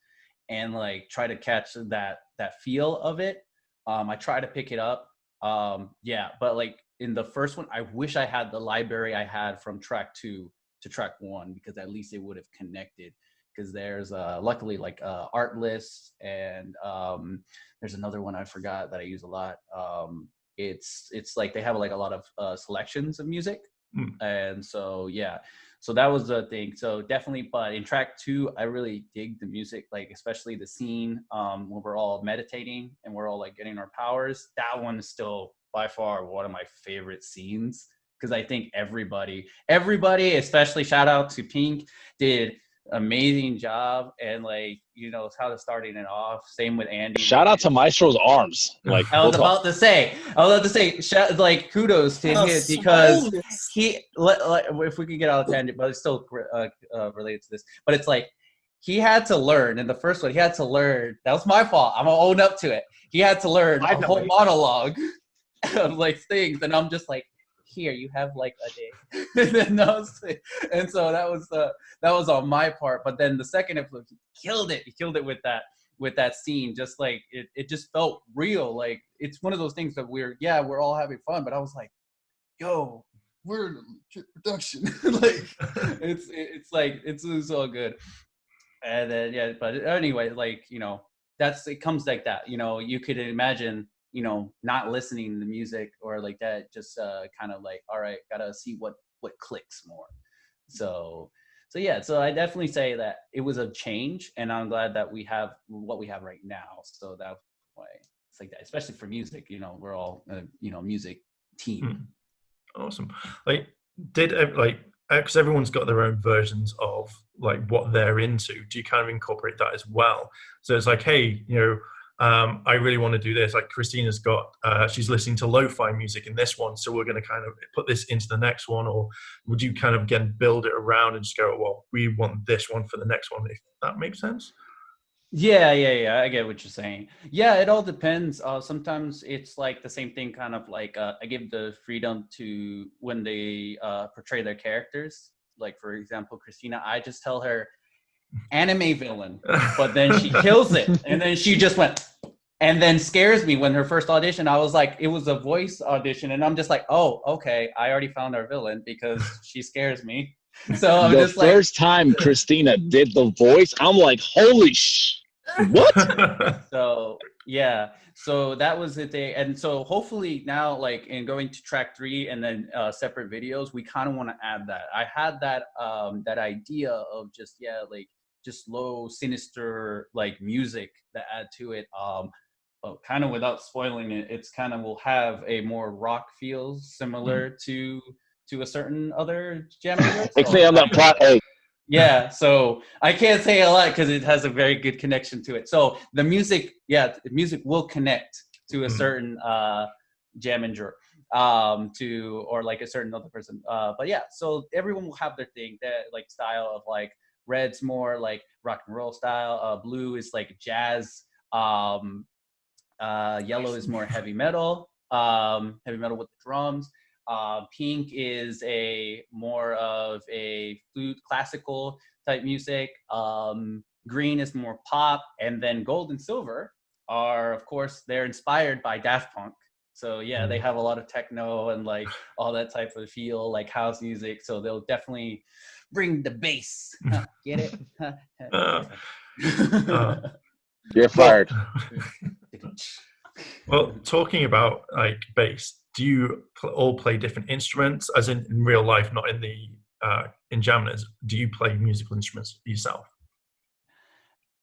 S7: and like try to catch that feel of it. I try to pick it up. But like in the first one, I wish I had the library I had from track 2 to track 1, because at least it would have connected. Because there's luckily like art lists, and there's another one I forgot that I use a lot. It's like they have like a lot of selections of music, and so yeah. So that was the thing. So definitely, but in track 2, I really dig the music, like especially the scene when we're all meditating and we're all like getting our powers. That one is still by far one of my favorite scenes, because I think everybody, especially shout out to Pink, did amazing job, and like how they're starting it off. Same with Andy.
S22: Shout out to Maestro's arms. Like
S7: I was about to say, like kudos to him because if we could get out of tangent, but it's still related to this. But it's like he had to learn in the first one. He had to learn. That was my fault. I'm gonna own up to it. He had to learn a whole monologue of like things, and I'm just like, here, you have like a day. and so that was on my part. But then the second episode, he killed it. He killed it with that scene. Just like it just felt real. Like it's one of those things that we're all having fun, but I was like, yo, we're in a production. Like it's like it's all good. And then but anyway, like it comes like that. You could imagine not listening to music or like that, just kind of like, all right, gotta see what clicks more. So I definitely say that it was a change, and I'm glad that we have what we have right now. So that's why it's like that, especially for music. We're all music team.
S16: Awesome. Like because everyone's got their own versions of like what they're into. Do you kind of incorporate that as well? So it's like, hey, I really want to do this. Like Christina's got, she's listening to lo-fi music in this one, so we're going to kind of put this into the next one. Or would you kind of again build it around and just go, well, we want this one for the next one, if that makes sense?
S7: Yeah. I get what you're saying. Yeah, it all depends. Sometimes it's like the same thing, kind of like I give the freedom to when they portray their characters. Like for example, Christina, I just tell her anime villain, but then she kills it, and then she just went and then scares me. When her first audition, I was like, it was a voice audition, and I'm just like, oh, okay, I already found our villain because she scares me. So I'm
S22: the
S7: just like,
S22: first time Christina did the voice, I'm like, holy what?
S7: So yeah, so that was the thing. And so hopefully now, like in going to track 3 and then separate videos, we kind of want to add that. I had that that idea of just just low sinister like music that add to it, kind of without spoiling it. It's kind of will have a more rock feel similar to a certain other jamming. Yeah, so I can't say a lot because it has a very good connection to it. So the music will connect to a certain jamming to or like a certain other person. But yeah, so everyone will have their thing, that like style of like red's more like rock and roll style, blue is like jazz, yellow is more heavy metal with the drums. Pink is a more of a flute classical type music. Green is more pop, and then gold and silver are, of course, they're inspired by Daft Punk. So yeah, they have a lot of techno and like all that type of feel, like house music. So they'll definitely bring the bass. Get it?
S22: You're fired.
S16: Well, talking about like bass, do you all play different instruments, as in real life, not in the in Jamners? Do you play musical instruments yourself?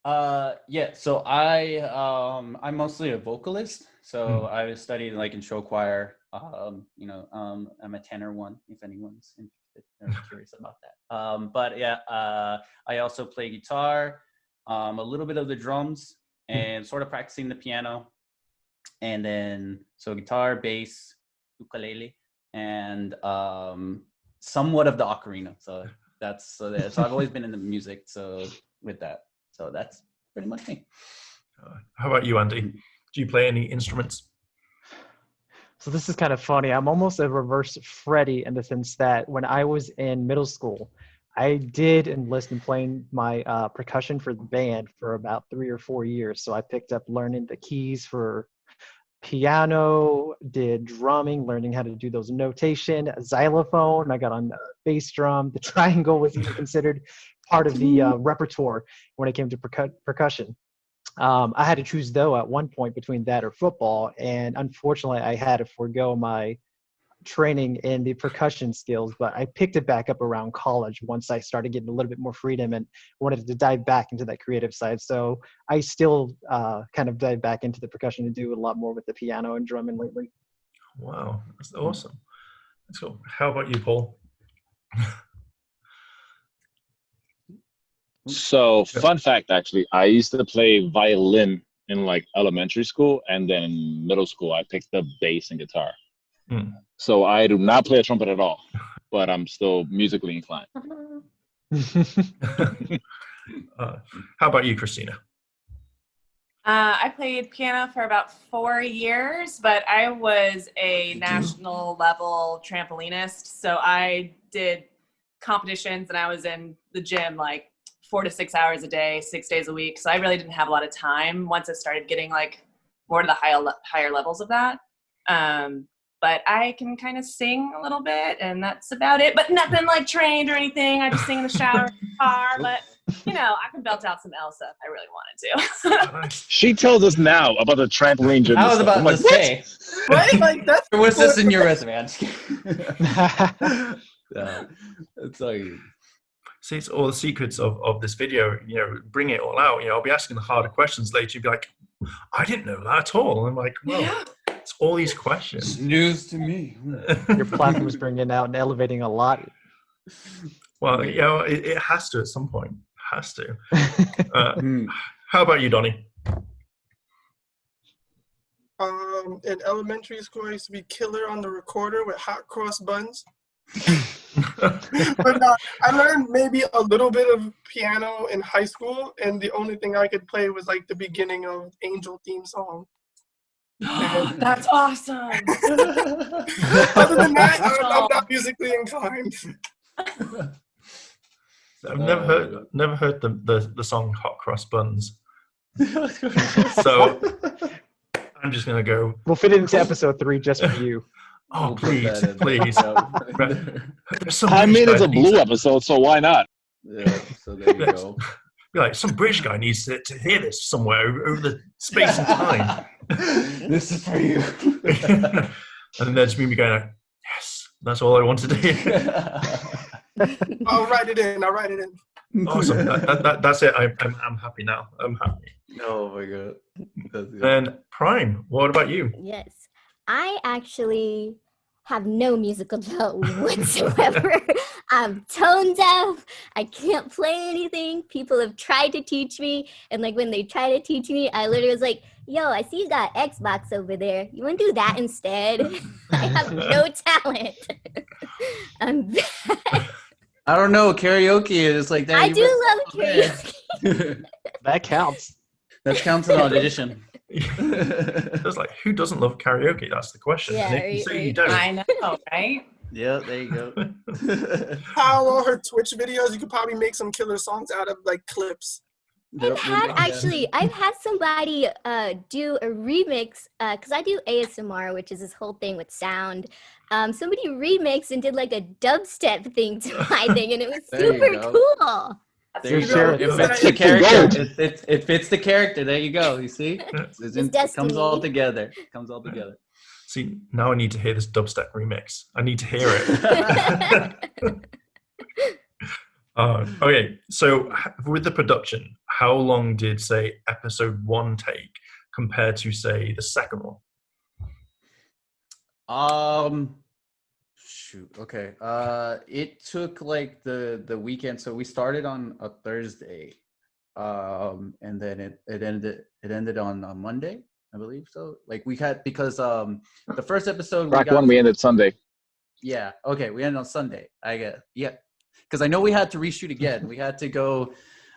S7: Yeah, so I'm mostly a vocalist. So I studied like in show choir. I'm a tenor one, if anyone's interested or curious about that. But yeah, I also play guitar, a little bit of the drums, and sort of practicing the piano. And then so guitar, bass, ukulele, and somewhat of the ocarina. So so I've always been in the music. So with that, so that's pretty much me.
S16: How about you, Andy? Do you play any instruments?
S23: So this is kind of funny. I'm almost a reverse Freddie in the sense that when I was in middle school, I did enlist in playing my percussion for the band for about 3 or 4 years. So I picked up learning the keys for piano, did drumming, learning how to do those notation, xylophone. I got on bass drum. The triangle was even considered part of the repertoire when it came to percussion. I had to choose, though, at one point between that or football, and unfortunately I had to forego my training in the percussion skills, but I picked it back up around college once I started getting a little bit more freedom and wanted to dive back into that creative side. So I still kind of dive back into the percussion and do a lot more with the piano and drumming lately.
S16: Wow, that's awesome. So how about you, Paul?
S22: So, fun fact, actually, I used to play violin in like elementary school, and then in middle school, I picked up bass and guitar.
S16: Hmm.
S22: So I do not play a trumpet at all, but I'm still musically inclined.
S16: How about you, Christina?
S5: I played piano for about 4 years, but I was a national level trampolinist. So I did competitions and I was in the gym like 4 to 6 hours a day, 6 days a week. So I really didn't have a lot of time once I started getting like more to the higher levels of that. But I can kind of sing a little bit, and that's about it. But nothing like trained or anything. I just sing in the shower, in the car. But you know, I can belt out some Elsa if I really wanted to.
S22: She tells us now about the trampoline gym.
S7: I was about to say,
S8: Right? Like that's
S7: or was this in your resume? I'm just
S22: It's like,
S16: See, it's all the secrets of this video. You know, bring it all out. You know, I'll be asking the harder questions later. You'll be like, I didn't know that at all. And I'm like, well, it's all these questions.
S7: News to me.
S23: Your platform is bringing out and elevating a lot.
S16: Well, you know, it has to at some point. Has to. How about you, Donnie?
S8: In elementary school, I used to be killer on the recorder with hot cross buns. But I learned maybe a little bit of piano in high school, and the only thing I could play was like the beginning of Angel theme song.
S5: That's awesome.
S8: Other than that, I'm not musically inclined.
S16: I've never heard the song Hot Cross Buns. So I'm just gonna go.
S23: We'll fit it into episode 3 just for you.
S16: Oh, please.
S22: I mean, it's a Blue episode, so why not?
S2: Yeah, so there you go.
S16: Be like, some British guy needs to hear this somewhere over the space and time.
S2: This is for you.
S16: And then there's me going, like, yes, that's all I wanted to hear.
S8: I'll write it in.
S16: Awesome. That's it. I'm happy now. I'm happy.
S2: Oh my god. That's good.
S16: And Prime, what about you?
S21: Yes. I actually have no musical talent whatsoever. I'm tone deaf. I can't play anything. People have tried to teach me. And like when they try to teach me, I literally was like, yo, I see you got Xbox over there. You want to do that instead? I have no talent. I'm bad.
S7: I don't know. Karaoke is like that.
S21: I do love karaoke.
S23: That counts.
S7: That counts in audition.
S16: It's like, who doesn't love karaoke? That's the question.
S21: Yeah,
S16: and if you say you don't,
S5: I know, right?
S2: Yeah, there you go.
S8: How all her Twitch videos, you could probably make some killer songs out of like clips.
S21: I've had somebody do a remix because I do ASMR, which is this whole thing with sound. Somebody remixed and did like a dubstep thing to my thing, and it was super cool.
S7: There you go. It fits the character. It fits the character. There you go. You see, it comes all together.
S16: See, now I need to hear this dubstep remix. I need to hear it. Okay, so with the production, how long did, say, episode 1 take compared to, say, the second one?
S2: Shoot. Okay. It took like the weekend. So we started on a Thursday, and then it ended on Monday, I believe. So like we had because the first episode
S22: we ended Sunday.
S2: Yeah. Okay. We ended on Sunday. Because I know we had to reshoot again. We had to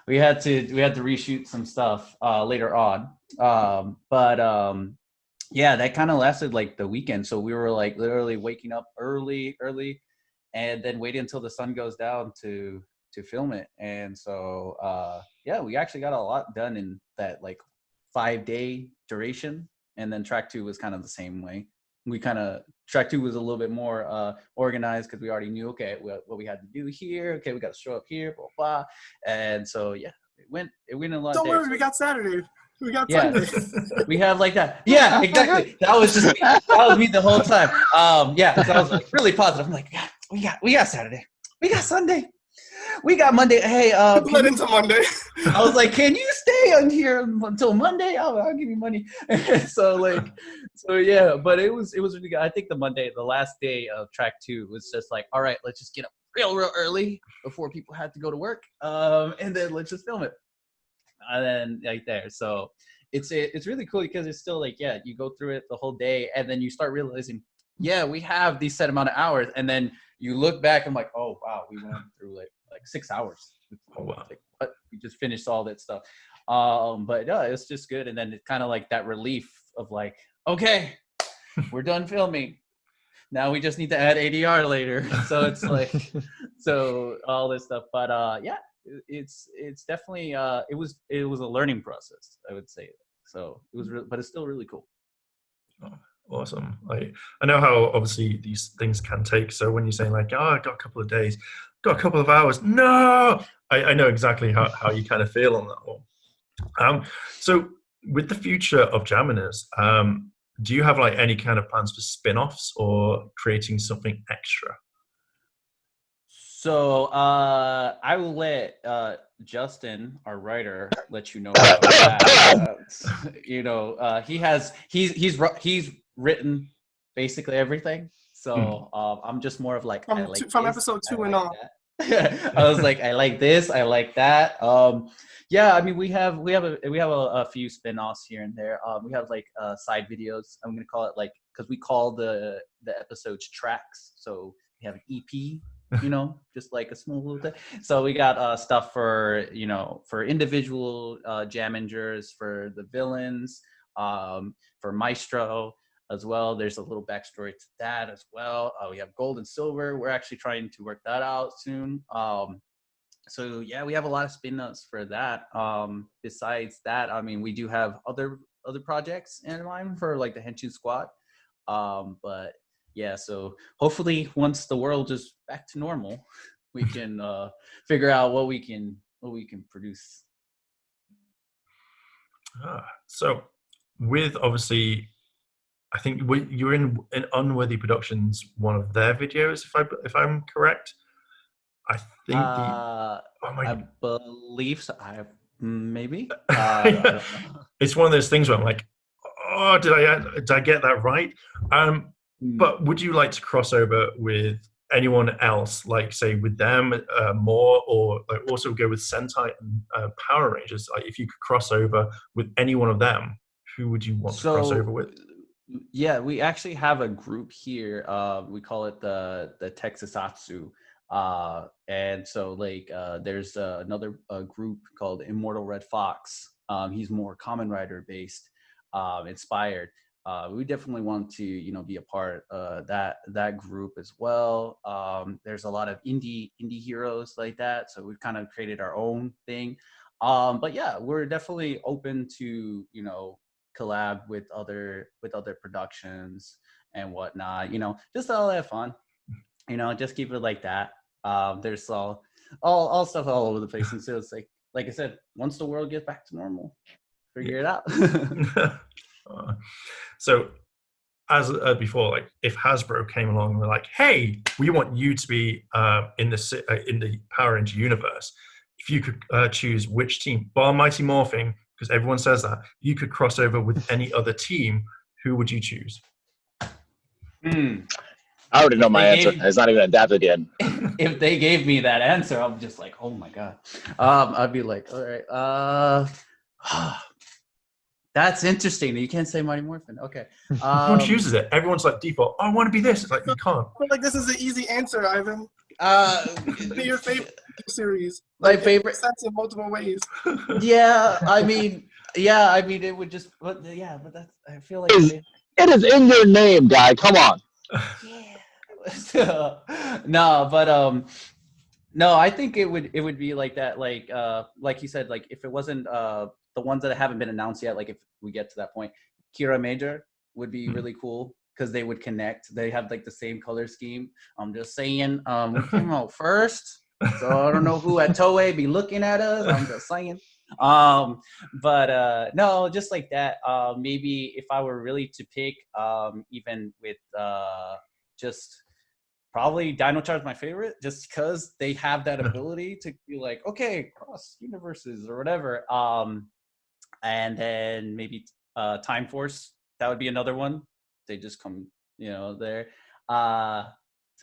S2: reshoot some stuff later on. Yeah, that kind of lasted like the weekend. So we were like literally waking up early, and then waiting until the sun goes down to film it. And so we actually got a lot done in that like 5-day duration. And then track 2 was kind of the same way. Track 2 was a little bit more organized because we already knew, okay, what we had to do here. Okay, we got to show up here, blah, blah. And so, yeah, it went a lot.
S8: Don't worry, we got Saturday. We got Sunday.
S2: We have like that.
S7: Yeah, exactly. That was me the whole time. So I was like really positive. I'm like, yeah, we got Saturday. We got Sunday. We got Monday. Hey,
S8: let into Monday.
S7: I was like, can you stay on here until Monday? I'll give you money. So yeah, but it was really good. I think the last day of track 2 was just like, all right, let's just get up
S2: real early before people had to go to work, and then let's just film it, and then like there. So it's really cool because it's still like, yeah, you go through it the whole day, and then you start realizing, yeah, we have these set amount of hours, and then you look back and like, oh wow, we went through like 6 hours.
S16: Oh, wow.
S2: Like, but we just finished all that stuff. But yeah, it's just good, and then it's kind of like that relief of like, okay, we're done filming. Now we just need to add ADR later. So it's like, so all this stuff. But yeah, it's definitely it was a learning process, I would say. So it was, but it's still really cool.
S16: Oh, awesome. I know how obviously these things can take. So when you're saying like, oh, I got a couple of days, got a couple of hours, no, I know exactly how you kind of feel on that one. So with the future of Jaminas, do you have like any kind of plans for spin-offs or creating something extra?
S2: So I will let Justin, our writer, let you know about that. You know, he's written basically everything. So I'm just more of like, I like
S8: from
S2: this,
S8: episode 2
S2: I
S8: and
S2: like
S8: on.
S2: that. I was like, I like this, I like that. Yeah, I mean, we have a few spin-offs here and there. We have like side videos. I'm gonna call it like, because we call the episodes tracks. So we have an EP. You know, just like a small little thing. So we got stuff for, you know, for individual Jamingers, for the villains, for Maestro as well. There's a little backstory to that as well. We have gold and silver. We're actually trying to work that out soon. So yeah, we have a lot of spin-offs for that. Besides that, I mean, we do have other projects in mind for like the Henshin Squad. But yeah, so hopefully once the world is back to normal, we can figure out what we can produce.
S16: So with obviously, I think you're in Unworthy Productions, one of their videos, if I'm correct. I think
S2: I believe so. Maybe. I don't know.
S16: It's one of those things where I'm like, oh, did I get that right? But would you like to cross over with anyone else, like say with them more, or like also go with Sentai and Power Rangers? Like if you could cross over with any one of them, who would you want to cross over with?
S2: Yeah, we actually have a group here. We call it the Tokusatsu. And so like there's another group called Immortal Red Fox. He's more Kamen Rider based, inspired. We definitely want to, you know, be a part of that group as well. There's a lot of indie heroes like that, so we've kind of created our own thing. But yeah, we're definitely open to, you know, collab with other productions and whatnot. You know, just all that fun. You know, just keep it like that. There's all stuff all over the place, and so it's like I said, once the world gets back to normal, figure it out.
S16: So as before, like if Hasbro came along and were like, hey, we want you to be in the Power Ranger universe, if you could choose which team, bar Mighty Morphin, because everyone says that, you could cross over with any other team, who would you choose?
S22: I already know my answer. It's not even adapted yet.
S2: If they gave me that answer, I'm just like, oh my god. I'd be like, all right, that's interesting. You can't say Mighty Morphin. Okay.
S16: Everyone chooses it. Everyone's like default. I want to be this. It's like you can't.
S8: I feel like this is an easy answer, Ivan. Be your favorite series.
S2: My favorite.
S8: Sense in multiple ways.
S2: Yeah, I mean, it would just. But yeah, but that's. I feel like
S22: It is in your name, guy. Come on.
S2: No, but no, I think it would be like that, like you said, like if it wasn't the ones that haven't been announced yet, like if we get to that point, Kira Major would be really cool because they would connect. They have like the same color scheme. I'm just saying, we came out first, so I don't know who at Toei be looking at us. I'm just saying. But no, just like that. Maybe if I were really to pick, even with just probably Dino Charge my favorite, just because they have that ability to be like, okay, cross universes or whatever. And then maybe Time Force, that would be another one. They just come, you know, there.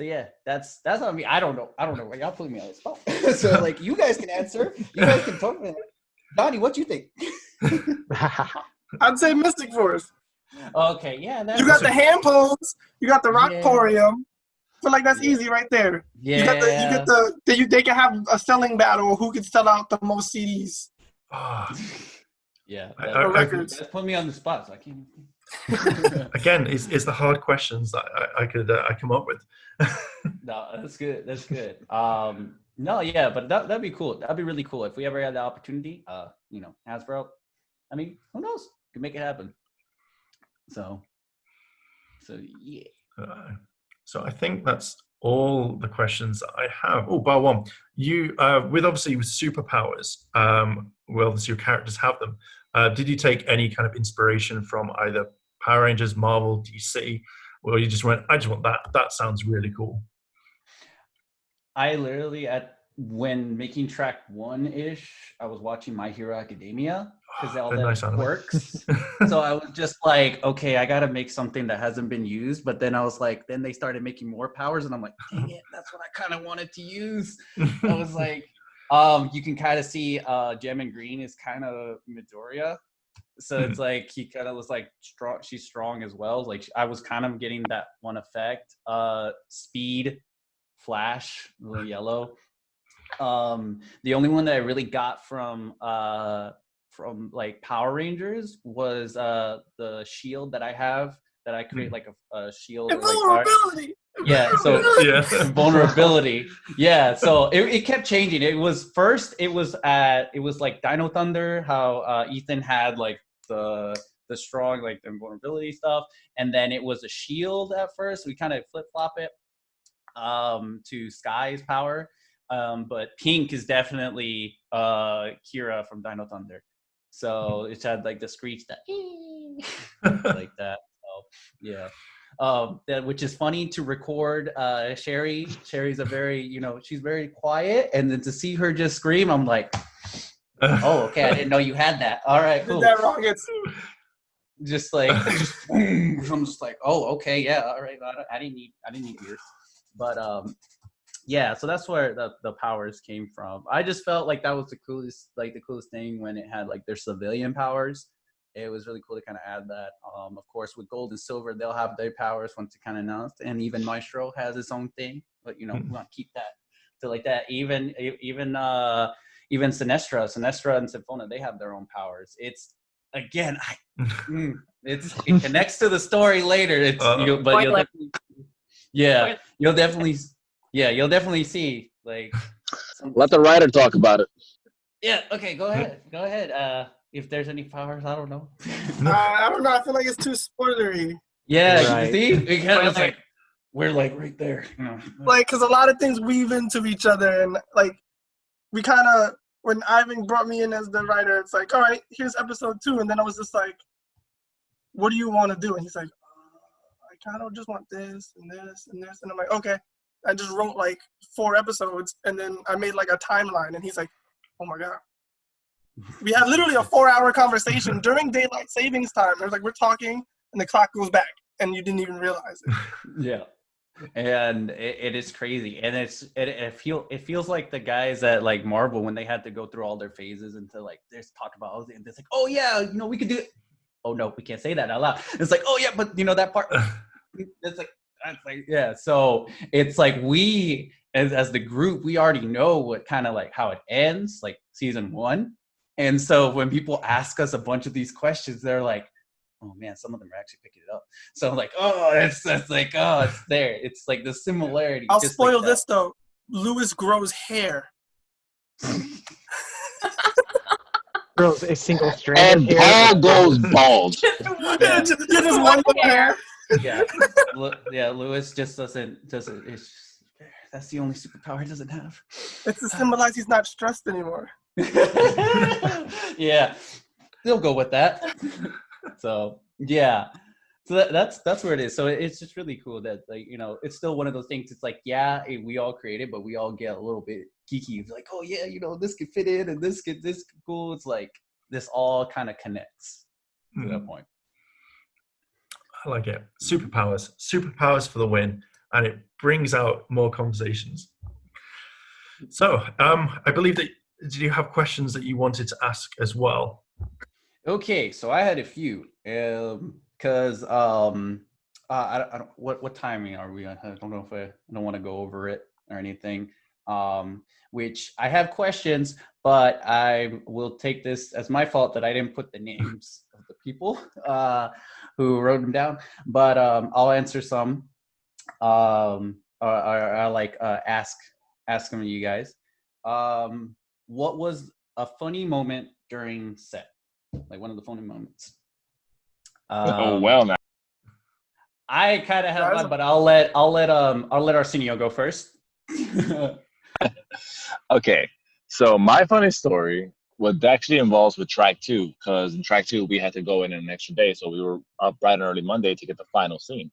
S2: yeah, that's what I mean. I don't know why y'all put me on the spot. So like, you guys can answer. You guys can talk about it. Donnie, what you think?
S8: I'd say Mystic Force.
S2: Okay, yeah.
S8: You got the hand pose. You got the Rockporium. I feel like that's easy right there.
S2: Yeah.
S8: They can have a selling battle. Who can sell out the most CDs?
S2: Yeah.
S8: Records.
S2: That's put me on the spot, so I can't.
S16: Again, it's the hard questions that I come up with.
S2: No, that's good. That's good. No, yeah, but that'd be cool. That'd be really cool if we ever had the opportunity. Hasbro. I mean, who knows? Could make it happen. So yeah.
S16: So I think that's all the questions that I have. Oh, bar one. You with superpowers. Well, as your characters have them. Did you take any kind of inspiration from either Power Rangers, Marvel, DC, or you just went, I just want that? That sounds really cool.
S2: I literally, when making track 1-ish, I was watching My Hero Academia because all that
S16: nice
S2: works. So I was just like, okay, I got to make something that hasn't been used. But then I was like, then they started making more powers, and I'm like, dang it, that's what I kind of wanted to use. I was like, you can kind of see Gem and Green is kind of Midoriya. So it's like he kind of was like strong. She's strong as well. Like I was kind of getting that one effect. Speed, Flash, a little yellow. The only one that I really got from like Power Rangers was the shield that I have. That I create like a shield.
S8: Invulnerability.
S2: Yeah, so vulnerability. Yeah, so it kept changing. It was like Dino Thunder, how Ethan had like the strong like the invulnerability stuff, and then it was a shield at first. We kind of flip flop it to Sky's power, but pink is definitely Kira from Dino Thunder. So it had like the screech that like that. So yeah. Which is funny to record Sherry. Sherry's a very, she's very quiet, and then to see her just scream, I'm like, oh, okay, I didn't know you had that. All right, cool.
S8: Did that wrong?
S2: Just like, I'm just like, oh, okay, yeah, all right. I didn't need ears, but yeah. So that's where the powers came from. I just felt like that was the coolest thing when it had like their civilian powers. It was really cool to kind of add that. Of course, with Gold and Silver, they'll have their powers once it kind of announced, and even Maestro has its own thing. But we want to keep that to like that. Even Sinestra and Symphona, they have their own powers. It's again, it connects to the story later. You'll definitely see like.
S22: Let the writer talk about it.
S2: Yeah. Okay. Go ahead. If there's any powers, I don't know.
S8: I don't know. I feel like it's too spoilery.
S2: Yeah,
S22: right.
S2: See, it kind of like we're like right there.
S8: Like, because a lot of things weave into each other, and like we kind of, when Ivan brought me in as the writer, it's like, all right, here's episode 2, and then I was just like, what do you want to do? And he's like, I kind of just want this and this and this, and I'm like, okay. I just wrote like 4 episodes, and then I made like a timeline, and he's like, oh my god. We had literally a 4-hour conversation during daylight savings time. It was like we're talking, and the clock goes back, and you didn't even realize it.
S2: Yeah, and it is crazy, and it feels like the guys at like Marvel when they had to go through all their phases and to like there's talk about all and it's like, oh yeah, we could do it. Oh no, we can't say that out loud. It's like, oh yeah, but that part. It's like that's like yeah. So it's like we as the group we already know what kind of like how it ends, like season 1. And so when people ask us a bunch of these questions, they're like, oh man, some of them are actually picking it up. So I'm like, oh, it's like, oh, it's there. It's like the similarity.
S8: I'll
S2: just
S8: spoil
S2: like
S8: this though. Lewis grows hair.
S23: Grows a single strand.
S22: And Paul goes bald.
S8: Just one hair.
S2: Yeah, Lewis just doesn't. That's the only superpower he doesn't have.
S8: It's to symbolize he's not stressed anymore.
S2: Yeah, they'll go with that. So yeah, so that's where it is. So it's just really cool that like it's still one of those things. It's like we all created, but we all get a little bit geeky. It's like, oh yeah, this could fit in, and this could cool. It's like this all kind of connects to that point.
S16: I like it. Superpowers for the win. and it brings out more conversations. So I believe that, did you have questions that you wanted to ask as well?
S2: Okay, so I had a few, because I don't, what timing are we on? I don't know if I don't want to go over it or anything. Which I have questions, but I will take this as my fault that I didn't put the names of the people who wrote them down. But I'll answer some. I'll like ask them to you guys. What was a funny moment during set? Like one of the funny moments.
S22: Oh well, now.
S2: I kind of have one, but I'll let Arsenio go first.
S22: Okay, so my funny story what actually involves with track 2, because in track 2 we had to go in an extra day, so we were up bright and early Monday to get the final scene.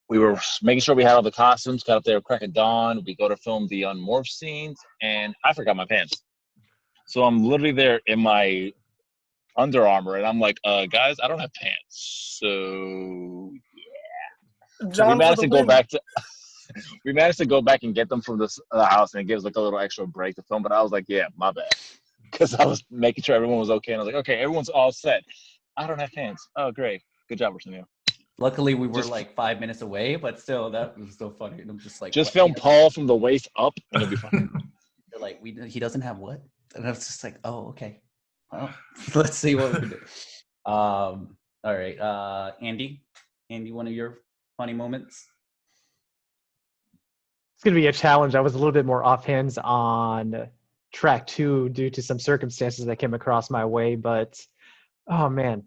S22: We were making sure we had all the costumes, got up there crack of dawn. We go to film the unmorph scenes, and I forgot my pants. So I'm literally there in my Under Armour, and I'm like, guys, I don't have pants. So yeah. So we managed to go back to we managed to go back and get them from the house, and it gives like a little extra break to film. But I was like, yeah, my bad, because I was making sure everyone was okay, and I was like, okay, everyone's all set. I don't have pants. Oh, great, good job, Arsenio.
S2: Luckily, we were like 5 minutes away, but still, that was so funny. And I'm just like,
S22: just film Paul from the waist up, and it'll be fine.
S2: They're like, he doesn't have what? And I was just like, oh, okay. Well, let's see what we can do. All right, Andy, one of your funny moments.
S23: It's going to be a challenge. I was a little bit more offhands on track 2 due to some circumstances that came across my way, but oh man,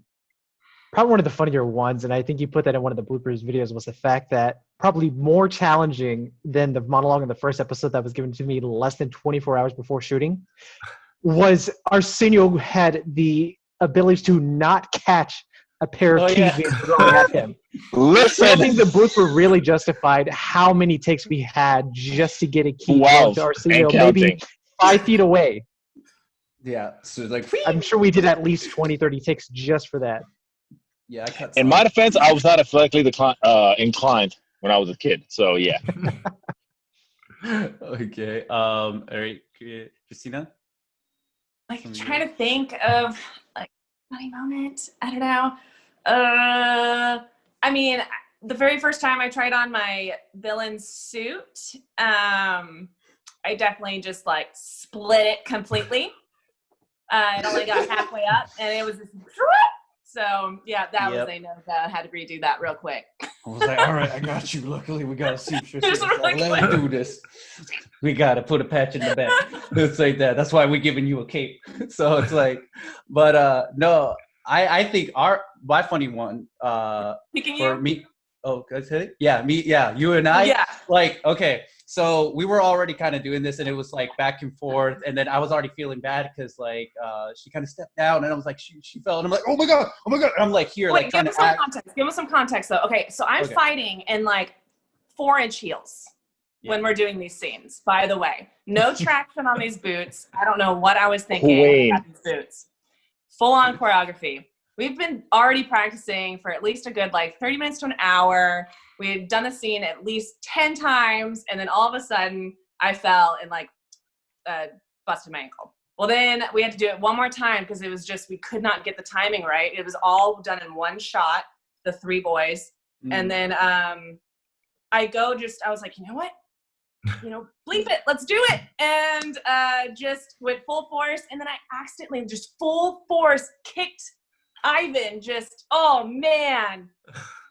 S23: probably one of the funnier ones, and I think you put that in one of the bloopers videos, was the fact that probably more challenging than the monologue in the first episode that was given to me less than 24 hours before shooting was Arsenio had the ability to not catch a pair of keys being thrown at him.
S22: Listen,
S23: I think the blooper really justified how many takes we had just to get a key thrown to Arsenio, maybe 5 feet away.
S2: Yeah, so like
S23: I'm sure we did at least 20, 30 takes just for that.
S2: Yeah, I cut.
S22: In my defense, I was not athletically inclined when I was a kid, so yeah.
S2: Okay. All right, Christina.
S5: Like trying to think of like funny moment. I don't know. I mean, the very first time I tried on my villain suit, I definitely just like split it completely. It only got halfway up, and it was just, so yeah, that was a no. I had to redo that real quick.
S2: I was like, all right, I got you. Luckily, we got a suit. Let's do this. We got to put a patch in the back. It's like that. That's why we're giving you a cape. So it's like, but no, I think my funny one for me. Oh, can I say it? Yeah, me. Yeah, you and I.
S5: Yeah.
S2: Like, okay. So we were already kind of doing this, and it was like back and forth, and then I was already feeling bad because like she kind of stepped down, and I was like she fell, and I'm like oh my god, and I'm like here.
S5: Wait,
S2: like
S5: give us some context. Give us some context though. Okay, so I'm fighting in like 4-inch heels when we're doing these scenes. By the way, no traction on these boots. I don't know what I was thinking about these boots. Full on choreography. We've been already practicing for at least a good like 30 minutes to an hour. We had done a scene at least 10 times, and then all of a sudden I fell and like busted my ankle. Well, then we had to do it one more time because it was just, we could not get the timing right. It was all done in one shot, the 3 boys. And then I was like, you know what? Bleep it, let's do it. And just went full force. And then I accidentally just full force kicked Ivan, just, oh man.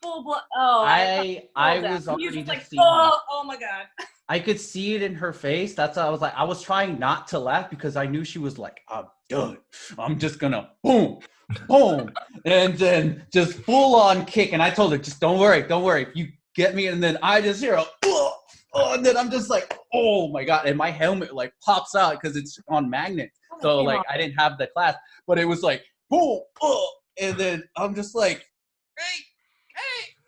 S5: Full blood. Oh,
S2: I was already just
S5: like,
S2: seeing
S5: oh my god.
S2: I could see it in her face. That's why I was like, I was trying not to laugh because I knew she was like, I'm done. I'm just gonna boom, boom, and then just full on kick. And I told her, just don't worry. You get me. And then I just hear and then I'm just like, oh my god. And my helmet like pops out because it's on magnets. So like I didn't have the clasp, but it was like boom, and then I'm just like, hey.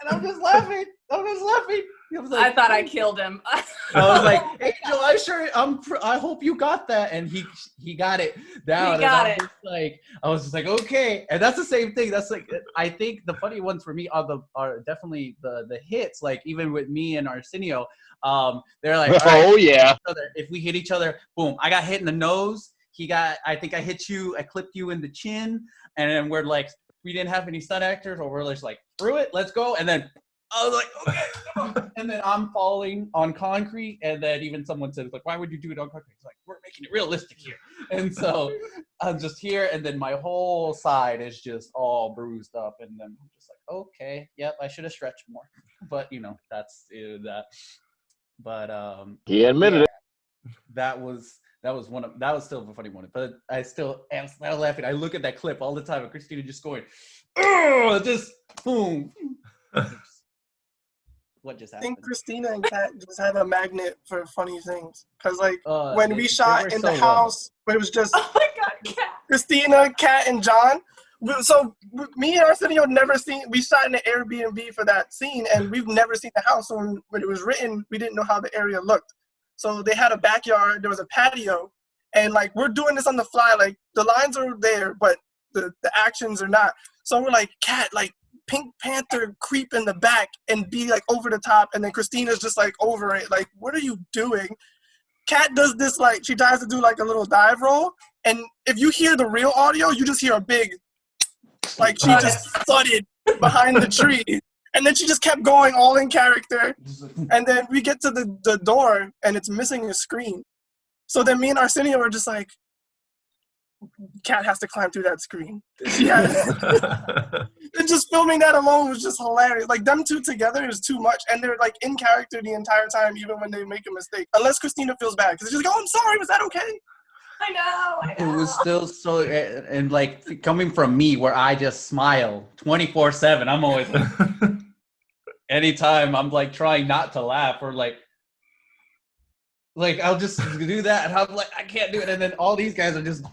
S2: And I'm just laughing. I was like,
S5: I thought I killed him.
S2: I was like, Angel, I hope you got that, and he got it down.
S5: He got it.
S2: I was just like, okay, and that's the same thing. That's like, I think the funny ones for me are definitely the hits. Like even with me and Arsenio, they're like,
S22: oh yeah,
S2: if we hit each other, boom, I got hit in the nose. I think I hit you, I clipped you in the chin, and then we're like, we didn't have any stunt actors, or we're just like, screw it, let's go, and then. I was like, okay, come on. And then I'm falling on concrete, and then even someone says, like, why would you do it on concrete? It's like, we're making it realistic here. And so I'm just here, and then my whole side is just all bruised up, and then I'm just like, okay, yep, I should have stretched more. But, that's that. But
S22: he admitted it.
S2: That was still a funny one. But I still am laughing. I look at that clip all the time, and Christina just going, oh, just boom. What just happened?
S8: I think Christina and Kat just have a magnet for funny things. Because, like, when we shot in the house, when it was just Christina, Kat, and John. So, me and Arsenio we shot in the Airbnb for that scene, and we've never seen the house. So, when it was written, we didn't know how the area looked. So, they had a backyard, there was a patio, and, like, we're doing this on the fly. Like, the lines are there, but the actions are not. So, we're like, Kat, like, Pink Panther creep in the back and be like over the top, and then Christina's just like over it. Like, what are you doing? Kat does this, like, she tries to do like a little dive roll, and if you hear the real audio, you just hear a big, like, she just thudded behind the tree, and then she just kept going all in character, and then we get to the door, and it's missing a screen. So then me and Arsenio are just like, Kat has to climb through that screen. And just filming that alone was just hilarious. Like, them two together is too much, and they're like in character the entire time, even when they make a mistake. Unless Christina feels bad, because she's like, "Oh, I'm sorry. Was that okay?"
S5: I know.
S2: It was still so, and like coming from me, where I just smile 24/7. I'm always anytime I'm like trying not to laugh, or like I'll just do that, and I'm like, I can't do it, and then all these guys are just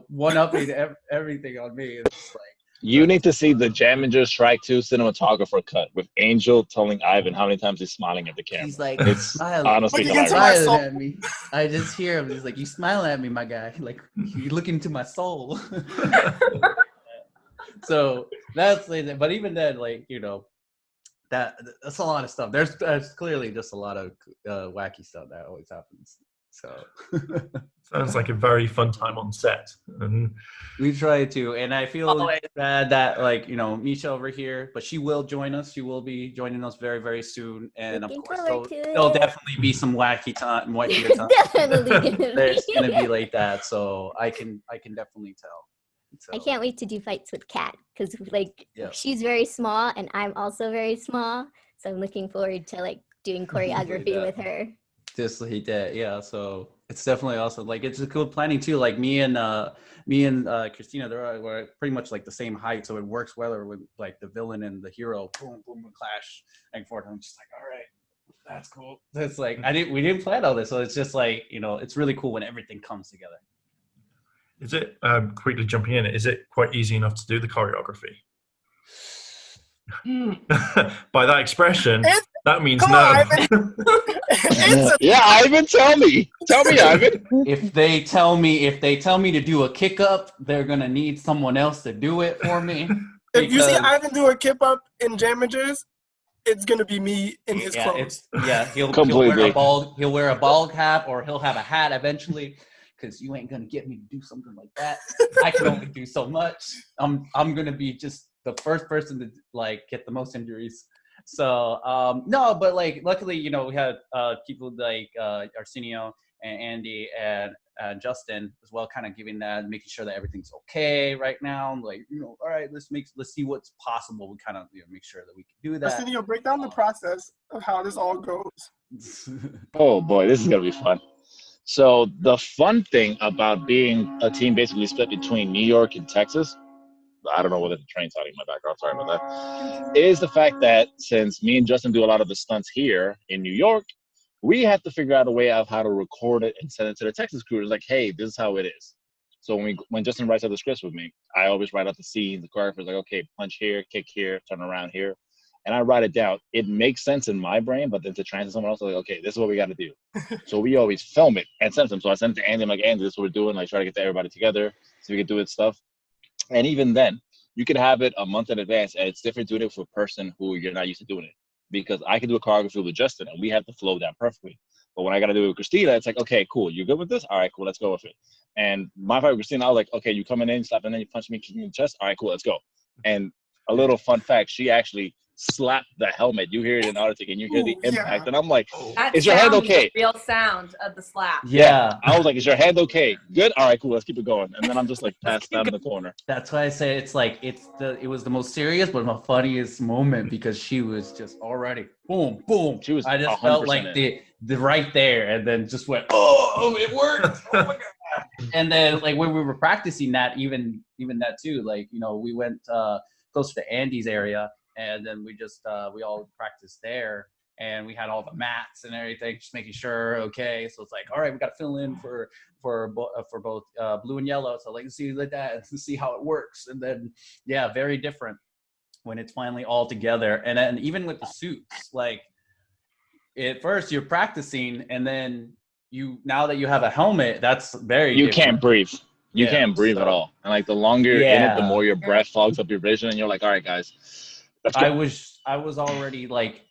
S2: one-upping everything on me. It's just like,
S22: you need to see the Jamminger Strike 2 cinematographer cut with Angel telling Ivan how many times he's smiling at the camera.
S2: He's like,
S22: it's
S2: smiling.
S22: honestly
S2: smiling at me. I just hear him. He's like, you smiling at me, my guy. Like, you look into my soul. So that's, but even then, like, that's a lot of stuff. There's clearly just a lot of wacky stuff that always happens. So
S16: sounds like a very fun time on set. And
S2: we try to, and I feel bad that, like, Misha over here, but she will join us. She will be joining us very, very soon, and of course there'll definitely be some wacky time.
S21: Definitely.
S2: There's gonna be like that, so I can definitely tell. So.
S21: I can't wait to do fights with Kat, because she's very small and I'm also very small, so I'm looking forward to like doing choreography with her.
S2: Just like that, yeah. So it's definitely awesome. Like, it's a cool planning too. Like me and Christina, we're pretty much like the same height, so it works well with like the villain and the hero. Boom, boom, boom, clash and forth. I'm just like, all right, that's cool. It's like we didn't plan all this, so it's just like it's really cool when everything comes together.
S16: Is it quickly jumping in? Is it quite easy enough to do the choreography? By that expression, that means no.
S22: Yeah, Ivan, tell me, Ivan.
S2: If they tell me to do a kick up, they're gonna need someone else to do it for me.
S8: If you see Ivan do a kick up in Jamagers, it's gonna be me in his clothes.
S2: He'll wear a bald cap, or he'll have a hat eventually. Because you ain't gonna get me to do something like that. I can only do so much. I'm gonna be just the first person to like get the most injuries. So no, but like luckily, we had people like Arsenio and Andy and Justin as well, kind of giving that, making sure that everything's okay right now. Like, all right, let's see what's possible. We kind of make sure that we can do that.
S8: Arsenio, break down the process of how this all goes.
S22: Oh boy, this is gonna be fun. So the fun thing about being a team basically split between New York and Texas, I don't know whether the train's out in my background, sorry about that, is the fact that since me and Justin do a lot of the stunts here in New York, we have to figure out a way of how to record it and send it to the Texas crew. It's like, hey, this is how it is. So when Justin writes out the scripts with me, I always write out the scenes. The choreographer's like, okay, punch here, kick here, turn around here. and I write it down, it makes sense in my brain, but then to translate to someone else, like, okay, this is what we got to do. So we always film it and send them. So I send it to Andy. I'm like, Andy, this is what we're doing. Like, try to get everybody together so we can do it stuff. And even then, you could have it a month in advance, and it's different doing it for a person who you're not used to doing it. Because I can do a choreography with Justin, and we have the flow down perfectly. But when I got to do it with Christina, it's like, okay, cool. You good with this? All right, cool. Let's go with it. And my fight with Christina, I was like, okay, you coming in, slap, and then you punch me, kick me in the chest. All right, cool. Let's go. And a little fun fact, she actually slapped the helmet. You hear it in Arctic, and you hear the impact. And I'm like,
S5: That
S22: is your hand
S5: sound is
S22: okay?
S5: the real sound of the slap.
S2: Yeah.
S22: I was like, is your hand okay? Good. All right, cool. Let's keep it going. And then I'm just like passed out in the corner.
S2: That's why I say it's like it was the most serious but the funniest moment because she was just already boom, boom.
S22: She was
S2: I just felt like
S22: in.
S2: the right there and then just went, oh, it worked. Oh my god. And then like when we were practicing that, even that too, like, you know, we went closer to Andy's area and then we just we all practiced there. And we had all the mats and everything, just making sure, okay. So it's like, all right, we got to fill in for both blue and yellow. So like, see like that and see how it works. And then, yeah, very different when it's finally all together. And then even with the suits, like at first you're practicing, and then now that you have a helmet, that's very.
S22: You
S2: different.
S22: can't breathe. You
S2: Yeah,
S22: can't breathe at all. And like the longer you're in it, the more your breath fogs up your vision, and you're like, all right, guys. Let's go.
S2: I was already like.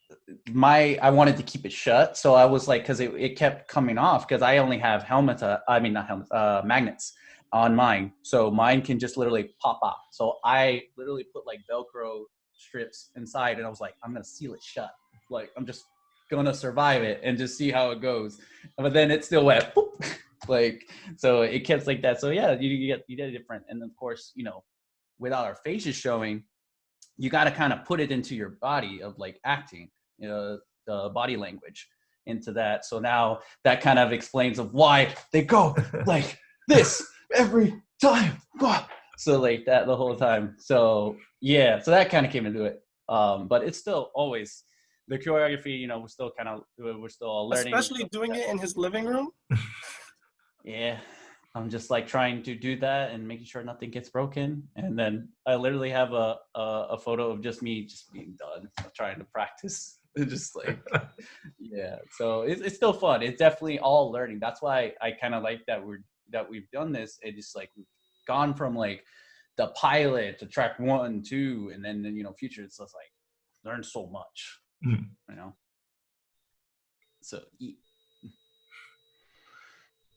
S2: I wanted to keep it shut, so I was like, because it kept coming off because I only have magnets on mine, so mine can just literally pop off. So I literally put like Velcro strips inside, and I was like, I'm gonna seal it shut. Like I'm just gonna survive it and just see how it goes. But then it still went boop, like so it kept like that. So yeah, you did it different, and of course, you know, without our faces showing, you got to kind of put it into your body of like acting. You know, the body language into that. So now that kind of explains of why they go like this every time. So like that the whole time. So yeah, so that kind of came into it. But it's still always the choreography, you know, we're still learning.
S8: Especially doing it in his living room.
S2: Yeah. I'm just like trying to do that and making sure nothing gets broken. And then I literally have a photo of just me just being done, trying to practice. Just like, yeah. So it's still fun. It's definitely all learning. That's why I kind of like that we've done this. It just like we've gone from like the pilot to track 1, 2, and then you know future. It's just like learn so much, you know. So.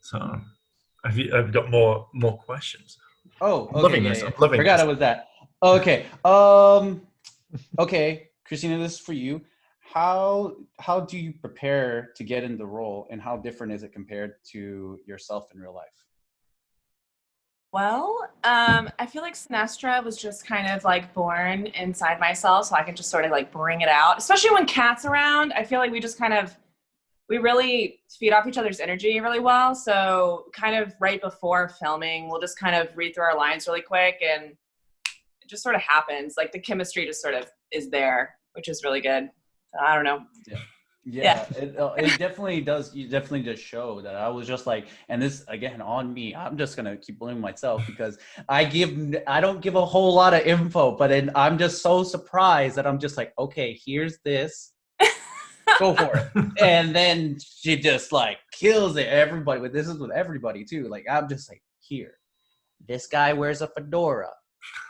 S16: So, I've got more questions.
S2: Oh, okay.
S16: I'm loving this. I'm loving
S2: Forgot
S16: this.
S2: it was that. Okay. Okay, Christina, this is for you. How do you prepare to get in the role, and how different is it compared to yourself in real life?
S5: Well, I feel like Sinestra was just kind of like born inside myself, so I can just sort of like bring it out. Especially when Kat's around, I feel like we really feed off each other's energy really well. So kind of right before filming, we'll just kind of read through our lines really quick, and it just sort of happens. Like the chemistry just sort of is there, which is really good. So, I don't know.
S2: Yeah. It definitely does. You definitely just show that I was just like, and this again on me. I'm just gonna keep blaming myself because I don't give a whole lot of info, but I'm just so surprised that I'm just like, okay, here's this. Go for it. And then she just like kills it. Everybody, this is with everybody too. Like I'm just like, here, this guy wears a fedora.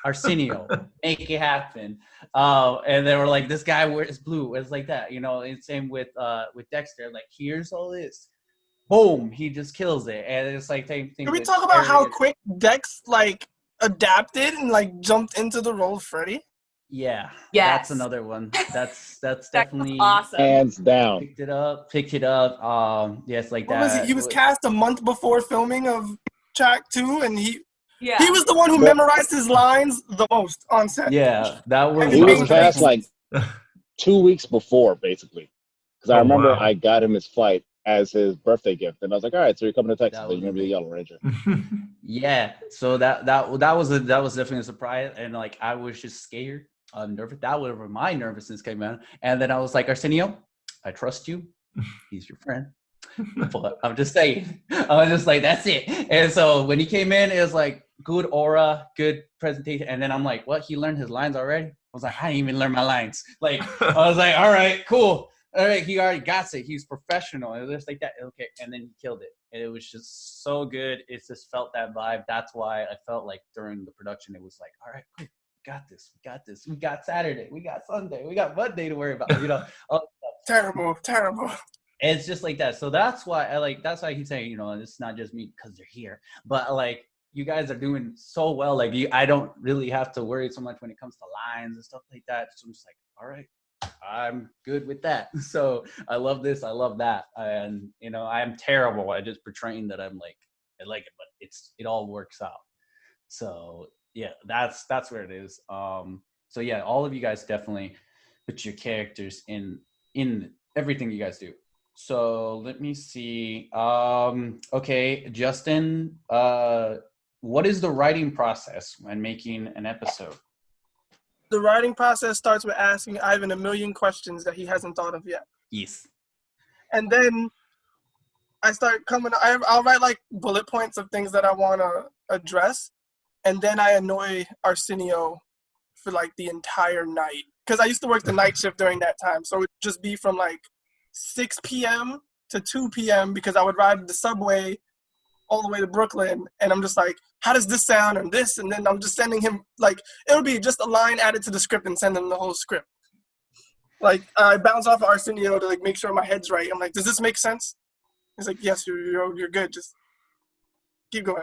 S2: Arsenio, make it happen. And they were like, this guy wears blue. It's like that, you know. And same with Dexter. Like, here's all this. Boom, he just kills it. And it's like same thing.
S8: Can we talk about how quick Dex like adapted and like jumped into the role of Freddy?
S2: Yeah,
S5: yes.
S2: That's another one. That's definitely
S5: awesome.
S22: Hands down.
S2: Picked it up. Yes, like
S8: What
S2: that.
S8: was he was cast a month before filming of track 2, and he was the one who
S22: But-
S8: memorized his lines the most on set.
S2: Yeah, that was.
S22: He was
S2: that
S22: cast like 2 weeks before, basically. Because I remember
S16: wow.
S22: I got him his flight as his birthday gift, and I was like, all right, so you're coming to Texas, so you're gonna be the Yellow Ranger.
S2: Yeah, so that was definitely a surprise, and like I was just scared, nervous. That was where my nervousness came in, and then I was like, Arsenio, I trust you. He's your friend. But I'm just saying, I was just like, that's it. And so when he came in, it was like good aura, good presentation, and then I'm like, what? He learned his lines already?
S7: was like, I didn't even learn my lines. Like, I was like, all right, cool. All right, he already got it. He's professional. It was just like that. Okay, and then he killed it. And it was just so good. It just felt that vibe. That's why I felt like during the production, it was like, all right, we got this. We got this. We got Saturday. We got Sunday. We got Monday to worry about.
S8: Terrible.
S7: It's just like that. So that's why that's why he's saying, it's not just me because they're here, but like you guys are doing so well. Like I don't really have to worry so much when it comes to lines and stuff like that. So I'm just like, all right, I'm good with that. So I love this. I love that. And, I'm terrible at just portraying that I'm like, I like it, but it all works out. So yeah, that's where it is. So yeah, all of you guys definitely put your characters in everything you guys do. So let me see. Okay, Justin, what is the writing process when making an episode?
S8: The writing process starts with asking Ivan a million questions that he hasn't thought of yet.
S7: Yes.
S8: And then I start I'll write like bullet points of things that I want to address. And then I annoy Arsenio for like the entire night. Because I used to work the night shift during that time. So it would just be from like 6 p.m. to 2 p.m. because I would ride the subway all the way to Brooklyn. And I'm just like, how does this sound and this? And then I'm just sending him, like, it'll be just a line added to the script and send him the whole script. Like, I bounce off of Arsenio to, like, make sure my head's right. I'm like, does this make sense? He's like, yes, you're good. Just keep going.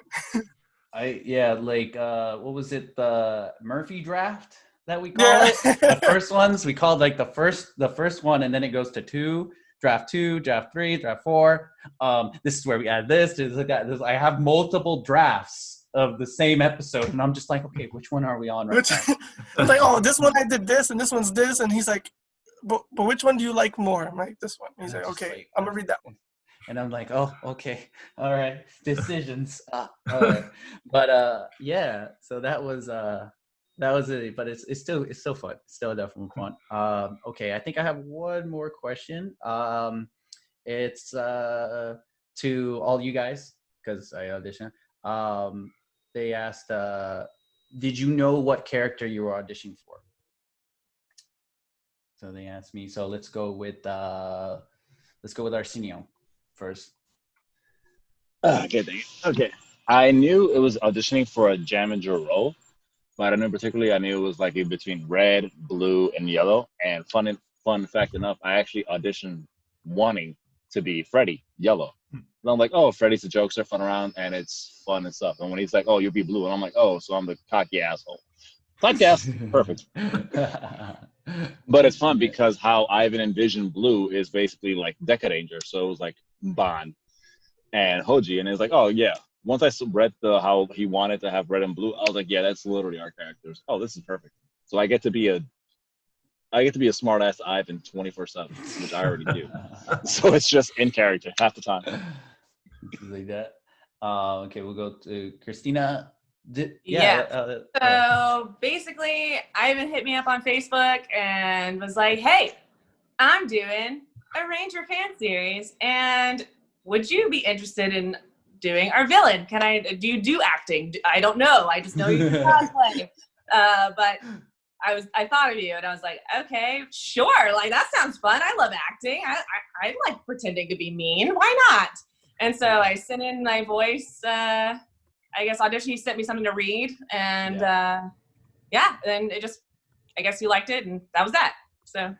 S7: What was it? The Murphy draft that we call it? The first ones, we called like the first one, and then it goes to draft 2, draft 3, draft 4. This is where we add this. I have multiple drafts of the same episode, and I'm just like, okay, which one are we on right now?
S8: I'm like, oh, this one I did this, and this one's this, and he's like, but which one do you like more? I'm like, this one. He's like, okay, I'm gonna read that one.
S7: And I'm like, oh, okay, all right, decisions. All right. But yeah, so that was it. But it's still fun. It's still definitely fun. Okay, I think I have one more question. It's to all you guys because I auditioned. They asked, did you know what character you were auditioning for? So they asked me. So let's go with Arsenio first.
S22: Okay. I knew it was auditioning for a Jamager role, but I knew particularly I knew it was like in between red, blue, and yellow. And fun fact enough, I actually auditioned wanting to be Freddy, yellow. And I'm like, oh, Freddy's a jokester, fun around, and it's fun and stuff. And when he's like, oh, you'll be blue, and I'm like, oh, so I'm the cocky asshole. Typecast, perfect. But it's fun because how Ivan envisioned blue is basically like Deca Danger. So it was like Bond and Hoji, and it was like, oh yeah. Once I read how he wanted to have red and blue, I was like, yeah, that's literally our characters. Oh, this is perfect. So I get to be a smart ass Ivan 24/7, which I already do. So it's just in character half the time.
S7: Like that. Okay, we'll go to Christina.
S5: So basically, Ivan hit me up on Facebook and was like, hey, I'm doing a Ranger fan series, and would you be interested in doing our villain? Do you do acting? I don't know. I just know you do cosplay. But I thought of you, and I was like, okay, sure. Like, that sounds fun. I love acting. I like pretending to be mean. Why not? And so I sent in my voice, I guess, audition. He sent me something to read, and then it just, I guess he liked it, and that was that. So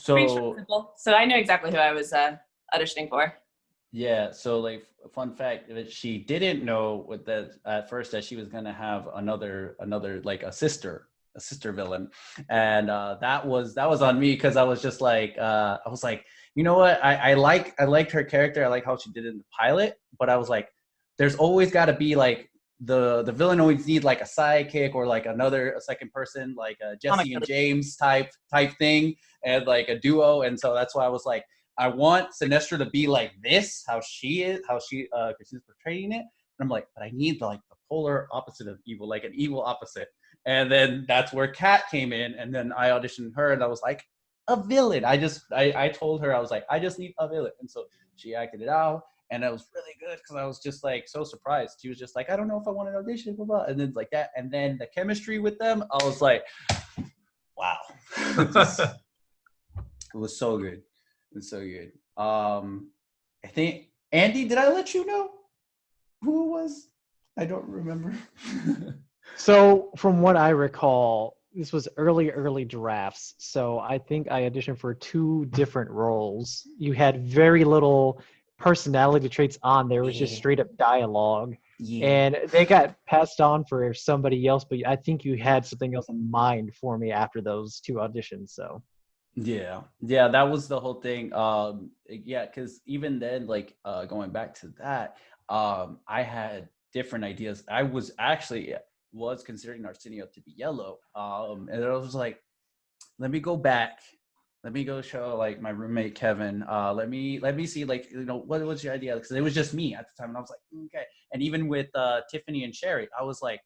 S5: pretty short and simple. So I knew exactly who I was auditioning for.
S7: Yeah, so like fun fact, she didn't know at first that she was gonna have another like a sister villain, and that was on me because I was just like I was like, you know what, I liked her character, I like how she did it in the pilot, but I was like, there's always got to be like the villain always need like a sidekick or like a second person, like a Jesse and James type thing, and like a duo, and so that's why I was like, I want Sinestro to be like this, how Christina's portraying it. And I'm like, but I need like the polar opposite of evil, like an evil opposite. And then that's where Kat came in, and then I auditioned her, and I was like, a villain. I told her, I was like, I just need a villain. And so she acted it out, and it was really good because I was just like so surprised. She was just like, I don't know if I want an audition, blah, blah. And then like that, and then the chemistry with them, I was like, wow.
S2: It was so good. It was so good. I think Andy, did I let you know who it was? I don't remember.
S23: So from what I recall, this was early drafts. So I think I auditioned for 2 different roles. You had very little personality traits on there. It was just straight up dialogue.
S2: Yeah.
S23: And they got passed on for somebody else, but I think you had something else in mind for me after those 2 auditions. So
S2: Yeah, that was the whole thing. Yeah, because even then, like going back to that, I had different ideas. I was actually considering Arsenio to be yellow, and I was like, let me go back. Let me go show like my roommate Kevin. Let me see, like, what was your idea? Because it was just me at the time, and I was like, okay. And even with Tiffany and Sherry, I was like,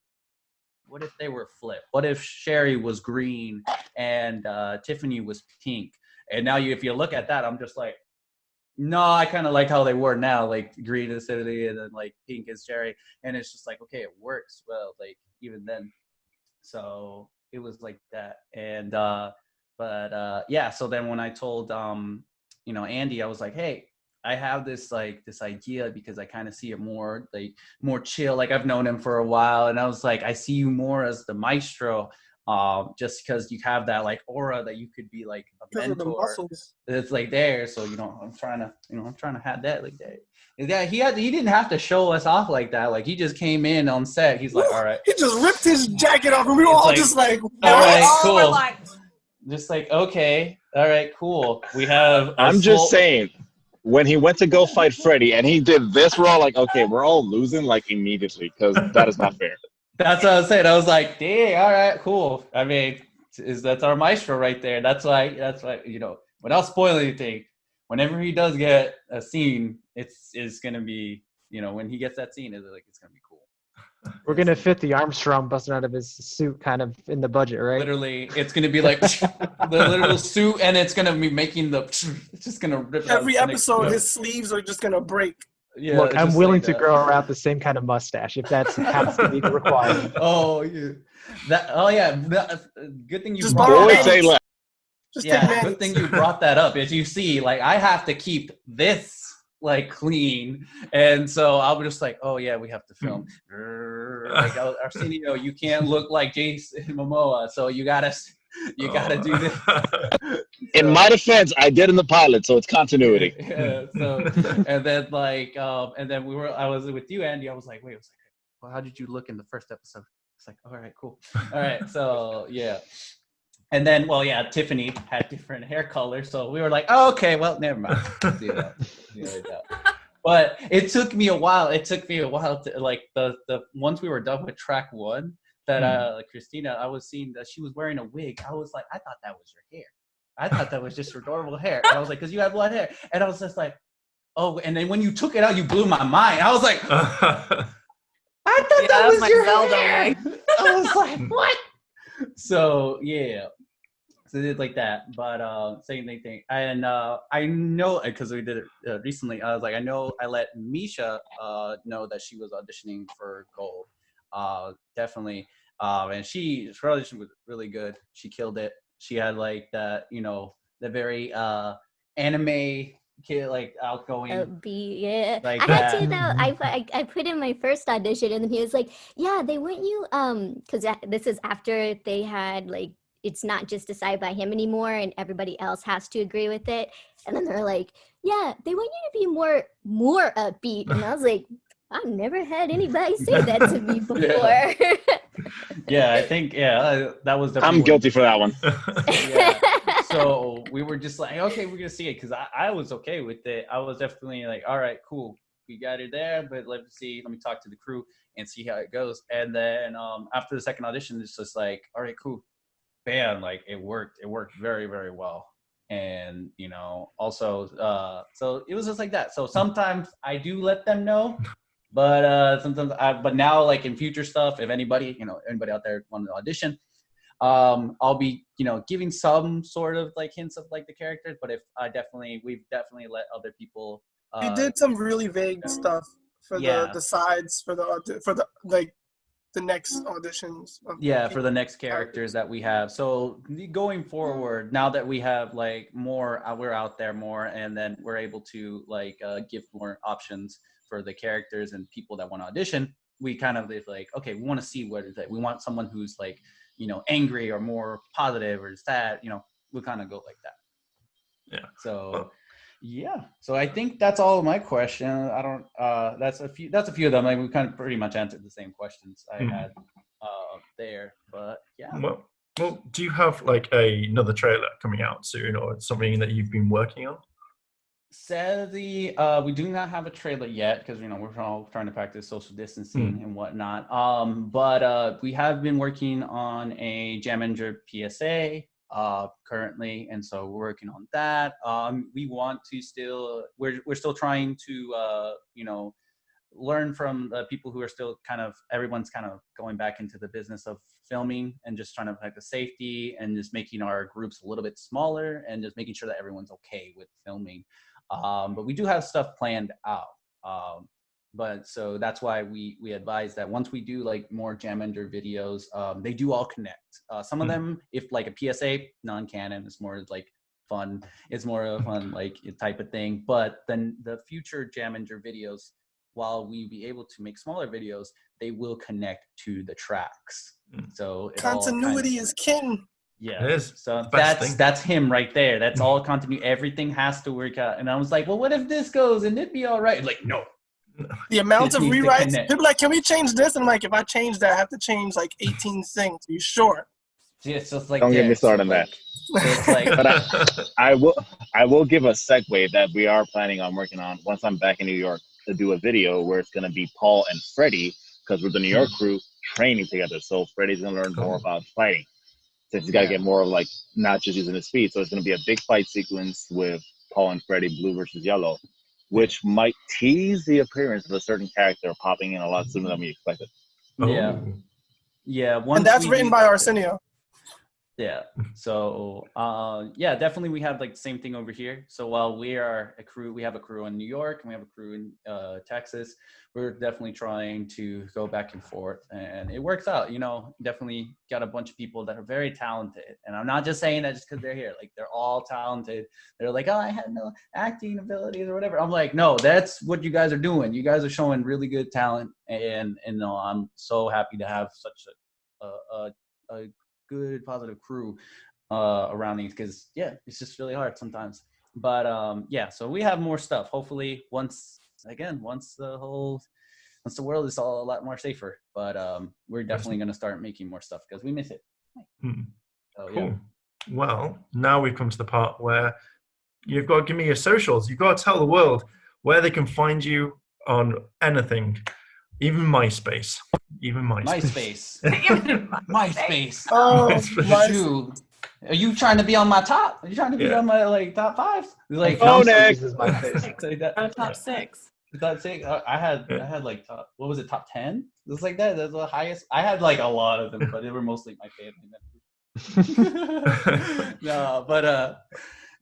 S2: what if they were flipped? What if Sherry was green and Tiffany was pink? And now if you look at that, I'm just like, no, I kind of like how they were now, like green is Tiffany and then like pink is Sherry. And it's just like, okay, it works well, like even then. So it was like that. And yeah, so then when I told Andy, I was like, hey, I have this idea because I kind of see it more chill. Like I've known him for a while, and I was like, I see you more as the maestro, just because you have that like aura that you could be like a mentor. It's like there, so I'm trying to have that like that. Yeah, he didn't have to show us off like that. Like he just came in on set. He's like, all right.
S8: He just ripped his jacket off, and we were all
S2: like,
S8: just like,
S2: all right, cool.
S5: We're like,
S2: just like, okay, all right, cool. We have.
S22: I'm just saying, when he went to go fight Freddy and he did this, we're all like, okay, we're all losing like immediately because that is not fair.
S2: That's what I was saying. I was like, dang, all right, cool. I mean, that's our maestro right there. That's why, without spoiling anything, whenever he does get a scene, it's gonna be, when he gets that scene, it's gonna be cool.
S23: we're gonna fit the Armstrong busting out of his suit kind of in the budget, right?
S2: Literally, it's gonna be like the literal suit, and it's gonna be making it's just gonna rip.
S8: Every episode, his sleeves are just gonna break.
S2: Yeah,
S23: look, I'm
S2: just
S23: willing
S2: like
S23: to
S2: that.
S23: grow out the same kind of mustache if that's has to be the requirement.
S2: Oh yeah, good thing you
S8: Just
S2: brought
S8: borrow
S2: that
S8: Manny's.
S2: up.
S8: Just
S2: Yeah,
S8: take
S2: good
S8: Manny's.
S2: thing you brought that up. As you see, like I have to keep this like clean, and so I was just like, oh yeah, we have to film. Like Arsenio, you can't look like Jason Momoa, so you gotta do this.
S22: In my defense, I did in the pilot, so it's continuity.
S2: Yeah, so and then I was with you, Andy. I was like, well, how did you look in the first episode? It's like, all right, cool. All right, so yeah. And then, Tiffany had different hair colors, so we were like, oh, okay, well, never mind. Do that. But it took me a while. To like the once we were done with track 1, that Christina, I was seeing that she was wearing a wig. I was like, I thought that was your hair. I thought that was just your normal hair. And I was like, because you have blonde hair. And I was just like, oh. And then when you took it out, you blew my mind. I was like, I thought that was your hair. I was like, what? So yeah. So they did like that, but same thing. And I know, because we did it recently, I was like, I let Misha know that she was auditioning for Gold. Definitely. And her audition was really good. She killed it. She had like that, the very anime kid, like outgoing.
S21: Yeah,
S2: like
S21: I
S2: that.
S21: had to though. I put in my first audition, and he was like, "Yeah, they weren't you." Because this is after they had like, it's not just decided by him anymore, and everybody else has to agree with it. And then they're like, "Yeah, they want you to be more upbeat." And I was like, I've never had anybody say that to me before.
S2: Yeah, I think that was definitely.
S22: I'm guilty for that one.
S2: Yeah. So we were just like, okay, we're gonna see it, because I was okay with it. I was definitely like, all right, cool, we got it there, but let me talk to the crew and see how it goes. And then after the second audition, it's just like, all right, cool, bam, like it worked very, very well. And also so it was just like that. So sometimes I do let them know, but sometimes but now, like in future stuff, if anybody out there wanted to audition, I'll be giving some sort of like hints of like the characters, but if we've definitely let other people
S8: He did some really vague stuff for the sides, for the like the next auditions.
S7: Yeah, for the next characters that we have. So going forward, now that we have like more, we're out there more, and then we're able to like give more options for the characters and people that want to audition. We kind of like, okay, we want to see what is it. We want someone who's like, you know, angry or more positive or sad. You know, we kind of go like that.
S16: Yeah.
S7: So. Yeah, so I think that's all of my question. I don't. That's a few of them. Like we kind of pretty much answered the same questions I had there. But yeah.
S16: Well, do you have like another trailer coming out soon, or something that you've been working on?
S7: Sadly, we do not have a trailer yet because you know we're all trying to practice social distancing and whatnot. But we have been working on a Jam Injured PSA. Currently, and so we're working on that. We want to still, we're still trying to, you know, learn from the people who are still kind of, everyone's kind of going back into the business of filming and just trying to like the safety and just making our groups a little bit smaller and just making sure that everyone's okay with filming. But we do have stuff planned out. But so that's why we advise that once we do like more Jam Ender videos, they do all connect. Some of them, if like a PSA, non-canon, it's more like fun. It's more of fun like type of thing. But then the future Jam Ender videos, while we be able to make smaller videos, they will connect to the tracks. So it
S8: continuity is king.
S7: Yeah, it is. So that's him right there. That's all continuity. Everything has to work out. And I was like, well, what if this goes and it'd be all right? Like, no.
S8: The amount of rewrites, people like, can we change this? And I'm like, if I change that, I have to change like 18 things. Are you sure?
S7: Yeah, it's just like
S22: don't get me started on that.
S7: It's like,
S22: but I will give a segue that we are planning on working on once I'm back in New York to do a video where it's going to be Paul and Freddie, because we're the New York crew training together. So Freddie's going to learn more about fighting. Since he's got to get more like not just using his feet. So it's going to be a big fight sequence with Paul and Freddie, blue versus yellow, which might tease the appearance of a certain character popping in a lot sooner than we expected.
S7: Yeah. Yeah.
S8: And that's written by Arsenio.
S7: Yeah. So, yeah, definitely we have like the same thing over here. So while we are a crew, we have a crew in New York and we have a crew in Texas. We're definitely trying to go back and forth, and it works out. You know, definitely got a bunch of people that are very talented, and I'm not just saying that just because they're here. Like they're all talented. They're like, oh, I had no acting abilities or whatever. I'm like, no, that's what you guys are doing. You guys are showing really good talent, and no, I'm so happy to have such a good positive crew around these, because yeah, it's just really hard sometimes. But yeah, so we have more stuff. Hopefully once the world is all a lot more safer. But we're definitely going to start making more stuff because we miss it. So,
S16: cool.
S7: Yeah.
S16: Well, now we've come to the part where you've got to give me your socials. You've got to tell the world where they can find you on anything, even MySpace.
S7: MySpace. MySpace.
S8: Oh,
S7: Shoot. Are you trying to be on my top? Are you trying to be on my like top 5? Like
S22: next.
S5: Top 6.
S7: Top 6. I had like top. What was it? Top 10? It was like that. That's the highest. I had like a lot of them, but they were mostly my family members. No, but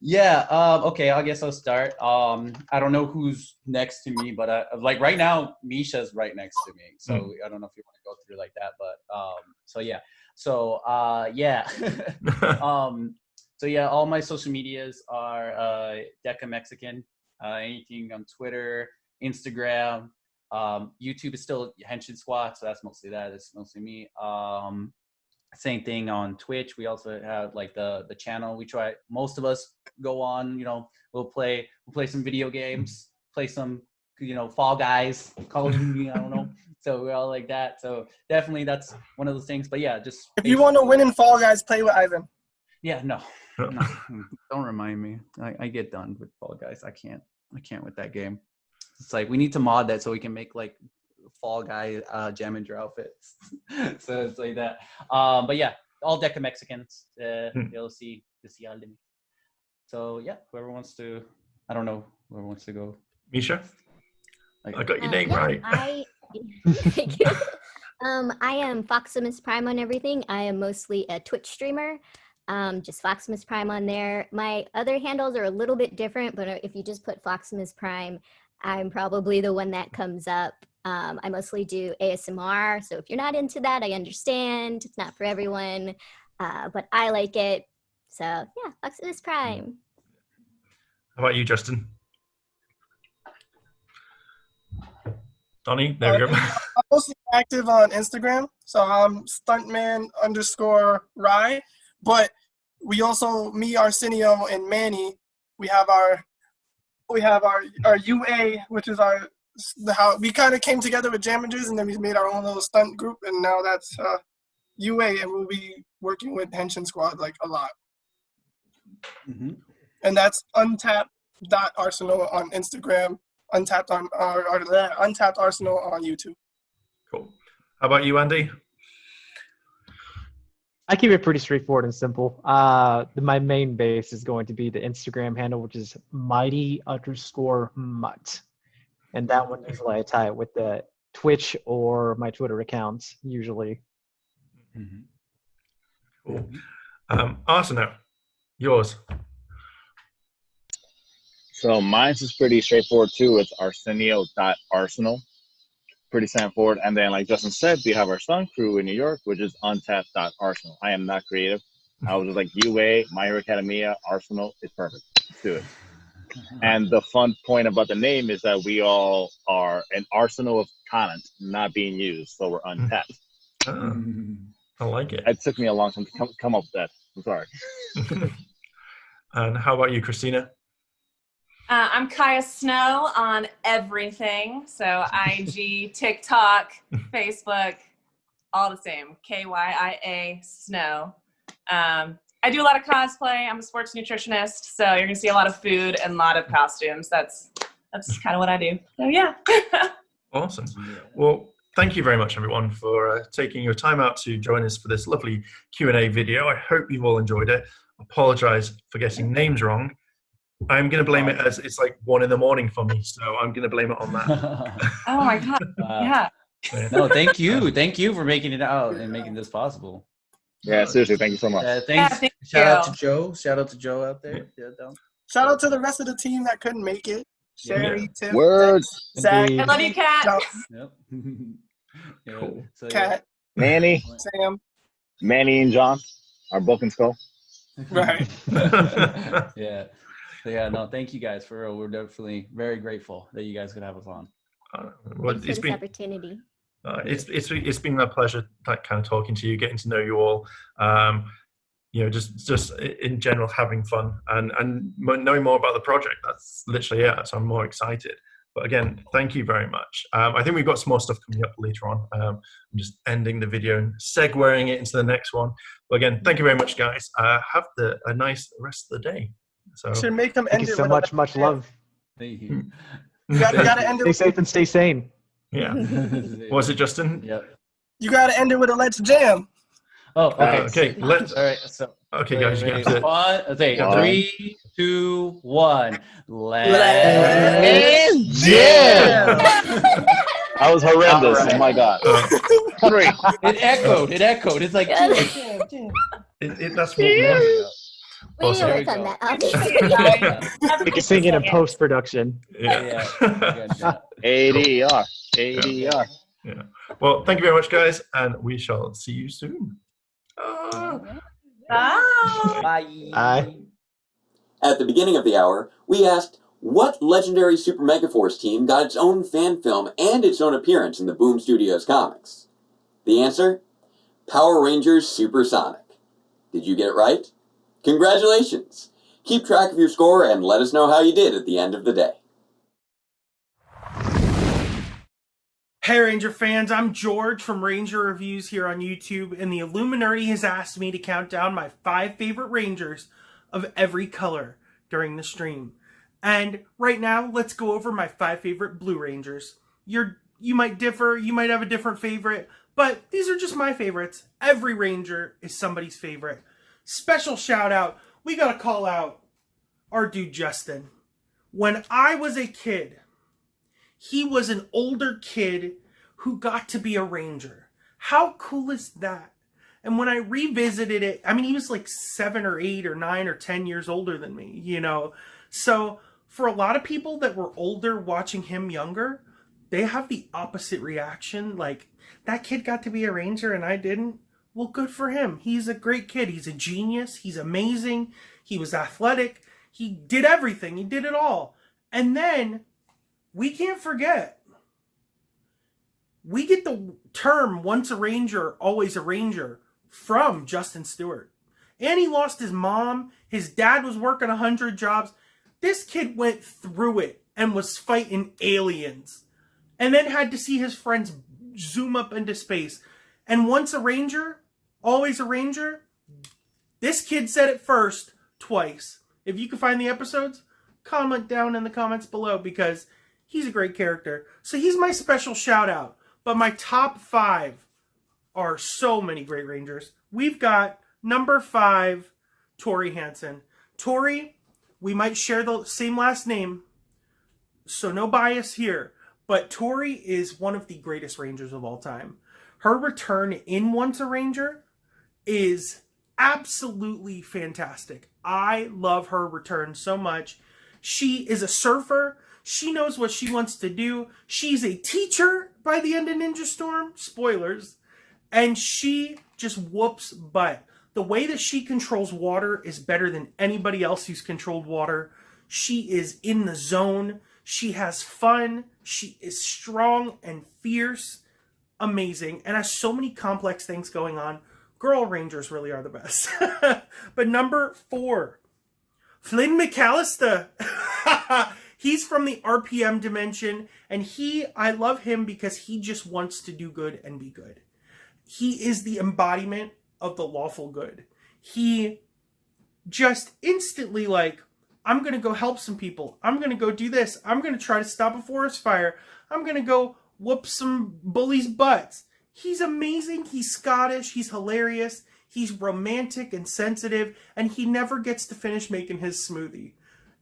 S7: yeah. Okay. I guess I'll start. I don't know who's next to me, but like right now, Misha's right next to me. So I don't know if you want to go through like that, but so yeah. So yeah. So yeah, all my social medias are Deca Mexican. Anything on Twitter, Instagram, YouTube is still Henshin Squad, so that's mostly that. It's mostly me. Same thing on Twitch. We also have like the channel. We try. Most of us go on. You know, we'll play some video games, play some Fall Guys, Call of Duty. I don't know. So we're all like that. So definitely that's one of those things. But yeah, just
S8: if you want to win in Fall Guys, play with Ivan.
S7: Yeah, no, don't remind me. I get done with Fall Guys. I can't with that game. It's like we need to mod that so we can make like Fall Guy Jaminger outfits. So it's like that. But yeah, all Deca Mexicans. You'll see all them. So yeah, whoever wants to go.
S16: Misha, I got your name right.
S21: Thank you. I am Foximus Prime on everything. I am mostly a Twitch streamer. Just Foximus Prime on there. My other handles are a little bit different, but if you just put Foximus Prime, I'm probably the one that comes up. I mostly do ASMR. So if you're not into that, I understand. It's not for everyone, but I like it. So yeah, Optimus Prime.
S16: How about you, Justin? Donnie, there we go.
S8: I'm mostly active on Instagram, so I'm stuntman_Rye. But we also, me, Arsenio, and Manny, we have our UA, which is how we kind of came together with Jamagers, and then we made our own little stunt group, and now that's UA, and we'll be working with Henshin Squad like a lot.
S2: Mm-hmm.
S8: And that's untapped.arsenal on Instagram, untapped Arsenal on YouTube.
S16: Cool. How about you, Andy?
S23: I keep it pretty straightforward and simple. My main base is going to be the Instagram handle, which is mighty_mutt. And that one usually I tie it with the Twitch or my Twitter accounts, usually.
S16: Mm-hmm. Cool. Arsenal, yours.
S22: So mine's is pretty straightforward too. It's arsenio.arsenal. Pretty straightforward. And then, like Justin said, we have our stunt crew in New York, which is untapped.arsenal. I am not creative. I was just like UA, My Hero Academia, Arsenal. It's perfect. Let's do it. And the fun point about the name is that we all are an arsenal of content not being used, so we're untapped.
S16: Oh, I like it.
S22: It took me a long time to come up with that. I'm sorry.
S16: And how about you, Christina?
S5: I'm Kaya Snow on everything. So IG, TikTok, Facebook, all the same. KYIA Snow. I do a lot of cosplay. I'm a sports nutritionist, so you're gonna see a lot of food and a lot of costumes. That's kind of what I do. So yeah.
S16: Awesome. Well, thank you very much, everyone, for taking your time out to join us for this lovely Q&A video. I hope you've all enjoyed it. Apologize for getting names wrong. I'm going to blame it as it's like 1 a.m. for me, so I'm going to blame it on that.
S5: Oh my God. Yeah.
S2: No, thank you. Thank you for making it out and making this possible.
S22: Yeah, seriously, thank you so much.
S2: Thanks.
S8: thank
S2: Shout out
S8: you.
S2: to Joe. Shout out to Joe out there. Yeah,
S8: Shout out to the rest of the team that couldn't make it. Sherry, Tiff,
S22: Words.
S8: Zach.
S5: I love you, Kat.
S2: Yep.
S16: Cool.
S2: So,
S8: Kat.
S22: Manny.
S8: Sam.
S22: Manny and John, our broken skull.
S8: Right.
S2: Yeah. So yeah, no, thank you guys for real. We're definitely very grateful that you guys could have us on.
S22: Well,
S21: Thanks for this opportunity.
S16: It's been a pleasure, like, kind of talking to you, getting to know you all. You know, just in general, having fun and knowing more about the project. That's literally it. So I'm more excited. But again, thank you very much. I think we've got some more stuff coming up later on. I'm just ending the video and segueing it into the next one. But again, thank you very much, guys. Have a nice rest of the day. So
S8: Should make them
S23: Thank
S8: end
S23: you
S8: it
S23: so
S8: with
S23: much. Much love.
S2: Thank you.
S8: You gotta end it.
S23: Stay safe and stay sane.
S16: Yeah. What was it, Justin?
S2: Yep.
S8: You gotta end it with a let's jam.
S2: Oh, okay.
S16: Okay, let's.
S2: All right. So.
S16: Okay,
S2: Ready,
S16: guys, you
S2: ready.
S16: have to.
S2: One, okay, 3, 2, 1.
S22: Let's
S2: jam.
S22: That was horrendous.
S2: All right.
S22: Oh my God. 3.
S2: It echoed. It's like jam.
S16: That's what we wanted.
S21: We need to
S16: Awesome.
S21: work on that.
S23: We can sing it in post-production.
S16: Yeah.
S22: ADR. ADR.
S16: Yeah. Well, thank you very much, guys, and we shall see you soon.
S5: Bye.
S23: Bye.
S10: At the beginning of the hour, we asked, what legendary Super Megaforce team got its own fan film and its own appearance in the Boom Studios comics? The answer? Power Rangers Supersonic. Did you get it right? Congratulations! Keep track of your score and let us know how you did at the end of the day.
S11: Hey Ranger fans, I'm George from Ranger Reviews here on YouTube, and the Illuminati has asked me to count down my 5 favorite Rangers of every color during the stream. And right now, let's go over my 5 favorite Blue Rangers. You might differ, you might have a different favorite, but these are just my favorites. Every Ranger is somebody's favorite. Special shout out, we gotta call out our dude Justin. When I was a kid, he was an older kid who got to be a Ranger. How cool is that? And when I revisited it, I mean, he was like 7 or 8 or 9 or 10 years older than me, you know? So for a lot of people that were older watching him younger, they have the opposite reaction. Like, that kid got to be a ranger and I didn't. Well, good for him. He's a great kid. He's a genius. He's amazing. He was athletic. He did everything. He did it all. And then we can't forget, we get the term once a ranger, always a ranger from Justin Stewart. And he lost his mom. His dad was working 100 jobs. This kid went through it and was fighting aliens. And then had to see his friends zoom up into space. And once a ranger, always a ranger. This kid said it first, twice. If you can find the episodes, comment down in the comments below because he's a great character. So he's my special shout out. But my top 5 are so many great rangers. We've got number 5, Tori Hansen. Tori, we might share the same last name, so no bias here. But Tori is one of the greatest rangers of all time. Her return in Once a Ranger is absolutely fantastic. I love her return so much. She is a surfer. She knows what she wants to do. She's a teacher by the end of Ninja Storm. Spoilers. And she just whoops butt. The way that she controls water is better than anybody else who's controlled water. She is in the zone. She has fun. She is strong and fierce. Amazing. And has so many complex things going on. Girl Rangers really are the best. But number 4, Flynn McAllister. He's from the RPM dimension, and I love him because he just wants to do good and be good. He is the embodiment of the lawful good. He just instantly like, I'm going to go help some people. I'm going to go do this. I'm going to try to stop a forest fire. I'm going to go whoop some bullies' butts. He's amazing. He's Scottish. He's hilarious. He's romantic and sensitive, and he never gets to finish making his smoothie.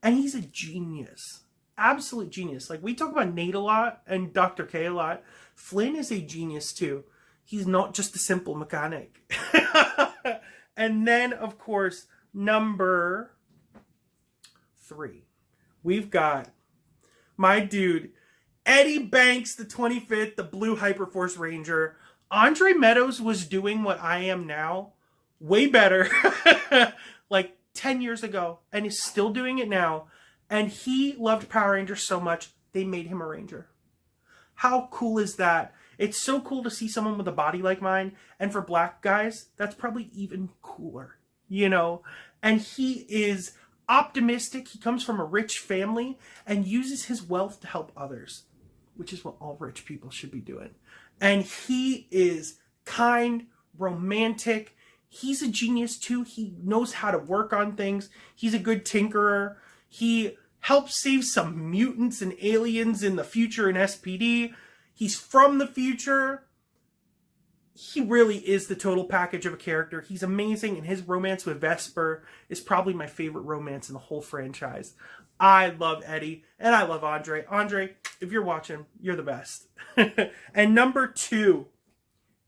S11: And he's a genius. Absolute genius. Like, we talk about Nate a lot and Dr. K a lot. Flynn is a genius too. He's not just a simple mechanic. And then, of course, number 3. We've got my dude, Eddie Banks, the 25th, the Blue Hyperforce Ranger. Andre Meadows was doing what I am now way better like 10 years ago and is still doing it now. And he loved Power Rangers so much, they made him a Ranger. How cool is that? It's so cool to see someone with a body like mine. And for black guys, that's probably even cooler, you know? And he is optimistic. He comes from a rich family and uses his wealth to help others, which is what all rich people should be doing. And he is kind, romantic. He's a genius too. He knows how to work on things. He's a good tinkerer. He helps save some mutants and aliens in the future in SPD. He's from the future. He really is the total package of a character. He's amazing, and his romance with Vesper is probably my favorite romance in the whole franchise. I love Eddie, and I love Andre. Andre, if you're watching, you're the best. And number 2,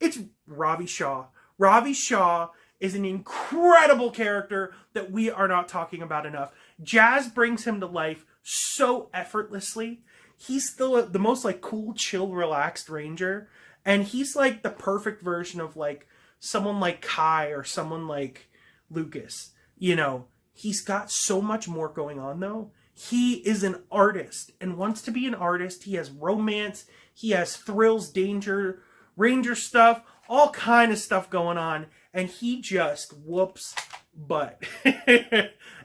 S11: it's Ravi Shaw. Ravi Shaw is an incredible character that we are not talking about enough. Jazz brings him to life so effortlessly. He's still the most like cool, chill, relaxed Ranger. And he's like the perfect version of like someone like Kai or someone like Lucas. You know, he's got so much more going on though. He is an artist and wants to be an artist. He has romance. He has thrills, danger, Ranger stuff, all kind of stuff going on. And he just whoops butt.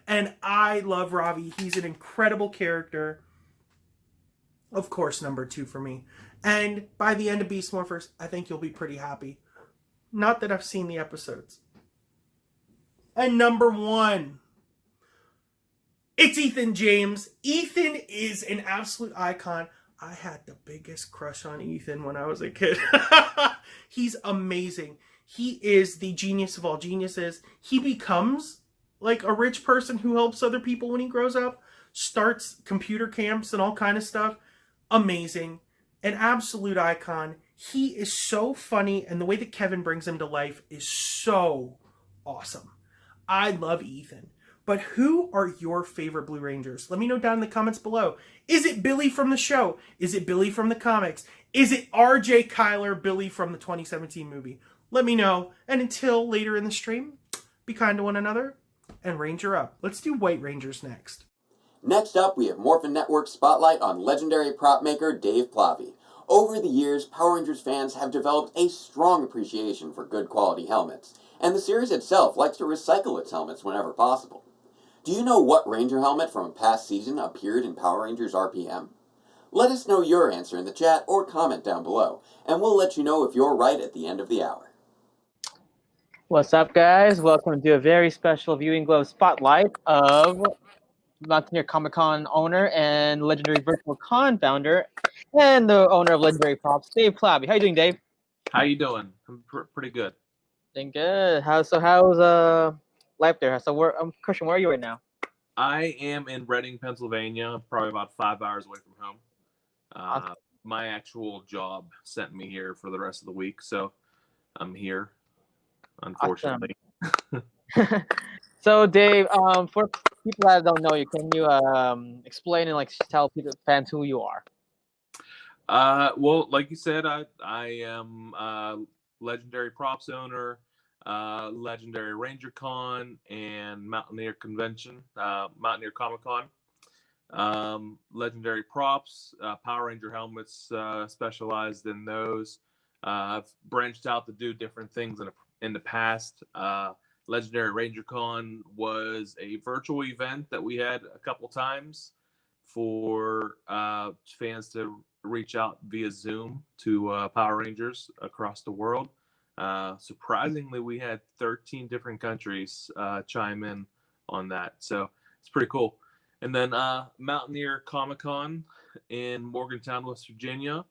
S11: And I love Ravi. He's an incredible character. Of course, number 2 for me. And by the end of Beast Morphers, I think you'll be pretty happy. Not that I've seen the episodes. And number 1, it's Ethan James. Ethan is an absolute icon. I had the biggest crush on Ethan when I was a kid. He's amazing. He is the genius of all geniuses. He becomes like a rich person who helps other people when he grows up. Starts computer camps and all kind of stuff. Amazing. An absolute icon. He is so funny, and the way that Kevin brings him to life is so awesome. I love Ethan. But who are your favorite Blue Rangers? Let me know down in the comments below. Is it Billy from the show? Is it Billy from the comics? Is it RJ Kyler, Billy from the 2017 movie? Let me know. And until later in the stream, be kind to one another and Ranger up. Let's do White Rangers next.
S10: Next up, we have Morphin Network Spotlight on legendary prop maker Dave Plavy. Over the years, Power Rangers fans have developed a strong appreciation for good quality helmets, and the series itself likes to recycle its helmets whenever possible. Do you know what Ranger helmet from a past season appeared in Power Rangers RPM? Let us know your answer in the chat or comment down below, and we'll let you know if you're right at the end of the hour.
S20: What's up, guys? Welcome to a very special Viewing Globe Spotlight of Mountaineer Comic-Con owner and Legendary Virtual Con founder and the owner of Legendary Props, Dave Plavy. How you doing, Dave?
S14: How you doing? I'm pretty good.
S20: Doing good. How's life there? So Christian, where are you right now?
S14: I am in Reading, Pennsylvania, probably about 5 hours away from home.
S20: Awesome.
S14: My actual job sent me here for the rest of the week, so I'm here, unfortunately.
S20: Awesome. So, Dave, for people that don't know you, can you explain and tell fans who you are?
S14: Well, like you said, I am Legendary Props owner, Legendary Ranger Con, and Mountaineer Convention, Mountaineer Comic Con. Legendary Props, Power Ranger helmets, specialized in those. I've branched out to do different things in the past. Legendary Ranger Con was a virtual event that we had a couple times for fans to reach out via Zoom to Power Rangers across the world. Surprisingly, we had 13 different countries chime in on that, so it's pretty cool. And then Mountaineer Comic Con in Morgantown, West Virginia.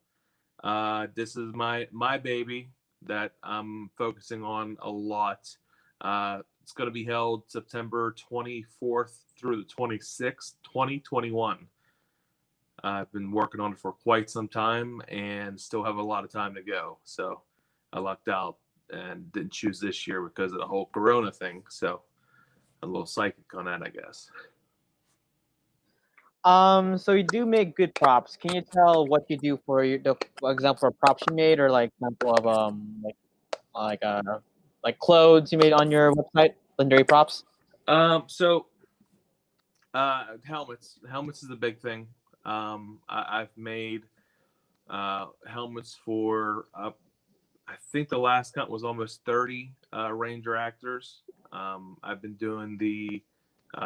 S14: This is my baby that I'm focusing on a lot. It's going to be held September 24th through the 26th, 2021. I've been working on it for quite some time and still have a lot of time to go. So I lucked out and didn't choose this year because of the whole Corona thing. So a little psychic on that, I guess.
S20: So you do make good props. Can you tell what you do for example, for props you made, or example of like clothes you made on your website, Legendary Props?
S14: So helmets. Helmets is a big thing. I've made helmets for I think the last count was almost 30 Ranger actors. I've been doing the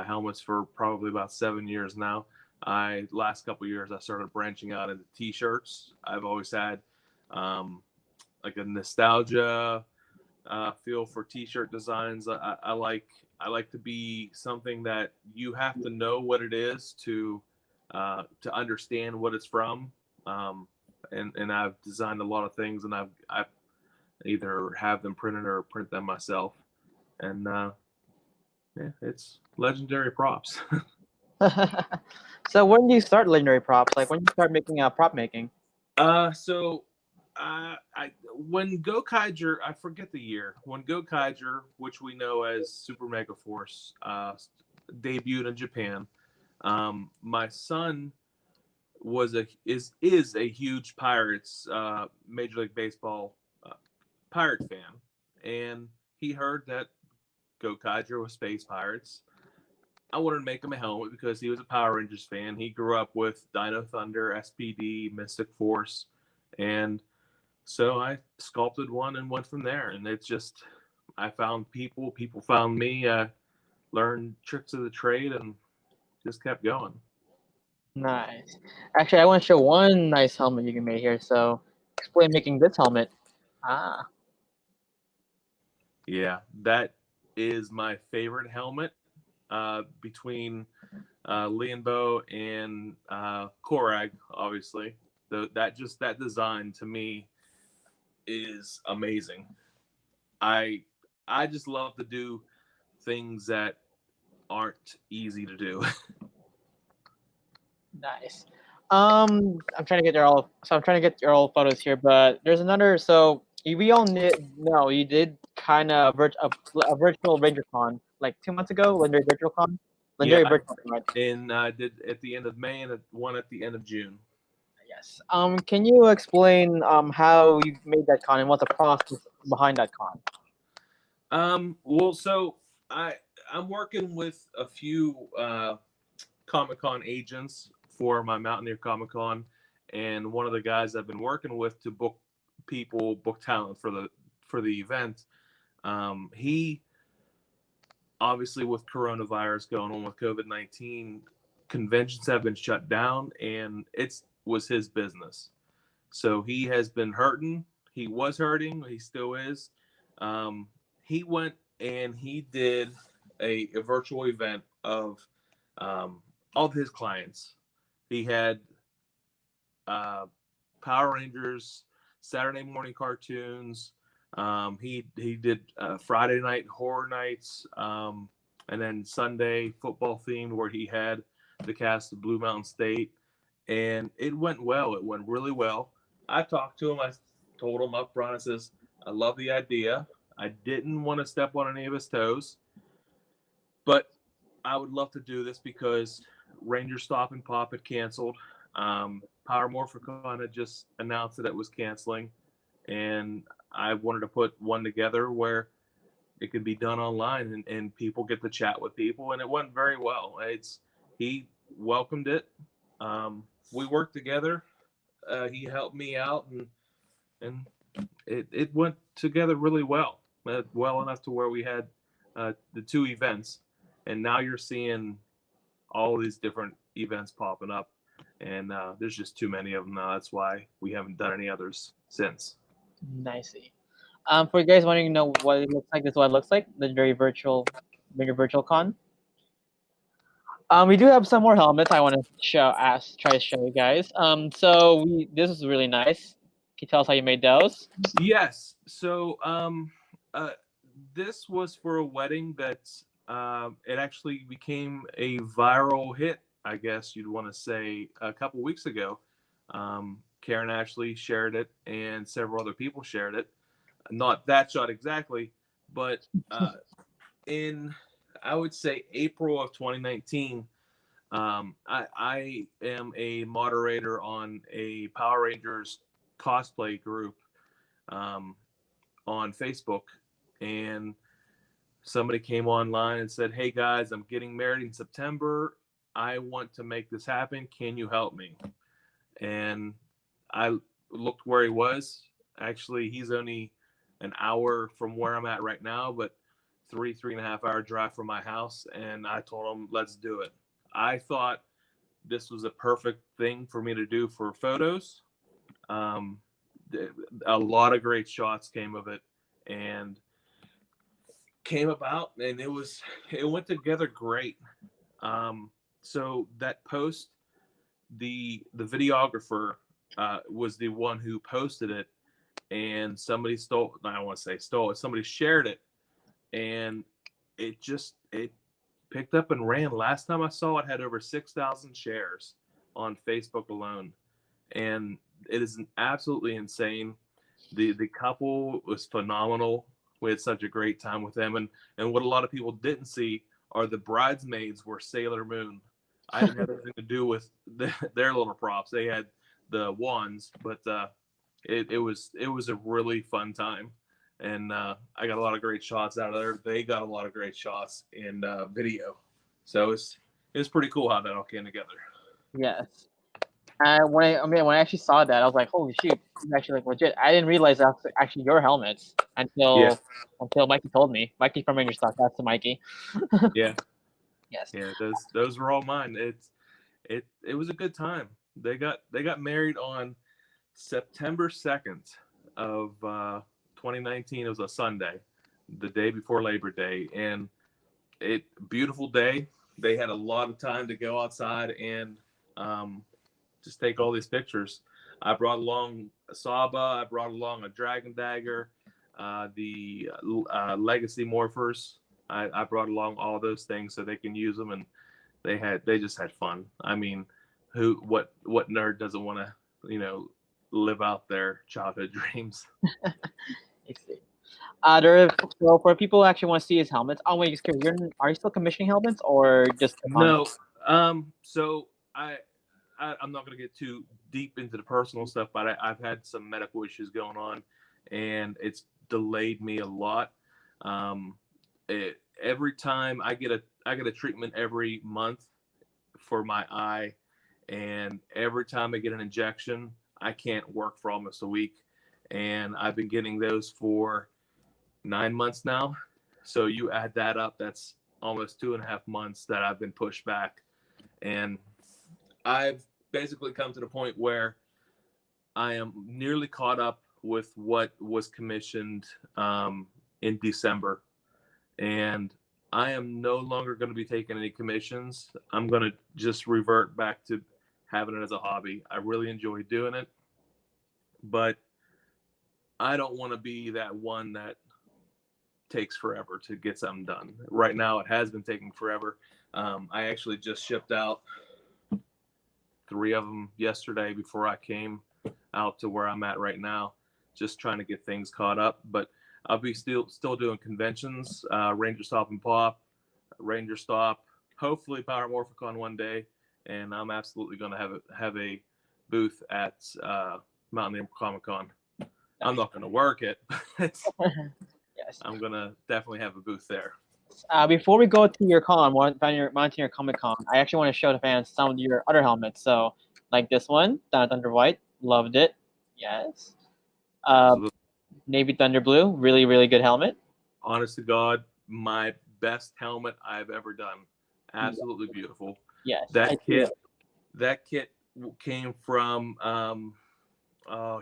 S14: helmets for probably about 7 years now. Last couple of years I started branching out into t-shirts. I've always had like a nostalgia feel for t-shirt designs. I like to be something that you have to know what it is to understand what it's from. And I've designed a lot of things, and I've either have them printed or print them myself. And yeah, it's Legendary Props.
S20: So when do you start Legendary Props? Like when you start making prop making?
S14: When Gokaiger, I forget the year, when Gokaiger, which we know as Super Mega Force, debuted in Japan, my son is a huge Pirates, Major League Baseball Pirate fan, and he heard that Gokaiger was Space Pirates. I wanted to make him a helmet because he was a Power Rangers fan. He grew up with Dino Thunder, SPD, Mystic Force, and so I sculpted one and went from there. And it's just, I found people found me, learned tricks of the trade, and just kept going.
S20: Nice. Actually, I want to show one nice helmet you can make here. So explain making this helmet.
S14: Yeah, that is my favorite helmet. Between Liambo and Korag, obviously, that design to me is amazing. I just love to do things that aren't easy to do.
S20: Nice. I'm trying to get your all photos here, but there's another. So we all know you did kind of a virtual Ranger Con like 2 months ago, Legendary Virtual Con.
S14: Yeah,
S20: Legendary Virtual Con, right?
S14: and did at the end of May and one at the end of June.
S20: Yes. Can you explain how you made that con and what's the process behind that con?
S14: Well, so I'm working with a few Comic-Con agents for my Mountaineer Comic-Con, and one of the guys I've been working with to book talent for the event. He obviously, with coronavirus going on with COVID-19, conventions have been shut down, and it was his business. So he has been hurting. He was hurting. He still is. He went and he did a virtual event of all of his clients. He had Power Rangers, Saturday morning cartoons. He did Friday night horror nights, and then Sunday football themed where he had the cast of Blue Mountain State, and it went well. It went really well. I talked to him. I told him up front, I says, I love the idea. I didn't want to step on any of his toes, but I would love to do this because Ranger Stop and Pop had canceled. Power Morphin had just announced that it was canceling, and I wanted to put one together where it could be done online and people get to chat with people, and it went very well. He welcomed it. We worked together. He helped me out, and it went together really well. Well enough to where we had the 2 events, and now you're seeing all these different events popping up, and there's just too many of them now. That's why we haven't done any others since.
S20: Nicely. For you guys wanting to know what it looks like, this is what it looks like. Legendary Virtual Con. We do have some more helmets I want to try to show you guys. So this is really nice. Can you tell us how you made those?
S14: Yes. So this was for a wedding that it actually became a viral hit, I guess you'd want to say, a couple weeks ago. Karen Ashley shared it, and several other people shared it. Not that shot exactly, but in, I would say, April of 2019, I am a moderator on a Power Rangers cosplay group on Facebook, and somebody came online and said, hey guys, I'm getting married in September. I want to make this happen. Can you help me? And I looked where he was. Actually, he's only an hour from where I'm at right now, but 3.5 hour drive from my house. And I told him, let's do it. I thought this was a perfect thing for me to do for photos. A lot of great shots came of it and came about, and it went together great. So that post, the videographer was the one who posted it, and somebody stole, I don't want to say stole it, somebody shared it, and it picked up and ran. Last time I saw it had over 6,000 shares on Facebook alone, and it is absolutely insane. The couple was phenomenal. We had such a great time with them, and what a lot of people didn't see are the bridesmaids were Sailor Moon. I didn't have anything to do with their little props. They had the wands, but it was a really fun time, and I got a lot of great shots out of there. They got a lot of great shots in video, so it's pretty cool how that all came together.
S20: Yes. When I actually saw that, I was like, holy shoot, it's actually like legit. I didn't realize that's actually your helmets until Mikey told me. Mikey from Ranger Stock. That's the Mikey.
S14: Yeah.
S20: Yes.
S14: Yeah, those were all mine. It was a good time. They got married on September 2nd of 2019. It was a Sunday, the day before Labor Day, and beautiful day. They had a lot of time to go outside and just take all these pictures. I brought along a Saba. I brought along a Dragon Dagger, the Legacy Morphers. I brought along all those things so they can use them, and they just had fun. I mean, what nerd doesn't want to live out their childhood dreams?
S20: So for people who actually want to see his helmets, oh wait, just curious, are you still commissioning helmets or just the
S14: No. So I'm not going to get too deep into the personal stuff, but I've had some medical issues going on, and it's delayed me a lot. Every time I get a treatment every month for my eye, and every time I get an injection, I can't work for almost a week, and I've been getting those for 9 months now. So you add that up, that's almost 2.5 months that I've been pushed back, and I've basically come to the point where I am nearly caught up with what was commissioned in December, and I am no longer going to be taking any commissions. I'm going to just revert back to having it as a hobby. I really enjoy doing it, but I don't want to be that one that takes forever to get something done. Right now, it has been taking forever. I actually just shipped out 3 of them yesterday before I came out to where I'm at right now, just trying to get things caught up. But I'll be still doing conventions, Ranger Stop and Pop, Ranger Stop, hopefully Power Morphicon one day, and I'm absolutely going to have a booth at Mountaineer Comic Con. I'm not going to work it, but
S20: Yes.
S14: I'm going to definitely have a booth there.
S20: Before we go to your con, Mountaineer Comic Con, I actually want to show the fans some of your other helmets. So, like this one, Thunder White, loved it. Yes. Navy Thunder Blue, really, really good helmet.
S14: Honest to God, my best helmet I've ever done. Absolutely beautiful.
S20: Yes.
S14: That kit came from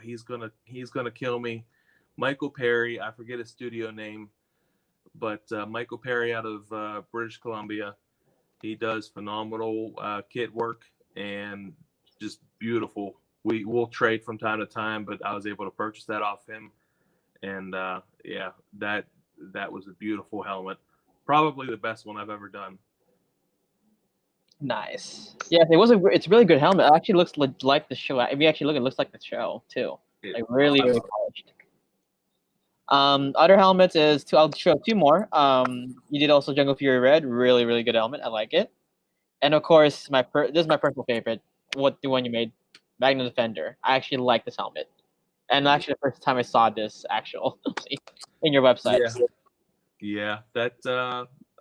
S14: he's gonna kill me. Michael Perry, I forget his studio name, but Michael Perry out of British Columbia. He does phenomenal kit work and just beautiful. We'll trade from time to time, but I was able to purchase that off him, and yeah, that was a beautiful helmet. Probably the best one I've ever done.
S20: Nice. Yeah, it's a really good helmet. It actually looks like the show. If you actually look, it looks like the show too. Like really, really polished. Other helmets I'll show 2 more. You did also Jungle Fury Red, really, really good helmet. I like it. And of course, this is my personal favorite. The one you made, Magnum Defender. I actually like this helmet, and actually the first time I saw this in your website.
S14: Yeah, that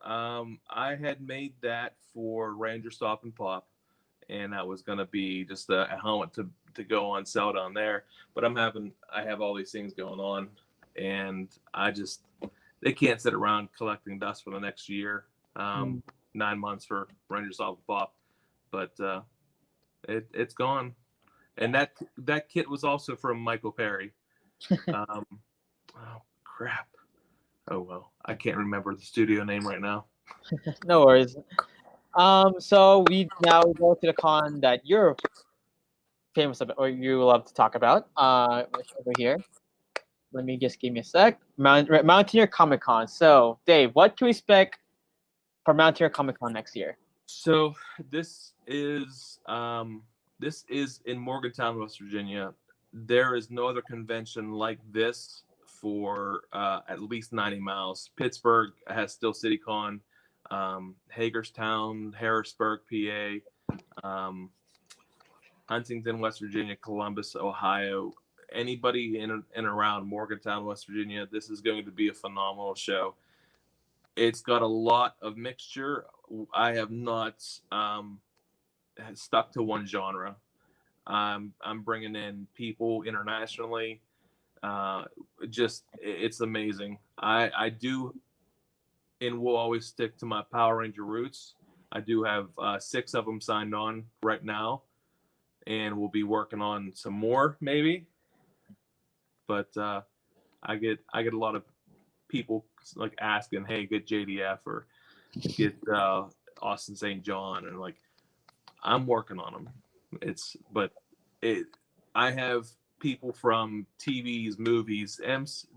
S14: I had made that for Ranger Stop and Pop, and that was gonna be just a helmet to go on sale down there. But I have all these things going on, and they can't sit around collecting dust for the next year. 9 months for Ranger Stop and Pop, but it's gone. And that kit was also from Michael Perry. Oh crap. Oh well, I can't remember the studio name right now.
S20: No worries. So we now go to the con that you're famous about, or you love to talk about. Which over here. Let me just give me a sec. Mountaineer Comic Con. So Dave, what can we expect for Mountaineer Comic Con next year?
S14: So this is in Morgantown, West Virginia. There is no other convention like this for at least 90 miles. Pittsburgh has Steel City Con, Hagerstown, Harrisburg, PA, Huntington, West Virginia, Columbus, Ohio. Anybody in and around Morgantown, West Virginia, this is going to be a phenomenal show. It's got a lot of mixture. I have not stuck to one genre. I'm bringing in people internationally. It's amazing. I do, and will always stick to my Power Ranger roots. I do have 6 of them signed on right now, and we'll be working on some more maybe. But I get a lot of people like asking, "Hey, get JDF or get Austin St. John," and like I'm working on them. I have people from TVs, movies,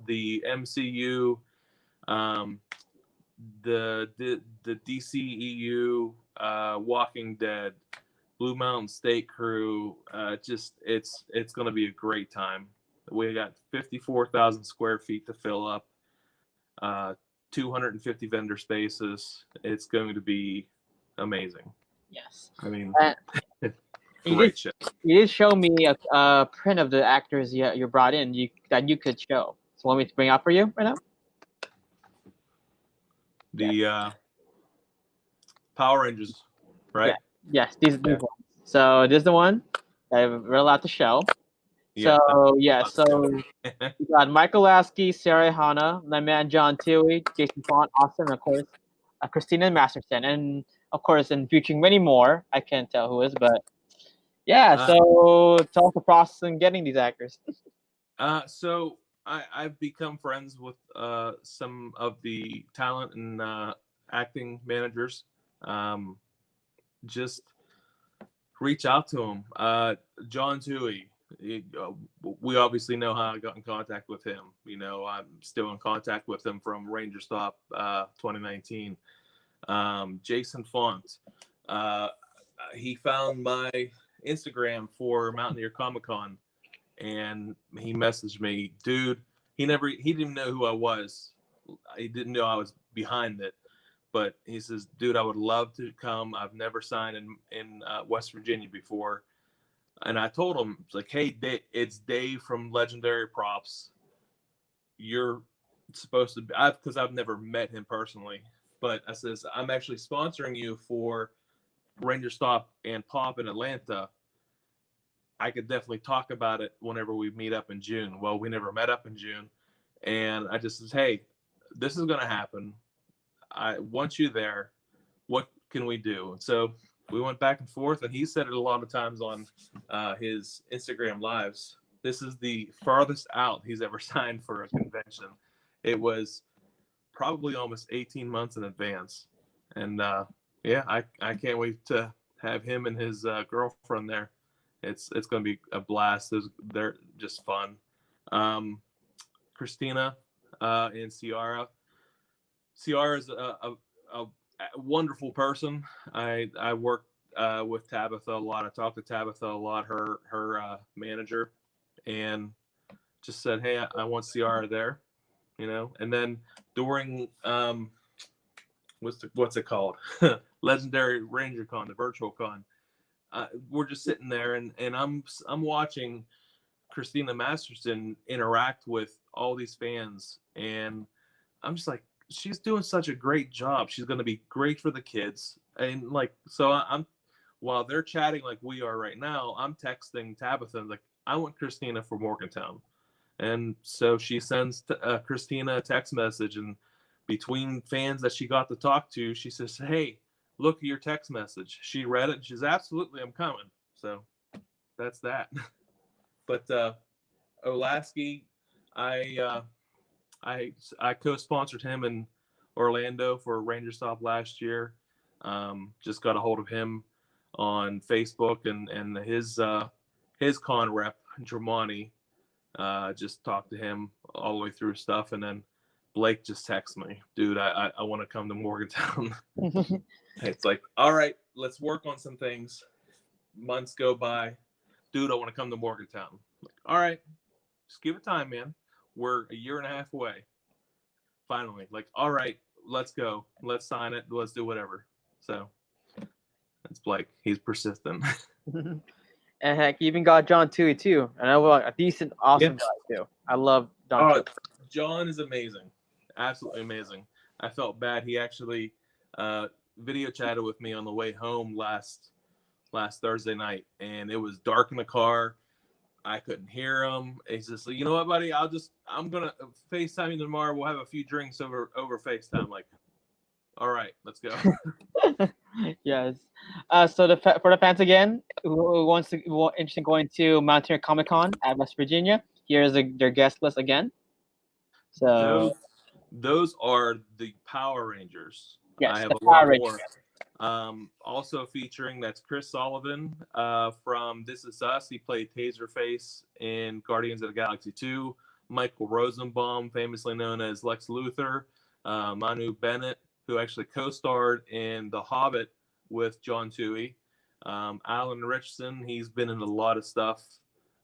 S14: the MCU, the DCEU, Walking Dead, Blue Mountain State Crew. It's going to be a great time. We got 54,000 square feet to fill up, 250 vendor spaces. It's going to be amazing.
S20: Yes.
S14: I mean,
S20: You
S14: great
S20: did,
S14: show.
S20: you did show me a print of the actors you brought in that you could show. So want me to bring out for you right now?
S14: The Power Rangers, right?
S20: Yes, these ones. So this is the one that we're allowed to show.
S14: Yeah.
S20: So we got Michael Lasky, Sarah Hanna, my man John Tui, Jason Font, Austin, and of course Christina Masterson, and of course, and featuring many more. I can't tell who is, but yeah. So tell us the process in getting these actors.
S14: So I've become friends with some of the talent and acting managers. Just reach out to them. John Tui, we obviously know how I got in contact with him. You know, I'm still in contact with him from Ranger Stop 2019. Jason Font, he found my Instagram for Mountaineer Comic Con, and he messaged me, dude. He didn't know who I was. He didn't know I was behind it, but he says, dude, I would love to come. I've never signed in West Virginia before. And I told him, it's like, hey, it's Dave from Legendary Props. You're supposed to be, because I've never met him personally, but I says, I'm actually sponsoring you for Ranger Stop and Pop in Atlanta. I could definitely talk about it whenever we meet up in June. Well, we never met up in June. And I just says, hey, this is going to happen. I want you there. What can we do? And so we went back and forth, and he said it a lot of times on his Instagram lives. This is the farthest out he's ever signed for a convention. It was probably almost 18 months in advance. And yeah, I can't wait to have him and his girlfriend there. It's going to be a blast. They're just fun. Christina and Ciara. Ciara is a wonderful person. I work with Tabitha a lot. I talk to Tabitha a lot, her manager, and just said, hey, I want Ciara there, you know. And then during what's it called? Legendary Ranger Con, the virtual con. We're just sitting there, and I'm watching Christina Masterson interact with all these fans, and I'm just like, she's doing such a great job. She's going to be great for the kids. And like, so I'm, while they're chatting like we are right now, I'm texting Tabitha, like, I want Christina for Morgantown. And so she sends Christina a text message, and between fans that she got to talk to, she says, hey, look at your text message. She read it, and she's absolutely, I'm coming. So that's that. But Olasky, I co-sponsored him in Orlando for Ranger Stop last year. Just got a hold of him on Facebook, and his con rep, Dramani, just talked to him all the way through stuff. And then Blake just texted me, dude, I want to come to Morgantown. It's like, all right, let's work on some things. Months go by. Dude, I want to come to Morgantown. Like, all right, just give it time, man. We're a year and a half away. Finally, like, all right, let's go. Let's sign it. Let's do whatever. So that's Blake. He's persistent.
S20: And heck, you even got John Tui too, and I was a decent, awesome guy too. I love John Tui.
S14: John is amazing, absolutely amazing. I felt bad. He actually video chatted with me on the way home last Thursday night, and it was dark in the car. I couldn't hear him. He's just like, you know what, buddy? I'm gonna FaceTime you tomorrow. We'll have a few drinks over FaceTime. Like, all right, let's go.
S20: Yes. So for the fans again, who interested in going to Mountaineer Comic Con at West Virginia, here's their guest list again. So
S14: those are the Power Rangers.
S20: Yes,
S14: I have
S20: the
S14: a lot
S20: Power
S14: more.
S20: Rangers.
S14: Also featuring, that's Chris Sullivan from This Is Us. He played Taserface in Guardians of the Galaxy 2. Michael Rosenbaum, famously known as Lex Luthor. Manu Bennett, who actually co-starred in The Hobbit with John Tui. Alan Richardson, he's been in a lot of stuff.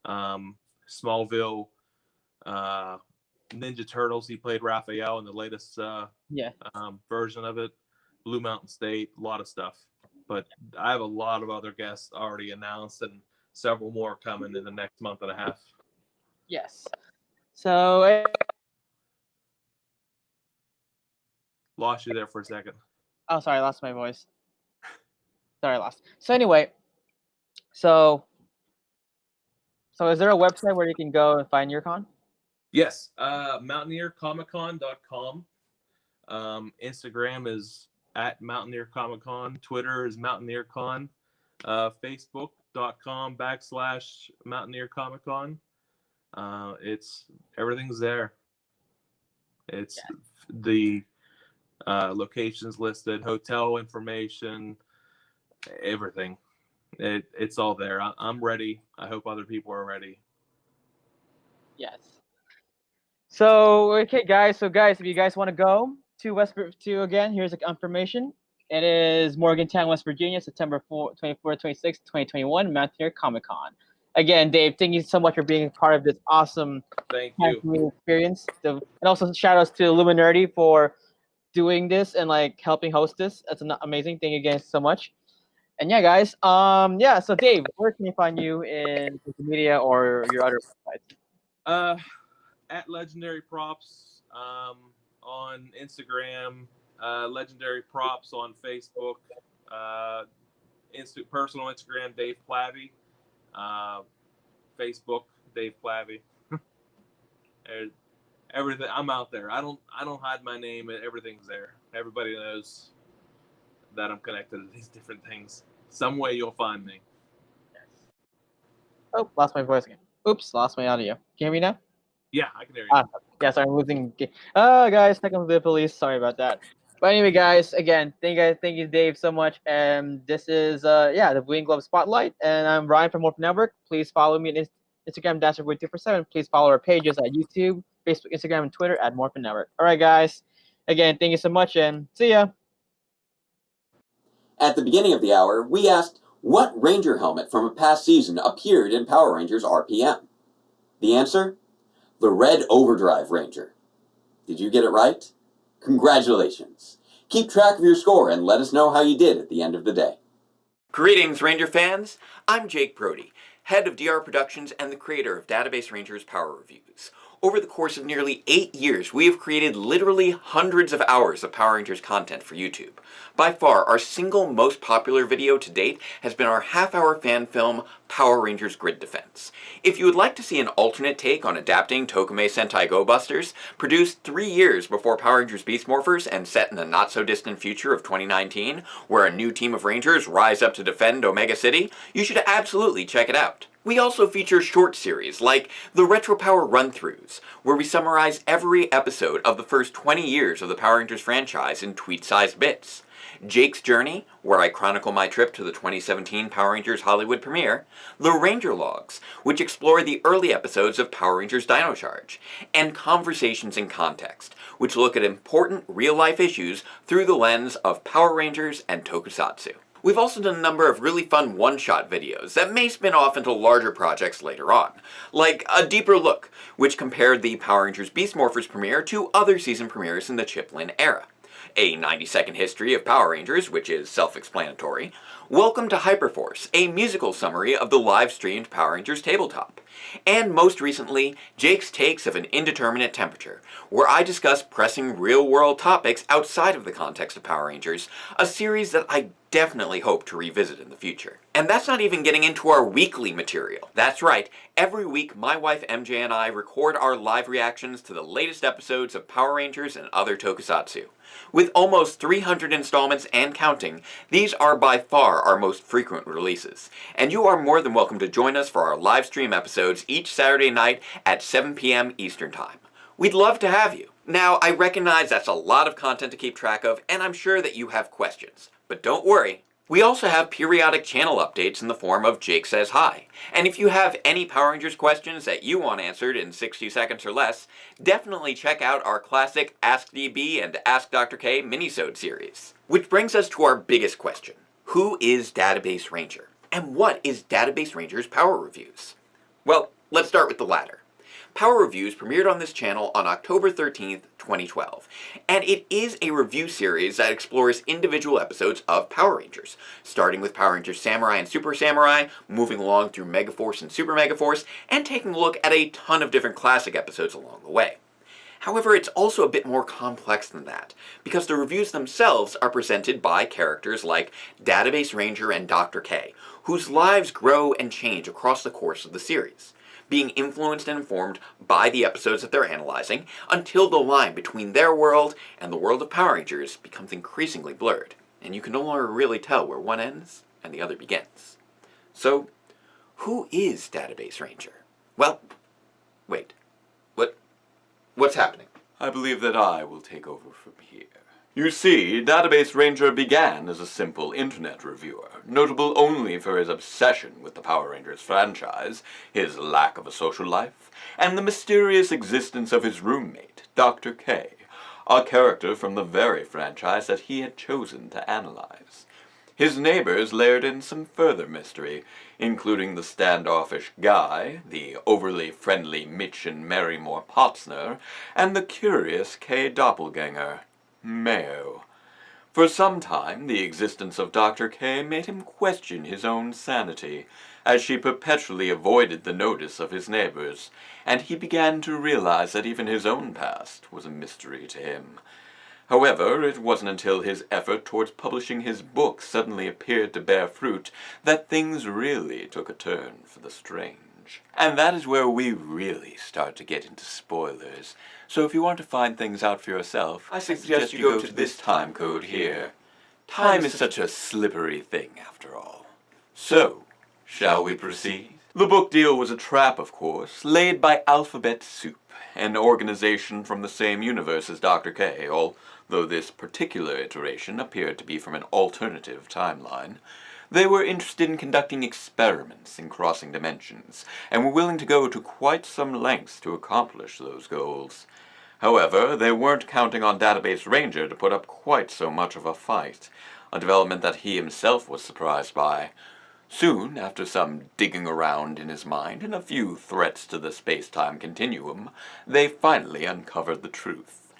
S14: Smallville, Ninja Turtles, he played Raphael in the latest
S20: Yeah.
S14: version of it. Blue Mountain State, a lot of stuff. But I have a lot of other guests already announced and several more coming in the next month and a half.
S20: Yes. So
S14: Lost you there for a second.
S20: oh, sorry, I lost my voice. Sorry, I lost. So anyway, so is there a website where you can go and find your con?
S14: Yes, mountaineercomiccon.com. Instagram is at Mountaineer Comic Con. Twitter is MountaineerCon. Facebook.com/Mountaineer Comic Con. Everything's there. It's the locations listed, hotel information, everything. It's all there. I'm ready. I hope other people are ready.
S20: Yes. So okay, guys. So guys, if you guys want to go to again, here's the information. It is Morgantown, West Virginia, September 24th, 26th, 2021, Mountaineer Comic Con. Again, Dave, thank you so much for being part of this awesome experience. And also shout outs to Illuminati for doing this and like helping host this. That's an amazing thing again so much. And yeah, guys. So Dave, where can you find you in social media or your other websites?
S14: At Legendary Props on Instagram, Legendary Props on Facebook, personal Instagram Dave Plavy, Facebook Dave Plavy. Everything, I'm out there. I don't hide my name. Everything's there. Everybody knows that I'm connected to these different things. Some way you'll find me.
S20: Oh, lost my voice again. Oops, lost my audio. Can you hear me now?
S14: Yeah, I can hear you.
S20: Yeah, sorry, I'm losing. Guys, technical difficulties. Sorry about that. But anyway, guys, again, thank you, Dave, so much. And this is the Wing Glove Spotlight, and I'm Ryan from Morphin Network. Please follow me on Instagram, DasherBoy247. Please follow our pages at YouTube, Facebook, Instagram, and Twitter at Morphin Network. All right, guys. Again, thank you so much, and see ya.
S10: At the beginning of the hour, we asked what Ranger helmet from a past season appeared in Power Rangers RPM. The answer? The Red Overdrive Ranger. Did you get it right? Congratulations. Keep track of your score and let us know how you did at the end of the day. Greetings, Ranger fans. I'm Jake Brody, head of DR Productions and the creator of Database Rangers Power Reviews. Over the course of nearly 8 years, we have created literally hundreds of hours of Power Rangers content for YouTube. By far, our single most popular video to date has been our half-hour fan film, Power Rangers Grid Defense. If you would like to see an alternate take on adapting Tokume Sentai Go Busters, produced 3 years before Power Rangers Beast Morphers and set in the not-so-distant future of 2019, where a new team of Rangers rise up to defend Omega City, you should absolutely check it out. We also feature short series like the Retro Power Run-Throughs, where we summarize every episode of the first 20 years of the Power Rangers franchise in tweet-sized bits. Jake's Journey, where I chronicle my trip to the 2017 Power Rangers Hollywood premiere, The Ranger Logs, which explore the early episodes of Power Rangers Dino Charge, and Conversations in Context, which look at important real-life issues through the lens of Power Rangers and Tokusatsu. We've also done a number of really fun one-shot videos that may spin off into larger projects later on, like A Deeper Look, which compared the Power Rangers Beast Morphers premiere to other season premieres in the Chiplin era. A 90-second history of Power Rangers, which is self-explanatory. Welcome to Hyperforce, a musical summary of the live-streamed Power Rangers tabletop. And most recently, Jake's Takes of an Indeterminate Temperature, where I discuss pressing real-world topics outside of the context of Power Rangers, a series that I definitely hope to revisit in the future. And that's not even getting into our weekly material. That's right, every week my wife MJ and I record our live reactions to the latest episodes of Power Rangers and other Tokusatsu. With almost 300 installments and counting, these are by far our most frequent releases. And you are more than welcome to join us for our live stream episodes each Saturday night at 7 p.m. Eastern Time. We'd love to have you. Now, I recognize that's a lot of content to keep track of, and I'm sure that you have questions. But don't worry. We also have periodic channel updates in the form of Jake Says Hi. And if you have any Power Rangers questions that you want answered in 60 seconds or less, definitely check out our classic Ask DB and Ask Dr. K minisode series. Which brings us to our biggest question. Who is Database Ranger? And what is Database Ranger's Power Reviews? Well, let's start with the latter. Power Reviews premiered on this channel on October 13th, 2012, and it is a review series that explores individual episodes of Power Rangers, starting with Power Rangers Samurai and Super Samurai, moving along through Megaforce and Super Megaforce, and taking a look at a ton of different classic episodes along the way. However, it's also a bit more complex than that, because the reviews themselves are presented by characters like Database Ranger and Dr. K, whose lives grow and change across the course of the series, being influenced and informed by the episodes that they're analyzing, until the line between their world and the world of Power Rangers becomes increasingly blurred, and you can no longer really tell where one ends and the other begins. So, who is Database Ranger? Well, wait. What's happening? I believe that I will take over from here. You see, Database Ranger began as a simple internet reviewer, notable only for his obsession with the Power Rangers franchise, his lack of a social life, and the mysterious existence of his roommate, Dr. K, a character from the very franchise that he had chosen to analyze. His neighbors layered in some further mystery, including the standoffish Guy, the overly friendly Mitch and Marymore Potsner, and the curious K doppelganger, Mayo. For some time, the existence of Dr. K made him question his own sanity, as she perpetually avoided the notice of his neighbors, and he began to realize that even his own past was a mystery to him. However, it wasn't until his effort towards publishing his book suddenly appeared to bear fruit that things really took a turn for the strange. And that is where we really start to get into spoilers. So if you want to find things out for yourself, I suggest you go to this time code here. Time is such a slippery thing, after all. So, shall we proceed? The book deal was a trap, of course, laid by Alphabet Soup, an organization from the same universe as Dr. K, although this particular iteration appeared to be from an alternative timeline. They were interested in conducting experiments in crossing dimensions, and were willing to go to quite some lengths to accomplish those goals. However, they weren't counting on Database Ranger to put up quite so much of a fight, a development that he himself was surprised by. Soon, after some digging around in his mind and a few threats to the space-time continuum, they finally uncovered the truth.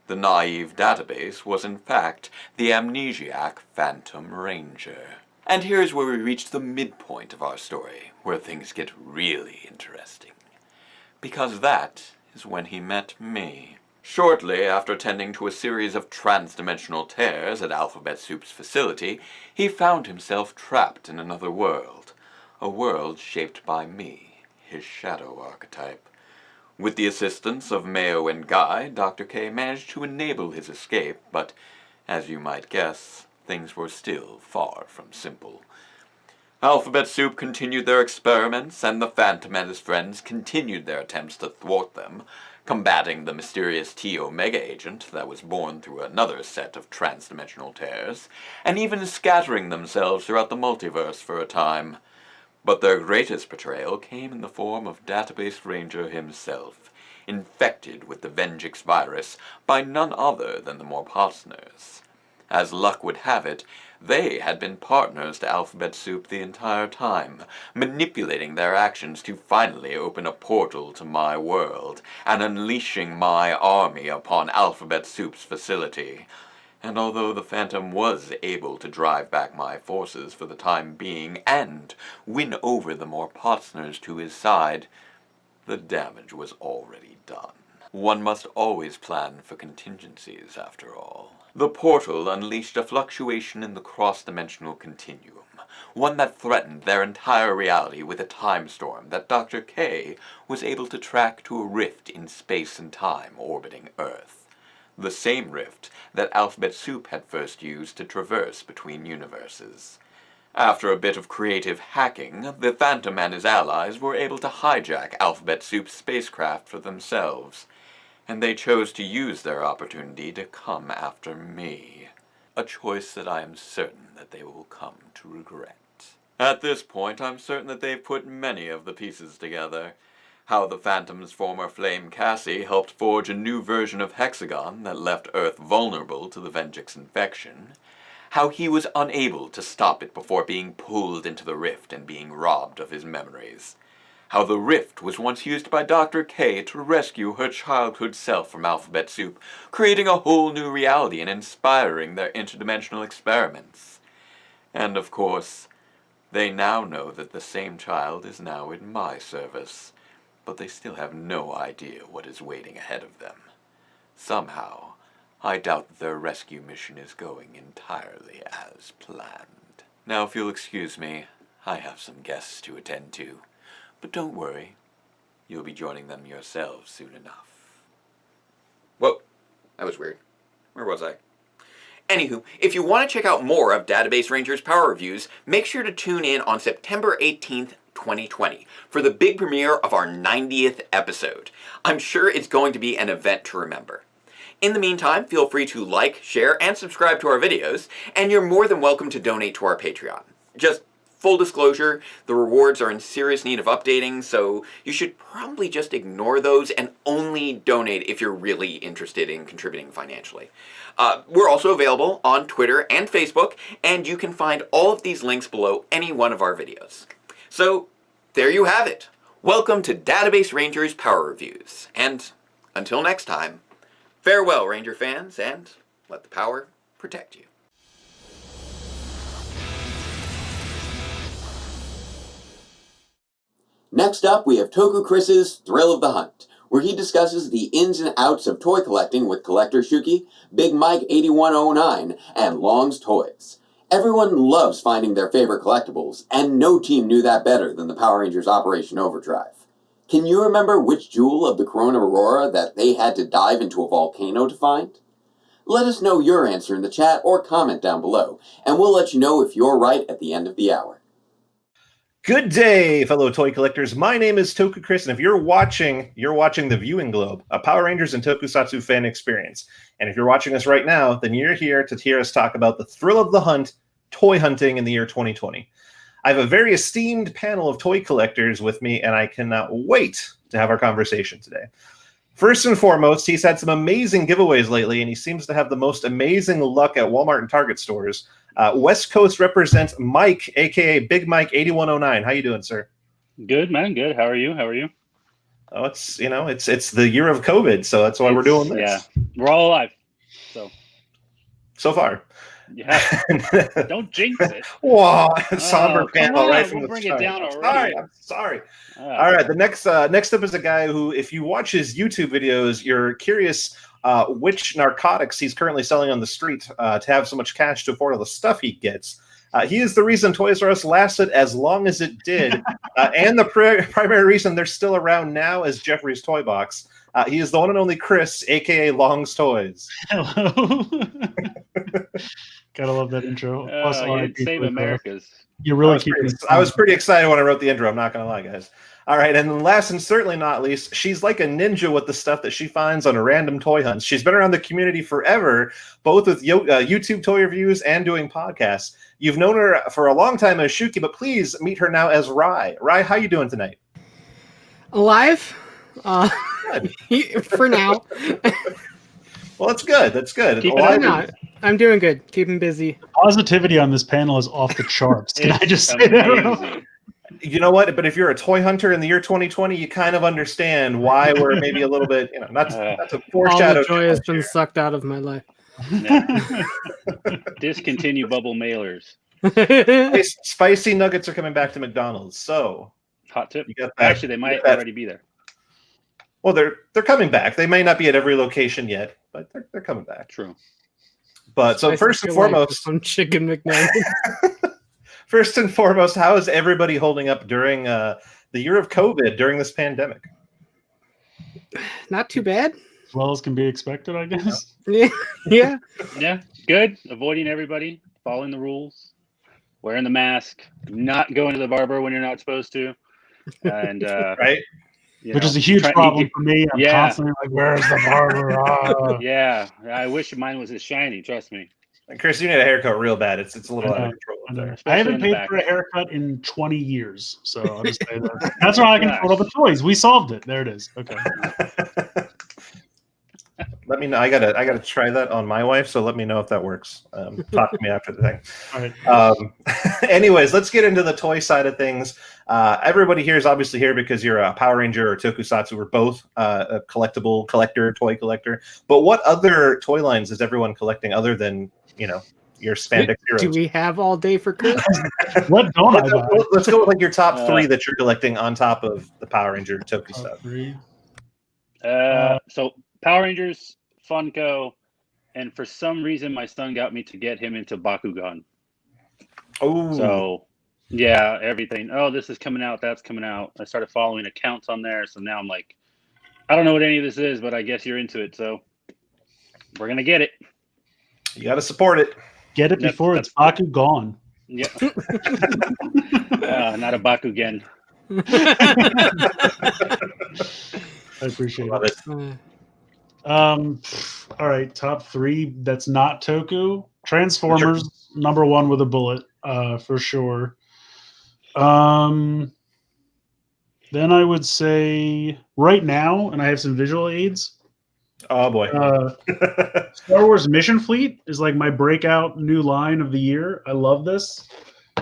S10: The naive Database was in fact the amnesiac Phantom Ranger. And here's where we reach the midpoint of our story, where things get really interesting. Because that is when he met me. Shortly after tending to a series of trans-dimensional tears at Alphabet Soup's facility, he found himself trapped in another world, a world shaped by me, his shadow archetype. With the assistance of Mayo and Guy, Dr. K managed to enable his escape, but, as you might guess, things were still far from simple. Alphabet Soup continued their experiments, and the Phantom and his friends continued their attempts to thwart them, combating the mysterious T-Omega agent that was born through another set of trans-dimensional tears, and even scattering themselves throughout the multiverse for a time. But their greatest betrayal came in the form of Database Ranger himself, infected with the Venjix virus by none other than the Morphotsners. As luck would have it, they had been partners to Alphabet Soup the entire time, manipulating their actions to finally open a portal to my world, and unleashing my army upon Alphabet Soup's facility. And although the Phantom was able to drive back my forces for the time being, and win over the Morphotsners to his side, the damage was already done. One must always plan for contingencies, after all. The portal unleashed a fluctuation in the cross-dimensional continuum, one that threatened their entire reality with a time storm that Dr. K was able to track to a rift in space and time orbiting Earth. The same rift that Alphabet Soup had first used to traverse between universes. After a bit of creative hacking, the Phantom and his allies were able to hijack Alphabet Soup's spacecraft for themselves, and they chose to use their opportunity to come after me. A choice that I am certain that they will come to regret. At this point, I'm certain that they've put many of the pieces together. How the Phantom's former flame Cassie helped forge a new version of Hexagon that left Earth vulnerable to the Venjix infection. How he was unable to stop it before being pulled into the rift and being robbed of his memories. how the rift was once used by Dr. K to rescue her childhood self from alphabet soup, creating a whole new reality and inspiring their interdimensional experiments. And of course, they now know that the same child is now in my service, but they still have no idea what is waiting ahead of them. Somehow, I doubt that their rescue mission is going entirely as planned. Now, if you'll excuse me, I have some guests to attend to, but don't worry, you'll be joining them yourselves soon enough. Whoa, that was weird. Where was I? Anywho, if you want to check out more of Database Rangers Power Reviews, make sure to tune in on September 18th, 2020 for the big premiere of our 90th episode. I'm sure it's going to be an event to remember. In the meantime, feel free to like, share, and subscribe to our videos, and you're more than welcome to donate to our Patreon. Just full disclosure, the rewards are in serious need of updating, so you should probably just ignore those and only donate if you're really interested in contributing financially. We're also available on Twitter and Facebook, and you can find all of these links below any one of our videos. So, there you have it. Welcome to Database Rangers Power Reviews, and until next time, farewell, Ranger fans, and let the power protect you. Next up, we have Toku Chris's Thrill of the Hunt, where he discusses the ins and outs of toy collecting with Collector Shuki, Big Mike 8109, and Long's Toys. Everyone loves finding their favorite collectibles, and no team knew that better than the Power Rangers Operation Overdrive. Can you remember which jewel of the Corona Aurora that they had to dive into a volcano to find? Let us know your answer in the chat or comment down below, and we'll let you know if you're right at the end of the hour.
S15: Good day, fellow toy collectors. My name is Toku Chris, and if you're watching the Viewing Globe, a Power Rangers and Tokusatsu fan experience. And if you're watching us right now, then you're here to hear us talk about the thrill of the hunt, toy hunting in the year 2020. I have a very esteemed panel of toy collectors with me, and I cannot wait to have our conversation today. First and foremost, he's had some amazing giveaways lately, and he seems to have the most amazing luck at Walmart and Target stores. West Coast represents Mike, aka Big Mike 8109. How you doing, sir?
S17: Good, man. Good. How are you?
S15: Oh, it's the year of COVID, so that's why we're doing this.
S17: Yeah, we're all alive.
S15: So far.
S17: Yeah. Don't jinx it.
S15: Whoa, somber panel right from
S17: we'll
S15: the
S17: bring
S15: start.
S17: it down already.
S15: I'm sorry. All right, the next up is a guy who, if you watch his YouTube videos, you're curious which narcotics he's currently selling on the street to have so much cash to afford all the stuff he gets. He is the reason Toys R Us lasted as long as it did, and the primary reason they're still around now as Jeffrey's Toy Box. He is the one and only Chris, aka Long's Toys.
S17: Hello.
S18: Gotta love that intro.
S17: You'd save America's.
S18: You really
S15: I was pretty excited when I wrote the intro. I'm not gonna lie, guys. All right, and last and certainly not least, she's like a ninja with the stuff that she finds on a random toy hunts. She's been around the community forever, both with YouTube toy reviews and doing podcasts. You've known her for a long time as Shuki, but please meet her now as Rai. Rai, how you doing tonight?
S24: Alive? For now.
S15: Well, that's good. That's good.
S24: I'm doing good. Keeping busy.
S18: Positivity on this panel is off the charts. Can I just say that?
S15: You know what? But if you're a toy hunter in the year 2020, you kind of understand why we're maybe a little bit, not to foreshadow.
S24: All the joy has been sucked out of my life.
S17: Discontinue bubble mailers.
S15: Spicy nuggets are coming back to McDonald's. So
S17: hot tip.
S15: You got that.
S17: Actually, they might already be there.
S15: Well, they're coming back. They may not be at every location yet, but they're coming back.
S17: True.
S15: But so first and foremost,
S24: some chicken McNuggets.
S15: First and foremost, how is everybody holding up during the year of COVID, during this pandemic?
S24: Not too bad.
S18: As well as can be expected, I guess.
S24: Yeah.
S17: Yeah. Good. Avoiding everybody, following the rules, wearing the mask, not going to the barber when you're not supposed to, and
S15: right.
S18: Which is a huge problem for me. I'm constantly like, "Where's the barber?"
S17: Yeah, I wish mine was as shiny. Trust me.
S15: And Chris, you need a haircut real bad. It's a little out of control up there.
S18: I haven't paid for a haircut in 20 years, so I'll just say that. That's why I can afford all the toys. We solved it. There it is. Okay.
S15: Let me know. I gotta try that on my wife. So let me know if that works. Talk to me after the thing.
S18: All right.
S15: Anyways, let's get into the toy side of things. Everybody here is obviously here because you're a Power Ranger or Tokusatsu. We're both a collectible collector, toy collector. But what other toy lines is everyone collecting other than, your spandex heroes?
S24: Do we have all day for Christmas?
S18: What don't I buy?
S15: Let's go with like your top three that you're collecting on top of the Power Ranger Toku stuff.
S17: So Power Rangers, Funko, and for some reason my son got me to get him into Bakugan.
S15: Oh.
S17: So yeah, everything. Oh, this is coming out, that's coming out. I started following accounts on there, so now I'm like, I don't know what any of this is, but I guess you're into it, so we're gonna get it.
S15: You got to support it.
S18: Get it before it's Baku gone.
S17: Yeah. Not a Bakugan.
S18: I appreciate
S15: Love
S18: it. All right, top three. That's not Toku. Transformers, number one with a bullet, for sure. Then I would say right now, and I have some visual aids.
S15: Oh boy.
S18: Star Wars Mission Fleet is like my breakout new line of the year. I love this.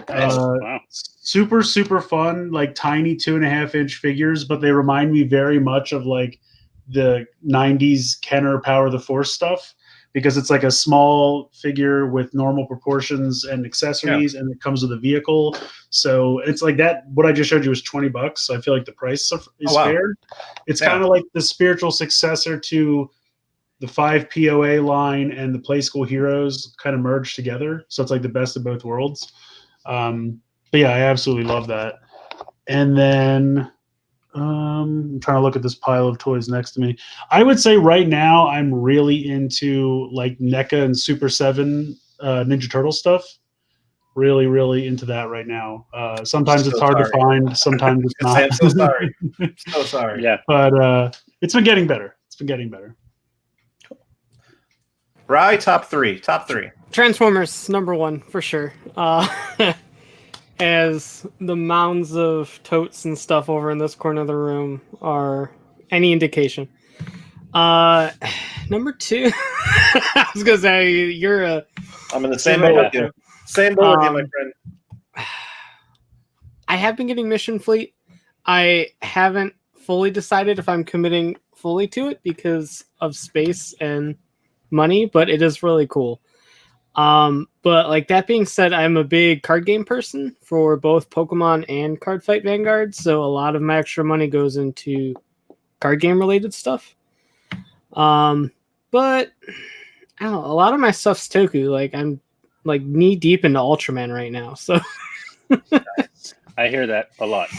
S17: Wow.
S18: Super, super fun, like tiny 2.5-inch figures, but they remind me very much of like the 90s Kenner Power of the Force stuff, because it's like a small figure with normal proportions and accessories, and it comes with a vehicle. So it's like that. What I just showed you was $20. So I feel like the price is fair. It's kind of like the spiritual successor to the 5 POA line and the Play School Heroes kind of merged together. So it's like the best of both worlds. But yeah, I absolutely love that. And then I'm trying to look at this pile of toys next to me. I would say right now I'm really into like NECA and Super 7 Ninja Turtle stuff. Really, really into that right now. Sometimes it's hard to find. Sometimes it's not.
S15: I'm so sorry. So sorry.
S17: Yeah.
S18: But it's been getting better. It's been getting better.
S15: Rye, top three.
S24: Transformers, number one, for sure. As the mounds of totes and stuff over in this corner of the room are any indication. Number two, I was going to say,
S15: I'm in the same boat with you. Same boat with you, my friend.
S24: I have been getting Mission Fleet. I haven't fully decided if I'm committing fully to it because of space and money, but it is really cool. But like that being said, I'm a big card game person for both Pokemon and Card Fight Vanguard, so a lot of my extra money goes into card game related stuff. But I don't know, a lot of my stuff's Toku. Like I'm like knee deep into Ultraman right now, so
S17: I hear that a lot.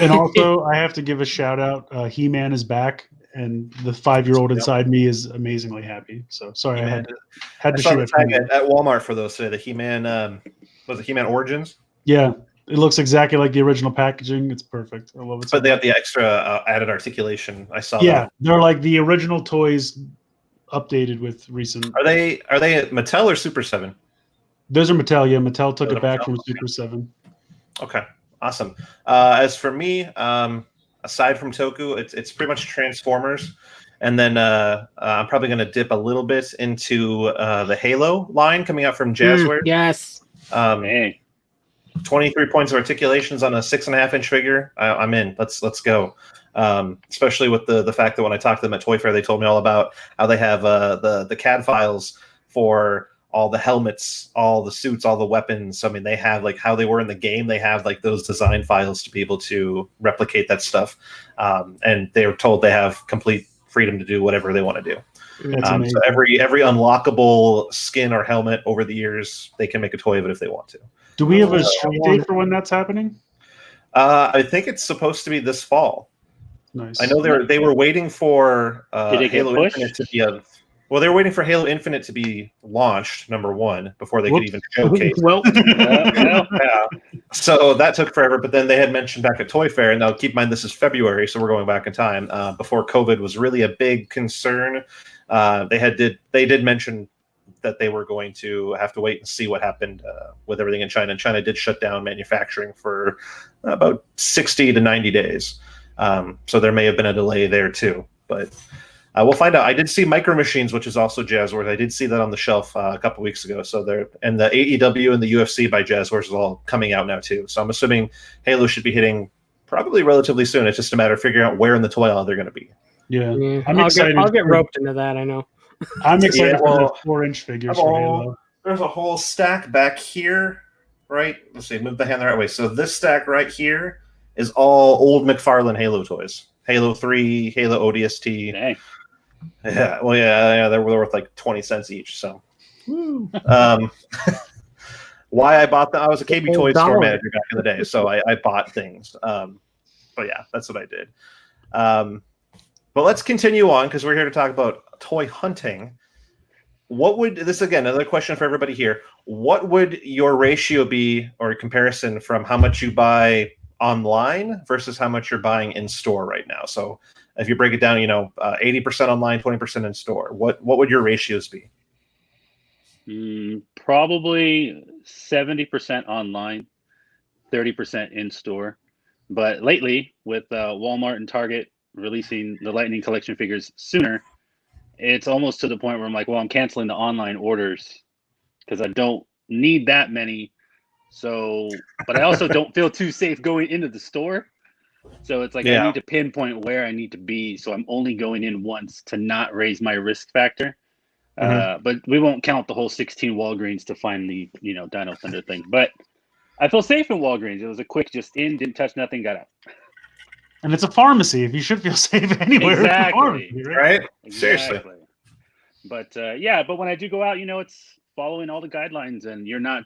S18: And also, I have to give a shout out. He-Man is back, and the 5-year-old inside me is amazingly happy. So sorry, I had to
S15: I saw
S18: show
S15: the
S18: it.
S15: tag at Walmart for those today. The He-Man, was it He-Man Origins?
S18: Yeah, it looks exactly like the original packaging. It's perfect. I love it.
S15: But they have the extra added articulation. I saw.
S18: Yeah,
S15: that.
S18: they're like the original toys updated with recent.
S15: Are they Mattel or Super 7?
S18: Those are Mattel. Yeah, Mattel took
S15: Those
S18: it
S15: are
S18: back
S15: Mattel,
S18: from
S15: okay.
S18: Super 7.
S15: Okay, awesome. As for me, aside from Toku, it's pretty much Transformers, and then I'm probably going to dip a little bit into the Halo line coming out from Jazzware.
S24: Yes.
S15: 23 points of articulations on a 6.5-inch figure. I'm in. Let's go. Especially with the fact that when I talked to them at Toy Fair, they told me all about how they have the CAD files for all the helmets, all the suits, all the weapons. So, I mean, they have like how they were in the game. They have like those design files to be able to replicate that stuff. And they were told they have complete freedom to do whatever they want to do. So every unlockable skin or helmet over the years, they can make a toy of it if they want to.
S18: Do we have a street date for when that's happening?
S15: I think it's supposed to be this fall.
S18: Nice.
S15: I know they were waiting for
S17: Did it get
S15: Halo
S17: pushed?
S15: Infinite to be well, they were waiting for Halo Infinite to be launched, number one, before they could even showcase.
S24: Well,
S15: yeah. So that took forever, but then they had mentioned back at Toy Fair, and now keep in mind this is February, so we're going back in time, before COVID was really a big concern. They did mention that they were going to have to wait and see what happened with everything in China, and China did shut down manufacturing for about 60 to 90 days. So there may have been a delay there too, but We'll find out. I did see Micro Machines, which is also Jazzwares. I did see that on the shelf a couple weeks ago. So and the AEW and the UFC by Jazzwares is all coming out now too. So I'm assuming Halo should be hitting probably relatively soon. It's just a matter of figuring out where in the toy aisle they're going to be.
S18: Yeah,
S23: I'm excited. I'll get roped into that. I know.
S18: I'm excited
S15: Yeah,
S18: for the
S15: well,
S18: 4-inch figures for Halo.
S15: There's a whole stack back here, right? Let's see, move the hand the right way. So this stack right here is all old McFarlane Halo toys. Halo 3, Halo ODST.
S17: Dang.
S15: Yeah, well, yeah, they're worth like 20 cents each. So, why I bought them? I was a KB Toy store manager back in the day, so I bought things. But yeah, that's what I did. But let's continue on because we're here to talk about toy hunting. What would this again? Another question for everybody here. What would your ratio be, or comparison from how much you buy online versus how much you're buying in store right now? So if you break it down, 80% online, 20% in store. What would your ratios be?
S17: Probably 70% online, 30% in store. But lately, with Walmart and Target releasing the Lightning Collection figures sooner, it's almost to the point where I'm like, well, I'm canceling the online orders because I don't need that many. So, but I also don't feel too safe going into the store. So it's like I need to pinpoint where I need to be. So I'm only going in once to not raise my risk factor. But we won't count the whole 16 Walgreens to find the Dino Thunder thing. But I feel safe in Walgreens. It was a quick just in, didn't touch nothing, got out.
S18: And it's a pharmacy. If you should feel safe anywhere,
S17: Exactly.
S18: it's a pharmacy,
S15: right?
S17: Exactly.
S15: Seriously.
S17: But but when I do go out, it's following all the guidelines, and you're not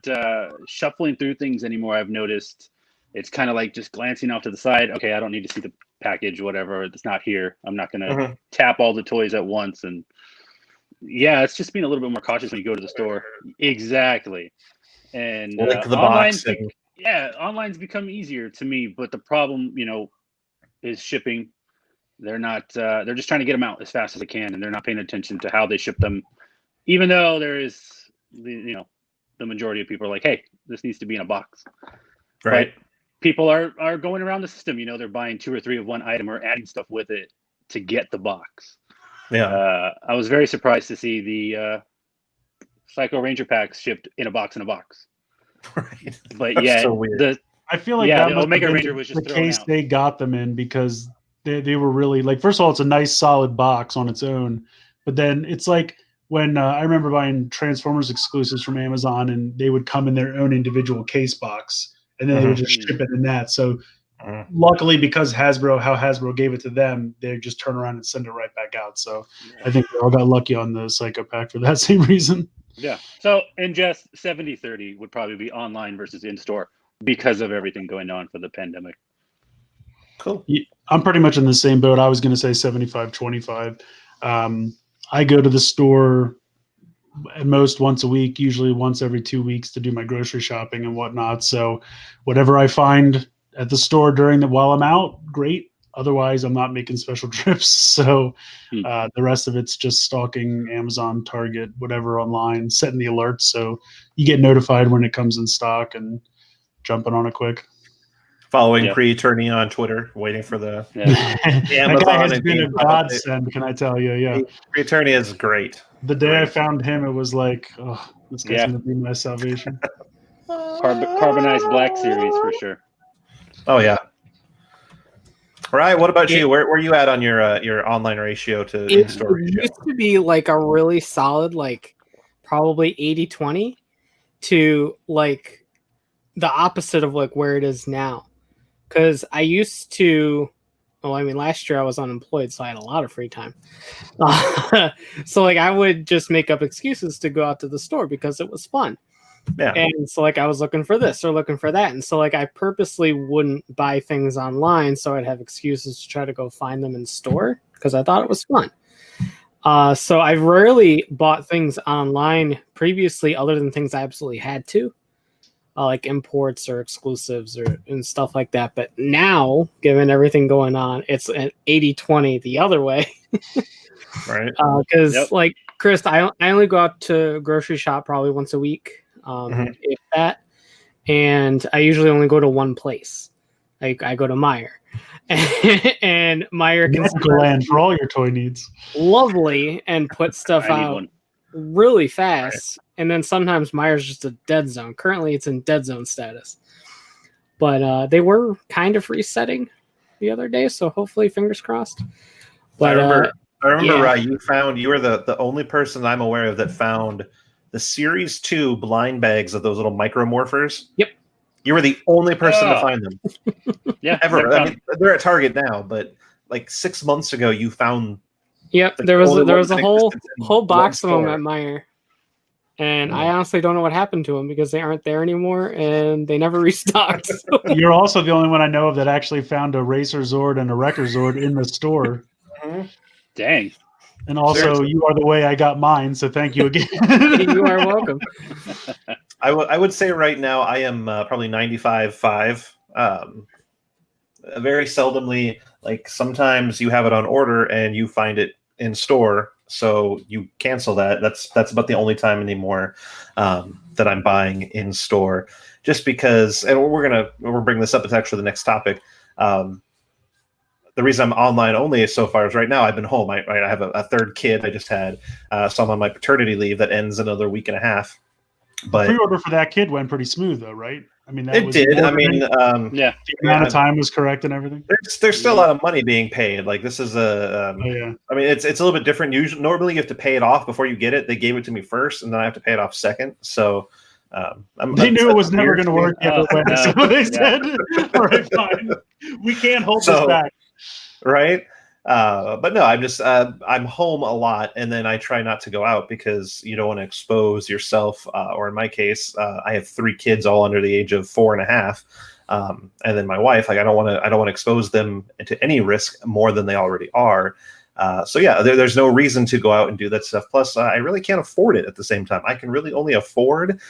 S17: shuffling through things anymore. I've noticed it's kind of like just glancing off to the side. Okay, I don't need to see the package, whatever. It's not here. I'm not going to tap all the toys at once. And yeah, it's just being a little bit more cautious when you go to the store. Exactly. And
S15: Link the box.
S17: Online's become easier to me, but the problem, is shipping. They're not. They're just trying to get them out as fast as they can, and they're not paying attention to how they ship them. Even though there is, the majority of people are like, "Hey, this needs to be in a box."
S15: Right.
S17: But people are going around the system. They're buying 2 or 3 of one item or adding stuff with it to get the box.
S15: Yeah.
S17: I was very surprised to see the Psycho Ranger packs shipped in a box.
S15: Right.
S17: But
S15: That's so weird.
S18: I feel like
S17: the
S18: that must
S17: Omega
S18: have been
S17: Ranger was just
S18: the
S17: thrown
S18: case
S17: out.
S18: they got them in because they were really like, first of all, it's a nice solid box on its own, but then it's like when I remember buying Transformers exclusives from Amazon, and they would come in their own individual case box, and then they would just ship it in that. So luckily, because how Hasbro gave it to them, they just turn around and send it right back out. So I think they all got lucky on the Psycho pack for that same reason.
S17: Yeah. So in just 70-30 would probably be online versus in store because of everything going on for the pandemic.
S15: Cool.
S18: I'm pretty much in the same boat. I was going to say 75-25. I go to the store at most once a week, usually once every 2 weeks to do my grocery shopping and whatnot. So whatever I find at the store while I'm out, great. Otherwise, I'm not making special trips. So the rest of it's just stalking Amazon, Target, whatever online, setting the alerts so you get notified when it comes in stock and jumping on it quick.
S15: Following Pre-Attorney on Twitter, waiting for the
S18: That guy has been a godsend, can I tell you? Yeah.
S15: Pre-Attorney is great.
S18: The day I found him, it was like, oh, this guy's going to be my salvation.
S17: Carbonized Black series for sure.
S15: Oh, yeah. Right. What about you? Where you at on your online ratio to in-store ratio?
S24: It used to be like a really solid, like probably 80-20 to like the opposite of like where it is now. Because I used to, last year I was unemployed, so I had a lot of free time. So like I would just make up excuses to go out to the store because it was fun.
S15: Yeah.
S24: And so like I was looking for this or looking for that. And so like I purposely wouldn't buy things online so I'd have excuses to try to go find them in store because I thought it was fun. So I've rarely bought things online previously other than things I absolutely had to. Like imports or exclusives and stuff like that. But now, given everything going on, it's an 80-20 the other way.
S15: Right.
S24: Because like Chris, I only go out to grocery shop probably once a week, if that. And I usually only go to one place. Like I go to Meyer, and Meyer can
S18: Magical land for all your toy needs.
S24: lovely and put stuff
S17: I need
S24: out
S17: one.
S24: really fast. And then sometimes Meyer's just a dead zone. Currently, it's in dead zone status. But they were kind of resetting the other day, so hopefully, fingers crossed. But
S15: I remember
S24: yeah.
S15: you were the only person I'm aware of that found the Series 2 blind bags of those little micromorphers.
S24: Yep.
S15: You were the only person to
S17: Oh.
S15: find them.
S17: Yeah,
S15: Ever. I mean, they're at Target now, but like 6 months ago, you found.
S24: Yep,
S15: the
S24: there was
S15: only
S24: a
S15: ones that
S24: whole
S15: existed in
S24: whole
S15: one
S24: box of them
S15: store.
S24: at Meyer, and I honestly don't know what happened to them because they aren't there anymore, and they never restocked.
S18: You're also the only one I know of that actually found a Racer Zord and a Wrecker Zord in the store.
S17: Dang.
S18: And also,
S15: Seriously.
S18: you are the way I got mine, so thank you again.
S24: You are welcome.
S15: I would say right now I am probably 95.5. Very seldomly, like sometimes you have it on order and you find it in store, so you cancel that. That's about the only time anymore that I'm buying in store, just because. And we're bringing this up. It's actually the next topic. The reason I'm online only so far is right now I've been home. I have a third kid I just had, so I'm on my paternity leave that ends another week and a half. But
S18: the pre-order for that kid went pretty smooth, though, right? I mean, that
S15: it
S18: was
S15: did. I
S18: ordered
S15: mean,
S18: in,
S17: yeah,
S18: the amount of time was correct and everything.
S15: There's still a lot of money being paid. Like this is a.
S18: Oh, yeah.
S15: I mean, it's a little bit different. Usually, normally you have to pay it off before you get it. They gave it to me first, and then I have to pay it off second. So.
S18: They knew it was never going to work the other way,
S17: no.
S18: so they
S17: Yeah.
S18: said, "All right, fine, we can't hold this back."
S15: Right? But no, I'm just I'm home a lot, and then I try not to go out because you don't want to expose yourself. Or in my case, I have 3 kids, all under the age of 4.5, and then my wife. Like I don't want to expose them to any risk more than they already are. So yeah, there's no reason to go out and do that stuff. Plus, I really can't afford it at the same time. I can really only afford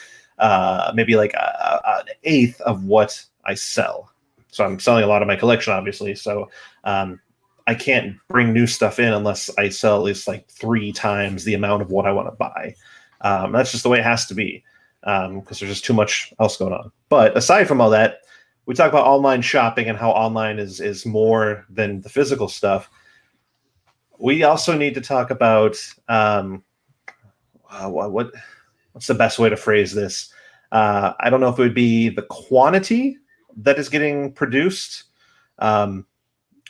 S15: maybe like an eighth of what I sell. So I'm selling a lot of my collection, obviously. So I can't bring new stuff in unless I sell at least like 3 times the amount of what I want to buy. That's just the way it has to be because there's just too much else going on. But aside from all that, we talk about online shopping and how online is more than the physical stuff. We also need to talk about what's the best way to phrase this? I don't know if it would be the quantity that is getting produced.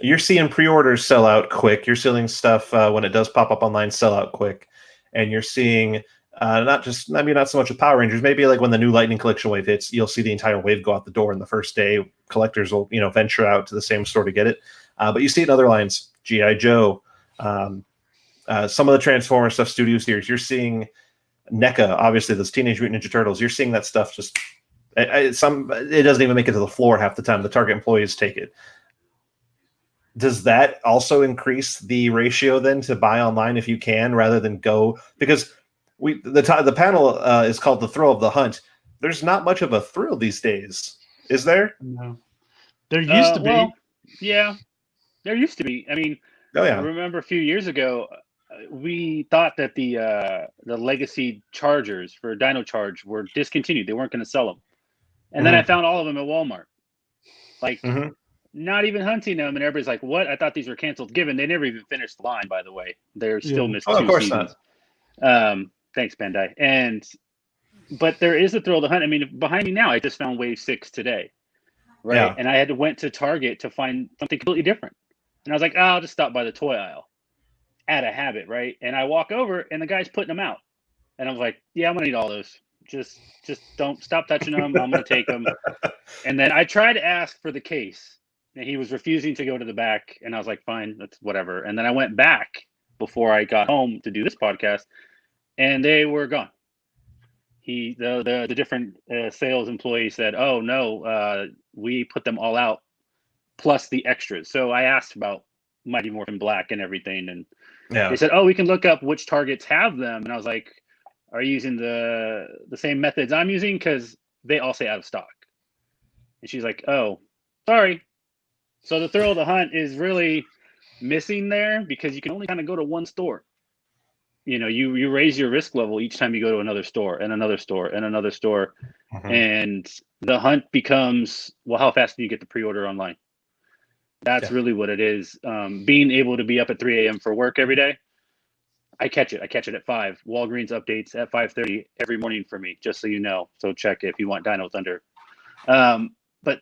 S15: You're seeing pre-orders sell out quick. You're seeing stuff when it does pop up online sell out quick, and you're seeing not so much with Power Rangers. Maybe like when the new Lightning Collection wave hits, you'll see the entire wave go out the door in the first day. Collectors will venture out to the same store to get it, but you see it in other lines, G.I. Joe. Some of the Transformer stuff, Studio Series, you're seeing NECA, obviously those Teenage Mutant Ninja Turtles. You're seeing that stuff just it doesn't even make it to the floor half the time. The Target employees take it. Does that also increase the ratio then to buy online if you can, rather than go? Because the panel is called The Thrill of the Hunt. There's not much of a thrill these days, is there?
S18: No, there used to be.
S17: Well, yeah, there used to be. I mean,
S15: oh yeah.
S17: I remember a few years ago, we thought that the legacy chargers for Dino Charge were discontinued. They weren't going to sell them, and then I found all of them at Walmart. Like, not even hunting them, and everybody's like, "What? I thought these were canceled." Given they never even finished the line, by the way, they're still missed 2
S15: of course
S17: seasons. Thanks, Bandai. But there is a thrill of the hunt. I mean, behind me now, I just found Wave 6 today, right?
S15: Yeah.
S17: And I went to Target to find something completely different, and I was like, "Oh, I'll just stop by the toy aisle." Out of habit, right? And I walk over, and the guy's putting them out, and I was like, "Yeah, I'm gonna need all those. Just don't stop touching them. I'm gonna take them." And then I tried to ask for the case, and he was refusing to go to the back, and I was like, "Fine, that's whatever." And then I went back before I got home to do this podcast, and they were gone. The different sales employee said, "Oh no, we put them all out plus the extras." So I asked about Mighty Morphin Black and everything, and they said, "Oh, we can look up which Targets have them." And I was like, "Are you using the same methods I'm using? Because they all say out of stock." And she's like, "Oh, sorry." So the thrill of the hunt is really missing there because you can only kind of go to one store. you raise your risk level each time you go to another store and another store and another store, and the hunt becomes, well, how fast can you get the pre-order online? That's really what it is. Being able to be up at 3 a.m. for work every day, I catch it at 5. Walgreens updates at 5:30 every morning for me, just so you know. So check if you want Dino Thunder. But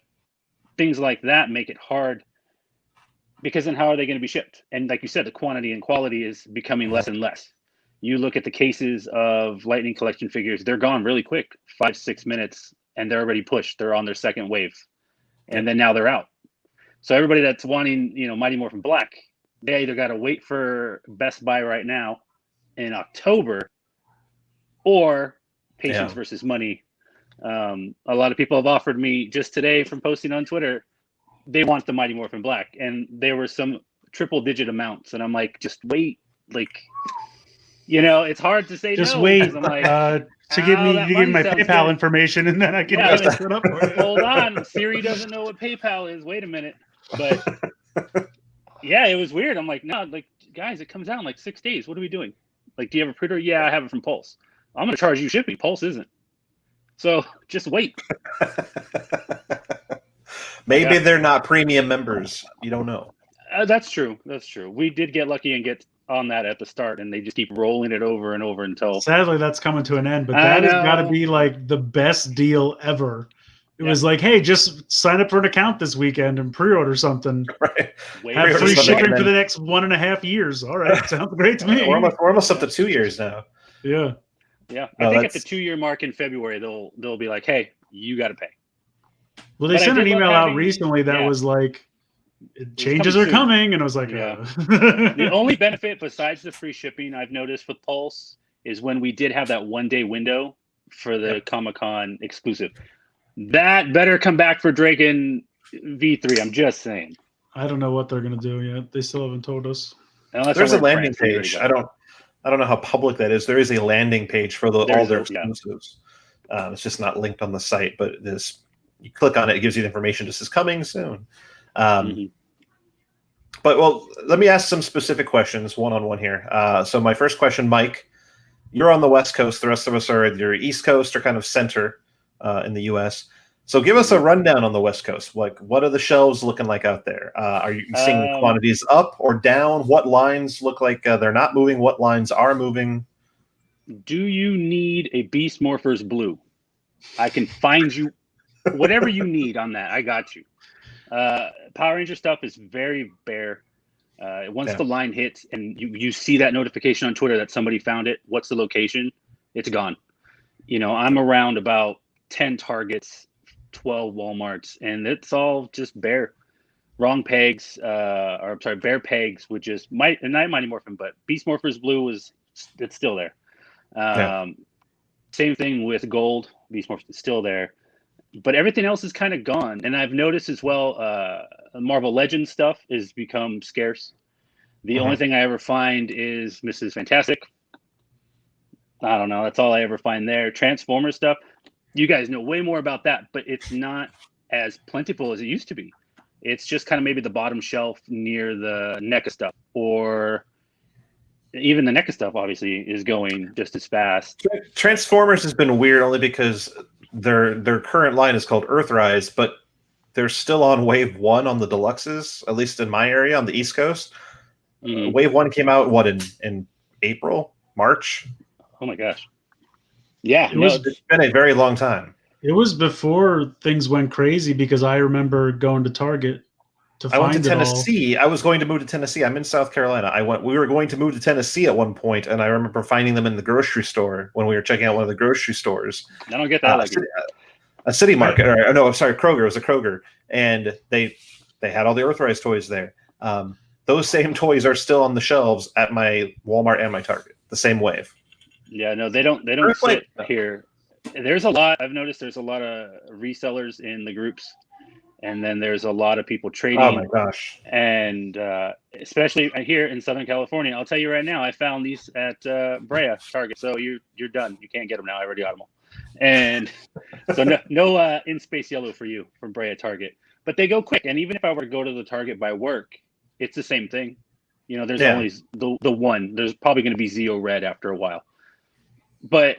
S17: things like that make it hard, because then how are they going to be shipped? And like you said, the quantity and quality is becoming less and less. You look at the cases of Lightning Collection figures, they're gone really quick, 5-6 minutes, and they're already pushed. They're on their second wave. And then now they're out. So everybody that's wanting, Mighty Morphin Black, they either got to wait for Best Buy right now in October, or patience versus money. A lot of people have offered me just today from posting on Twitter, they want the Mighty Morphin Black, and there were some triple-digit amounts, and I'm like, just wait, it's hard to say
S18: just
S17: no.
S18: Wait
S17: I'm like,
S18: to give me my PayPal
S17: good.
S18: information, and then I can set it up for you.
S17: Hold on, Siri doesn't know what PayPal is. Wait a minute, but yeah, it was weird. I'm like, no, guys, it comes out in 6 days. What are we doing? Do you have a printer? Yeah, I have it from Pulse. I'm gonna charge you shipping. Pulse isn't. So just wait.
S15: Maybe they're not premium members. You don't know.
S17: That's true. We did get lucky and get on that at the start, and they just keep rolling it over and over until.
S18: Sadly, that's coming to an end. But that has got to be the best deal ever. It was hey, just sign up for an account this weekend and pre-order something.
S15: Right.
S18: Have free shipping for the next 1.5 years. All right, sounds great to me.
S15: We're almost up to 2 years now.
S18: Yeah.
S17: Yeah, I think at the 2-year mark in February, they'll be like, hey, you got to pay.
S18: Well, they sent an email out recently that was changes are coming, and I was like,
S17: The only benefit besides the free shipping I've noticed with Pulse is when we did have that 1-day window for the Comic-Con exclusive. That better come back for Draken V3. I'm just saying.
S18: I don't know what they're gonna do yet. They still haven't told us.
S15: There's a landing page. I don't know how public that is. There is a landing page for all their exclusives. It's just not linked on the site, but you click on it, it gives you the information. This is coming soon. But let me ask some specific questions one-on-one here. So my first question, Mike, you're on the West Coast. The rest of us are either East Coast or kind of center in the U.S. So give us a rundown on the West Coast. What are the shelves looking like out there? Are you seeing quantities up or down? What lines look like they're not moving? What lines are moving?
S17: Do you need a Beast Morphers Blue? I can find you whatever you need on that. I got you. Power Ranger stuff is very bare. Once the line hits and you see that notification on Twitter that somebody found it, what's the location? It's gone. I'm around about 10 Targets, 12 Walmarts, and it's all just bare. Wrong pegs, bare pegs, which is not Mighty Morphin, but Beast Morphers Blue it's still there. Same thing with Gold. Beast Morphers is still there. But everything else is kind of gone. And I've noticed as well, Marvel Legends stuff has become scarce. The only thing I ever find is Mrs. Fantastic. I don't know. That's all I ever find there. Transformer stuff. You guys know way more about that, but it's not as plentiful as it used to be. It's just kind of maybe the bottom shelf near the NECA stuff, or even the NECA stuff obviously is going just as fast.
S15: Transformers has been weird only because their current line is called Earthrise, but they're still on Wave 1 on the deluxes, at least in my area on the East Coast. Wave 1 came out, in April, March?
S17: Oh my gosh. Yeah.
S15: It's been a very long time.
S18: It was before things went crazy, because I remember going to Target to find it all.
S15: I went to Tennessee. I was going to move to Tennessee. I'm in South Carolina. We were going to move to Tennessee at one point, and I remember finding them in the grocery store when we were checking out one of the grocery stores.
S17: I don't get that.
S15: A City Market. Or, no, sorry, Kroger. It was a Kroger. And they had all the Earthrise toys there. Those same toys are still on the shelves at my Walmart and my Target. The same wave.
S17: Yeah, no, they don't sit here. There's a lot. I've noticed there's a lot of resellers in the groups, and then there's a lot of people trading.
S15: Oh my gosh!
S17: And especially here in Southern California, I'll tell you right now, I found these at Brea Target. So you're done. You can't get them now. I already got them all. And so no in space yellow for you from Brea Target, but they go quick. And even if I were to go to the Target by work, it's the same thing. You know, there's
S15: Yeah.
S17: only the one. There's probably going to be Zeo Red after a while, but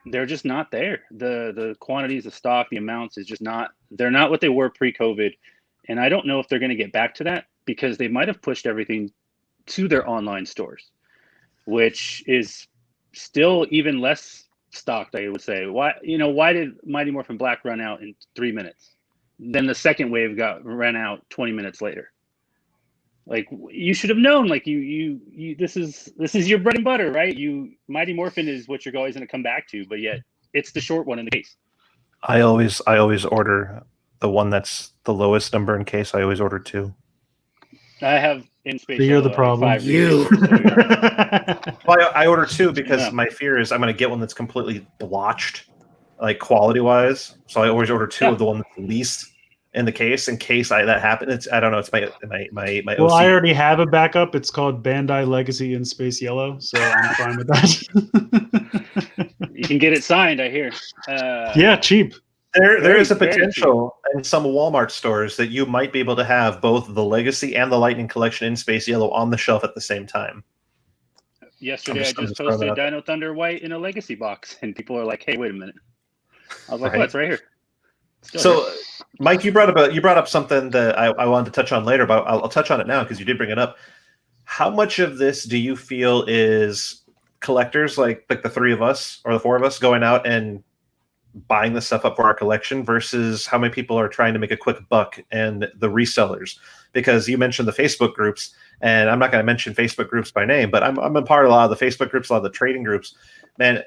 S17: they're just not there. The quantities, the stock, the amounts is just not. They're not what they were pre-COVID, and I don't know if they're going to get back to that because they might have pushed everything to their online stores, which is still even less stocked. I would say. Why did Mighty Morphin Black run out in 3 minutes? Then the second wave ran out 20 minutes later. Like, you should have known. Like, you this is your bread and butter, right? Mighty Morphin is what you're always going to come back to, but yet it's the short one in the case.
S15: I always order the one that's the lowest number in case. I always order 2.
S17: I have in space.
S18: You're the problem.
S15: Well, I order 2 because my fear is I'm going to get one that's completely blotched, like quality wise. So I always order 2 of the one that's least in the case in case that happens. I don't know. It's my
S18: Well,
S15: OC.
S18: I already have a backup. It's called Bandai Legacy in Space Yellow, so I'm fine with that.
S17: You can get it signed, I hear.
S18: Yeah, cheap.
S15: There is a
S17: very
S15: potential in some Walmart stores that you might be able to have both the Legacy and the Lightning Collection in Space Yellow on the shelf at the same time.
S17: Yesterday,
S15: I'm
S17: I
S15: just
S17: just
S15: throwing that
S17: posted
S15: out there.
S17: Dino Thunder White in a Legacy box, and people are like, "Hey, wait a minute." I was like,
S15: Right.
S17: "Oh, it's right here." Still
S15: So,
S17: here.
S15: Mike, you brought up something that I wanted to touch on later, but I'll touch on it now because you did bring it up. How much of this do you feel is collectors, like the 3 of us or the 4 of us, going out and buying the stuff up for our collection versus how many people are trying to make a quick buck and the resellers? Because you mentioned the Facebook groups, and I'm not going to mention Facebook groups by name, but I'm a part of a lot of the Facebook groups, a lot of the trading groups. Man,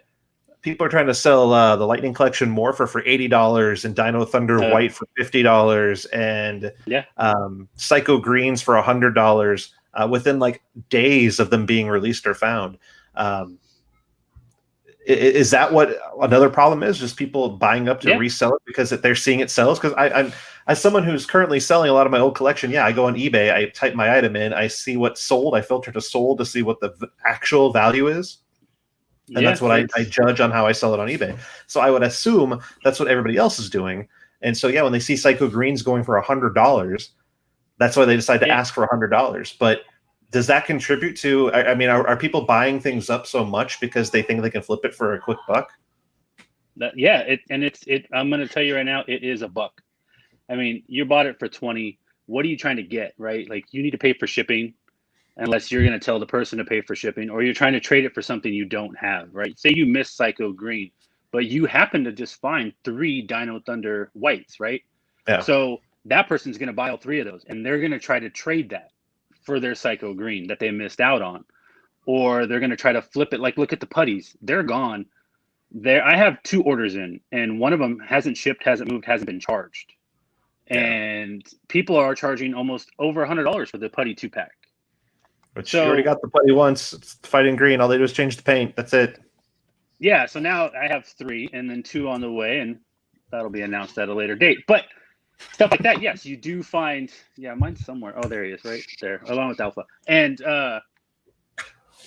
S15: people are trying to sell the Lightning Collection Morpher for $80 and Dino Thunder White for $50 and Psycho Greens for $100 within like days of them being released or found. Is that what another problem is? Just people buying up to resell it because they're seeing it sells? Because I'm as someone who's currently selling a lot of my old collection, I go on eBay, I type my item in, I see what's sold, I filter to sold to see what the actual value is. And that's what I judge on how I sell it on eBay. So I would assume that's what everybody else is doing. And so, when they see Psycho Greens going for $100, that's why they decide to ask for $100. But does that contribute to, I mean, are people buying things up so much because they think they can flip it for a quick buck?
S17: I'm going to tell you right now, it is a buck. I mean, you bought it for 20. What are you trying to get, right? Like, you need to pay for shipping unless you're going to tell the person to pay for shipping, or you're trying to trade it for something you don't have, right? Say you miss Psycho Green, but you happen to just find 3 Dino Thunder Whites, right?
S15: Yeah.
S17: So that person's going to buy all 3 of those, and they're going to try to trade that for their Psycho Green that they missed out on. Or they're going to try to flip it. Like, look at the putties. They're gone. I have 2 orders in, and one of them hasn't shipped, hasn't moved, hasn't been charged. And people are charging almost over $100 for the putty 2-pack.
S15: But you already got the putty once. It's fighting green. All they do is change the paint. That's it.
S17: Yeah, so now I have 3 and then 2 on the way, and that'll be announced at a later date. But stuff like that, yes, you do find. Yeah, mine's somewhere. Oh, there he is, right there, along with Alpha. And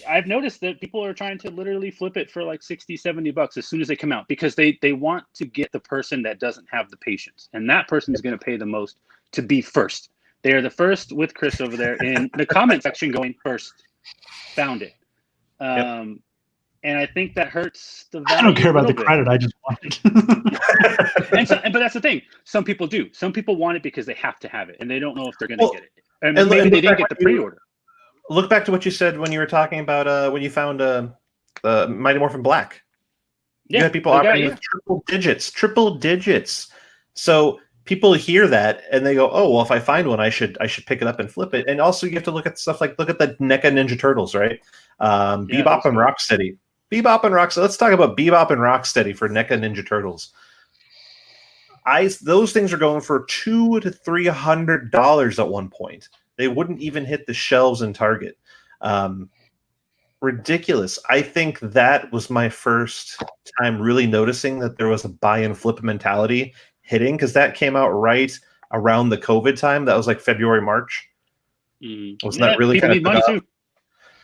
S17: I've noticed that people are trying to literally flip it for like $60, $70 as soon as they come out, because they want to get the person that doesn't have the patience, and that person is going to pay the most to be first. They are the first, with Chris over there in the comment section, going first. Found it. And I think that hurts the value.
S18: I don't care about the
S17: bit.
S18: credit. I just want it.
S17: But that's the thing. Some people do. Some people want it because they have to have it, and they don't know if they're going to get it. And maybe they didn't get the pre-order.
S15: Look back to what you said when you were talking about when you found Mighty Morphin Black. You had people operating with triple digits. So people hear that and they go, "Oh, well, if I find one, I should pick it up and flip it." And also, you have to look at stuff like the NECA Ninja Turtles, right? Bebop and Rocksteady. Let's talk about Bebop and Rocksteady for NECA Ninja Turtles. Those things are going for $200 to $300 at one point. They wouldn't even hit the shelves in Target. Ridiculous. I think that was my first time really noticing that there was a buy and flip mentality hitting, because that came out right around the COVID time. That was like February, March. Wasn't that really
S17: people
S15: kind
S17: need money too?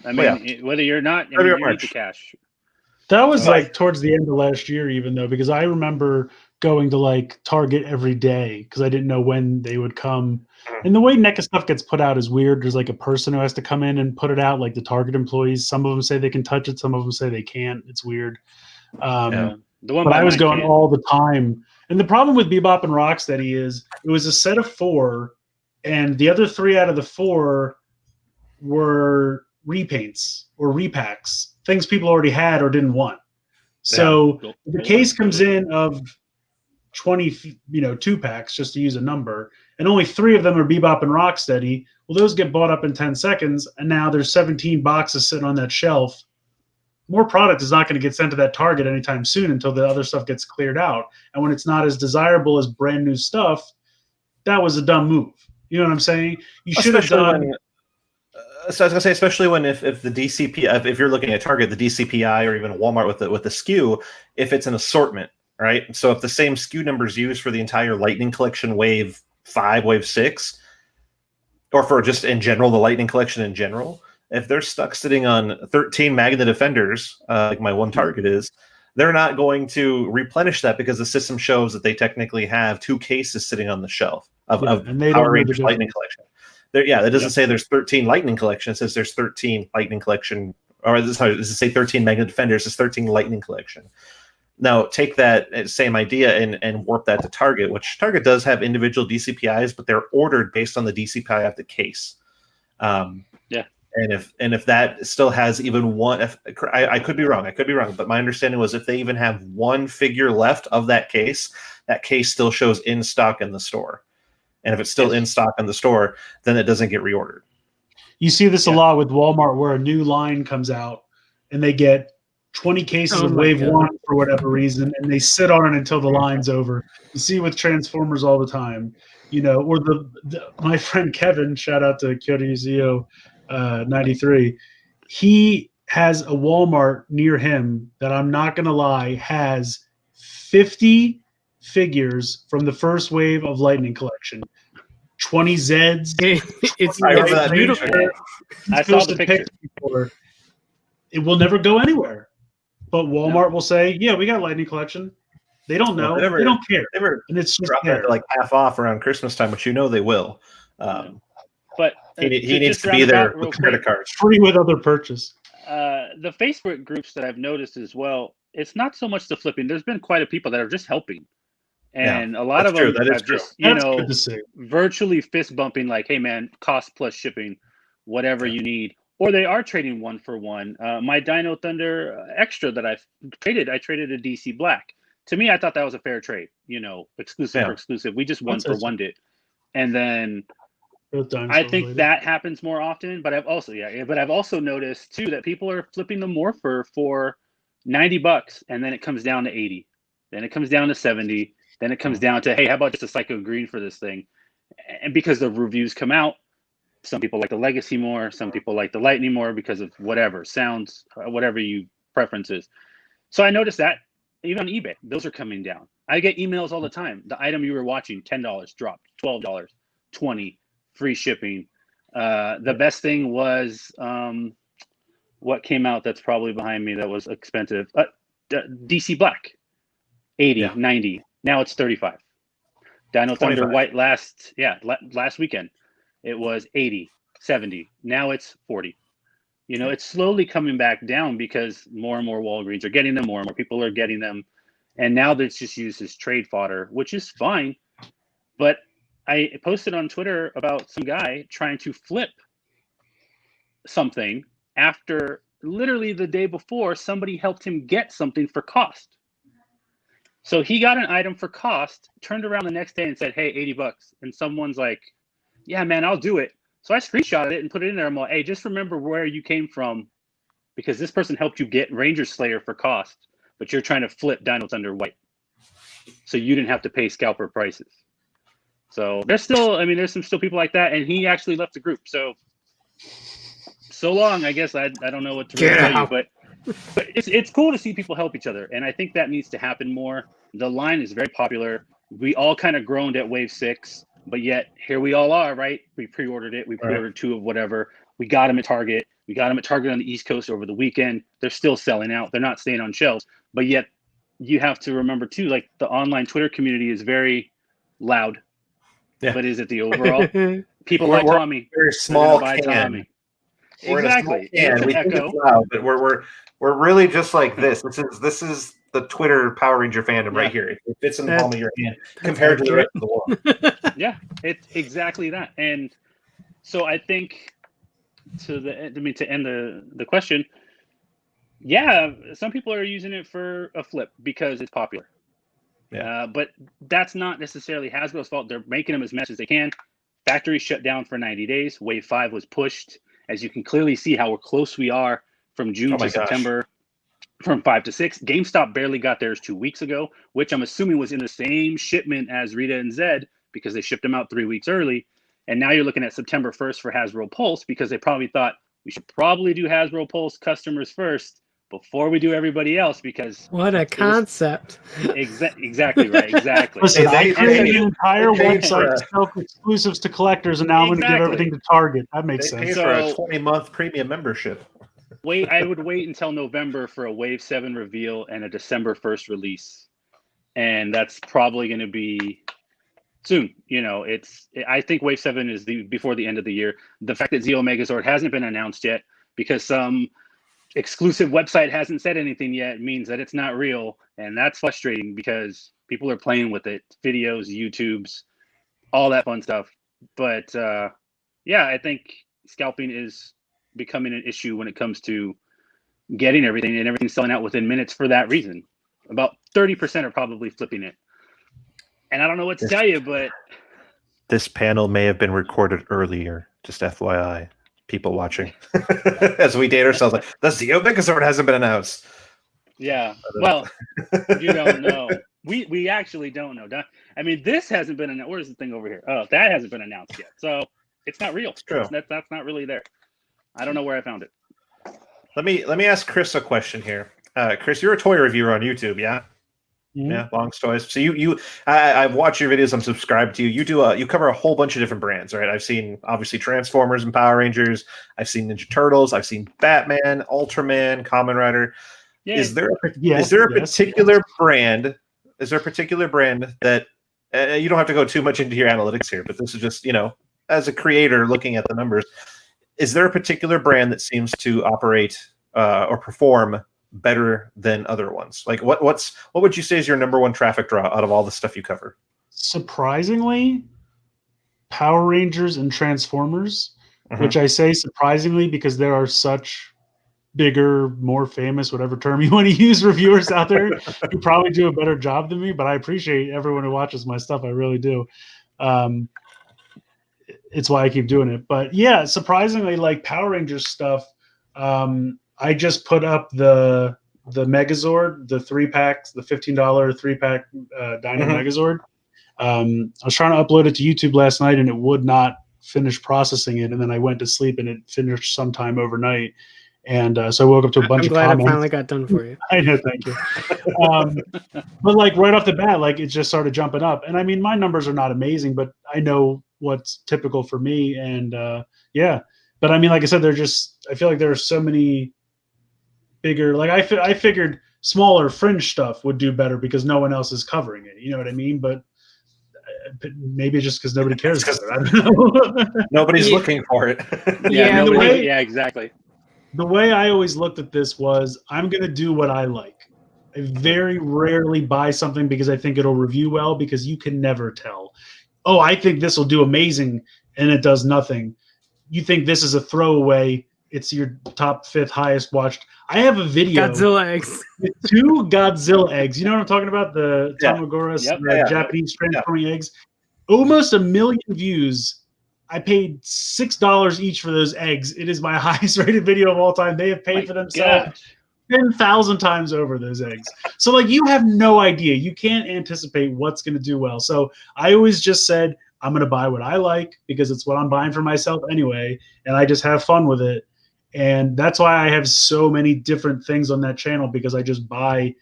S17: I mean,
S15: yeah.
S17: whether you're not, you need the cash.
S18: That was like towards the end of last year, even though, because I remember going to like Target every day because I didn't know when they would come. And the way NECA stuff gets put out is weird. There's like a person who has to come in and put it out, like the Target employees. Some of them say they can touch it, some of them say they can't. It's weird.
S17: The one
S18: But
S17: by
S18: I was
S17: mine
S18: going
S17: can.
S18: all the time. And the problem with Bebop and Rocksteady is it was a set of 4, and the other 3 out of the 4 were repaints or repacks, things people already had or didn't want. So the case comes in of 20, 2-packs, just to use a number, and only 3 of them are Bebop and Rocksteady. Well, those get bought up in 10 seconds, and now there's 17 boxes sitting on that shelf. More product is not going to get sent to that Target anytime soon until the other stuff gets cleared out. And when it's not as desirable as brand new stuff, that was a dumb move. You know what I'm saying? You should have done.
S15: So I was gonna say, especially when if the DCP, if you're looking at Target, the DCPI, or even Walmart with the SKU, if it's an assortment, right? So if the same SKU number is used for the entire Lightning Collection Wave 5, Wave 6, or for just in general the Lightning Collection in general, if they're stuck sitting on 13 Magna Defenders, like my one Target is, they're not going to replenish that because the system shows that they technically have 2 cases sitting on the shelf of
S18: and they don't
S15: Power
S18: know the
S15: Rangers Lightning
S18: difference.
S15: Collection. That doesn't say there's 13 Lightning Collection. It says there's 13 Lightning Collection, or sorry, does it say 13 Magna Defenders? It's 13 Lightning Collection. Now take that same idea and warp that to Target, which Target does have individual DCPIs, but they're ordered based on the DCPI of the case. And if that still has even one, I could be wrong, but my understanding was if they even have one figure left of that case still shows in stock in the store. And if it's still in stock in the store, then it doesn't get reordered.
S18: You see this a lot with Walmart, where a new line comes out and they get 20 cases of Wave 1 for whatever reason, and they sit on it until the line's over. You see with Transformers all the time, or my friend Kevin, shout out to Kyoto Yuzio 93, he has a Walmart near him that, I'm not going to lie, has 50 figures from the first wave of Lightning Collection. 20 Zeds.
S24: It's
S17: beautiful. I saw the picture.
S18: It will never go anywhere. But Walmart will say, yeah, we got Lightning Collection. They don't know. They don't care.
S15: And it's just drop it like half off around Christmas time, which they will.
S17: But
S15: he needs to be there with credit cards.
S18: Free with other purchase.
S17: The Facebook groups that I've noticed as well, it's not so much the flipping. There's been quite a people that are just helping. And a lot of them have just, virtually fist bumping, like, hey, man, cost plus shipping, whatever you need. Or they are trading 1 for 1. My Dino Thunder Extra that I traded a DC Black. To me, I thought that was a fair trade. Exclusive for exclusive. We just 1 for 1'd it. And then I think that happens more often. But I've also noticed, too, that people are flipping the Morpher for $90, and then it comes down to 80. Then it comes down to 70. Then it comes down to, hey, how about just a Psycho Green for this thing? And because the reviews come out, some people like the Legacy more, some people like the Lightning more because of whatever sounds, whatever you preferences. So I noticed that even on eBay, those are coming down. I get emails all the time. The item you were watching, $10 dropped, $12, $20, free shipping. The best thing was what came out that's probably behind me that was expensive. DC Black, 80, 90. Now it's 35. Dino Thunder White last weekend. It was 80, 70. Now it's 40. It's slowly coming back down because more and more Walgreens are getting them, more and more people are getting them. And now that's just used as trade fodder, which is fine. But I posted on Twitter about some guy trying to flip something after literally the day before somebody helped him get something for cost. So he got an item for cost, turned around the next day and said, hey, $80. And someone's like, yeah, man, I'll do it. So I screenshotted it and put it in there. I'm like, hey, just remember where you came from, because this person helped you get Ranger Slayer for cost, but you're trying to flip Dino Thunder White. So you didn't have to pay scalper prices. So there's still people like that. And he actually left the group. So long, I guess. I don't know what to really tell you, but it's cool to see people help each other. And I think that needs to happen more. The line is very popular. We all kind of groaned at Wave 6. But yet, here we all are, right? We pre-ordered it. We pre-ordered 2 of whatever. We got them at Target. We got them at Target on the East Coast over the weekend. They're still selling out. They're not staying on shelves. But yet, you have to remember too, like the online Twitter community is very loud.
S15: Yeah.
S17: But is it the overall? People
S15: We're
S17: buy Tommy.
S15: Very
S17: They're
S15: small
S17: gonna buy
S15: can.
S17: Tommy.
S15: We're in a small
S17: Exactly.
S15: can.
S17: It's an
S15: We think
S17: echo.
S15: it's loud, but we're really just like this. This is the Twitter Power Ranger fandom right here. It fits in the palm of your hand compared to the rest of the world.
S17: Yeah, it's exactly that. And so I think to end the question, yeah, some people are using it for a flip because it's popular.
S15: Yeah.
S17: But that's not necessarily Hasbro's fault. They're making them as much as they can. Factory shut down for 90 days. Wave 5 was pushed. As you can clearly see how close we are from June to September, from 5 to 6. GameStop barely got theirs 2 weeks ago, which I'm assuming was in the same shipment as Rita and Zed because they shipped them out 3 weeks early. And now you're looking at September 1st for Hasbro Pulse because they probably thought we should probably do Hasbro Pulse customers first before we do everybody else because
S24: What a concept.
S17: Exactly right. Exactly.
S18: Listen, I created an
S17: and
S18: entire website to sell exclusives to collectors, and now I'm going to give everything to Target. That makes
S15: They
S18: sense.
S15: pay for a 20-month premium membership.
S17: I would wait until November for a Wave 7 reveal and a December 1st release. And that's probably going to be soon. You know, I think Wave 7 is before the end of the year. The fact that Zeo Megazord hasn't been announced yet because some exclusive website hasn't said anything yet means that it's not real. And that's frustrating because people are playing with it. Videos, YouTubes, all that fun stuff. But yeah, I think scalping is becoming an issue when it comes to getting everything, and everything's selling out within minutes for that reason. About 30% are probably flipping it. And I don't know what to tell you, but
S15: This panel may have been recorded earlier, just FYI. People watching. As we date ourselves, like, the Zeo Megazord hasn't been announced.
S17: yeah, well, you don't know. We actually don't know. I mean, this hasn't been announced. Where's the thing over here? Oh, that hasn't been announced yet. So it's not real. It's
S15: true.
S17: That's not really there. I don't know where I found it.
S15: Let me ask Chris a question here. Chris, you're a toy reviewer on YouTube, yeah?
S18: Mm-hmm.
S15: Yeah, Long's Toys. So I've watched your videos. I'm subscribed to you. You cover a whole bunch of different brands, right? I've seen obviously Transformers and Power Rangers. I've seen Ninja Turtles. I've seen Batman, Ultraman, Kamen Rider.
S17: Yeah.
S15: Is there a particular brand? Is there a particular brand that you don't have to go too much into your analytics here, but this is just, as a creator looking at the numbers, is there a particular brand that seems to operate or perform better than other ones? Like what would you say is your number one traffic draw out of all the stuff you cover?
S18: Surprisingly, Power Rangers and Transformers, which I say surprisingly because there are such bigger, more famous, whatever term you want to use, reviewers out there who probably do a better job than me, but I appreciate everyone who watches my stuff. I really do. It's why I keep doing it. But yeah, surprisingly, like Power Rangers stuff, I just put up the Megazord, the 3-pack, the $15 3-pack Dino Megazord. I was trying to upload it to YouTube last night and it would not finish processing it. And then I went to sleep and it finished sometime overnight. And so I woke up to a bunch of comments.
S24: I'm glad it finally got done for you.
S18: I know, thank you. But like right off the bat, like it just started jumping up. And I mean, my numbers are not amazing, but I know what's typical for me. And yeah, but I mean, like I said, I feel like there are so many bigger, like I figured smaller fringe stuff would do better because no one else is covering it. You know what I mean? But maybe just because nobody cares about it. I don't know.
S15: Nobody's looking for it.
S17: Yeah, exactly.
S18: The way I always looked at this was I'm going to do what I like. I very rarely buy something because I think it'll review well because you can never tell. Oh, I think this will do amazing and it does nothing. You think this is a throwaway. It's your top 5th highest watched. I have a video.
S24: Godzilla eggs.
S18: With 2 Godzilla eggs. You know what I'm talking about? The Tamagotchi, Japanese transforming eggs. Almost 1 million views. I paid $6 each for those eggs. It is my highest rated video of all time. They have paid for themselves 10,000 times over those eggs. So like you have no idea. You can't anticipate what's going to do well. So I always just said, I'm going to buy what I like because it's what I'm buying for myself anyway. And I just have fun with it. And that's why I have so many different things on that channel because I just buy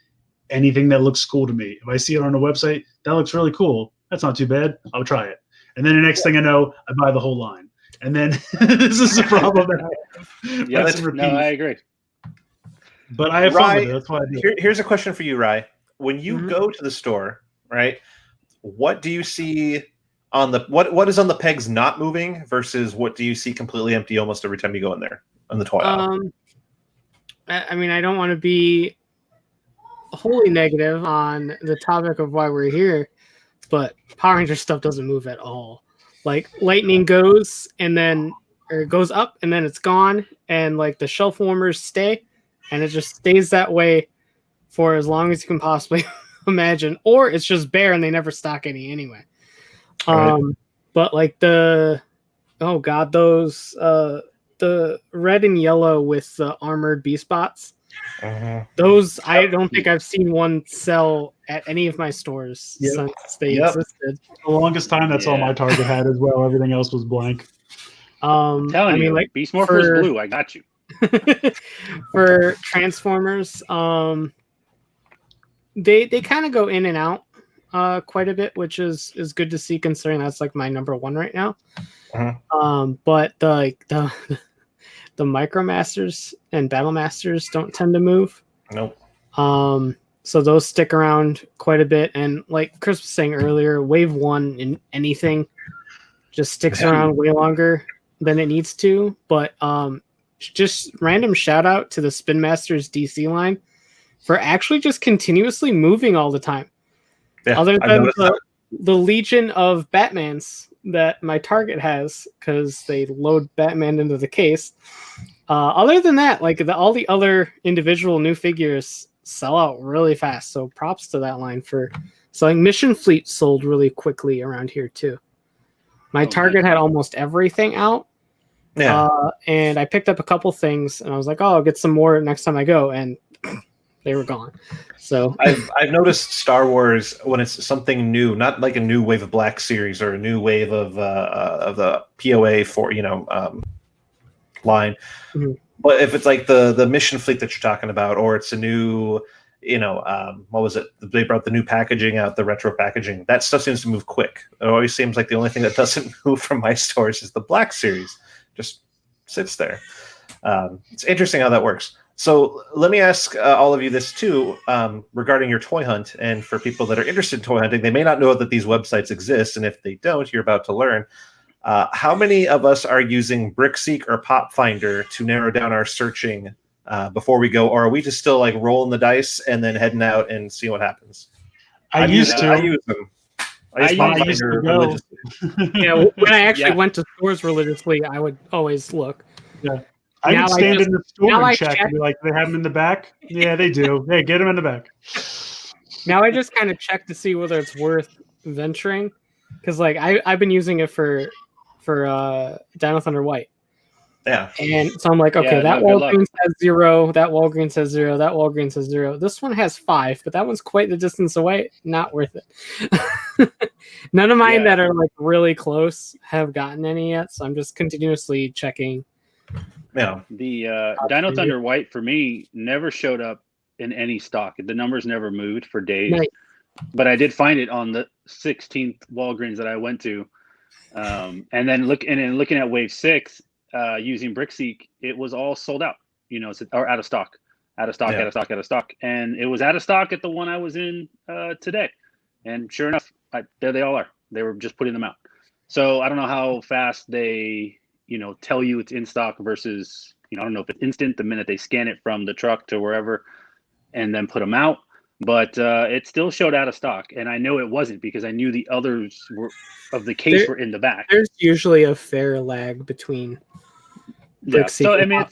S18: anything that looks cool to me. If I see it on a website, that looks really cool. That's not too bad. I'll try it. And then the next thing I know, I buy the whole line. And then this is the problem that I have.
S17: No, I agree.
S18: But I have fun with it. That's why I do it.
S15: Here's a question for you, Rai. when you go to the store, right? What do you see on the what is on the pegs not moving versus what do you see completely empty almost every time you go in there on the toy aisle?
S24: I mean, I don't want to be wholly negative on the topic of why we're here, but Power Ranger stuff doesn't move at all. Like lightning goes and then or it goes up and then it's gone, and like the shelf warmers stay, and it just stays that way for as long as you can possibly imagine, or it's just bare and they never stock any anyway.
S15: Right.
S24: But like those the red and yellow with the armored beast bots. Those I don't think I've seen one sell at any of my stores since they existed.
S18: The longest time, that's all my Target had as well. Everything else was blank.
S17: Telling you, like Beast Morphin is blue. I got you.
S24: For Transformers, they kind of go in and out quite a bit, which is good to see considering that's like my number one right now. But the Micromasters and Battle Masters don't tend to move.
S15: Nope.
S24: So those stick around quite a bit, and like Chris was saying earlier, Wave 1 in anything just sticks around way longer than it needs to. But just random shout out to the Spin Masters DC line for actually just continuously moving all the time.
S15: Yeah,
S24: other than the legion of Batmans that my Target has, because they load Batman into the case. Other than that, like all the other individual new figures sell out really fast. So props to that line for selling. Mission Fleet sold really quickly around here too. My Target had almost everything out.
S15: Yeah.
S24: And I picked up a couple things and I was like, oh, I'll get some more next time I go. And they were gone. So
S15: I've noticed Star Wars when it's something new, not like a new Wave of Black series or a new wave of the POA for line, but if it's like the Mission Fleet that you're talking about, or it's a new, what was it? They brought the new packaging out, the retro packaging. That stuff seems to move quick. It always seems like the only thing that doesn't move from my stores is the Black series. Just sits there. It's interesting how that works. So let me ask all of you this too, regarding your toy hunt. And for people that are interested in toy hunting, they may not know that these websites exist. And if they don't, you're about to learn. How many of us are using BrickSeek or Pop Finder to narrow down our searching before we go? Or are we just still like rolling the dice and then heading out and see what happens?
S18: I used to.
S15: I use them. I used to go.
S24: Yeah, when I actually went to stores religiously, I would always look.
S18: Yeah. I would stand in the store and check and be like, do they have them in the back? Yeah, they do. Hey, get them in the back.
S24: Now I just kind of check to see whether it's worth venturing. Because like I've been using it for Dino Thunder White.
S15: Yeah.
S24: And so I'm like, okay, that Walgreens has 0, that Walgreens has 0, that Walgreens has 0. This one has 5, but that one's quite the distance away. Not worth it. None of mine that are like really close have gotten any yet, so I'm just continuously checking.
S15: Yeah.
S17: The Dino Thunder White for me never showed up in any stock. The numbers never moved for days.
S24: Nice.
S17: But I did find it on the 16th Walgreens that I went to. And then looking at Wave 6, using BrickSeek, it was all sold out, or out of stock. Out of stock. And it was out of stock at the one I was in today. And sure enough, there they all are. They were just putting them out. So I don't know how fast they, tell you it's in stock versus, I don't know if it's instant the minute they scan it from the truck to wherever and then put them out. But it still showed out of stock. And I know it wasn't because I knew the others of the case were in the back.
S24: There's usually a fair lag between BrickSeek.
S17: So, I mean,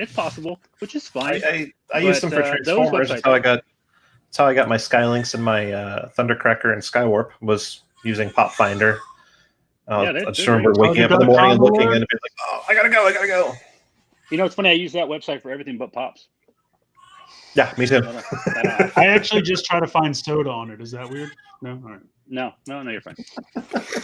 S17: it's possible, which is fine.
S15: I used them for Transformers. That's how I got my Skylinks and my Thundercracker and Skywarp, was using Pop Finder. I just remember waking up in the morning and looking and being like, oh, I gotta go.
S17: It's funny, I use that website for everything but Pops.
S15: Yeah, me too.
S18: I actually just try to find soda on it. Is that weird? No? All right.
S17: No, you're fine.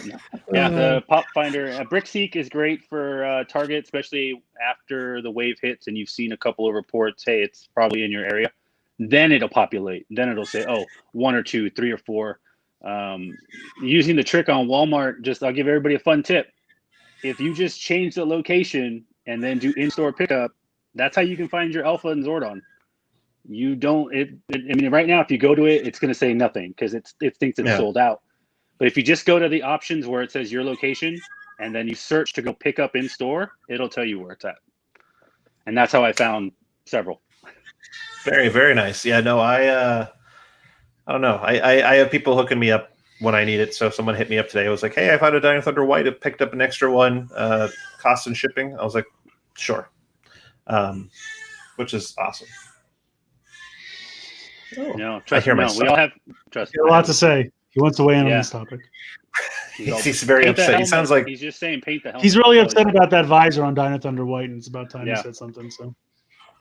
S17: No. Yeah, the Pop Finder. BrickSeek is great for Target, especially after the wave hits and you've seen a couple of reports, hey, it's probably in your area. Then it'll populate. Then it'll say, 1 or 2, 3 or 4. Using the trick on Walmart, I'll give everybody a fun tip. If you just change the location and then do in-store pickup, that's how you can find your Alpha and Zordon. you don't. I mean, right now, if you go to it, it's going to say nothing because it thinks it's sold out. But if you just go to the options where it says your location and then you search to go pick up in store, it'll tell you where it's at. And that's how I found several.
S15: Very, very nice. Yeah, no, I don't know. I have people hooking me up when I need it. So if someone hit me up today, I was like, hey, I found a Dino Thunder White. I picked up an extra one, cost and shipping. I was like, sure. Which is awesome.
S17: No,
S15: I hear
S17: me,
S15: myself.
S17: we all have trust.
S18: He has a lot to say. He wants to weigh in on this topic.
S15: He's very upset. He sounds like
S17: he's just saying paint the helmet.
S18: He's really upset about that visor on Dino Thunder White, and it's about time he
S17: Yeah.
S18: said something. So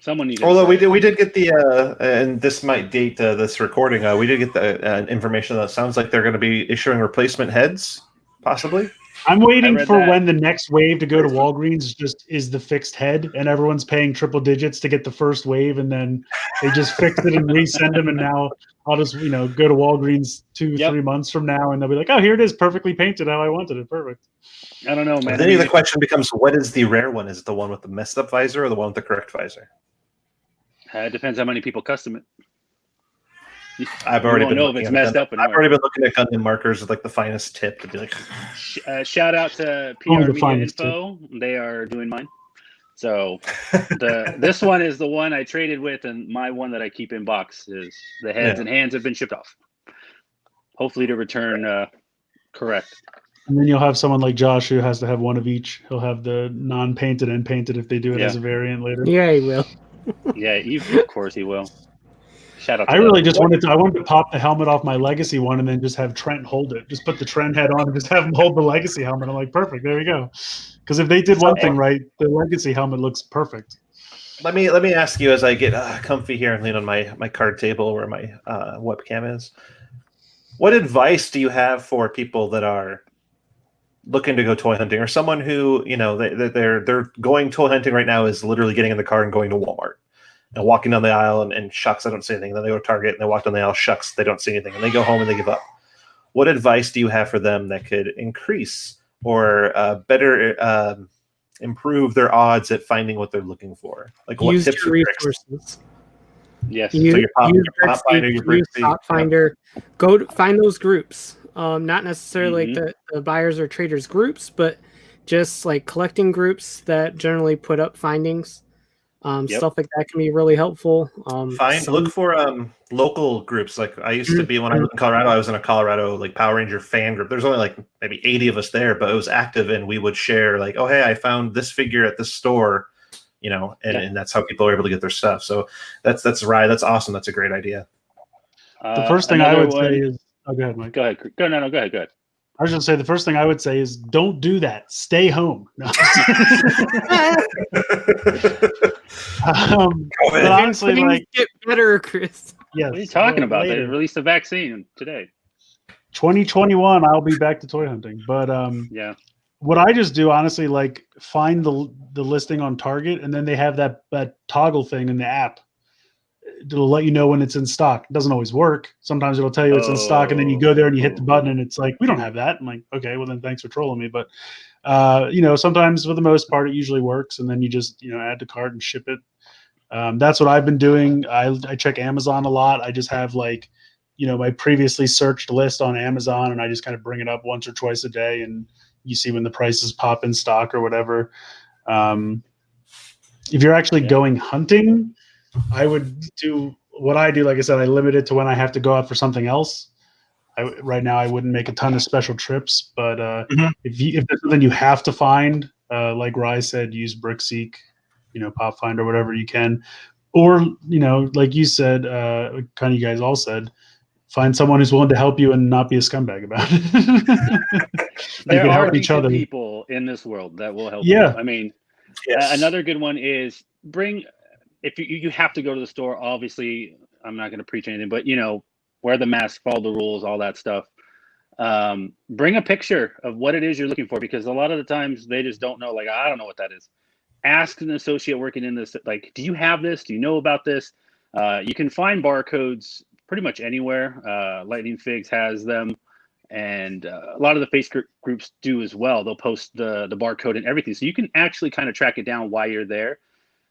S17: someone needs.
S15: Although we did get the and this might date this recording. We did get the information that sounds like they're going to be issuing replacement heads, possibly.
S18: I'm waiting for
S15: that.
S18: when the next wave to go to Walgreens just is the fixed head, and everyone's paying triple digits to get the first wave, and then they just fix it and resend them. And now I'll just go to Walgreens 2-3 months from now, and they'll be like, "Oh, here it is, perfectly painted how I wanted it, perfect."
S17: I don't know, man.
S15: Then the question becomes, what is the rare one? Is it the one with the messed up visor or the one with the correct visor?
S17: It depends how many people custom it.
S15: I've already been
S17: know if it's messed up.
S15: I've already been looking at Gundam markers with like the finest tip to be like.
S17: Shout out to PR
S18: Oh, the
S17: Media
S18: finest
S17: Info. They are doing mine. So this one is the one I traded with, and my one that I keep in box is the heads and hands have been shipped off. Hopefully to return correct.
S18: And then you'll have someone like Josh who has to have one of each. He'll have the non-painted and painted if they do it as a variant later.
S24: Yeah, he will.
S17: Yeah, of course he will. Shout out to
S18: I really just wanted to pop the helmet off my Legacy one and then just have Trent hold it. Just put the Trent head on and just have him hold the Legacy helmet. I'm like, perfect, there you go. Because if they did one thing right, the Legacy helmet looks perfect.
S15: Let me ask you as I get comfy here and lean on my card table where my webcam is. What advice do you have for people that are looking to go toy hunting, or someone who they're going toy hunting right now is literally getting in the car and going to Walmart and walking down the aisle and shucks, I don't see anything. Then they go to Target and they walk down the aisle, shucks, they don't see anything, and they go home and they give up. What advice do you have for them that could increase or better improve their odds at finding what they're looking for? Like what tips
S24: your
S15: or tricks?
S24: resources.
S17: Yes.
S24: Use,
S15: So your pop finder,
S24: use
S15: your
S24: Pop Finder. Go to find those groups. Not necessarily like the buyers or traders groups, but just like collecting groups that generally put up findings. Stuff like that can be really helpful.
S15: Look for local groups. Like I used to be when I lived in Colorado. I was in a Colorado like Power Ranger fan group. There's only like maybe 80 of us there, but it was active, and we would share like, oh hey, I found this figure at this store, and that's how people are able to get their stuff. So that's right. That's awesome. That's a great idea.
S18: The first thing I would say is, oh, go ahead, Mike.
S17: Go ahead. Go ahead.
S18: I was going to say the first thing I would say is don't do that. Stay home. No. But honestly,
S24: things get better, Chris.
S18: Yes.
S17: What are you talking about?
S18: later.
S17: They released the vaccine today.
S18: 2021, I'll be back to toy hunting. But what I just do, honestly, like find the listing on Target, and then they have that toggle thing in the app. It'll let you know when it's in stock. It doesn't always work. Sometimes it'll tell you it's in stock, and then you go there and you hit the button, and it's like, we don't have that. I'm like, okay, well then thanks for trolling me. But sometimes for the most part, it usually works, and then you just add to cart and ship it. That's what I've been doing. I check Amazon a lot. I just have my previously searched list on Amazon, and I just kind of bring it up once or twice a day, and you see when the prices pop in stock or whatever. If you're actually going hunting, I would do what I do. Like I said, I limit it to when I have to go out for something else. Right now, I wouldn't make a ton of special trips, but if there's something you have to find, like Rye said, use BrickSeek, Pop Finder, whatever you can, or like you said, kind of you guys all said, find someone who's willing to help you and not be a scumbag about it.
S17: There are
S18: help each other.
S17: people in this world that will help.
S18: Yeah.
S17: You. I mean,
S15: Yes.
S17: another good one is if you have to go to the store, obviously I'm not going to preach anything, but wear the mask, follow the rules, all that stuff. Bring a picture of what it is you're looking for, because a lot of the times they just don't know. Like, I don't know what that is. Ask an associate working in this, like, do you have this? Do you know about this? You can find barcodes pretty much anywhere. Lightning Figs has them, and a lot of the Facebook groups do as well. They'll post the barcode and everything, so you can actually kind of track it down while you're there.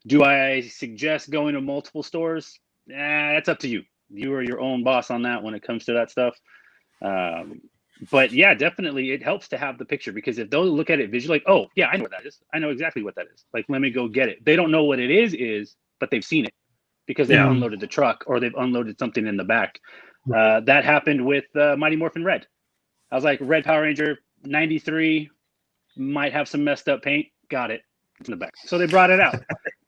S17: Do I suggest going to multiple stores? That's up to you. You are your own boss on that when it comes to that stuff. But yeah, definitely it helps to have the picture, because if they'll look at it visually, like, oh yeah, I know what that is. I know exactly what that is. Like, let me go get it. They don't know what it is, but they've seen it because they've unloaded the truck or they've unloaded something in the back. That happened with Mighty Morphin Red. I was like, Red Power Ranger 93 might have some messed up paint. Got it. It's in the back. So they brought it out.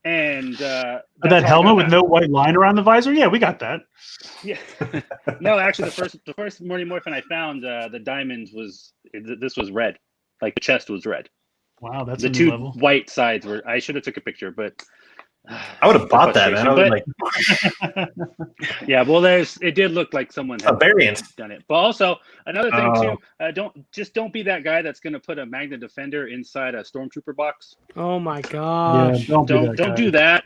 S17: And
S18: that helmet with no white line around the visor? Yeah, we got that.
S17: Yeah. No, actually, the first Mighty Morphin I found, the diamonds this was red. Like the chest was red.
S18: Wow, that's
S17: the
S18: a new
S17: two
S18: level.
S17: white sides were. I should have took a picture, but
S15: I would have bought that, man. I would like.
S17: Yeah, well, it did look like someone had done it. But also another thing too, don't be that guy that's going to put a Magna Defender inside a Stormtrooper box.
S24: Oh my gosh!
S18: Yeah,
S17: don't do that.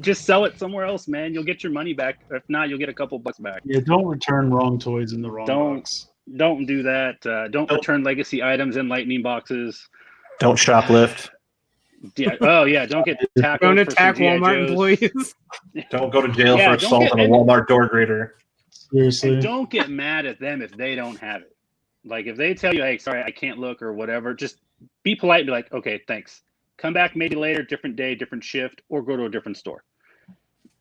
S17: Just sell it somewhere else, man. You'll get your money back. If not, you'll get a couple bucks back.
S18: Yeah, don't return wrong toys in the wrong box.
S17: Don't do that. Don't return legacy items in lightning boxes.
S15: Don't shoplift.
S17: Yeah. Oh yeah. Don't get tackled.
S24: Don't attack Walmart employees.
S15: Don't go to jail for assault on a Walmart door grader.
S18: Seriously.
S17: And don't get mad at them if they don't have it. Like if they tell you, "Hey, sorry, I can't look" or whatever, just be polite and be like, "Okay, thanks. Come back maybe later, different day, different shift, or go to a different store."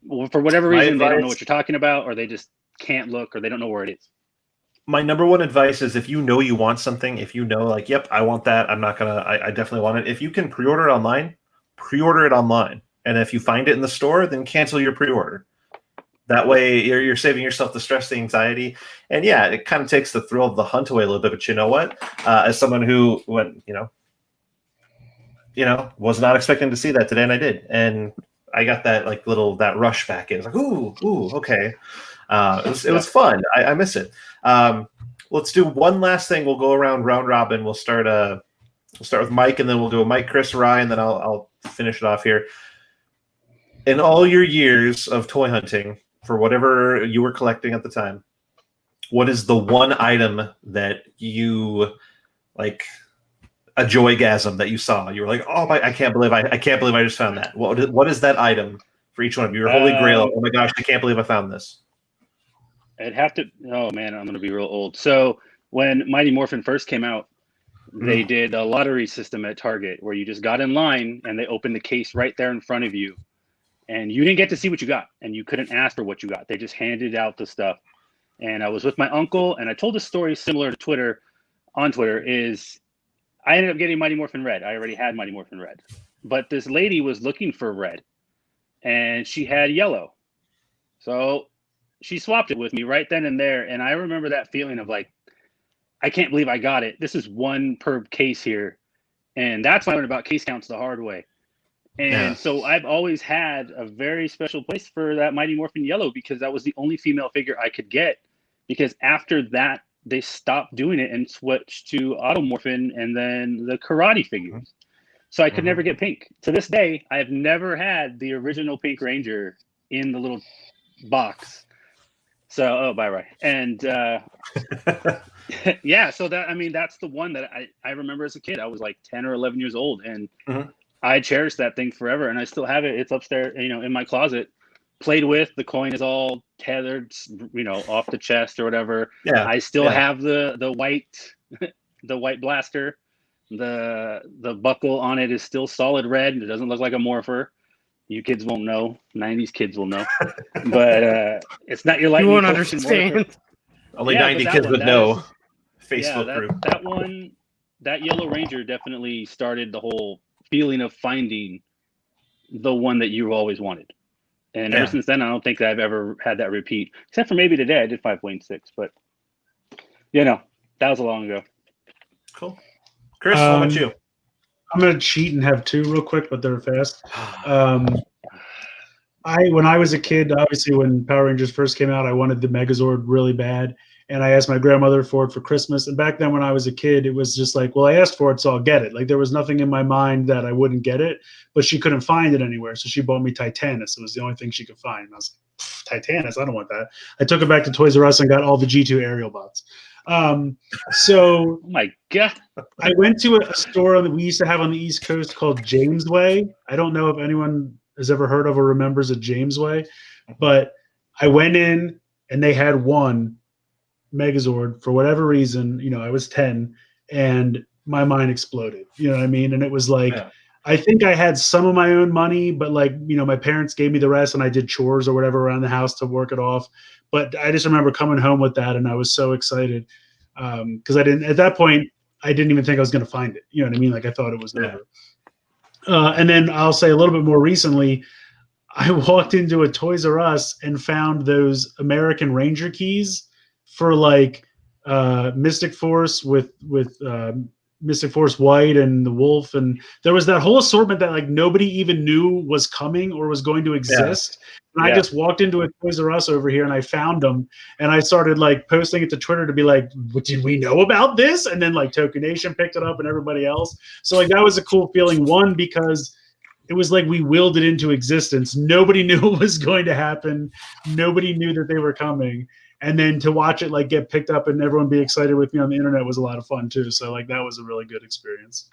S17: Well, for whatever reason, they don't know what you're talking about, or they just can't look, or they don't know where it is.
S15: My number one advice is if you know you want something, if you know, like, yep, I want that, I definitely want it. If you can pre-order it online. And if you find it in the store, then cancel your pre-order. That way you're saving yourself the stress, the anxiety. And yeah, it kind of takes the thrill of the hunt away a little bit. But you know what? As someone who went, was not expecting to see that today, and I did. And I got that that rush back in. It's like, ooh, okay. It was fun. I miss it. Let's do one last thing. We'll go around round robin. We'll start with Mike, and then we'll go Mike, Chris, Ryan. Then I'll finish it off here. In all your years of toy hunting, for whatever you were collecting at the time, what is the one item that you like? A joygasm that you saw? You were like, "Oh my! I can't believe I just found that." What is that item for each one of you? Your holy grail. Oh my gosh! I can't believe I found this.
S17: I'd have to. Oh man, I'm gonna be real old. So when Mighty Morphin first came out, they did a lottery system at Target where you just got in line and they opened the case right there in front of you, and you didn't get to see what you got, and you couldn't ask for what you got. They just handed out the stuff. And I was with my uncle, and I told a story similar to Twitter. On Twitter, is I ended up getting Mighty Morphin Red. I already had Mighty Morphin Red, but this lady was looking for red, and she had yellow, so she swapped it with me right then and there. And I remember that feeling of like, I can't believe I got it. This is one per case here. And that's why I learned about case counts the hard way. And so I've always had a very special place for that Mighty Morphin Yellow, because that was the only female figure I could get. Because after that, they stopped doing it and switched to Automorphin and then the karate figures. So I could never get pink. To this day, I have never had the original Pink Ranger in the little box. So, bye, Ryan. And yeah, so that's the one that I remember as a kid. I was like 10 or 11 years old, and I cherished that thing forever. And I still have it. It's upstairs, in my closet. Played with. The coin is all tethered, off the chest or whatever. Yeah. I still have the white, the white blaster. The buckle on it is still solid red. It doesn't look like a morpher. You kids won't know. 90s kids will know. But it's not your lightning.
S24: You won't understand.
S15: Only 90 kids would know. Facebook group.
S17: That one, that Yellow Ranger definitely started the whole feeling of finding the one that you always wanted. And ever since then, I don't think that I've ever had that repeat. Except for maybe today. I did 5 Wayne 6. But, that was a long ago.
S15: Cool. Chris, how about you?
S18: I'm going to cheat and have two real quick, but they're fast. When I was a kid, obviously when Power Rangers first came out, I wanted the Megazord really bad. And I asked my grandmother for it for Christmas. And back then when I was a kid, it was just like, well, I asked for it, so I'll get it. Like there was nothing in my mind that I wouldn't get it, but she couldn't find it anywhere. So she bought me Titanus. It was the only thing she could find. And I was like, Titanus? I don't want that. I took it back to Toys R Us and got all the G2 aerial bots.
S17: Oh my God.
S18: I went to a store that we used to have on the East Coast called Jamesway. I don't know if anyone has ever heard of or remembers a Jamesway, but I went in and they had one Megazord for whatever reason. I was 10 and my mind exploded. You know what I mean? And it was like, I think I had some of my own money, but like, my parents gave me the rest and I did chores or whatever around the house to work it off. But I just remember coming home with that and I was so excited. Because at that point, I didn't even think I was going to find it. You know what I mean? Like I thought it was over. And then I'll say a little bit more recently, I walked into a Toys R Us and found those American Ranger keys for like Mystic Force with Mystic Force White and the Wolf, and there was that whole assortment that like nobody even knew was coming or was going to exist. And I just walked into a Toys R Us over here and I found them, and I started like posting it to Twitter to be like, did we know about this? And then like Toku Nation picked it up and everybody else. So like that was a cool feeling. One, because it was like we willed it into existence. Nobody knew what was going to happen. Nobody knew that they were coming. And then to watch it like get picked up and everyone be excited with me on the internet was a lot of fun too. So like that was a really good experience.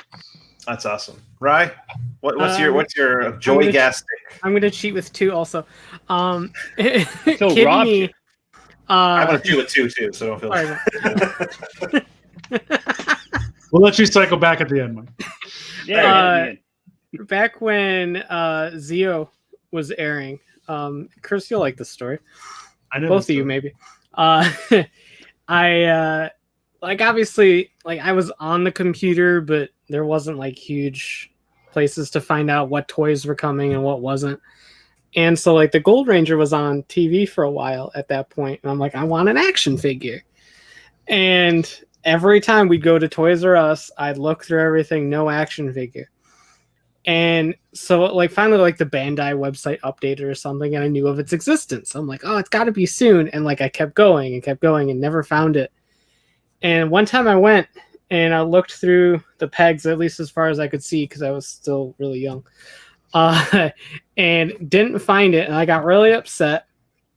S15: That's awesome. Rye, what's your joy gas stick?
S24: I'm gonna cheat with 2 also.
S15: So
S24: Kidding
S15: robbed
S24: me.
S15: you. I'm gonna cheat with 2 too, so don't feel.
S18: We'll let you cycle back at the end, Mike.
S24: Back when Zeo was airing, Chris, you'll like this story.
S18: I know
S24: both of you maybe. I like obviously like I was on the computer, but there wasn't like huge places to find out what toys were coming and what wasn't. And so like the Gold Ranger was on TV for a while at that point, and I'm like, I want an action figure. And every time we'd go to Toys R Us, I'd look through everything, no action figure. And so like finally like the Bandai website updated or something, and I knew of its existence. I'm like, oh, it's got to be soon. And like I kept going and never found it. And one time I went and I looked through the pegs, at least as far as I could see, because I was still really young, and didn't find it. And I got really upset.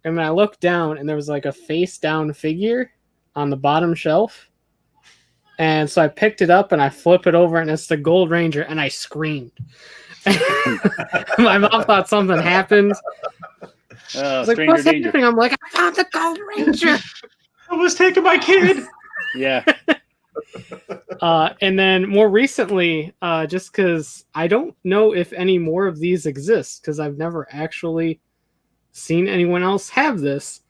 S24: And then I looked down and there was like a face down figure on the bottom shelf. And so I picked it up and I flip it over and it's the Gold Ranger, and I screamed. My mom thought something happened. I was like, what's happening? I'm like, I found the Gold Ranger.
S18: I was taking my kid.
S17: Yeah.
S24: And then more recently, just because I don't know if any more of these exist, because I've never actually seen anyone else have this.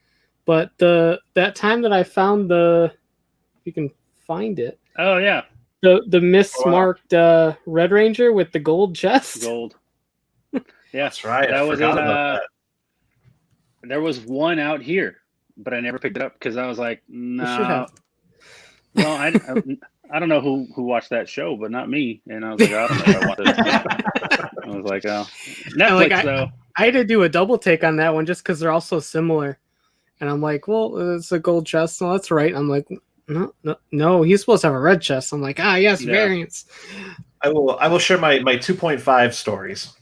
S24: But that time that I found you can find it.
S17: Oh yeah.
S24: The mismarked Red Ranger with the gold chest.
S17: Gold. Yeah,
S15: that's right.
S17: That
S15: I
S17: was
S15: forgot about that.
S17: There was one out here, but I never picked it up because I was like, no.
S24: should have.
S17: Well, I don't know who watched that show, but not me. And I was like, I don't know if I want this. I was like, oh, Netflix though.
S24: I had to do a double take on that one just because they're all so similar. And I'm like, well, it's a gold chest. No, that's right. I'm like, no, he's supposed to have a red chest. I'm like, yes, variants.
S15: I will share my 2.5 stories.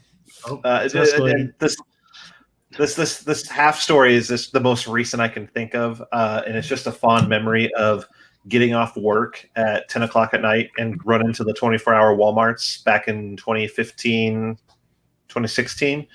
S15: This half story is the most recent I can think of, and it's just a fond memory of getting off work at 10 o'clock at night and run into the 24-hour Walmarts back in 2015, 2016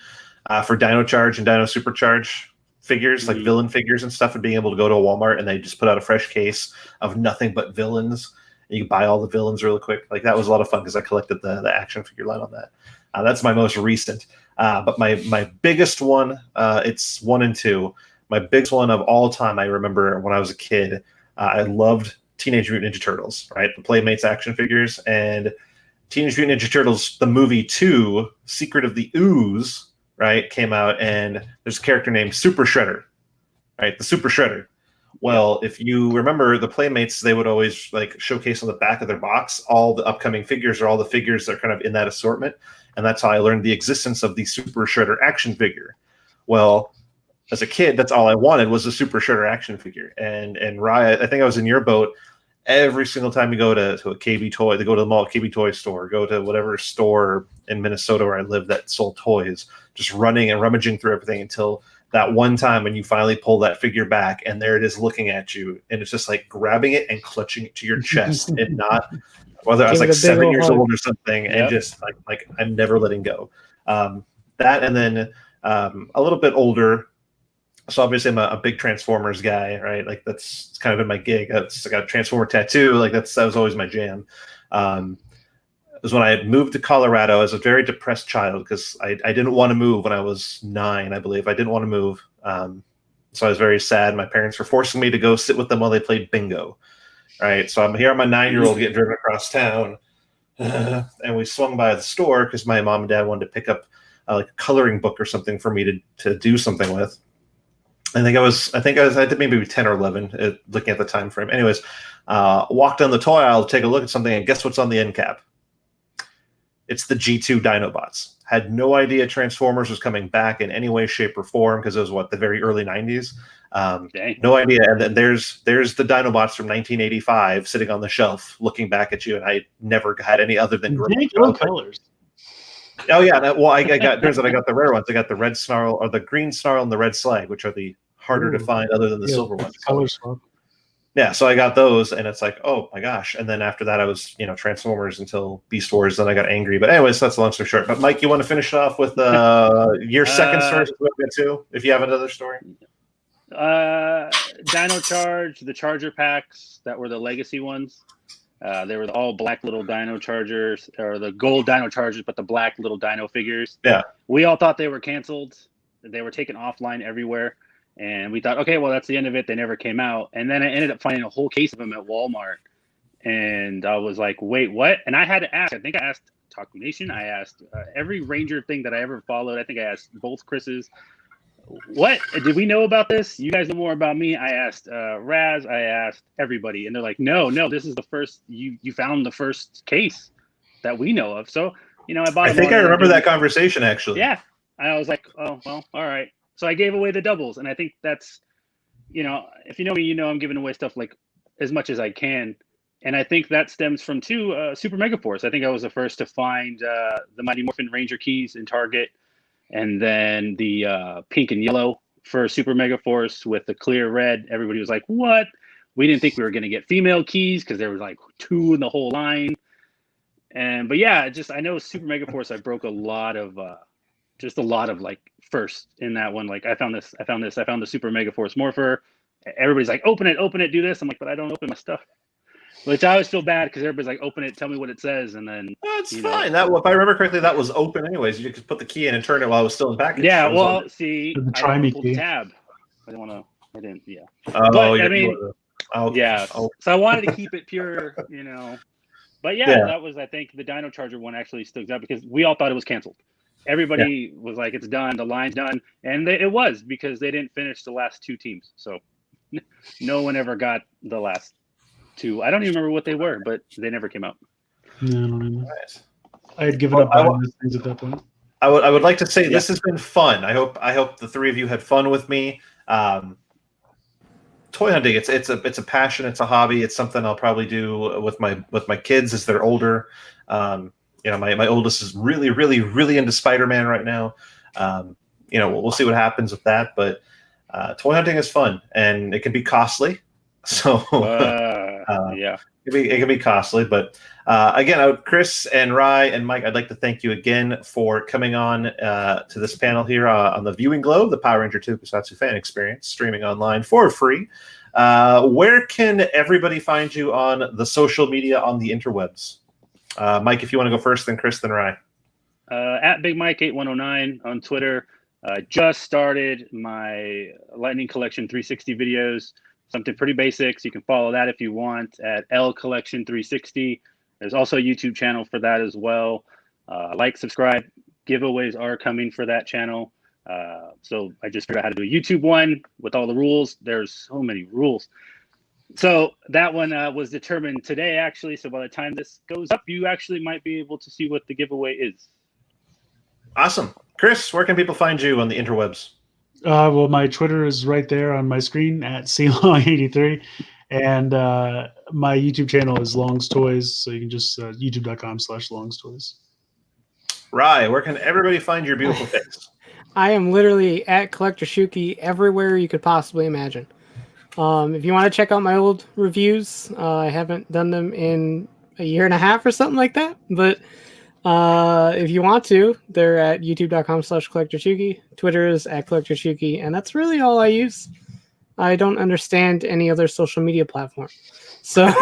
S15: for Dino Charge and Dino Supercharge figures, like villain figures and stuff, and being able to go to a Walmart and they just put out a fresh case of nothing but villains. And you can buy all the villains really quick. Like that was a lot of fun because I collected the action figure line on that. That's my most recent. But my biggest one, it's 1 and 2. My biggest one of all time, I remember when I was a kid, I loved Teenage Mutant Ninja Turtles, right? The Playmates action figures, and Teenage Mutant Ninja Turtles, the movie 2, Secret of the Ooze, right, came out, and there's a character named Super Shredder, right? The Super Shredder. Well, if you remember the Playmates, they would always like showcase on the back of their box all the upcoming figures or all the figures that are kind of in that assortment. And that's how I learned the existence of the Super Shredder action figure. Well, as a kid, that's all I wanted was a Super Shredder action figure. And Raya, I think I was in your boat. Every single time you go to a KB Toy, they go to the mall KB Toy store, go to whatever store in Minnesota where I lived that sold toys, just running and rummaging through everything until that one time when you finally pull that figure back and there it is looking at you, and it's just like grabbing it and clutching it to your chest and not, whether I was like 7 years old or something, and just like I'm never letting go. That, and then a little bit older, So obviously I'm a big Transformers guy, right? Like that's kind of been my gig. I got a Transformer tattoo. Like that was always my jam. It was when I had moved to Colorado. I was a very depressed child because I didn't want to move when I was 9, I believe. I didn't want to move. So I was very sad. My parents were forcing me to go sit with them while they played bingo. Right. So I'm here on my 9-year-old getting driven across town. And we swung by the store because my mom and dad wanted to pick up like a coloring book or something for me to do something with. I did maybe 10 or 11 looking at the time frame. Anyways, walked down the toy aisle to take a look at something, and guess what's on the end cap? It's the G2 Dinobots. Had no idea Transformers was coming back in any way, shape, or form because it was the very early 90s. No idea. And then there's the Dinobots from 1985 sitting on the shelf looking back at you, and I never had any other than green
S18: colors.
S15: Oh yeah, I got the rare ones. I got the red snarl or the green snarl and the red slag, which are the harder to find other than the silver ones.
S18: Color swap.
S15: Yeah, so I got those, and it's like, oh my gosh. And then after that, I was Transformers until Beast Wars. Then I got angry. But anyways, that's a long story short. But Mike, you want to finish off with your second story too, if you have another story?
S17: Dino Charge, the Charger packs that were the legacy ones. They were all black little Dino Chargers, or the gold Dino Chargers, but the black little Dino figures.
S15: Yeah.
S17: We all thought they were canceled. They were taken offline everywhere. And we thought, okay, well, that's the end of it. They never came out. And then I ended up finding a whole case of them at Walmart. And I was like, wait, what? And I had to ask. I think I asked Taku Nation. I asked every Ranger thing that I ever followed. I think I asked both Chris's. What? Did we know about this? You guys know more about me. I asked Raz. I asked everybody. And they're like, no, this is the first. You found the first case that we know of. So, I bought
S15: I think I remember that conversation, actually.
S17: Yeah. I was like, oh, well, all right. So I gave away the doubles, and I think that's, if you know me, I'm giving away stuff like as much as I can, and I think that stems from Super Mega Force. I think I was the first to find the Mighty Morphin Ranger keys in Target, and then the pink and yellow for Super Mega Force with the clear red. Everybody was like, "What?" We didn't think we were going to get female keys because there was like 2 in the whole line, but yeah, I know Super Mega Force. I broke a lot of like first in that one. Like I found the Super Mega Force Morpher. Everybody's like, open it, do this. I'm like, but I don't open my stuff. Which I always feel bad because everybody's like, open it, tell me what it says, and then
S15: that's fine. That, if I remember correctly, that was open anyways. You could put the key in and turn it while it was still in package.
S17: Yeah, well, see, I didn't pull the tab. I didn't. Yeah. But I mean, yeah. So I wanted to keep it pure, But yeah, that was, I think, the Dino Charger one actually stood out because we all thought it was canceled. Everybody was like, it's done, the line's done. And it was because they didn't finish the last 2 teams. So no one ever got the last 2. I don't even remember what they were, but they never came out.
S18: No, I don't remember. I had given up buying those things at that point.
S15: I would like to say this has been fun. I hope the 3 of you had fun with me. Toy hunting, it's a passion, it's a hobby. It's something I'll probably do with my kids as they're older. My oldest is really, really, really into Spider-Man right now. We'll see what happens with that. But toy hunting is fun, and it can be costly. So it can be costly. But again, Chris and Rai and Mike, I'd like to thank you again for coming on to this panel here on the Viewing Globe, the Power Ranger Tokusatsu fan experience, streaming online for free. Where can everybody find you on the social media, on the interwebs? Mike, if you want to go first, then Chris, then Rai.
S17: At Big Mike 8109 on Twitter. Just started my Lightning Collection 360 videos. Something pretty basic. So you can follow that if you want at L Collection 360. There's also a YouTube channel for that as well. Subscribe. Giveaways are coming for that channel. So I just figured out how to do a YouTube one with all the rules. There's so many rules. So that one was determined today, actually. So by the time this goes up, you actually might be able to see what the giveaway is.
S15: Awesome. Chris, where can people find you on the interwebs?
S18: Well, my Twitter is right there on my screen at CLong83. And my YouTube channel is Long's Toys. So you can just youtube.com/Long's Toys.
S15: Rai, where can everybody find your beautiful face?
S24: I am literally at Collector Shuki everywhere you could possibly imagine. If you want to check out my old reviews, I haven't done them in a year and a half or something like that. But If you want to, they're at youtube.com/collectorchuki. Twitter is at collectorchuki, and that's really all I use. I don't understand any other social media platform. So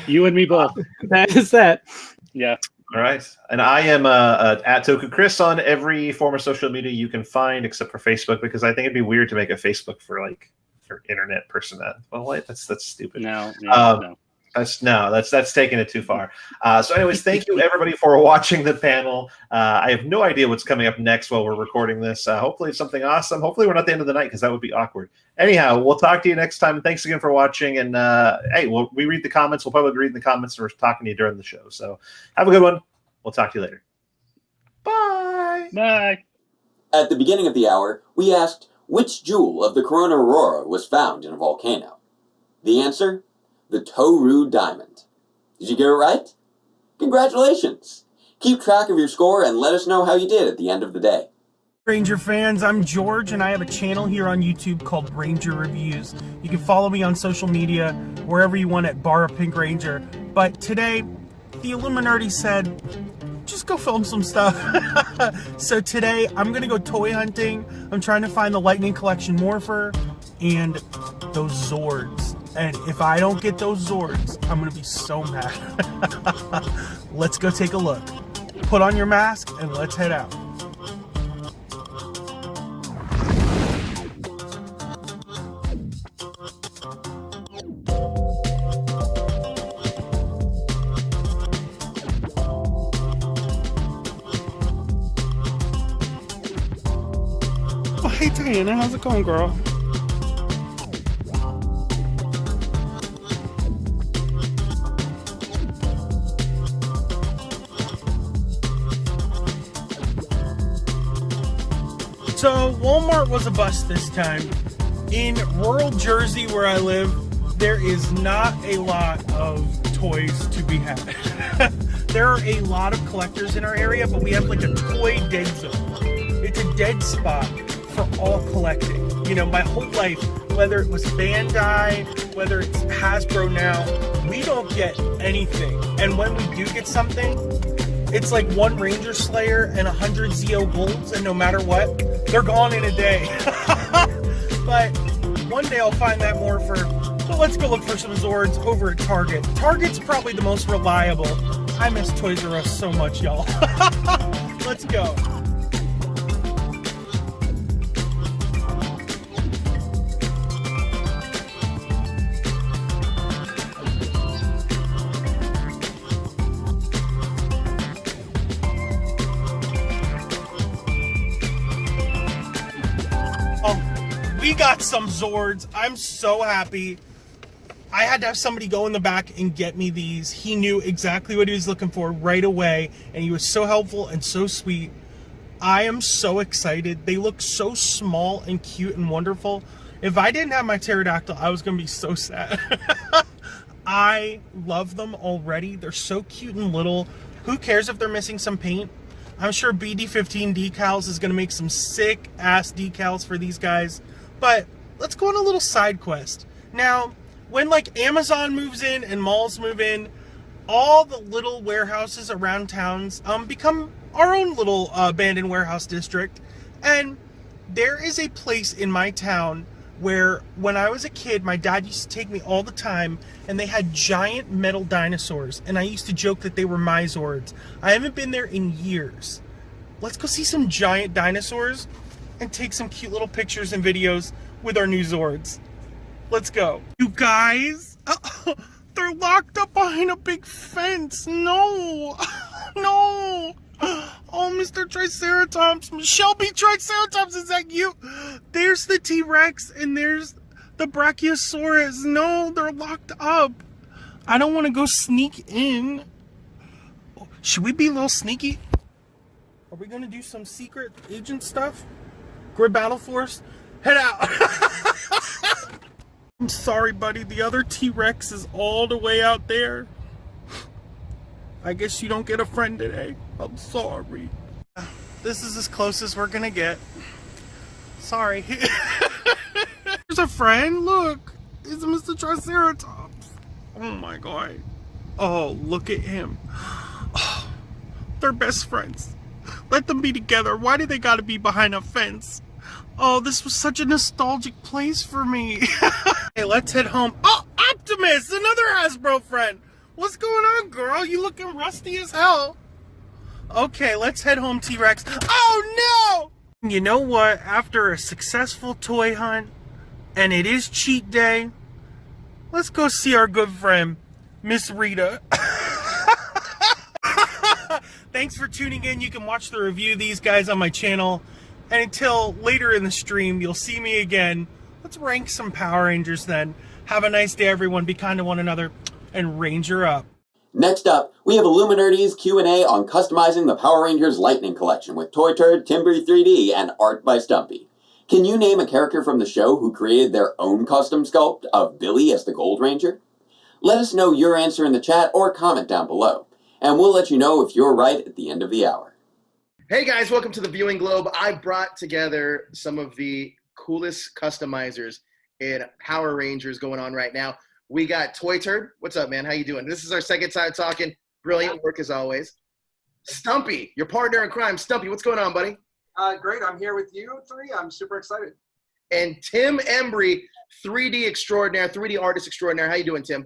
S17: you and me both.
S24: That is that.
S17: Yeah.
S15: All right. And I am at Toku Chris on every form of social media you can find, except for Facebook, because I think it'd be weird to make a Facebook for internet person. Well, wait, that's stupid.
S17: No.
S15: That's taking it too far. So anyways, thank you everybody for watching the panel. I have no idea what's coming up next while we're recording this. Hopefully it's something awesome. Hopefully we're not the end of the night, because that would be awkward. Anyhow, we'll talk to you next time. Thanks again for watching. And hey, we read the comments. We'll probably be reading the comments, and we're talking to you during the show. So have a good one. We'll talk to you later.
S17: Bye. Bye.
S10: At the beginning of the hour, we asked which jewel of the Corona Aurora was found in a volcano. The answer? The Toru Diamond. Did you get it right? Congratulations! Keep track of your score and let us know how you did at the end of the day.
S11: Ranger fans, I'm George, and I have a channel here on YouTube called Ranger Reviews. You can follow me on social media, wherever you want, at @PinkRanger. But today, the Illuminati said, just go film some stuff. So today, I'm going to go toy hunting. I'm trying to find the Lightning Collection Morpher and those Zords. And if I don't get those Zords, I'm going to be so mad. Let's go take a look. Put on your mask and let's head out. Oh, hey Diana, how's it going, girl? So Walmart was a bust this time. In rural Jersey where I live, there is not a lot of toys to be had. There are a lot of collectors in our area, but we have like a toy dead zone. It's a dead spot for all collecting. You know, my whole life, whether it was Bandai, whether it's Hasbro now, we don't get anything. And when we do get something, it's like one Ranger Slayer and 100 Zeo Golds, and no matter what, they're gone in a day. But one day I'll find that Morpher. So let's go look for some Zords over at Target. Target's probably the most reliable. I miss Toys R Us so much, y'all. Let's go. We got some Zords. I'm so happy. I had to have somebody go in the back and get me these. He knew exactly what he was looking for right away, and he was so helpful and so sweet. I am so excited. They look so small and cute and wonderful. If I didn't have my pterodactyl, I was going to be so sad. I love them already. They're so cute and little. Who cares if they're missing some paint? I'm sure BD15 Decals is going to make some sick-ass decals for these guys. But let's go on a little side quest. Now, when like Amazon moves in and malls move in, all the little warehouses around towns become our own little abandoned warehouse district. And there is a place in my town where when I was a kid, my dad used to take me all the time, and they had giant metal dinosaurs, and I used to joke that they were my Zords. I haven't been there in years. Let's go see some giant dinosaurs and take some cute little pictures and videos with our new Zords. Let's go. You guys, they're locked up behind a big fence. No, no. Oh, Mr. Triceratops, Shelby Triceratops, is that you? There's the T-Rex and there's the Brachiosaurus. No, they're locked up. I don't want to go sneak in. Should we be a little sneaky? Are we going to do some secret agent stuff? Grid Battle Force, head out. I'm sorry, buddy. The other T-Rex is all the way out there. I guess you don't get a friend today. I'm sorry. This is as close as we're gonna get. Sorry. There's a friend. Look, it's Mr. Triceratops. Oh my god. Oh, look at him. Oh, they're best friends. Let them be together. Why do they gotta be behind a fence? Oh, this was such a nostalgic place for me. Hey, let's head home. Oh, Optimus, another Hasbro friend. What's going on, girl? You looking rusty as hell. Okay, let's head home, T-Rex. Oh, no! You know what? After a successful toy hunt, and it is cheat day, let's go see our good friend, Miss Rita. Thanks for tuning in. You can watch the review of these guys on my channel. And until later in the stream, you'll see me again. Let's rank some Power Rangers then. Have a nice day, everyone. Be kind to one another. And Ranger up.
S10: Next up, we have Illuminati's Q&A on customizing the Power Rangers Lightning Collection with Toy Turd, Timber 3D, and art by Stumpy. Can you name a character from the show who created their own custom sculpt of Billy as the Gold Ranger? Let us know your answer in the chat or comment down below, and we'll let you know if you're right at the end of the hour.
S1: Hey guys, welcome to the Viewing Globe. I brought together some of the coolest customizers in Power Rangers going on right now. We got Toy Turd. What's up, man? How you doing? This is our second time talking. Brilliant work as always. Stumpy, your partner in crime. Stumpy, what's going on, buddy?
S3: Great. I'm here with you three. I'm super excited.
S1: And Tim Embry, 3D extraordinaire, 3D artist extraordinaire. How you doing, Tim?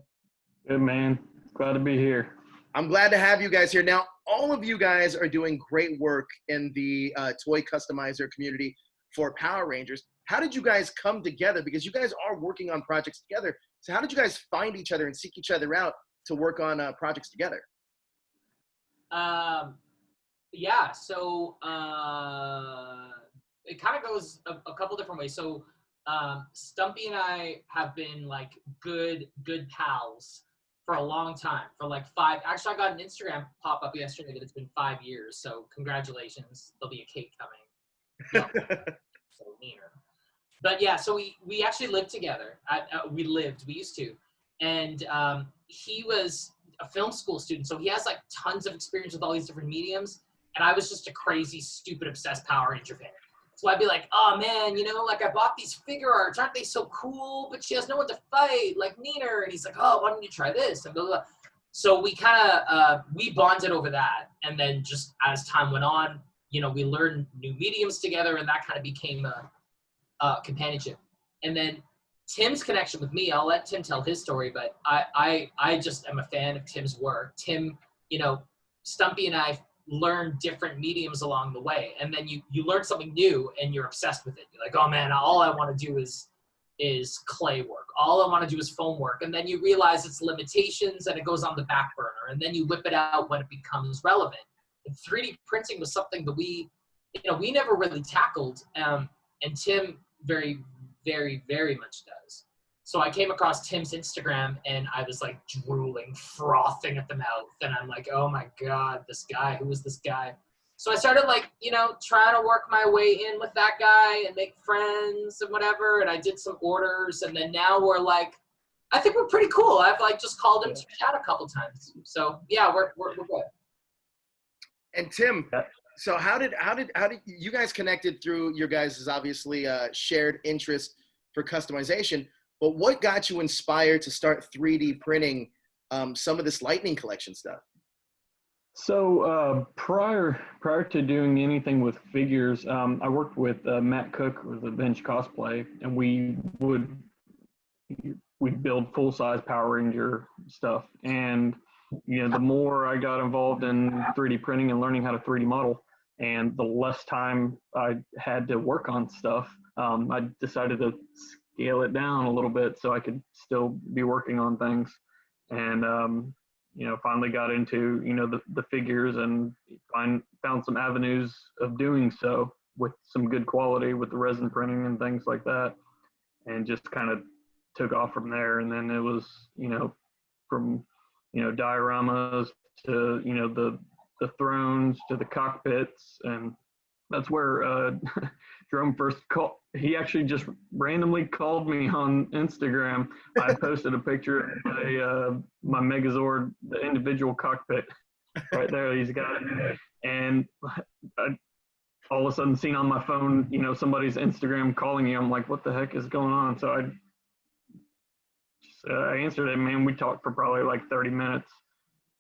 S4: Good, man. Glad to be here.
S1: I'm glad to have you guys here. Now, all of you guys are doing great work in the toy customizer community for Power Rangers. How did you guys come together? Because you guys are working on projects together. So how did you guys find each other and seek each other out to work on projects together?
S6: Yeah, so it kind of goes a couple different ways. So Stumpy and I have been like good pals for a long time, for like actually I got an Instagram pop-up yesterday that it's been 5 years, so congratulations. There'll be a cake coming. So near. But yeah, so we actually lived together. We used to. And he was a film school student, so he has like tons of experience with all these different mediums. And I was just a crazy, stupid, obsessed Power Ranger fan. So I'd be like, oh man, like I bought these figure arts. Aren't they so cool? But she has no one to fight, like Nina. And he's like, oh, why don't you try this? And blah, blah, blah. So we kind of, we bonded over that. And then just as time went on, we learned new mediums together, and that kind of became a companionship. And then Tim's connection with me, I'll let Tim tell his story, but I just am a fan of Tim's work. Tim, Stumpy and I learn different mediums along the way, and then you learn something new and you're obsessed with it. You're like, oh man, all I want to do is clay work, all I want to do is foam work, and then you realize its limitations and it goes on the back burner, and then you whip it out when it becomes relevant. And 3D printing was something that we never really tackled, and Tim very, very, very much does. So I came across Tim's Instagram and I was like drooling, frothing at the mouth. And I'm like, oh my God, this guy, who is this guy? So I started like, trying to work my way in with that guy and make friends and whatever. And I did some orders. And then now we're like, I think we're pretty cool. I've like just called him to chat a couple times. So yeah, we're good.
S1: And Tim, so how did you guys connected through your guys' obviously shared interest for customization? But what got you inspired to start 3D printing some of this Lightning Collection stuff?
S4: So prior to doing anything with figures, I worked with Matt Cook with Avenged Cosplay, and we'd build full-size Power Ranger stuff. And the more I got involved in 3D printing and learning how to 3D model, and the less time I had to work on stuff, I decided to scale it down a little bit so I could still be working on things. And finally got into the figures and found some avenues of doing so with some good quality with the resin printing and things like that, and just kind of took off from there. And then it was from dioramas to the thrones to the cockpits, and that's where Jerome first called. He actually just randomly called me on Instagram. I posted a picture of my Megazord, the individual cockpit, right there. He's got it, and I all of a sudden seen on my phone, somebody's Instagram calling you. I'm like, what the heck is going on? So I answered it. Man, we talked for probably like 30 minutes,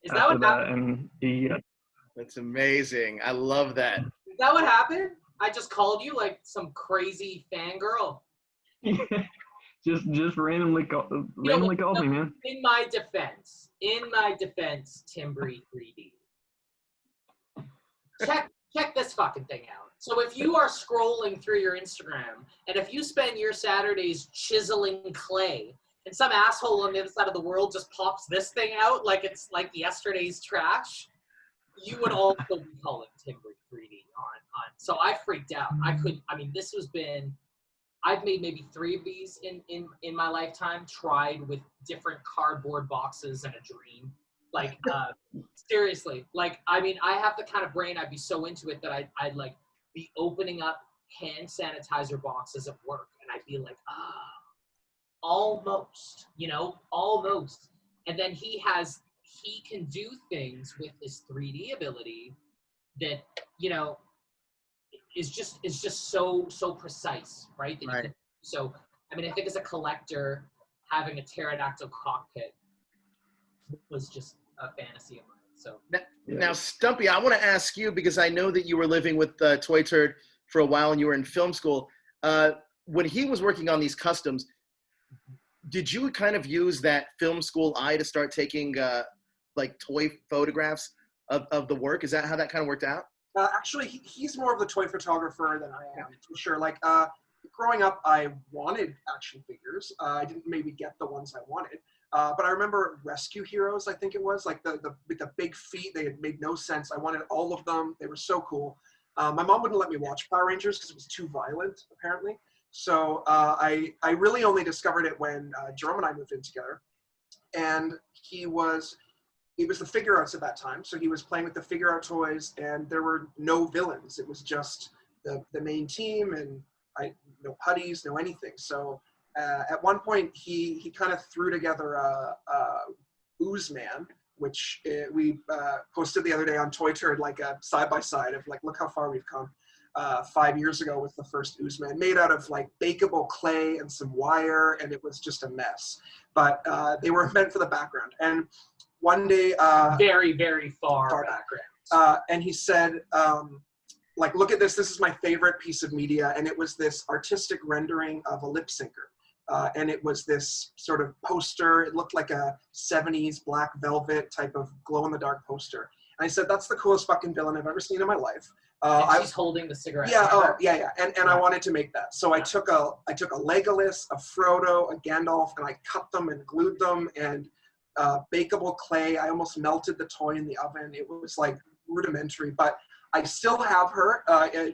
S6: Is that
S4: after
S6: what
S4: that,
S6: happened?
S4: and he.
S1: That's amazing. I love that.
S6: Is that what happened? I just called you like some crazy fangirl.
S4: just randomly called me, man.
S6: In my defense, Timbri 3D. Check this fucking thing out. So if you are scrolling through your Instagram, and if you spend your Saturdays chiseling clay, and some asshole on the other side of the world just pops this thing out like it's like yesterday's trash, you would also be calling Timbri 3D on. So I freaked out. I've made maybe 3 of these in my lifetime, tried with different cardboard boxes and a dream. Like, seriously, like, I mean, I have the kind of brain, I'd be so into it that I'd like be opening up hand sanitizer boxes at work, and I'd be like, almost, almost. And then he can do things with his 3D ability that, is just so precise, right? That so, I mean, I think as a collector, having a pterodactyl cockpit was just a fantasy of mine. So
S1: now, Stumpy, I want to ask you, because I know that you were living with Toy Turd for a while and you were in film school. When he was working on these customs, did you kind of use that film school eye to start taking like toy photographs of the work? Is that how that kind of worked out?
S3: Actually, he's more of the toy photographer than I am, for sure. Like, growing up, I wanted action figures. I didn't maybe get the ones I wanted. But I remember Rescue Heroes, I think it was, like the big feet. They had made no sense. I wanted all of them. They were so cool. My mom wouldn't let me watch Power Rangers because it was too violent, apparently. So I really only discovered it when Jerome and I moved in together. And he was the figure arts at that time. So he was playing with the figure art toys, and there were no villains. It was just the main team, and no putties, no anything. So at one point, he kind of threw together a Ooze Man, which we posted the other day on Toy Turd, like a side-by-side of like, look how far we've come. 5 years ago with the first Ooze Man, made out of like bakeable clay and some wire, and it was just a mess. But they were meant for the background. And one day,
S6: very, very far background.
S3: And he said, like, look at this. This is my favorite piece of media. And it was this artistic rendering of a lip syncer. And it was this sort of poster. It looked like a 70s black velvet type of glow-in-the-dark poster. And I said, that's the coolest fucking villain I've ever seen in my life.
S6: And she's holding the cigarette.
S3: Yeah. And I wanted to make that. So I took a Legolas, a Frodo, a Gandalf, and I cut them and glued them, and bakeable clay. I almost melted the toy in the oven. It was like rudimentary, but I still have her.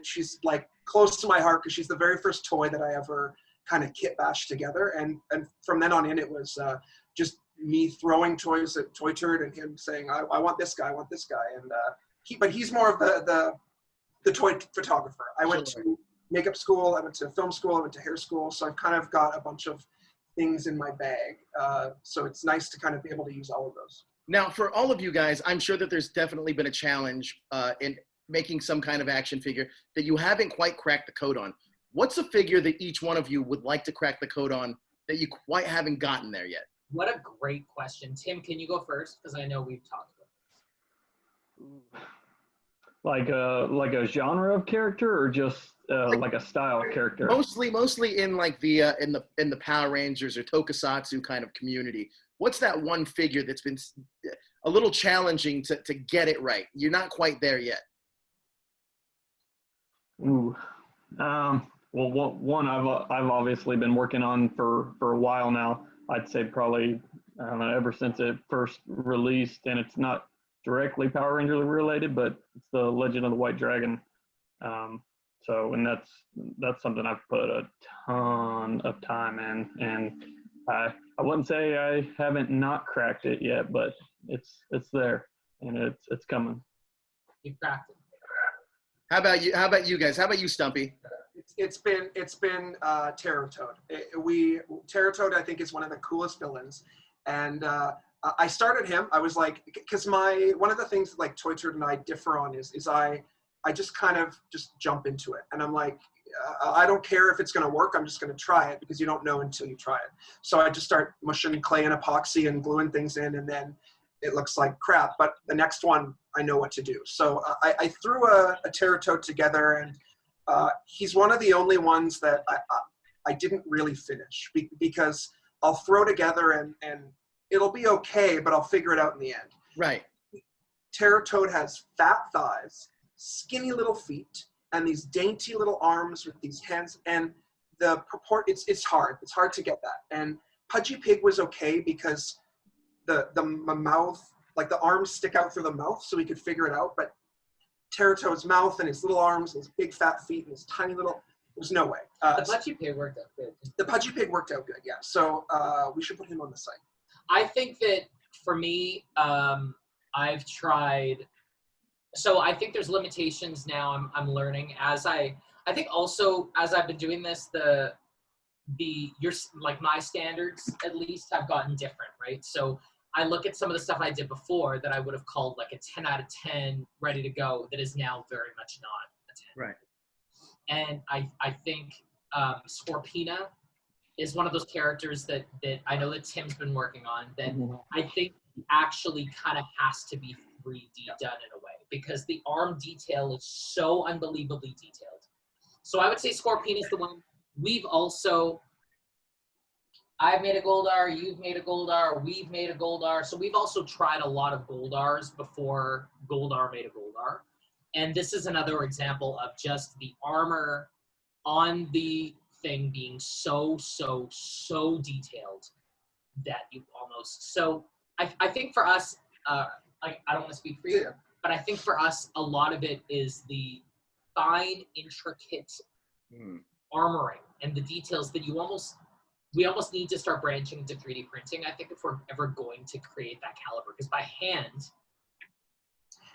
S3: She's like close to my heart because she's the very first toy that I ever kind of kit bashed together. And from then on in, it was just me throwing toys at Toy Turd and him saying, I want this guy, I want this guy. And but he's more of the toy photographer. I went to makeup school, I went to film school, I went to hair school. So I've kind of got a bunch of things in my bag. So it's nice to kind of be able to use all of those.
S1: Now, for all of you guys, I'm sure that there's definitely been a challenge in making some kind of action figure that you haven't quite cracked the code on. What's a figure that each one of you would like to crack the code on that you quite haven't gotten there yet?
S6: What a great question. Tim, can you go first? Because I know we've talked about this.
S4: Like a genre of character, or just like a style character?
S1: Mostly in like the in the Power Rangers or Tokusatsu kind of community. What's that one figure that's been a little challenging to get it right? You're not quite there yet.
S4: Ooh. Well, one I've obviously been working on for a while now. I'd say probably, I don't know, ever since it first released, and it's not directly Power Ranger related, but it's the Legend of the White Dragon. And that's something I've put a ton of time in, and I wouldn't say I haven't not cracked it yet, but it's there, and it's coming.
S6: You cracked it.
S1: How about you? How about you guys? How about you, Stumpy?
S3: It's been Terror Toad. Terror Toad, I think, is one of the coolest villains, and I started him. I was like, because one of the things that like Toy Turd and I differ on is I just kind of just jump into it, and I'm like, I don't care if it's going to work. I'm just going to try it, because you don't know until you try it. So I just start mushing clay and epoxy and gluing things in, and then it looks like crap, but the next one I know what to do. So I threw a Teratoad together, and he's one of the only ones that I didn't really finish because I'll throw together and it'll be okay, but I'll figure it out in the end.
S1: Right.
S3: Teratoad has fat thighs, skinny little feet, and these dainty little arms with these hands, and the purport, it's hard. It's hard to get that. And Pudgy Pig was okay because the mouth, like the arms stick out through the mouth so we could figure it out, but Teratoad's mouth and his little arms and his big fat feet and his tiny little, there's no way.
S6: The Pudgy Pig worked out good.
S3: The Pudgy Pig worked out good, yeah. So we should put him on the site.
S6: I think that for me, I've tried, so I think there's limitations now I'm learning as I think also as I've been doing this, your like my standards at least have gotten different, right? So I look at some of the stuff I did before that I would have called like a 10 out of 10 ready to go that is now very much not a 10.
S1: Right.
S6: And I think Scorpina is one of those characters that I know that Tim's been working on that I think actually kind of has to be 3D done in a way because the arm detail is so unbelievably detailed. So I would say Scorpina is the one. We've also, I've made a Goldar, you've made a Goldar, we've made a Goldar. So we've also tried a lot of Goldars before Goldar made a Goldar. And this is another example of just the armor on the thing being so detailed that you almost, so I think for us, like I don't want to speak for you, but I think for us, a lot of it is the fine, intricate armoring and the details that we almost need to start branching into 3D printing, I think, if we're ever going to create that caliber, because by hand,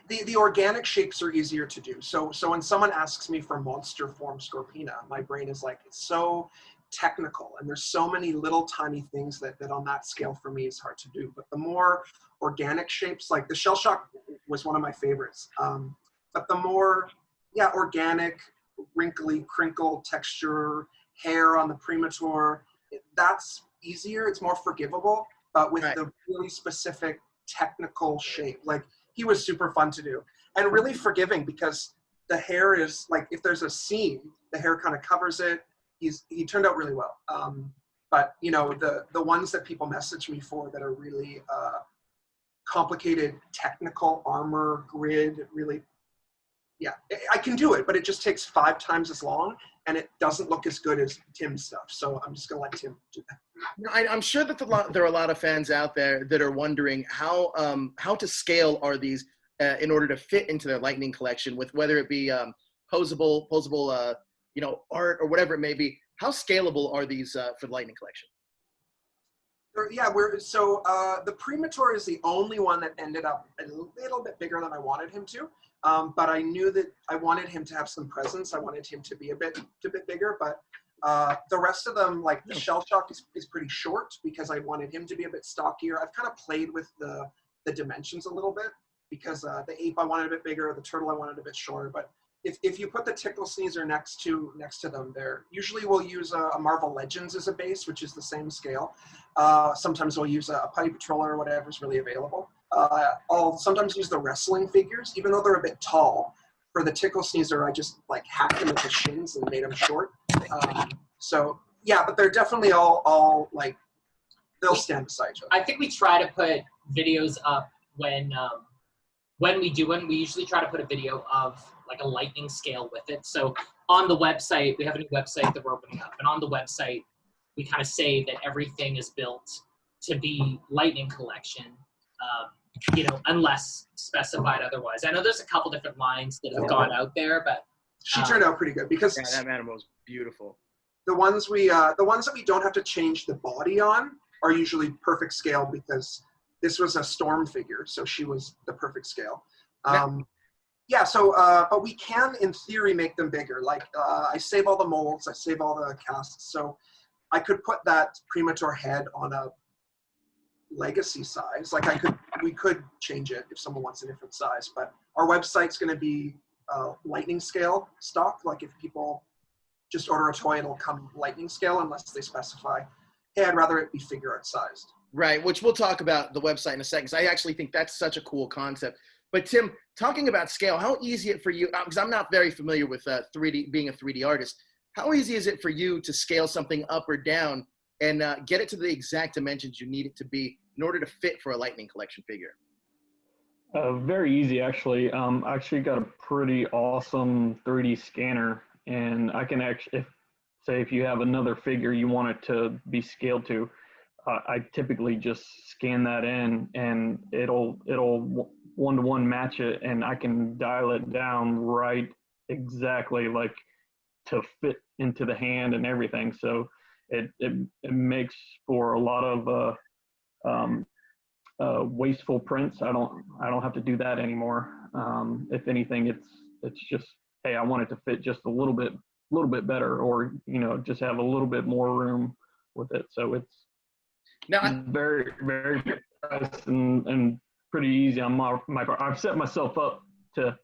S3: the organic shapes are easier to do. So when someone asks me for monster form Scorpina, my brain is like, it's so technical and there's so many little tiny things that on that scale for me is hard to do. But the more organic shapes, like the Shell Shock was one of my favorites. But the more, organic, wrinkly, crinkled texture, hair on the Primator, that's easier, it's more forgivable. But with the really specific technical shape, like he was super fun to do and really forgiving because the hair is like, if there's a seam, the hair kind of covers it. He turned out really well. But you know, the ones that people message me for that are really complicated technical armor grid, really, I can do it, but it just takes 5 times as long and it doesn't look as good as Tim's stuff. So I'm just gonna let Tim do that.
S1: I'm sure that there are a lot of fans out there that are wondering how to scale are these in order to fit into their Lightning collection, with whether it be posable, art or whatever it may be. How scalable are these for the Lightning collection?
S3: The Primator is the only one that ended up a little bit bigger than I wanted him to. But I knew that I wanted him to have some presence. I wanted him to be a bit bigger, but the rest of them, like the Shell Shock is pretty short because I wanted him to be a bit stockier. I've kind of played with the dimensions a little bit because the ape I wanted a bit bigger, the turtle I wanted a bit shorter. But if you put the Tickle Sneezer next to them, there usually we'll use a Marvel Legends as a base, which is the same scale. Sometimes we'll use a Putty Patroller or whatever is really available. I'll sometimes use the wrestling figures, even though they're a bit tall. For the Tickle Sneezer, I just like hacked them at the shins and made them short. But they're definitely all like, they'll stand beside each other.
S6: I think we try to put videos up when we do one. We usually try to put a video of like a Lightning scale with it. So on the website, we have a new website that we're opening up, and on the website, we kind of say that everything is built to be Lightning collection. Unless specified otherwise. I know there's a couple different lines that have gone out there, but
S3: she turned out pretty good because
S1: that animal was beautiful.
S3: The ones that we don't have to change the body on are usually perfect scale because this was a Storm figure, so she was the perfect scale. But we can, in theory, make them bigger. Like I save all the molds, I save all the casts, so I could put that Primator head on a legacy size. Like we could change it if someone wants a different size, but our website's going to be Lightning scale stock. Like if people just order a toy, it'll come Lightning scale unless they specify, hey, I'd rather it be figure art sized.
S1: Right, which we'll talk about the website in a second. So I actually think that's such a cool concept. But Tim, talking about scale, how easy it for you, because I'm not very familiar with 3D, being a 3D artist, how easy is it for you to scale something up or down and get it to the exact dimensions you need it to be in order to fit for a Lightning Collection figure?
S4: Very easy, actually. I actually got a pretty awesome 3D scanner, and I can actually, if you have another figure you want it to be scaled to, I typically just scan that in, and it'll one-to-one match it, and I can dial it down right exactly like to fit into the hand and everything. So it makes for a lot of wasteful prints. I don't have to do that anymore. If anything, it's just, hey, I want it to fit just a little bit better, or just have a little bit more room with it. So it's now very, very fast and pretty easy on my part. I've set myself up to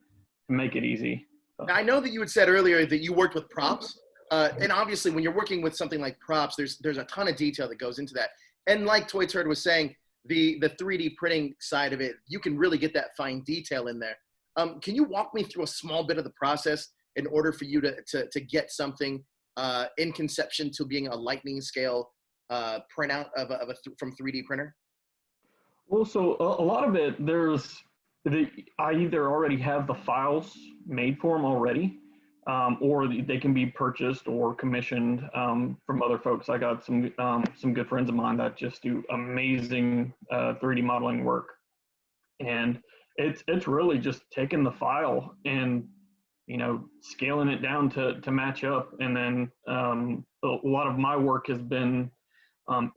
S4: make it easy. So.
S1: Now, I know that you had said earlier that you worked with props, and obviously when you're working with something like props, there's a ton of detail that goes into that. And like Toy Turd was saying, the 3D printing side of it, you can really get that fine detail in there. Can you walk me through a small bit of the process in order for you to get something in conception to being a lightning scale printout from 3D printer?
S4: Well, so a lot of it, I either already have the files made for them already, or they can be purchased or commissioned from other folks. I got some good friends of mine that just do amazing 3D modeling work, and it's really just taking the file and scaling it down to match up. And then a lot of my work has been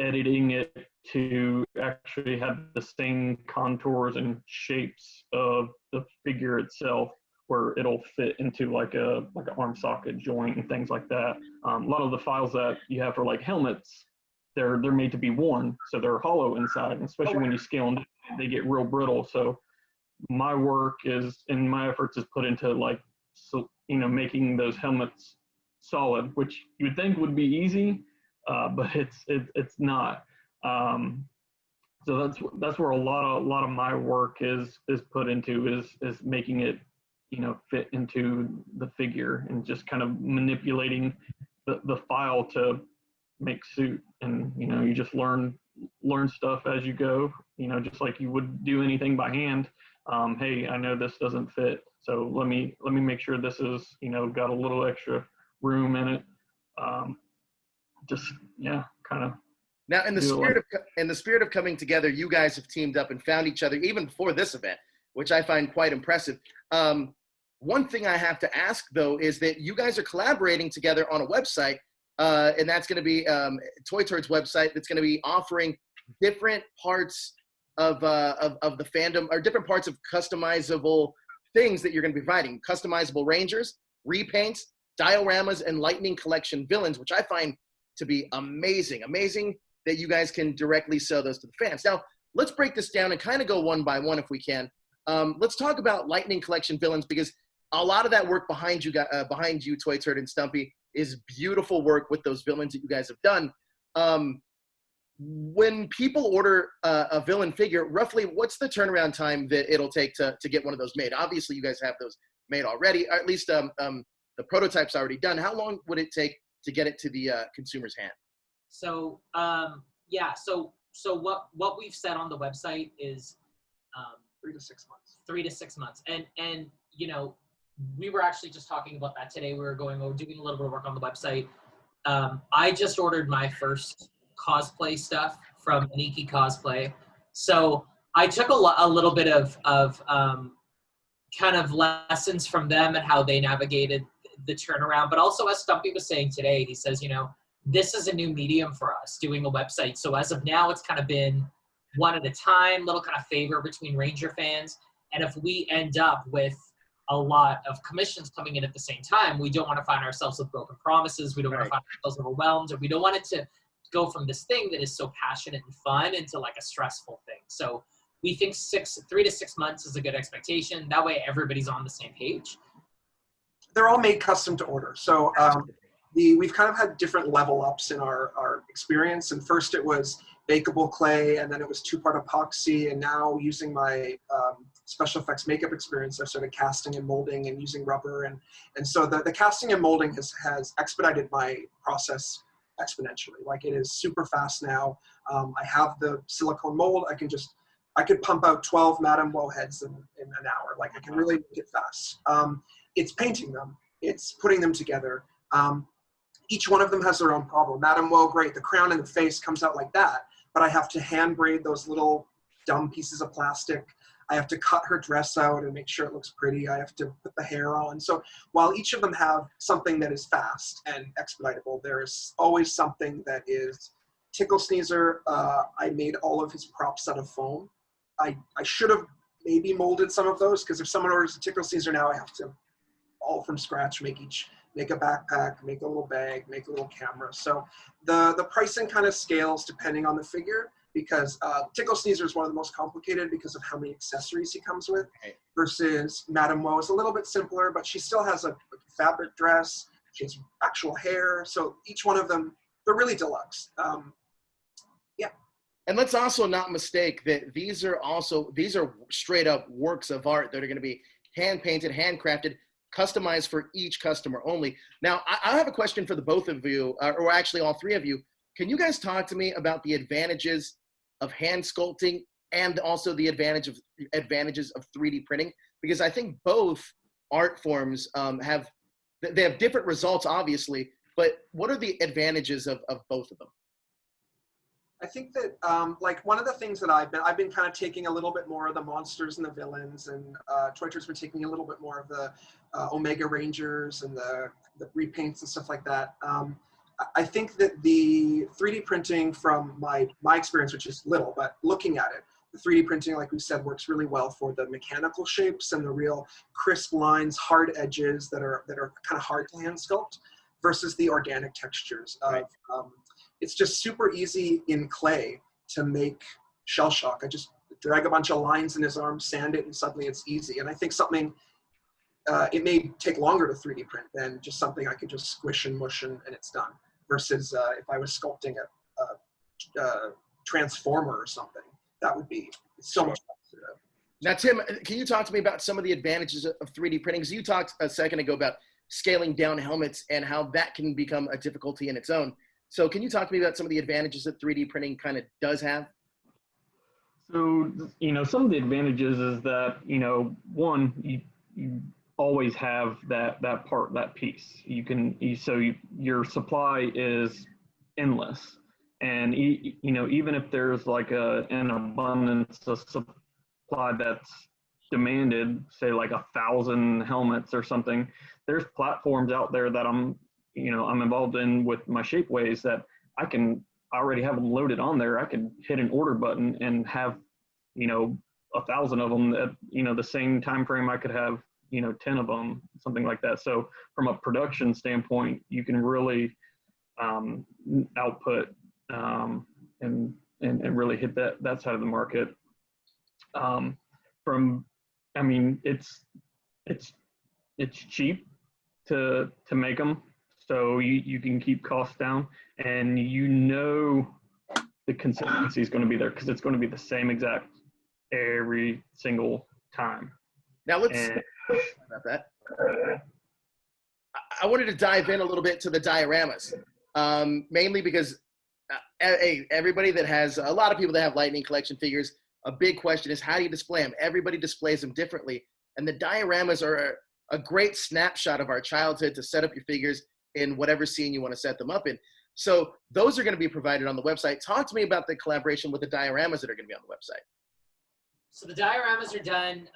S4: editing it to actually have the same contours and shapes of the figure itself, where it'll fit into like an arm socket joint and things like that. A lot of the files that you have for like helmets, they're made to be worn, so they're hollow inside, and especially when you scale them, they get real brittle. So my work and my efforts is put into making those helmets solid, which you would think would be easy, but it's not. So that's where a lot of my work is put into is making it fit into the figure, and just kind of manipulating the file to make suit. And you just learn stuff as you go, just like you would do anything by hand. Hey, I know this doesn't fit, so let me make sure this is got a little extra room in it. Kind of.
S1: Now, in the spirit of coming together, you guys have teamed up and found each other even before this event, which I find quite impressive. One thing I have to ask, though, is that you guys are collaborating together on a website, and that's going to be Toy Turd's website. That's going to be offering different parts of the fandom, or different parts of customizable things that you're going to be providing. Customizable Rangers, repaints, dioramas, and Lightning Collection villains, which I find to be amazing that you guys can directly sell those to the fans. Now, let's break this down and kind of go one by one if we can. Let's talk about Lightning Collection villains, because a lot of that work behind you, Toy Turd and Stumpy, is beautiful work with those villains that you guys have done. When people order a villain figure, roughly what's the turnaround time that it'll take to get one of those made? Obviously, you guys have those made already, or at least the prototype's already done. How long would it take to get it to the consumer's hand?
S6: So so what we've said on the website is
S3: 3 to 6 months.
S6: 3 to 6 months, and we were actually just talking about that today. We were doing a little bit of work on the website. I just ordered my first cosplay stuff from Aniki Cosplay, so I took a little bit of kind of lessons from them and how they navigated the turnaround. But also, as Stumpy was saying today, he says, this is a new medium for us, doing a website. So as of now, it's kind of been one at a time, little kind of favor between Ranger fans. And if we end up with a lot of commissions coming in at the same time, we don't want to find ourselves with broken promises. We don't want to find ourselves overwhelmed, or we don't want it to go from this thing that is so passionate and fun into like a stressful thing. So we think 3 to 6 months is a good expectation. That way everybody's on the same page.
S3: They're all made custom to order. So we've kind of had different level ups in our experience. And first it was bakeable clay, and then it was 2-part epoxy, and now using my special effects makeup experience, I've started casting and molding and using rubber, and so the casting and molding has expedited my process exponentially. Like, it is super fast now. I have the silicone mold. I could pump out 12 Madame Woe heads in an hour. Like, I can really make it fast. It's painting them. It's putting them together. Each one of them has their own problem. Madame Woe, great. The crown and the face comes out like that, but I have to hand braid those little dumb pieces of plastic. I have to cut her dress out and make sure it looks pretty. I have to put the hair on. So while each of them have something that is fast and expeditable, there is always something that is Tickle Sneezer. I made all of his props out of foam. I should have maybe molded some of those, because if someone orders a Tickle Sneezer now, I have to all from scratch make a backpack, make a little bag, make a little camera. So the pricing kind of scales depending on the figure, because Tickle Sneezer is one of the most complicated because of how many accessories he comes with, versus Madame Woe is a little bit simpler, but she still has a fabric dress, she has actual hair, so each one of them, they're really deluxe. Yeah.
S1: And let's also not mistake that these are straight up works of art that are going to be hand painted, handcrafted, customized for each customer only. Now, I have a question for the both of you, or actually all three of you. Can you guys talk to me about the advantages of hand sculpting and also the advantages of 3D printing? Because I think both art forms have different results, obviously, but what are the advantages of both of them?
S3: I think that like one of the things that I've been kind of taking a little bit more of the monsters and the villains, and Toyter's been taking a little bit more of the Omega Rangers and the repaints and stuff like that. I think that the 3D printing, from my experience, which is little, but looking at it, the 3D printing, like we said, works really well for the mechanical shapes and the real crisp lines, hard edges that are kind of hard to hand sculpt, versus the organic textures of it's just super easy in clay to make shell shock. I just drag a bunch of lines in his arm, sand it, and suddenly it's easy. And I think something, it may take longer to 3D print than just something I could just squish and mush and it's done. Versus if I was sculpting a transformer or something, that would be so much faster.
S1: Now, Tim, can you talk to me about some of the advantages of 3D printing? Because you talked a second ago about scaling down helmets and how that can become a difficulty in its own. So can you talk to me about some of the advantages that 3D printing kind of does have?
S4: So, some of the advantages is that, one, you always have that piece. Your supply is endless. And, even if there's like an abundance of supply that's demanded, say like 1,000 helmets or something, there's platforms out there that I'm involved in with my Shapeways that I already have them loaded on there. I can hit an order button and have, 1,000 of them at, the same time frame I could have, 10 of them, something like that. So from a production standpoint, you can really output and really hit that side of the market. It's cheap to make them. So you can keep costs down, and the consistency is going to be there because it's going to be the same exact every single time.
S1: Now about that. I wanted to dive in a little bit to the dioramas, mainly because everybody that has, a lot of people that have Lightning Collection figures, a big question is, how do you display them? Everybody displays them differently, and the dioramas are a great snapshot of our childhood to set up your figures in whatever scene you want to set them up in. So those are going to be provided on the website. Talk to me about the collaboration with the dioramas that are going to be on the website.
S6: So the dioramas are done,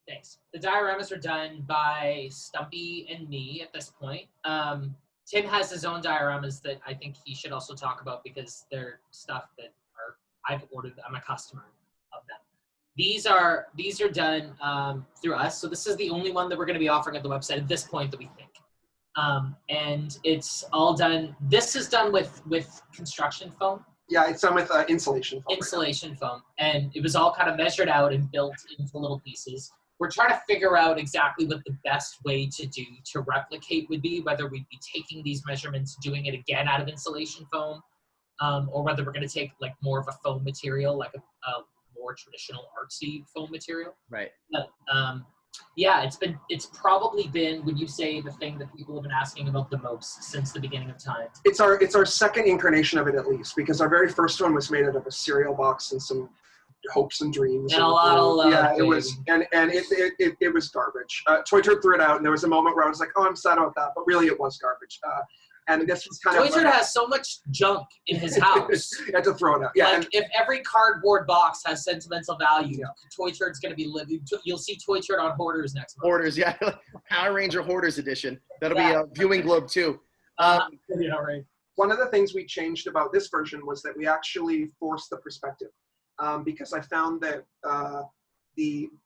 S6: thanks. The dioramas are done by Stumpy and me at this point. Tim has his own dioramas that I think he should also talk about because they're stuff that I've ordered. I'm a customer of them. These are done through us. So this is the only one that we're going to be offering at the website at this point that we think. And it's all done. This is done with construction foam.
S3: Yeah, it's done with insulation foam.
S6: Insulation foam. And it was all kind of measured out and built into little pieces. We're trying to figure out exactly what the best way to replicate would be, whether we'd be taking these measurements, doing it again out of insulation foam, or whether we're going to take like more of a foam material, like a more traditional artsy foam material.
S1: Right.
S6: But, yeah, it's probably been, would you say, the thing that people have been asking about the most since the beginning of time?
S3: It's our second incarnation of it, at least, because our very first one was made out of a cereal box and some hopes and dreams.
S6: And a lot of love.
S3: Yeah, it was, and it was garbage. Toy Turd threw it out, and there was a moment where I was like, oh, I'm sad about that, but really it was garbage. And this was kind
S6: Toy
S3: of.
S6: Turd has so much junk in his house.
S3: You had to throw it out. Yeah.
S6: Like, if every cardboard box has sentimental value, Toy Turd's going to be living. You'll see Toy Turd on Hoarders next month.
S1: Hoarders, yeah. Power Ranger Hoarders edition. That'll be a viewing globe too.
S6: Yeah, right.
S3: One of the things we changed about this version was that we actually forced the perspective, because I found that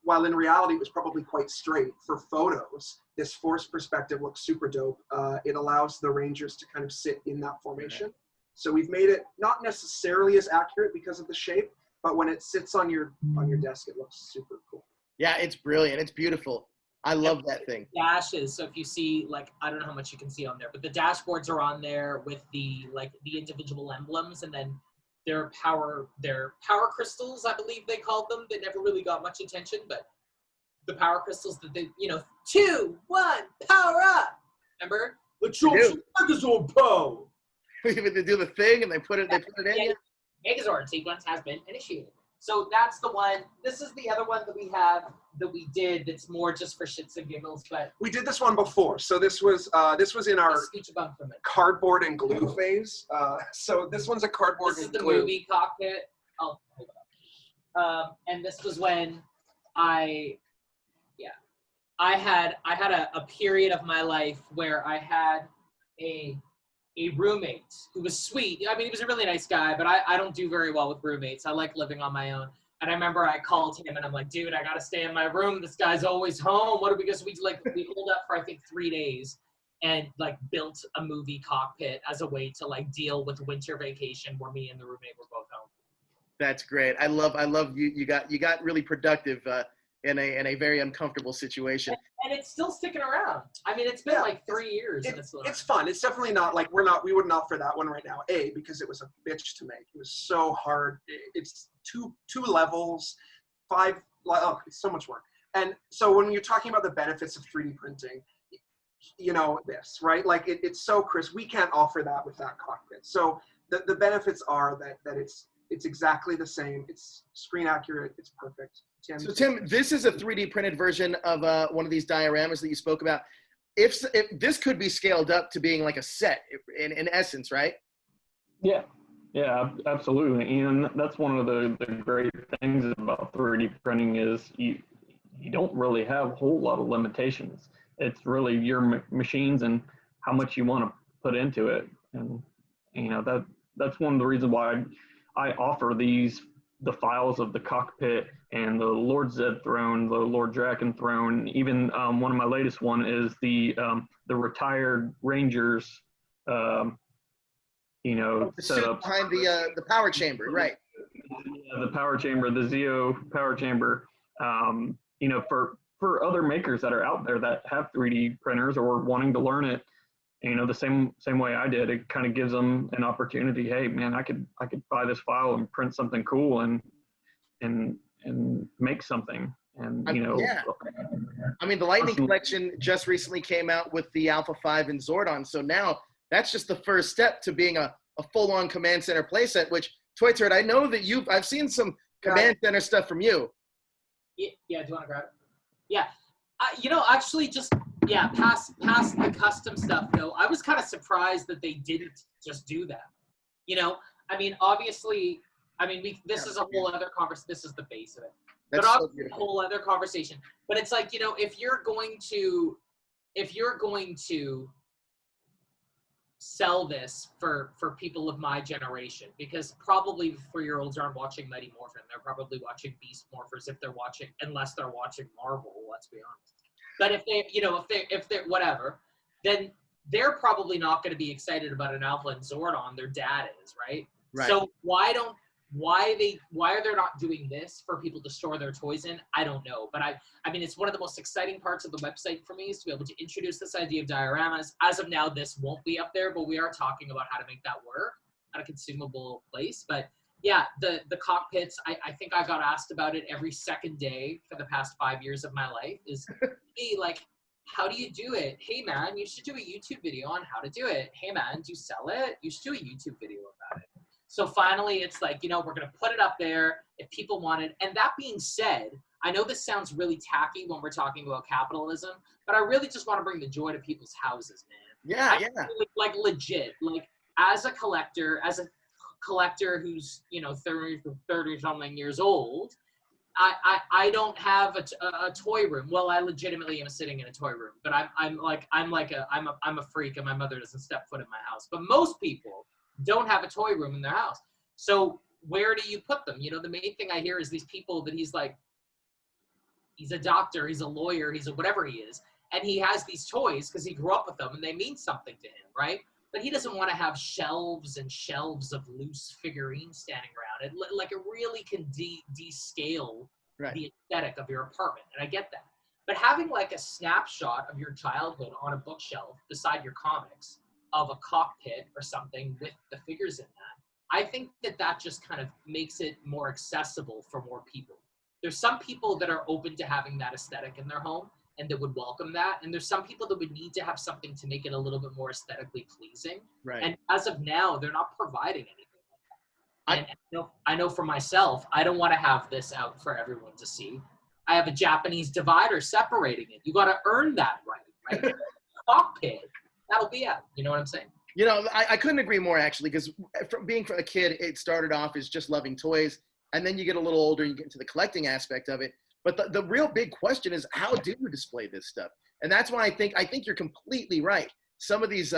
S3: while in reality it was probably quite straight, for photos, this forced perspective looks super dope. It allows the Rangers to kind of sit in that formation. So we've made it not necessarily as accurate because of the shape, but when it sits on your desk, it looks super cool.
S1: Yeah, it's brilliant. It's beautiful. I love that thing.
S6: Dashes. So if you see, like, I don't know how much you can see on there, but the dashboards are on there with the individual emblems, and then their power crystals, I believe they called them. They never really got much attention, but the power crystals that they, 2, 1, power up. Remember?
S1: They do the thing and they put it in.
S6: Megazord sequence has been initiated. So that's the one. This is the other one that we have that we did. That's more just for shits and giggles. But
S3: we did this one before. So this was in our cardboard and glue phase. So this one's a cardboard and glue.
S6: This is the movie cockpit. Oh, hold up. And this was when I had a period of my life where I had a roommate who was sweet. I mean, he was a really nice guy, but I don't do very well with roommates. I like living on my own. And I remember I called him and I'm like, dude, I got to stay in my room. This guy's always home. What do we do? So we holed up for, I think, 3 days and like built a movie cockpit as a way to like deal with winter vacation where me and the roommate were both home.
S1: That's great. I love you. You got really productive in a very uncomfortable situation.
S6: And it's still sticking around. I mean, it's been like 3 years.
S3: It's fun. It's definitely not like we wouldn't offer that one right now. Because it was a bitch to make. It was so hard. It's two levels, 5. It's so much work. And so when you're talking about the benefits of 3D printing, this, right? Like it's so crisp. We can't offer that with that cockpit. So the benefits are that it's exactly the same. It's screen accurate. It's perfect.
S1: So Tim, this is a 3D printed version of one of these dioramas that you spoke about. If this could be scaled up to being like a set in essence, right?
S4: Yeah, absolutely. And that's one of the great things about 3D printing is you don't really have a whole lot of limitations. It's really your machines and how much you want to put into it. And that's one of the reasons why I offer the files of the cockpit and the Lord Zed throne, the Lord Draken throne. Even one of my latest one is the retired Rangers,
S1: the
S4: setup
S1: behind the power chamber, right?
S4: Yeah, the power chamber, the Zeo power chamber. For other makers that are out there that have 3D printers or wanting to learn it, the same way I did, it kind of gives them an opportunity. Hey, man, I could buy this file and print something cool and make something. And
S1: yeah. I mean, the Lightning Collection just recently came out with the Alpha 5 and Zordon. So now that's just the first step to being a full-on Command Center playset. Which Toy Turd, I know that I've seen some Command Center stuff from you.
S6: Yeah. Do you want to grab it? Yeah. Actually, just. Yeah, past the custom stuff, though, I was kind of surprised that they didn't just do that. I mean, obviously, this is a whole other conversation. This is the base of it.
S1: That's
S6: but obviously a whole other conversation. But it's like, if you're going to sell this for people of my generation, because probably 4-year-olds aren't watching Mighty Morphin. They're probably watching Beast Morphers unless they're watching Marvel, let's be honest. But if they're whatever, then they're probably not going to be excited about an Alpha and Zordon. Their dad is, right?
S1: Right.
S6: So why are they not doing this for people to store their toys in? I don't know. But I mean, it's one of the most exciting parts of the website for me is to be able to introduce this idea of dioramas. As of now, this won't be up there, but we are talking about how to make that work. at a consumable place. But yeah, the cockpits, I think I got asked about it every second day for the past 5 years of my life is, hey, like, how do you do it? Hey man, you should do a YouTube video on how to do it. Hey man, do you sell it? You should do a YouTube video about it. So finally it's like, you know, we're going to put it up there if people want it. And that being said, I know this sounds really tacky when we're talking about capitalism, but I really just want to bring the joy to people's houses, man.
S1: Yeah,
S6: yeah. Like legit, like as a collector who's, you know, 30 something years old, I don't have a toy room. Well, I legitimately am sitting in a toy room, but I'm a freak and my mother doesn't step foot in my house. But most people don't have a toy room in their house. So where do you put them? You know, the main thing I hear is these people that he's a doctor, he's a lawyer, he's a whatever he is, and he has these toys because he grew up with them and they mean something to him, right? But he doesn't want to have shelves and shelves of loose figurines standing around. It really can descale the aesthetic of your apartment, and I get that. But having like a snapshot of your childhood on a bookshelf beside your comics of a cockpit or something with the figures in that, I think that just kind of makes it more accessible for more people. There's some people that are open to having that aesthetic in their home and that would welcome that. And there's some people that would need to have something to make it a little bit more aesthetically pleasing.
S1: Right.
S6: And as of now, they're not providing anything like that. And I know for myself, I don't want to have this out for everyone to see. I have a Japanese divider separating it. You got to earn that right? Cockpit, that'll be out. You know what I'm saying?
S1: You know, I couldn't agree more, actually, because from being a kid, it started off as just loving toys. And then you get a little older, you get into the collecting aspect of it. But the real big question is, how do you display this stuff? And that's why I think you're completely right. Some of these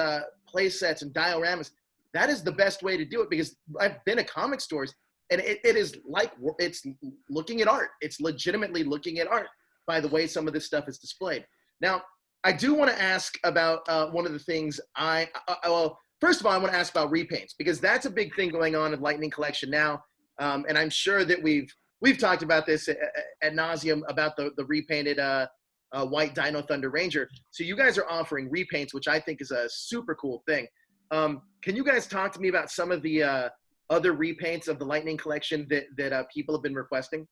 S1: play sets and dioramas, that is the best way to do it, because I've been at comic stores, and it is like it's looking at art. It's legitimately looking at art by the way some of this stuff is displayed. Now, I do want to ask about one of the things well, first of all, I want to ask about repaints, because that's a big thing going on in Lightning Collection now. And I'm sure that we've talked about this ad nauseum about the repainted white Dino Thunder Ranger. So you guys are offering repaints, which I think is a super cool thing. Can you guys talk to me about some of the other repaints of the Lightning Collection that people have been requesting?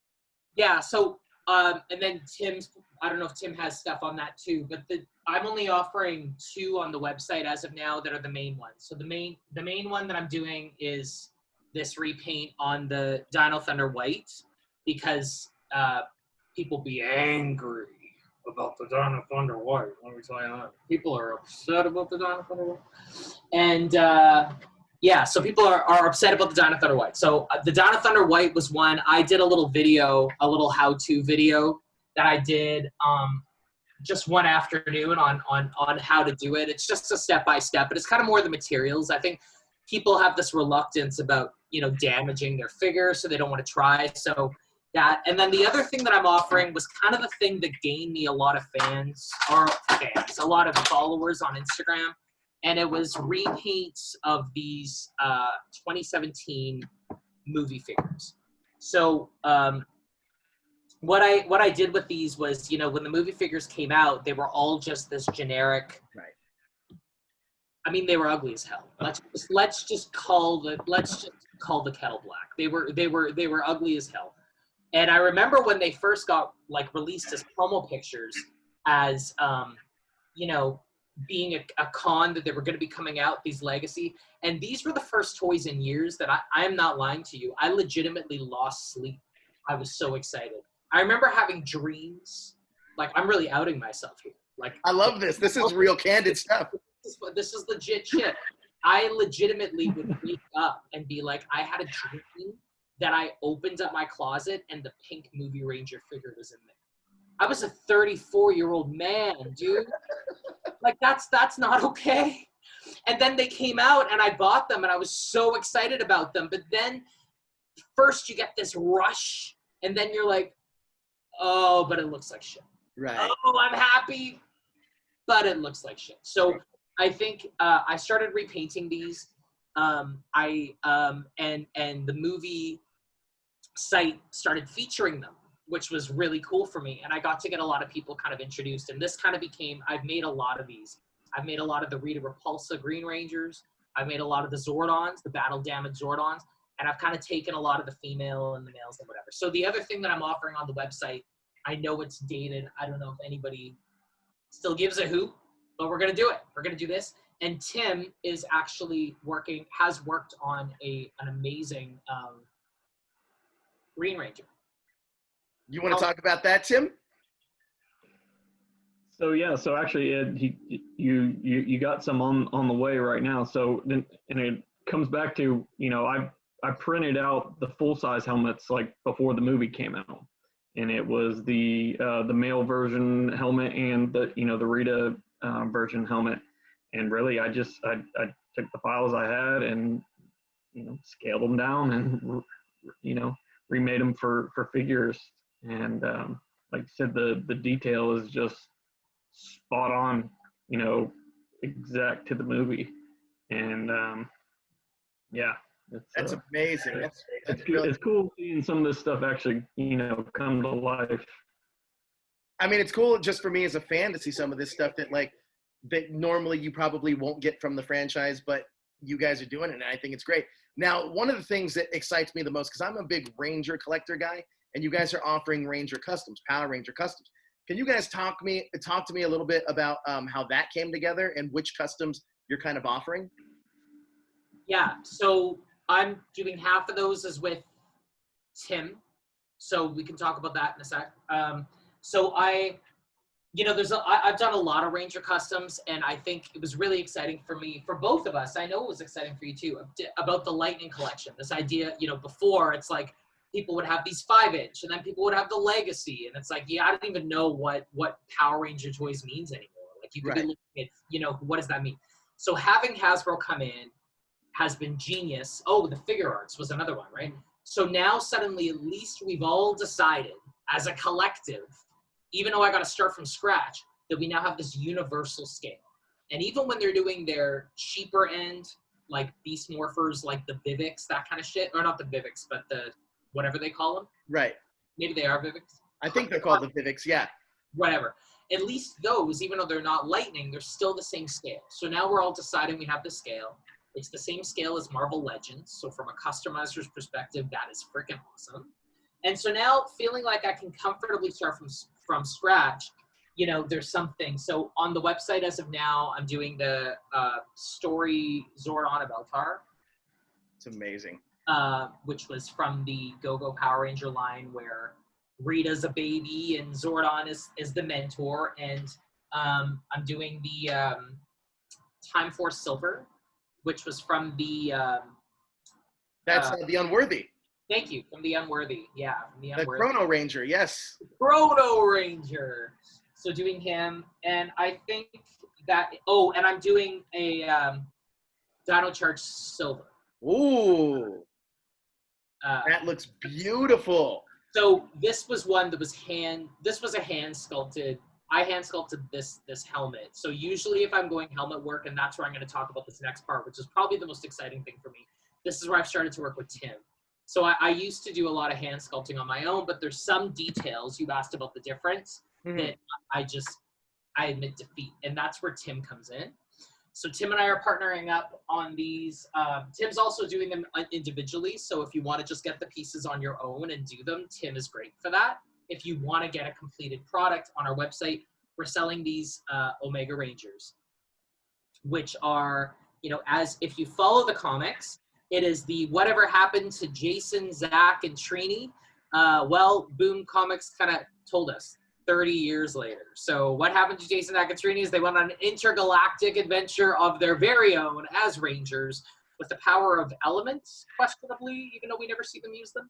S6: Yeah, so, and then Tim's, I don't know if Tim has stuff on that too, but I'm only offering 2 on the website as of now that are the main ones. So the main one that I'm doing is this repaint on the Dino Thunder White, because people be angry about the Dino Thunder White. Let me tell you that. People are upset about the Dino Thunder White. And yeah, so people are upset about the Dino Thunder White. So the Dino Thunder White was one. I did a little video, a little how-to video that I did just one afternoon on how to do it. It's just a step-by-step, but it's kind of more the materials. I think people have this reluctance about, you know, damaging their figure, so they don't want to try. So that, and then the other thing that I'm offering was kind of the thing that gained me a lot of a lot of followers on Instagram, and it was repaints of these 2017 movie figures. So what I did with these was, you know, when the movie figures came out, they were all just this generic.
S1: Right.
S6: I mean, they were ugly as hell. Let's just call the kettle black. They were ugly as hell. And I remember when they first got like released as promo pictures, as you know, being a con that they were going to be coming out, these legacy. And these were the first toys in years that I am not lying to you, I legitimately lost sleep. I was so excited. I remember having dreams. Like, I'm really outing myself here. Like,
S1: I love this. This is real candid stuff.
S6: This is legit shit. I legitimately would wake up and be like, I had a dream that I opened up my closet and the pink Movie Ranger figure was in there. I was a 34-year-old man, dude. Like, that's not okay. And then they came out and I bought them and I was so excited about them. But then first you get this rush and then you're like, oh, but it looks like shit.
S1: Right.
S6: Oh, I'm happy, but it looks like shit. So I think I started repainting these. And the movie site started featuring them, which was really cool for me. And I got to get a lot of people kind of introduced. And this kind of became, I've made a lot of these. I've made a lot of the Rita Repulsa Green Rangers. I've made a lot of the Zordons, the battle damage Zordons, and I've kind of taken a lot of the female and the males and whatever. So the other thing that I'm offering on the website, I know it's dated. I don't know if anybody still gives a hoot, but we're going to do it. We're going to do this. And Tim is actually has worked on an amazing Green Ranger.
S1: You want to talk about that, Tim?
S4: So yeah, so actually, you got some on the way right now. So then, and it comes back to, you know, I printed out the full size helmets like before the movie came out, and it was the male version helmet and the Rita version helmet, and really I took the files I had and scaled them down and remade them for figures, and like I said, the detail is just spot on, exact to the movie, and yeah,
S1: that's amazing.
S4: It's cool seeing some of this stuff actually come to life.
S1: I mean, it's cool just for me as a fan to see some of this stuff that normally you probably won't get from the franchise, but you guys are doing it, and I think it's great. Now, one of the things that excites me the most, because I'm a big Ranger collector guy, and you guys are offering Ranger Customs, Power Ranger Customs. Can you guys talk to me a little bit about how that came together and which customs you're kind of offering?
S6: Yeah, so I'm doing half of those is with Tim, so we can talk about that in a sec. So I've done a lot of Ranger Customs, and I think it was really exciting for me, for both of us. I know it was exciting for you too, about the Lightning Collection. This idea, before it's like, people would have these 5-inch, and then people would have the Legacy, and it's like, I don't even know what Power Ranger toys means anymore. Like, you could be looking at, what does that mean? So having Hasbro come in has been genius. Oh, the figure arts was another one, right? So now suddenly, at least we've all decided as a collective, even though I got to start from scratch, that we now have this universal scale. And even when they're doing their cheaper end, like Beast Morphers, like the Vivics, that kind of shit, or not the Vivics, but the whatever they call them.
S1: Right.
S6: Maybe they are Vivics.
S1: I think they're called the Vivics, yeah.
S6: Whatever. At least those, even though they're not Lightning, they're still the same scale. So now we're all deciding we have the scale. It's the same scale as Marvel Legends. So from a customizer's perspective, that is freaking awesome. And so now, feeling like I can comfortably start from scratch, there's something. So on the website as of now, I'm doing the Story Zordon of Eltar.
S1: It's amazing.
S6: Which was from the Go-Go Power Ranger line, where Rita's a baby and Zordon is the mentor. And I'm doing the Time Force Silver, which was from the...
S1: That's the Unworthy.
S6: Thank you, from the Unworthy. Yeah, from the Unworthy.
S1: The Chrono Ranger, yes.
S6: Chrono Ranger. So doing him, and I think that... Oh, and I'm doing a Dino Charge Silver.
S1: Ooh. That looks beautiful.
S6: So this was one that was a hand sculpted. I hand sculpted this helmet. So usually if I'm going helmet work, and that's where I'm going to talk about this next part, which is probably the most exciting thing for me, this is where I've started to work with Tim. So I used to do a lot of hand sculpting on my own, but there's some details, you asked about the difference, that I admit defeat. And that's where Tim comes in. So Tim and I are partnering up on these. Tim's also doing them individually. So if you want to just get the pieces on your own and do them, Tim is great for that. If you want to get a completed product on our website, we're selling these Omega Rangers, which are, as if you follow the comics, it is the whatever happened to Jason, Zach, and Trini. Well, Boom Comics kind of told us 30 years later. So what happened to Jason, Zach, and Trini is they went on an intergalactic adventure of their very own as Rangers with the power of elements, questionably, even though we never see them use them.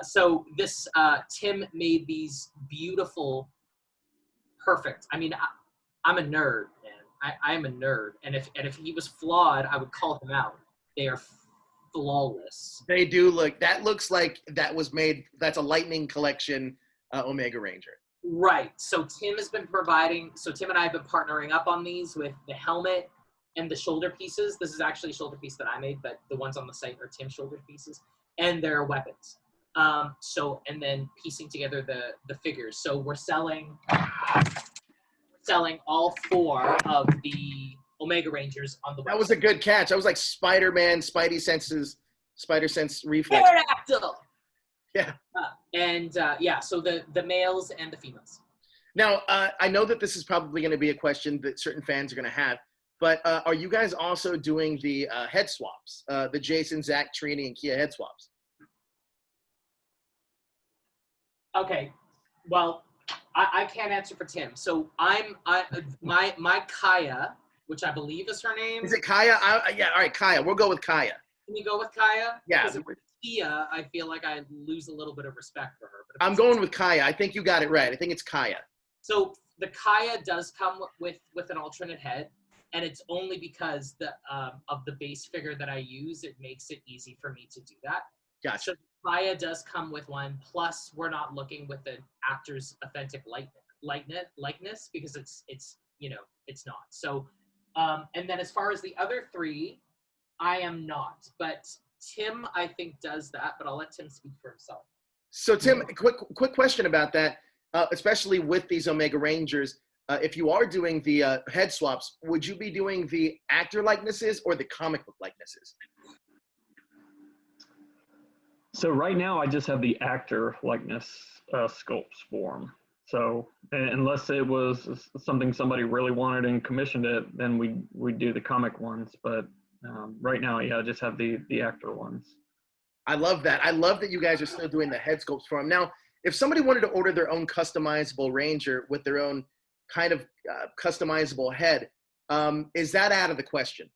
S6: So this, Tim made these beautiful, perfect. I mean, I'm a nerd, man. I'm a nerd. And if he was flawed, I would call him out. They are flawless.
S1: They do look, that looks like that was made, that's a Lightning Collection Omega Ranger.
S6: Right. So Tim has been providing, so Tim and I have been partnering up on these with the helmet and the shoulder pieces. This is actually a shoulder piece that I made, but the ones on the site are Tim's shoulder pieces, and their weapons. And then piecing together the figures. So we're selling all 4 of the Omega Rangers on the website.
S1: That was a good catch. I was like Spider-Man, Spidey sense reflex.
S6: Pterodactyl.
S1: Yeah.
S6: So the males and the females.
S1: Now, I know that this is probably going to be a question that certain fans are going to have, but are you guys also doing the head swaps, the Jason, Zach, Trini, and Kia head swaps?
S6: Okay, well, I can't answer for Tim. So my Kaya, which I believe is her name.
S1: Is it Kaya? Yeah, all right, Kaya. We'll go with Kaya.
S6: Can you go with Kaya?
S1: Yeah.
S6: Because if it's Kia, I feel like I lose a little bit of respect for her. But
S1: I'm going with Kaya. I think you got it right. I think it's Kaya.
S6: So the Kaya does come with an alternate head, and it's only because of the base figure that I use. It makes it easy for me to do that.
S1: Gotcha.
S6: So Kaya does come with one. Plus, we're not looking with an actor's authentic likeness because it's not. So, and then as far as the other three, I am not. But Tim, I think, does that. But I'll let Tim speak for himself.
S1: So Tim, quick question about that. Especially with these Omega Rangers, if you are doing the head swaps, would you be doing the actor likenesses or the comic book likenesses?
S4: So right now I just have the actor likeness sculpts for them. So unless it was something somebody really wanted and commissioned it, then we'd do the comic ones. But right now, yeah, I just have the actor ones.
S1: I love that. I love that you guys are still doing the head sculpts for them. Now, if somebody wanted to order their own customizable Ranger with their own kind of customizable head, is that out of the question?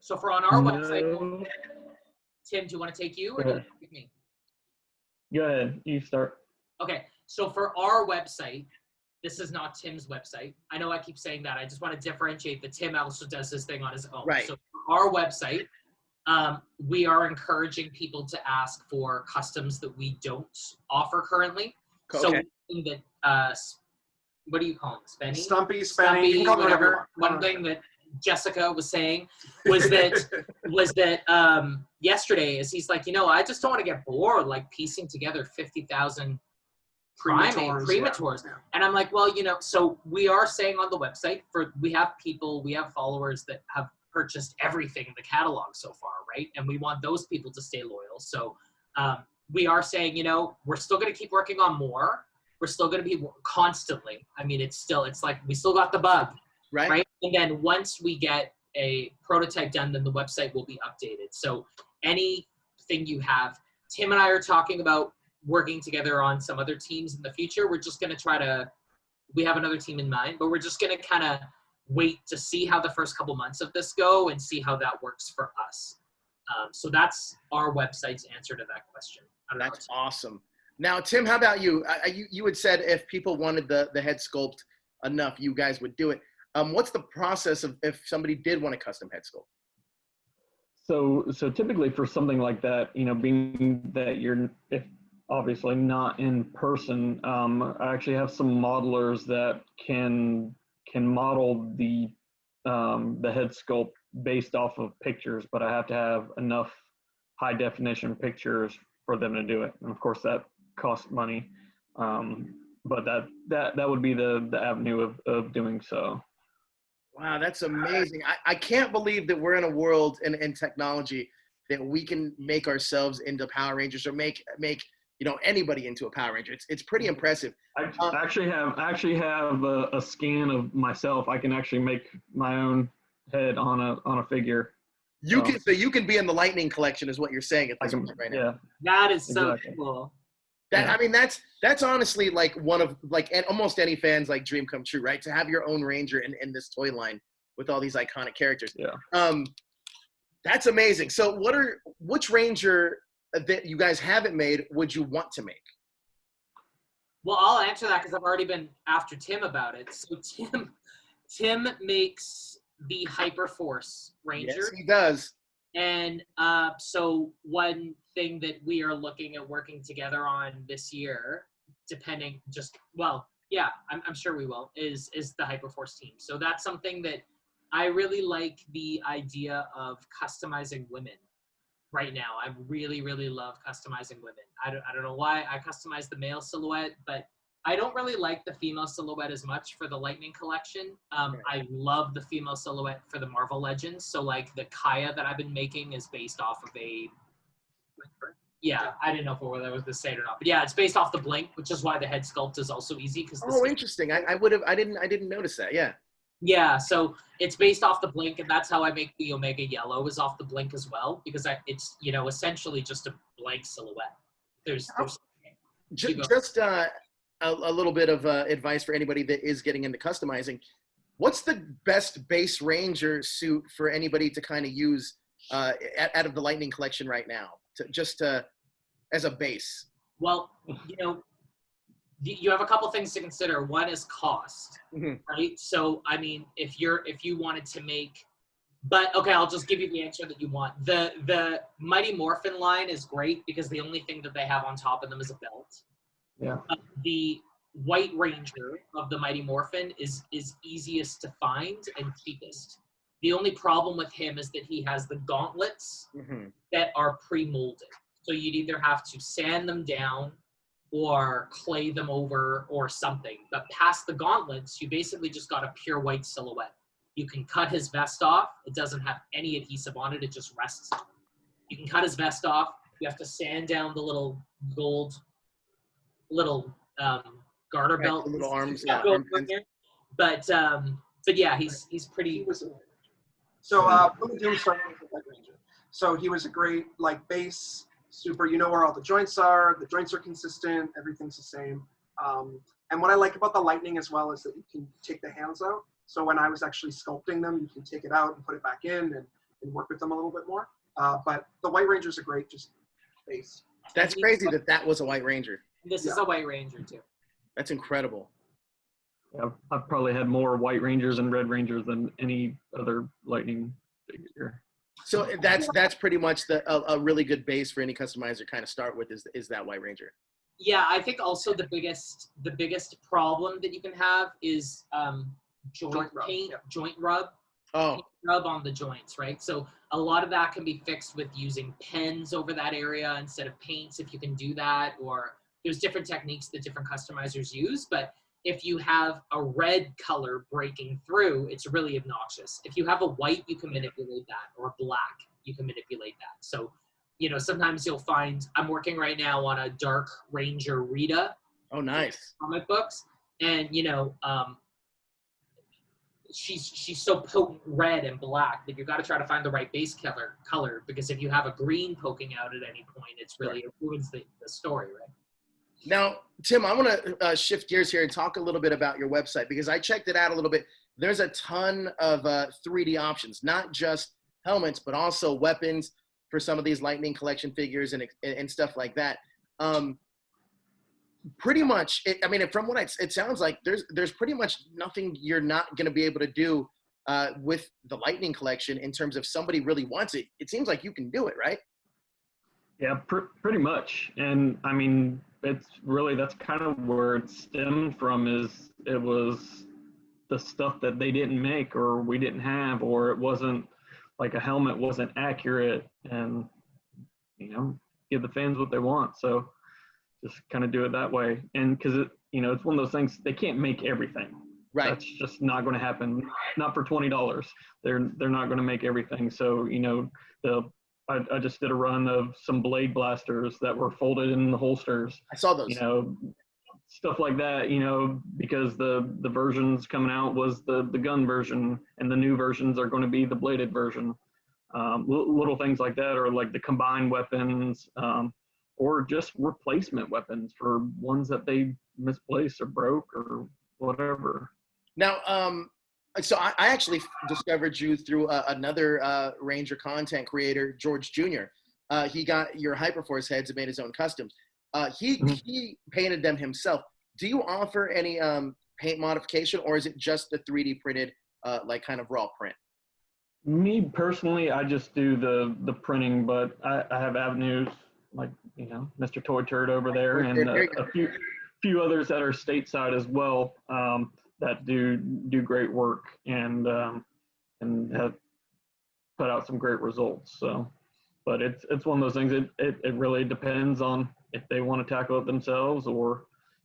S6: So for on our website, Tim, do you want to take you or do you want to take me?
S4: Go ahead, you start.
S6: Okay, so for our website, this is not Tim's website. I know I keep saying that. I just want to differentiate that Tim also does this thing on his own.
S1: Right.
S6: So for our website, we are encouraging people to ask for customs that we don't offer currently.
S1: Okay.
S6: So that, what do you call them? Spenny?
S3: Stumpy, Spenny, you can call them whatever you want.
S6: One thing that Jessica was saying was that yesterday is he's like, I just don't want to get bored like piecing together 50,000 premators.
S3: Yeah.
S6: And I'm like, well, so we are saying on the website we have followers that have purchased everything in the catalog so far, right? And we want those people to stay loyal. So we are saying, we're still going to keep working on more. We're still going to be constantly. I mean, it's like we still got the bug, right? And then once we get a prototype done, then the website will be updated. So anything you have, Tim and I are talking about working together on some other teams in the future. We're just going to we have another team in mind, but we're just going to kind of wait to see how the first couple months of this go and see how that works for us. So that's our website's answer to that question.
S1: That's awesome. Now, Tim, how about you? You had said if people wanted the head sculpt enough, you guys would do it. What's the process of if somebody did want a custom head sculpt?
S4: So typically for something like that, being that you're obviously not in person, I actually have some modelers that can model the head sculpt based off of pictures, but I have to have enough high definition pictures for them to do it. And of course that costs money. But that would be the avenue of doing so.
S1: Wow, that's amazing. I can't believe that we're in a world in technology that we can make ourselves into Power Rangers or make anybody into a Power Ranger. It's pretty impressive.
S4: I actually have a scan of myself. I can actually make my own head on a figure.
S1: You can be in the Lightning collection, is what you're saying at this point right now.
S4: Yeah,
S6: that is so cool.
S1: I mean, that's honestly like one of almost any fan's like dream come true, right? To have your own Ranger in this toy line with all these iconic characters.
S4: Yeah.
S1: That's amazing. So which Ranger that you guys haven't made would you want to make?
S6: Well, I'll answer that because I've already been after Tim about it. So Tim makes the Hyperforce Ranger.
S1: Yes, he does.
S6: And so one thing that we are looking at working together on this year, I'm sure we will, is the Hyperforce team. So that's something that I really like, the idea of customizing women right now. I really, really love customizing women. I don't know why I customize the male silhouette, but I don't really like the female silhouette as much for the Lightning collection. I love the female silhouette for the Marvel Legends. So like the Kaya that I've been making is based off of a, I didn't know whether I was to say it or not, but yeah, it's based off the Blink, which is why the head sculpt is also easy. Because
S1: interesting. I didn't notice that. Yeah.
S6: Yeah, so it's based off the Blink, and that's how I make the Omega Yellow, is off the Blink as well, because it's essentially just a blank silhouette. There's
S1: just a little bit of advice for anybody that is getting into customizing. What's the best base Ranger suit for anybody to kind of use out of the Lightning collection right now, as a base?
S6: Well, you have a couple things to consider. One is cost, right? So, I mean, if you wanted to make, but okay, I'll just give you the answer that you want. The Mighty Morphin line is great because the only thing that they have on top of them is a belt.
S4: Yeah.
S6: The White Ranger of the Mighty Morphin is easiest to find and cheapest. The only problem with him is that he has the gauntlets that are pre-molded. So you'd either have to sand them down or clay them over or something. But past the gauntlets, you basically just got a pure white silhouette. You can cut his vest off. It doesn't have any adhesive on it. It just rests. You can cut his vest off. You have to sand down the little gold, garter belt.
S1: Little arms.
S6: But yeah, he's pretty.
S3: So let me do start with the White Ranger. So he was a great base. Super, you know where all the joints are consistent, everything's the same. And what I like about the Lightning as well is that you can take the hands out. So when I was actually sculpting them, you can take it out and put it back in and work with them a little bit more. But the White Rangers are great, just base.
S1: That's crazy that was a White Ranger.
S6: This is a White Ranger too.
S1: That's incredible.
S4: Yeah, I've probably had more White Rangers and Red Rangers than any other Lightning figure.
S1: So that's pretty much a really good base for any customizer to kind of start with is that White Ranger.
S6: Yeah, I think also the biggest problem that you can have is joint rub.
S1: Oh.
S6: Paint rub on the joints, right? So a lot of that can be fixed with using pens over that area instead of paints, if you can do that, or there's different techniques that different customizers use, but if you have a red color breaking through, it's really obnoxious. If you have a white, you can manipulate that, or a black, you can manipulate that. So, sometimes you'll find, I'm working right now on a Dark Ranger Rita.
S1: Oh, nice.
S6: Comic books. And, she's so potent red and black that you got to try to find the right base color, because if you have a green poking out at any point, it ruins the story, right?
S1: Now, Tim, I want to shift gears here and talk a little bit about your website, because I checked it out a little bit. There's a ton of 3D options, not just helmets, but also weapons for some of these Lightning collection figures and stuff like that. Pretty much, from what it sounds like, there's pretty much nothing you're not going to be able to do with the Lightning collection in terms of somebody really wants it. It seems like you can do it, right?
S4: Yeah, pretty much. And I mean, that's kind of where it stemmed from, is it was the stuff that they didn't make or we didn't have, or it wasn't like a helmet wasn't accurate, and give the fans what they want. So just kind of do it that way. And because it's one of those things, they can't make everything.
S1: Right.
S4: That's just not going to happen. Not for $20. They're not going to make everything. So I just did a run of some blade blasters that were folded in the holsters.
S1: I saw those.
S4: Stuff like that, because the versions coming out was the gun version, and the new versions are going to be the bladed version. Little things like that, or like the combined weapons, or just replacement weapons for ones that they misplaced or broke or whatever.
S1: Now, so I actually discovered you through another Ranger content creator, George Jr. He got your Hyperforce heads and made his own customs. He painted them himself. Do you offer any paint modification, or is it just the 3D printed, kind of raw print?
S4: Me personally, I just do the printing, but I have avenues like Mr. Toy Turd over there, and a few others that are stateside as well. That do great work and have put out some great results. So, but it's one of those things. It really depends on if they want to tackle it themselves, or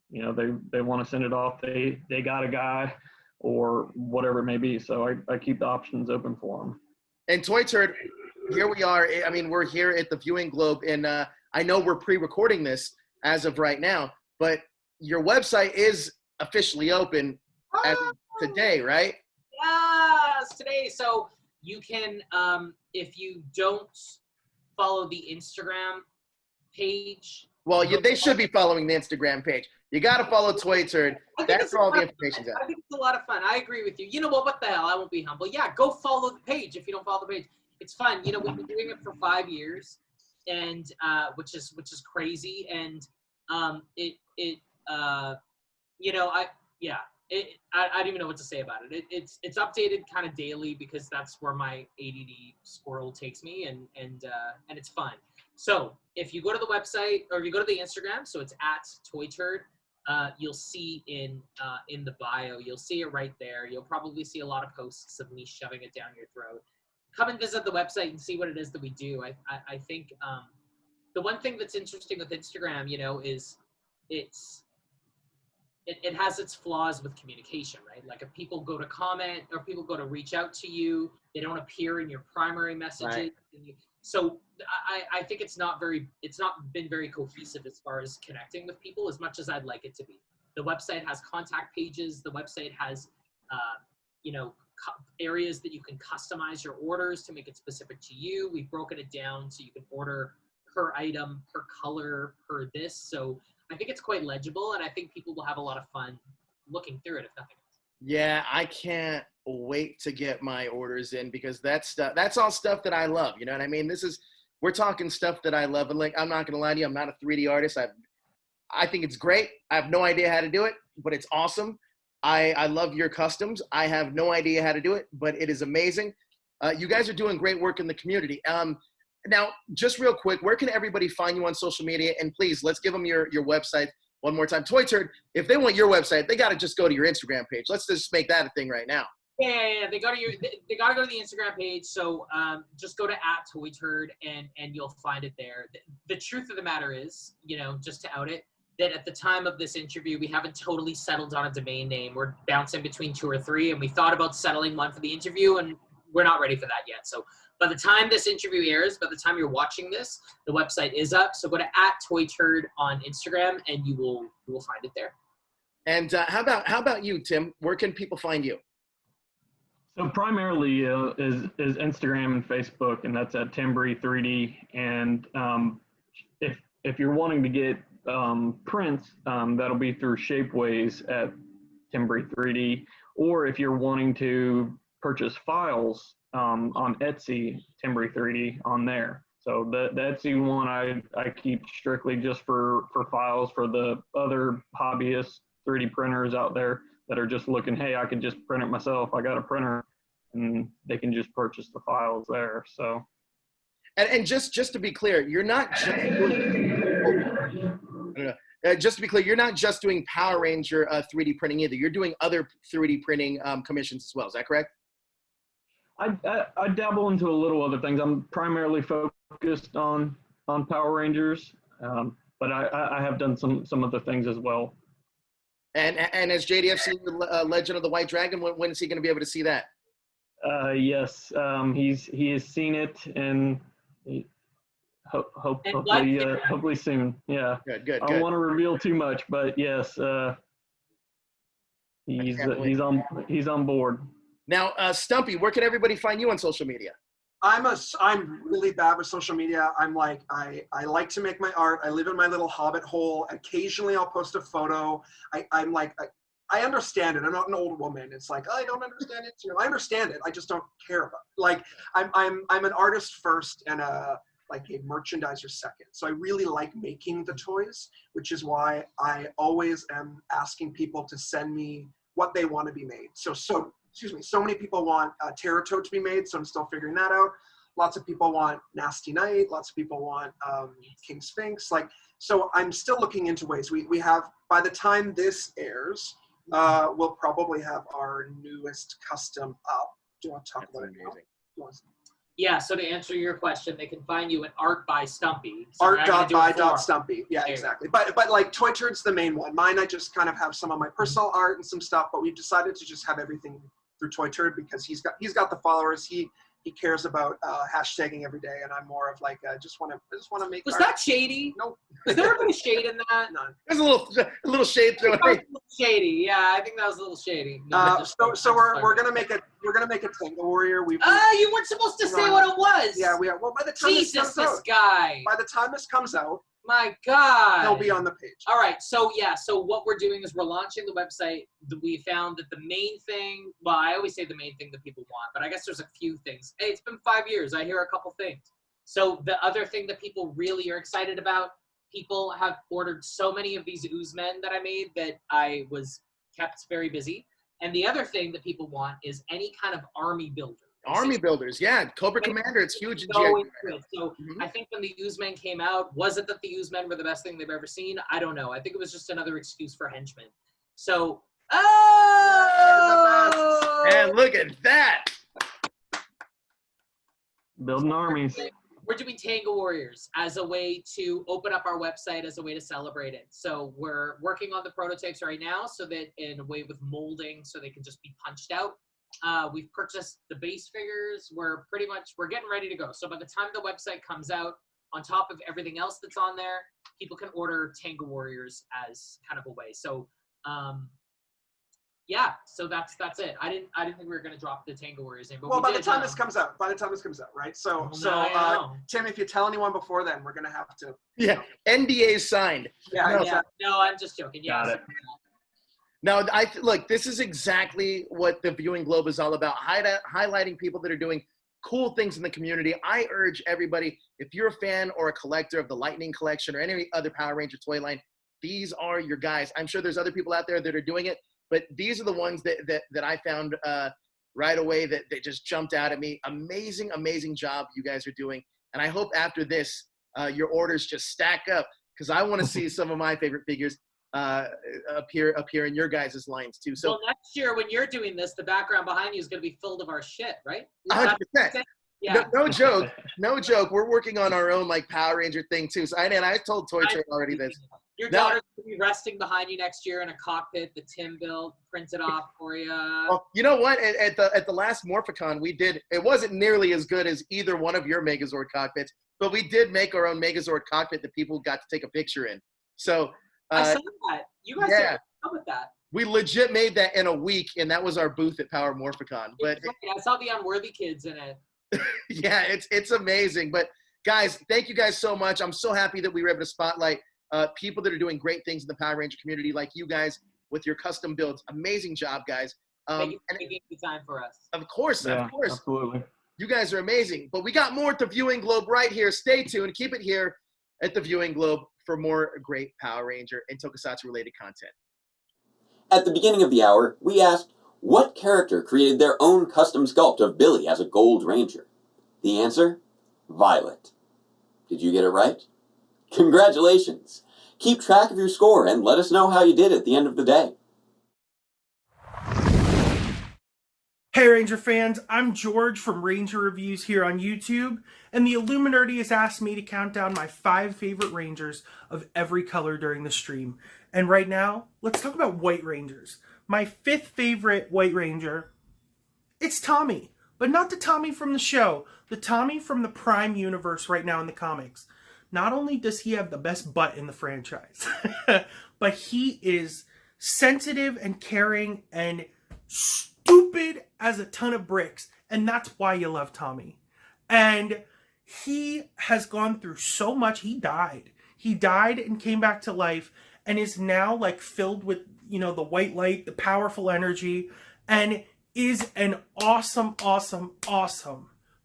S4: you know, they want to send it off, they got a guy or whatever it may be. So I keep the options open for them.
S1: And Toy Turd, here we are. I mean, we're here at the Viewing Globe, and I know we're pre-recording this as of right now, but your website is officially open as of today, right?
S6: Yes, today. So you can, if you don't follow the Instagram page.
S1: Well, they should be following the Instagram page. You got to follow Toy Turd. That's where all the information's at.
S6: I think it's a lot of fun. I agree with you. You know what the hell? I won't be humble. Yeah, go follow the page if you don't follow the page. It's fun. You know, we've been doing it for 5 years, and which is crazy. And you know, I don't even know what to say about it. It's updated kind of daily because that's where my ADD squirrel takes me, and it's fun. So if you go to the website or if you go to the Instagram, so it's @ToyTurd, you'll see in the bio, you'll see it right there. You'll probably see a lot of posts of me shoving it down your throat. Come and visit the website and see what it is that we do. I think the one thing that's interesting with Instagram, you know, is it has its flaws with communication, right? Like if people go to comment or people go to reach out to you, they don't appear in your primary messages.
S1: Right.
S6: So I think it's not been very cohesive as far as connecting with people as much as I'd like it to be. The website has contact pages. The website has, you know, areas that you can customize your orders to make it specific to you. We've broken it down so you can order per item, per color, per this. So I think it's quite legible, and I think people will have a lot of fun looking through it, if nothing else.
S1: Yeah, I can't wait to get my orders in because that's all stuff that I love. You know what I mean? We're talking stuff that I love, and like I'm not gonna lie to you, I'm not a 3D artist. I think it's great. I have no idea how to do it, but it's awesome. I love your customs. I have no idea how to do it, but it is amazing. You guys are doing great work in the community. Now, just real quick, where can everybody find you on social media? And please, let's give them your website one more time. Toy Turd, if they want your website, they got to just go to your Instagram page. Let's just make that a thing right now.
S6: Yeah. They got to go to the Instagram page. So just go to @ToyTurd and you'll find it there. The truth of the matter is, you know, just to out it, that at the time of this interview, we haven't totally settled on a domain name. We're bouncing between 2 or 3, and we thought about settling one for the interview, and we're not ready for that yet. So by the time this interview airs, by the time you're watching this, the website is up. So go to @ToyTurd on Instagram, and you will find it there.
S1: And how about you, Tim? Where can people find you?
S4: So primarily is Instagram and Facebook, and that's at Timbri3D. And if you're wanting to get prints, that'll be through Shapeways at Timbri3D. Or if you're wanting to purchase files on Etsy, Timbri3D on there. So the Etsy one I keep strictly just for files for the other hobbyist 3D printers out there that are just looking, hey, I can just print it myself. I got a printer, and they can just purchase the files there. So.
S1: And just to be clear, you're not just just to be clear, you're not just doing Power Ranger 3D printing either. You're doing other 3D printing commissions as well. Is that correct?
S4: I dabble into a little other things. I'm primarily focused on Power Rangers, but I have done some other things as well.
S1: And has JDF seen the Legend of the White Dragon? When is he going to be able to see that?
S4: Yes, he has seen it, and hopefully soon. Yeah.
S1: Good.
S4: I don't want to reveal too much, but yes, he's on board.
S1: Now, Stumpy, where can everybody find you on social media?
S3: I'm really bad with social media. I'm like, I like to make my art. I live in my little hobbit hole. Occasionally I'll post a photo. I'm like, I understand it. I'm not an old woman. It's like, I don't understand it. You know, I understand it. I just don't care about it. Like I'm an artist first and a merchandiser second. So I really like making the toys, which is why I always am asking people to send me what they want to be made. So many people want Terratote to be made, so I'm still figuring that out. Lots of people want Nasty Knight. Lots of people want King Sphinx. So I'm still looking into ways. We have, by the time this airs, we'll probably have our newest custom up. Do you want to talk about it now?
S6: Yeah, so to answer your question, they can find you at Art by Stumpy. So we're not gonna do a forum.
S3: Art.by.stumpy. Yeah, exactly. But like Toy Turd's the main one. Mine, I just kind of have some of my personal art and some stuff, but we've decided to just have everything through Toy Turd because he's got the followers. He cares about hashtagging every day, and I'm more of like just want to make.
S6: Was that shady?
S3: No.
S6: Was there a bit of shade in that?
S3: None.
S1: There's a little shade thrown in.
S6: Shady. Yeah, I think that was a little shady.
S3: So we're gonna make a Tango Warrior.
S6: You weren't supposed to say what it was.
S3: Yeah, we are. Well, by the time
S6: Jesus,
S3: this comes
S6: this
S3: out,
S6: guy.
S3: By the time this comes out,
S6: my God,
S3: he'll be on the page.
S6: All right, so what we're doing is we're launching the website. We found that the main thing, well, I always say the main thing that people want, but I guess there's a few things. Hey, it's been 5 years. I hear a couple things. So the other thing that people really are excited about, people have ordered so many of these Oozmen that I made that I was kept very busy. And the other thing that people want is any kind of army builder.
S1: Army builders, yeah. Cobra Commander, it's huge in
S6: So
S1: GI.
S6: I think when the Oozmen came out, was it that the Oozmen were the best thing they've ever seen? I don't know. I think it was just another excuse for henchmen. So,
S1: And look at that.
S4: Building armies.
S6: We're doing Tango Warriors as a way to open up our website as a way to celebrate it. So we're working on the prototypes right now so that in a way with molding so they can just be punched out. We've purchased the base figures. We're getting ready to go. So by the time the website comes out, on top of everything else that's on there, people can order Tango Warriors as kind of a way. So yeah, so that's it. I didn't think we were gonna drop the Tango Warriors name, but
S3: Well, by the time this comes out, right? So
S6: I
S3: Tim, if you tell anyone before then, we're gonna have to.
S1: Yeah, NDA signed.
S6: No, I'm just joking. Yeah.
S1: Got it. Now, look, this is exactly what the Viewing Globe is all about, highlighting people that are doing cool things in the community. I urge everybody, if you're a fan or a collector of the Lightning Collection or any other Power Ranger toy line, these are your guys. I'm sure there's other people out there that are doing it, but these are the ones that I found right away that just jumped out at me. Amazing, amazing job you guys are doing. And I hope after this, your orders just stack up because I want to see some of my favorite figures appear in your guys' lines too. So
S6: well, next year when you're doing this, the background behind you is going to be filled of our shit, right?
S1: 100%.
S6: Yeah.
S1: No joke. No joke. We're working on our own like Power Ranger thing too. So I told Toy Train already this.
S6: Your daughter's going to be resting behind you next year in a cockpit that Tim built, printed off for you.
S1: Well, you know what? At the last Morphicon, we did. It wasn't nearly as good as either one of your Megazord cockpits, but we did make our own Megazord cockpit that people got to take a picture in. So
S6: I saw that. You guys did come with that.
S1: We legit made that in a week, and that was our booth at Power Morphicon. But
S6: I saw the Unworthy Kids in it.
S1: Yeah, it's amazing. But guys, thank you guys so much. I'm so happy that we were able to spotlight people that are doing great things in the Power Ranger community, like you guys with your custom builds. Amazing job, guys.
S6: Thank you for taking the time for us.
S1: Of course,
S4: absolutely.
S1: You guys are amazing. But we got more at the Viewing Globe right here. Stay tuned. Keep it here at the Viewing Globe for more great Power Ranger and Tokusatsu related content.
S10: At the beginning of the hour, we asked, what character created their own custom sculpt of Billy as a Gold Ranger? The answer? Violet. Did you get it right? Congratulations! Keep track of your score and let us know how you did at the end of the day.
S11: Hey Ranger fans, I'm George from Ranger Reviews here on YouTube, and the Illuminati has asked me to count down my 5 favorite Rangers of every color during the stream. And right now, let's talk about White Rangers. My 5th favorite White Ranger, it's Tommy, but not the Tommy from the show, the Tommy from the Prime universe right now in the comics. Not only does he have the best butt in the franchise, but he is sensitive and caring and stupid as a ton of bricks, and that's why you love Tommy. And he has gone through so much. He died and came back to life and is now like filled with, you know, the white light, the powerful energy, and is an awesome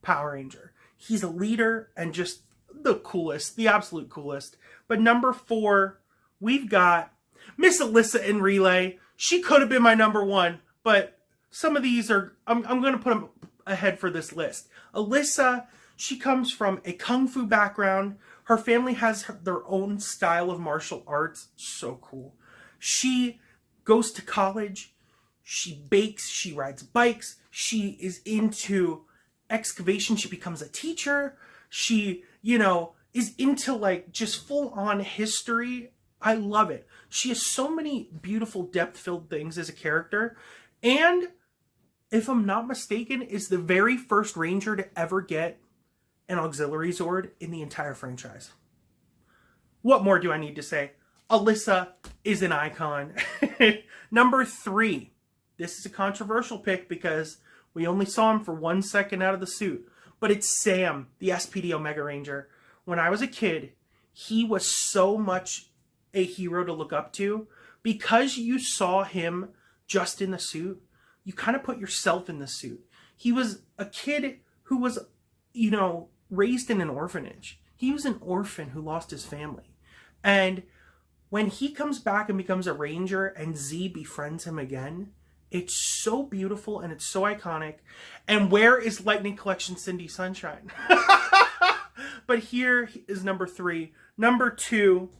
S11: Power Ranger. He's a leader and just the coolest, the absolute coolest. But number 4, we've got Miss Alyssa in Relay. She could have been my number 1, but some of these are, I'm going to put them ahead for this list. Alyssa, she comes from a Kung Fu background. Her family has their own style of martial arts. So cool. She goes to college. She bakes. She rides bikes. She is into excavation. She becomes a teacher. She, is into like just full on history. I love it. She has so many beautiful depth-filled things as a character. And if I'm not mistaken, is the very first Ranger to ever get an auxiliary Zord in the entire franchise. What more do I need to say? Alyssa is an icon. Number 3. This is a controversial pick because we only saw him for 1 second out of the suit. But it's Sam, the SPD Omega Ranger. When I was a kid, he was so much a hero to look up to. Because you saw him just in the suit, you kind of put yourself in the suit. He was a kid who was, raised in an orphanage. He was an orphan who lost his family. And when he comes back and becomes a ranger and Z befriends him again, it's so beautiful and it's so iconic. And where is Lightning Collection Cindy Sunshine? But here is number 3. Number 2,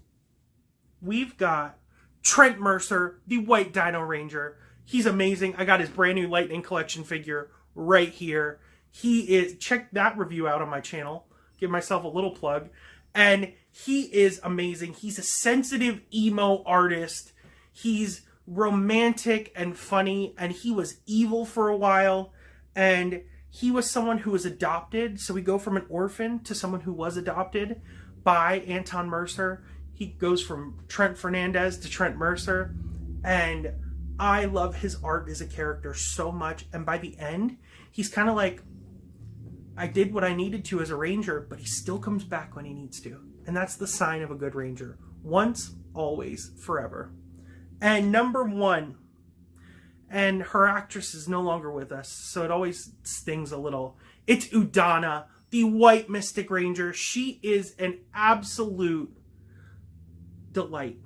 S11: we've got Trent Mercer, the White Dino Ranger. He's amazing. I got his brand new Lightning Collection figure right here. Check that review out on my channel. Give myself a little plug. And he is amazing. He's a sensitive emo artist. He's romantic and funny, and he was evil for a while. And he was someone who was adopted. So we go from an orphan to someone who was adopted by Anton Mercer. He goes from Trent Fernandez to Trent Mercer. And I love his art as a character so much. And by the end, he's kind of like, I did what I needed to as a ranger, but he still comes back when he needs to. And that's the sign of a good ranger. Once, always, forever. And number 1, and her actress is no longer with us, so it always stings a little. It's Udana, the White Mystic Ranger. She is an absolute delight.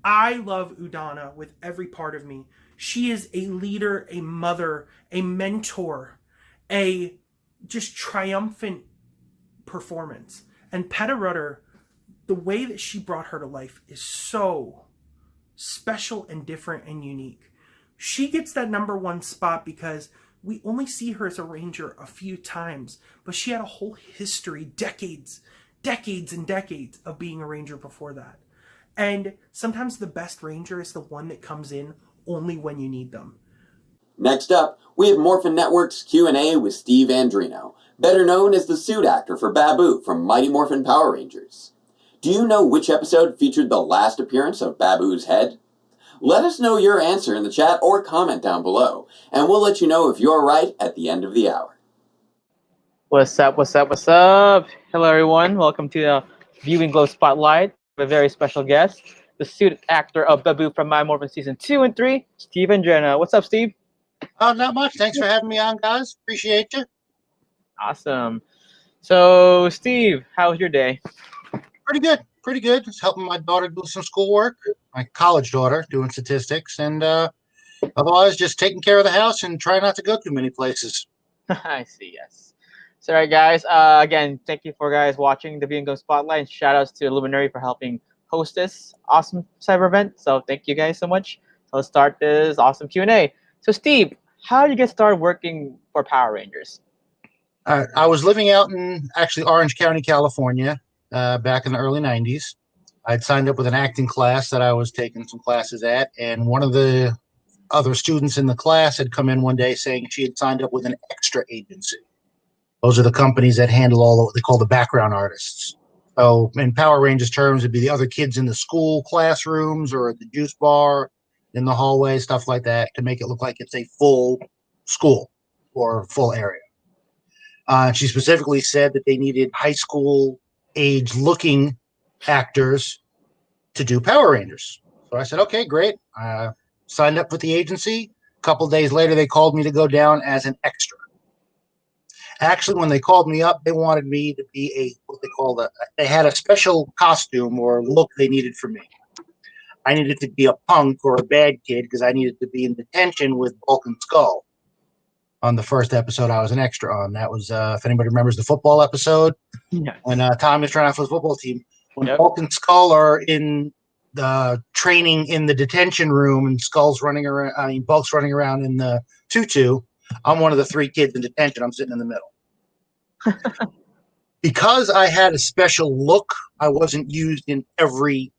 S11: I love Udana with every part of me. She is a leader, a mother, a mentor, a just triumphant performance. And Peta Rudder, the way that she brought her to life is so special and different and unique. She gets that number 1 spot because we only see her as a ranger a few times, but she had a whole history, decades and decades of being a ranger before that. And sometimes the best ranger is the one that comes in only when you need them.
S10: Next up, we have Morphin Network's Q&A with Steve Andrino, better known as the suit actor for Baboo from Mighty Morphin Power Rangers. Do you know which episode featured the last appearance of Baboo's head? Let us know your answer in the chat or comment down below, and we'll let you know if you're right at the end of the hour.
S20: What's up? Hello, everyone. Welcome to the Viewing Glow Spotlight. A very special guest, the suit actor of Baboo from byMorphin Season 2 and 3, Steve Andrino. What's up, Steve?
S9: Not much. Thanks for having me on, guys. Appreciate you.
S20: Awesome. So, Steve, how was your day?
S9: Pretty good. Just helping my daughter do some schoolwork. My college daughter doing statistics, and otherwise just taking care of the house and trying not to go too many places.
S20: I see. Yes. So, all right, guys. Again, thank you for guys watching the Viewing Glow Spotlight. And shout outs to Luminary for helping host this awesome cyber event. So, thank you guys so much. So, let's start this awesome Q&A. So, Steve, how did you get started working for Power Rangers?
S9: I was living out in actually Orange County, California, back in the early 90s. I'd signed up with an acting class that I was taking some classes at, and one of the other students in the class had come in one day saying she had signed up with an extra agency. Those are the companies that handle all of what they call the background artists. So in Power Rangers terms, it'd be the other kids in the school classrooms or at the juice bar, in the hallway, stuff like that, to make it look like it's a full school or full area. She specifically said that they needed high school age looking actors to do Power Rangers. So I said, okay, great. Signed up with the agency. A couple days later, they called me to go down as an extra. Actually, when they called me up, they wanted me to be they had a special costume or look they needed for me. I needed to be a punk or a bad kid because I needed to be in detention with Bulk and Skull. On the first episode I was an extra on. That was, if anybody remembers the football episode, when Tom is trying out for the football team. When Bulk and Skull are in the training in the detention room and Skull's running around, Bulk's running around in the tutu, I'm one of the 3 kids in detention. I'm sitting in the middle. Because I had a special look, I wasn't used in every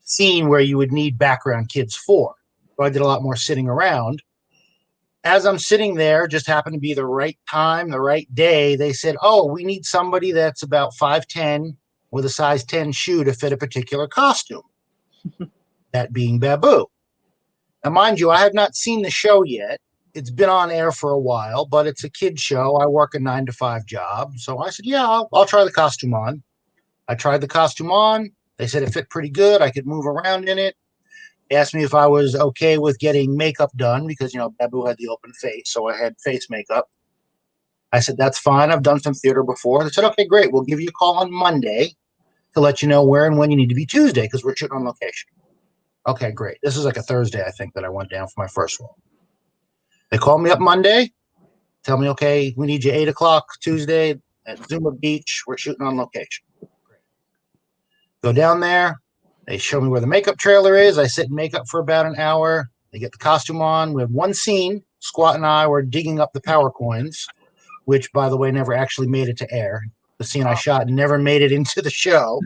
S9: scene where you would need background kids for. So I did a lot more sitting around. As I'm sitting there, just happened to be the right time, the right day, they said, oh, we need somebody that's about 5'10" with a size 10 shoe to fit a particular costume. That being Baboo. Now, mind you, I have not seen the show yet. It's been on air for a while, but it's a kid show. I work a 9-to-5 job. So I said, yeah, I'll try the costume on. I tried the costume on. They said it fit pretty good. I could move around in it. They asked me if I was okay with getting makeup done because, Baboo had the open face, so I had face makeup. I said, that's fine. I've done some theater before. They said, okay, great. We'll give you a call on Monday to let you know where and when you need to be Tuesday because we're shooting on location. Okay, great. This is like a Thursday, I think, that I went down for my first one. They call me up Monday, tell me, okay, we need you 8 o'clock Tuesday at Zuma Beach. We're shooting on location. Go down there. They show me where the makeup trailer is. I sit in makeup for about an hour. They get the costume on. We have one scene. Squat and I were digging up the power coins, which, by the way, never actually made it to air. The scene I shot never made it into the show.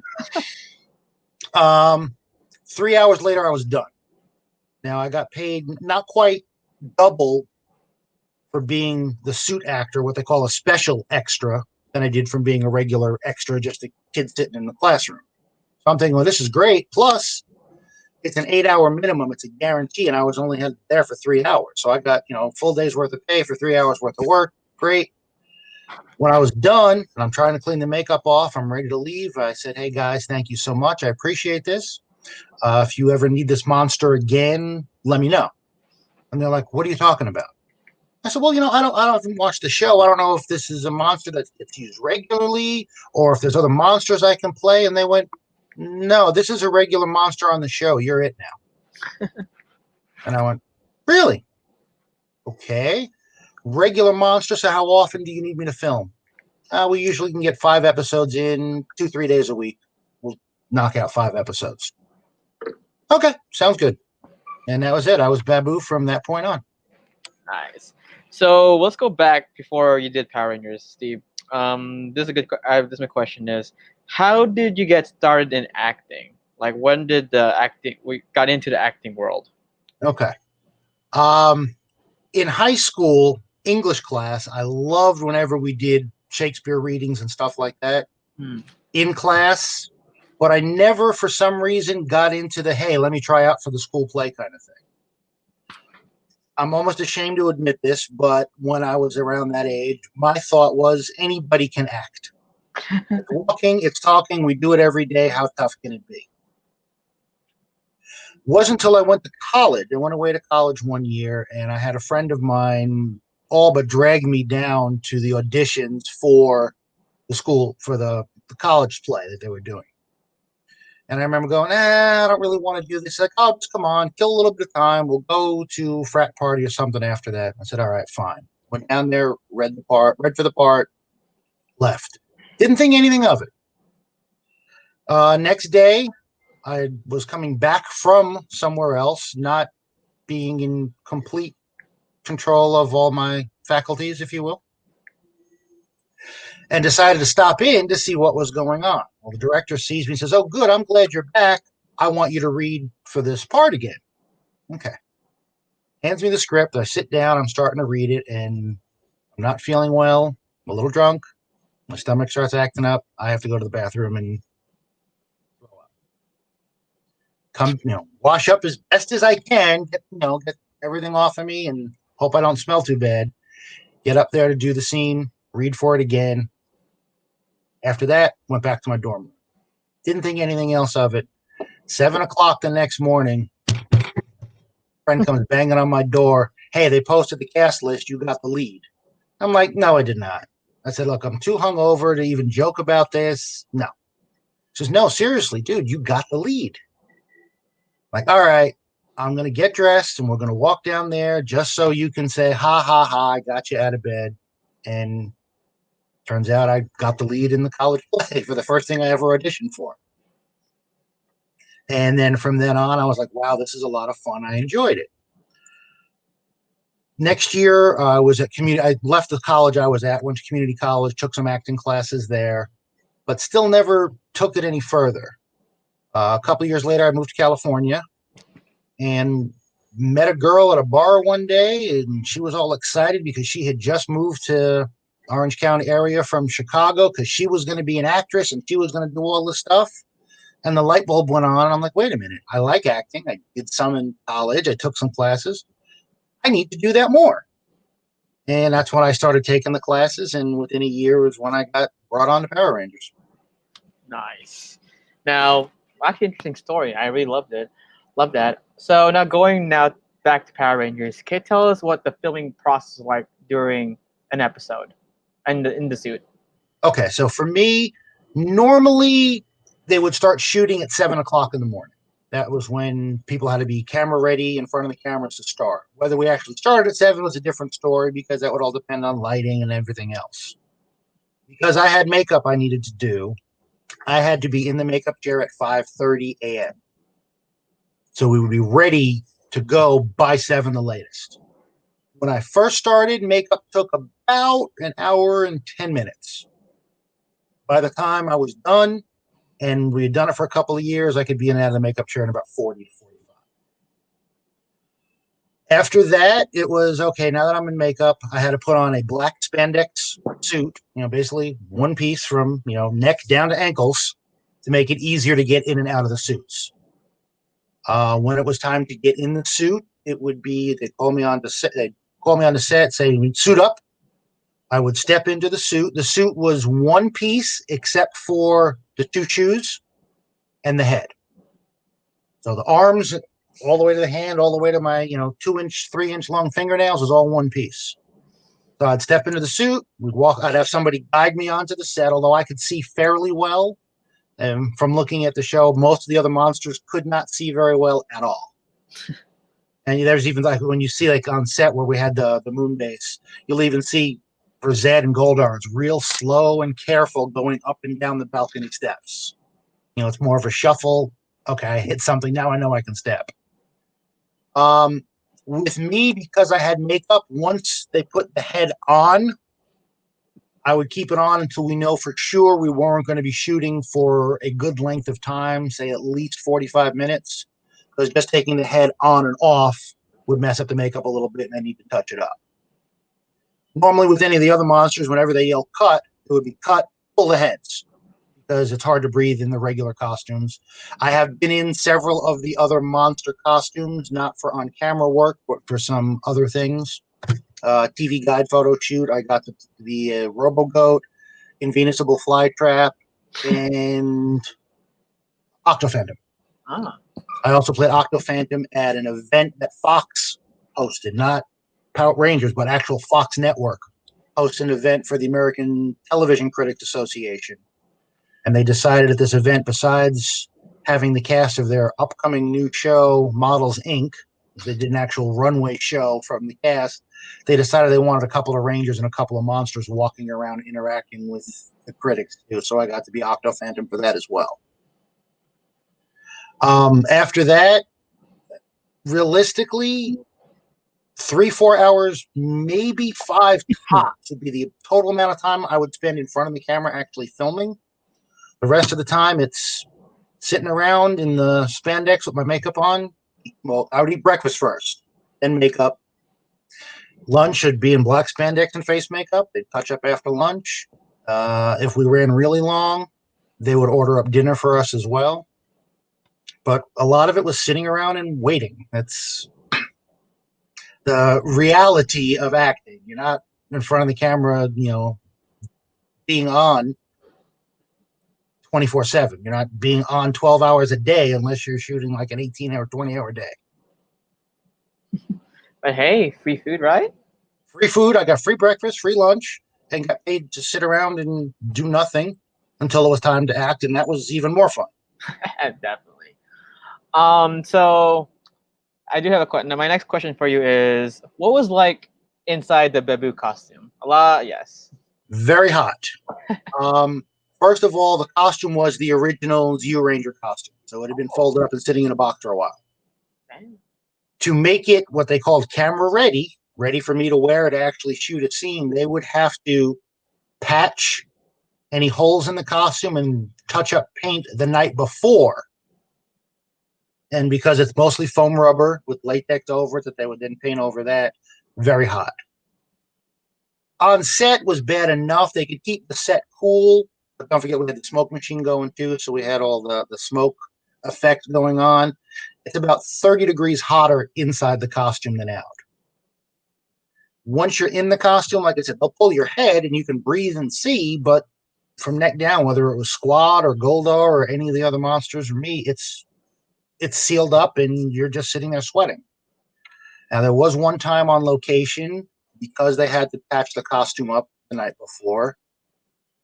S9: 3 hours later, I was done. Now, I got paid not quite double for being the suit actor, what they call a special extra, than I did from being a regular extra, just a kid sitting in the classroom. So I'm thinking, well, this is great. Plus, it's an 8-hour minimum. It's a guarantee, and I was only there for 3 hours. So I got, full day's worth of pay for 3 hours worth of work. Great. When I was done, and I'm trying to clean the makeup off, I'm ready to leave. I said, hey, guys, thank you so much. I appreciate this. If you ever need this monster again, let me know. And they're like, what are you talking about? I said, well, I don't watch the show. I don't know if this is a monster that gets used regularly or if there's other monsters I can play. And they went, no, this is a regular monster on the show. You're it now. And I went, really? Okay. Regular monster. So how often do you need me to film? We usually can get 5 episodes in 2-3 days a week. We'll knock out 5 episodes. Okay. Sounds good. And that was it. I was Baboo from that point on.
S20: Nice. So let's go back before you did Power Rangers, Steve. This is a good. This my question is, how did you get started in acting? Like, when did we got into the acting world?
S9: Okay. In high school English class, I loved whenever we did Shakespeare readings and stuff like that in class, but I never, for some reason, got into the, hey, let me try out for the school play kind of thing. I'm almost ashamed to admit this, but when I was around that age, my thought was anybody can act. It's walking, it's talking, we do it every day. How tough can it be? Wasn't until I went to college. I went away to college one year, and I had a friend of mine all but drag me down to the auditions for the school, for the college play that they were doing. And I remember going, I don't really want to do this. Like, oh, just come on, kill a little bit of time. We'll go to frat party or something after that. I said, all right, fine. Went down there, read for the part, left. Didn't think anything of it. Next day, I was coming back from somewhere else, not being in complete control of all my faculties, if you will, and decided to stop in to see what was going on. Well, the director sees me and says, oh, good, I'm glad you're back. I want you to read for this part again. Okay. Hands me the script. I sit down. I'm starting to read it, and I'm not feeling well. I'm a little drunk. My stomach starts acting up. I have to go to the bathroom and wash up as best as I can, get everything off of me and hope I don't smell too bad. Get up there to do the scene, read for it again. After that, went back to my dorm room. Didn't think anything else of it. 7 o'clock the next morning, friend comes banging on my door. Hey, they posted the cast list. You got the lead. I'm like, no, I did not. I said, look, I'm too hungover to even joke about this. No. She says, no, seriously, dude, you got the lead. I'm like, all right, I'm going to get dressed and we're going to walk down there just so you can say, ha, ha, ha, I got you out of bed. And turns out I got the lead in the college play for the first thing I ever auditioned for. And then from then on, I was like, wow, this is a lot of fun. I enjoyed it. Next year, I was at community. I left the college I was at, went to community college, took some acting classes there, but still never took it any further. A couple of years later, I moved to California and met a girl at a bar one day, and she was all excited because she had just moved to Orange County area from Chicago because she was going to be an actress and she was going to do all this stuff. And the light bulb went on. I'm like, wait a minute. I like acting. I did some in college. I took some classes. I need to do that more. And that's when I started taking the classes. And within a year was when I got brought on to Power Rangers.
S20: Nice. Now, actually, interesting story. I really loved it. Love that. So now going back to Power Rangers, can you tell us what the filming process was like during an episode in the suit?
S9: Okay, so for me, normally they would start shooting at 7 o'clock in the morning. That was when people had to be camera ready in front of the cameras to start. Whether we actually started at 7 was a different story because that would all depend on lighting and everything else. Because I had makeup I needed to do, I had to be in the makeup chair at 5:30 a.m. So we would be ready to go by 7 the latest. When I first started, makeup took about an hour and 10 minutes. By the time I was done, and we had done it for a couple of years, I could be in and out of the makeup chair in about 40 to 45. After that, it was, okay, now that I'm in makeup, I had to put on a black spandex suit, basically one piece from, neck down to ankles to make it easier to get in and out of the suits. When it was time to get in the suit, it would be, they'd call me on the set, say, suit up. I would step into the suit. The suit was one piece except for the 2 shoes and the head. So the arms all the way to the hand, all the way to my, 2-inch, 3-inch long fingernails was all one piece. So I'd step into the suit. I'd have somebody guide me onto the set, although I could see fairly well. And from looking at the show, most of the other monsters could not see very well at all. And there's even like when you see like on set where we had the moon base, you'll even see for Zed and Goldar, it's real slow and careful going up and down the balcony steps. It's more of a shuffle. Okay, I hit something. Now I know I can step. With me, because I had makeup, once they put the head on, I would keep it on until we know for sure we weren't going to be shooting for a good length of time, say at least 45 minutes, because just taking the head on and off would mess up the makeup a little bit and I need to touch it up. Normally with any of the other monsters, whenever they yell cut, it would be cut, pull the heads, because it's hard to breathe in the regular costumes. I have been in several of the other monster costumes, not for on-camera work, but for some other things. TV guide photo shoot, I got the Robo-Goat, Invincible Flytrap, and Octo-Phantom. I also played Octo-Phantom at an event that Fox hosted, not Power Rangers, but actual Fox Network hosted an event for the American Television Critics Association. And they decided at this event, besides having the cast of their upcoming new show, Models, Inc., they did an actual runway show from the cast, they decided they wanted a couple of Rangers and a couple of monsters walking around interacting with the critics too. So I got to be Octo-Phantom for that as well. After that, realistically, 3-4 hours, maybe 5 tops would be the total amount of time I would spend in front of the camera actually filming. The rest of the time, it's sitting around in the spandex with my makeup on. Well, I would eat breakfast first, then makeup. Lunch should be in black spandex and face makeup. They'd touch up after lunch. If we ran really long, they would order up dinner for us as well. But a lot of it was sitting around and waiting. That's the reality of acting. You're not in front of the camera, being on 24/7. You're not being on 12 hours a day unless you're shooting like an 18-hour, 20-hour day.
S20: But hey, free food, right?
S9: Free food. I got free breakfast, free lunch, and got paid to sit around and do nothing until it was time to act, and that was even more fun.
S20: Definitely. So I do have a question. Now, my next question for you is, what was like inside the Baboo costume? Yes.
S9: Very hot. First of all, the costume was the original Zeo Ranger costume, so it had been folded up and sitting in a box for a while. To make it what they called camera ready, ready for me to wear to actually shoot a scene, they would have to patch any holes in the costume and touch up paint the night before. And because it's mostly foam rubber with latex over it that they would then paint over that, very hot. On set was bad enough. They could keep the set cool, but don't forget we had the smoke machine going too, so we had all the smoke effect going on. It's about 30 degrees hotter inside the costume than out. Once you're in the costume, like I said, they'll pull your head and you can breathe and see, but from neck down, whether it was Squad or Goldar or any of the other monsters or me, it's sealed up and you're just sitting there sweating. Now, there was one time on location, because they had to patch the costume up the night before,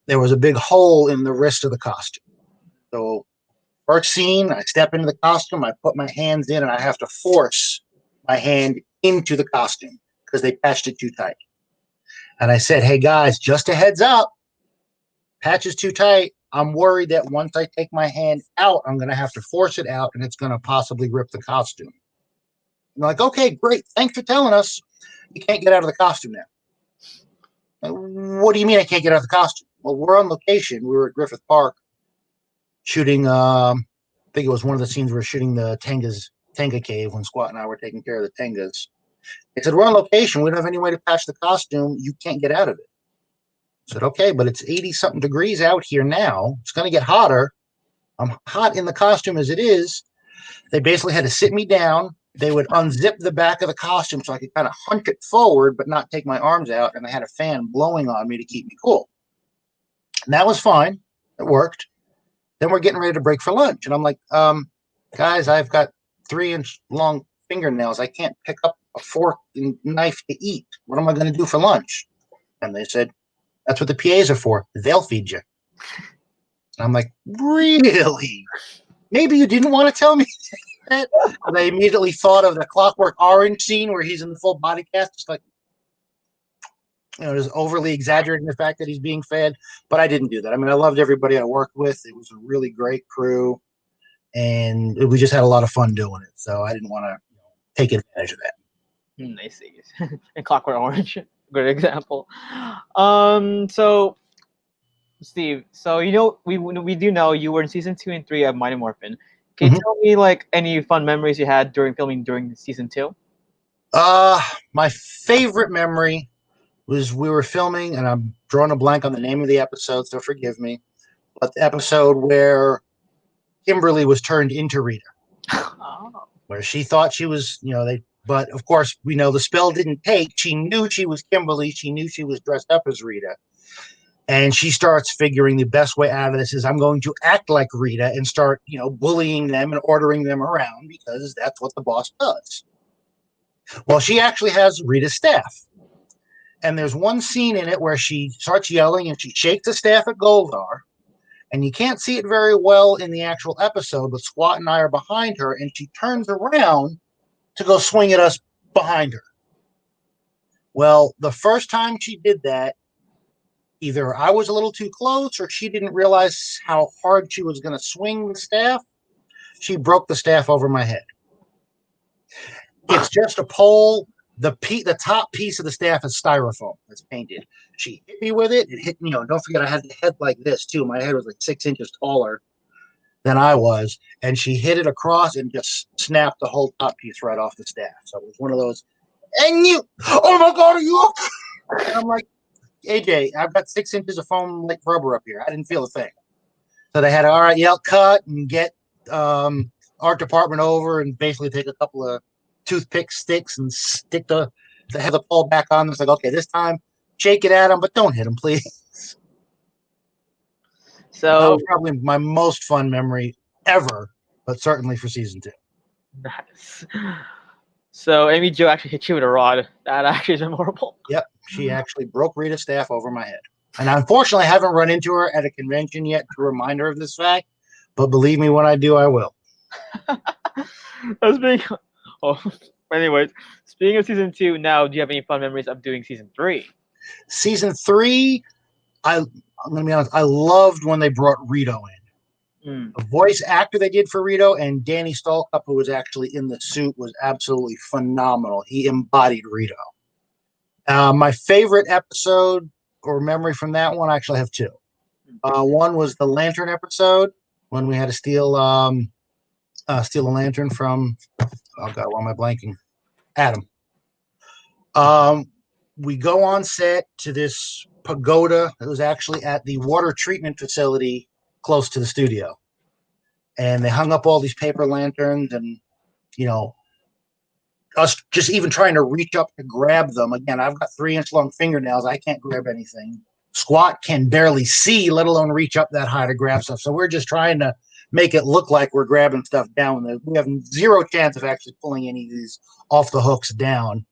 S9: there was a big hole in the wrist of the costume. So first scene, I step into the costume, I put my hands in, and I have to force my hand into the costume because they patched it too tight. And I said, hey, guys, just a heads up. Patch is too tight. I'm worried that once I take my hand out, I'm going to have to force it out, and it's going to possibly rip the costume. I'm like, okay, great. Thanks for telling us. You can't get out of the costume now. What do you mean I can't get out of the costume? Well, we're on location. We were at Griffith Park shooting, I think it was one of the scenes we were shooting the Tenga cave when Squat and I were taking care of the Tengas. They said, we're on location. We don't have any way to patch the costume. You can't get out of it. I said, okay, but it's 80-something degrees out here now. It's going to get hotter. I'm hot in the costume as it is. They basically had to sit me down. They would unzip the back of the costume so I could kind of hunch it forward but not take my arms out, and they had a fan blowing on me to keep me cool. And that was fine. It worked. Then we're getting ready to break for lunch, and I'm like, guys, I've got 3-inch long fingernails. I can't pick up a fork and knife to eat. What am I going to do for lunch? And they said, that's what the PAs are for. They'll feed you. And I'm like, really? Maybe you didn't want to tell me that. And I immediately thought of the Clockwork Orange scene where he's in the full body cast, just like, just overly exaggerating the fact that he's being fed. But I didn't do that. I mean, I loved everybody I worked with. It was a really great crew, and we just had a lot of fun doing it. So I didn't want to take advantage of that.
S20: I see. And Clockwork Orange, good example. So Steve, so we do know you were in season 2 and 3 of Mighty Morphin. Can you tell me like any fun memories you had during filming during season 2?
S9: My favorite memory was we were filming, and I'm drawing a blank on the name of the episode, so forgive me. But the episode where Kimberly was turned into Rita, where she thought she was, but of course we know the spell didn't take. She knew she was Kimberly. She knew she was dressed up as Rita. And she starts figuring the best way out of this is I'm going to act like Rita and start, bullying them and ordering them around because that's what the boss does. Well, she actually has Rita's staff. And there's one scene in it where she starts yelling and she shakes the staff at Goldar. And you can't see it very well in the actual episode, but Squat and I are behind her, and she turns around to go swing at us behind her. Well, the first time she did that, either I was a little too close or she didn't realize how hard she was going to swing the staff. She broke the staff over my head. It's just a pole. The top piece of the staff is styrofoam. It's painted. She hit me with it. It hit me. Don't forget, I had the head like this too. My head was like 6 inches taller than I was, and she hit it across and just snapped the whole top piece right off the staff. So it was one of those. And you, oh my God, are you okay? And I'm like, AJ, I've got 6 inches of foam like rubber up here. I didn't feel a thing. So they had to, all right, cut and get art department over and basically take a couple of toothpick sticks and stick the head of the pole back on. It's like, okay, this time shake it at them, but don't hit them, please.
S20: So
S9: that was probably my most fun memory ever, but certainly for season 2.
S20: Nice. So Amy Jo actually hit you with a rod. That actually is memorable.
S9: Yep, she actually broke Rita's staff over my head. And unfortunately, I haven't run into her at a convention yet to remind her of this fact. But believe me, when I do, I will.
S20: Anyways, speaking of season 2, now, do you have any fun memories of doing season 3?
S9: Season 3, I'm going to be honest, I loved when they brought Rito in. The voice actor they did for Rito and Danny Stolkup, who was actually in the suit, was absolutely phenomenal. He embodied Rito. My favorite episode or memory from that one, I actually have two. One was the lantern episode when we had to steal a lantern from, oh God, why am I blanking? Adam. We go on set to this pagoda that was actually at the water treatment facility close to the studio. And they hung up all these paper lanterns, and, you know, us just even trying to reach up to grab them. Again, I've got 3-inch long fingernails. I can't grab anything. Squat can barely see, let alone reach up that high to grab stuff. So we're just trying to make it look like we're grabbing stuff down. We have zero chance of actually pulling any of these off the hooks down.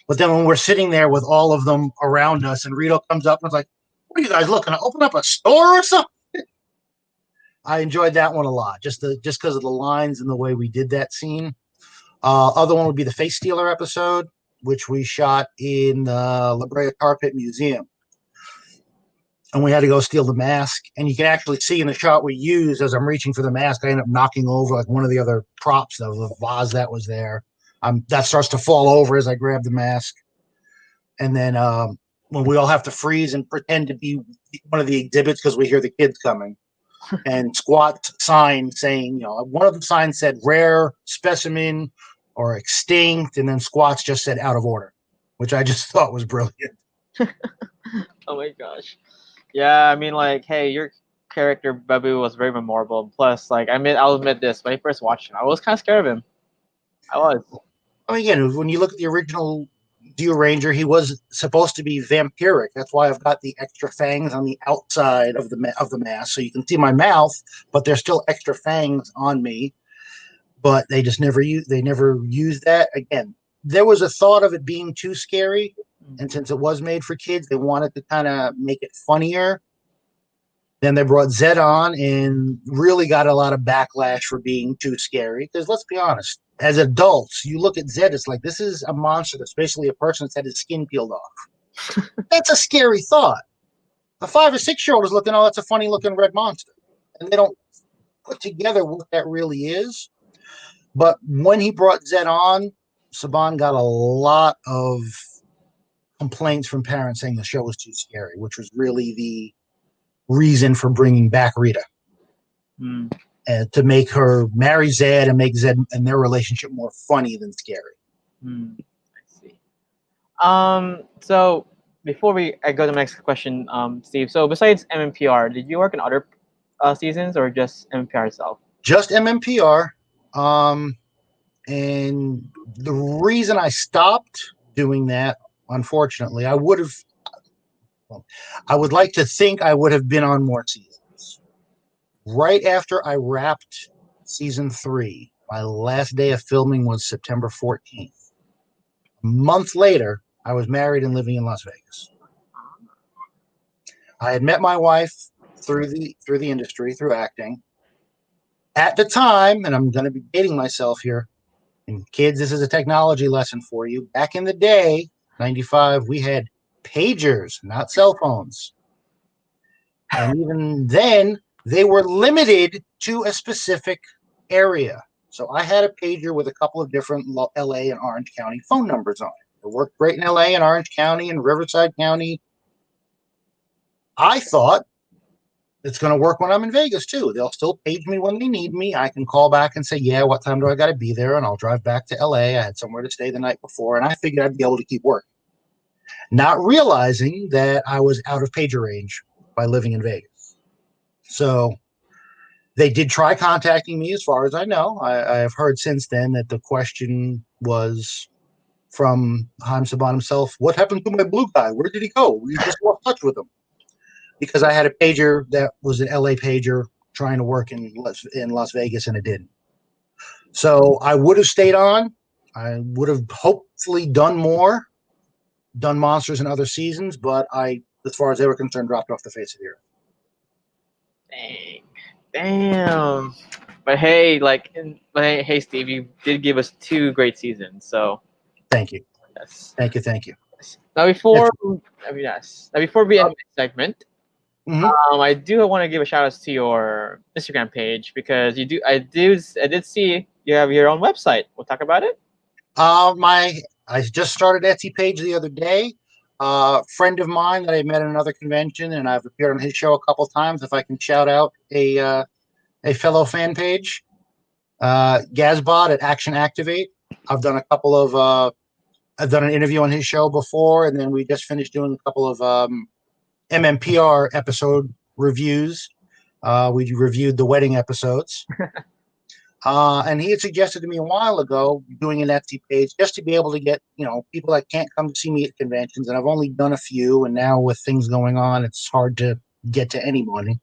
S9: But then when we're sitting there with all of them around us, and Rito comes up and is like, "What are you guys looking to open up a store or something?" I enjoyed that one a lot, just because of the lines and the way we did that scene. Other one would be the Face Stealer episode, which we shot in the La Brea Tar Pit Museum. And we had to go steal the mask. And you can actually see in the shot we used, as I'm reaching for the mask, I end up knocking over like one of the other props, the vase that was there. That starts to fall over as I grab the mask. And then when we all have to freeze and pretend to be one of the exhibits because we hear the kids coming. And Squat sign saying, one of the signs said rare specimen or extinct, and then Squat's just said out of order, which I just thought was brilliant.
S20: Oh my gosh. Yeah, I mean, like, hey, your character Baboo was very memorable. Plus, like, I'll admit this, when I first watched him, I was kind of scared of him. I was.
S9: I mean, again, when you look at the original View Ranger, he was supposed to be vampiric. That's why I've got the extra fangs on the outside of the mask, so you can see my mouth, but there's still extra fangs on me. But they just never used that. Again, there was a thought of it being too scary, and since it was made for kids, they wanted to kind of make it funnier. Then they brought Zed on and really got a lot of backlash for being too scary. Because let's be honest, as adults, you look at Zed, it's like, this is a monster that's basically a person that's had his skin peeled off. That's a scary thought. A 5 or 6-year-old is looking, oh, that's a funny looking red monster. And they don't put together what that really is. But when he brought Zed on, Saban got a lot of complaints from parents saying the show was too scary, which was really the reason for bringing back Rita. And to make her marry Zed and make Zed and their relationship more funny than scary.
S20: I see. So before I go to the next question, Steve, so besides MMPR, did you work in other seasons or just MMPR itself?
S9: Just MMPR. And the reason I stopped doing that, unfortunately, I would like to think I would have been on more seasons. Right after I wrapped season 3, my last day of filming was September 14th. A month later, I was married and living in Las Vegas. I had met my wife through the industry, through acting. At the time, and I'm going to be dating myself here, and kids, this is a technology lesson for you. Back in the day, 95, we had pagers, not cell phones. And even then, they were limited to a specific area. So I had a pager with a couple of different LA and Orange County phone numbers on it. It worked great in LA and Orange County and Riverside County. I thought it's going to work when I'm in Vegas too. They'll still page me when they need me. I can call back and say, yeah, what time do I got to be there? And I'll drive back to LA. I had somewhere to stay the night before, and I figured I'd be able to keep working. Not realizing that I was out of pager range by living in Vegas. So they did try contacting me, as far as I know. I have heard since then that the question was from Haim Saban himself, what happened to my blue guy? Where did he go? We just lost touch with him. Because I had a pager that was an LA pager trying to work in Las Vegas, and it didn't. So I would have stayed on. I would have hopefully done monsters in other seasons, but I, as far as they were concerned, dropped off the face of the earth.
S20: Damn. But hey, hey, Steve, you did give us 2 great seasons, so
S9: thank you.
S20: Yes.
S9: Thank you.
S20: Now before we end this segment, I do want to give a shout out to your Instagram page, because I did see you have your own website. We'll talk about it.
S9: I just started Etsy page the other day. Friend of mine that I met at another convention, and I've appeared on his show a couple times. If I can shout out a fellow fan page, Gazbot at Action Activate. I've done I've done an interview on his show before, and then we just finished doing a couple of MMPR episode reviews. We reviewed the wedding episodes. And he had suggested to me a while ago doing an Etsy page just to be able to get, people that can't come to see me at conventions. And I've only done a few. And now with things going on, it's hard to get to anybody.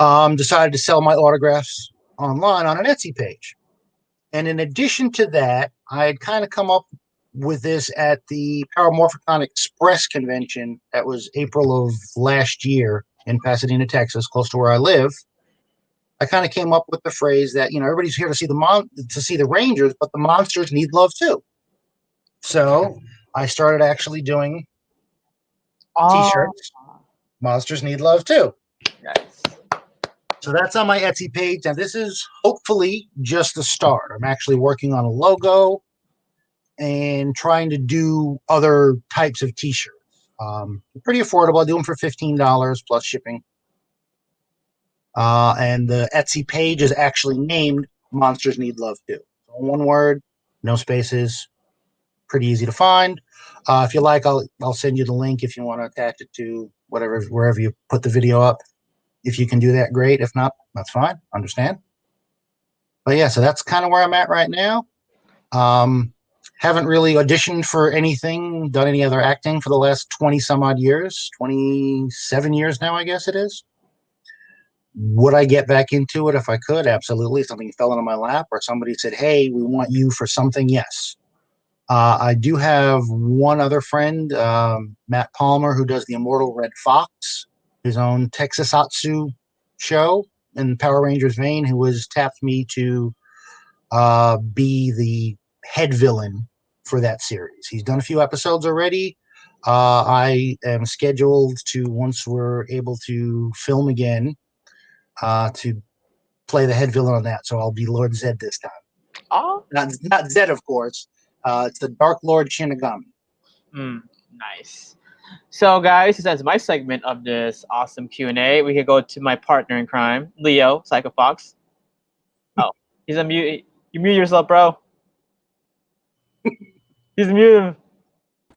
S9: Decided to sell my autographs online on an Etsy page. And in addition to that, I had kind of come up with this at the Power Morphicon Express convention. That was April of last year in Pasadena, Texas, close to where I live. I kind of came up with the phrase that, everybody's here to see the Rangers, but the monsters need love too. So I started actually doing T-shirts. Monsters need love too.
S20: Nice.
S9: So that's on my Etsy page, and this is hopefully just the start. I'm actually working on a logo and trying to do other types of T-shirts. Pretty affordable. I do them for $15 plus shipping. And the Etsy page is actually named Monsters Need Love Too. So one word, no spaces, pretty easy to find. If you like, I'll send you the link if you want to attach it to wherever you put the video up. If you can do that, great. If not, that's fine. Understand. But yeah, so that's kind of where I'm at right now. Haven't really auditioned for anything, done any other acting for the last 20 some odd years, 27 years now, I guess it is. Would I get back into it if I could? Absolutely. Something fell into my lap or somebody said, hey, we want you for something. Yes. I do have one other friend, Matt Palmer, who does the Immortal Red Fox, his own Tokusatsu show in Power Rangers vein, who has tapped me to be the head villain for that series. He's done a few episodes already. I am scheduled to, once we're able to film again, to play the head villain on that. So I'll be Lord Zed this time.
S20: Oh,
S9: not Zed, of course. It's the Dark Lord Shinigami.
S20: Nice. So, guys, this is my segment of this awesome Q&A. We could go to my partner in crime, Leo, Psycho Fox. Oh, he's a mute. You mute yourself, bro. He's muted.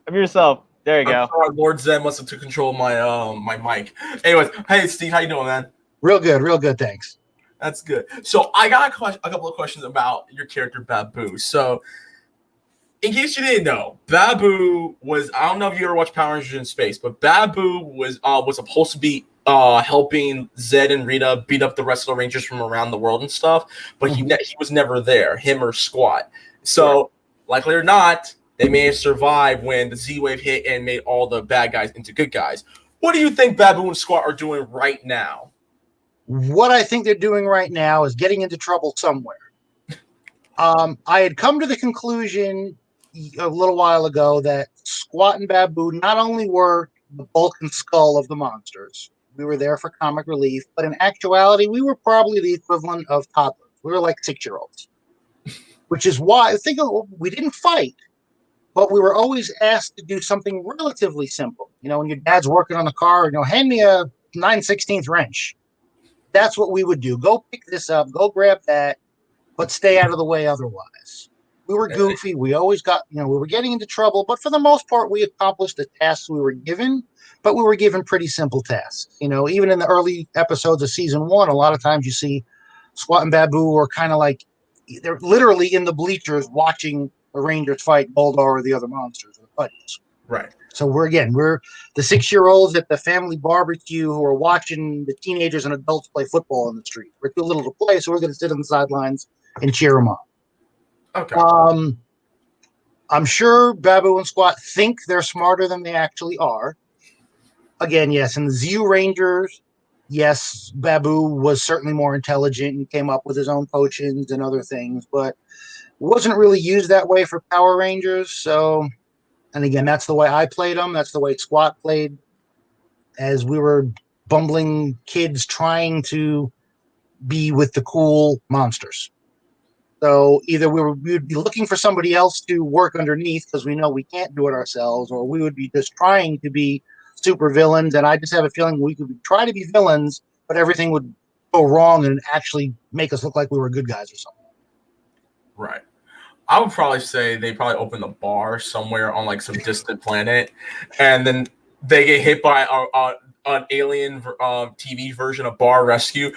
S20: Mute yourself. There you go.
S7: Sorry, Lord Zed must have took control of my my mic. Anyways, hey Steve, how you doing, man?
S9: Real good, thanks.
S7: That's good. So I got a couple of questions about your character Baboo. So, in case you didn't know, Baboo was, I don't know if you ever watched Power Rangers in Space, but Baboo was supposed to be helping Zed and Rita beat up the rest of the Rangers from around the world and stuff, but he was never there, him or Squat. So, likely or not, they may have survived when the Z-Wave hit and made all the bad guys into good guys. What do you think Baboo and Squat are doing right now?
S9: What I think they're doing right now is getting into trouble somewhere. I had come to the conclusion a little while ago that Squat and Baboo not only were the bulk and skull of the monsters, we were there for comic relief, but in actuality, we were probably the equivalent of toddlers. We were like 6-year-olds, which is why we didn't fight, but we were always asked to do something relatively simple. When your dad's working on the car, hand me a 9/16 wrench. That's what we would do. Go pick this up, go grab that, but stay out of the way otherwise. We were goofy. We always got, we were getting into trouble, but for the most part, we accomplished the tasks we were given, but we were given pretty simple tasks. Even in the early episodes of season 1, a lot of times you see Squat and Baboo are kind of like, they're literally in the bleachers watching the Rangers fight Goldar or the other monsters or the buddies.
S7: Right.
S9: So we're the 6-year-olds at the family barbecue who are watching the teenagers and adults play football in the street. We're too little to play, so we're going to sit on the sidelines and cheer them on.
S7: Okay.
S9: I'm sure Baboo and Squat think they're smarter than they actually are. Again, yes, in the ZU Rangers, yes, Baboo was certainly more intelligent and came up with his own potions and other things, but wasn't really used that way for Power Rangers. So, and again, that's the way I played them. That's the way Squat played, as we were bumbling kids trying to be with the cool monsters. So either we would be looking for somebody else to work underneath because we know we can't do it ourselves, or we would be just trying to be super villains. And I just have a feeling we could try to be villains, but everything would go wrong and actually make us look like we were good guys or something.
S7: Right. I would probably say they probably open a bar somewhere on like some distant planet, and then they get hit by an alien TV version of Bar Rescue.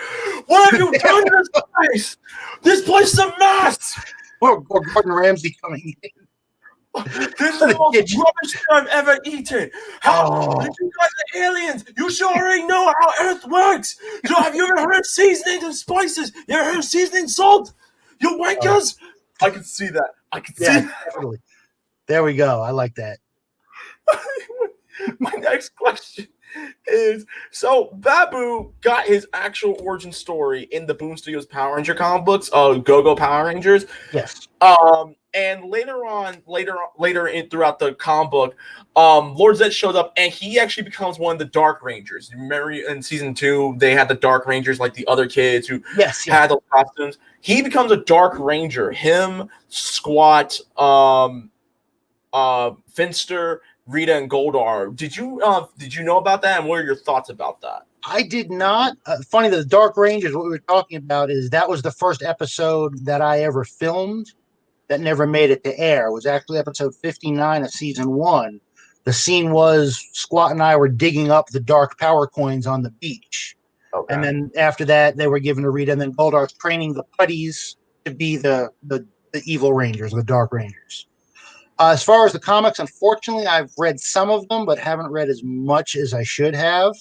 S7: What have you done to this place? This place is a mess.
S9: Or Gordon Ramsay coming in.
S7: This is the most rubbish thing I've ever eaten. How you guys are aliens? You should already know how Earth works. Have you ever heard of seasonings and spices? You ever heard of seasoning salt? You wankers! I can see that. I can see that.
S9: Definitely. There we go. I like that.
S7: My next question is, so Baboo got his actual origin story in the Boom Studios Power Ranger comic books, Go-Go Power Rangers.
S9: Yes.
S7: And later in throughout the comic book, Lord Zed shows up and he actually becomes one of the Dark Rangers. Remember in season 2, they had the Dark Rangers like the other kids who had the costumes. He becomes a Dark Ranger. Him, Squat, Finster, Rita, and Goldar. Did you know about that, and what are your thoughts about that?
S9: I did not. Funny, the Dark Rangers, what we were talking about is that was the first episode that I ever filmed that never made it to air. It was actually episode 59 of season 1. The scene was Squat and I were digging up the dark power coins on the beach. Okay. And then after that, they were given to Rita, and then Goldar's training the putties to be the evil Rangers, the Dark Rangers. As far as the comics, unfortunately, I've read some of them, but haven't read as much as I should have.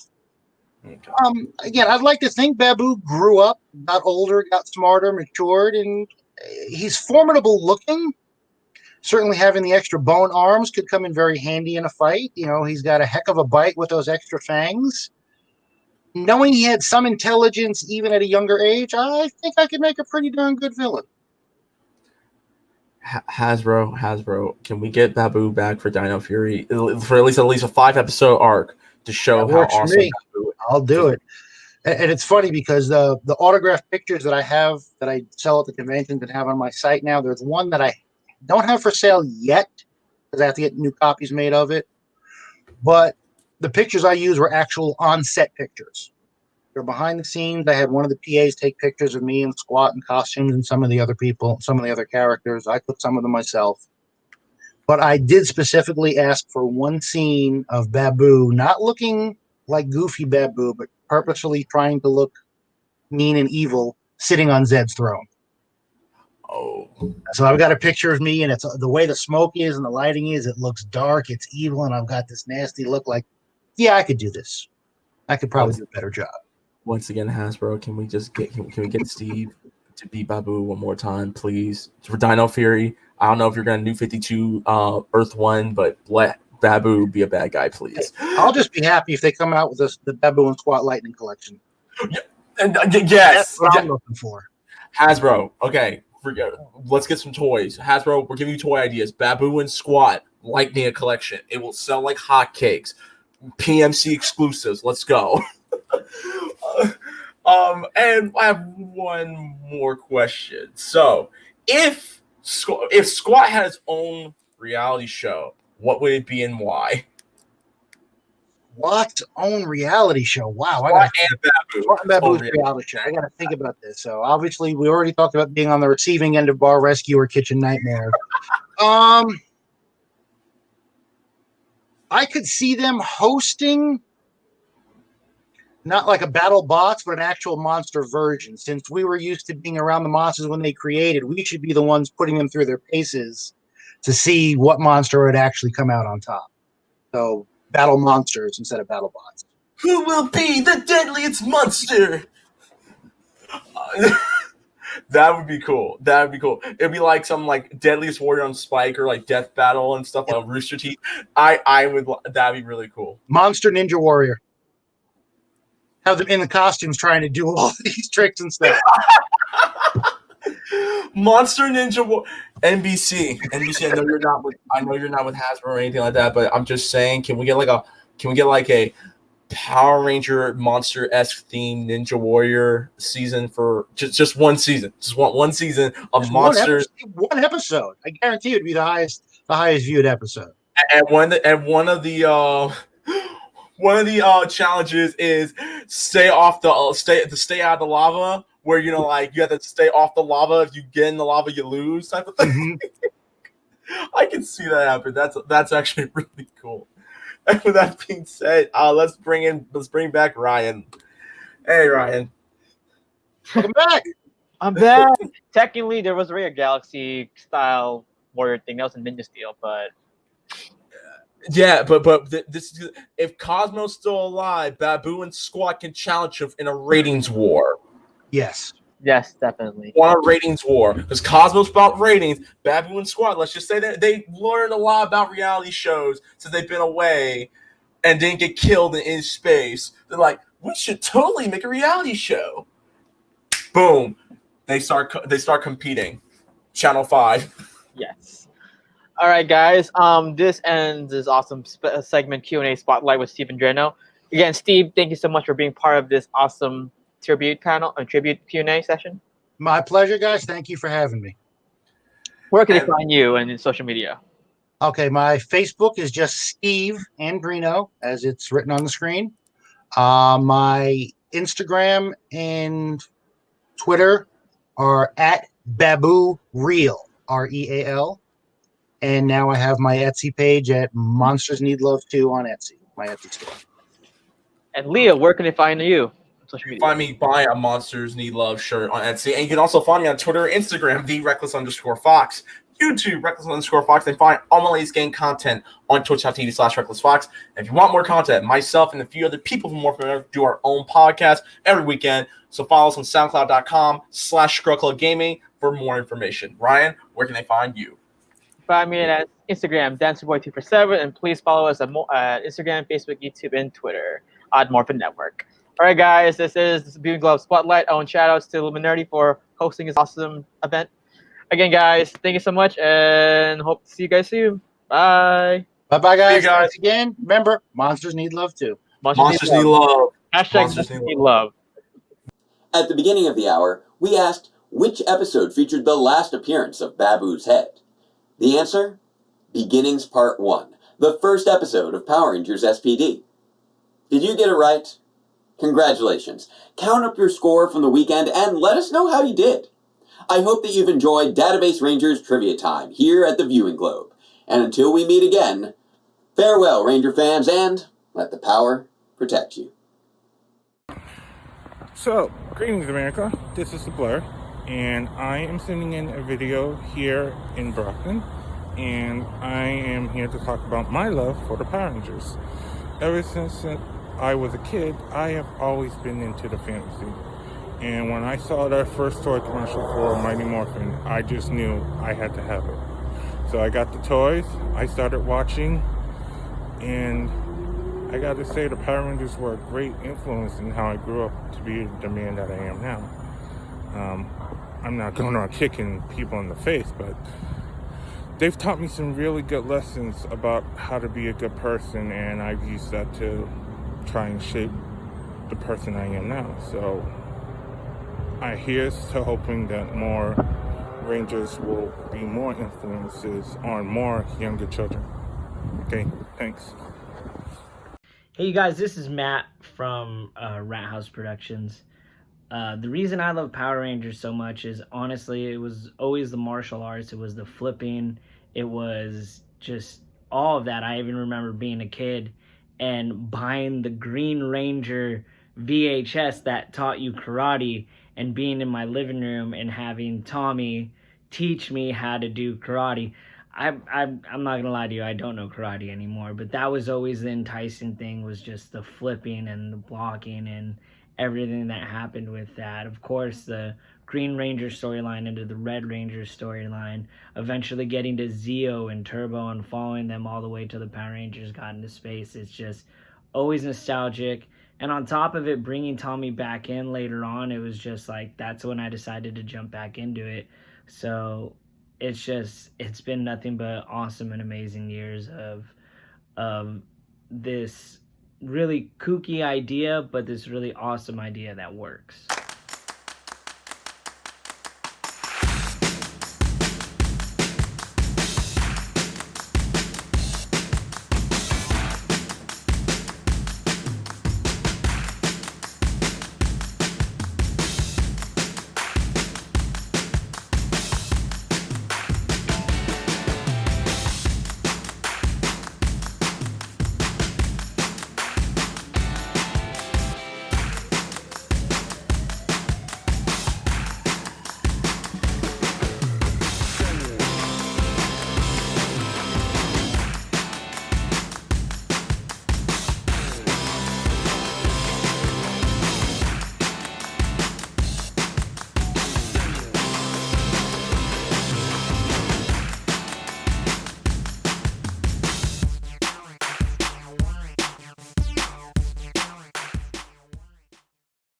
S9: Okay. Again, I'd like to think Baboo grew up, got older, got smarter, matured, and he's formidable looking. Certainly having the extra bone arms could come in very handy in a fight. You know, he's got a heck of a bite with those extra fangs. Knowing he had some intelligence even at a younger age, I think I could make a pretty darn good villain.
S7: Hasbro, can we get Baboo back for Dino Fury for at least a 5-episode arc to show how awesome Baboo is?
S9: I'll do it. And it's funny because the autographed pictures that I have that I sell at the conventions and have on my site now, there's one that I don't have for sale yet because I have to get new copies made of it. But the pictures I used were actual on-set pictures. They're behind the scenes. I had one of the PAs take pictures of me in Squat and costumes and some of the other people, some of the other characters. I took some of them myself. But I did specifically ask for one scene of Baboo, not looking like goofy Baboo, but purposefully trying to look mean and evil, sitting on Zed's throne.
S7: Oh.
S9: So I've got a picture of me, and it's the way the smoke is and the lighting is, it looks dark, it's evil, and I've got this nasty look like, yeah, I could do this. I could probably do a better job.
S7: Once again, Hasbro, can we get Steve to beat Baboo one more time, please? For Dino Fury, I don't know if you're going to New 52 Earth 1, but let Baboo be a bad guy, please.
S9: I'll just be happy if they come out with the Baboo and Squat Lightning collection.
S7: Yes.
S9: That's what I'm looking for.
S7: Hasbro, okay. Let's get some toys. Hasbro, we're giving you toy ideas. Baboo and Squat Lightning collection. It will sell like hotcakes. PMC exclusives. Let's go. And I have one more question. So, if Squat had its own reality show, what would it be and why?
S9: What own reality show? Wow,
S7: Squat and Baboo.
S9: Squat and Baboo's reality show. I got to think about this. So obviously, we already talked about being on the receiving end of Bar Rescue or Kitchen Nightmare. I could see them hosting not like a battle bots, but an actual monster version. Since we were used to being around the monsters when they created, we should be the ones putting them through their paces to see what monster would actually come out on top. So battle monsters instead of battle bots.
S7: Who will be the deadliest monster? That would be cool. It'd be like some like Deadliest Warrior on Spike or like Death Battle and stuff like Rooster Teeth. That'd be really cool.
S9: Monster Ninja Warrior. Have them in the costumes trying to do all these tricks and stuff.
S7: Monster Ninja NBC. I know you're not with Hasbro or anything like that, but I'm just saying, can we get like a Power Ranger monster-esque themed Ninja Warrior season for just one season. Just one season of
S9: Just
S7: monsters.
S9: one episode. I guarantee it'd be the highest viewed episode.
S7: And one of the challenges is stay out of the lava, where you have to stay off the lava. If you get in the lava, you lose, type of thing. I can see that happen. That's actually really cool. And with that being said, let's bring back Ryan. Hey, Ryan.
S9: Welcome back.
S20: I'm back. Technically, there was a Rare Galaxy style warrior thing. That was a Ninja Steel, but
S7: yeah, but this is, if Cosmo's still alive, Baboo and Squad can challenge him in a ratings war.
S9: Yes.
S20: Yes, definitely.
S7: Want a ratings war because Cosmo's about ratings. Baboo and Squad, let's just say that they learned a lot about reality shows since they've been away and didn't get killed in space. They're like, we should totally make a reality show. Boom, they start competing. Channel 5.
S20: Yes. All right, guys. This ends this awesome segment Q&A spotlight with Steve and Drano. Again, Steve, thank you so much for being part of this awesome tribute panel and tribute Q&A session.
S9: My pleasure, guys. Thank you for having me.
S20: Where can they find you and in social media?
S9: Okay, my Facebook is just Steve Andrino, as it's written on the screen. My Instagram and Twitter are at Baboo Real, Real. And now I have my Etsy page at Monsters Need Love 2 on Etsy, my Etsy store.
S20: And Leah, where can they find you? Social media.
S7: Find me buy a Monsters Need Love shirt on Etsy. And you can also find me on Twitter, Instagram, @Reckless_Fox, YouTube, Reckless_Fox, and find all my latest game content on twitch.tv/RecklessFox. And if you want more content, myself and a few other people from Morphin do our own podcast every weekend. So follow us on SoundCloud.com/ScrullClubGaming for more information. Ryan, where can they find you?
S20: Find me at Instagram, DancerBoy247, and please follow us at Instagram, Facebook, YouTube, and Twitter at Morphin Network. All right, guys, this is the Viewing Globe Spotlight. And shout outs to Illuminati for hosting this awesome event. Again, guys, thank you so much, and hope to see you guys soon. Bye.
S9: Bye-bye, guys.
S7: See you guys.
S9: Thanks again. Remember, monsters need love too.
S7: Monsters need love.
S20: Monsters need love.
S10: At the beginning of the hour, we asked which episode featured the last appearance of Baboo's head. The answer? Beginnings Part 1, the first episode of Power Rangers SPD. Did you get it right? Congratulations. Count up your score from the weekend and let us know how you did. I hope that you've enjoyed Database Rangers Trivia Time here at the Viewing Globe. And until we meet again, farewell, Ranger fans, and let the power protect you.
S8: So, greetings, America. This is the Blur, and I am sending in a video here in Brooklyn, and I am here to talk about my love for the Power Rangers. Ever since I was a kid, I have always been into the fantasy. And when I saw their first toy commercial for Mighty Morphin, I just knew I had to have it. So I got the toys, I started watching, and I got to say the Power Rangers were a great influence in how I grew up to be the man that I am now. I'm not going around kicking people in the face, but they've taught me some really good lessons about how to be a good person, and I've used that to try and shape the person I am now. So here's to hoping that more Rangers will be more influences on more younger children. Okay, thanks.
S12: Hey you guys, this is Matt from Rat House Productions. The reason I love Power Rangers so much is honestly it was always the martial arts, it was the flipping, it was just all of that. I even remember being a kid and buying the Green Ranger VHS that taught you karate and being in my living room and having Tommy teach me how to do karate. I'm not gonna lie to you, I don't know karate anymore, but that was always the enticing thing, was just the flipping and the blocking and everything that happened with that. Of course, the Green Ranger storyline into the Red Ranger storyline, eventually getting to Zeo and Turbo and following them all the way till the Power Rangers got into space. It's just always nostalgic. And on top of it, bringing Tommy back in later on, it was just like, that's when I decided to jump back into it. So it's been nothing but awesome and amazing years of this really kooky idea, but this really awesome idea that works.